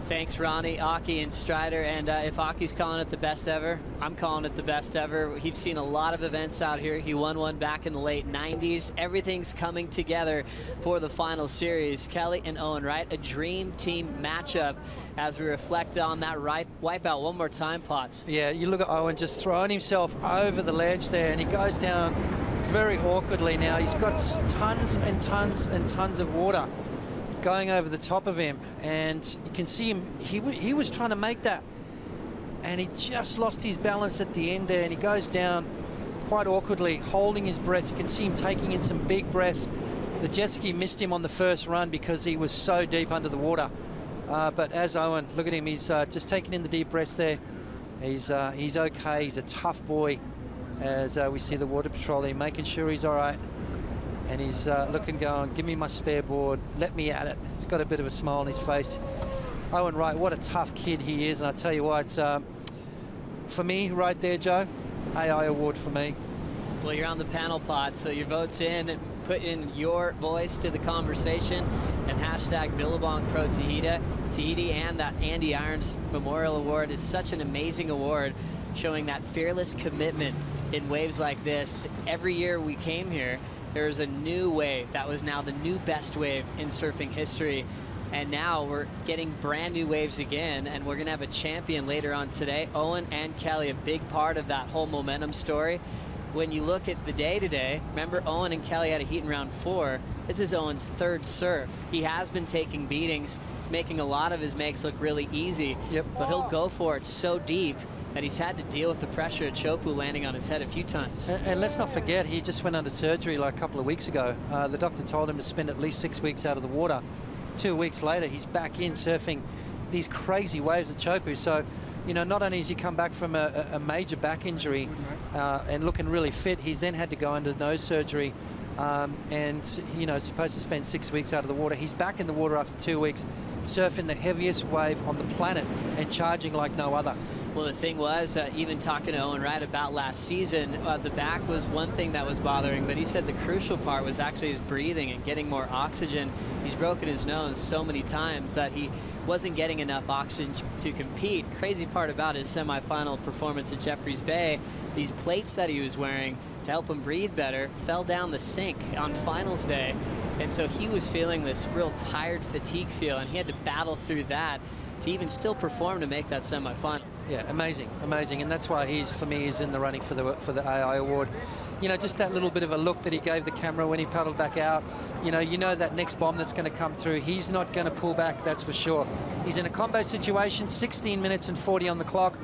Thanks, Ronnie, Aki, and Strider. And if Aki's calling it the best ever, I'm calling it the best ever. We've seen a lot of events out here. He won one back in the late 90s. Everything's coming together for the final series. Kelly and Owen Wright, a dream team matchup as we reflect on that wipeout one more time, Potts. Yeah, you look at Owen just throwing himself over the ledge there, and he goes down very awkwardly now. He's got tons and tons and tons of water going over the top of him, and you can see him, he was trying to make that, and he just lost his balance at the end there, and he goes down quite awkwardly holding his breath. You can see him taking in some big breaths. The jet ski missed him on the first run because he was so deep under the water. But as Owen, look at him, he's just taking in the deep breaths there. He's okay, he's a tough boy. As we see the water patrol there, making sure he's all right. And he's looking, going, give me my spare board, let me at it. He's got a bit of a smile on his face. Owen Wright, what a tough kid he is. And I tell you what, for me right there, Joe, AI award for me. Well, you're on the panel pod, so your vote's in. Put in your voice to the conversation and hashtag Billabong Pro Tahiti, and that Andy Irons Memorial Award is such an amazing award, showing that fearless commitment in waves like this. Every year we came here, there was a new wave that was now the new best wave in surfing history. And now we're getting brand new waves again, and we're gonna have a champion later on today. Owen and Kelly, a big part of that whole momentum story. When you look at the day today, remember Owen and Kelly had a heat in round 4. This is Owen's 3rd surf. He has been taking beatings. He's making a lot of his makes look really easy, but he'll go for it so deep that he's had to deal with the pressure of Chopu landing on his head a few times. And let's not forget, he just went under surgery like a couple of weeks ago. The doctor told him to spend at least 6 weeks out of the water. 2 weeks later, he's back in surfing these crazy waves at Chopu. So, you know, not only has he come back from a major back injury and looking really fit, he's then had to go under nose surgery and, you know, supposed to spend 6 weeks out of the water. He's back in the water after 2 weeks, surfing the heaviest wave on the planet and charging like no other. Well, the thing was, even talking to Owen Wright about last season, the back was one thing that was bothering, but he said the crucial part was actually his breathing and getting more oxygen. He's broken his nose so many times that he wasn't getting enough oxygen to compete. Crazy part about his semifinal performance at Jeffreys Bay, these plates that he was wearing to help him breathe better fell down the sink on finals day. And so he was feeling this real tired fatigue feel, and he had to battle through that to even still perform to make that semifinal. Yeah, amazing, amazing, and that's why for me, he's in the running for the AI award. You know, just that little bit of a look that he gave the camera when he paddled back out. You know that next bomb that's going to come through. He's not going to pull back, that's for sure. He's in a combo situation, 16 minutes and 40 on the clock.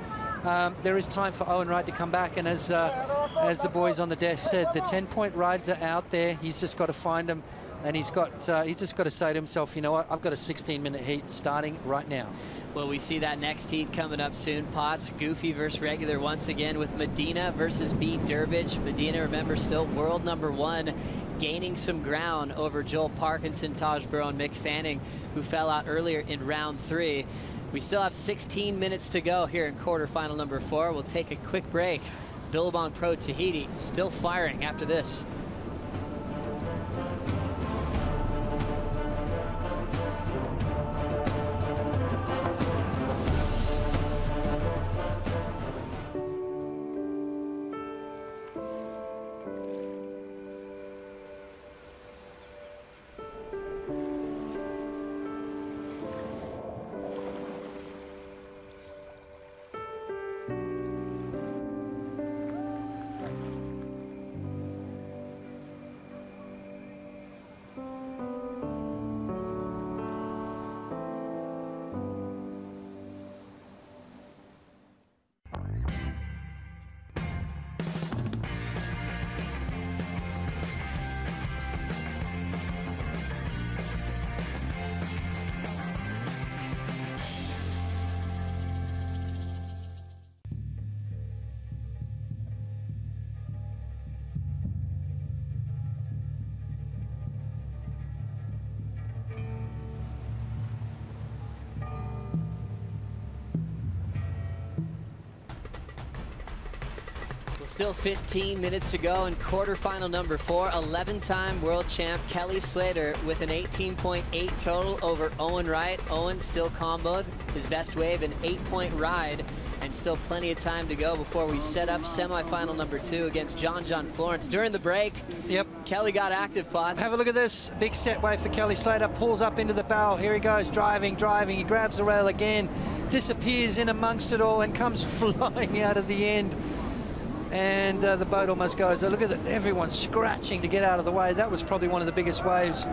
There is time for Owen Wright to come back, and as the boys on the desk said, the 10-point rides are out there. He's just got to find them, and he's just got to say to himself, you know what, I've got a 16-minute heat starting right now. Well, we see that next heat coming up soon. Potts, Goofy versus regular once again with Medina versus B. Durbridge. Medina, remember, still world #1, gaining some ground over Joel Parkinson, Taj Burrow, and Mick Fanning, who fell out earlier in round 3. We still have 16 minutes to go here in quarterfinal number 4. We'll take a quick break. Billabong Pro Tahiti still firing after this. Still 15 minutes to go in quarterfinal number 4. 11-time world champ Kelly Slater with an 18.8 total over Owen Wright. Owen still comboed his best wave, an 8-point ride, and still plenty of time to go before we set up semifinal number 2 against John Florence. During the break, Kelly got active, Potts. Have a look at this. Big set wave for Kelly Slater. Pulls up into the bow. Here he goes, driving. He grabs the rail again, disappears in amongst it all, and comes flying out of the end. And the boat almost goes. Look at it, everyone's scratching to get out of the way. That was probably one of the biggest waves.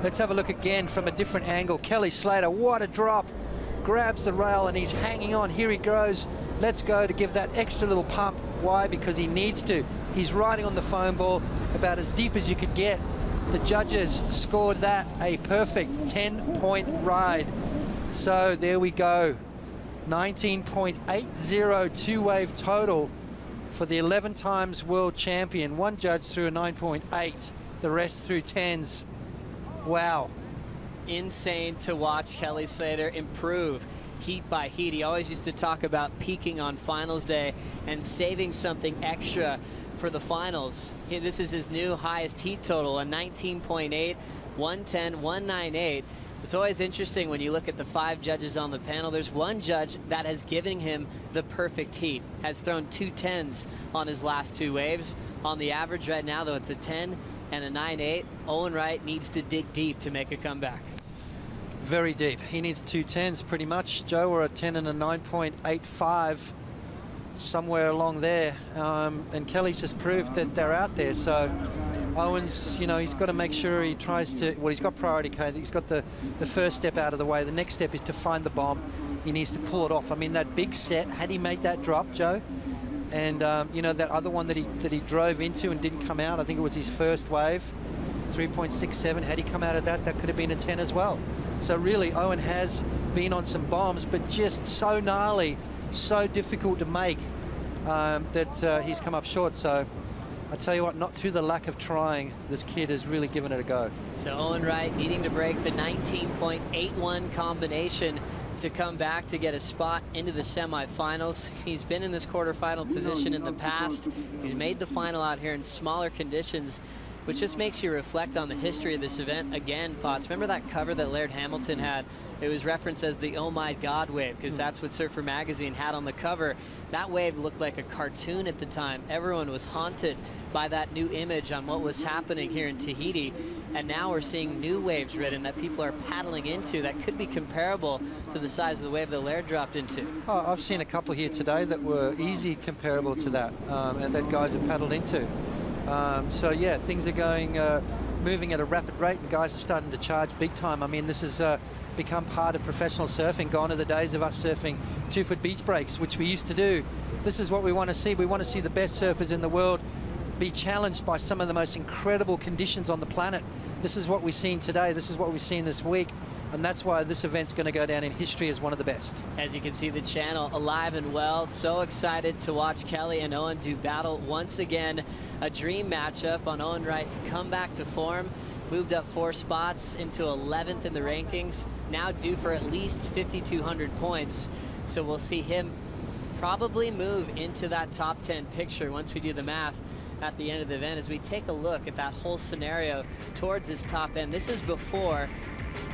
Let's have a look again from a different angle. Kelly Slater, what a drop. Grabs the rail and he's hanging on. Here he goes. Let's go to give that extra little pump. Why? Because he needs to. He's riding on the foam ball about as deep as you could get. The judges scored that a perfect 10-point ride. So there we go. 19.80 two-wave total for the 11 times world champion. One judge threw a 9.8, the rest threw 10s. Wow. Insane to watch Kelly Slater improve heat by heat. He always used to talk about peaking on finals day and saving something extra for the finals. This is his new highest heat total, a 19.8, 110, 198. It's always interesting when you look at the 5 judges on the panel. There's one judge that has given him the perfect heat, has thrown 2 10s on his last 2 waves. On the average right now, though, it's a 10 and a 9.8. Owen Wright needs to dig deep to make a comeback. Very deep. He needs 2 10s pretty much. Joe, or a 10 and a 9.85, somewhere along there. And Kelly's just proved that they're out there. So Owen's, you know, he's got to make sure he tries to, well, he's got priority code. He's got the first step out of the way. The next step is to find the bomb. He needs to pull it off. I mean, that big set, had he made that drop, Joe, and you know, that other one that he drove into and didn't come out, I think it was his first wave, 3.67. Had he come out of that, that could have been a 10 as well. So really, Owen has been on some bombs, but just so gnarly, so difficult to make that he's come up short. So I tell you what, not through the lack of trying, this kid has really given it a go. So Owen Wright needing to break the 19.81 combination to come back to get a spot into the semifinals. He's been in this quarterfinal position in the past. He's made the final out here in smaller conditions, which just makes you reflect on the history of this event again, Potts. Remember that cover that Laird Hamilton had? It was referenced as the Oh My God wave, because that's what Surfer Magazine had on the cover. That wave looked like a cartoon at the time. Everyone was haunted by that new image on what was happening here in Tahiti. And now we're seeing new waves ridden that people are paddling into that could be comparable to the size of the wave that Laird dropped into. Oh, I've seen a couple here today that were easy comparable to that, and that guys have paddled into. So yeah, things are going, moving at a rapid rate, and guys are starting to charge big time. I mean, this has become part of professional surfing. Gone are the days of us surfing 2-foot beach breaks, which we used to do. This is what we want to see. We want to see the best surfers in the world be challenged by some of the most incredible conditions on the planet. This is what we've seen today. This is what we've seen this week. And that's why this event's going to go down in history as one of the best. As you can see, the channel alive and well. So excited to watch Kelly and Owen do battle once again. A dream matchup on Owen Wright's comeback to form. Moved up 4 spots into 11th in the rankings. Now due for at least 5,200 points. So we'll see him probably move into that top 10 picture once we do the math at the end of the event, as we take a look at that whole scenario towards his top end. This is before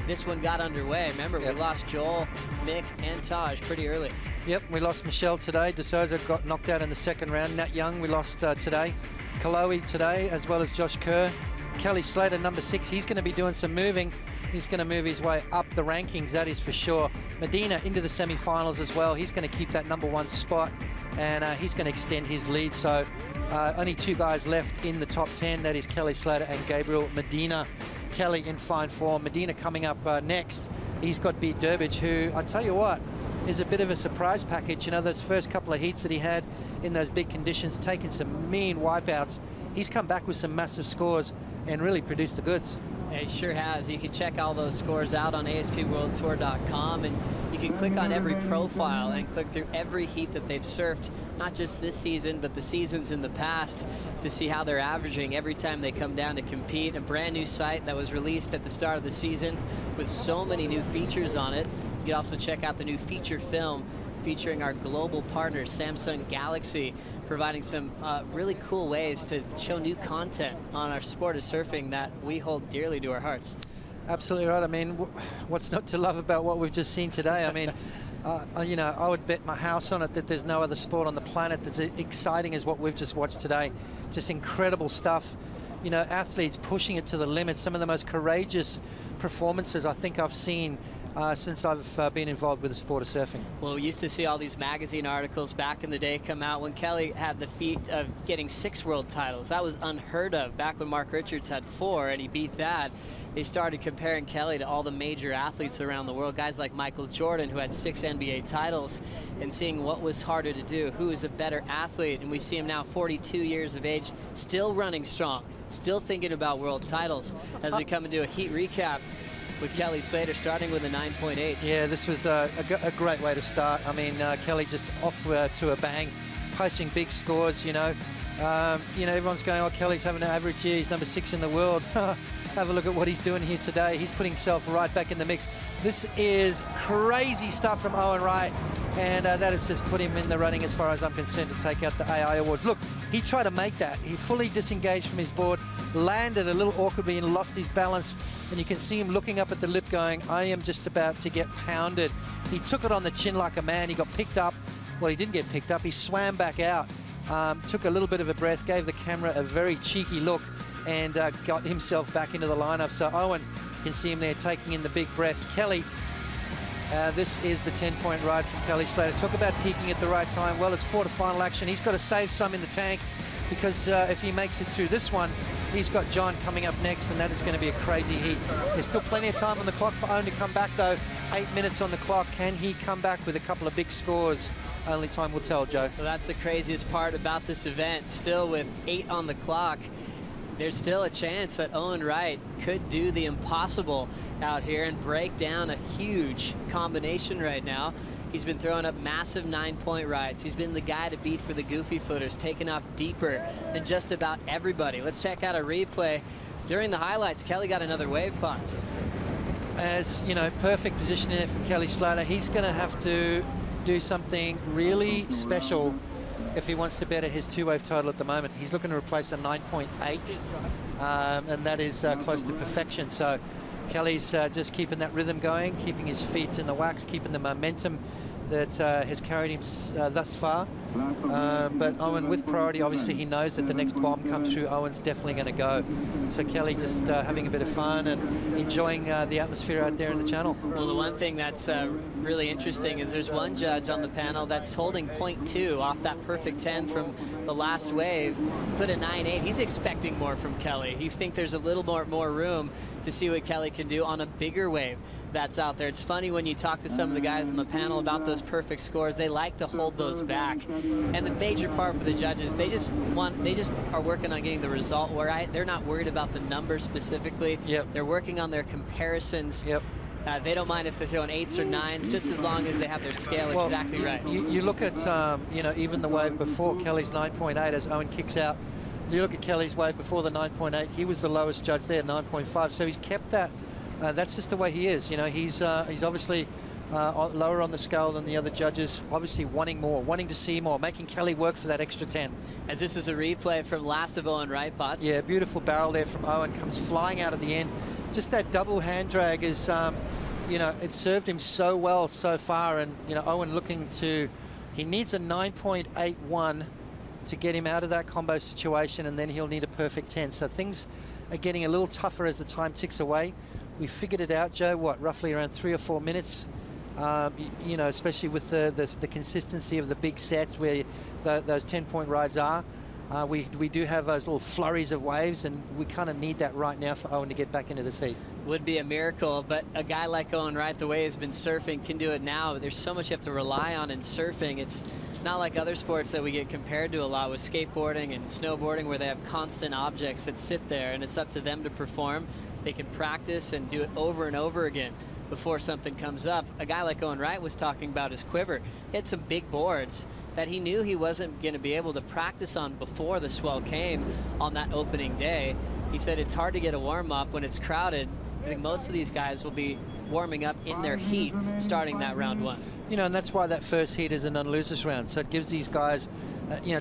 this one got underway. Remember, we lost Joel, Mick, and Taj pretty early. Yep, we lost Michelle today. De Souza got knocked out in the second round. Nat Young, we lost today. Kaloe today, as well as Josh Kerr. Kelly Slater, number 6, he's going to be doing some moving. He's going to move his way up the rankings, that is for sure. Medina into the semi-finals as well. He's going to keep that number 1 spot, and he's going to extend his lead. So only 2 guys left in the top 10. That is Kelly Slater and Gabriel Medina. Kelly in fine form. Medina coming up next. He's got Beat Durbridge, who, I tell you what, is a bit of a surprise package. You know, those first couple of heats that he had in those big conditions, taking some mean wipeouts. He's come back with some massive scores and really produced the goods. Yeah, he sure has. You can check all those scores out on ASPWorldTour.com, and you can click on every profile and click through every heat that they've surfed, not just this season, but the seasons in the past, to see how they're averaging every time they come down to compete. A brand new site that was released at the start of the season with so many new features on it. You can also check out the new feature film featuring our global partner, Samsung Galaxy, providing some really cool ways to show new content on our sport of surfing that we hold dearly to our hearts. Absolutely right. I mean, what's not to love about what we've just seen today? I mean, you know, I would bet my house on it that there's no other sport on the planet that's exciting as what we've just watched today. Just incredible stuff. You know, athletes pushing it to the limit. Some of the most courageous performances I think I've seen since I've been involved with the sport of surfing. Well, we used to see all these magazine articles back in the day come out when Kelly had the feat of getting 6 world titles. That was unheard of back when Mark Richards had 4 and he beat that. They started comparing Kelly to all the major athletes around the world, guys like Michael Jordan, who had 6 NBA titles, and seeing what was harder to do, who is a better athlete. And we see him now, 42 years of age, still running strong, still thinking about world titles. As we come into a heat recap with Kelly Slater, starting with a 9.8. Yeah, this was a great way to start. I mean, Kelly just off to a bang, posting big scores, you know. Everyone's going, oh, Kelly's having an average year, he's number 6 in the world. Have a look at what he's doing here today. He's putting himself right back in the mix. This is crazy stuff from Owen Wright, and that has just put him in the running as far as I'm concerned to take out the AI awards. Look, he tried to make that. He fully disengaged from his board, landed a little awkwardly and lost his balance, and you can see him looking up at the lip going, I am just about to get pounded. He took it on the chin like a man. He got picked up. Well, he didn't get picked up. He swam back out, took a little bit of a breath, gave the camera a very cheeky look, and got himself back into the lineup. So Owen, you can see him there taking in the big breaths. Kelly, this is the 10-point ride from Kelly Slater. Talk about peaking at the right time. Well, it's quarterfinal action. He's got to save some in the tank, because if he makes it through this one, he's got John coming up next, and that is going to be a crazy heat. There's still plenty of time on the clock for Owen to come back, though. 8 minutes on the clock. Can he come back with a couple of big scores? Only time will tell, Joe. Well, that's the craziest part about this event. Still with 8 on the clock, there's still a chance that Owen Wright could do the impossible out here and break down a huge combination right now. He's been throwing up massive 9-point rides. He's been the guy to beat for the goofy footers, taking off deeper than just about everybody. Let's check out a replay. During the highlights, Kelly got another wave pause. As you know, perfect positioning there from Kelly Slater. He's going to have to do something really special if he wants to better his 2-wave total at the moment. He's looking to replace a 9.8, and that is close to perfection. So Kelly's just keeping that rhythm going, keeping his feet in the wax, keeping the momentum that has carried him thus far. But Owen, with priority, obviously he knows that the next bomb comes through, Owen's definitely going to go. So Kelly just having a bit of fun and enjoying the atmosphere out there in the channel. Well, the one thing that's really interesting is there's one judge on the panel that's holding 0.2 off that perfect 10 from the last wave, put a 9.8. He's expecting more from Kelly. He thinks there's a little more room to see what Kelly can do on a bigger wave that's out there. It's funny when you talk to some of the guys on the panel about those perfect scores, they like to hold those back. And the major part for the judges, they just are working on getting the result right. They're not worried about the numbers specifically. Yep. They're working on their comparisons. Yep. They don't mind if they're throwing 8s or 9s, just as long as they have their scale exactly right. You look at, even the wave before Kelly's 9.8 as Owen kicks out. You look at Kelly's wave before the 9.8, he was the lowest judge there, 9.5. So he's kept that. That's just the way he is. You know, he's obviously lower on the scale than the other judges, obviously wanting more, wanting to see more, making Kelly work for that extra 10. As this is a replay from last of Owen Wright, Potts. Yeah, beautiful barrel there from Owen, comes flying out of the end. Just that double hand drag is, it served him so well so far, and, Owen looking to, he needs a 9.81 to get him out of that combo situation, and then he'll need a perfect 10. So things are getting a little tougher as the time ticks away. We figured it out, Joe, roughly around 3 or 4 minutes, especially with the consistency of the big sets where those 10-point rides are. We do have those little flurries of waves, and we kind of need that right now for Owen to get back into this heat. Would be a miracle, but a guy like Owen Wright, the way he's been surfing, can do it now. But there's so much you have to rely on in surfing. It's not like other sports that we get compared to a lot with skateboarding and snowboarding, where they have constant objects that sit there, and it's up to them to perform. They can practice and do it over and over again before something comes up. A guy like Owen Wright was talking about his quiver. He had some big boards that he knew he wasn't going to be able to practice on before the swell came on that opening day. He said it's hard to get a warm-up when it's crowded. I think most of these guys will be warming up in their heat starting that round 1. And that's why that first heat is a non-losers round. So it gives these guys,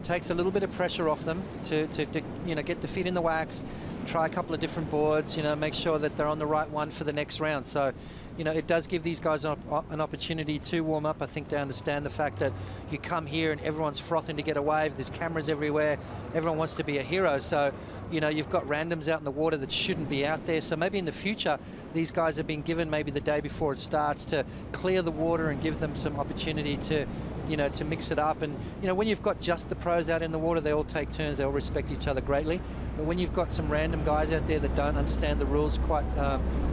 takes a little bit of pressure off them to get the feet in the wax, try a couple of different boards, you know, make sure that they're on the right one for the next round. So, you know, it does give these guys an opportunity to warm up. I think they understand the fact that you come here and everyone's frothing to get a wave. There's cameras everywhere. Everyone wants to be a hero. So, you know, you've got randoms out in the water that shouldn't be out there. So maybe in the future, these guys have been given maybe the day before it starts to clear the water and give them some opportunity to, you know, to mix it up. And, you know, when you've got just the pros out in the water, they all take turns, they all respect each other greatly. But when you've got some random guys out there that don't understand the rules quite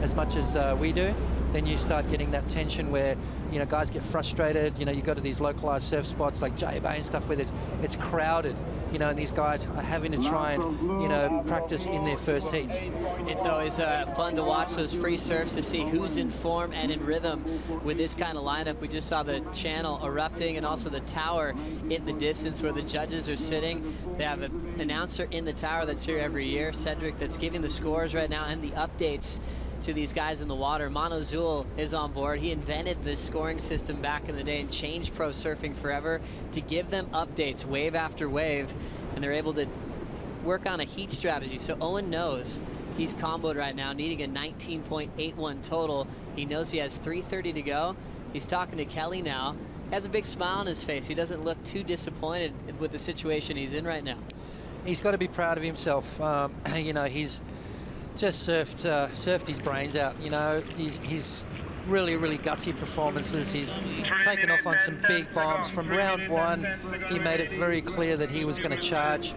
as much as we do, then you start getting that tension where, you know, guys get frustrated. You know, you go to these localized surf spots like J Bay and stuff where it's crowded, you know, and these guys are having to try and, you know, practice in their first heats. It's always fun to watch those free surfs to see who's in form and in rhythm with this kind of lineup. We just saw the channel erupting and also the tower in the distance where the judges are sitting. They have an announcer in the tower that's here every year, Cedric, that's giving the scores right now and the updates to these guys in the water. Mano Zul is on board. He invented this scoring system back in the day and changed pro surfing forever to give them updates wave after wave, and they're able to work on a heat strategy. So Owen knows he's comboed right now, needing a 19.81 total. He knows he has 3:30 to go. He's talking to Kelly now. Has a big smile on his face. He doesn't look too disappointed with the situation he's in right now. He's got to be proud of himself. You know, he's just surfed his brains out. You know, he's really gutsy performances. He's taken off on some big bombs. From round one, he made it very clear that he was going to charge,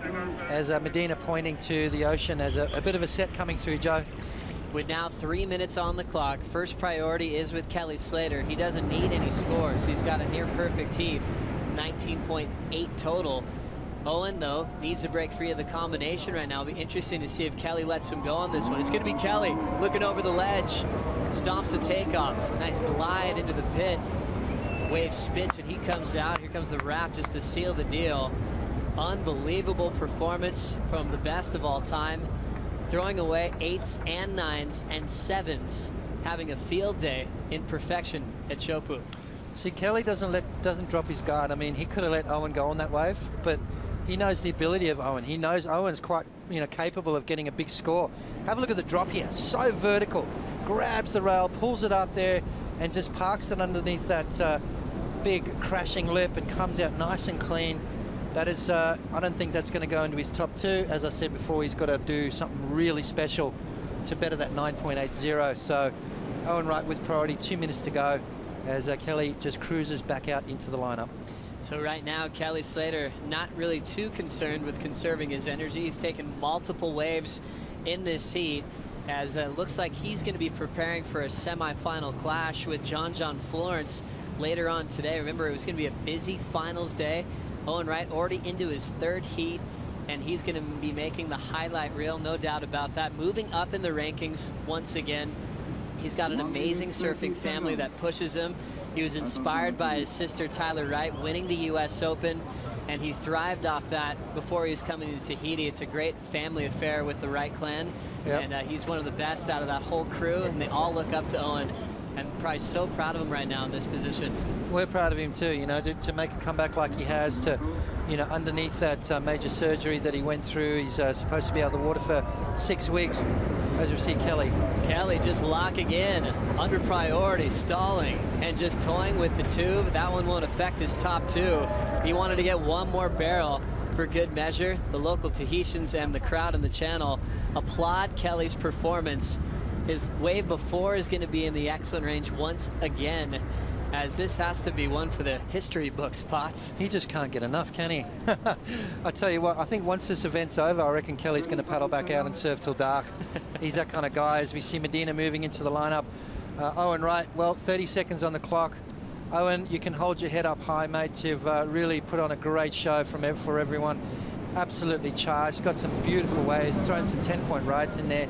as Medina pointing to the ocean as a bit of a set coming through, Joe. With now 3 minutes on the clock, first priority is with Kelly Slater. He doesn't need any scores. He's got a near perfect heat, 19.8 total. Owen, though, needs to break free of the combination right now. It'll be interesting to see if Kelly lets him go on this one. It's going to be Kelly looking over the ledge. Stomps the takeoff. Nice glide into the pit. Wave spits and he comes out. Here comes the wrap just to seal the deal. Unbelievable performance from the best of all time. Throwing away 8s and 9s and 7s. Having a field day in perfection at Chopu. See, Kelly doesn't drop his guard. I mean, he could have let Owen go on that wave, but he knows the ability of Owen. He knows Owen's quite, you know, capable of getting a big score. Have a look at the drop here. So vertical. Grabs the rail, pulls it up there, and just parks it underneath that big crashing lip and comes out nice and clean. That is, I don't think that's going to go into his top 2. As I said before, he's got to do something really special to better that 9.80. So Owen Wright with priority, 2 minutes to go, as Kelly just cruises back out into the lineup. So right now, Kelly Slater not really too concerned with conserving his energy. He's taken multiple waves in this heat, as it looks like he's going to be preparing for a semi-final clash with John Florence later on today. Remember, it was going to be a busy finals day. Owen Wright already into his 3rd heat, and he's going to be making the highlight reel, no doubt about that. Moving up in the rankings once again. He's got an amazing surfing family that pushes him. He was inspired by his sister Tyler Wright winning the US Open, and he thrived off that before he was coming to Tahiti. It's a great family affair with the Wright clan, and he's one of the best out of that whole crew, and they all look up to Owen. And probably so proud of him right now in this position. We're proud of him too, you know, to make a comeback like he has, to, you know, underneath that major surgery that he went through. He's supposed to be out of the water for 6 weeks. As you see, Kelly. Kelly just locking in, under priority, stalling, and just toying with the tube. That one won't affect his top 2. He wanted to get one more barrel for good measure. The local Tahitians and the crowd in the channel applaud Kelly's performance. His wave before is going to be in the excellent range once again, as this has to be one for the history books, Potts. He just can't get enough, can he? I tell you what, I think once this event's over, I reckon Kelly's going to paddle back out and surf till dark. He's that kind of guy. As we see Medina moving into the lineup. Owen Wright, well, 30 seconds on the clock. Owen, you can hold your head up high, mate. You've really put on a great show for everyone. Absolutely charged. Got some beautiful waves, thrown some 10-point rides in there.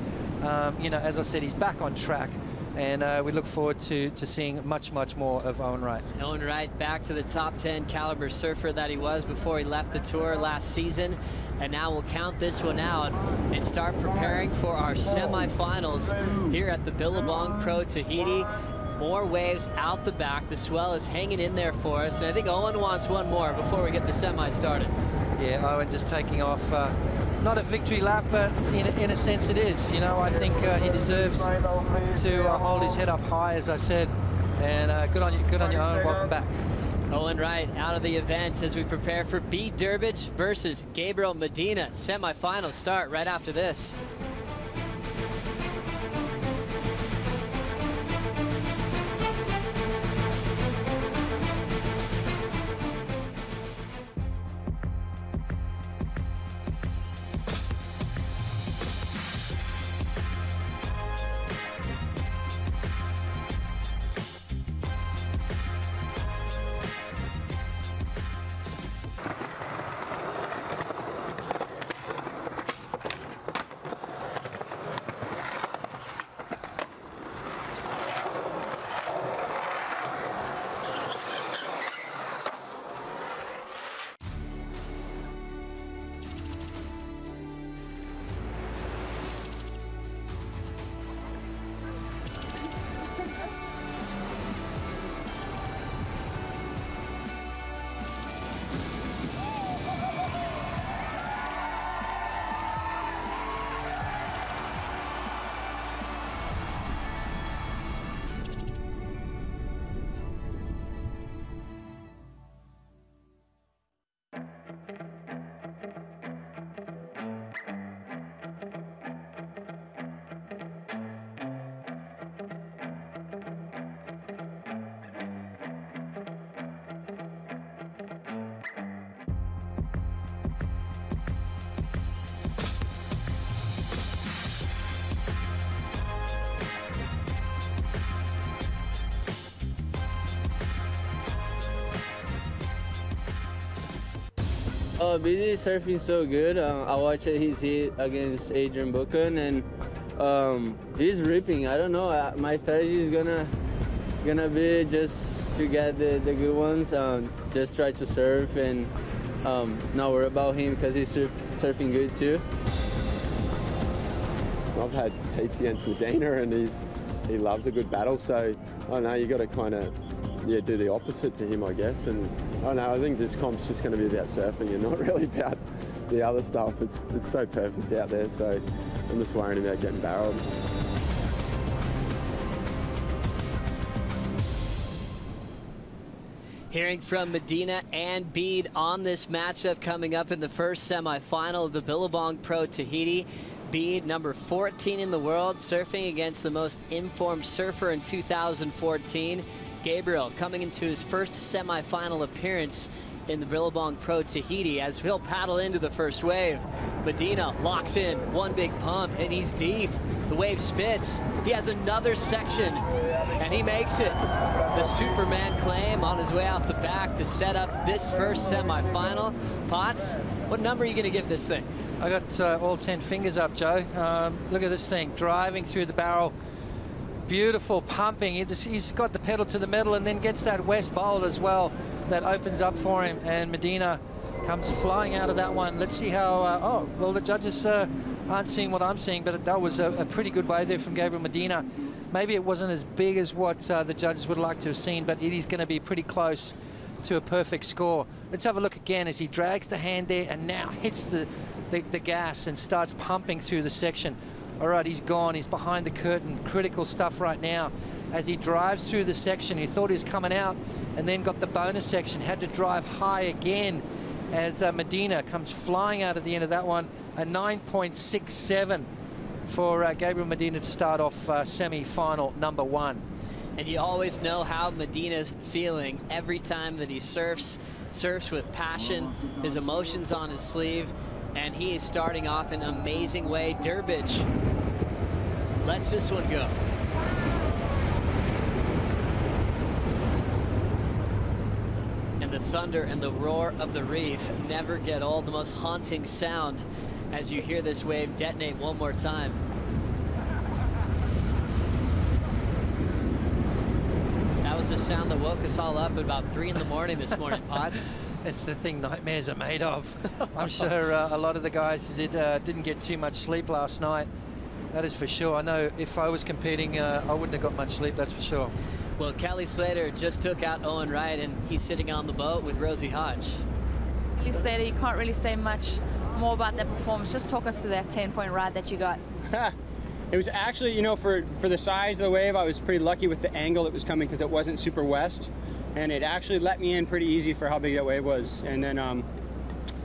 You know, as I said, he's back on track, and we look forward to seeing much more of Owen Wright. Owen Wright back to the top 10 caliber surfer that he was before he left the tour last season, and now we'll count this one out and start preparing for our semifinals here at the Billabong Pro Tahiti. More waves out the back. The swell is hanging in there for us, and I think Owen wants one more before we get the semi started. Yeah, Owen just taking off not a victory lap, but in a sense it is. You know, I think he deserves to hold his head up high, as I said. And good on you, Owen. Welcome back. Owen Wright out of the event as we prepare for Bede Durbridge versus Gabriel Medina. Semi-final start right after this. Bede is surfing so good. I watched his hit against Adrian Buchan, and he's ripping. I don't know. My strategy is gonna be just to get the good ones. Just try to surf and not worry about him because he's surfing good too. I've had heats against Medina, and he loves a good battle. So I don't know. You got to kind of do the opposite to him, I guess. And I don't know, I think this comp's just going to be about surfing and not really about the other stuff. It's so perfect out there, so I'm just worrying about getting barreled. Hearing from Medina and Bede on this matchup coming up in the first semifinal of the Billabong Pro Tahiti. Bede, number 14 in the world, surfing against the most informed surfer in 2014. Gabriel coming into his first semifinal appearance in the Billabong Pro Tahiti as he'll paddle into the first wave. Medina locks in one big pump and he's deep. The wave spits. He has another section and he makes it. The Superman claim on his way out the back to set up this first semifinal. Potts, what number are you going to give this thing? I got all 10 fingers up, Joe. Look at this thing driving through the barrel. Beautiful pumping. He's got the pedal to the metal and then gets that west bowl as well that opens up for him. And Medina comes flying out of that one. Let's see how... oh, well, the judges aren't seeing what I'm seeing, but that was a pretty good wave there from Gabriel Medina. Maybe it wasn't as big as what the judges would like to have seen, but it is going to be pretty close to a perfect score. Let's have a look again as he drags the hand there and now hits the gas and starts pumping through the section. All right, he's gone. He's behind the curtain. Critical stuff right now. As he drives through the section, he thought he was coming out and then got the bonus section. Had to drive high again as Medina comes flying out of the end of that one. A 9.67 for Gabriel Medina to start off semi-final number 1. And you always know how Medina's feeling every time that he surfs with passion, his emotions on his sleeve. And he is starting off in an amazing way. Durbridge lets this one go. And the thunder and the roar of the reef never get old. The most haunting sound as you hear this wave detonate one more time. That was the sound that woke us all up at about 3 in the morning this morning, Potts. It's the thing nightmares are made of. I'm sure a lot of the guys didn't get too much sleep last night. That is for sure. I know if I was competing, I wouldn't have got much sleep, that's for sure. Well, Kelly Slater just took out Owen Wright, and he's sitting on the boat with Rosie Hodge. Kelly Slater, you can't really say much more about that performance. Just talk us through that 10-point ride that you got. It was actually, you know, for the size of the wave, I was pretty lucky with the angle it was coming because it wasn't super west. And it actually let me in pretty easy for how big that wave was. And then,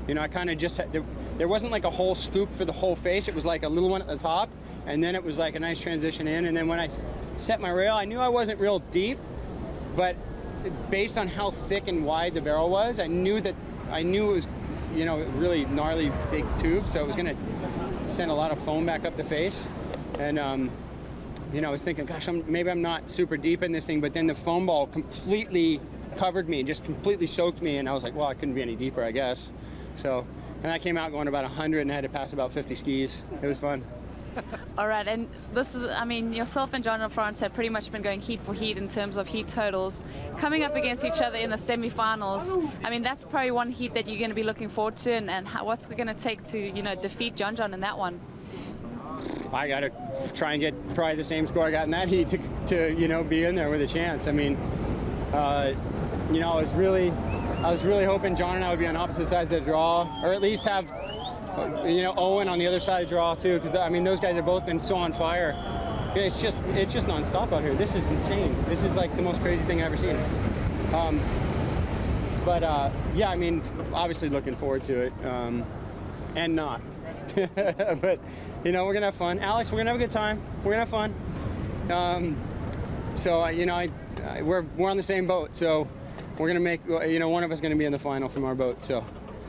you know, I kind of just had, there wasn't like a whole scoop for the whole face. It was like a little one at the top. And then it was like a nice transition in. And then when I set my rail, I knew I wasn't real deep, but based on how thick and wide the barrel was, I knew it was, you know, really gnarly big tube. So it was going to send a lot of foam back up the face. And, you know, I was thinking, gosh, maybe I'm not super deep in this thing, but then the foam ball completely covered me, just completely soaked me, and I was like, well, I couldn't be any deeper, I guess. So, and I came out going about 100 and I had to pass about 50 skis. It was fun. All right, and this is, I mean, yourself and John and Florence have pretty much been going heat for heat in terms of heat totals. Coming up against each other in the semi-finals, I mean, that's probably one heat that you're going to be looking forward to, and what's it going to take to, you know, defeat John in that one? I got to try and get probably the same score I got in that heat to you know, be in there with a chance. I mean, you know, I was really hoping John and I would be on opposite sides of the draw, or at least have, you know, Owen on the other side of the draw too, because I mean, those guys have both been so on fire. It's just nonstop out here. This is insane. This is like the most crazy thing I've ever seen. Yeah, I mean, obviously looking forward to it, and not. But you know, we're gonna have fun. Alex, we're gonna have a good time. We're gonna have fun. So you know, we're on the same boat. So we're gonna make, you know, one of us gonna be in the final from our boat. So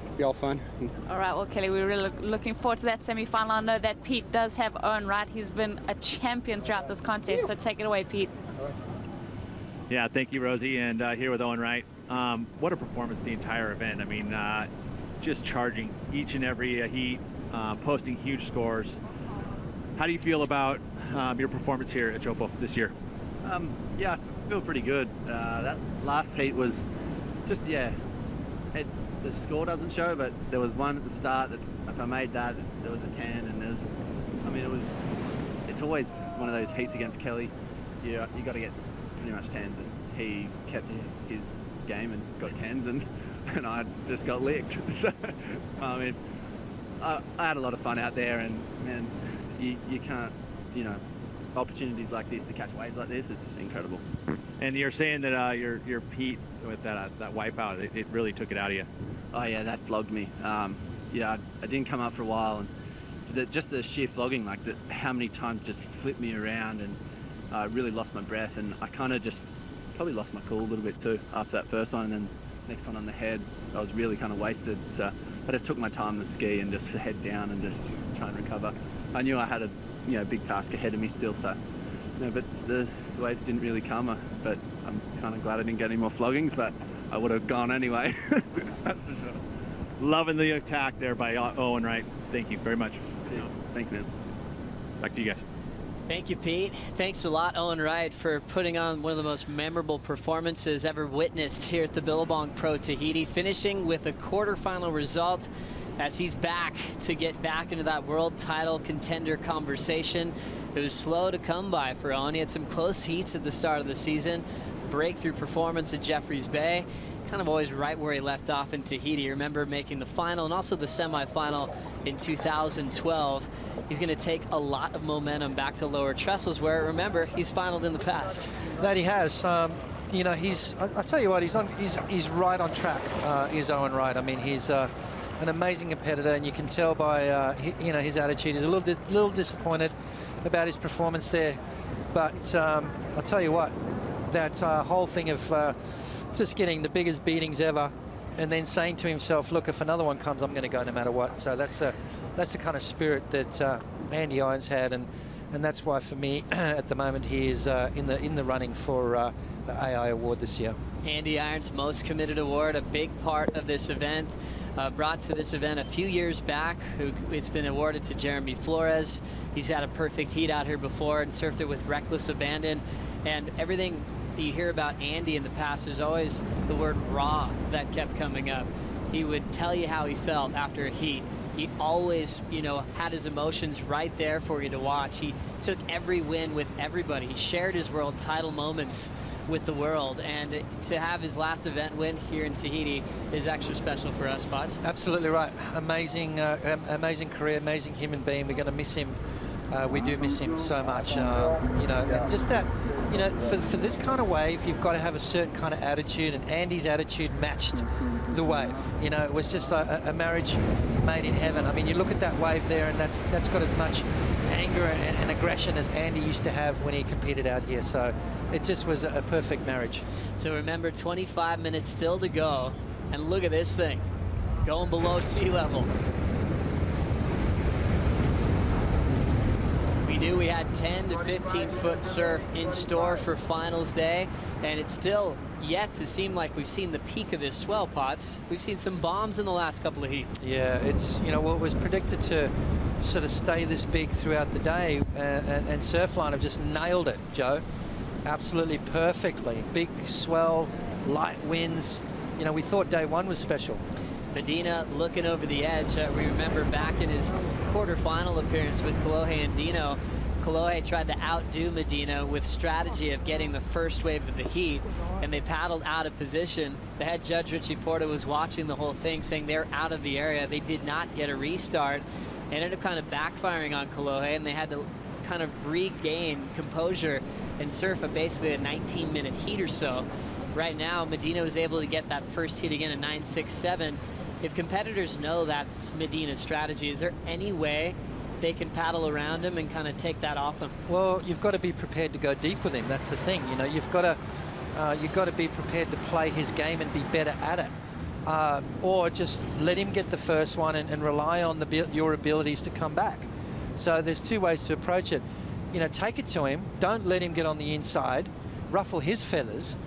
it'll be all fun. All right, well, Kelly, we're really looking forward to that semi-final. I know that Pete does have Owen right. He's been a champion throughout this contest. So take it away, Pete. Yeah, thank you, Rosie, and here with Owen Wright. What a performance the entire event. I mean, just charging each and every heat. Posting huge scores. How do you feel about your performance here at Jopo this year? Yeah, I feel pretty good. That last heat was just, yeah, the score doesn't show, but there was one at the start that if I made that, there was a 10, and there's, I mean, it's always one of those heats against Kelly. You got to get pretty much 10s, and he kept his game and got 10s, and I just got licked. So, I mean, I had a lot of fun out there, and man, you can't, you know, opportunities like this to catch waves like this, it's incredible. And you're saying that your Pete with that wipeout, it really took it out of you. Oh yeah, that flogged me. Yeah, I didn't come up for a while, and just the sheer flogging, like how many times just flipped me around, and I really lost my breath, and I kind of just probably lost my cool a little bit too after that first one, and then next one on the head, I was really kind of wasted. So I just took my time to ski and just head down and just try and recover. I knew I had a big task ahead of me still, so but the waves didn't really come. But I'm kind of glad I didn't get any more floggings, but I would have gone anyway. That's for sure. Loving the attack there by Owen Wright. Thank you very much. Yeah. Thanks, man. Back to you guys. Thank you, Pete. Thanks a lot, Owen Wright, for putting on one of the most memorable performances ever witnessed here at the Billabong Pro Tahiti, finishing with a quarterfinal result as he's back to get back into that world title contender conversation. It was slow to come by for Owen. He had some close heats at the start of the season, breakthrough performance at Jeffreys Bay, kind of always right where he left off in Tahiti. Remember making the final and also the semifinal in 2012. He's going to take a lot of momentum back to Lower Trestles, where, remember, he's finaled in the past. That he has. You know, I tell you what, he's right on track. Is Owen Wright? I mean, he's an amazing competitor, and you can tell by you know, his attitude. He's a little disappointed about his performance there, but I'll tell you what, that whole thing of just getting the biggest beatings ever, and then saying to himself, look, if another one comes, I'm going to go no matter what. So that's the kind of spirit that Andy Irons had, and that's why for me at the moment he is in the running for the AI award this year. Andy Irons' Most Committed Award, a big part of this event. Brought to this event a few years back. It's been awarded to Jeremy Flores. He's had a perfect heat out here before and surfed it with reckless abandon. And everything you hear about Andy in the past, there's always the word raw that kept coming up. He would tell you how he felt after a heat, he always, you know, had his emotions right there for you to watch. He took every win with everybody. He shared his world title moments with the world, and to have his last event win here in Tahiti is extra special for us, Pots. Absolutely right. Amazing, amazing career, amazing human being. We're going to miss him. We do miss him so much. You know, and just that, you know, for this kind of wave, you've got to have a certain kind of attitude, and Andy's attitude matched the wave. You know, it was just a marriage made in heaven. I mean, you look at that wave there, and that's got as much anger and aggression as Andy used to have when he competed out here. So it just was a perfect marriage. So remember, 25 minutes still to go, and look at this thing going below sea level. We knew we had 10 to 15 foot surf in store for finals day, and it's still yet to seem like we've seen the peak of this swell, Pots. We've seen some bombs in the last couple of heats. Yeah, it's, you know, well, it was predicted to sort of stay this big throughout the day, and Surfline have just nailed it, Joe. Absolutely perfectly. Big swell, light winds. You know, we thought day one was special. Medina looking over the edge. We remember back in his quarterfinal appearance with Kolohe and Dino, Kolohe tried to outdo Medina with strategy of getting the first wave of the heat, and they paddled out of position. The head judge, Richie Porta, was watching the whole thing, saying they're out of the area. They did not get a restart. It ended up kind of backfiring on Kolohe, and they had to kind of regain composure and surf basically a 19-minute heat or so. Right now, Medina was able to get that first heat again at 9.67. If competitors know that's Medina's strategy, is there any way they can paddle around him and kind of take that off him? Well, you've got to be prepared to go deep with him. That's the thing. You know, you've got to be prepared to play his game and be better at it. Or just let him get the first one and rely on your abilities to come back. So there's two ways to approach it. You know, take it to him. Don't let him get on the inside, ruffle his feathers,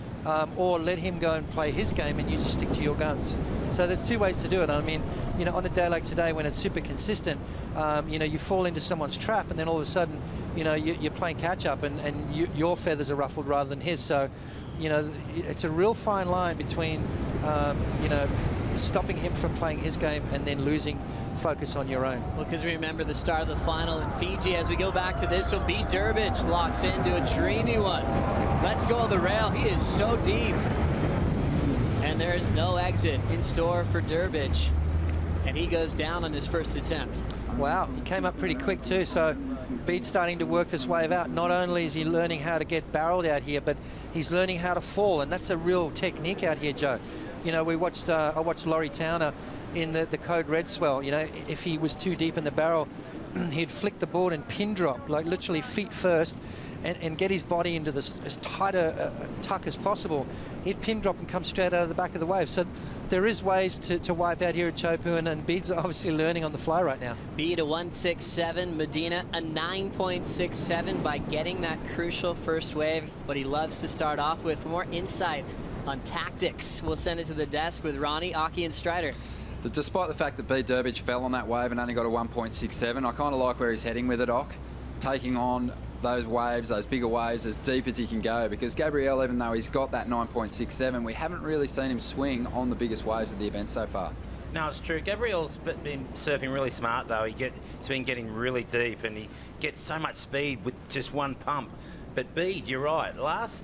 or let him go and play his game and you just stick to your guns. So there's two ways to do it. I mean, you know, on a day like today when it's super consistent, you know, you fall into someone's trap and then all of a sudden, you know, you're playing catch up and your feathers are ruffled rather than his. So, you know, it's a real fine line between, you know, stopping him from playing his game and then losing focus on your own. Well, because remember the start of the final in Fiji. As we go back to this one, B. Durbich locks into a dreamy one. Let's go on the rail. He is so deep. And there's no exit in store for Durbich. And he goes down on his first attempt. Wow, he came up pretty quick too. So Bede's starting to work this wave out. Not only is he learning how to get barreled out here, but he's learning how to fall. And that's a real technique out here, Joe. You know, we watched, I watched Laurie Towner in the Code Red swell. You know, if he was too deep in the barrel, he'd flick the board and pin drop, like literally feet first, and get his body into this as tight a tuck as possible. He'd pin drop and come straight out of the back of the wave. So there is ways to wipe out here at Chopu, and Bede's obviously learning on the fly right now. Bede a 1.67, Medina a 9.67 by getting that crucial first wave. But he loves to start off with more insight on tactics. We'll send it to the desk with Ronnie, Aki, and Strider. But despite the fact that B. Durbich fell on that wave and only got a 1.67, I kind of like where he's heading with it, Ock. Taking on those waves, those bigger waves, as deep as he can go. Because Gabriel, even though he's got that 9.67, we haven't really seen him swing on the biggest waves of the event so far. No, it's true. Gabriel's been surfing really smart, though. He's been getting really deep, and he gets so much speed with just one pump. But Bede, you're right.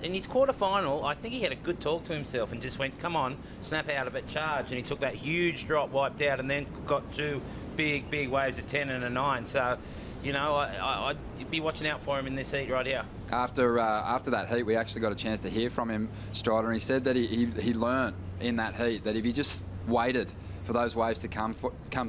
In his quarterfinal, I think he had a good talk to himself and just went, come on, snap out of it, charge. And he took that huge drop, wiped out, and then got two big waves of 10 and a 9. So, you know, I'd be watching out for him in this heat right here. After that heat, we actually got a chance to hear from him, Strider, and he said that he learned in that heat that if he just waited for those waves to come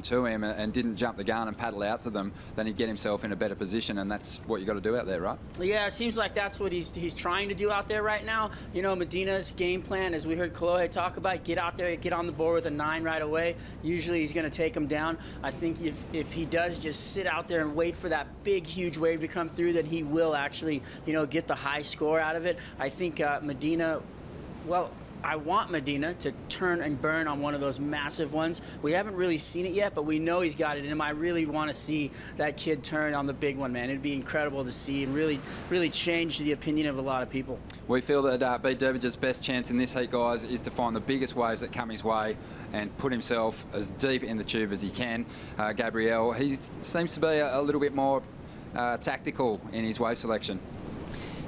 to him and didn't jump the gun and paddle out to them, then he'd get himself in a better position, and that's what you got to do out there, right? Yeah, it seems like that's what he's trying to do out there right now. You know, Medina's game plan, as we heard Kolohe talk about, get out there, get on the board with a 9 right away. Usually he's going to take him down. I think if he does just sit out there and wait for that big, huge wave to come through, then he will actually, you know, get the high score out of it. I think Medina, well, I want Medina to turn and burn on one of those massive ones. We haven't really seen it yet, but we know he's got it in him. I really want to see that kid turn on the big one, man. It'd be incredible to see and really change the opinion of a lot of people. We feel that Pete Durbage's best chance in this heat, guys, is to find the biggest waves that come his way and put himself as deep in the tube as he can. Gabriel, he seems to be a little bit more tactical in his wave selection.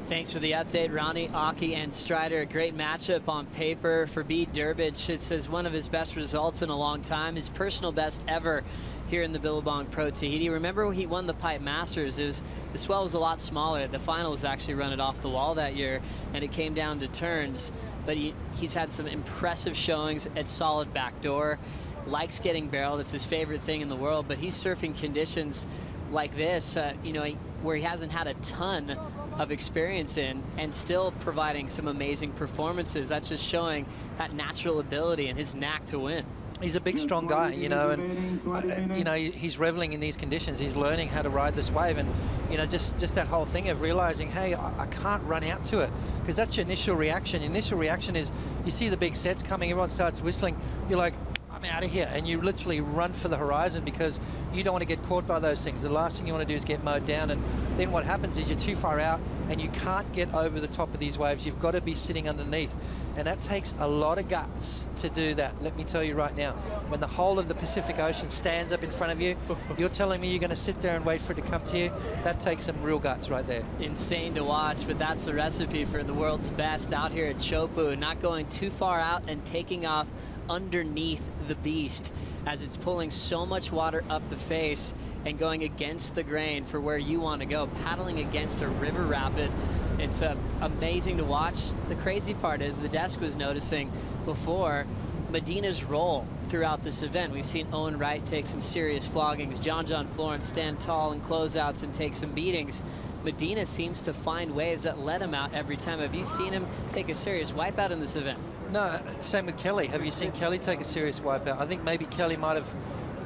Thanks for the update, Ronnie, Aki, and Strider. A great matchup on paper for Pete Durbage. It says one of his best results in a long time, his personal best ever here in the Billabong Pro Tahiti. Remember when he won the Pipe Masters? The swell was a lot smaller. The final was actually run it off the wall that year, and it came down to turns. But he's had some impressive showings at solid backdoor. Likes getting barreled. It's his favorite thing in the world. But he's surfing conditions like this, you know, where he hasn't had a ton of experience in, and still providing some amazing performances. That's just showing that natural ability and his knack to win. He's a big, strong guy, you know, and you know, he's reveling in these conditions. He's learning how to ride this wave, and you know, just that whole thing of realizing, hey, I can't run out to it, because that's your initial reaction. Your initial reaction is you see the big sets coming, everyone starts whistling, you're like, I'm out of here, and you literally run for the horizon because you don't want to get caught by those things. The last thing you want to do is get mowed down, and then what happens is you're too far out and you can't get over the top of these waves. You've got to be sitting underneath, and that takes a lot of guts to do that. Let me tell you right now, when the whole of the Pacific Ocean stands up in front of you, you're telling me you're going to sit there and wait for it to come to you? That takes some real guts right there. Insane to watch, but that's the recipe for the world's best out here at Chopu, not going too far out and taking off underneath the beast as it's pulling so much water up the face and going against the grain for where you want to go, paddling against a river rapid. It's amazing to watch. The crazy part is the desk was noticing before Medina's role throughout this event. We've seen Owen Wright take some serious floggings, John Florence stand tall in closeouts and take some beatings. Medina seems to find waves that let him out every time. Have you seen him take a serious wipeout in this event? No, same with Kelly. Have you seen Kelly take a serious wipeout? I think maybe Kelly might have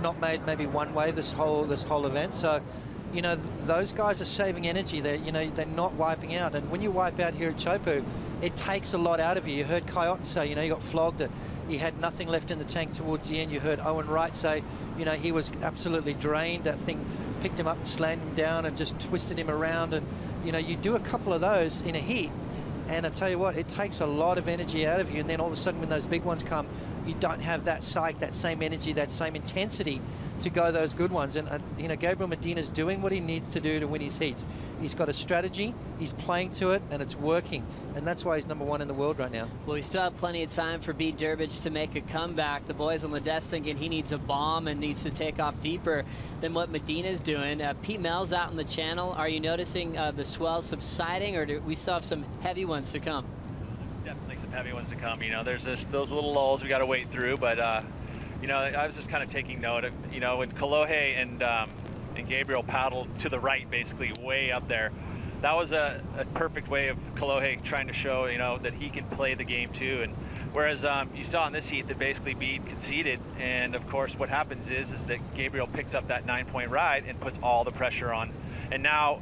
not made maybe one wave this whole event. So, you know, those guys are saving energy. They're not wiping out. And when you wipe out here at Chopu, it takes a lot out of you. You heard Kai Otten say, you know, he got flogged. He had nothing left in the tank towards the end. You heard Owen Wright say, you know, he was absolutely drained. That thing picked him up and slammed him down and just twisted him around. And, you know, you do a couple of those in a heat, and I tell you what, it takes a lot of energy out of you. And then all of a sudden when those big ones come, you don't have that psych, that same energy, that same intensity to go those good ones. And you know, Gabriel Medina's doing what he needs to do to win his heats. He's got a strategy, he's playing to it, and it's working. And that's why he's #1 in the world right now. Well, we still have plenty of time for Pete Durbage to make a comeback. The boys on the desk thinking he needs a bomb and needs to take off deeper than what Medina's doing. Pete Mel's out in the channel. Are you noticing the swell subsiding, or do we still have some heavy ones to come? Definitely some heavy ones to come. You know, there's those little lulls we got to wade through, but you know, I was just kind of taking note of, you know, when Kolohe and Gabriel paddled to the right, basically way up there, that was a perfect way of Kolohe trying to show, you know, that he can play the game too. And whereas you saw in this heat that basically Bede conceded, and of course what happens is that Gabriel picks up that 9-point ride and puts all the pressure on. And now,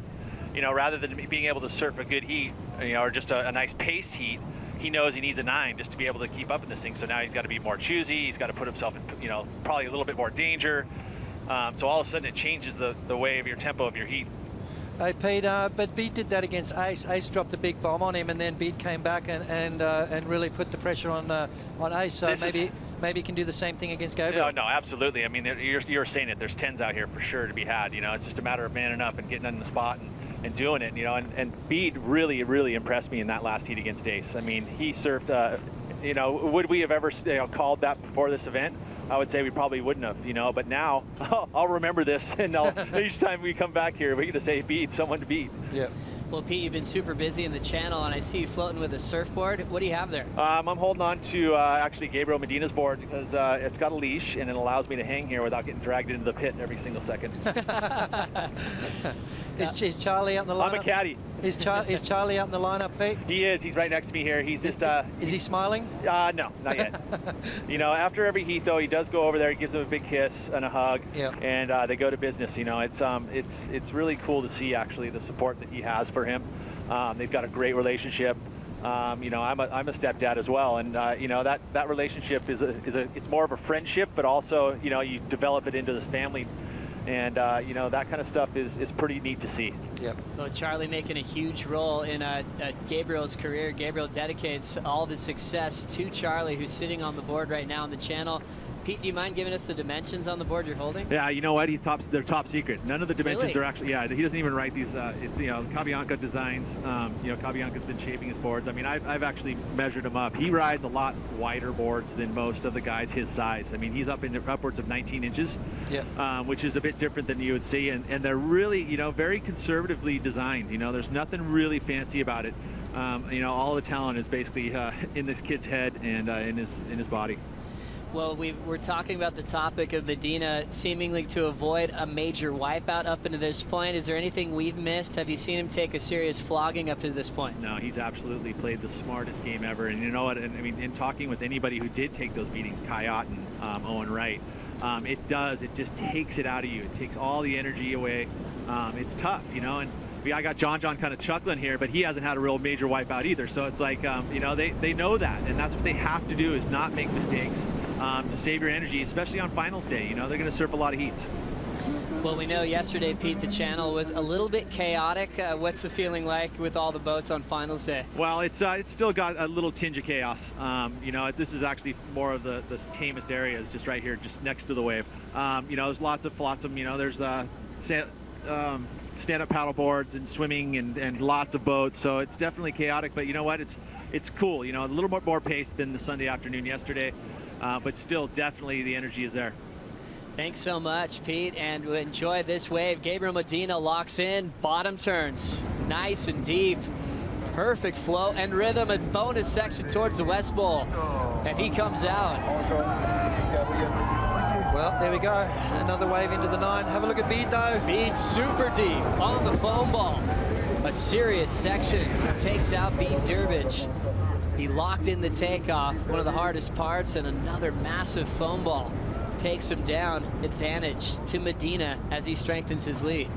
you know, rather than being able to surf a good heat, you know, or just a nice paced heat, he knows he needs a 9 just to be able to keep up in this thing. So now he's got to be more choosy. He's got to put himself in, you know, probably a little bit more danger. So all of a sudden it changes the way of your tempo of your heat. Hey, Pete, but Bede did that against Ace. Ace dropped a big bomb on him, and then Bede came back and really put the pressure on Ace. So maybe he can do the same thing against Gabriel. No, absolutely. I mean, you're saying it. There's 10s out here for sure to be had. You know, it's just a matter of manning up and getting in the spot and doing it. You know, and Bede really impressed me in that last heat against Ace. I mean, he surfed. You know, would we have ever called that before this event? I would say we probably wouldn't have, you know, but now I'll remember this, and each time we come back here, we're going to say Bede, someone to beat. Yeah. Well, Pete, you've been super busy in the channel, and I see you floating with a surfboard. What do you have there? I'm holding on to actually Gabriel Medina's board because it's got a leash, and it allows me to hang here without getting dragged into the pit every single second. Is Charlie out in the lineup? I'm a caddy. Is Charlie out in the lineup, Pete? He is. He's right next to me here. He's just. Is he smiling? No, not yet. You know, after every heat, though, he does go over there. He gives him a big kiss and a hug, and they go to business. You know, it's really cool to see actually the support that he has for him. They've got a great relationship. You know, I'm a stepdad as well, and you know, that relationship it's more of a friendship, but also, you know, you develop it into this family, and you know, that kind of stuff is pretty neat to see. Yep. Well, Charlie making a huge role in Gabriel's career. Gabriel dedicates all of his success to Charlie, who's sitting on the board right now on the channel. Pete, do you mind giving us the dimensions on the board you're holding? Yeah, you know what? They're top secret. None of the dimensions Really? are actually. Yeah, he doesn't even write these. It's, you know, Cabianca designs. You know, Cabianca's been shaping his boards. I mean, I've actually measured him up. He rides a lot wider boards than most of the guys his size. I mean, he's up in upwards of 19 inches, which is a bit different than you would see. And they're really, you know, very conservatively designed. You know, there's nothing really fancy about it. You know, all the talent is basically in this kid's head and in his body. Well, we're talking about the topic of Medina seemingly to avoid a major wipeout up into this point. Is there anything we've missed? Have you seen him take a serious flogging up to this point? No, he's absolutely played the smartest game ever. And you know what? And I mean, in talking with anybody who did take those beatings, Kai Otten, Owen Wright, it just takes it out of you. It takes all the energy away. It's tough, you know. And I got John kind of chuckling here, but he hasn't had a real major wipeout either. So it's like, you know, they know that, and that's what they have to do, is not make mistakes. To save your energy, especially on finals day. You know, they're going to surf a lot of heats. Well, we know yesterday, Pete, the channel was a little bit chaotic. What's the feeling like with all the boats on finals day? Well, it's still got a little tinge of chaos. You know, this is actually more of the tamest areas, just right here, just next to the wave. You know, there's lots of flotsam. You know, there's stand-up paddle boards and swimming and lots of boats. So it's definitely chaotic. But you know what? It's cool. You know, a little more pace than the Sunday afternoon yesterday. But still, definitely the energy is there. Thanks so much, Pete, and enjoy this wave. Gabriel Medina locks in, bottom turns, nice and deep. Perfect flow and rhythm, and bonus section towards the West Bowl. And he comes out. Well, there we go. Another wave into the 9. Have a look at Bede, though. Bede super deep on the foam ball. A serious section takes out Bede Durbridge. He locked in the takeoff, one of the hardest parts, and another massive foam ball takes him down. Advantage to Medina as he strengthens his lead.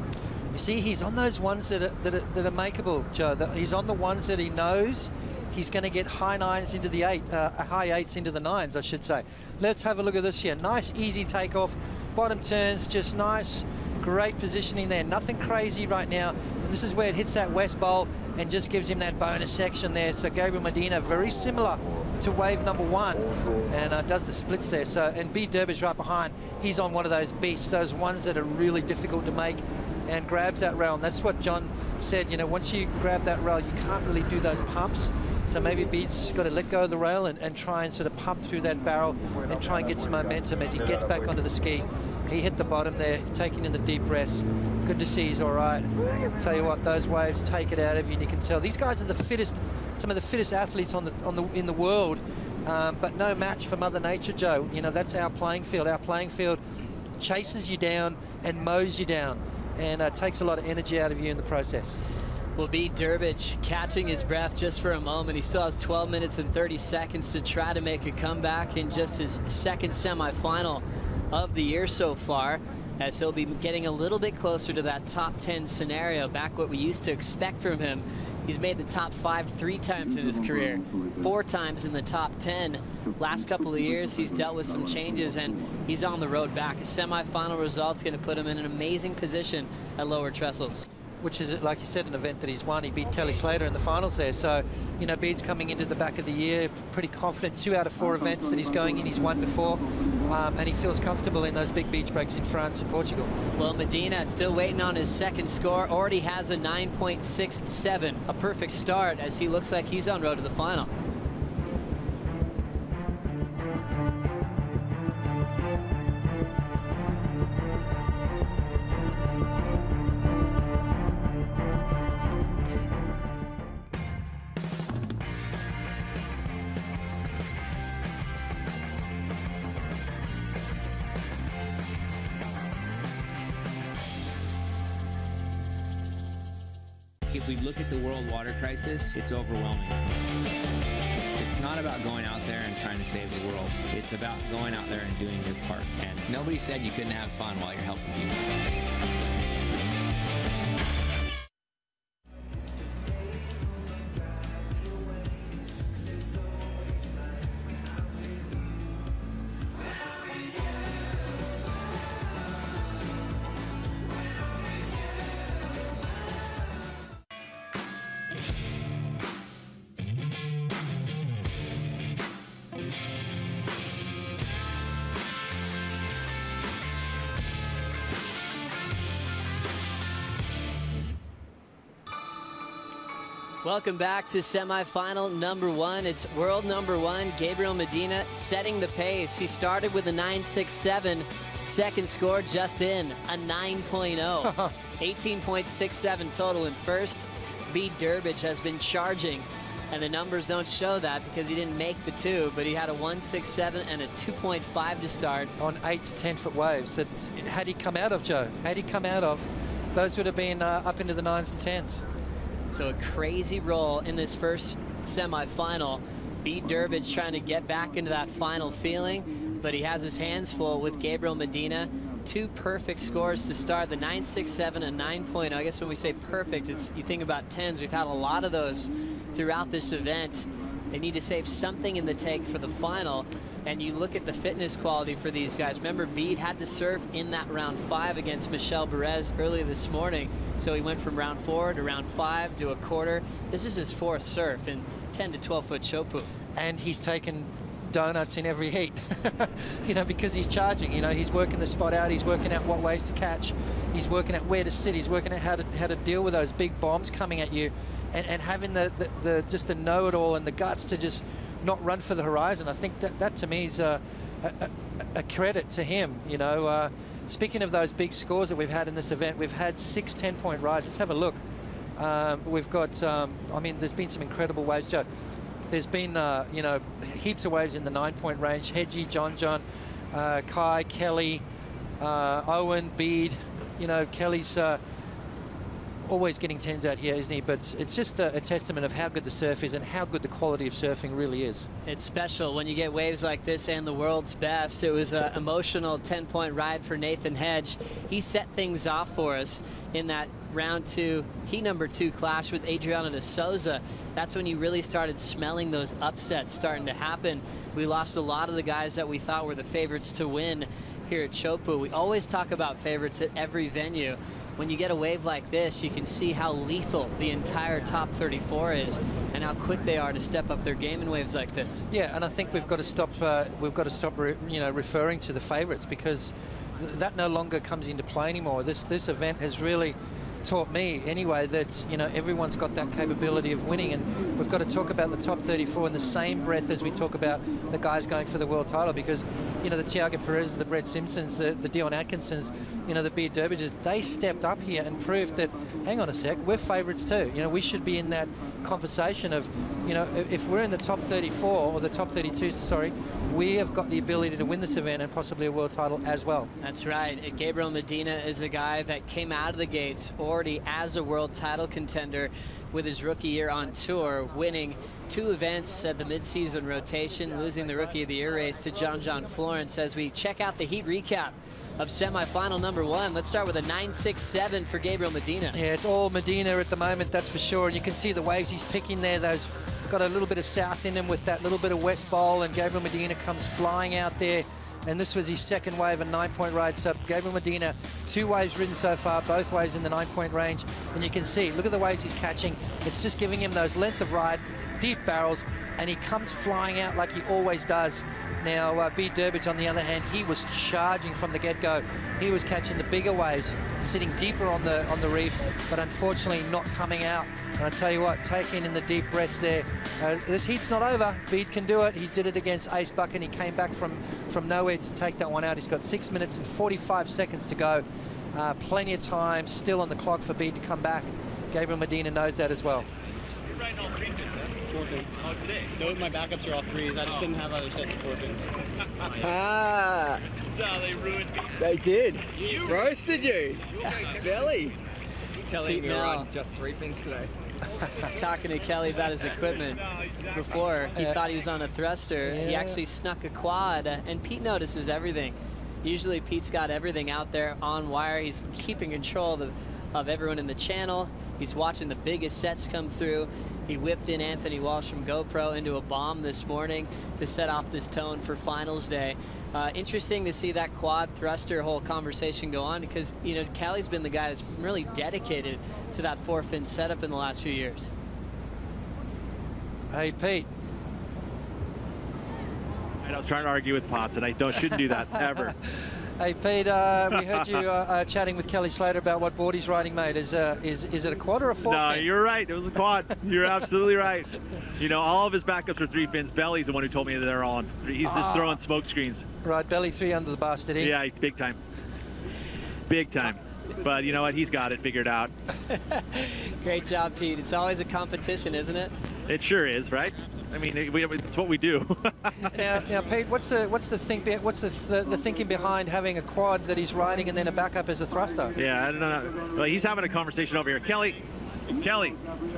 You see, he's on those ones that are makeable, Joe. He's on the ones that he knows he's going to get high 9s into the high 8s into the 9s, I should say. Let's have a look at this here. Nice, easy takeoff. Bottom turns, just nice, great positioning there. Nothing crazy right now. And this is where it hits that West Bowl and just gives him that bonus section there. So Gabriel Medina, very similar to wave number 1, and does the splits there. So, and Bede Durbridge right behind, he's on one of those beasts, those ones that are really difficult to make, and grabs that rail. And that's what John said, you know, once you grab that rail, you can't really do those pumps. So maybe Bede's got to let go of the rail and try and sort of pump through that barrel and try and get some momentum as he gets back onto the ski. He hit the bottom there, taking in the deep rest. Good to see he's all right. Tell you what, those waves take it out of you, and you can tell these guys are the fittest, some of the fittest athletes in the world, but no match for Mother Nature, Joe. You know, that's our playing field. Our playing field chases you down and mows you down, and takes a lot of energy out of you in the process. Will Bede Durbridge catching his breath just for a moment. He still has 12 minutes and 30 seconds to try to make a comeback in just his second semifinal of the year so far, as he'll be getting a little bit closer to that top 10 scenario, back what we used to expect from him. He's made the top 5 3 times in his career, 4 times in the top 10. Last couple of years, he's dealt with some changes, and he's on the road back. A semifinal result's going to put him in an amazing position at lower trestles. Which is, like you said, an event that he's won. He beat Kelly Slater in the finals there. So, you know, Bede's coming into the back of the year pretty confident. 2 out of 4 events that he's going in, he's won before. And he feels comfortable in those big beach breaks in France and Portugal. Well, Medina still waiting on his second score. Already has a 9.67, a perfect start, as he looks like he's on road to the final. If we look at the world water crisis, it's overwhelming. It's not about going out there and trying to save the world. It's about going out there and doing your part. And nobody said you couldn't have fun while you're helping people. Welcome back to semifinal number 1. It's world number 1, Gabriel Medina, setting the pace. He started with a 9.67. Second score just in, a 9.0. 18.67 total in first. B. Durbridge has been charging, and the numbers don't show that because he didn't make the 2, but he had a 1.67 and a 2.5 to start. On 8 to 10 foot waves that had he come out of, Joe, had he come out of, those would have been up into the 9s and 10s. So a crazy roll in this first semifinal. B. Durbridge trying to get back into that final feeling, but he has his hands full with Gabriel Medina. 2 perfect scores to start, the 9.67 and 9.0. I guess when we say perfect, it's, you think about 10s. We've had a lot of those throughout this event. They need to save something in the tank for the final. And you look at the fitness quality for these guys. Remember, Bede had to serve in that round 5 against Michel Perez early this morning. So he went from round 4 to round 5 to a quarter. This is his 4th serve in 10 to 12 foot chopu. And he's taken donuts in every heat, you know, because he's charging. You know, he's working the spot out. He's working out what ways to catch. He's working out where to sit. He's working out how to deal with those big bombs coming at you, and having the just the know-it-all and the guts to just not run for the horizon. I think that to me is a credit to him. You know, speaking of those big scores that we've had in this event, we've had 6 10-point rides. Let's have a look. We've got, I mean, there's been some incredible waves, Joe. There's been, you know, heaps of waves in the 9-point range. Hedgie, John, Kai, Kelly, Owen, Bede. You know, Kelly's always getting 10s out here, isn't he? But it's just a testament of how good the surf is and how good the quality of surfing really is. It's special when you get waves like this and the world's best. It was an emotional 10-point ride for Nathan Hedge. He set things off for us in that round 2, heat number 2 clash with Adriano de Souza. That's when you really started smelling those upsets starting to happen. We lost a lot of the guys that we thought were the favorites to win here at Chopu. We always talk about favorites at every venue. When you get a wave like this, you can see how lethal the entire top 34 is and how quick they are to step up their game in waves like this. Yeah, and I think we've got to stop. You know, referring to the favourites, because that no longer comes into play anymore. This event has really taught me anyway that, you know, everyone's got that capability of winning, and we've got to talk about the top 34 in the same breath as we talk about the guys going for the world title, because, you know, the Tiago Perez, the Brett Simpsons, the Dion Atkinsons, you know, the Beard Durbridges, they stepped up here and proved that, hang on a sec, we're favourites too. You know, we should be in that conversation of, you know, if we're in the top 34 or the top 32, sorry, we have got the ability to win this event and possibly a world title as well. That's right. Gabriel Medina is a guy that came out of the gates already as a world title contender with his rookie year on tour, winning 2 events at the midseason rotation, losing the Rookie of the Year race to John Florence. As we check out the heat recap of semifinal number 1, let's start with a 9.67 for Gabriel Medina. Yeah, it's all Medina at the moment, that's for sure. And you can see the waves he's picking there. Those got a little bit of south in him with that little bit of west bowl, and Gabriel Medina comes flying out there. And this was his 2nd wave, a 9-point ride. So Gabriel Medina, 2 waves ridden so far, both waves in the 9-point range. And you can see, look at the waves he's catching. It's just giving him those length of ride, deep barrels, and he comes flying out like he always does. Now, B. Durbridge, on the other hand, he was charging from the get-go. He was catching the bigger waves, sitting deeper on the reef, but unfortunately not coming out. And I tell you what, taking in the deep breaths there. This heat's not over. Bede can do it. He did it against Ace Buck, and he came back from nowhere to take that one out. He's got 6 minutes and 45 seconds to go. Plenty of time still on the clock for Bede to come back. Gabriel Medina knows that as well. You're riding all 3 fins, huh? 4 fins. Oh, today? No, my backups are all 3s. I just didn't have other sets of 4 fins. Ah! So they ruined me. They did. You roasted you. Belly. Telling me Pete to Mel. ride just 3 fins today. Talking to Kelly about his equipment before, he thought he was on a thruster. He actually snuck a quad, and Pete notices everything. Usually Pete's got everything out there on wire. He's keeping control of everyone in the channel. He's watching the biggest sets come through. He whipped in Anthony Walsh from GoPro into a bomb this morning to set off this tone for finals day. Interesting to see that quad thruster whole conversation go on, because, you know, Callie's been the guy that's really dedicated to that 4-fin setup in the last few years. Hey, Pete. I was trying to argue with Potts, and I shouldn't do that ever. Hey, Pete, we heard you chatting with Kelly Slater about what board he's riding, mate. Is it a quad or a four No, fin? you're right. It was a quad. You're absolutely right. You know, all of his backups are 3 fins. Belly's the one who told me that they're all on. He's just throwing smoke screens. Right, Belly 3 under the bus, did he? Yeah, big time. Big time. But you know what? He's got it figured out. Great job, Pete. It's always a competition, isn't it? It sure is, right? I mean, it's what we do. now, Pete, what's the thinking behind having a quad that he's riding and then a backup as a thruster? Yeah, I don't know. Well, he's having a conversation over here. Kelly,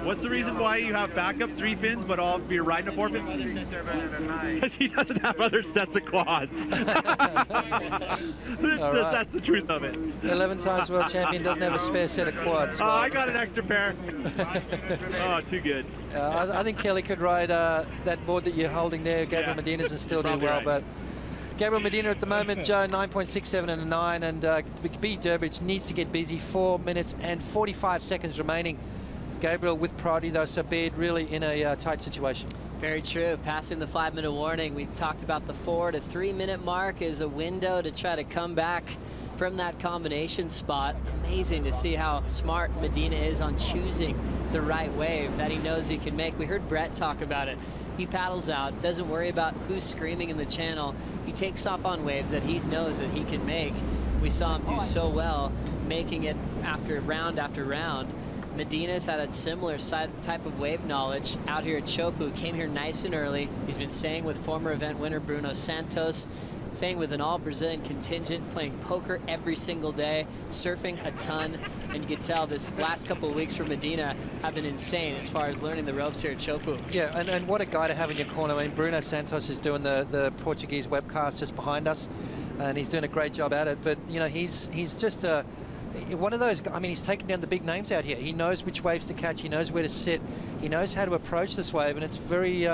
what's the reason why you have backup 3 fins, but you're riding a 4 fin? Because he doesn't have other sets of quads. That's the truth of it. 11 times world champion doesn't have a spare set of quads. Oh, I got an extra pair. Oh, too good. I think Kelly could ride that board that you're holding there, Gabriel Medina's, and still do well. Right. But Gabriel Medina at the moment, Joe, 9.67 and a 9, and B. Durbridge needs to get busy. 4 minutes and 45 seconds remaining. Gabriel with priority though, so Beard really in a tight situation. Very true. Passing the 5-minute warning. We talked about the 4 to 3 minute mark is a window to try to come back from that combination spot. Amazing to see how smart Medina is on choosing the right wave that he knows he can make. We heard Brett talk about it. He paddles out, doesn't worry about who's screaming in the channel. He takes off on waves that he knows that he can make. We saw him do so well, making it after round. Medina's had a similar type of wave knowledge out here at Chopu. Came here nice and early. He's been staying with former event winner Bruno Santos, staying with an all-Brazilian contingent, playing poker every single day, surfing a ton, and you can tell this last couple of weeks for Medina have been insane as far as learning the ropes here at Chopu. Yeah, and what a guy to have in your corner. I mean, Bruno Santos is doing the Portuguese webcast just behind us, and he's doing a great job at it. But, you know, he's just one of those, I mean, he's taken down the big names out here. He knows which waves to catch. He knows where to sit. He knows how to approach this wave, and it's very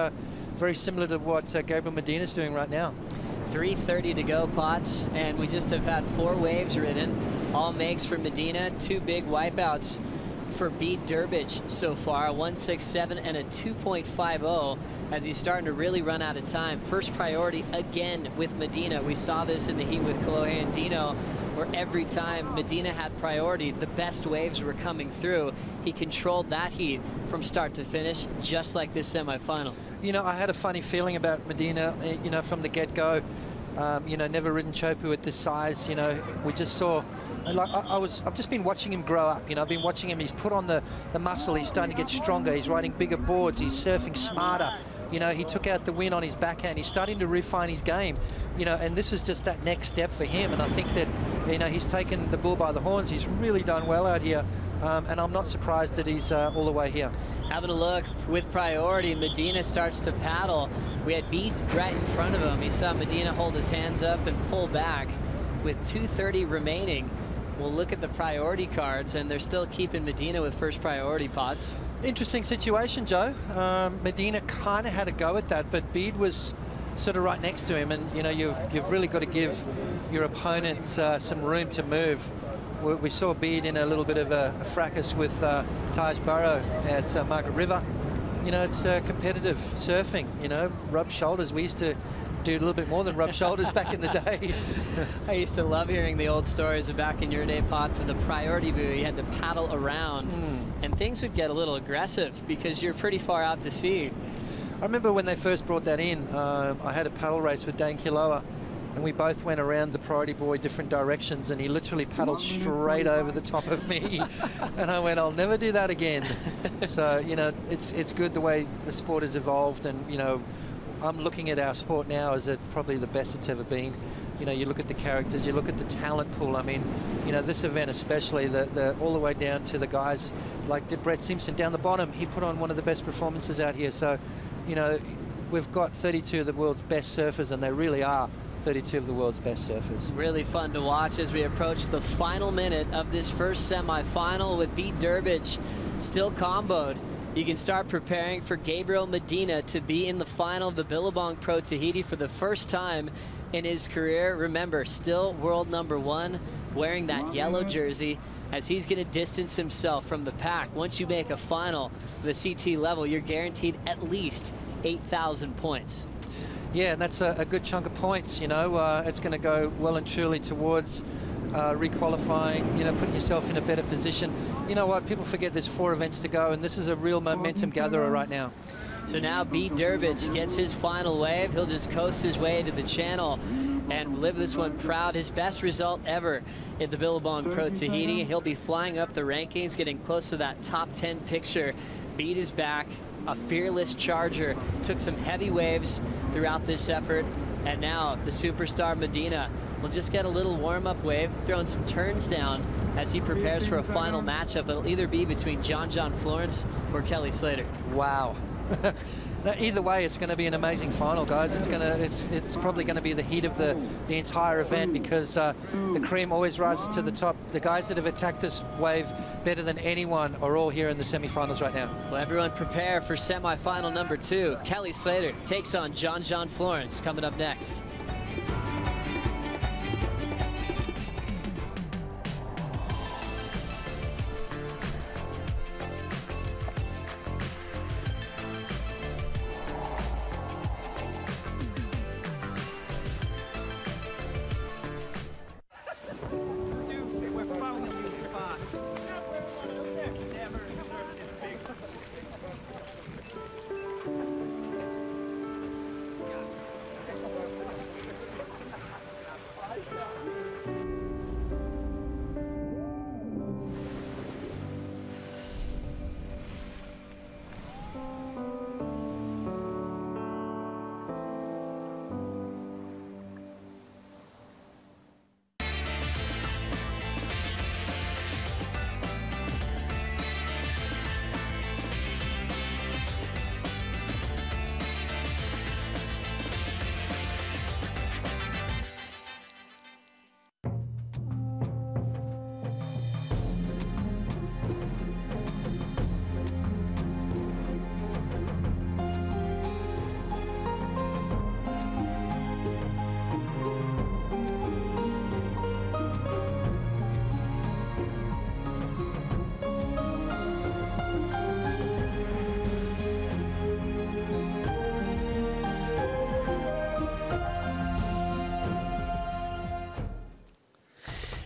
similar to what Gabriel Medina's doing right now. 3:30 to go, Potts, and we just have had 4 waves ridden. All makes for Medina, 2 big wipeouts for Beat Durbridge so far, a 1.67 and a 2.50 as he's starting to really run out of time. First priority again with Medina. We saw this in the heat with Kolohe and Dino, where every time Medina had priority, the best waves were coming through. He controlled that heat from start to finish, just like this semifinal. You know, I had a funny feeling about Medina, you know, from the get-go. You know, never ridden Chopu at this size. You know, we just saw, like, I've just been watching him grow up. You know, I've been watching him. He's put on the muscle. He's starting to get stronger. He's riding bigger boards. He's surfing smarter. You know, he took out the win on his backhand. He's starting to refine his game. You know, and this is just that next step for him. And I think that, you know, he's taken the bull by the horns. He's really done well out here. And I'm not surprised that he's all the way here. Having a look with priority, Medina starts to paddle. We had Beat right in front of him. He saw Medina hold his hands up and pull back with 2:30 remaining. We'll look at the priority cards, and they're still keeping Medina with first priority, Potts. Interesting situation, Joe. Medina kind of had a go at that, but Bede was sort of right next to him, and you know, you've really got to give your opponent some room to move. We saw Bede in a little bit of a fracas with Taj Burrow at Margaret River. You know, it's competitive surfing, you know, rub shoulders. We used to do a little bit more than rub shoulders back in the day. I used to love hearing the old stories of back in your day, Potts, of the priority buoy. You had to paddle around, and things would get a little aggressive because you're pretty far out to sea. I remember when they first brought that in, I had a paddle race with Dane Kiloa, and we both went around the priority buoy different directions, and he literally paddled straight over the top of me. And I went, I'll never do that again. So, you know, it's good the way the sport has evolved, and, you know, I'm looking at our sport now as probably the best it's ever been. You know, you look at the characters, you look at the talent pool. I mean, you know, this event especially, all the way down to the guys like Brett Simpson down the bottom. He put on one of the best performances out here. So, you know, we've got 32 of the world's best surfers, and they really are 32 of the world's best surfers. Really fun to watch as we approach the final minute of this first semi-final with Beat Durbridge still comboed. You can start preparing for Gabriel Medina to be in the final of the Billabong Pro Tahiti for the first time in his career. Remember, still world #1, wearing that yellow jersey, as he's going to distance himself from the pack. Once you make a final, the CT level, you're guaranteed at least 8,000 points. Yeah, and that's a good chunk of points, you know. It's going to go well and truly towards re-qualifying, you know, putting yourself in a better position. You know what, people forget there's 4 events to go, and this is a real momentum gatherer right now. So now B. Durbridge gets his final wave. He'll just coast his way to the channel and live this one proud. His best result ever in the Billabong Pro Tahiti. He'll be flying up the rankings, getting close to that top 10 picture. Beat his back, a fearless charger, took some heavy waves throughout this effort, and now the superstar Medina will just get a little warm-up wave, throwing some turns down as he prepares for a final matchup. It'll either be between John Florence or Kelly Slater. Wow. Either way, it's going to be an amazing final, guys. It's probably going to be the heat of the entire event, because the cream always rises to the top. The guys that have attacked this wave better than anyone are all here in the semifinals right now. Well, everyone prepare for semifinal number 2. Kelly Slater takes on John Florence coming up next.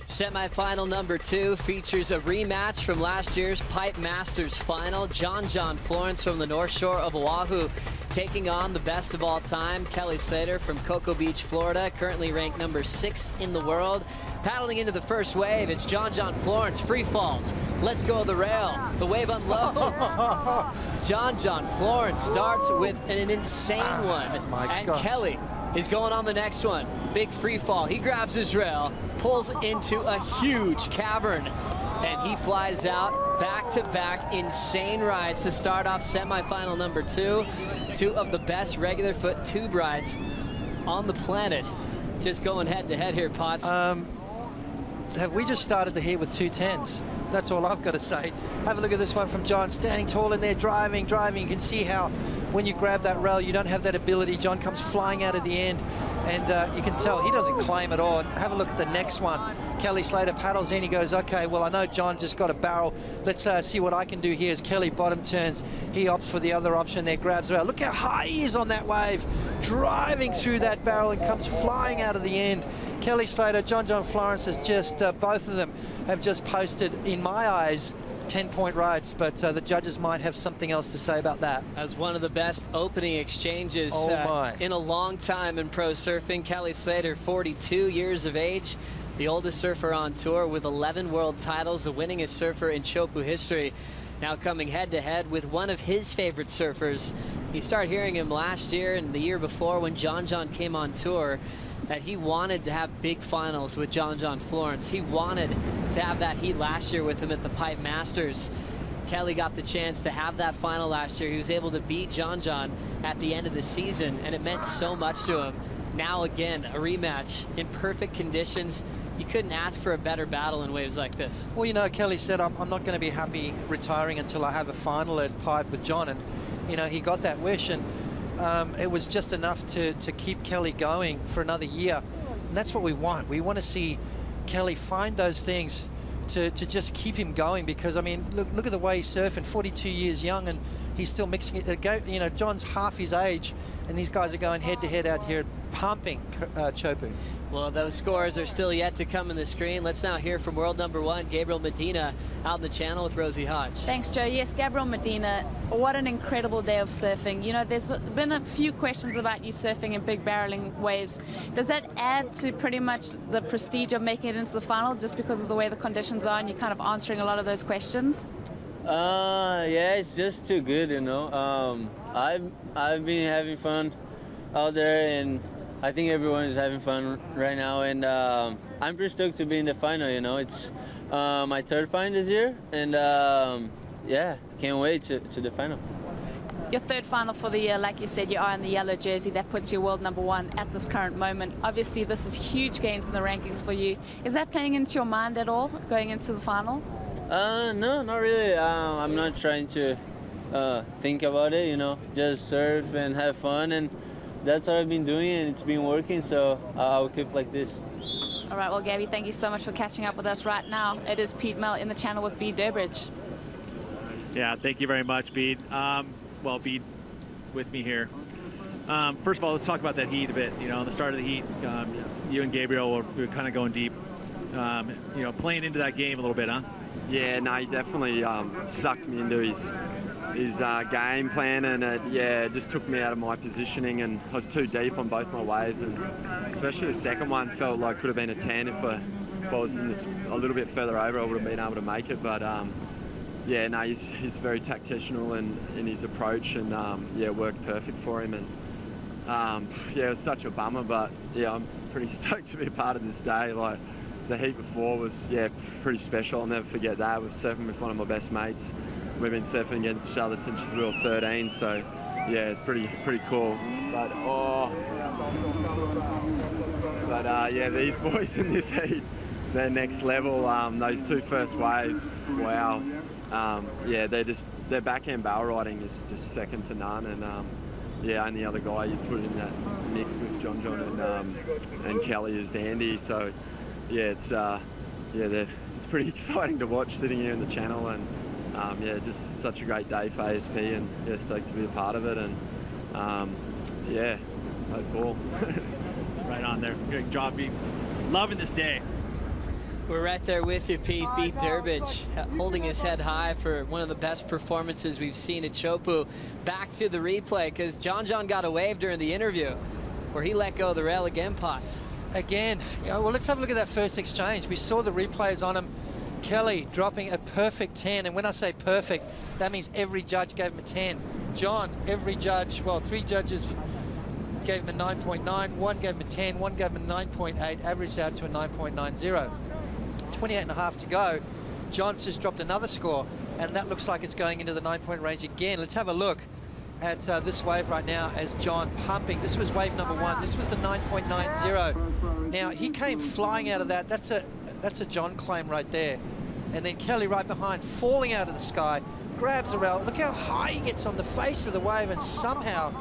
Semi-final number 2 features a rematch from last year's Pipe Masters final. John Florence from the North Shore of Oahu taking on the best of all time, Kelly Slater from Cocoa Beach, Florida, currently ranked number 6 in the world. Paddling into the first wave, it's John Florence, free falls. Let's go the rail. The wave unloads. John Florence starts with an insane one. And gosh. Kelly is going on the next one. Big free fall. He grabs his rail, pulls into a huge cavern, and he flies out back-to-back insane rides to start off semifinal number 2. 2 of the best regular foot tube rides on the planet. Just going head-to-head here, Potts. Have we just started the heat with 2 10s? That's all I've got to say. Have a look at this one from John, standing tall in there, driving. You can see how when you grab that rail, you don't have that ability. John comes flying out of the end, and you can tell he doesn't claim at all. Have a look at the next one. Kelly Slater paddles in. He goes, okay, well, I know John just got a barrel. Let's see what I can do here. As Kelly bottom turns, he opts for the other option there, grabs the rail. Look how high he is on that wave, driving through that barrel and comes flying out of the end. Kelly Slater, John Florence has just, both of them have just posted, in my eyes, 10-point rides, but the judges might have something else to say about that. As one of the best opening exchanges in a long time in pro surfing. Kelly Slater, 42 years of age, the oldest surfer on tour with 11 world titles, the winningest surfer in Chopu history. Now coming head-to-head with one of his favorite surfers. You start hearing him last year and the year before when John came on tour, that he wanted to have big finals with John Florence. He wanted to have that heat last year with him at the Pipe Masters. Kelly got the chance to have that final last year. He was able to beat John at the end of the season, and it meant so much to him. Now again, a rematch in perfect conditions. You couldn't ask for a better battle in waves like this. Well, you know, Kelly said, I'm not going to be happy retiring until I have a final at Pipe with John, and, you know, he got that wish, and it was just enough to keep Kelly going for another year. And that's what we want. We want to see Kelly find those things to just keep him going, because, I mean, look at the way he's surfing, 42 years young, and he's still mixing it. You know, John's half his age, and these guys are going head-to-head out here, pumping Chopu. Well, those scores are still yet to come in the screen. Let's now hear from world number 1, Gabriel Medina, out in the channel with Rosie Hodge. Thanks, Joe. Yes, Gabriel Medina, what an incredible day of surfing. You know, there's been a few questions about you surfing in big barreling waves. Does that add to pretty much the prestige of making it into the final just because of the way the conditions are and you're kind of answering a lot of those questions? Yeah, it's just too good, you know. I've been having fun out there, and I think everyone is having fun right now, and I'm pretty stoked to be in the final, you know. It's my 3rd final this year, and yeah, can't wait to the final. Your 3rd final for the year, like you said, you are in the yellow jersey. That puts you world number 1 at this current moment. Obviously, this is huge gains in the rankings for you. Is that playing into your mind at all, going into the final? No, not really. I'm not trying to think about it, you know, just surf and have fun, and that's what I've been doing, and it's been working, so I'll keep like this. All right, well, Gabby, thank you so much for catching up with us right now. It is Pete Mel in the channel with Bede Durbridge. Yeah, thank you very much, Bede. Well, Bede with me here. First of all, let's talk about that heat a bit. You know, the start of the heat, you and Gabriel were kind of going deep, you know, playing into that game a little bit, huh? Yeah, no, he definitely sucked me into his game plan, and it just took me out of my positioning, and I was too deep on both my waves, and especially the second one felt like could have been a 10 if I was in this a little bit further over. I would have been able to make it, but yeah, no, he's very tactical in his approach, and yeah, worked perfect for him, and yeah, it was such a bummer, but yeah, I'm pretty stoked to be a part of this day. Like, the heat before was, yeah, pretty special. I'll never forget that. I was surfing with one of my best mates. We've been surfing against each other since we were 13, so yeah, it's pretty cool. But yeah, these boys in this heat, they're next level. Those 2 first waves, wow. Yeah, their backhand barrel riding is just second to none, and yeah, only other guy you put in that mix with John and Kelly is Dandy. So yeah, it's pretty exciting to watch sitting here in the channel, and yeah, just such a great day for ASP, and yeah, stoked to be a part of it, and yeah, so cool. Right on there. Great job, Pete. Loving this day. We're right there with you, Pete. Bede Durbridge holding his head high for one of the best performances we've seen at Chopu. Back to the replay, because John got a wave during the interview where he let go of the rail again, Potts. Again, you know, well, let's have a look at that first exchange. We saw the replays on him. Kelly dropping a perfect 10, and when I say perfect, that means every judge gave him a 10. John, every judge, well, 3 judges gave him a 9.9, 1 gave him a 10, 1 gave him a 9.8, averaged out to a 9.90. 28.5 to go. John's just dropped another score, and that looks like it's going into the 9-point range again. Let's have a look at this wave right now as John pumping. This was wave number 1. This was the 9.90. Now, he came flying out of that. That's a John claim right there. And then Kelly right behind, falling out of the sky, grabs the rail. Look how high he gets on the face of the wave and somehow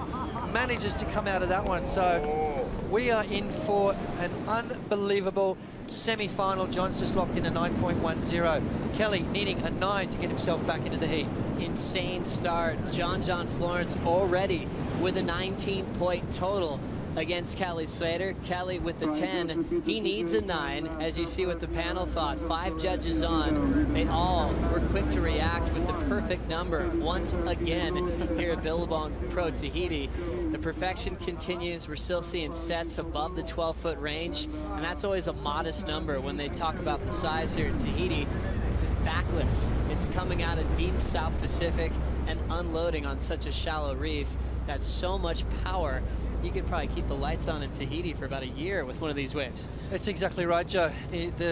manages to come out of that one. So we are in for an unbelievable semi-final. John's just locked in a 9.10. Kelly needing a 9 to get himself back into the heat. Insane start. John Florence already with a 19-point total against Kelly Slater. Kelly with the 10. He needs a 9, as you see what the panel thought. 5 judges on. They all were quick to react with the perfect number once again here at Billabong Pro Tahiti. The perfection continues. We're still seeing sets above the 12-foot range, and that's always a modest number when they talk about the size here at Tahiti. It's backless. It's coming out of deep South Pacific and unloading on such a shallow reef. That's so much power. You could probably keep the lights on in Tahiti for about a year with one of these waves. That's exactly right, Joe.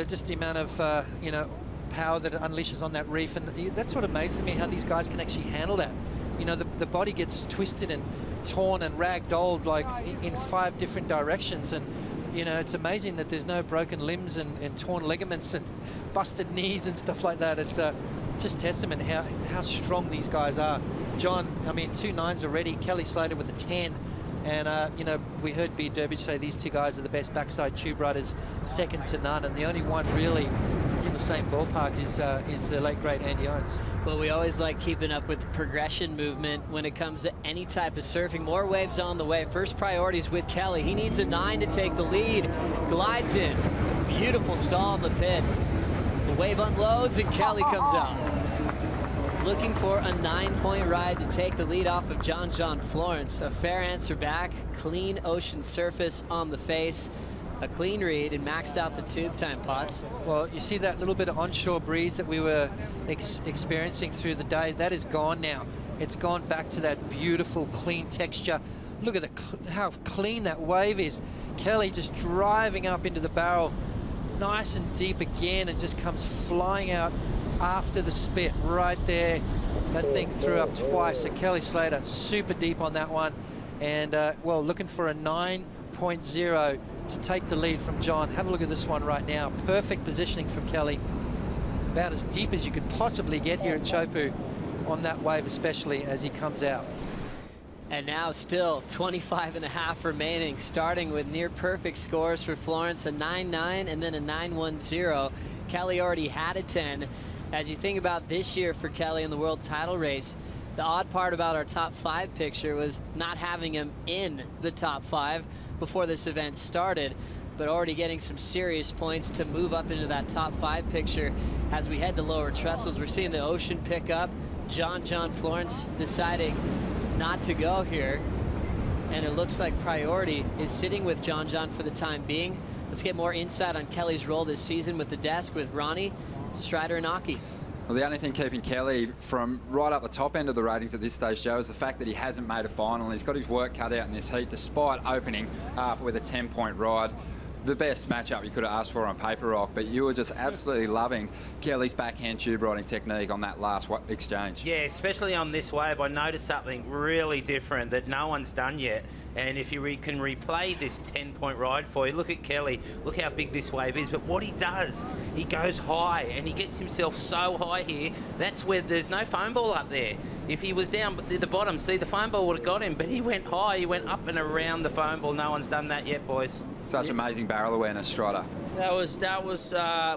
Just the amount of you know, power that it unleashes on that reef, and that's what amazes me, how these guys can actually handle that. You know, the body gets twisted and torn and ragdolled like in 5 different directions, and you know, it's amazing that there's no broken limbs and torn ligaments and busted knees and stuff like that. It's just testament how strong these guys are. John, I mean, 2 9s already. Kelly Slater with a 10. And, you know, we heard Bede Durbridge say these 2 guys are the best backside tube riders, second to none. And the only one really in the same ballpark is the late, great Andy Owens. Well, we always like keeping up with the progression movement when it comes to any type of surfing. More waves on the way. First priorities with Kelly. He needs a 9 to take the lead. Glides in. Beautiful stall in the pit. The wave unloads and Kelly comes out. Looking for a 9-point ride to take the lead off of John Florence. A fair answer back. Clean ocean surface on the face. A clean read and maxed out the tube time, Potts. Well, you see that little bit of onshore breeze that we were experiencing through the day? That is gone now. It's gone back to that beautiful, clean texture. Look at how clean that wave is. Kelly just driving up into the barrel, nice and deep again, and just comes flying out after the spit right there. That thing threw up twice. So Kelly Slater super deep on that one. And, well, looking for a 9.0 to take the lead from John. Have a look at this one right now. Perfect positioning from Kelly. About as deep as you could possibly get here at Chopu on that wave, especially as he comes out. And now still 25.5 remaining, starting with near perfect scores for Florence, a 9.9 and then a 9.10. Kelly already had a 10. As you think about this year for Kelly in the world title race, the odd part about our top 5 picture was not having him in the top 5 before this event started, but already getting some serious points to move up into that top 5 picture. As we head to lower trestles, we're seeing the ocean pick up. John Florence deciding not to go here, and it looks like priority is sitting with John for the time being. Let's get more insight on Kelly's role this season with the desk with Ronnie, Strider, and Aki. Well, the only thing keeping Kelly from right up the top end of the ratings at this stage, Joe, is the fact that he hasn't made a final. And he's got his work cut out in this heat, despite opening up with a 10-point ride. The best matchup you could have asked for on paper rock, but you were just absolutely loving Kelly's backhand tube riding technique on that last exchange. Yeah, especially on this wave, I noticed something really different that no one's done yet. And if you can replay this 10-point ride for you, look at Kelly, look how big this wave is. But what he does, he goes high and he gets himself so high here. That's where there's no foam ball up there. If he was down at the bottom, see, the foam ball would have got him, but he went high, he went up and around the foam ball. No one's done that yet, boys. Such amazing barrel awareness, Strider. That was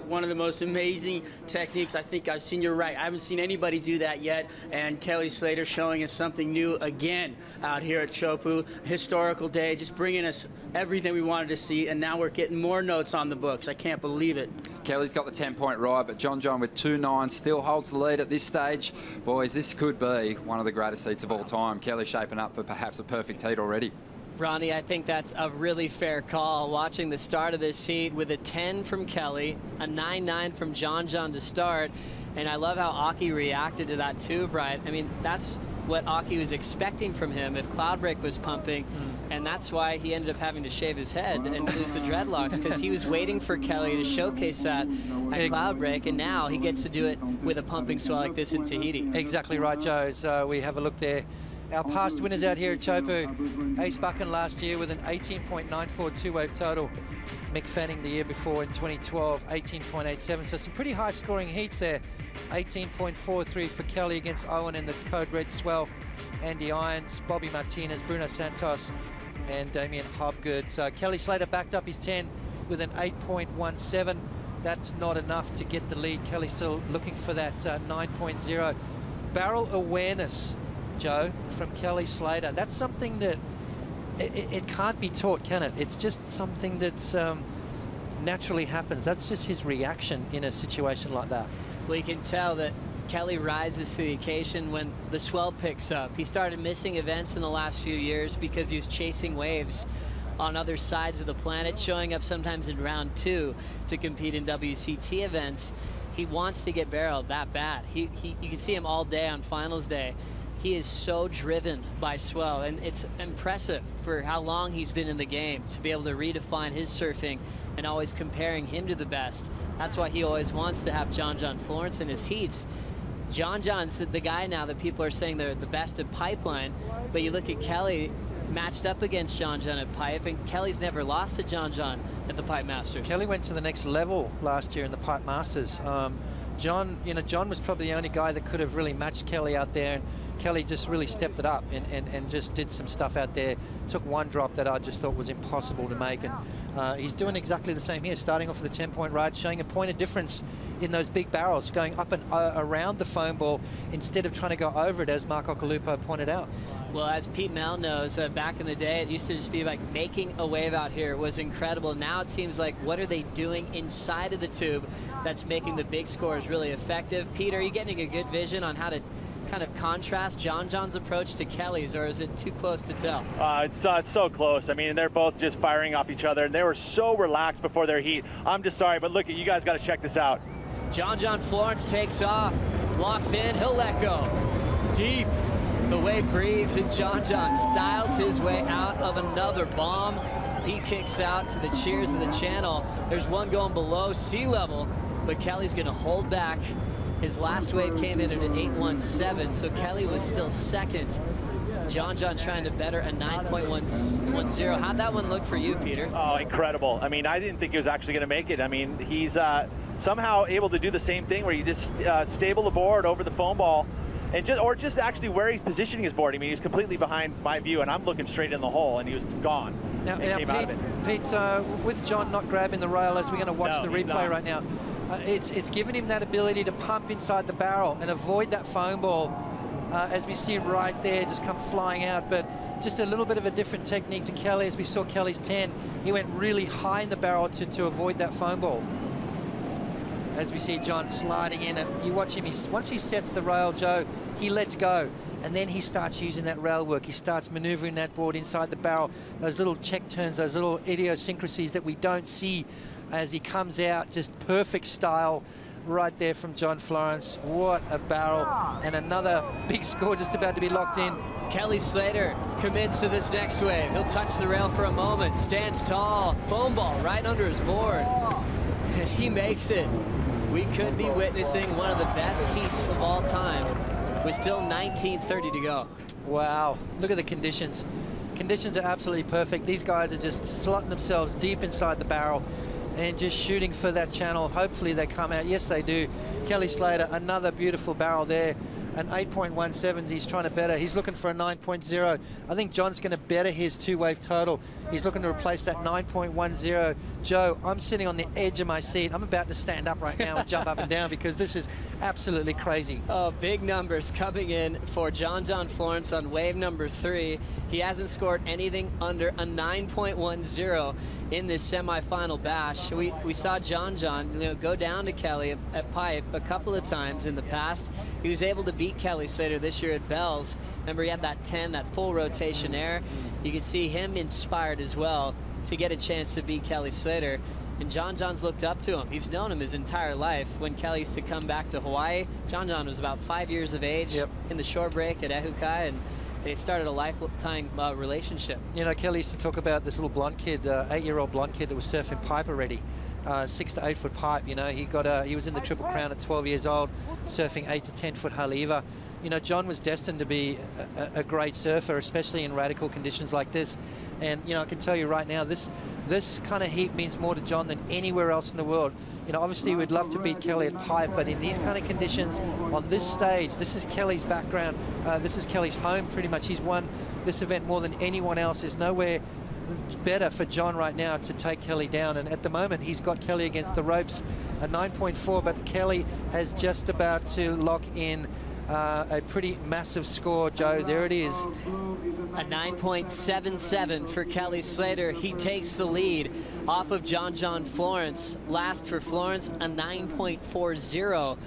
one of the most amazing techniques I think I've seen. You're right. I haven't seen anybody do that yet. And Kelly Slater showing us something new again out here at Chopu. Historical day, just bringing us everything we wanted to see. And now we're getting more notes on the books. I can't believe it. Kelly's got the 10-point ride, but John with 2.9 still holds the lead at this stage. Boys, this could be one of the greatest heats of all time. Kelly shaping up for perhaps a perfect heat already. Ronnie, I think that's a really fair call. Watching the start of this heat with a 10 from Kelly, a 9.9 from John to start, and I love how Aki reacted to that tube ride. I mean, that's what Aki was expecting from him if Cloudbreak was pumping, and that's why he ended up having to shave his head and lose the dreadlocks, because he was waiting for Kelly to showcase that at Cloudbreak, and now he gets to do it with a pumping swell like this in Tahiti. Exactly right, Joe. So we have a look there. Our past winners out here at Chopu, Ace Buchan last year with an 18.94 two-wave total. Mick Fanning the year before in 2012, 18.87. So some pretty high-scoring heats there. 18.43 for Kelly against Owen in the Code Red Swell. Andy Irons, Bobby Martinez, Bruno Santos, and Damien Hobgood. So Kelly Slater backed up his 10 with an 8.17. That's not enough to get the lead. Kelly's still looking for that 9.0. Barrel awareness, Joe, from Kelly Slater. That's something that it can't be taught, can it? It's just something that's naturally happens. That's just his reaction in a situation like that. Well, you can tell that Kelly rises to the occasion when the swell picks up. He started missing events in the last few years because he was chasing waves on other sides of the planet, showing up sometimes in round 2 to compete in WCT events. He wants to get barreled that bad. You can see him all day on finals day. He is so driven by swell, and it's impressive for how long he's been in the game to be able to redefine his surfing and always comparing him to the best. That's why he always wants to have John Florence in his heats. John's the guy now that people are saying they're the best at pipeline, but you look at Kelly matched up against John at pipe, and Kelly's never lost to John at the Pipe Masters. Kelly went to the next level last year in the Pipe Masters. John was probably the only guy that could have really matched Kelly out there, and Kelly just really stepped it up and just did some stuff out there. Took one drop that I just thought was impossible to make, and he's doing exactly the same here, starting off with a 10-point ride, showing a point of difference in those big barrels, going up and around the foam ball instead of trying to go over it, as Mark Occhilupo pointed out. Well, as Pete Mel knows, back in the day, it used to just be like making a wave out here. It was incredible. Now it seems like, what are they doing inside of the tube that's making the big scores really effective? Pete, are you getting a good vision on how to kind of contrast John's approach to Kelly's, or is it too close to tell? It's so close. I mean, they're both just firing off each other, and they were so relaxed before their heat. I'm just sorry, but look, you guys got to check this out. John Florence takes off, locks in, he'll let go. Deep. The wave breathes, and John styles his way out of another bomb. He kicks out to the cheers of the channel. There's one going below sea level, but Kelly's going to hold back. His last wave came in at an 8.17, so Kelly was still second. John trying to better a 9.110. How'd that one look for you, Peter? Oh, incredible. I mean, I didn't think he was actually going to make it. I mean, he's somehow able to do the same thing where you just stable the board over the foam ball, and just actually where he's positioning his board. I mean, he's completely behind my view, and I'm looking straight in the hole, and he was gone. Now Pete, with John not grabbing the rail, as we're going to watch the replay right now, it's given him that ability to pump inside the barrel and avoid that foam ball, as we see right there, just come flying out. But just a little bit of a different technique to Kelly, as we saw Kelly's 10. He went really high in the barrel to avoid that foam ball. As we see John sliding in, and you watch him, once he sets the rail, Joe, he lets go, and then he starts using that rail work. He starts maneuvering that board inside the barrel, those little check turns, those little idiosyncrasies that we don't see as he comes out. Just perfect style right there from John Florence. What a barrel, and another big score just about to be locked in. Kelly Slater commits to this next wave. He'll touch the rail for a moment, stands tall, foam ball right under his board, and he makes it. We could be witnessing one of the best heats of all time with still 19:30 to go. Wow, look at the conditions. Conditions are absolutely perfect. These guys are just slotting themselves deep inside the barrel and just shooting for that channel. Hopefully they come out. Yes, they do. Kelly Slater, another beautiful barrel there. An 8.17 he's trying to better. He's looking for a 9.0. I think John's going to better his two-wave total. He's looking to replace that 9.10. Joe, I'm sitting on the edge of my seat. I'm about to stand up right now and jump up and down because this is absolutely crazy. Oh, big numbers coming in for John Florence on wave number 3. He hasn't scored anything under a 9.10 in this semifinal bash. We saw John go down to Kelly at Pipe a couple of times in the past. He was able to beat Kelly Slater this year at Bell's. Remember, he had that 10, that full rotation air. You can see him inspired as well to get a chance to beat Kelly Slater. And John's looked up to him. He's known him his entire life. When Kelly used to come back to Hawaii, John was about 5 years of age in the shore break at Ehukai, and they started a lifetime relationship. You know, Kelly used to talk about this little blonde kid, 8-year-old blonde kid that was surfing pipe already. 6 to 8 foot pipe. You know, he was in the Triple Crown at 12 years old, surfing 8 to 10 foot haleiwa. You know, John was destined to be a great surfer, especially in radical conditions like this. And you know, I can tell you right now, this kind of heat means more to John than anywhere else in the world. You know, obviously we'd love to beat Kelly at Pipe, but in these kind of conditions on this stage, this is Kelly's background. This is Kelly's home pretty much. He's won this event more than anyone else. There's nowhere better for John right now to take Kelly down, and at the moment he's got Kelly against the ropes, a 9.4, but Kelly has just about to lock in a pretty massive score. Joe, there it is. A 9.77 for Kelly Slater. He takes the lead off of John Florence. Last for Florence, a 9.40.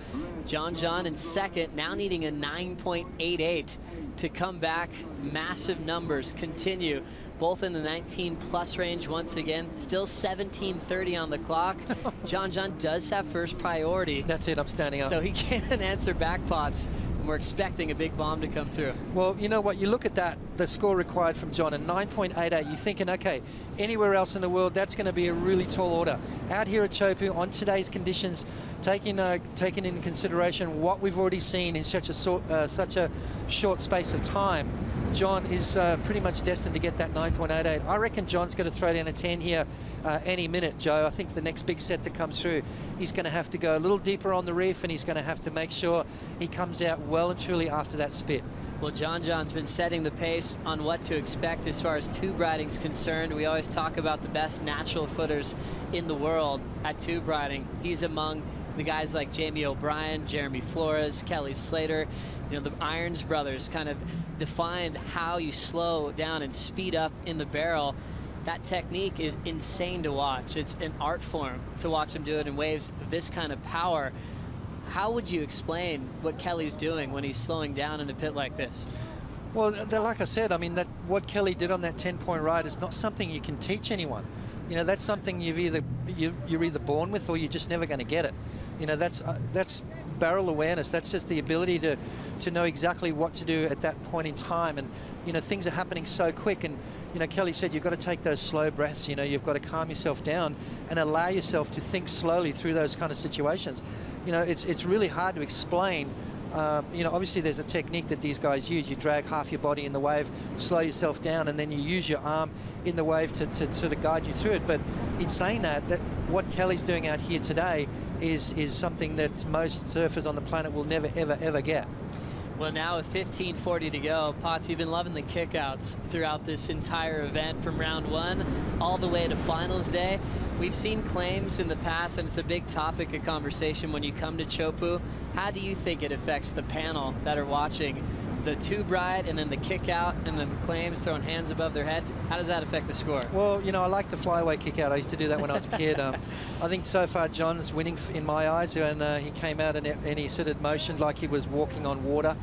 John in second, now needing a 9.88 to come back. Massive numbers continue, both in the 19+ range once again. Still 17:30 on the clock. John does have first priority. That's it, I'm standing up. So he can answer backpots. We're expecting a big bomb to come through. Well, you know what? You look at that, the score required from John, a 9.88. You're thinking, okay, anywhere else in the world, that's going to be a really tall order. Out here at Chopu, on today's conditions, taking into consideration what we've already seen in such a short space of time, John is pretty much destined to get that 9.88. I reckon John's going to throw down a 10 here any minute, Joe. I think the next big set that comes through, he's going to have to go a little deeper on the reef, and he's going to have to make sure he comes out well and truly after that spit. Well, John's been setting the pace on what to expect as far as tube riding's concerned. We always talk about the best natural footers in the world at tube riding. He's among the guys like Jamie O'Brien, Jeremy Flores, Kelly Slater. You know, the Irons brothers kind of defined how you slow down and speed up in the barrel. That technique is insane to watch. It's an art form to watch him do it in waves of this kind of power. How would you explain what Kelly's doing when he's slowing down in a pit like this? Well, like I said, I mean, that what Kelly did on that 10-point ride is not something you can teach anyone. You know, that's something you're either born with or you're just never going to get it. You know, that's barrel awareness. That's just the ability to know exactly what to do at that point in time. And, you know, things are happening so quick. And, you know, Kelly said you've got to take those slow breaths. You know, you've got to calm yourself down and allow yourself to think slowly through those kind of situations. You know, it's really hard to explain. You know, obviously there's a technique that these guys use. You drag half your body in the wave, slow yourself down, and then you use your arm in the wave to sort of guide you through it. But in saying that what Kelly's doing out here today is something that most surfers on the planet will never, ever, ever get. Well, now with 15:40 to go, Potts, you've been loving the kickouts throughout this entire event from round one all the way to finals day. We've seen claims in the past, and it's a big topic of conversation when you come to Chopu. How do you think it affects the panel that are watching the tube ride and then the kick out and then the claims throwing hands above their head? How does that affect the score? Well, you know, I like the flyaway kick out. I used to do that when I was a kid. I think so far John's winning in my eyes, and he came out and he sort of motioned like he was walking on water,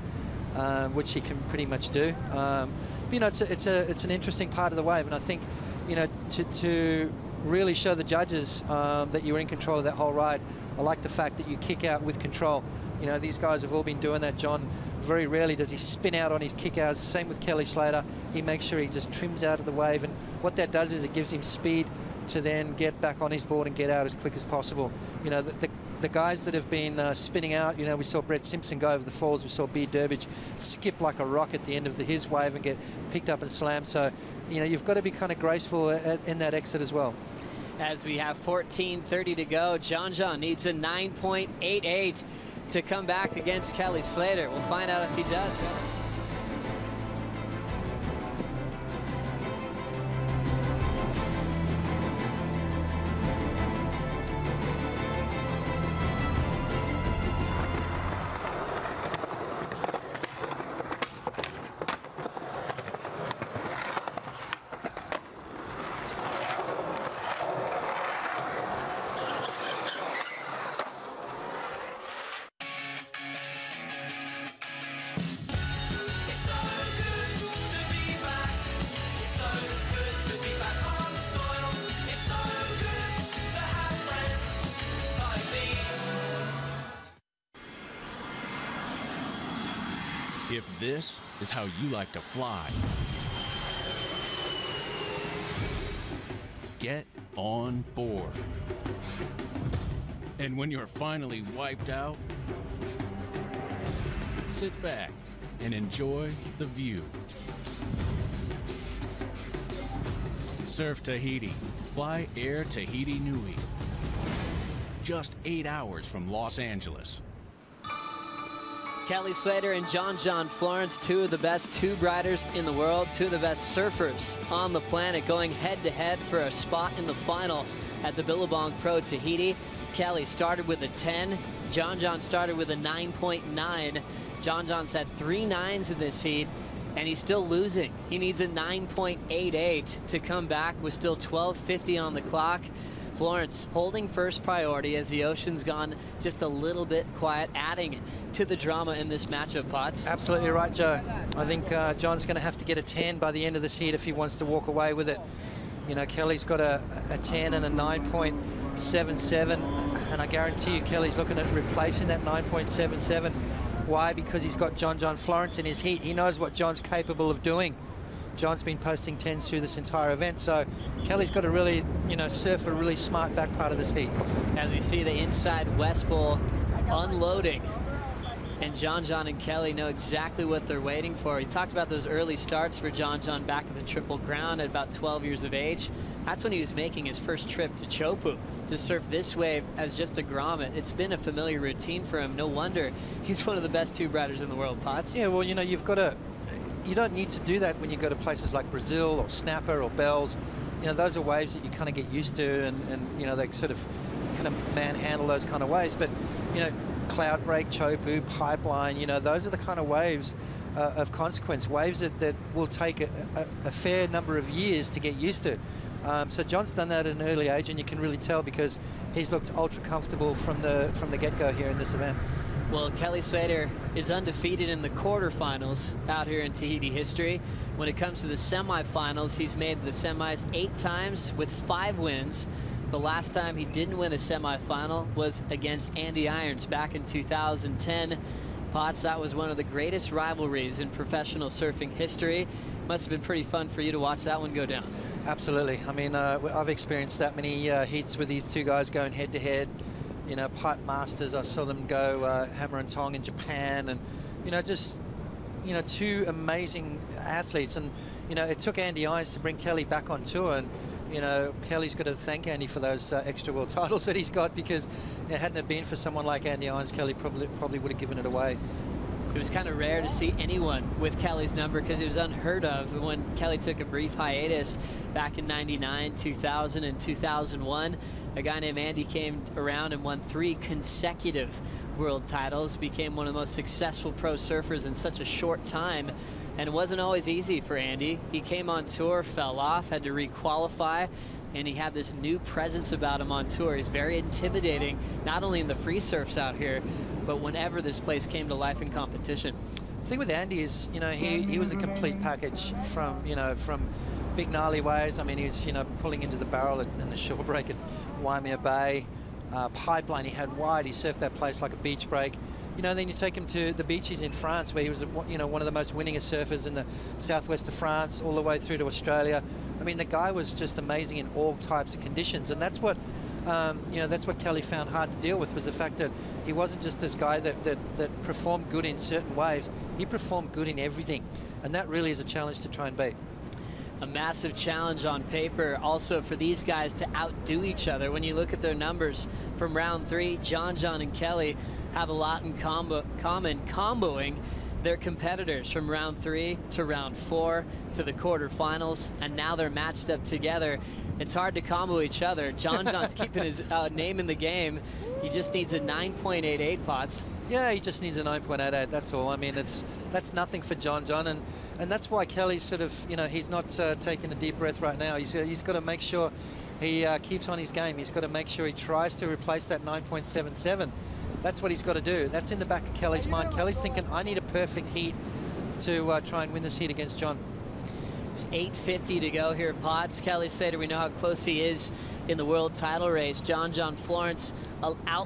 which he can pretty much do. But, you know, it's an interesting part of the wave, and I think, you know, to really show the judges that you're in control of that whole ride, I like the fact that you kick out with control. You know, these guys have all been doing that. John, very rarely does he spin out on his kick outs. Same with Kelly Slater. He makes sure he just trims out of the wave, and what that does is it gives him speed to then get back on his board and get out as quick as possible. You know, the guys that have been spinning out, you know, we saw Brett Simpson go over the falls. We saw Beard Durbridge skip like a rock at the end of his wave and get picked up and slammed. So, you know, you've got to be kind of graceful in that exit as well. As we have 14:30 to go, John needs a 9.88 to come back against Kelly Slater. We'll find out if he does. If this is how you like to fly, get on board. And when you're finally wiped out, sit back and enjoy the view. Surf Tahiti. Fly Air Tahiti Nui. Just 8 hours from Los Angeles. Kelly Slater and John Florence, two of the best tube riders in the world, two of the best surfers on the planet, going head-to-head for a spot in the final at the Billabong Pro Tahiti. Kelly started with a 10. John started with a 9.9. John's had 3 9s in this heat, and he's still losing. He needs a 9.88 to come back with still 12:50 on the clock. Florence holding first priority as the ocean's gone just a little bit quiet, adding to the drama in this matchup, Potts. Absolutely right, Joe. I think John's going to have to get a 10 by the end of this heat if he wants to walk away with it. You know, Kelly's got a 10 and a 9.77, and I guarantee you Kelly's looking at replacing that 9.77. Why? Because he's got John Florence in his heat. He knows what John's capable of doing. John's been posting 10s through this entire event, so Kelly's got to really, you know, surf a really smart back part of this heat. As we see the inside West Bowl unloading, and John and Kelly know exactly what they're waiting for. He talked about those early starts for John back at the Triple Crown at about 12 years of age. That's when he was making his first trip to Chopu to surf this wave as just a grommet. It's been a familiar routine for him. No wonder he's one of the best tube riders in the world, Potts. Yeah, well, you know, you've got to you don't need to do that when you go to places like Brazil or Snapper or Bells. You know, those are waves that you kind of get used to, and you know, they sort of kind of manhandle those kind of waves. But, you know, Cloud Break, Chopu, Pipeline, you know, those are the kind of waves of consequence, waves that will take a fair number of years to get used to. So John's done that at an early age, and you can really tell because he's looked ultra comfortable from the get-go here in this event. Well, Kelly Slater is undefeated in the quarterfinals out here in Tahiti history. When it comes to the semifinals, he's made the semis 8 times with 5 wins. The last time he didn't win a semifinal was against Andy Irons back in 2010. Potts, that was one of the greatest rivalries in professional surfing history. Must have been pretty fun for you to watch that one go down. Absolutely. I mean, I've experienced that many heats with these two guys going head-to-head. You know, Pipe Masters, I saw them go hammer and tong in Japan, and, you know, just, you know, 2 amazing athletes. And, you know, it took Andy Irons to bring Kelly back on tour, and, you know, Kelly's got to thank Andy for those extra world titles that he's got, because hadn't it been for someone like Andy Irons, Kelly probably would have given it away. It was kind of rare to see anyone with Kelly's number because it was unheard of when Kelly took a brief hiatus back in '99, 2000, and 2001. A guy named Andy came around and won 3 consecutive world titles, became one of the most successful pro surfers in such a short time. And it wasn't always easy for Andy. He came on tour, fell off, had to re-qualify, and he had this new presence about him on tour. He's very intimidating, not only in the free surfs out here, but whenever this place came to life in competition. The thing with Andy is, you know, he was a complete package from, you know, from big gnarly waves. I mean, he was, you know, pulling into the barrel in the shore break at Waimea Bay. Pipeline, he had wide. He surfed that place like a beach break. You know, then you take him to the beaches in France, where he was, you know, one of the most winningest surfers in the southwest of France, all the way through to Australia. I mean, the guy was just amazing in all types of conditions, and that's what, you know, that's what Kelly found hard to deal with, was the fact that he wasn't just this guy that performed good in certain waves. He performed good in everything, and that really is a challenge to try and beat. A massive challenge on paper also for these guys to outdo each other. When you look at their numbers from round 3, John and Kelly have a lot in common, comboing their competitors from round 3 to round 4 to the quarterfinals, and now they're matched up together. It's hard to combo each other. John's keeping his name in the game. He just needs a 9.88, Potts. Yeah, he just needs a 9.88, that's all. I mean, that's nothing for John, and that's why Kelly's sort of, you know, he's not taking a deep breath right now. He's got to make sure he keeps on his game. He's got to make sure he tries to replace that 9.77. That's what he's got to do. That's in the back of Kelly's mind. Kelly's thinking, I need a perfect heat to try and win this heat against John. It's 8:50 to go here at Potts. Kelly Slater, we know how close he is in the world title race. John Florence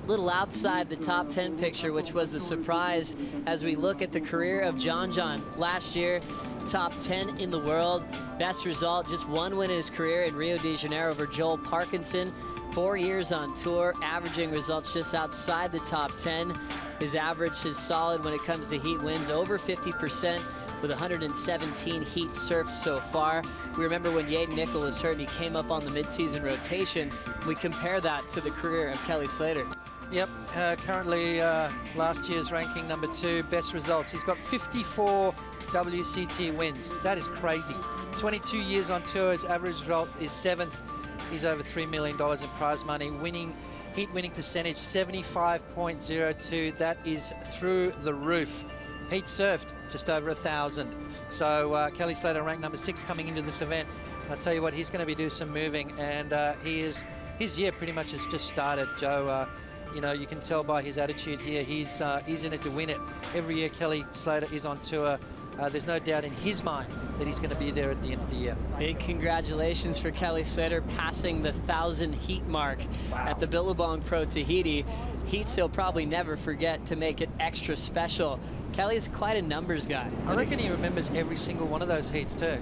little outside the top 10 picture, which was a surprise as we look at the career of John. Last year, top 10 in the world. Best result, just 1 win in his career in Rio de Janeiro over Joel Parkinson. 4 years on tour, averaging results just outside the top 10. His average is solid when it comes to heat wins, over 50%. With 117 heats surfed so far. We remember when Yaden Nickel was hurt and he came up on the midseason rotation. We compare that to the career of Kelly Slater. Yep, currently last year's ranking number 2, best results. He's got 54 WCT wins. That is crazy. 22 years on tour, his average result is 7th. He's over $3 million in prize money. Heat winning percentage 75.02. That is through the roof. Heat surfed just over 1,000. So Kelly Slater ranked number 6 coming into this event. I'll tell you what, he's going to be doing some moving, and his year pretty much has just started, Joe. You know, you can tell by his attitude here, he's in it to win it. Every year Kelly Slater is on tour. There's no doubt in his mind that he's going to be there at the end of the year. Big congratulations for Kelly Slater passing the 1,000 heat mark at the Billabong Pro Tahiti. Heats he'll probably never forget to make it extra special. Kelly's quite a numbers guy. I reckon he remembers every single one of those heats too.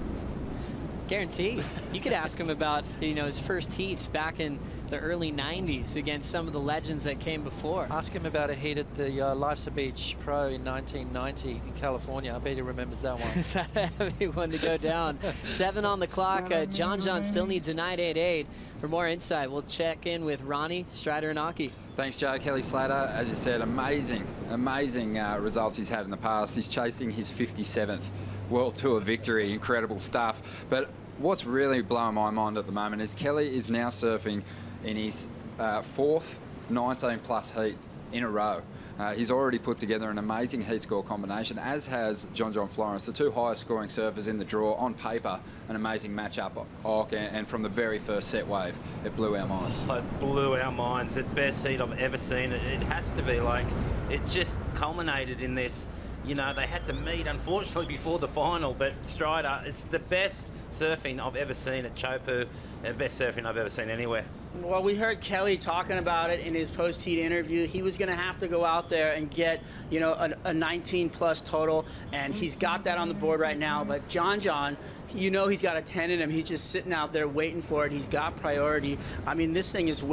Guarantee. You could ask him about, you know, his first heats back in the early 90s against some of the legends that came before. Ask him about a heat at the Life's a Beach Pro in 1990 in California. I bet he remembers that one. That heavy one to go down. 7 on the clock. John still needs a 9.88. For more insight, we'll check in with Ronnie Strider and Aki. Thanks, Joe. Kelly Slater, as you said, amazing results he's had in the past. He's chasing his 57th World Tour victory. Incredible stuff. But what's really blowing my mind at the moment is Kelly is now surfing in his fourth 19-plus heat in a row. He's already put together an amazing heat score combination, as has John Florence, the two highest scoring surfers in the draw. On paper, an amazing matchup, and from the very first set wave, it blew our minds. It blew our minds. The best heat I've ever seen. It has to be. Like, it just culminated in this. You know, they had to meet, unfortunately, before the final, but Strider, it's the best surfing I've ever seen at Chopu, the best surfing I've ever seen anywhere. Well, we heard Kelly talking about it in his post-heat interview. He was going to have to go out there and get, you know, a 19-plus total, and he's got that on the board right now. But John, you know he's got a 10 in him. He's just sitting out there waiting for it. He's got priority. I mean, this thing is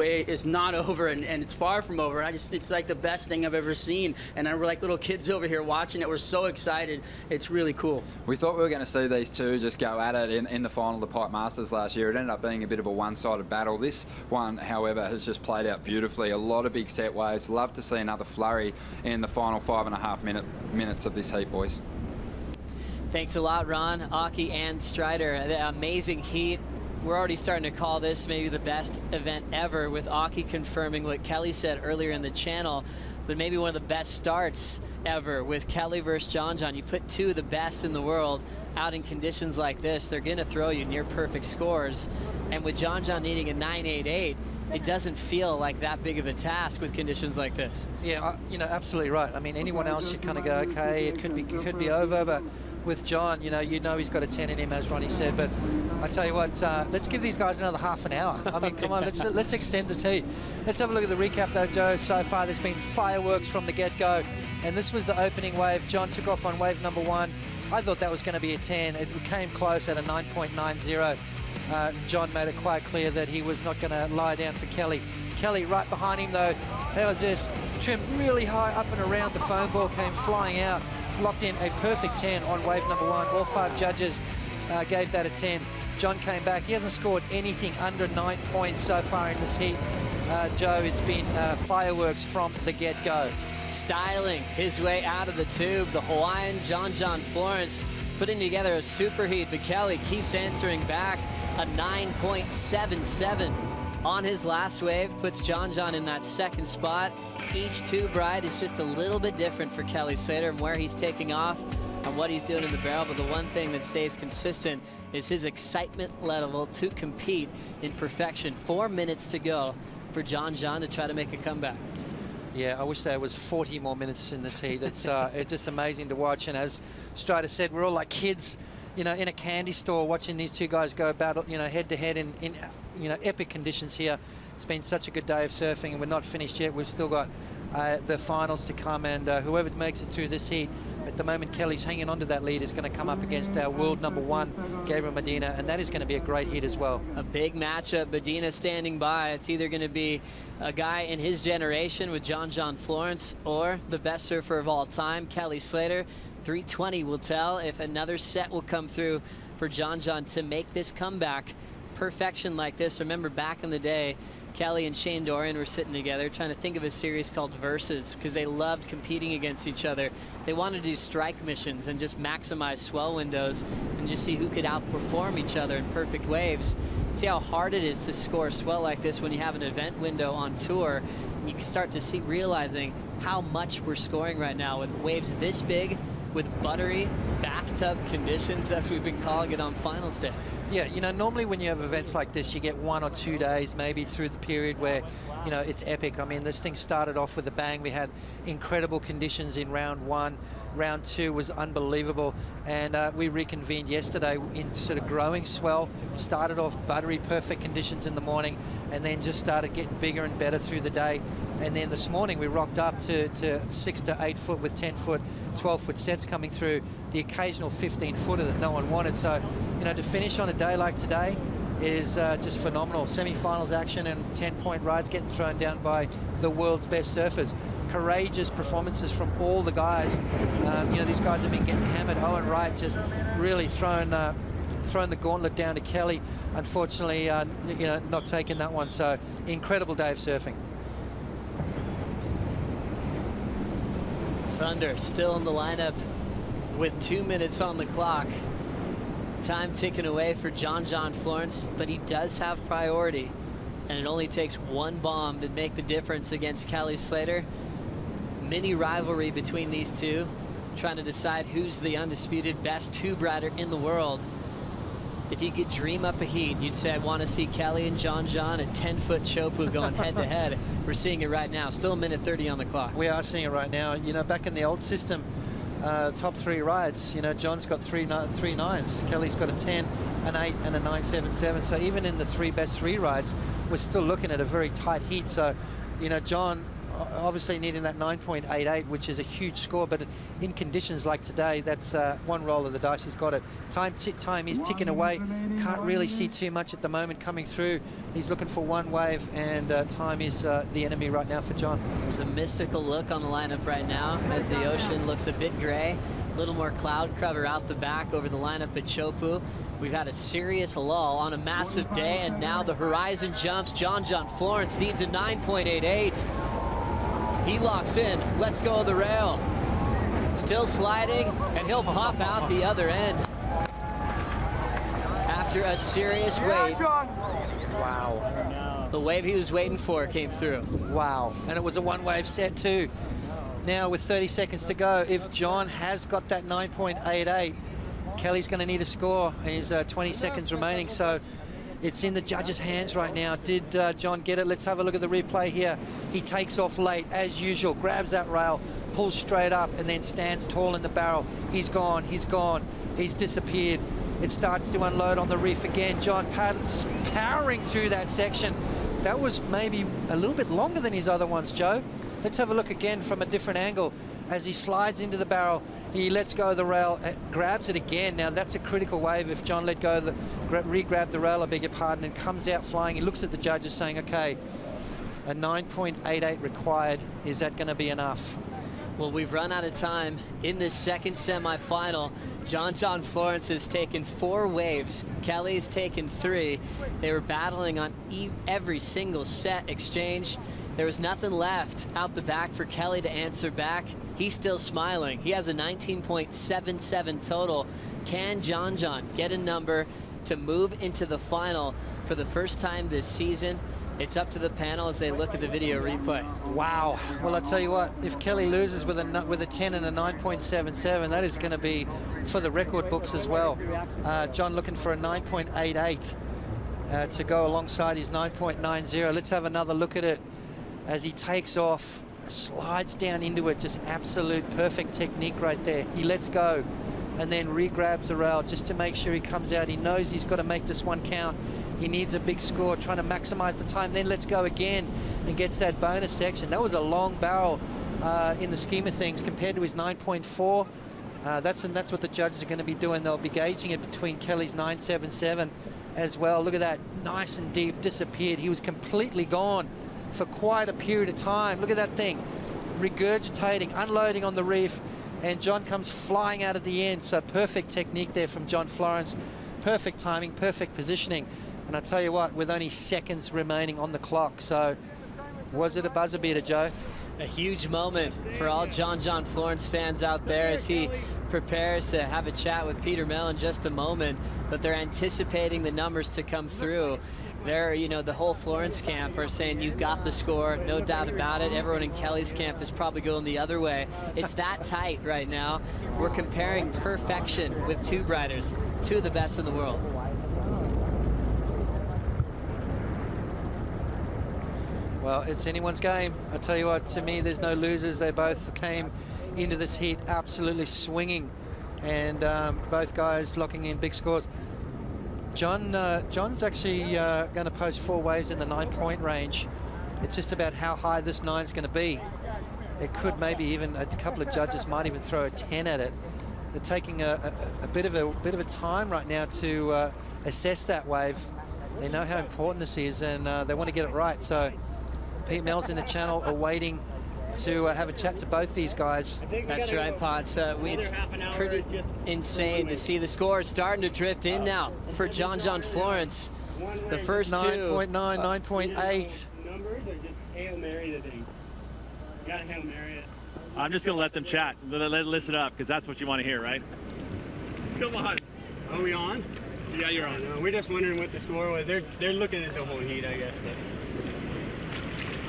not over, and it's far from over. It's like the best thing I've ever seen. And we're like little kids over here watching it. We're so excited. It's really cool. We thought we were going to see these two just go at it in the final of the Pipe Masters last year. It ended up being a bit of a one-sided battle. This one, however, has just played out beautifully. A lot of big set waves. Love to see another flurry in the final 5.5 minutes of this heat, boys. Thanks a lot, Ron, Aki, and Strider. The amazing heat. We're already starting to call this maybe the best event ever, with Aki confirming what Kelly said earlier in the channel, but maybe one of the best starts ever with Kelly versus John. You put two of the best in the world out in conditions like this, they're going to throw you near perfect scores. And with John needing a 988, it doesn't feel like that big of a task with conditions like this. Yeah, you know, absolutely right. I mean, anyone else, you kind of go, okay, it could be over, but with John, you know he's got a 10 in him, as Ronnie said. But I tell you what, let's give these guys another half an hour. I mean, come on, let's extend this heat. Let's have a look at the recap, though, Joe. So far, there's been fireworks from the get-go, and this was the opening wave. John took off on wave number 1. I thought that was going to be a 10. It came close at a 9.90. John made it quite clear that he was not going to lie down for Kelly. Kelly right behind him, though. How was this? Trimmed really high up and around. The foam ball came flying out. Locked in a perfect 10 on wave number 1. All 5 judges gave that a 10. John came back. He hasn't scored anything under 9 points so far in this heat. Joe, it's been fireworks from the get-go. Styling his way out of the tube, the Hawaiian John Florence putting together a super heat, but Kelly keeps answering back. A 9.77 on his last wave puts John in that second spot. Each tube ride is just a little bit different for Kelly Slater and where he's taking off and what he's doing in the barrel, but the one thing that stays consistent is his excitement level to compete in perfection. 4 minutes to go for John to try to make a comeback. Yeah, I wish there was 40 more minutes in this heat. It's just amazing to watch, and as Strider said, we're all like kids, you know, in a candy store watching these two guys go battle, you know, head to head in you know, epic conditions here. It's been such a good day of surfing, and we're not finished yet. We've still got the finals to come, and whoever makes it through this heat, at the moment Kelly's hanging on to that lead, is going to come up against our world number 1, Gabriel Medina, and that is going to be a great heat as well. A big matchup. Medina standing by. It's either going to be a guy in his generation with John Florence or the best surfer of all time, Kelly Slater. 320 will tell if another set will come through for John to make this comeback. Perfection like this. Remember back in the day, Kelly and Shane Dorian were sitting together trying to think of a series called Versus, because they loved competing against each other. They wanted to do strike missions and just maximize swell windows and just see who could outperform each other in perfect waves. See how hard it is to score a swell like this when you have an event window on tour. You can start to see, realizing how much we're scoring right now with waves this big, with buttery bathtub conditions, as we've been calling it on finals day. Yeah, you know, normally when you have events like this, you get 1 or 2 days maybe through the period where, you know, it's epic. I mean, this thing started off with a bang. We had incredible conditions in round 1. Round 2 was unbelievable, and we reconvened yesterday in sort of growing swell. Started off buttery, perfect conditions in the morning, and then just started getting bigger and better through the day. And then this morning we rocked up to 6 to 8 foot with 10 foot, 12 foot sets coming through, the occasional 15 footer that no one wanted. So, you know, to finish on a day like today is just phenomenal. Semi-finals action and 10-point rides getting thrown down by the world's best surfers. Courageous performances from all the guys. You know, these guys have been getting hammered. Owen Wright just really thrown the gauntlet down to Kelly. Unfortunately, you know, not taking that one. So incredible day of surfing. Thunder still in the lineup with 2 minutes on the clock. Time ticking away for John Florence, but he does have priority. And it only takes one bomb to make the difference against Kelly Slater. Mini rivalry between these two, trying to decide who's the undisputed best tube rider in the world. If you could dream up a heat, you'd say, I want to see Kelly and John and 10-foot Chopu going head-to-head. We're seeing it right now. Still 1:30 on the clock. We are seeing it right now. You know, back in the old system, top 3 rides, you know, John's got three nines. Kelly's got a 10, an 8, and a 9.77. So even in the best three rides, we're still looking at a very tight heat. So, you know, John obviously needing that 9.88, which is a huge score, but in conditions like today, that's one roll of the dice. He's got it. Time is ticking away. Can't really see too much at the moment coming through. He's looking for one wave, and time is the enemy right now for John. There's a mystical look on the lineup right now as the ocean looks a bit gray. A little more cloud cover out the back over the lineup at Chopu. We've had a serious lull on a massive day, and now the horizon jumps. John Florence needs a 9.88. He locks in. Let's go the rail. Still sliding, and he'll pop out the other end. After a serious wait. Wow. The wave he was waiting for came through. Wow. And it was a one-wave set too. Now with 30 seconds to go, if John has got that 9.88, Kelly's going to need a score, and he's 20 seconds remaining. So it's in the judges' hands right now. Did John get it? Let's have a look at the replay here. He takes off late, as usual, grabs that rail, pulls straight up, and then stands tall in the barrel. He's gone, he's disappeared. It starts to unload on the reef again. John powering through that section. That was maybe a little bit longer than his other ones, Joe. Let's have a look again from a different angle. As he slides into the barrel, he lets go of the rail, grabs it again. Now that's a critical wave. If John let go of the, re-grabbed the rail, I beg your pardon, and comes out flying, he looks at the judges saying, okay, a 9.88 required. Is that going to be enough? Well, we've run out of time in this second semifinal. John Florence has taken 4 waves. Kelly's taken 3. They were battling on every single set exchange. There was nothing left out the back for Kelly to answer back. He's still smiling. He has a 19.77 total. Can John get a number to move into the final for the first time this season? It's up to the panel as they look at the video replay. Wow. Well, I'll tell you what, if Kelly loses with a 10 and a 9.77, that is going to be for the record books as well. John looking for a 9.88 to go alongside his 9.90. Let's have another look at it as he takes off, slides down into it. Just absolute perfect technique right there. He lets go and then re-grabs the rail just to make sure he comes out. He knows he's got to make this one count. He needs a big score, trying to maximize the time, then lets go again and gets that bonus section. That was a long barrel in the scheme of things compared to his 9.4. That's what the judges are going to be doing. They'll be gauging it between Kelly's 9.77 as well. Look at that, nice and deep, disappeared. He was completely gone for quite a period of time. Look at that thing, regurgitating, unloading on the reef, and John comes flying out at the end. So perfect technique there from John Florence. Perfect timing, perfect positioning. And I tell you what, with only seconds remaining on the clock. So was it a buzzer beater, Joe? A huge moment for all John Florence fans out there as he prepares to have a chat with Peter Mel in just a moment. But they're anticipating the numbers to come through. They're, you know, the whole Florence camp are saying you got the score, no doubt about it. Everyone in Kelly's camp is probably going the other way. It's that tight right now. We're comparing perfection with tube riders, 2 of the best in the world. Well, it's anyone's game. I tell you what, to me, there's no losers. They both came into this heat absolutely swinging, and both guys locking in big scores. John's actually going to post 4 waves in the 9-point range. It's just about how high this 9's going to be. It could maybe even, a couple of judges might even throw a 10 at it. They're taking a bit of a time right now to assess that wave. They know how important this is, and they want to get it right. So Pete Mel's in the channel awaiting to have a chat to both these guys. That's right, Potts. It's pretty insane to see the score starting to drift in now for John Florence. The first 9.9, 9.8. Numbers or just Hail Mary the thing? You gotta Hail Mary it. I'm just going to let them chat. Listen up, because that's what you want to hear, right? Come on. Are we on? Yeah, you're on. No, we're just wondering what the score was. They're looking at the whole heat, I guess. But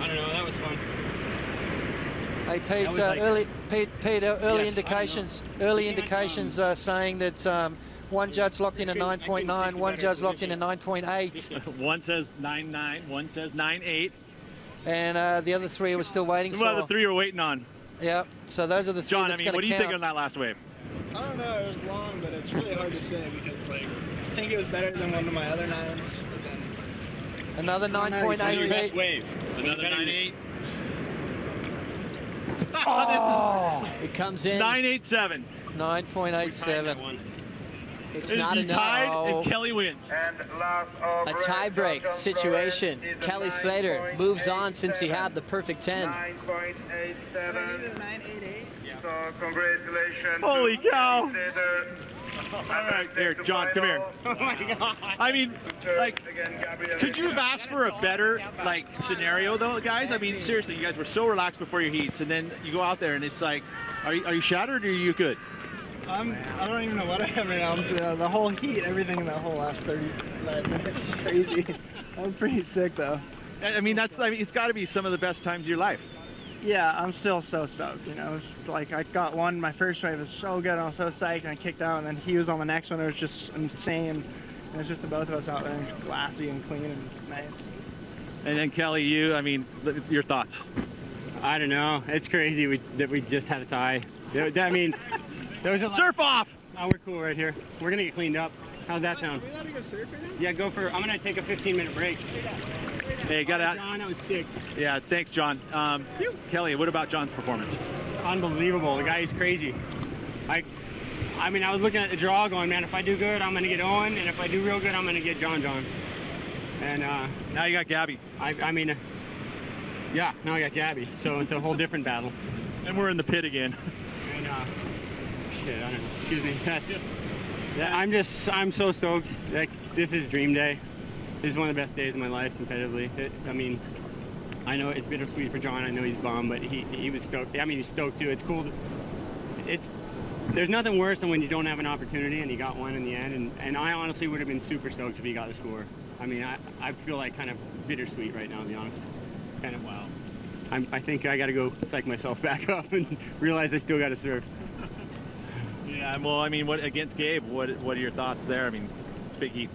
I don't know. That was fun. Hey, Pete, early indications saying that one judge locked in a 9.9, one judge locked in a 9.8. One says 9.9, one says 9.8. And the other three we're still waiting for. Well, the three are waiting on. Yep, so those are the three John, that's I mean, going to count. what do you think on that last wave? I don't know. It was long, but it's really hard to say because, like, I think it was better than one of my other 9s. But then another 9.8, Pete. Wave. Another 9.8. Oh, it comes in 9.87. 9.87. It's not enough. Tied, and Kelly wins. A tie-break situation. Kelly Slater moves on since he had the perfect 10. 9.87. So congratulations. Holy cow. All right, here, John, come here. Oh my God. I mean, like, could you have asked for a better, like, scenario, though, guys? I mean, seriously, you guys were so relaxed before your heats, and then you go out there, and it's like, are you shattered, or are you good? I don't even know what I have right now. The whole heat, everything in the whole last 35 minutes. Crazy. I'm pretty sick, though. I mean, it's got to be some of the best times of your life. Yeah, I'm still so stoked, you know. It's like I got one, my first wave was so good, I was so psyched, and I kicked out, and then he was on the next one. It was just insane. And it's just the both of us out there, glassy and clean and nice. And then Kelly, you, I mean, your thoughts? I don't know. It's crazy that we just had a tie. I mean, there was a surf off. Oh, we're cool right here. We're gonna get cleaned up. How's that sound? Yeah, go for. I'm gonna take a 15-minute break. Hey, got it. John, that was sick. Yeah, thanks, John. Kelly, what about John's performance? Unbelievable. The guy is crazy. I mean, I was looking at the draw going, man, if I do good, I'm gonna get Owen, and if I do real good, I'm gonna get John. And now you got Gabby. I mean, yeah, now I got Gabby. So it's a whole different battle. And we're in the pit again. And shit, I don't know. Excuse me. I'm so stoked. Like, this is dream day. This is one of the best days of my life competitively. I mean, I know it's bittersweet for John. I know he's bummed, but he was stoked. I mean, he's stoked too. It's cool. There's nothing worse than when you don't have an opportunity and you got one in the end. And I honestly would have been super stoked if he got the score. I mean, I feel like kind of bittersweet right now, to be honest. Kind of wow. I think I got to go psych myself back up and realize I still got to serve. Yeah, well, I mean, against Gabe, what are your thoughts there? I mean, big heat.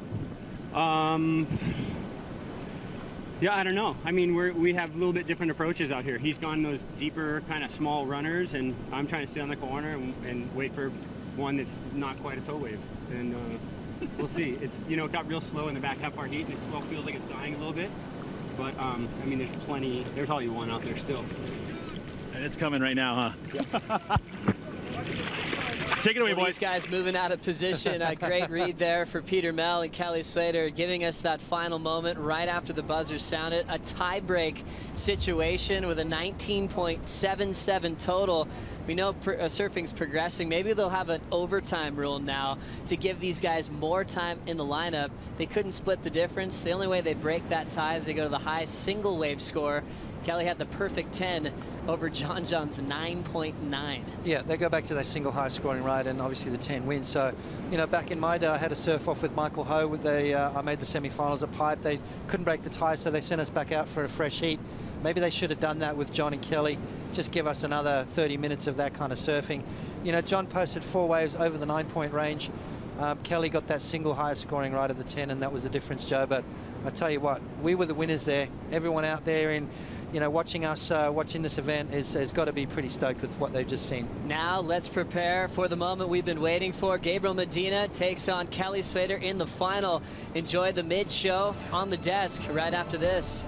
Yeah, I don't know. I mean, we have a little bit different approaches out here. He's gone those deeper, kind of small runners, and I'm trying to sit on the corner and wait for one that's not quite a tow wave. And we'll see. It's, you know, it got real slow in the back half of our heat, and it still feels like it's dying a little bit. But I mean, there's all you want out there still. And it's coming right now, huh? Take it away, boys. These guys moving out of position. A great read there for Peter Mell and Kelly Slater, giving us that final moment right after the buzzer sounded. A tie-break situation with a 19.77 total. We know surfing's progressing. Maybe they'll have an overtime rule now to give these guys more time in the lineup. They couldn't split the difference. The only way they break that tie is they go to the highest single wave score. Kelly had the perfect 10 over John's 9.9. Yeah, they go back to their single high scoring rate and obviously the 10 wins. So, you know, back in my day, I had a surf off with Michael Ho. I made the semi-finals at Pipe. They couldn't break the tie, so they sent us back out for a fresh heat. Maybe they should have done that with John and Kelly. Just give us another 30 minutes of that kind of surfing. You know, John posted 4 waves over the 9-point range. Kelly got that single highest scoring right of the 10, and that was the difference, Joe. But I tell you what, we were the winners there. Everyone out there in, you know, watching us, watching this event has got to be pretty stoked with what they've just seen. Now let's prepare for the moment we've been waiting for. Gabriel Medina takes on Kelly Slater in the final. Enjoy the mid-show on the desk right after this.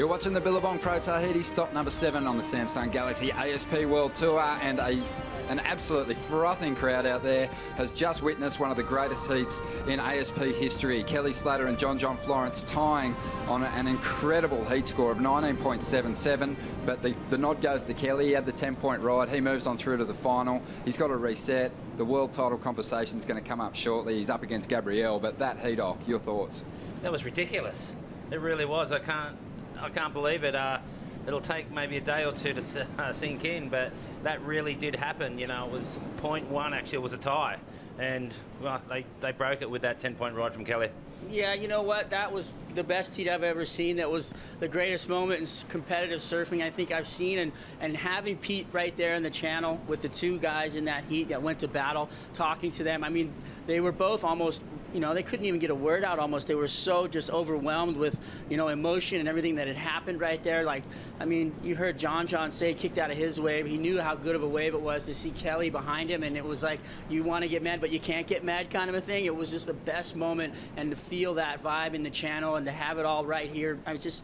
You're watching the Billabong Pro Tahiti, stop number 7 on the Samsung Galaxy ASP World Tour, and an absolutely frothing crowd out there has just witnessed one of the greatest heats in ASP history. Kelly Slater and John Florence tying on an incredible heat score of 19.77, but the nod goes to Kelly. He had the 10-point ride. He moves on through to the final. He's got to reset. The world title conversation is going to come up shortly. He's up against Gabriel, but that heat, your thoughts? That was ridiculous. It really was. I can't believe it. It'll take maybe a day or two to sink in, but that really did happen. You know, it was 0.1, actually. It was a tie. And, well, they broke it with that 10-point ride from Kelly. Yeah, you know what? That was the best heat I've ever seen. That was the greatest moment in competitive surfing I think I've seen. And having Pete right there in the channel with the two guys in that heat that went to battle, talking to them. I mean, they were both almost, you know, they couldn't even get a word out almost. They were so just overwhelmed with, you know, emotion and everything that had happened right there. Like, I mean, you heard John say kicked out of his wave. He knew how good of a wave it was to see Kelly behind him, and it was like, you want to get mad, but you can't get mad kind of a thing. It was just the best moment, and to feel that vibe in the channel and to have it all right here, I was just,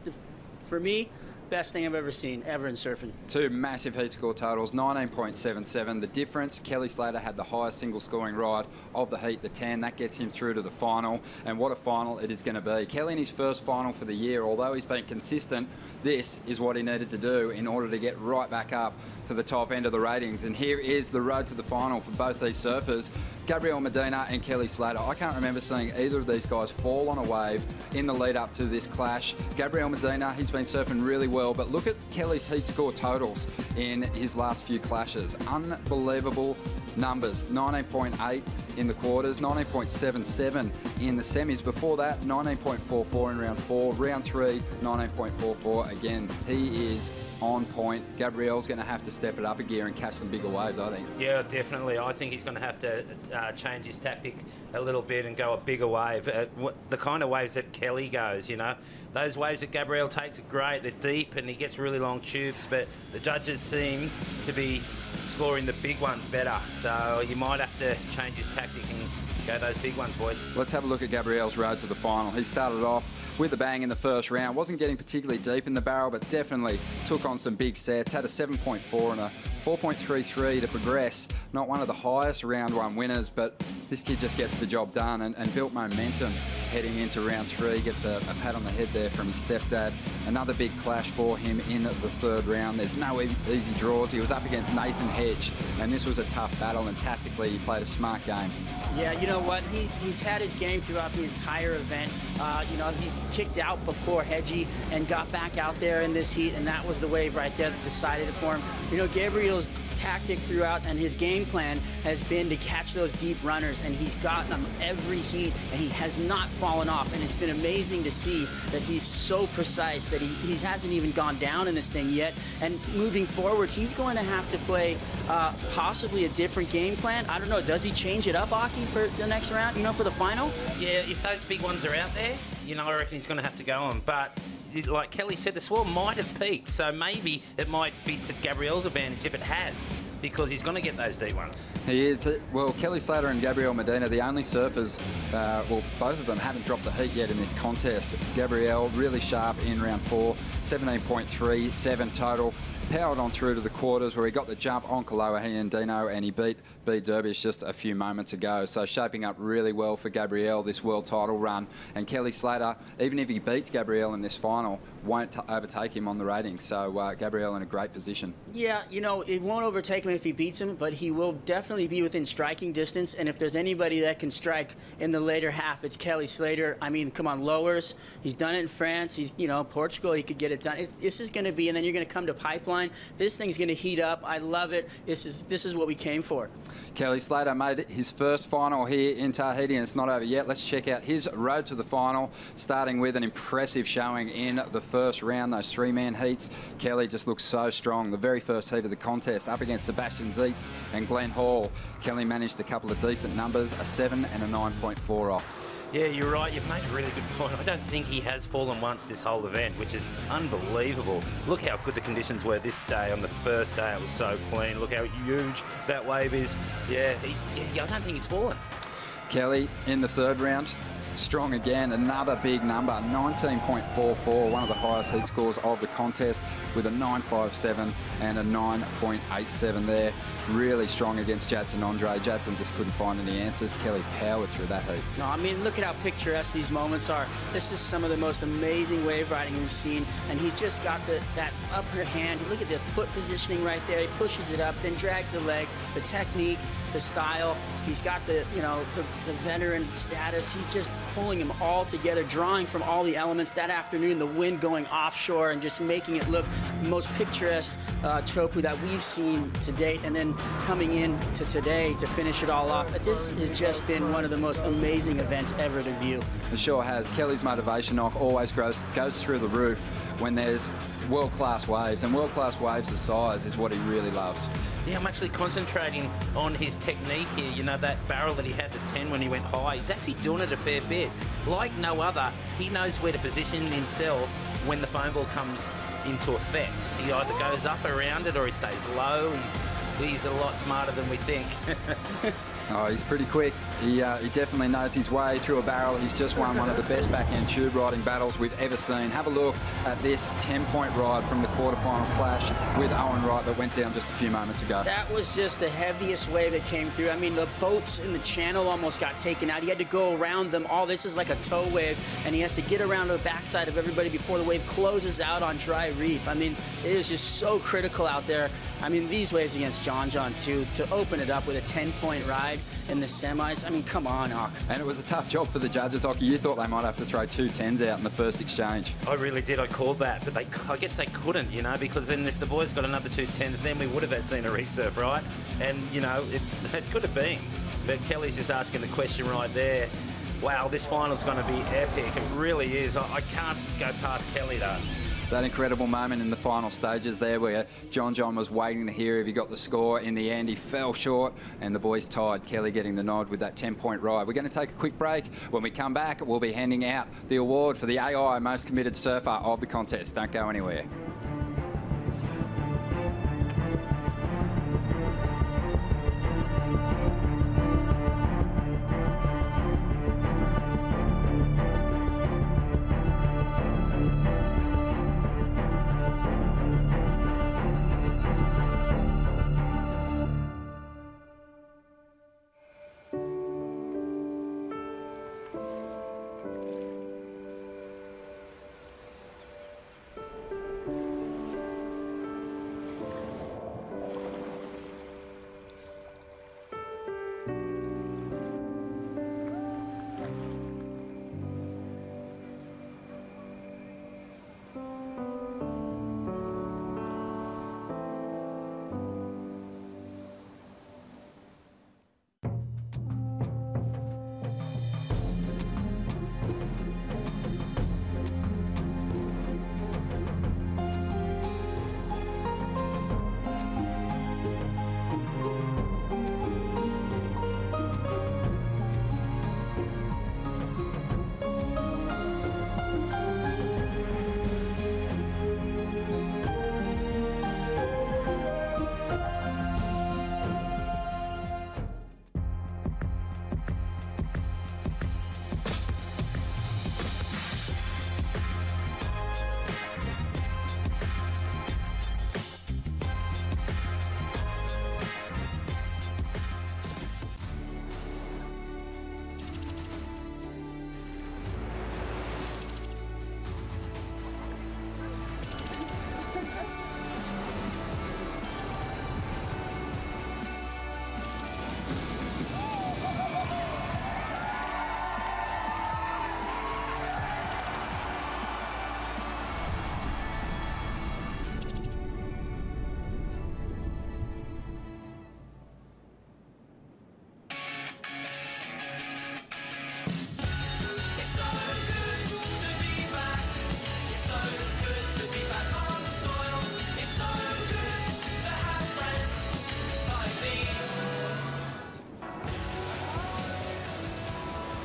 for me, best thing I've ever seen, ever in surfing. Two massive heat score totals, 19.77. The difference, Kelly Slater had the highest single scoring ride of the heat, the 10. That gets him through to the final, and what a final it is going to be. Kelly in his first final for the year, although he's been consistent, this is what he needed to do in order to get right back up to the top end of the ratings. And here is the road to the final for both these surfers, Gabriel Medina and Kelly Slater. I can't remember seeing either of these guys fall on a wave in the lead up to this clash. Gabriel Medina, he's been surfing really well, but look at Kelly's heat score totals in his last few clashes. Unbelievable numbers. 19.8 in the quarters, 19.77 in the semis. Before that, 19.44 in round 4. Round 3, 19.44 again. He is on point. Gabriel's going to have to step it up a gear and catch some bigger waves, I think. Yeah, definitely. I think he's going to have to change his tactic a little bit and go a bigger wave. The kind of waves that Kelly goes, you know. Those waves that Gabriel takes are great. They're deep and he gets really long tubes, but the judges seem to be scoring the big ones better. So you might have to change his tactic and go those big ones, boys. Let's have a look at Gabriel's road to the final. He started off with a bang in the first round. Wasn't getting particularly deep in the barrel, but definitely took on some big sets. Had a 7.4 and a 4.33 to progress. Not one of the highest round 1 winners, but this kid just gets the job done and built momentum heading into round 3. Gets a pat on the head there from his stepdad. Another big clash for him in the third round. There's no easy draws. He was up against Nathan Hedge, and this was a tough battle, and tactically he played a smart game. Yeah, you know what? He's had his game throughout the entire event. You know, he kicked out before Hedgie and got back out there in this heat, and that was the wave right there that decided it for him. You know, Gabriel's tactic throughout and his game plan has been to catch those deep runners, and he's gotten them every heat, and he has not fallen off. And it's been amazing to see that he's so precise that he hasn't even gone down in this thing yet. And moving forward, he's going to have to play possibly a different game plan. I don't know. Does he change it up, Aki, for the next round, you know, for the final? Yeah, if those big ones are out there, you know, I reckon he's going to have to go on. But like Kelly said, the swell might have peaked, so maybe it might be to Gabriel's advantage if it has, because he's going to get those deep ones. He is. Well, Kelly Slater and Gabriel Medina, the only surfers, well, both of them haven't dropped the heat yet in this contest. Gabriel, really sharp in round 4, 17.37 total. Powered on through to the quarters where he got the jump on Kaloa Dino, and he beat B. Derbysh just a few moments ago. So shaping up really well for Gabriel, this world title run. And Kelly Slater, even if he beats Gabriel in this final, won't overtake him on the ratings. So Gabriel in a great position. Yeah, you know, it won't overtake him if he beats him, but he will definitely be within striking distance. And if there's anybody that can strike in the later half, it's Kelly Slater. I mean, come on, lowers. He's done it in France. He's, you know, Portugal, he could get it done. This is going to be, and then you're going to come to Pipeline. This thing's going to heat up. I love it. This is what we came for. Kelly Slater made his first final here in Tahiti, and it's not over yet. Let's check out his road to the final, starting with an impressive showing in the first round, those 3-man heats. Kelly just looks so strong. The very first heat of the contest, up against Sebastian Zietz and Glenn Hall. Kelly managed a couple of decent numbers, a 7 and a 9.4 off. Yeah, you're right. You've made a really good point. I don't think he has fallen once this whole event, which is unbelievable. Look how good the conditions were this day. On the first day, it was so clean. Look how huge that wave is. Yeah, I don't think he's fallen. Kelly in the third round, strong again. Another big number, 19.44, one of the highest heat scores of the contest, with a 9.57 and a 9.87 there. Really strong against Jadson Andre. Jadson just couldn't find any answers. Kelly powered through that heat. No, I mean, look at how picturesque these moments are. This is some of the most amazing wave riding we've seen, and he's just got that upper hand. Look at the foot positioning right there. He pushes it up, then drags the leg, the technique, the style. He's got the veteran status. He's just pulling them all together, drawing from all the elements. That afternoon, the wind going offshore and just making it look the most picturesque Chopu that we've seen to date. And then coming in to today to finish it all off. This has just been one of the most amazing events ever to view. It sure has. Kelly's motivation knock always goes through the roof when there's world-class waves, and world-class waves of size is what he really loves. Yeah, I'm actually concentrating on his technique here. You know, that barrel that he had to 10 when he went high, he's actually doing it a fair bit. Like no other, he knows where to position himself when the foam ball comes into effect. He either goes up around it or he stays low. He's a lot smarter than we think. Oh, he's pretty quick. He definitely knows his way through a barrel. He's just won one of the best backhand tube riding battles we've ever seen. Have a look at this 10-point ride from the quarterfinal clash with Owen Wright that went down just a few moments ago. That was just the heaviest wave that came through. I mean, the boats in the channel almost got taken out. He had to go around them all. This is like a tow wave, and he has to get around the backside of everybody before the wave closes out on dry reef. I mean, it is just so critical out there. I mean, these waves against John too, to open it up with a 10-point ride in the semis. I mean, come on, Hawk. And it was a tough job for the judges, Hawk. You thought they might have to throw 2 10s out in the first exchange. I really did. I called that, but I guess they couldn't, you know, because then if the boys got another 2 10s, then we would have seen a resurf, right? And, you know, it could have been. But Kelly's just asking the question right there. Wow, this final's going to be epic. It really is. I can't go past Kelly, though. That incredible moment in the final stages there where John was waiting to hear if he got the score. In the end, he fell short and the boys tied. Kelly getting the nod with that 10-point ride. We're going to take a quick break. When we come back, we'll be handing out the award for the AI Most Committed Surfer of the contest. Don't go anywhere.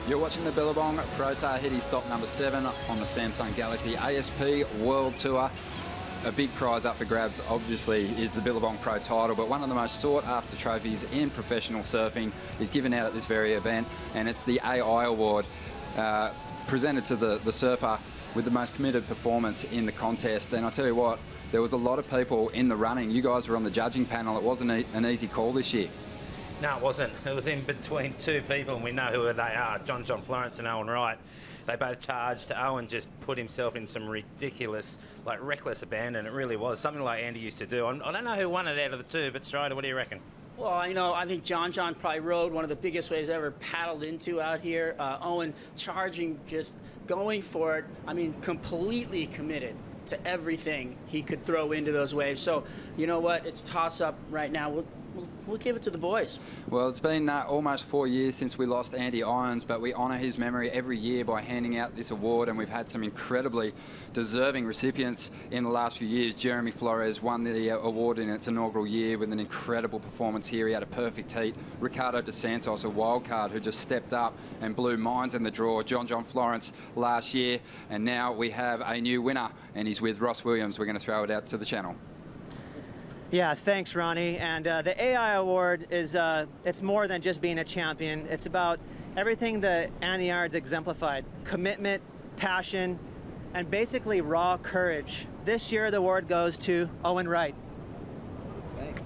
You're watching the Billabong Pro Tahiti stop number 7 on the Samsung Galaxy ASP World Tour. A big prize up for grabs, obviously, is the Billabong Pro title, but one of the most sought-after trophies in professional surfing is given out at this very event, and it's the AI Award. presented to the surfer with the most committed performance in the contest. And I tell you what, there was a lot of people in the running. You guys were on the judging panel. It wasn't an easy call this year. No, it wasn't. It was in between two people, and we know who they are, John Florence and Owen Wright. They both charged. Owen just put himself in some ridiculous, like reckless abandon. It really was. Something like Andy used to do. I don't know who won it out of the two, but Strider, what do you reckon? Well, you know, I think John probably rode one of the biggest waves ever paddled into out here. Owen charging, just going for it. I mean, completely committed to everything he could throw into those waves. So, you know what? It's a toss-up right now. We'll give it to the boys. Well, it's been almost 4 years since we lost Andy Irons, but we honour his memory every year by handing out this award, and we've had some incredibly deserving recipients in the last few years. Jeremy Flores won the award in its inaugural year with an incredible performance here. He had a perfect heat. Ricardo dos Santos, a wild card who just stepped up and blew minds in the draw. John Florence last year, and now we have a new winner, and he's with Ross Williams. We're going to throw it out to the channel. Yeah, thanks, Ronnie. And the AI Award is, it's more than just being a champion. It's about everything that Andy Irons exemplified: commitment, passion, and basically raw courage. This year, the award goes to Owen Wright. Thanks.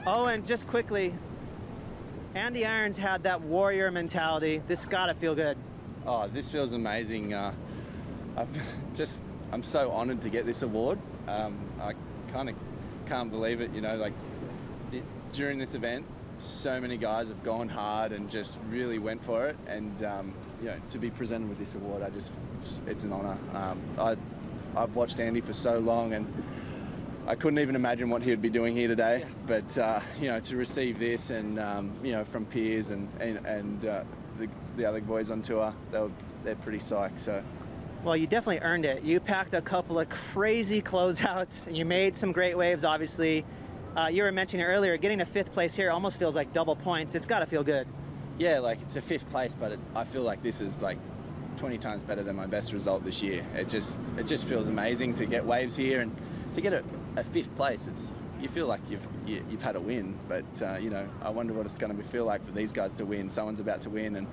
Owen, just quickly, Andy Irons had that warrior mentality. This gotta feel good. Oh, this feels amazing. I'm so honoured to get this award. I kind of can't believe it, you know, like during this event, so many guys have gone hard and just really went for it. And, you know, to be presented with this award, it's an honour. I've watched Andy for so long, and I couldn't even imagine what he would be doing here today. But, you know, to receive this and, you know, from peers and the other boys on tour, they're pretty psyched. So, well, you definitely earned it. You packed a couple of crazy closeouts, and you made some great waves, obviously. You were mentioning earlier, getting a 5th place here almost feels like double points. It's got to feel good. Yeah, like it's a 5th place, but I feel like this is like 20 times better than my best result this year. It just feels amazing to get waves here, and to get a 5th place. You feel like you've had a win, but you know, I wonder what it's going to feel like for these guys to win. Someone's about to win, and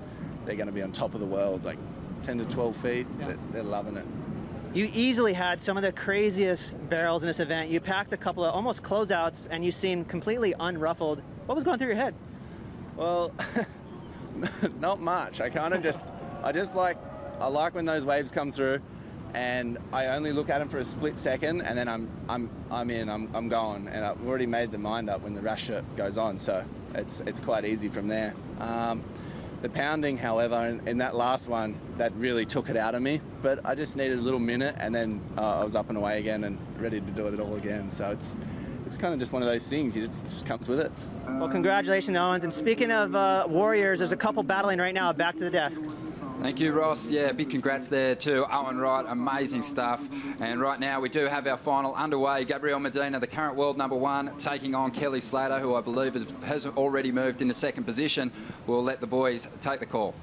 they're going to be on top of the world, like 10 to 12 feet. Yeah. They're loving it. You easily had some of the craziest barrels in this event. You packed a couple of almost closeouts, and you seemed completely unruffled. What was going through your head? Well, not much. I like when those waves come through, and I only look at them for a split second, and then I'm going, and I've already made the mind up when the rash goes on, so it's quite easy from there. The pounding, however, in that last one, that really took it out of me, but I just needed a little minute, and then I was up and away again and ready to do it all again. So it's kind of just one of those things. It just comes with it. Well, congratulations, Owens. And speaking of warriors, there's a couple battling right now. Back to the desk. Thank you, Ross. Yeah, big congrats there to Owen Wright. Amazing stuff. And right now we do have our final underway. Gabriel Medina, the current world #1, taking on Kelly Slater, who I believe has already moved into 2nd position. We'll let the boys take the call.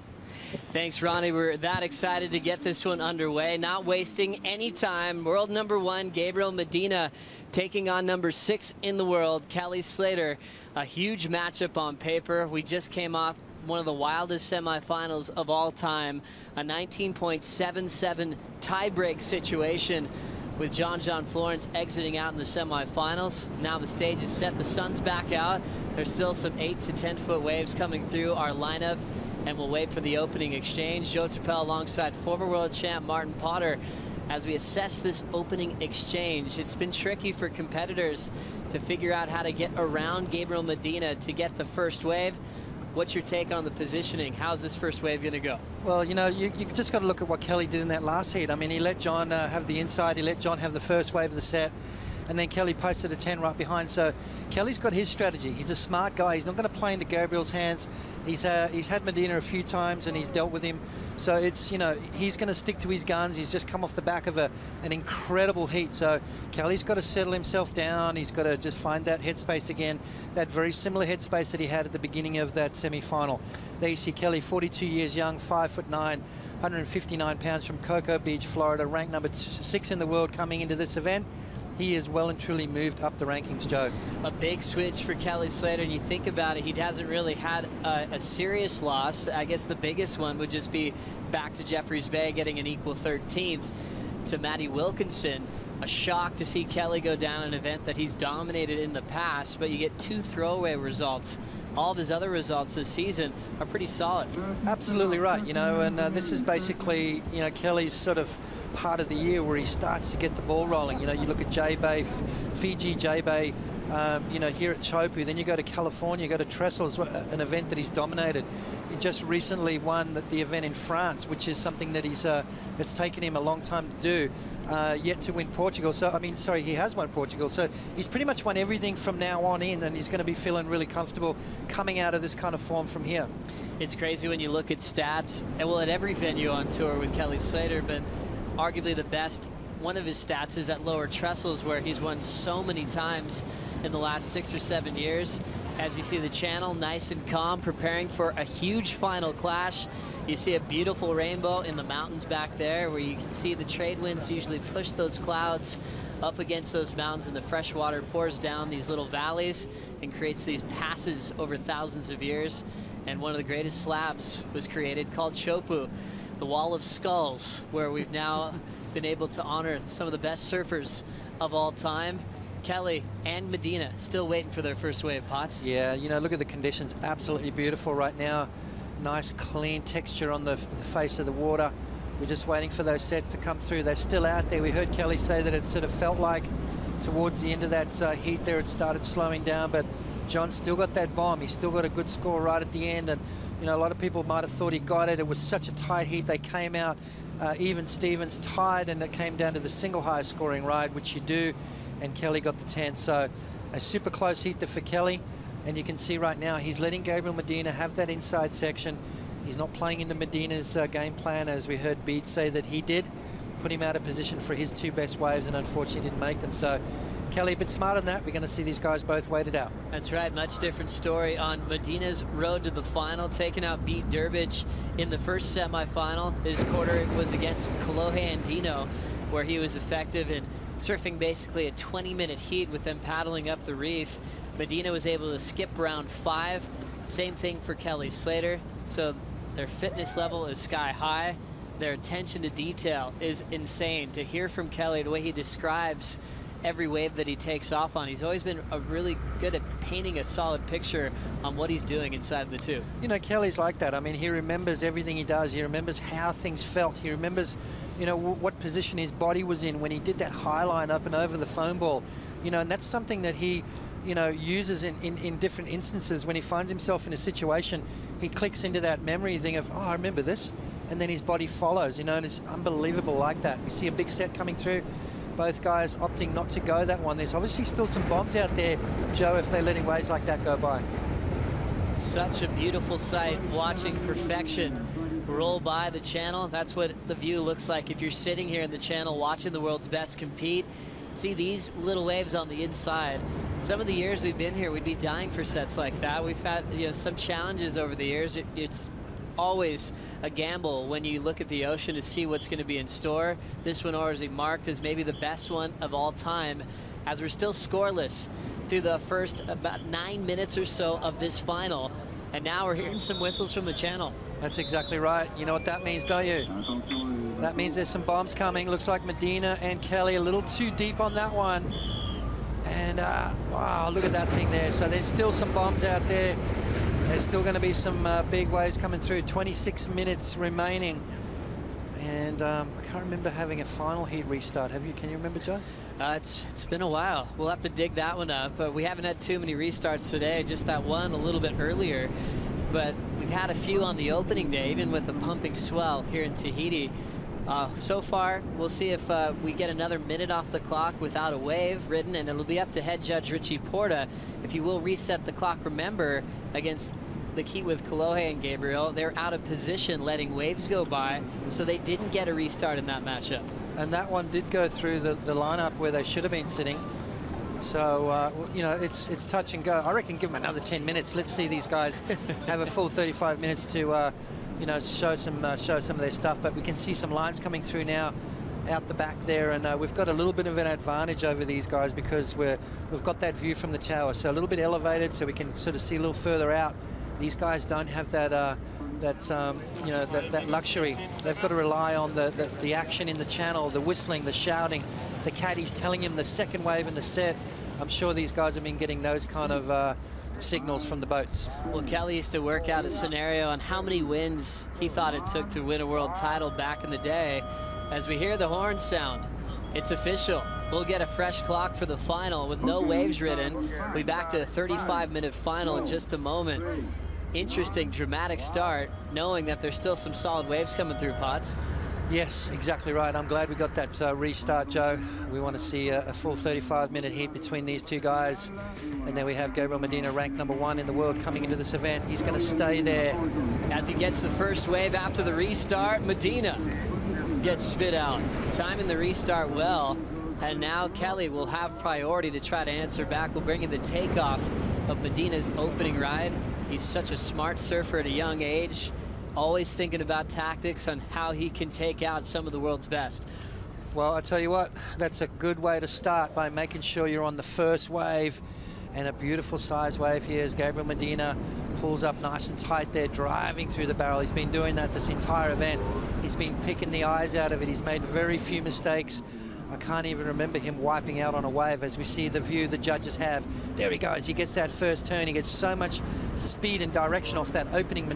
Thanks, Ronnie. We're that excited to get this one underway. Not wasting any time. World #1, Gabriel Medina, taking on #6 in the world, Kelly Slater. A huge matchup on paper. We just came off one of the wildest semifinals of all time, a 19.77 tiebreak situation with John Florence exiting out in the semifinals. Now the stage is set, the sun's back out. There's still some 8 to 10 foot waves coming through our lineup, and we'll wait for the opening exchange. Joe Turpel alongside former world champ Martin Potter as we assess this opening exchange. It's been tricky for competitors to figure out how to get around Gabriel Medina to get the first wave. What's your take on the positioning? How's this first wave going to go? Well, you know, you just got to look at what Kelly did in that last heat. I mean, he let John have the inside. He let John have the first wave of the set. And then Kelly posted a 10 right behind. So Kelly's got his strategy. He's a smart guy. He's not going to play into Gabriel's hands. He's had Medina a few times, and he's dealt with him. So it's, you know, he's going to stick to his guns. He's just come off the back of an incredible heat. So Kelly's got to settle himself down. He's got to just find that headspace again, that very similar headspace that he had at the beginning of that semi-final. There you see Kelly, 42 years young, 5'9", 159 pounds, from Cocoa Beach, Florida, ranked #6 in the world coming into this event. he is well and truly moved up the rankings, Joe. A big switch for Kelly Slater, and you think about it, he hasn't really had a serious loss. I guess the biggest one would just be back to Jeffreys Bay, getting an equal 13th to Matty Wilkinson. A shock to see Kelly go down an event that he's dominated in the past, but you get 2 throwaway results. All of his other results this season are pretty solid. Absolutely right, you know, and this is basically, you know, Kelly's sort of part of the year where he starts to get the ball rolling. You know, you look at J-Bay, Fiji, J-Bay, you know, here at Chopu, then you go to California, you go to Trestles, an event that he's dominated. He just recently won the event in France, which is something that it's taken him a long time to do, yet to win Portugal. So, I mean, sorry, he has won Portugal. So he's pretty much won everything from now on in, and he's going to be feeling really comfortable coming out of this kind of form from here. It's crazy when you look at stats, and well, at every venue on tour with Kelly Slater, but arguably the best, one of his stats is at Lower Trestles, where he's won so many times in the last 6 or 7 years. As you see the channel nice and calm, preparing for a huge final clash. You see a beautiful rainbow in the mountains back there, where you can see the trade winds usually push those clouds up against those mountains, and the fresh water pours down these little valleys and creates these passes over thousands of years. And one of the greatest slabs was created called Chopu, the Wall of Skulls, where we've now been able to honor some of the best surfers of all time. Kelly and Medina still waiting for their first wave, Potts. Yeah, you know, look at the conditions. Absolutely beautiful right now. Nice, clean texture on the face of the water. We're just waiting for those sets to come through. They're still out there. We heard Kelly say that it sort of felt like towards the end of that heat there, it started slowing down, but John's still got that bomb. He's still got a good score right at the end, and you know, a lot of people might have thought he got it. It was such a tight heat. They came out even Stevens tied, and it came down to the single highest scoring ride, which you do, and Kelly got the 10. So a super close heat for Kelly, and you can see right now he's letting Gabriel Medina have that inside section. He's not playing into Medina's game plan, as we heard Bede say that he did. Put him out of position for his 2 best waves, and unfortunately didn't make them. So Kelly a bit smarter than that. We're going to see these guys both weighted out. That's right. Much different story on Medina's road to the final, taking out Pete Durbridge in the first semifinal. His quarter was against Kolohe Andino, where he was effective in surfing basically a 20-minute heat with them paddling up the reef. Medina was able to skip round 5. Same thing for Kelly Slater. So their fitness level is sky high. Their attention to detail is insane. To hear from Kelly, the way he describes every wave that he takes off on, he's always been really good at painting a solid picture on what he's doing inside the 2. You know, Kelly's like that. I mean, he remembers everything he does. He remembers how things felt. He remembers, you know, what position his body was in when he did that high line up and over the foam ball. You know, and that's something that he, you know, uses in different instances. When he finds himself in a situation, he clicks into that memory thing of, oh, I remember this. And then his body follows, you know, and it's unbelievable like that. We see a big set coming through. Both guys opting not to go that one. There's obviously still some bombs out there, Joe, if they're letting waves like that go by. Such a beautiful sight, watching perfection roll by the channel. That's what the view looks like if you're sitting here in the channel watching the world's best compete. See these little waves on the inside. Some of the years we've been here, we'd be dying for sets like that. We've had, you know, some challenges over the years. It's always a gamble when you look at the ocean to see what's going to be in store. This one already marked as maybe the best one of all time, as we're still scoreless through the first about 9 minutes or so of this final. And now we're hearing some whistles from the channel. That's exactly right. You know what that means, don't you? That means there's some bombs coming. Looks like Medina and Kelly a little too deep on that one. And wow, look at that thing there. So there's still some bombs out there. There's still going to be some big waves coming through. 26 minutes remaining. And I can't remember having a final heat restart. Have you? Can you remember, Joe? It's been a while. We'll have to dig that one up. But we haven't had too many restarts today. Just that one a little bit earlier. But we've had a few on the opening day, even with the pumping swell here in Tahiti. So far, we'll see if we get another minute off the clock without a wave ridden, and it'll be up to head judge Richie Porta if he will reset the clock. Remember, against the heat with Kolohe and Gabriel, they're out of position letting waves go by, so they didn't get a restart in that matchup. And that one did go through the lineup where they should have been sitting. So, you know, it's touch and go. I reckon give them another 10 minutes. Let's see these guys have a full 35 minutes to, you know, show some of their stuff. But we can see some lines coming through now. out the back there, and we've got a little bit of an advantage over these guys because we've got that view from the tower, so a little bit elevated, so we can sort of see a little further out. These guys don't have that that luxury. They've got to rely on the action in the channel, the whistling, the shouting, the caddies telling him the second wave in the set. I'm sure these guys have been getting those kind of signals from the boats. Well, Kelly used to work out a scenario on how many wins he thought it took to win a world title back in the day. As we hear the horn sound, it's official. We'll get a fresh clock for the final with no waves ridden. We'll be back to a 35-minute final in just a moment. Interesting, dramatic start, knowing that there's still some solid waves coming through, Potts. Yes, exactly right. I'm glad we got that restart, Joe. We want to see a full 35-minute heat between these two guys. And then we have Gabriel Medina, ranked #1 in the world, coming into this event. He's going to stay there. As he gets the first wave after the restart, Medina gets spit out. Timing the restart well. And now Kelly will have priority to try to answer back. We'll bring in the takeoff of Medina's opening ride. He's such a smart surfer at a young age, always thinking about tactics on how he can take out some of the world's best. Well, I tell you what, that's a good way to start, by making sure you're on the first wave. And a beautiful size wave here as Gabriel Medina pulls up nice and tight there, driving through the barrel. He's been doing that this entire event. He's been picking the eyes out of it. He's made very few mistakes. I can't even remember him wiping out on a wave, as we see the view the judges have. There he goes. He gets that first turn. He gets so much speed and direction off that opening,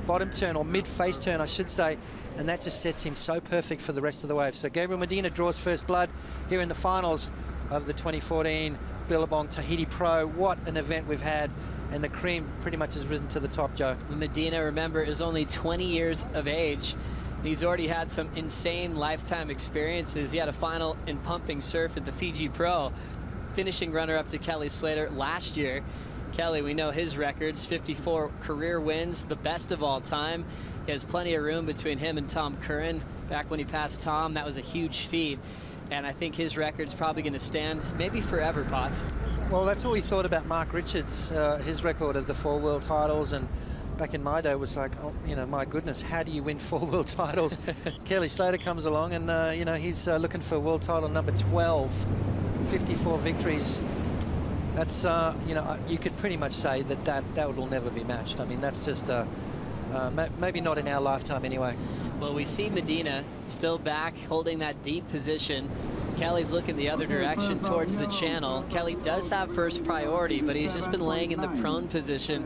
bottom turn, or mid-face turn, I should say. And that just sets him so perfect for the rest of the wave. So Gabriel Medina draws first blood here in the finals of the 2014 Billabong Tahiti Pro. What an event we've had. And the cream pretty much has risen to the top, Joe. Medina, remember, is only 20 years of age. He's already had some insane lifetime experiences. He had a final in pumping surf at the Fiji Pro, finishing runner-up to Kelly Slater last year. Kelly, we know his records, 54 career wins, the best of all time. He has plenty of room between him and Tom Curran. Back when he passed Tom, that was a huge feat. And I think his record's probably going to stand maybe forever, Potts. Well, that's all we thought about Mark Richards, his record of the 4 world titles. And back in my day, it was like, oh, my goodness, how do you win 4 world titles? Kelly Slater comes along and, he's looking for world title number 12, 54 victories. That's, you could pretty much say that will never be matched. I mean, that's just, maybe not in our lifetime anyway. Well, we see Medina still back, holding that deep position. Kelly's looking the other direction towards the channel. Kelly does have first priority, but he's just been laying in the prone position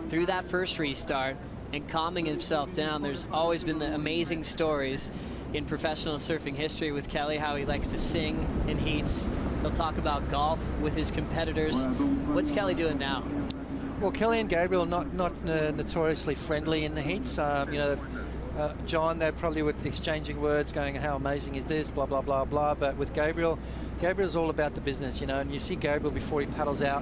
through that first restart and calming himself down. There's always been the amazing stories in professional surfing history with Kelly, how he likes to sing in heats. He'll talk about golf with his competitors. What's Kelly doing now? Well, Kelly and Gabriel not notoriously friendly in the heats. John, they probably were exchanging words, going, how amazing is this, blah, blah, blah, blah. But with Gabriel's all about the business, and you see Gabriel before he paddles out,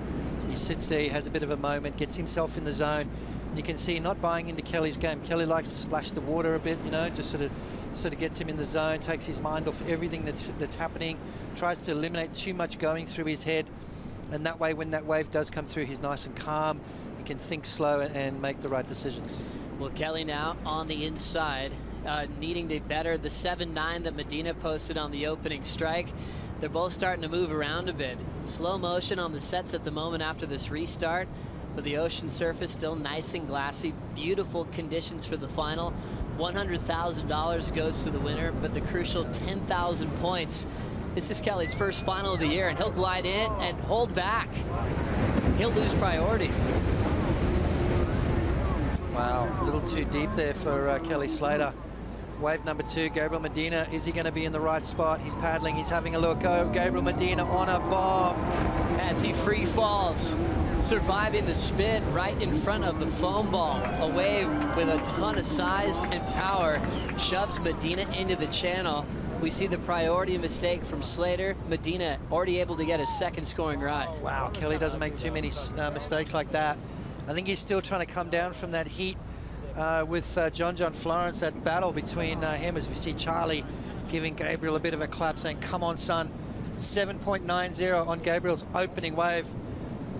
he sits there, he has a bit of a moment, gets himself in the zone. You can see not buying into Kelly's game. Kelly likes to splash the water a bit, just sort of gets him in the zone, takes his mind off everything that's happening, tries to eliminate too much going through his head. And that way, when that wave does come through, he's nice and calm. He can think slow and make the right decisions. Well, Kelly now on the inside, needing to better the 7.9 that Medina posted on the opening strike. They're both starting to move around a bit. Slow motion on the sets at the moment after this restart, but the ocean surface still nice and glassy. Beautiful conditions for the final. $100,000 goes to the winner, but the crucial 10,000 points. This is Kelly's first final of the year, and he'll glide in and hold back. He'll lose priority. Wow, a little too deep there for Kelly Slater. Wave number 2, Gabriel Medina. Is he going to be in the right spot? He's paddling, he's having a look. Oh, Gabriel Medina on a bomb. As he free falls, surviving the spin right in front of the foam ball. A wave with a ton of size and power shoves Medina into the channel. We see the priority mistake from Slater. Medina already able to get a second scoring ride. Wow, Kelly doesn't make too many mistakes like that. I think he's still trying to come down from that heat with John Florence, that battle between him, as we see Charlie giving Gabriel a bit of a clap, saying, come on, son. 7.90 on Gabriel's opening wave.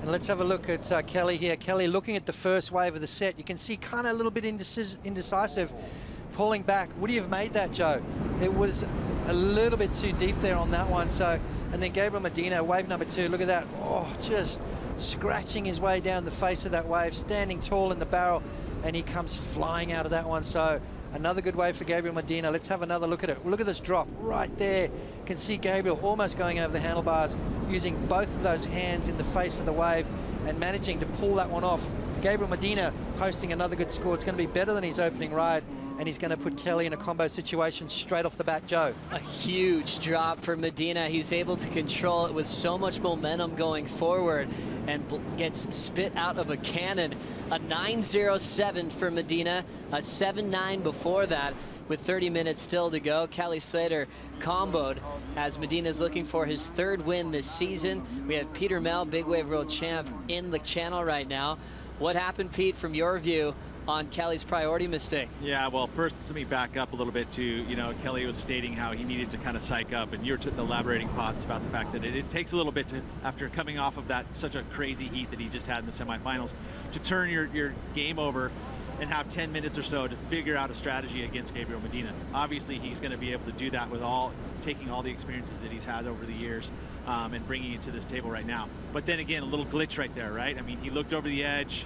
And let's have a look at Kelly here. Kelly looking at the first wave of the set. You can see kind of a little bit indecisive, pulling back. Would he have made that, Joe? It was a little bit too deep there on that one. So, and then Gabriel Medina, wave number 2, look at that. Oh, just scratching his way down the face of that wave, standing tall in the barrel, and he comes flying out of that one. So another good wave for Gabriel Medina. Let's have another look at it. Look at this drop right there. You can see Gabriel almost going over the handlebars, using both of those hands in the face of the wave and managing to pull that one off. Gabriel Medina posting another good score. It's going to be better than his opening ride, and he's going to put Kelly in a combo situation straight off the bat. Joe. A huge drop for Medina. He's able to control it with so much momentum going forward and gets spit out of a cannon. A 9.07 for Medina, a 7.9 before that. With 30 minutes still to go, Kelly Slater comboed as Medina's looking for his 3rd win this season. We have Peter Mel, Big Wave World Champ, in the channel right now. What happened, Pete, from your view on Kelly's priority mistake? Yeah, well, first let me back up a little bit to, you know, Kelly was stating how he needed to kind of psych up, and you're elaborating, Potts, about the fact that it takes a little bit to, after coming off of that such a crazy heat that he just had in the semifinals, to turn your game over and have 10 minutes or so to figure out a strategy against Gabriel Medina. Obviously, he's going to be able to do that with taking all the experiences that he's had over the years and bringing it to this table right now. But then again, a little glitch right there, right? I mean, he looked over the edge.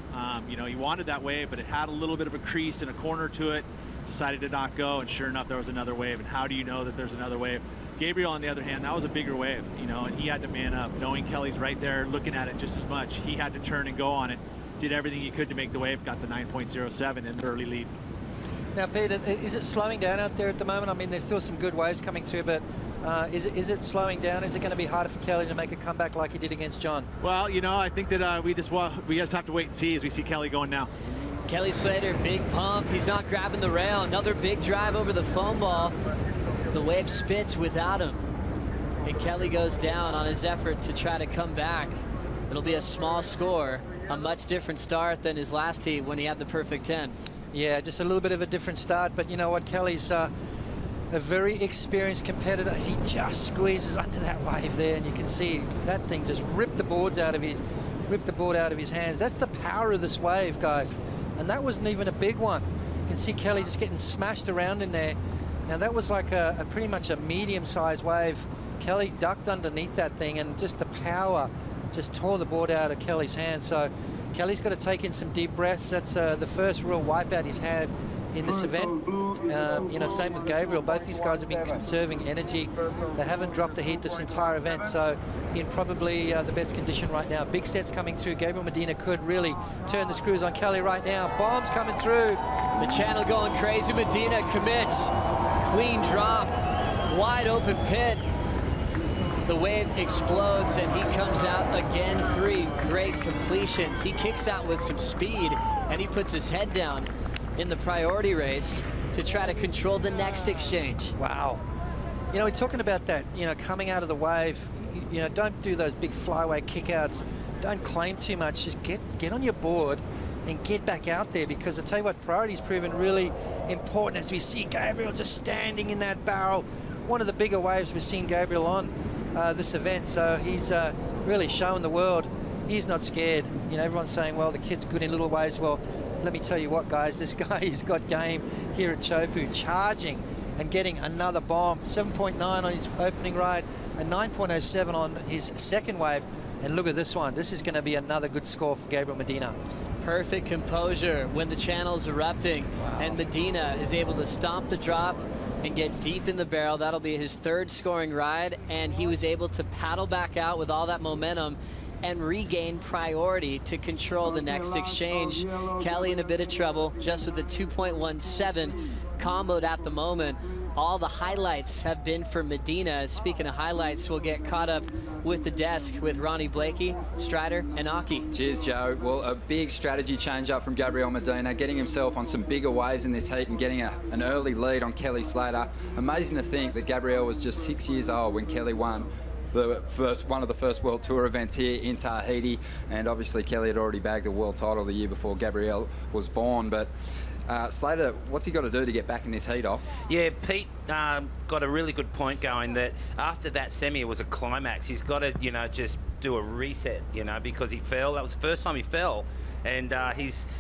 You know, he wanted that wave, but it had a little bit of a crease and a corner to it. Decided to not go, and sure enough, there was another wave. And how do you know that there's another wave? Gabriel, on the other hand, that was a bigger wave, you know, and he had to man up. Knowing Kelly's right there looking at it just as much, he had to turn and go on it. Did everything he could to make the wave, got the 9.07 and early lead. Now, Peter, is it slowing down out there at the moment? I mean, there's still some good waves coming through, but is it slowing down? Is it going to be harder for Kelly to make a comeback like he did against John? Well, you know, I think that we just have to wait and see as we see Kelly going now. Kelly Slater, big pump. He's not grabbing the rail. Another big drive over the foam ball. The wave spits without him. And Kelly goes down on his effort to try to come back. It'll be a small score. A much different start than his last heat when he had the perfect 10. Yeah, just a little bit of a different start, but you know what, Kelly's a very experienced competitor as he just squeezes under that wave there, and you can see that thing just ripped the board out of his hands. That's the power of this wave, guys, and that wasn't even a big one. You can see Kelly just getting smashed around in there. Now that was like a pretty much a medium-sized wave. Kelly ducked underneath that thing, and just the power just tore the board out of Kelly's hands. So Kelly's got to take in some deep breaths. That's the first real wipeout he's had in this event. You know, same with Gabriel. Both these guys have been conserving energy. They haven't dropped the heat this entire event, so in probably the best condition right now. Big sets coming through. Gabriel Medina could really turn the screws on Kelly right now. Bombs coming through. The channel going crazy. Medina commits. Clean drop. Wide open pit. The wave explodes, and he comes out again. 3 great completions. He kicks out with some speed, and he puts his head down in the priority race to try to control the next exchange. Wow. You know, we're talking about that, you know, coming out of the wave. You know, don't do those big flyaway kickouts. Don't claim too much. Just get on your board and get back out there, because I tell you what, priority's proven really important as we see Gabriel just standing in that barrel. One of the bigger waves we've seen Gabriel on this event, so he's really showing the world he's not scared. You know, everyone's saying, well, the kid's good in little waves. Well, let me tell you what, guys, this guy has got game here at Chopu, charging and getting another bomb. 7.9 on his opening ride, and 9.07 on his second wave. And look at this one. This is going to be another good score for Gabriel Medina. Perfect composure when the channel's erupting. Wow. And Medina is able to stomp the drop and get deep in the barrel. That'll be his 3rd scoring ride, and he was able to paddle back out with all that momentum and regain priority to control the next exchange. Kelly in a bit of trouble, just with the 2.17 comboed at the moment. All the highlights have been for Medina. Speaking of highlights, we'll get caught up with the desk with Ronnie Blakey, Strider, and Aki. Cheers, Joe. Well, a big strategy change up from Gabriel Medina, getting himself on some bigger waves in this heat and getting an early lead on Kelly Slater. Amazing to think that Gabriel was just 6 years old when Kelly won one of the first World Tour events here in Tahiti, and obviously Kelly had already bagged a world title the year before Gabriel was born. But Slater, what's he got to do to get back in this heat off? Yeah, Pete got a really good point going that after that semi it was a climax. He's got to, you know, just do a reset, you know, because he fell. That was the first time he fell. And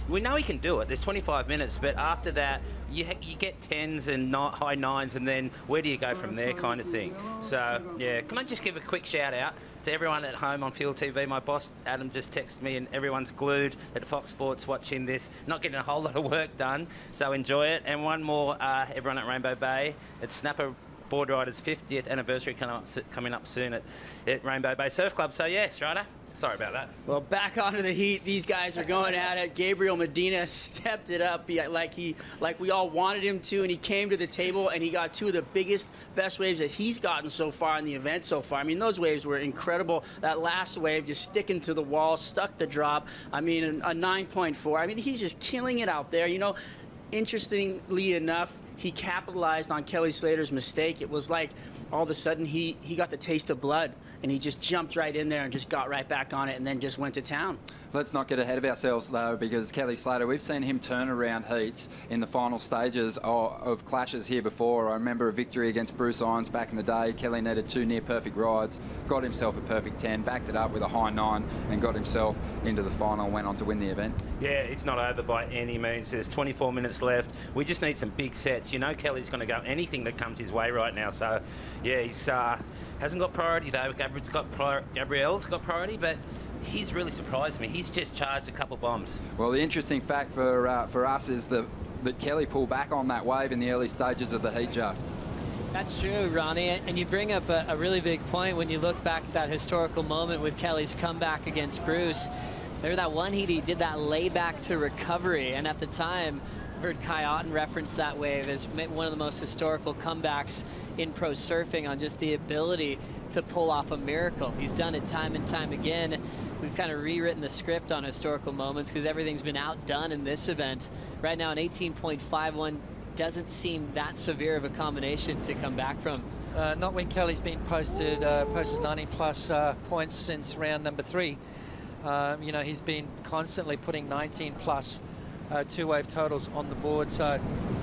we know he can do it. There's 25 minutes, but after that, you get 10s and high 9s, and then where do you go from there kind of thing. So, yeah, can I just give a quick shout out to everyone at home on Field TV. My boss, Adam, just texted me, and everyone's glued at Fox Sports watching this, not getting a whole lot of work done, so enjoy it. And one more, everyone at Rainbow Bay, it's Snapper Board Riders' 50th anniversary coming up soon at Rainbow Bay Surf Club. So, yeah, Strider. Sorry about that. Well, back onto the heat. These guys are going at it. Gabriel Medina stepped it up like we all wanted him to, and he came to the table and he got two of the biggest, best waves that he's gotten so far in the event so far. I mean, those waves were incredible. That last wave just sticking to the wall, stuck the drop. I mean, a 9.4. I mean, he's just killing it out there. You know, interestingly enough, he capitalized on Kelly Slater's mistake. It was like all of a sudden he got the taste of blood, and he just jumped right in there and just got right back on it and then just went to town. Let's not get ahead of ourselves, though, because Kelly Slater, we've seen him turn around heats in the final stages of clashes here before. I remember a victory against Bruce Irons back in the day. Kelly needed 2 near-perfect rides, got himself a perfect 10, backed it up with a high 9, and got himself into the final, went on to win the event. Yeah, it's not over by any means. There's 24 minutes left. We just need some big sets. You know Kelly's going to go anything that comes his way right now. So, yeah, he's hasn't got priority, though. Gabriel's got priority, but he's really surprised me. He's just charged a couple bombs. Well, the interesting fact for us is that Kelly pulled back on that wave in the early stages of the heat, Joe. That's true, Ronnie, and you bring up a really big point when you look back at that historical moment with Kelly's comeback against Bruce. There, that one heat, he did that layback to recovery, and at the time, heard Kai Otten reference that wave as one of the most historical comebacks in pro surfing on just the ability to pull off a miracle. He's done it time and time again. We've kind of rewritten the script on historical moments because everything's been outdone in this event. Right now, an 18.51 doesn't seem that severe of a combination to come back from. Not when Kelly's been posted 90-plus points since round number 3. You know, he's been constantly putting 19-plus two-wave totals on the board. So,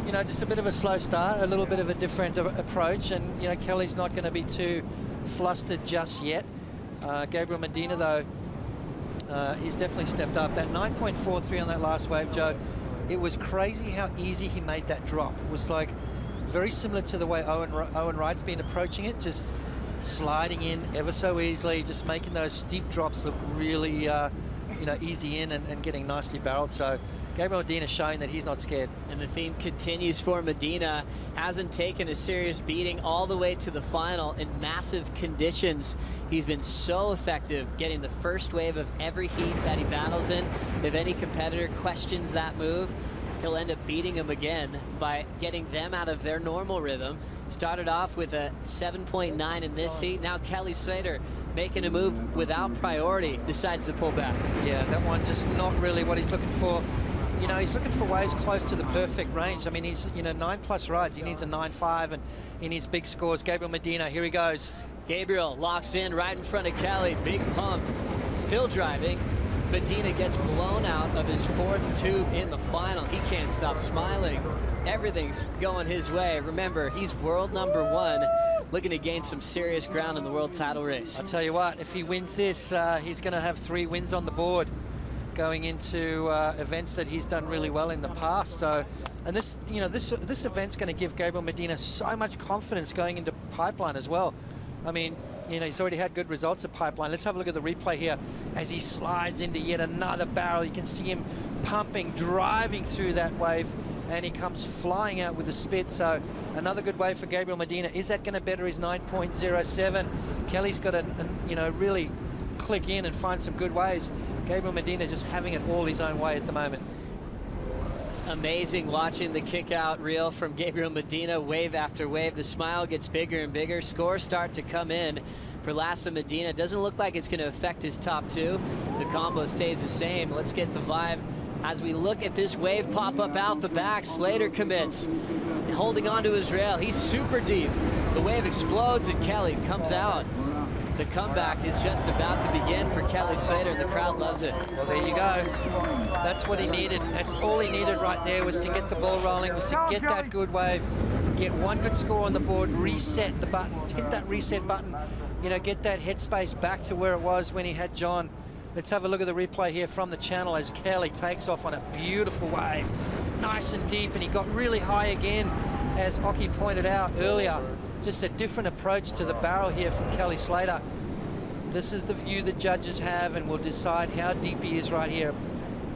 you know, just a bit of a slow start, a little bit of a different approach, and, you know, Kelly's not going to be too flustered just yet. Gabriel Medina, though, he's definitely stepped up. That 9.43 on that last wave, Joe, it was crazy how easy he made that drop. It was like very similar to the way Owen Wright's been approaching it, just sliding in ever so easily, just making those steep drops look really, you know, easy in and getting nicely barreled. So Gabriel Medina showing that he's not scared. And the theme continues for Medina. Hasn't taken a serious beating all the way to the final in massive conditions. He's been so effective getting the first wave of every heat that he battles in. If any competitor questions that move, he'll end up beating them again by getting them out of their normal rhythm. Started off with a 7.9 in this heat. Now Kelly Slater making a move without priority, decides to pull back. Yeah, that one just not really what he's looking for. You know, he's looking for waves close to the perfect range. I mean, he's, you know, 9-plus rides. He needs a 9.5 and he needs big scores. Gabriel Medina, here he goes. Gabriel locks in right in front of Kelly. Big pump. Still driving. Medina gets blown out of his 4th tube in the final. He can't stop smiling. Everything's going his way. Remember, he's world #1, looking to gain some serious ground in the world title race. I'll tell you what, if he wins this, he's going to have 3 wins on the board going into events that he's done really well in the past. So, and this, you know, this event's going to give Gabriel Medina so much confidence going into Pipeline as well. I mean, you know, he's already had good results at Pipeline. Let's have a look at the replay here as he slides into yet another barrel. You can see him pumping, driving through that wave, and he comes flying out with a spit. So another good wave for Gabriel Medina. Is that going to better his 9.07? Kelly's got to, you know, really click in and find some good waves. Gabriel Medina just having it all his own way at the moment. Amazing watching the kick out reel from Gabriel Medina, wave after wave. The smile gets bigger and bigger. Scores start to come in for Lasso Medina. Doesn't look like it's going to affect his top 2. The combo stays the same. Let's get the vibe as we look at this wave pop up out the back. Slater commits, holding on to his rail. He's super deep. The wave explodes and Kelly comes out. The comeback is just about to begin for Kelly Slater, and the crowd loves it. Well, there you go. That's what he needed. That's all he needed right there, was to get the ball rolling, was to get that good wave, get one good score on the board, reset the button, hit that reset button, you know, get that headspace back to where it was when he had John Let's have a look at the replay here from the channel as Kelly takes off on a beautiful wave. Nice and deep, and he got really high again, as Occy pointed out earlier. Just a different approach to the barrel here from Kelly Slater. This is the view that judges have, and will decide how deep he is right here.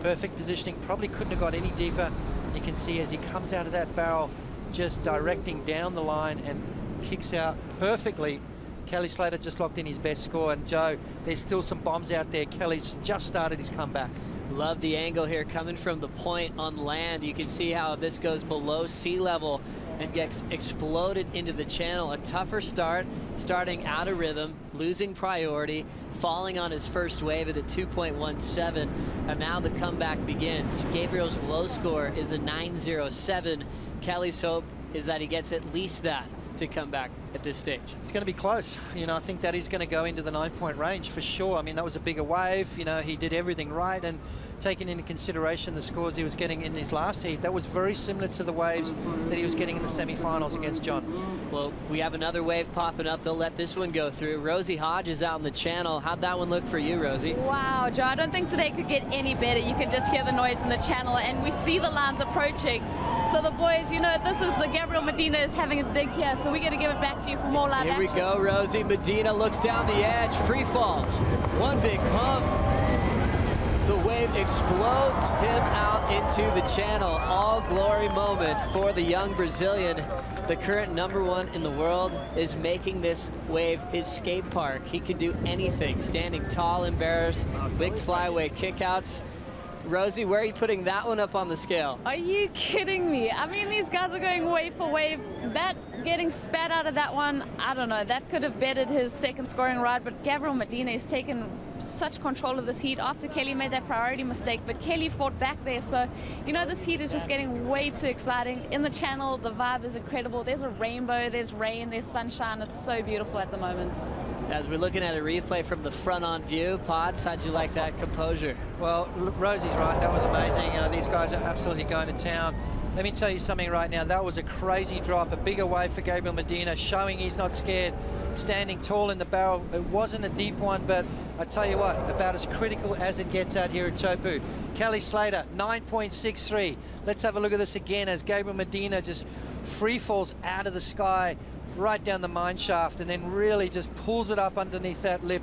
Perfect positioning, probably couldn't have got any deeper. You can see as he comes out of that barrel, just directing down the line and kicks out perfectly. Kelly Slater just locked in his best score, and Joe, there's still some bombs out there. Kelly's just started his comeback. Love the angle here coming from the point on land. You can see how this goes below sea level and gets exploded into the channel. A tougher start, starting out of rhythm, losing priority, falling on his first wave at a 2.17, and now the comeback begins. Gabriel's low score is a 9.07. Kelly's hope is that he gets at least that to come back at this stage. It's going to be close. You know, I think that is going to go into the 9-point range for sure. I mean, that was a bigger wave. You know, he did everything right, and taking into consideration the scores he was getting in his last heat, that was very similar to the waves that he was getting in the semi-finals against John. Well, we have another wave popping up. They'll let this one go through. Rosie Hodge is out in the channel. How'd that one look for you, Rosie? Wow, Joe, I don't think today could get any better. You can just hear the noise in the channel, and we see the lines approaching. So the boys, you know, this is the Gabriel Medina is having a dig here, so we're going to give it back to you for more live action. Here we go, Rosie. Medina looks down the edge, free falls. One big pump. The wave explodes him out into the channel. All glory moment for the young Brazilian. The current #1 in the world is making this wave his skate park. He can do anything, standing tall in barriers, big flyway kickouts. Rosie, where are you putting that one up on the scale? Are you kidding me? I mean, these guys are going wave for wave. That getting spat out of that one, I don't know, that could have bettered his second scoring ride, but Gabriel Medina has taken such control of this heat after Kelly made that priority mistake, but Kelly fought back there. So, you know, this heat is just getting way too exciting. In the channel, the vibe is incredible. There's a rainbow, there's rain, there's sunshine. It's so beautiful at the moment. As we're looking at a replay from the front-on view, Potts, how'd you like that composure? Well, Rosie's right. That was amazing. You know, these guys are absolutely going to town. Let me tell you something right now. That was a crazy drop, a bigger wave for Gabriel Medina, showing he's not scared, standing tall in the barrel. It wasn't a deep one, but I tell you what, about as critical as it gets out here at Chopu. Kelly Slater, 9.63. Let's have a look at this again as Gabriel Medina just free falls out of the sky, right down the mine shaft, and then really just pulls it up underneath that lip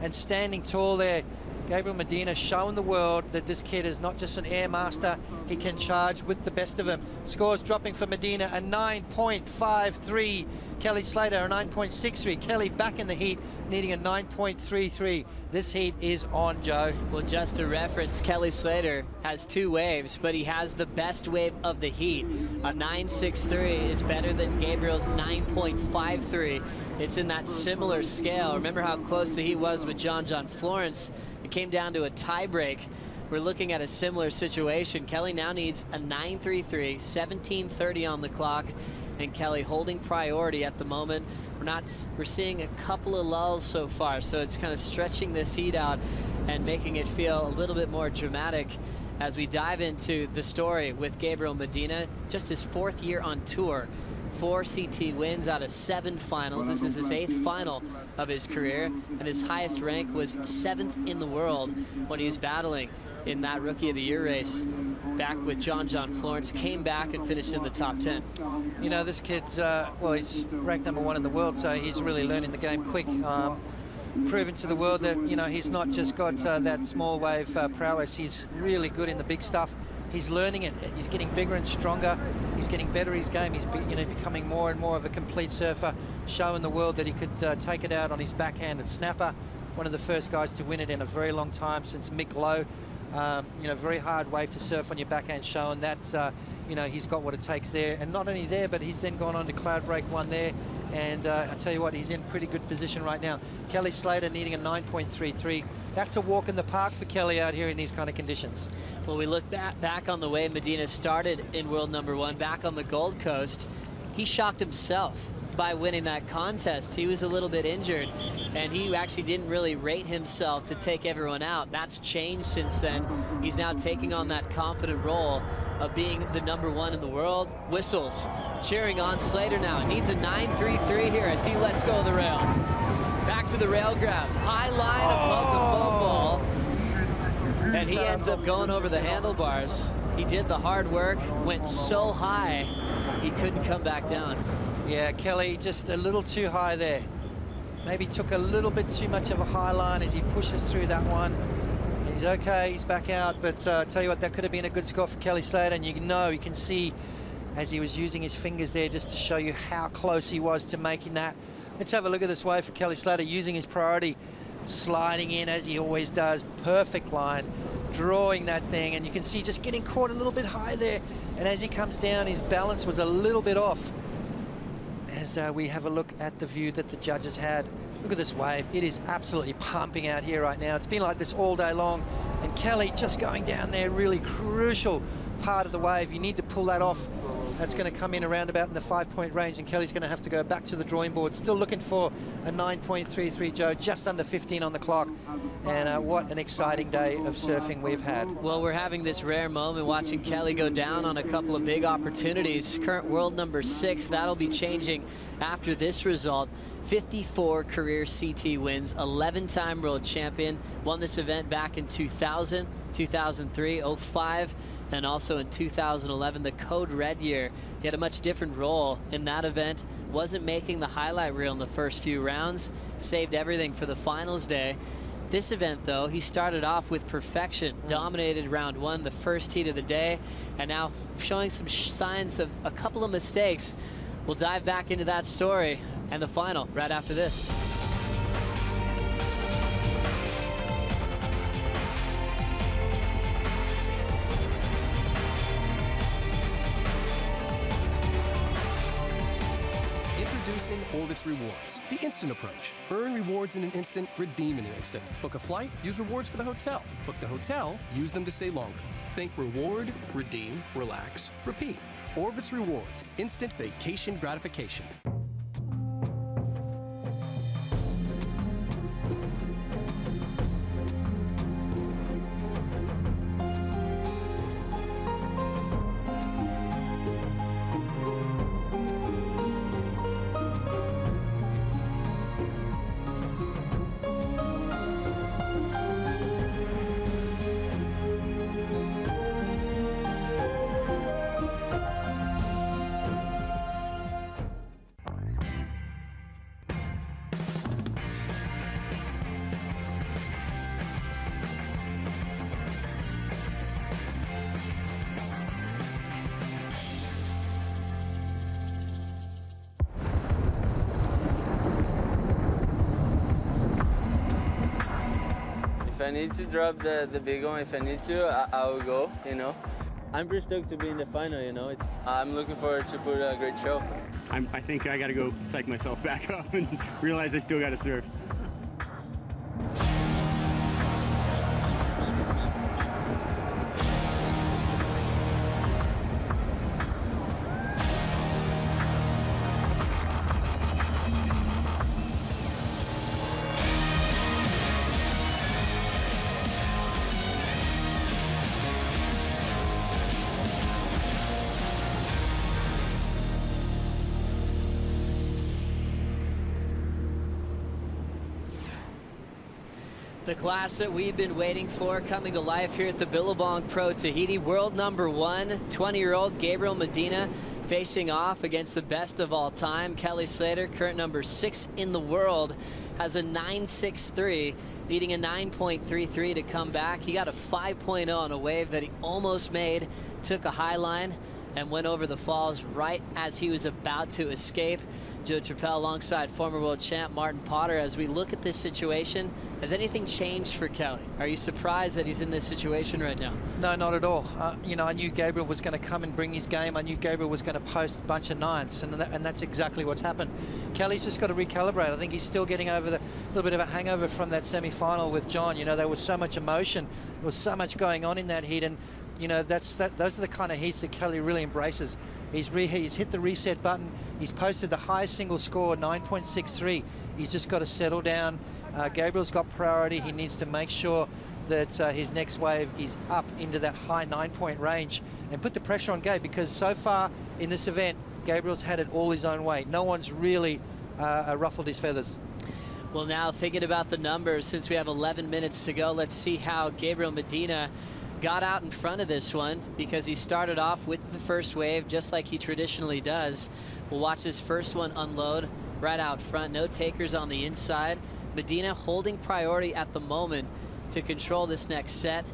and standing tall there. Gabriel Medina showing the world that this kid is not just an air master, he can charge with the best of them. Scores dropping for Medina, a 9.53. Kelly Slater, a 9.63. Kelly back in the heat, needing a 9.33. This heat is on, Joe. Well, just to reference, Kelly Slater has 2 waves, but he has the best wave of the heat. A 9.63 is better than Gabriel's 9.53. It's in that similar scale. Remember how close the heat was with John Florence? It came down to a tie break. We're looking at a similar situation. Kelly now needs a 9.33, 17:30 on the clock, and Kelly holding priority at the moment. We're seeing a couple of lulls so far, so it's kind of stretching this heat out and making it feel a little bit more dramatic as we dive into the story with Gabriel Medina. Just his 4th year on tour. 4 CT wins out of 7 finals. This is his 8th final of his career, and his highest rank was 7th in the world when he was battling in that Rookie of the Year race back with John Florence. Came back and finished in the top 10. You know, this kid's, well, he's ranked #1 in the world, so he's really learning the game quick. Proven to the world that, you know, he's not just got that small wave prowess. He's really good in the big stuff. He's learning it. He's getting bigger and stronger. He's getting better at his game. He's becoming more and more of a complete surfer, showing the world that he could take it out on his backhanded snapper. One of the first guys to win it in a very long time since Mick Lowe. You know, very hard wave to surf on your backhand, showing that, you know, he's got what it takes there. And not only there, but he's then gone on to Cloudbreak 1 there. And I tell you what, he's in pretty good position right now. Kelly Slater needing a 9.33. That's a walk in the park for Kelly out here in these kind of conditions. Well, we look back on the way Medina started in world #1, back on the Gold Coast. He shocked himself by winning that contest. He was a little bit injured, and he actually didn't really rate himself to take everyone out. That's changed since then. He's now taking on that confident role of being the #1 in the world. Whistles cheering on Slater now. He needs a 9.33 here as he lets go of the rail. Back to the rail grab. High line above the foam ball. And he ends up going over the handlebars. He did the hard work, went so high, he couldn't come back down. Yeah, Kelly just a little too high there. Maybe took a little bit too much of a high line as he pushes through that one. He's okay, he's back out, but tell you what, that could have been a good score for Kelly Slater, and you can see as he was using his fingers there just to show you how close he was to making that. Let's have a look at this wave for Kelly Slater, using his priority, sliding in as he always does, perfect line, drawing that thing, and you can see just getting caught a little bit high there, and as he comes down, his balance was a little bit off. As we have a look at the view that the judges had. Look at this wave. It is absolutely pumping out here right now. It's been like this all day long. And Kelly just going down there, really crucial part of the wave. You need to pull that off. That's going to come in around about in the 5-point range, and Kelly's going to have to go back to the drawing board. Still looking for a 9.33, Joe, just under 15 on the clock. And what an exciting day of surfing we've had. Well, we're having this rare moment watching Kelly go down on a couple of big opportunities. Current world number 6, that'll be changing after this result. 54 career CT wins, 11-time world champion, won this event back in 2000, 2003, 05, and also in 2011, the Code Red year. He had a much different role in that event, wasn't making the highlight reel in the first few rounds, saved everything for the finals day. This event, though, he started off with perfection, dominated round 1, the first heat of the day, and now showing some signs of a couple of mistakes. We'll dive back into that story and the final right after this. Introducing Orbitz Rewards, the instant approach. Earn rewards in an instant, redeem in an instant. Book a flight, use rewards for the hotel. Book the hotel, use them to stay longer. Think reward, redeem, relax, repeat. Orbitz Rewards, instant vacation gratification. If I need to drop the big one, if I need to, I will go, you know. I'm pretty stoked to be in the final, you know. I'm looking forward to put a great show. I think I got to go psych myself back up and realize I still got to surf. The class that we've been waiting for coming to life here at the Billabong Pro Tahiti. World number 1, 20-year-old Gabriel Medina facing off against the best of all time. Kelly Slater, current number 6 in the world, has a 9.63, needing a 9.33 to come back. He got a 5.0 on a wave that he almost made, took a high line, and went over the falls right as he was about to escape. Joe Turpel alongside former world champ Martin Potter. As we look at this situation, has anything changed for Kelly? Are you surprised that he's in this situation right now? No, not at all. You know, I knew Gabriel was going to come and bring his game. I knew Gabriel was going to post a bunch of 9s, and that's exactly what's happened. Kelly's just got to recalibrate. I think he's still getting over the little bit of a hangover from that semi-final with John. You know, there was so much emotion. There was so much going on in that heat, and you know, those are the kind of heats that Kelly really embraces. He's hit the reset button. He's posted the highest single score, 9.63. He's just got to settle down. Gabriel's got priority. He needs to make sure that his next wave is up into that high 9-point range and put the pressure on Gabe, because so far in this event, Gabriel's had it all his own way. No one's really ruffled his feathers. Well, now thinking about the numbers, since we have 11 minutes to go, let's see how Gabriel Medina got out in front of this one, because he started off with the first wave just like he traditionally does. We'll watch his first one unload right out front. No takers on the inside. Medina holding priority at the moment to control this next set.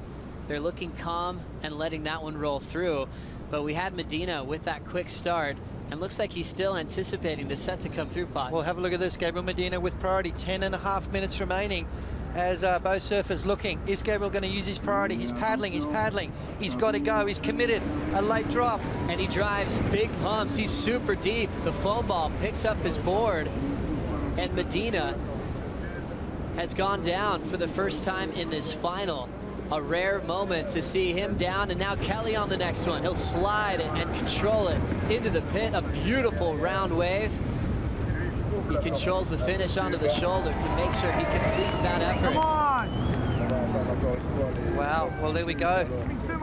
They're looking calm and letting that one roll through. But we had Medina with that quick start, and looks like he's still anticipating the set to come through, Potts. Well, have a look at this. Gabriel Medina with priority. 10.5 minutes remaining as both surfers looking. Is Gabriel going to use his priority? He's paddling, he's paddling. He's got to go, he's committed. A late drop. And he drives big pumps. He's super deep. The foam ball picks up his board. And Medina has gone down for the first time in this final. A rare moment to see him down, and now Kelly on the next one. He'll slide it and control it into the pit. A beautiful round wave. He controls the finish onto the shoulder to make sure he completes that effort. Come on! Wow, well, there we go.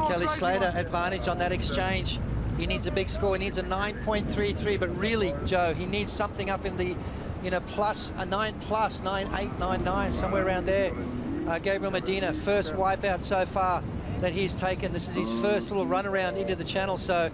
Kelly Slater, advantage on that exchange. He needs a big score. He needs a 9.33, but really, Joe, he needs something up in the, plus, a 9+, 9.8, 9.9, somewhere around there. Gabriel Medina, first wipeout so far that he's taken. This is his first little run around into the channel, so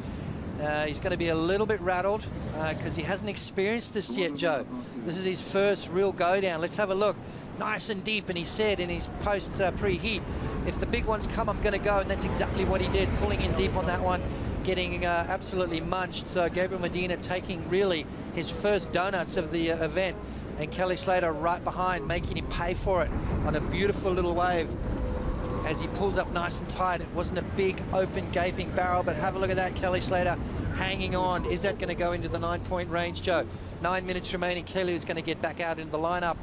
he's going to be a little bit rattled because he hasn't experienced this yet, Joe. This is his first real go down. Let's have a look. Nice and deep, and he said in his post preheat, if the big ones come, I'm going to go, and that's exactly what he did, pulling in deep on that one, getting absolutely munched. So Gabriel Medina taking really his first donuts of the event, and Kelly Slater right behind, making him pay for it on a beautiful little wave as he pulls up nice and tight. It wasn't a big, open, gaping barrel, but have a look at that. Kelly Slater hanging on. Is that going to go into the 9-point range, Joe? 9 minutes remaining. Kelly is going to get back out into the lineup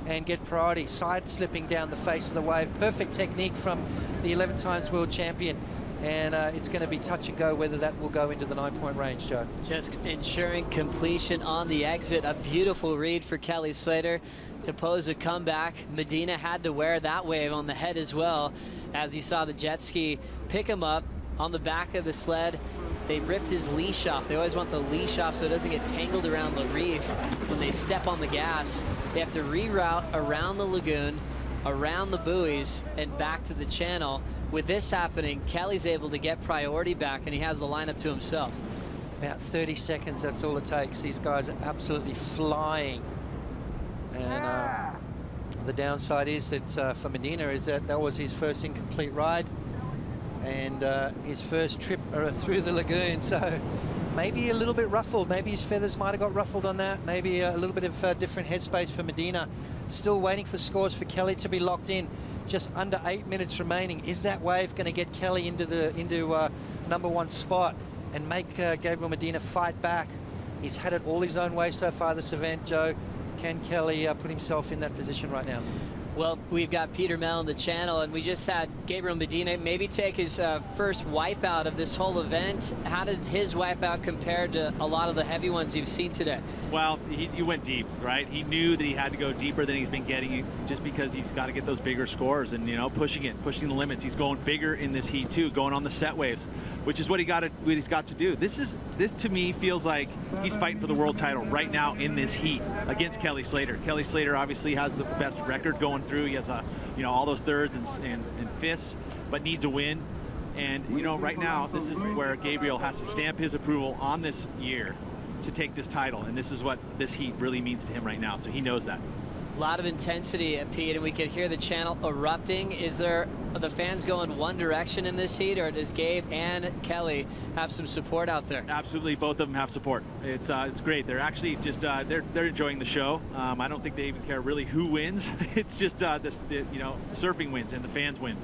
and get priority. Side slipping down the face of the wave. Perfect technique from the 11 times world champion. And it's going to be touch and go whether that will go into the 9-point range, Joe. Just ensuring completion on the exit. A beautiful read for Kelly Slater to pose a comeback. Medina had to wear that wave on the head as well, as he saw the jet ski pick him up on the back of the sled. They ripped his leash off. They always want the leash off so it doesn't get tangled around the reef. When they step on the gas, they have to reroute around the lagoon, around the buoys, and back to the channel. With this happening, Kelly's able to get priority back, and he has the lineup to himself. About 30 seconds, that's all it takes. These guys are absolutely flying. And the downside is that for Medina is that was his first incomplete ride and his first trip through the lagoon. So maybe a little bit ruffled. Maybe his feathers might have got ruffled on that. Maybe a little bit of different headspace for Medina. Still waiting for scores for Kelly to be locked in. Just under 8 minutes remaining. Is that wave going to get Kelly into #1 spot and make Gabriel Medina fight back? He's had it all his own way so far this event, Joe. Can Kelly put himself in that position right now? Well, we've got Peter Mel on the channel, and we just had Gabriel Medina maybe take his first wipeout of this whole event. How did his wipeout compare to a lot of the heavy ones you've seen today? Well, he went deep, right? He knew that he had to go deeper than he's been getting, just because he's got to get those bigger scores and, pushing the limits. He's going bigger in this heat too, going on the set waves, which is what he's got to do. This to me feels like he's fighting for the world title right now in this heat against Kelly Slater. Kelly Slater obviously has the best record going through. He has all those thirds and fifths, but needs a win. And right now this is where Gabriel has to stamp his approval on this year to take this title, and this is what this heat really means to him right now. So he knows that. A lot of intensity at Pete, and we can hear the channel erupting. Are the fans going one direction in this heat, or does Gabe and Kelly have some support out there? Absolutely, both of them have support. It's great. They're actually just they're enjoying the show. I don't think they even care really who wins. It's just surfing wins and the fans win.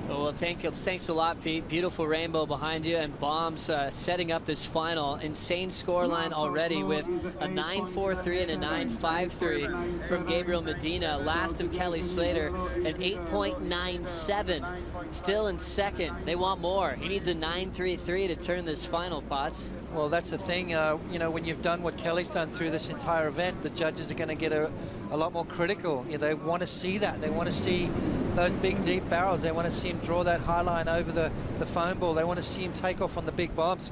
Well, thanks a lot, Pete. Beautiful rainbow behind you, and bombs setting up this final. Insane scoreline already with a 9.43 and a 9.53 from Gabriel Medina. Last of Kelly Slater, an 8.97. Still in second. They want more. He needs a 9.33 to turn this final, Potts. Well, that's the thing. When you've done what Kelly's done through this entire event, the judges are going to get a lot more critical. They want to see that. They want to see those big, deep barrels. They want to see him draw that high line over the foam ball. They want to see him take off on the big bombs.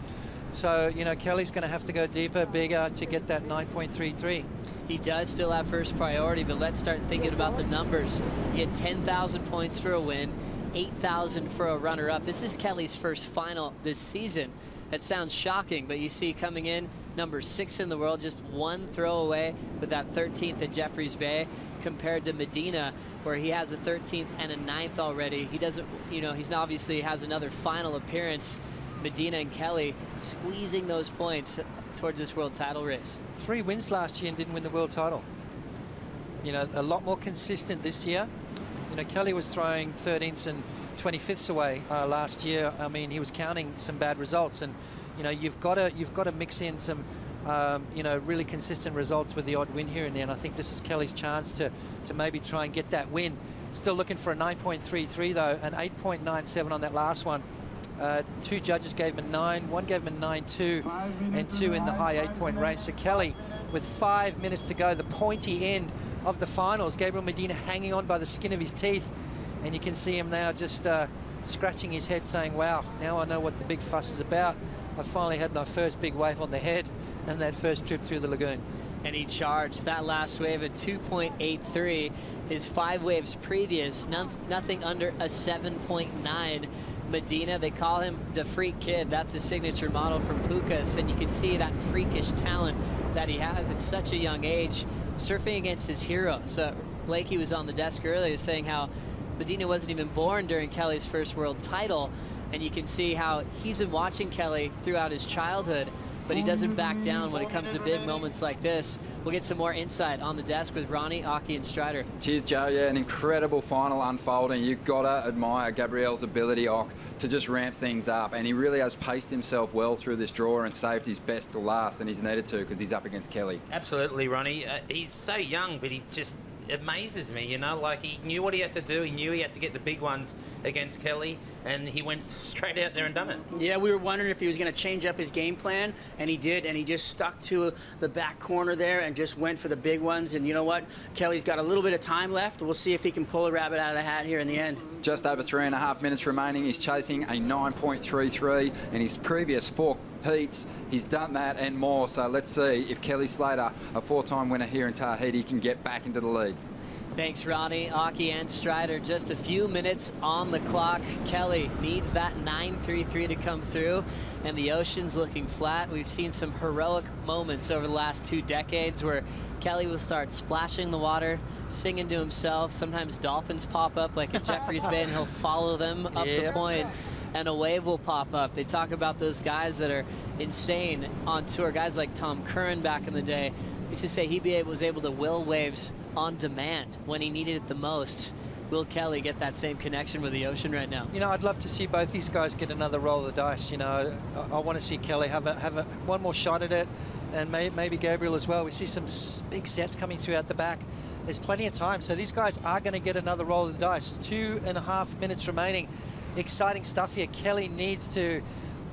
So, you know, Kelly's going to have to go deeper, bigger to get that 9.33. He does still have first priority, but let's start thinking about the numbers. He had 10,000 points for a win, 8,000 for a runner-up. This is Kelly's first final this season. That sounds shocking, but you see coming in, number 6 in the world, just one throw away with that 13th at Jeffreys Bay, compared to Medina, where he has a 13th and a 9th already. He doesn't, you know, he's obviously has another final appearance. Medina and Kelly squeezing those points towards this world title race. 3 wins last year and didn't win the world title. You know, a lot more consistent this year. You know, Kelly was throwing 13ths and 25ths away last year. I mean, he was counting some bad results, and you know, you've got to mix in some you know, really consistent results with the odd win here and there. And I think this is Kelly's chance to maybe try and get that win. Still looking for a 9.33 though, an 8.97 on that last one. 2 judges gave him a 9, one gave him a 9.2, and 2 in the high 8-point range. So Kelly, with 5 minutes to go, the pointy end of the finals, Gabriel Medina hanging on by the skin of his teeth, and you can see him now just scratching his head saying, wow, now I know what the big fuss is about. I finally had my first big wave on the head and that first trip through the lagoon. And he charged that last wave at 2.83. His 5 waves previous, nothing under a 7.9. Medina, they call him the freak kid. That's his signature model from Pukas, and you can see that freakish talent that he has at such a young age, surfing against his hero. So Blakey was on the desk earlier saying how Medina wasn't even born during Kelly's first world title, and you can see how he's been watching Kelly throughout his childhood, but he doesn't back down when it comes to big moments like this. We'll get some more insight on the desk with Ronnie, Aki, and Strider. Cheers, Joe. Yeah, an incredible final unfolding. You've got to admire Gabriel's ability, to just ramp things up, and he really has paced himself well through this draw and saved his best to last, and he's needed to because he's up against Kelly. Absolutely, Ronnie. He's so young, but he just amazes me, you know, like he knew what he had to do. He knew he had to get the big ones against Kelly, and he went straight out there and done it. Yeah, we were wondering if he was going to change up his game plan, and he did, and he just stuck to the back corner there and just went for the big ones. And you know what? Kelly's got a little bit of time left. We'll see if he can pull a rabbit out of the hat here in the end. Just over 3.5 minutes remaining. He's chasing a 9.33 in his previous 4 heats. He's done that and more, so let's see if Kelly Slater, a 4-time winner here in Tahiti, can get back into the lead. Thanks, Ronnie, Aki, and Strider. Just a few minutes on the clock. Kelly needs that 9.33 to come through, and the ocean's looking flat. We've seen some heroic moments over the last 2 decades where Kelly will start splashing the water, singing to himself. Sometimes dolphins pop up like at Jeffreys Bay, and he'll follow them up the point, and a wave will pop up. They talk about those guys that are insane on tour, guys like Tom Curran back in the day. He used to say he was able to will waves on demand when he needed it the most. Will Kelly get that same connection with the ocean right now? You know, I'd love to see both these guys get another roll of the dice. You know, I want to see Kelly have one more shot at it, and maybe Gabriel as well. We see some big sets coming through out the back. There's plenty of time, so these guys are going to get another roll of the dice. 2.5 minutes remaining. Exciting stuff here. Kelly needs to,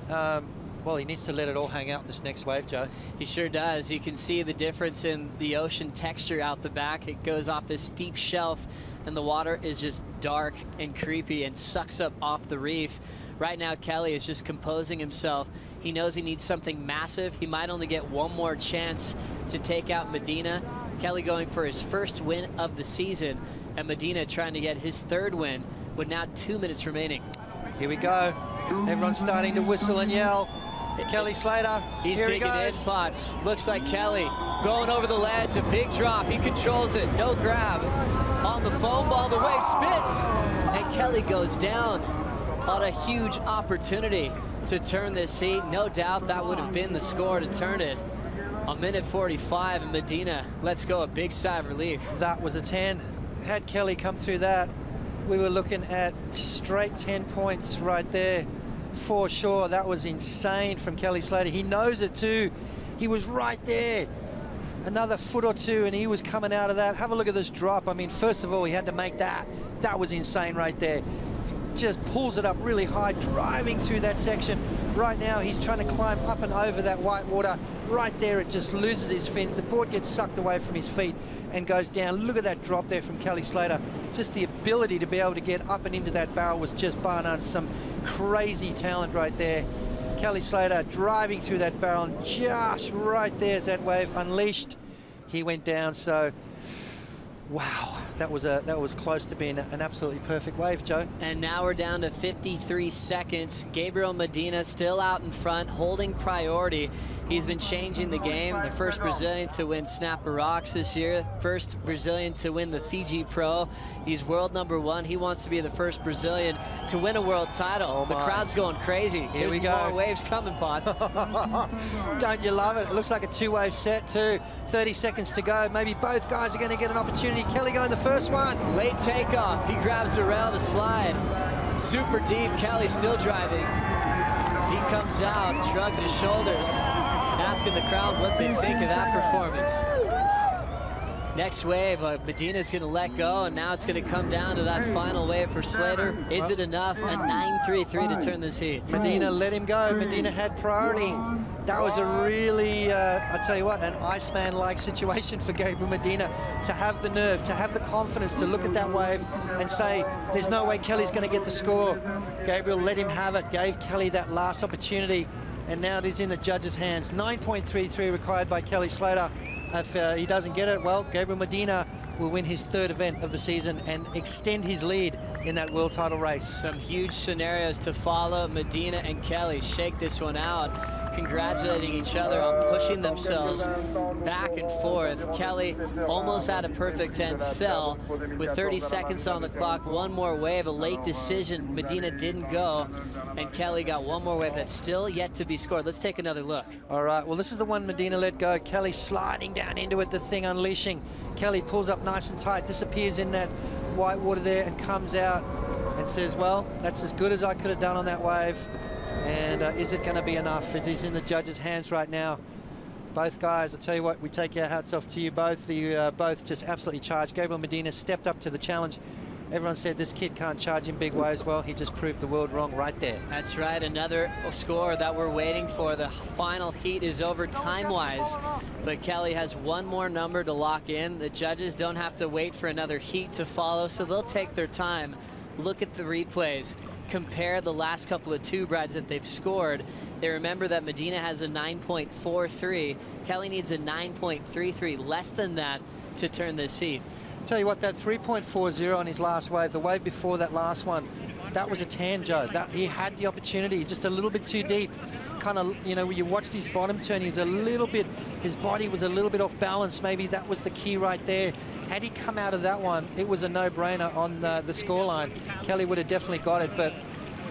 well, he needs to let it all hang out in this next wave, Joe. He sure does. You can see the difference in the ocean texture out the back. It goes off this steep shelf, and the water is just dark and creepy and sucks up off the reef. Right now, Kelly is just composing himself. He knows he needs something massive. He might only get one more chance to take out Medina. Kelly going for his first win of the season, and Medina trying to get his 3rd win with now 2 minutes remaining. Here we go. Everyone's starting to whistle and yell. Kelly Slater, he's here digging in spots. Looks like Kelly going over the ledge, a big drop. He controls it, no grab. On the foam ball, the wave spits, and Kelly goes down on a huge opportunity to turn this heat. No doubt that would have been the score to turn it. A minute 45, and Medina lets go a big sigh of relief. That was a 10. Had Kelly come through that, we were looking at straight 10 points right there for sure. That was insane from Kelly Slater. He knows it too. He was right there. Another foot or two, and he was coming out of that. Have a look at this drop. I mean, first of all, he had to make that. That was insane right there. Just pulls it up really high, driving through that section. Right now, he's trying to climb up and over that white water. Right there, it just loses his fins. The board gets sucked away from his feet and goes down. Look at that drop there from Kelly Slater. Just the ability to be able to get up and into that barrel was just bar none. Some crazy talent right there. Kelly Slater driving through that barrel, and just right there's that wave unleashed. He went down, so wow, that was close to being an absolutely perfect wave, Joe. And now we're down to 53 seconds. Gabriel Medina still out in front, holding priority. He's been changing the game. The first Brazilian to win Snapper Rocks this year. First Brazilian to win the Fiji Pro. He's world #1. He wants to be the first Brazilian to win a world title. The crowd's going crazy. Here we go. There's more waves coming, Potts. Don't you love it? It looks like a two-wave set too. 30 seconds to go. Maybe both guys are going to get an opportunity. Kelly going the first one. Late takeoff. He grabs the rail to slide. Super deep. Kelly still driving. He comes out, shrugs his shoulders, asking the crowd what they think of that performance. Next wave, Medina's going to let go, and now it's going to come down to that final wave for Slater. Is it enough? A 9.33 to turn this heat. Medina let him go. Medina had priority. That was a really, I'll tell you what, an Iceman-like situation for Gabriel Medina to have the nerve, to have the confidence to look at that wave and say, there's no way Kelly's going to get the score. Gabriel let him have it, gave Kelly that last opportunity, and now it is in the judges' hands. 9.33 required by Kelly Slater. If he doesn't get it, well, Gabriel Medina will win his 3rd event of the season and extend his lead in that world title race. Some huge scenarios to follow. Medina and Kelly shake this one out, congratulating each other on pushing themselves back and forth. Kelly almost had a perfect 10, fell with 30 seconds on the clock. One more wave, a late decision. Medina didn't go, and Kelly got one more wave that's still yet to be scored. Let's take another look. All right, well, this is the one Medina let go. Kelly sliding down into it, the thing unleashing. Kelly pulls up nice and tight, disappears in that white water there, and comes out and says, well, that's as good as I could have done on that wave. And is it going to be enough? It is in the judges' hands right now. Both guys, I tell you what, we take our hats off to you both. You both just absolutely charged. Gabriel Medina stepped up to the challenge. Everyone said this kid can't charge in big waves. Well, he just proved the world wrong right there. That's right, another score that we're waiting for. The final heat is over time-wise, but Kelly has one more number to lock in. The judges don't have to wait for another heat to follow, so they'll take their time. Look at the replays. Compare the last couple of tube rides that they've scored. They remember that Medina has a 9.43. Kelly needs a 9.33, less than that, to turn this heat. Tell you what, that 3.40 on his last wave, the wave before that last one, that was a tan, Joe. That he had the opportunity, just a little bit too deep. Kind of, you know, when you watched his bottom turn, he's a little bit, his body was a little bit off balance. Maybe that was the key right there. Had he come out of that one, it was a no-brainer on the scoreline. Kelly would have definitely got it, but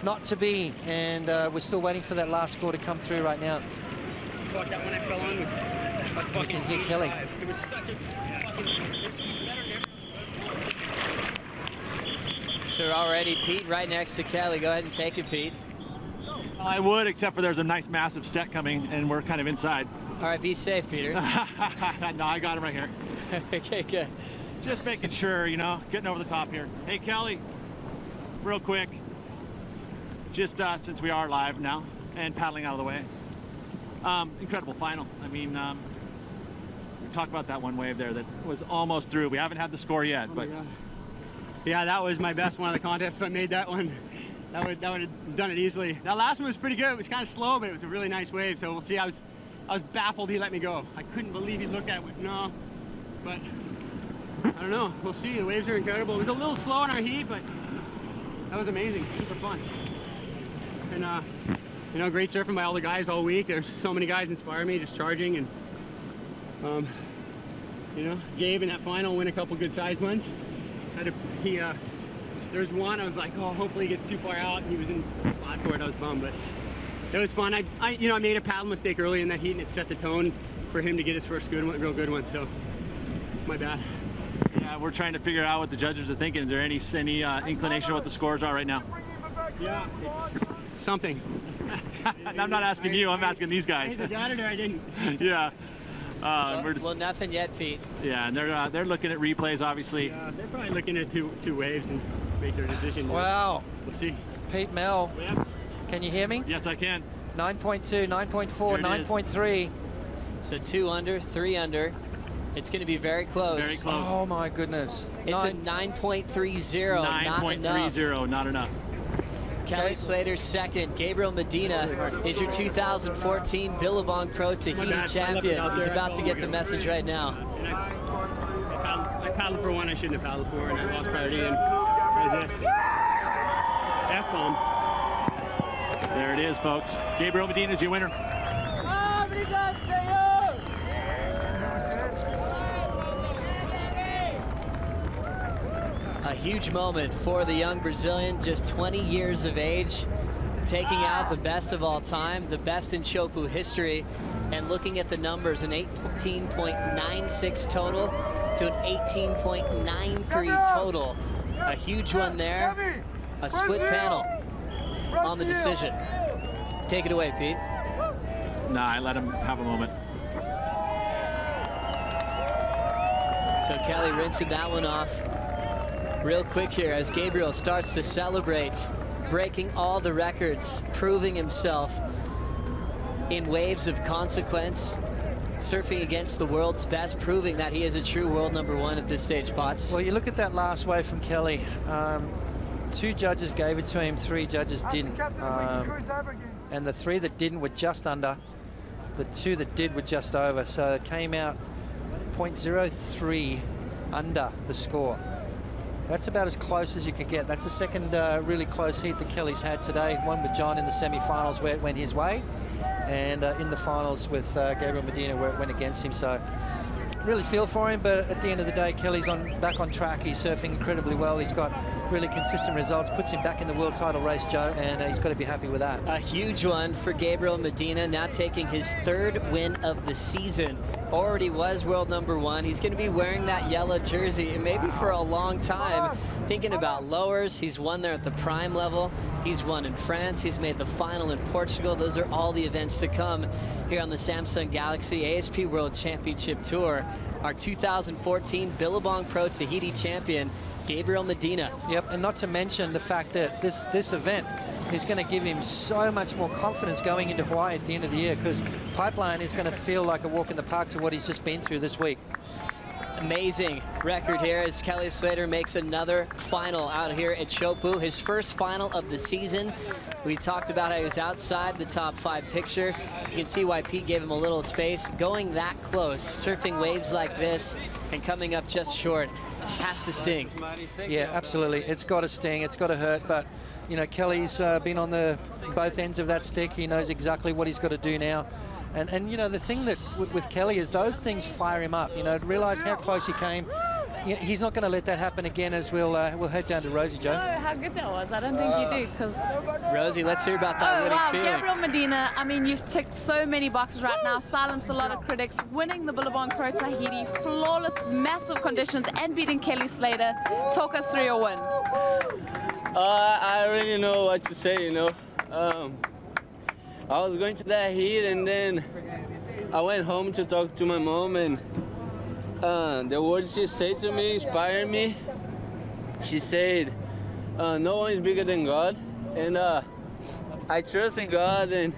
not to be. And we're still waiting for that last score to come through right now. We can hear Kelly. So already Pete right next to Kelly. Go ahead and take it, Pete. I would, except for there's a nice massive set coming and we're kind of inside. All right, be safe, Peter. No, I got him right here. Okay, good. Just making sure, you know, getting over the top here. Hey, Kelly, real quick, just since we are live now and paddling out of the way, incredible final. I mean, we talked about that one wave there that was almost through. We haven't had the score yet, but yeah, that was my best one of the contest. If I made that one, that would have done it easily. That last one was pretty good. It was kind of slow, but it was a really nice wave. So we'll see. I was baffled he let me go. I couldn't believe he looked at it. No, but I don't know. We'll see. The waves are incredible. It was a little slow in our heat, but that was amazing. Super fun. And you know, great surfing by all the guys all week. There's so many guys inspire me, just charging, and you know, Gabe in that final win a couple good sized ones. There was one I was like, oh, hopefully he gets too far out, and he was in spot for it. I was bummed, but it was fun. I made a paddle mistake early in that heat, and it set the tone for him to get his first good one, real good one. So my bad. Yeah, we're trying to figure out what the judges are thinking. Is there any inclination of what the scores are right now? Yeah, something. I'm not asking you. I'm asking these guys. I either got it or I didn't. Yeah. Well, nothing yet, Pete. Yeah, and they're looking at replays, obviously. Yeah, they're probably looking at two waves and make their decision. Wow. We'll see. Pete Mel, yeah. Can you hear me? Yes, I can. 9.2, 9.4, 9.3. So 2 under, 3 under. It's going to be very close. Very close. Oh my goodness. It's a 9.30, not enough. 9.30, not enough. Kelly Slater's second. Gabriel Medina is your 2014 Billabong Pro Tahiti champion. He's about to get the message right now. I paddled for one I shouldn't have paddled for, and I lost priority, and that was it. F-bomb. There it is, folks. Gabriel Medina is your winner. A huge moment for the young Brazilian, just 20 years of age, taking out the best of all time, the best in Chopu history, and looking at the numbers, an 18.96 total to an 18.93 total. A huge one there, a split panel on the decision. Take it away, Pete. Nah, I let him have a moment. So Kelly rinsing that one off real quick here as Gabriel starts to celebrate, breaking all the records, proving himself in waves of consequence, surfing against the world's best, proving that he is a true world #1 at this stage, Potts. Well, you look at that last wave from Kelly. 2 judges gave it to him, 3 judges didn't. And the 3 that didn't were just under. The 2 that did were just over. So it came out 0.03 under the score. That's about as close as you could get. That's the second really close heat that Kelly's had today. One with John in the semi-finals where it went his way, and in the finals with Gabriel Medina where it went against him. So really feel for him, but at the end of the day, Kelly's back on track. He's surfing incredibly well. He's got really consistent results, puts him back in the world title race, Joe, and he's got to be happy with that. A huge one for Gabriel Medina, now taking his 3rd win of the season. Already was world #1. He's going to be wearing that yellow jersey, and maybe for a long time. Thinking about lowers, he's won there at the prime level. He's won in France. He's made the final in Portugal. Those are all the events to come here on the Samsung Galaxy ASP World Championship Tour. Our 2014 Billabong Pro Tahiti champion, Gabriel Medina. Yep, and not to mention the fact that this event is going to give him so much more confidence going into Hawaii at the end of the year, because Pipeline is going to feel like a walk in the park to what he's just been through this week. Amazing record here as Kelly Slater makes another final out here at Chopu, his first final of the season. We talked about how he was outside the top 5 picture. You can see why Pete gave him a little space. Going that close, surfing waves like this, and coming up just short, has to sting. Yeah, absolutely. It's got to sting. It's got to hurt. But, you know, Kelly's been on both ends of that stick. He knows exactly what he's got to do now. And you know, the thing that with Kelly is those things fire him up. You know, realize how close he came. He's not going to let that happen again as we'll head down to Rosie, Joe. Oh, how good that was. I don't think you do, because... Rosie, let's hear about that winning feeling. Gabriel Medina, I mean, you've ticked so many boxes right now, silenced a lot of critics, winning the Billabong Pro Tahiti, flawless, massive conditions, and beating Kelly Slater. Talk us through your win. I already know what to say, you know. I was going to that heat, and then I went home to talk to my mom, and the words she said to me inspired me. She said, no one is bigger than God, and I trust in God, and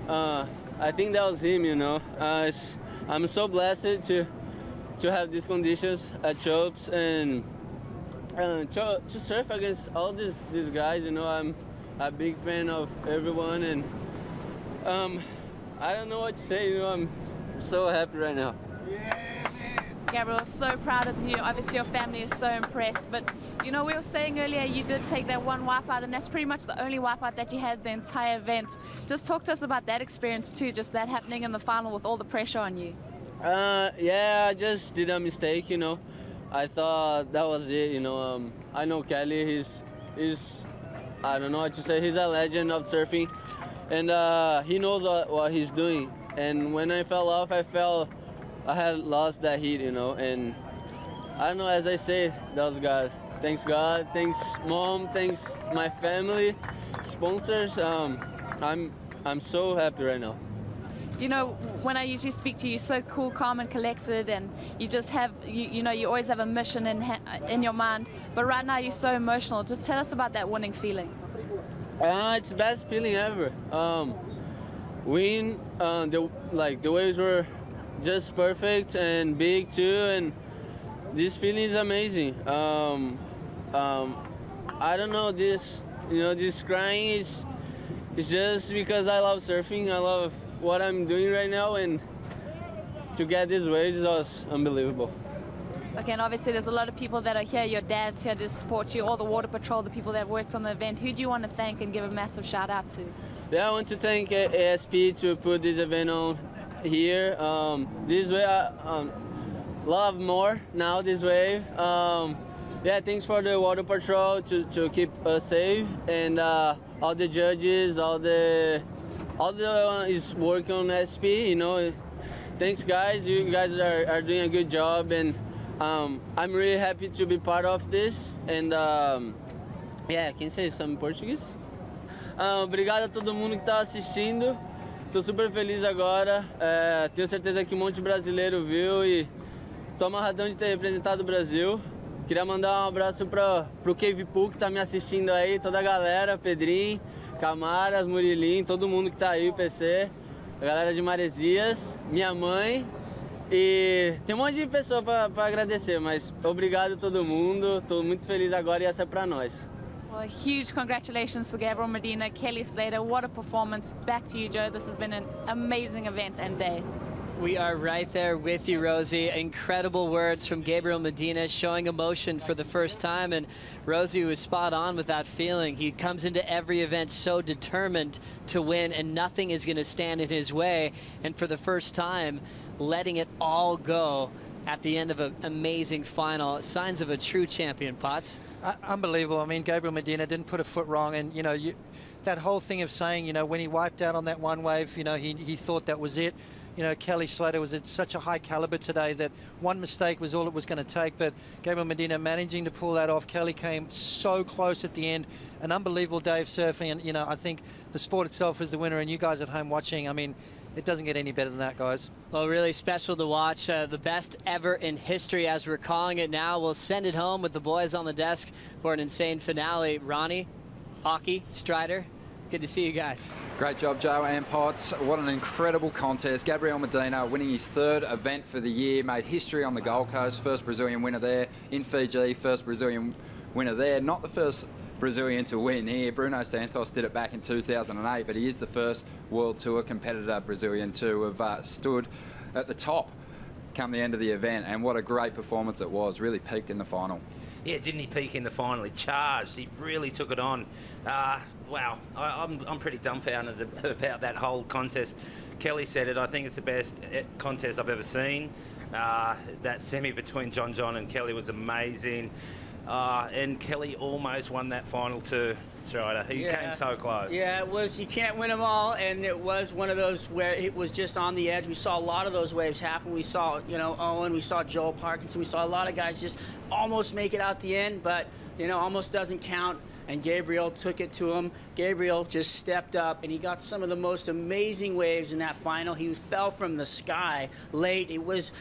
I think that was him, you know. I'm so blessed to have these conditions at Chops, and to surf against all these guys, you know. I'm a big fan of everyone, and I don't know what to say, you know. I'm so happy right now. Gabriel, so proud of you. Obviously, your family is so impressed. But, you know, we were saying earlier you did take that one wipeout, and that's pretty much the only wipeout that you had the entire event. Just talk to us about that experience, too, just that happening in the final with all the pressure on you. Yeah, I just did a mistake, you know. I thought that was it, you know. I know Kelly, he's I don't know what to say, he's a legend of surfing. And he knows what he's doing. And when I fell off, I felt I had lost that heat, you know. And I don't know, as I said, that was God. Thanks God, thanks Mom, thanks my family, sponsors. I'm so happy right now. You know, when I usually speak to you, so cool, calm and collected, and you just have, you know, you always have a mission in your mind. But right now you're so emotional. Just tell us about that winning feeling. It's the best feeling ever. Win, the waves were just perfect and big too, and this feeling is amazing. I don't know, this You know, this crying is just because I love surfing. I love what I'm doing right now, and to get these waves was unbelievable. Okay, and obviously there's a lot of people that are here. Your dad's here to support you, all the water patrol, the people that worked on the event. Who do you want to thank and give a massive shout out to? Yeah, I want to thank ASP to put this event on here. This way, love more now this wave. Yeah, thanks for the water patrol to keep us safe, and all the judges, all the is working on SP. You know, thanks guys. You guys are doing a good job, and I'm really happy to be part of this. And yeah, can you say some in Portuguese? Obrigado a todo mundo que está assistindo. Tô super feliz agora. Tenho certeza que um monte de brasileiro viu e tô amarradão de ter representado o Brasil. Queria mandar um abraço pro Cave Pool que tá me assistindo aí, toda a galera, Pedrinho, Camaras, Murilinho, todo mundo que tá aí, PC, a galera de Maresias, minha mãe. E tem um monte de pessoa para agradecer, mas obrigado a todo mundo. Tô muito feliz agora e essa é para nós. Well, huge congratulations to Gabriel Medina, Kelly Slater. What a performance. Back to you, Joe. This has been an amazing event and day. We are right there with you, Rosie. Incredible words from Gabriel Medina, showing emotion for the first time. And Rosie was spot on with that feeling. He comes into every event so determined to win, and nothing is going to stand in his way. And for the first time, letting it all go at the end of an amazing final. Signs of a true champion, Potts. Unbelievable. I mean, Gabriel Medina didn't put a foot wrong, and you know, that whole thing of saying, you know, when he wiped out on that one wave, you know, he thought that was it. You know, Kelly Slater was at such a high caliber today that one mistake was all it was going to take, but Gabriel Medina managing to pull that off. Kelly came so close at the end. An unbelievable day of surfing, and you know, I think the sport itself is the winner, and you guys at home watching, I mean, it doesn't get any better than that, guys. Well, really special to watch. The best ever in history, as we're calling it now. We'll send it home with the boys on the desk for an insane finale. Ronnie, Hockey, Strider, good to see you guys. Great job, Joe and Potts. What an incredible contest. Gabriel Medina winning his third event for the year, made history on the Gold Coast. First Brazilian winner there. In Fiji, first Brazilian winner there. Not the first Brazilian to win here. Bruno Santos did it back in 2008, but he is the first World Tour competitor Brazilian to have stood at the top come the end of the event, and what a great performance it was. Really peaked in the final. Yeah, didn't he peak in the final? He charged. He really took it on. Wow, I'm pretty dumbfounded about that whole contest. Kelly said it. I think it's the best contest I've ever seen. That semi between John and Kelly was amazing. And Kelly almost won that final too, Strider. He came so close. Yeah, it was. You can't win them all, and it was one of those where it was just on the edge. We saw a lot of those waves happen. We saw, you know, Owen. We saw Joel Parkinson. We saw a lot of guys just almost make it out the end, but you know, almost doesn't count. And Gabriel took it to him. Gabriel just stepped up, and he got some of the most amazing waves in that final. He fell from the sky late. He was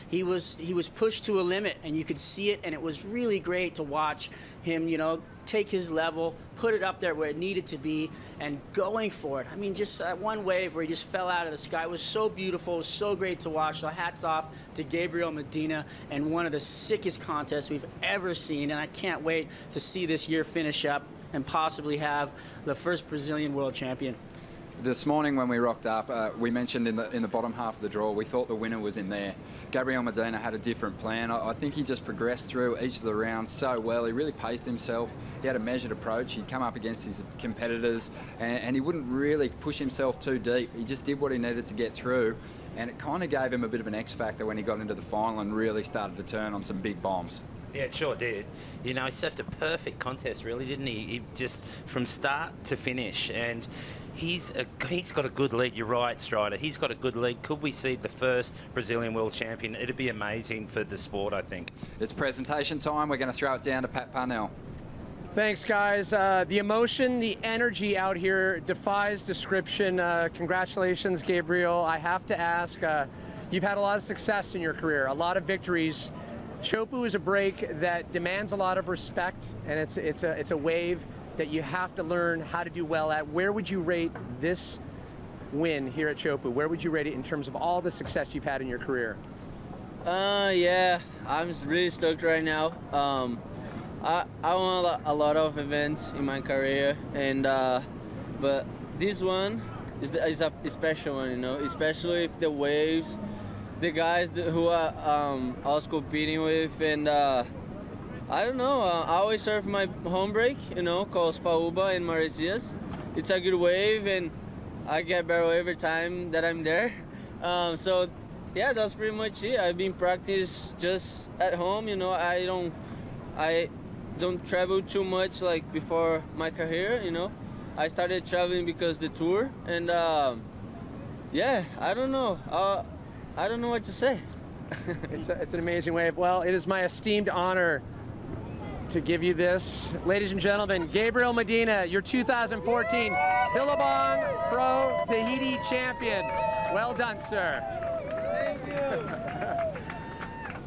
pushed to a limit, and you could see it, and it was really great to watch him, you know, take his level, put it up there where it needed to be, and going for it. I mean, just that one wave where he just fell out of the sky was so beautiful, so great to watch. So hats off to Gabriel Medina, and one of the sickest contests we've ever seen, and I can't wait to see this year finish up and possibly have the first Brazilian world champion. This morning when we rocked up, we mentioned in the bottom half of the draw, we thought the winner was in there. Gabriel Medina had a different plan. I think he just progressed through each of the rounds so well. He really paced himself. He had a measured approach. He'd come up against his competitors, and he wouldn't really push himself too deep. He just did what he needed to get through, and it kind of gave him a bit of an X factor when he got into the final and really started to turn on some big bombs. Yeah, it sure did. You know, he surfed a perfect contest, really, didn't he? He just from start to finish, and he's got a good lead. You're right, Strider. He's got a good lead. Could we see the first Brazilian world champion? It'd be amazing for the sport, I think. It's presentation time. We're going to throw it down to Pat Parnell. Thanks, guys. The emotion, the energy out here defies description. Congratulations, Gabriel. I have to ask, you've had a lot of success in your career, a lot of victories. Chopu is a break that demands a lot of respect, and it's a wave that you have to learn how to do well at. Where would you rate this win here at Chopu? Where would you rate it in terms of all the success you've had in your career? Yeah, I'm really stoked right now. I won a lot of events in my career, and but this one is a special one, you know, especially if the waves, the guys who I was competing with, and I don't know, I always surf my home break, you know, called Spauba in Mauritius. It's a good wave, and I get barrel every time that I'm there. So yeah, that's pretty much it. I've been practice just at home, you know. I don't travel too much like before my career, you know. I started traveling because the tour, and yeah, I don't know what to say. It's an amazing wave. Well, it is my esteemed honor to give you this. Ladies and gentlemen, Gabriel Medina, your 2014 Billabong Pro Tahiti champion. Well done, sir. Thank you.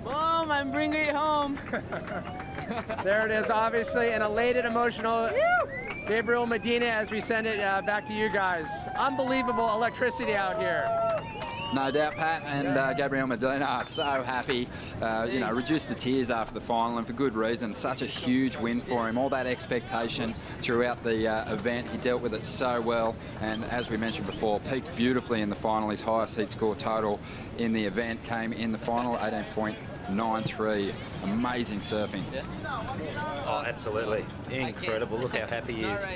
Mom, I'm bringing it home. There it is, obviously an elated, emotional Gabriel Medina as we send it back to you guys. Unbelievable electricity out here. No doubt, Pat, and Gabriel Medina are so happy. You know, reduced the tears after the final, and for good reason. Such a huge win for him. All that expectation throughout the event. He dealt with it so well, and as we mentioned before, peaked beautifully in the final. His highest heat score total in the event came in the final, 18.93. Amazing surfing. Oh, absolutely. Incredible. Look how happy he is.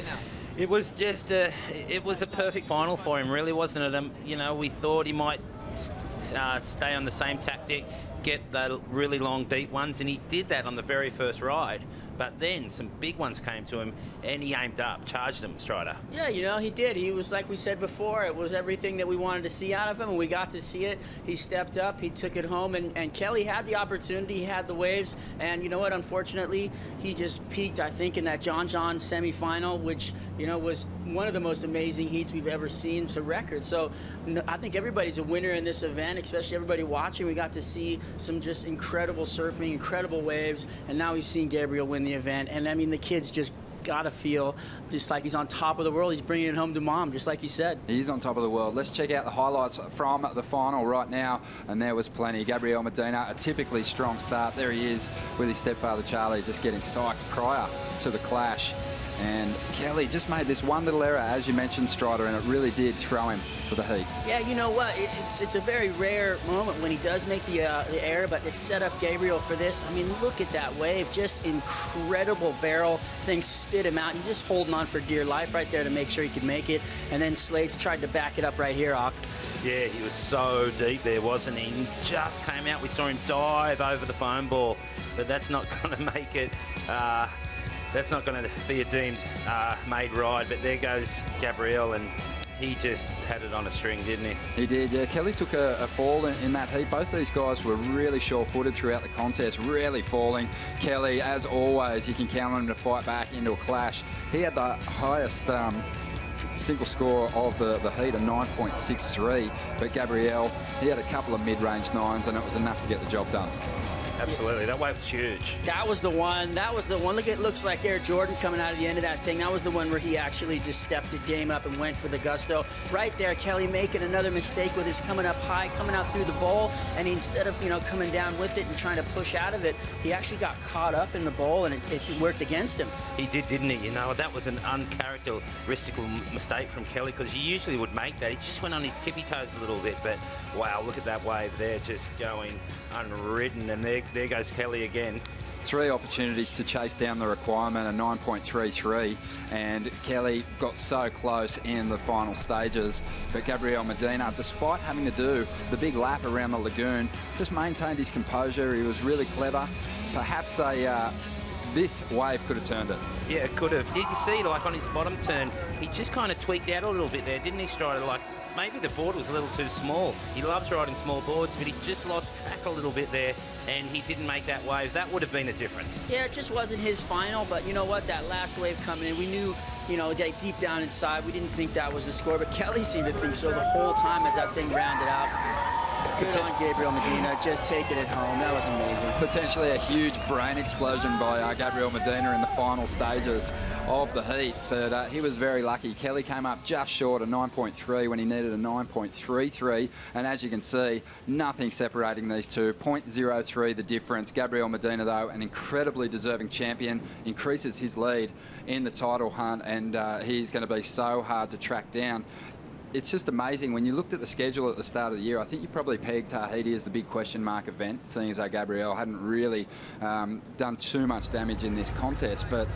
It was just it was a perfect final for him, really, wasn't it? You know, we thought he might stay on the same tactic, get the really long, deep ones, and he did that on the very first ride. But then some big ones came to him, and he aimed up, charged them, Strider. Yeah, you know, he did. He was, like we said before, it was everything that we wanted to see out of him, and we got to see it. He stepped up, he took it home, and Kelly had the opportunity, he had the waves, and you know what, unfortunately, he just peaked, I think, in that John semifinal, which, you know, was one of the most amazing heats we've ever seen to record. So I think everybody's a winner in this event, especially everybody watching. We got to see some just incredible surfing, incredible waves, and now we've seen Gabriel win the event. And I mean, the kid's just got to feel just like he's on top of the world. He's bringing it home to mom, just like he said. He's on top of the world. Let's check out the highlights from the final right now, and there was plenty. Gabriel Medina, a typically strong start. There he is with his stepfather Charlie, just getting psyched prior to the clash. And Kelly just made this one little error, as you mentioned, Strider, and it really did throw him for the heat. Yeah, you know what? It's a very rare moment when he does make the error, but it set up Gabriel for this. I mean, look at that wave. Just incredible barrel. Things spit him out. He's just holding on for dear life right there to make sure he could make it. And then Slade's tried to back it up right here, Ock. Yeah, he was so deep there, wasn't he? He just came out. We saw him dive over the foam ball, but that's not going to make it. That's not going to be a deemed made ride, but there goes Gabriel, and he just had it on a string, didn't he? He did, yeah. Kelly took a fall in that heat. Both these guys were really sure-footed throughout the contest, rarely falling. Kelly, as always, you can count on him to fight back into a clash. He had the highest single score of the heat, a 9.63, but Gabriel, he had a couple of mid-range nines, and it was enough to get the job done. Absolutely, that wave was huge. That was the one. Look, it looks like Air Jordan coming out of the end of that thing. That was the one where he actually just stepped the game up and went for the gusto. Right there, Kelly making another mistake with his coming up high, coming out through the bowl, and instead of, you know, coming down with it and trying to push out of it, he actually got caught up in the bowl, and it worked against him. He did, didn't he? You know, that was an uncharacteristic mistake from Kelly, because he usually would make that. He just went on his tippy toes a little bit, but wow, look at that wave there, just going unridden, and there goes Kelly again. 3 opportunities to chase down the requirement, a 9.33, and Kelly got so close in the final stages. But Gabriel Medina, despite having to do the big lap around the lagoon, just maintained his composure. He was really clever. Perhaps this wave could have turned it. Yeah, it could have. Did you see, like, on his bottom turn, he just kind of tweaked out a little bit there, didn't he, Strider? Like, maybe the board was a little too small. He loves riding small boards, but he just lost track a little bit there, and he didn't make that wave. That would have been a difference. Yeah, it just wasn't his final, but you know what? That last wave coming in, we knew, you know, deep down inside, we didn't think that was the score, but Kelly seemed to think so the whole time as that thing rounded out. Good on Gabriel Medina, just taking it home. That was amazing. Potentially a huge brain explosion by Gabriel Medina in the final stages of the heat, but he was very lucky. Kelly came up just short of 9.3 when he needed a 9.33, and as you can see, nothing separating these two. 0.03 the difference. Gabriel Medina, though, an incredibly deserving champion, increases his lead in the title hunt, and he's going to be so hard to track down. It's just amazing. When you looked at the schedule at the start of the year, I think you probably pegged Tahiti as the big question mark event, seeing as though Gabriel hadn't really done too much damage in this contest. But,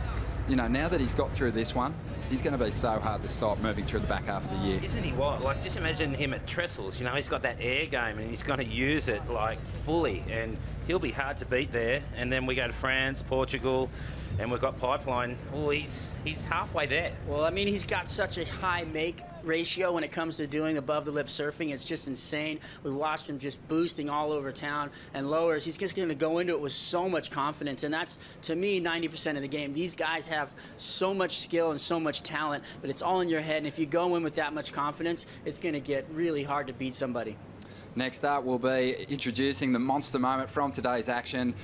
you know, now that he's got through this one, he's going to be so hard to stop moving through the back half of the year. Isn't he what? Like, just imagine him at Trestles. You know, he's got that air game and he's going to use it, like, fully. And he'll be hard to beat there. And then we go to France, Portugal, and we've got Pipeline. Oh, he's halfway there. Well, I mean, he's got such a high make ratio when it comes to doing above the lip surfing. It's just insane. We watched him just boosting all over town and lowers. He's just going to go into it with so much confidence, and that's, to me, 90% of the game. These guys have so much skill and so much talent, but it's all in your head, and if you go in with that much confidence, it's going to get really hard to beat somebody. Next up, we'll be introducing the monster moment from today's action.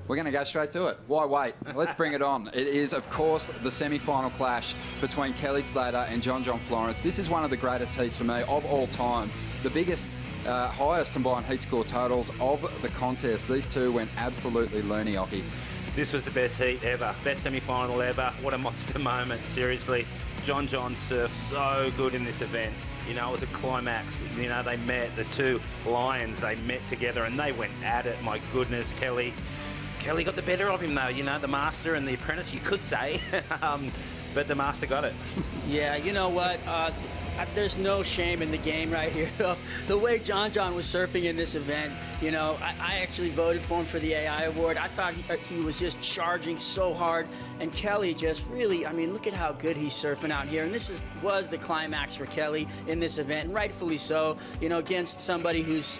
We're going to go straight to it. Why wait? Let's bring it on. It is, of course, the semi-final clash between Kelly Slater and John Florence. This is one of the greatest heats for me of all time. The biggest, highest combined heat score totals of the contest. These two went absolutely loony-ocky. This was the best heat ever, best semi-final ever. What a monster moment, seriously. John surfed so good in this event. You know, it was a climax. You know, they met, the two lions, they met together and they went at it. My goodness, Kelly got the better of him, though. You know, the master and the apprentice, you could say. But the master got it. Yeah, you know what? There's no shame in the game right here. The way John was surfing in this event, you know, I actually voted for him for the AI award. I thought he was just charging so hard. And Kelly just really, I mean, look at how good he's surfing out here. And this was the climax for Kelly in this event, and rightfully so, you know, against somebody who's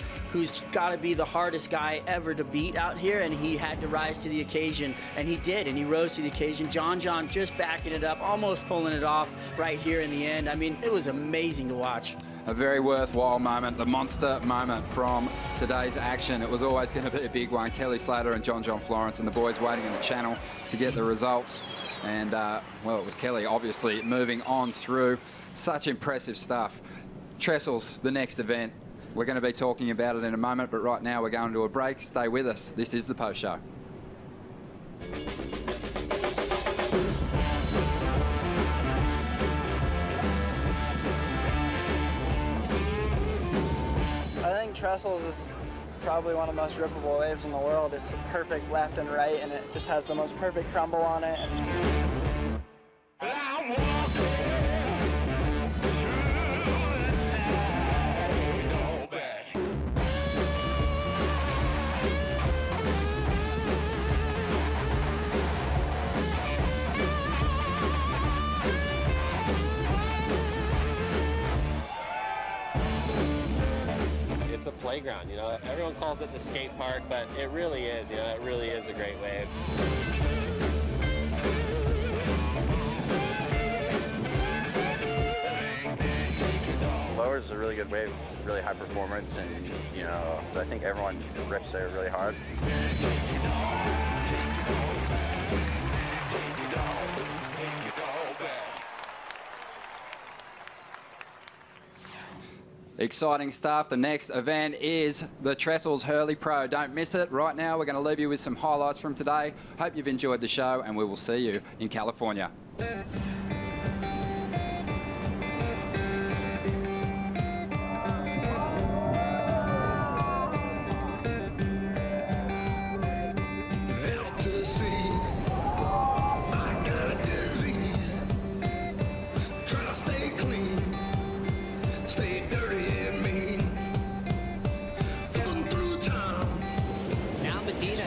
got to be the hardest guy ever to beat out here, and he had to rise to the occasion, and he did, and he rose to the occasion. John just backing it up, almost pulling it off right here in the end. I mean, it was amazing to watch. A very worthwhile moment, the monster moment from today's action. It was always going to be a big one. Kelly Slater and John Florence and the boys waiting in the channel to get the results. And, well, it was Kelly, obviously, moving on through. Such impressive stuff. Trestles, the next event. We're going to be talking about it in a moment, but right now we're going to a break. Stay with us. This is the post show. I think Trestles is probably one of the most rippable waves in the world. It's perfect left and right, and it just has the most perfect crumble on it. It's a playground, you know. Everyone calls it the skate park, but it really is, you know, it really is a great wave. Lowers is a really good wave, really high performance, and, you know, I think everyone rips there really hard. Exciting stuff. The next event is the Trestles Hurley Pro. Don't miss it. Right now, we're going to leave you with some highlights from today. Hope you've enjoyed the show, and we will see you in California.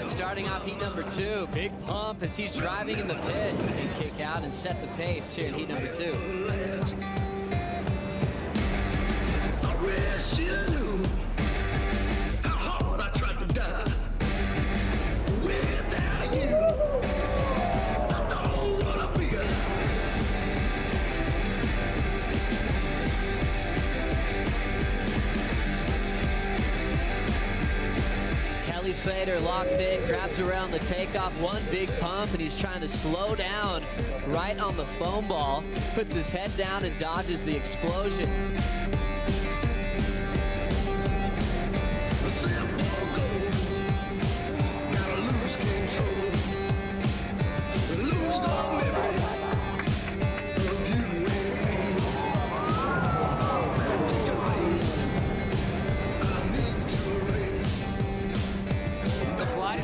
Starting off heat number 2, big pump as he's driving in the pit. Big kick out and set the pace here in heat number 2. Kelly Slater locks in, grabs around the takeoff, one big pump, and he's trying to slow down right on the foam ball, puts his head down and dodges the explosion.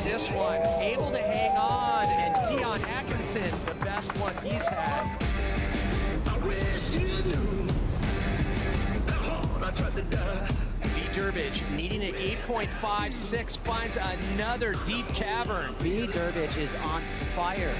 This one, able to hang on, and Dion Atkinson, the best one he's had. I wish you knew how hard I tried to die. B. Durbridge needing an 8.56, finds another deep cavern. B. Durbridge is on fire.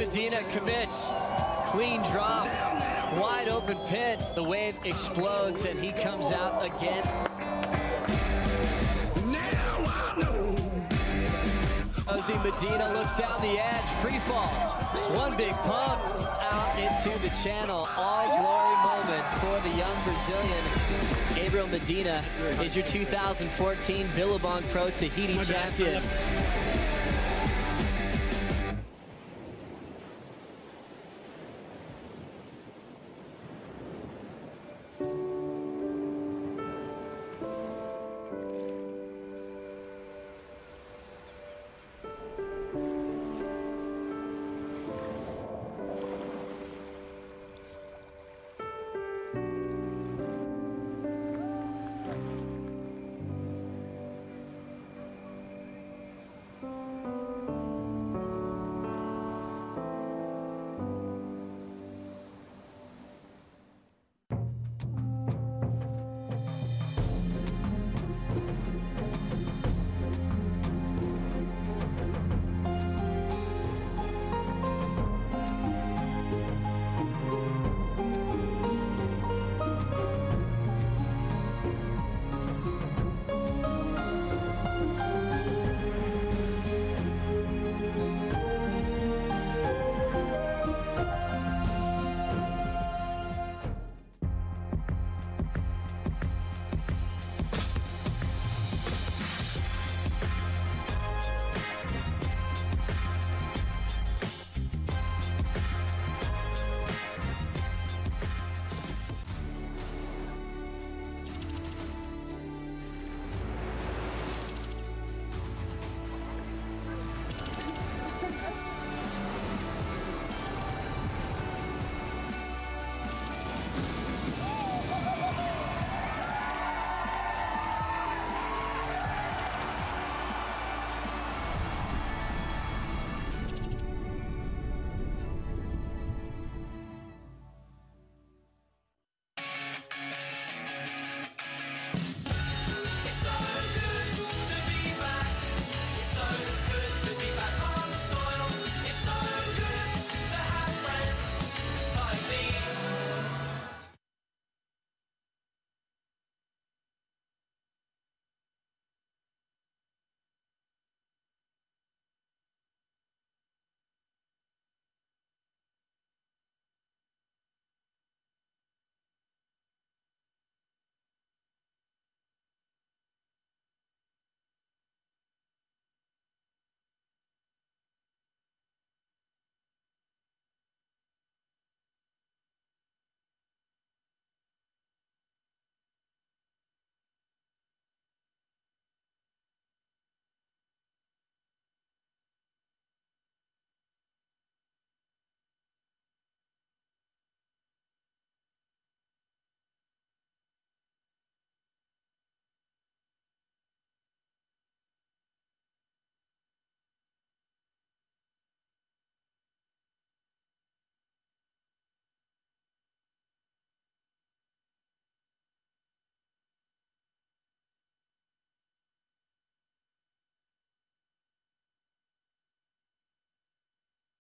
Medina commits, clean drop, wide open pit. The wave explodes and he comes out again. Ozzy Medina looks down the edge, free falls. One big pump out into the channel. All glory moment for the young Brazilian. Gabriel Medina is your 2014 Billabong Pro Tahiti champion.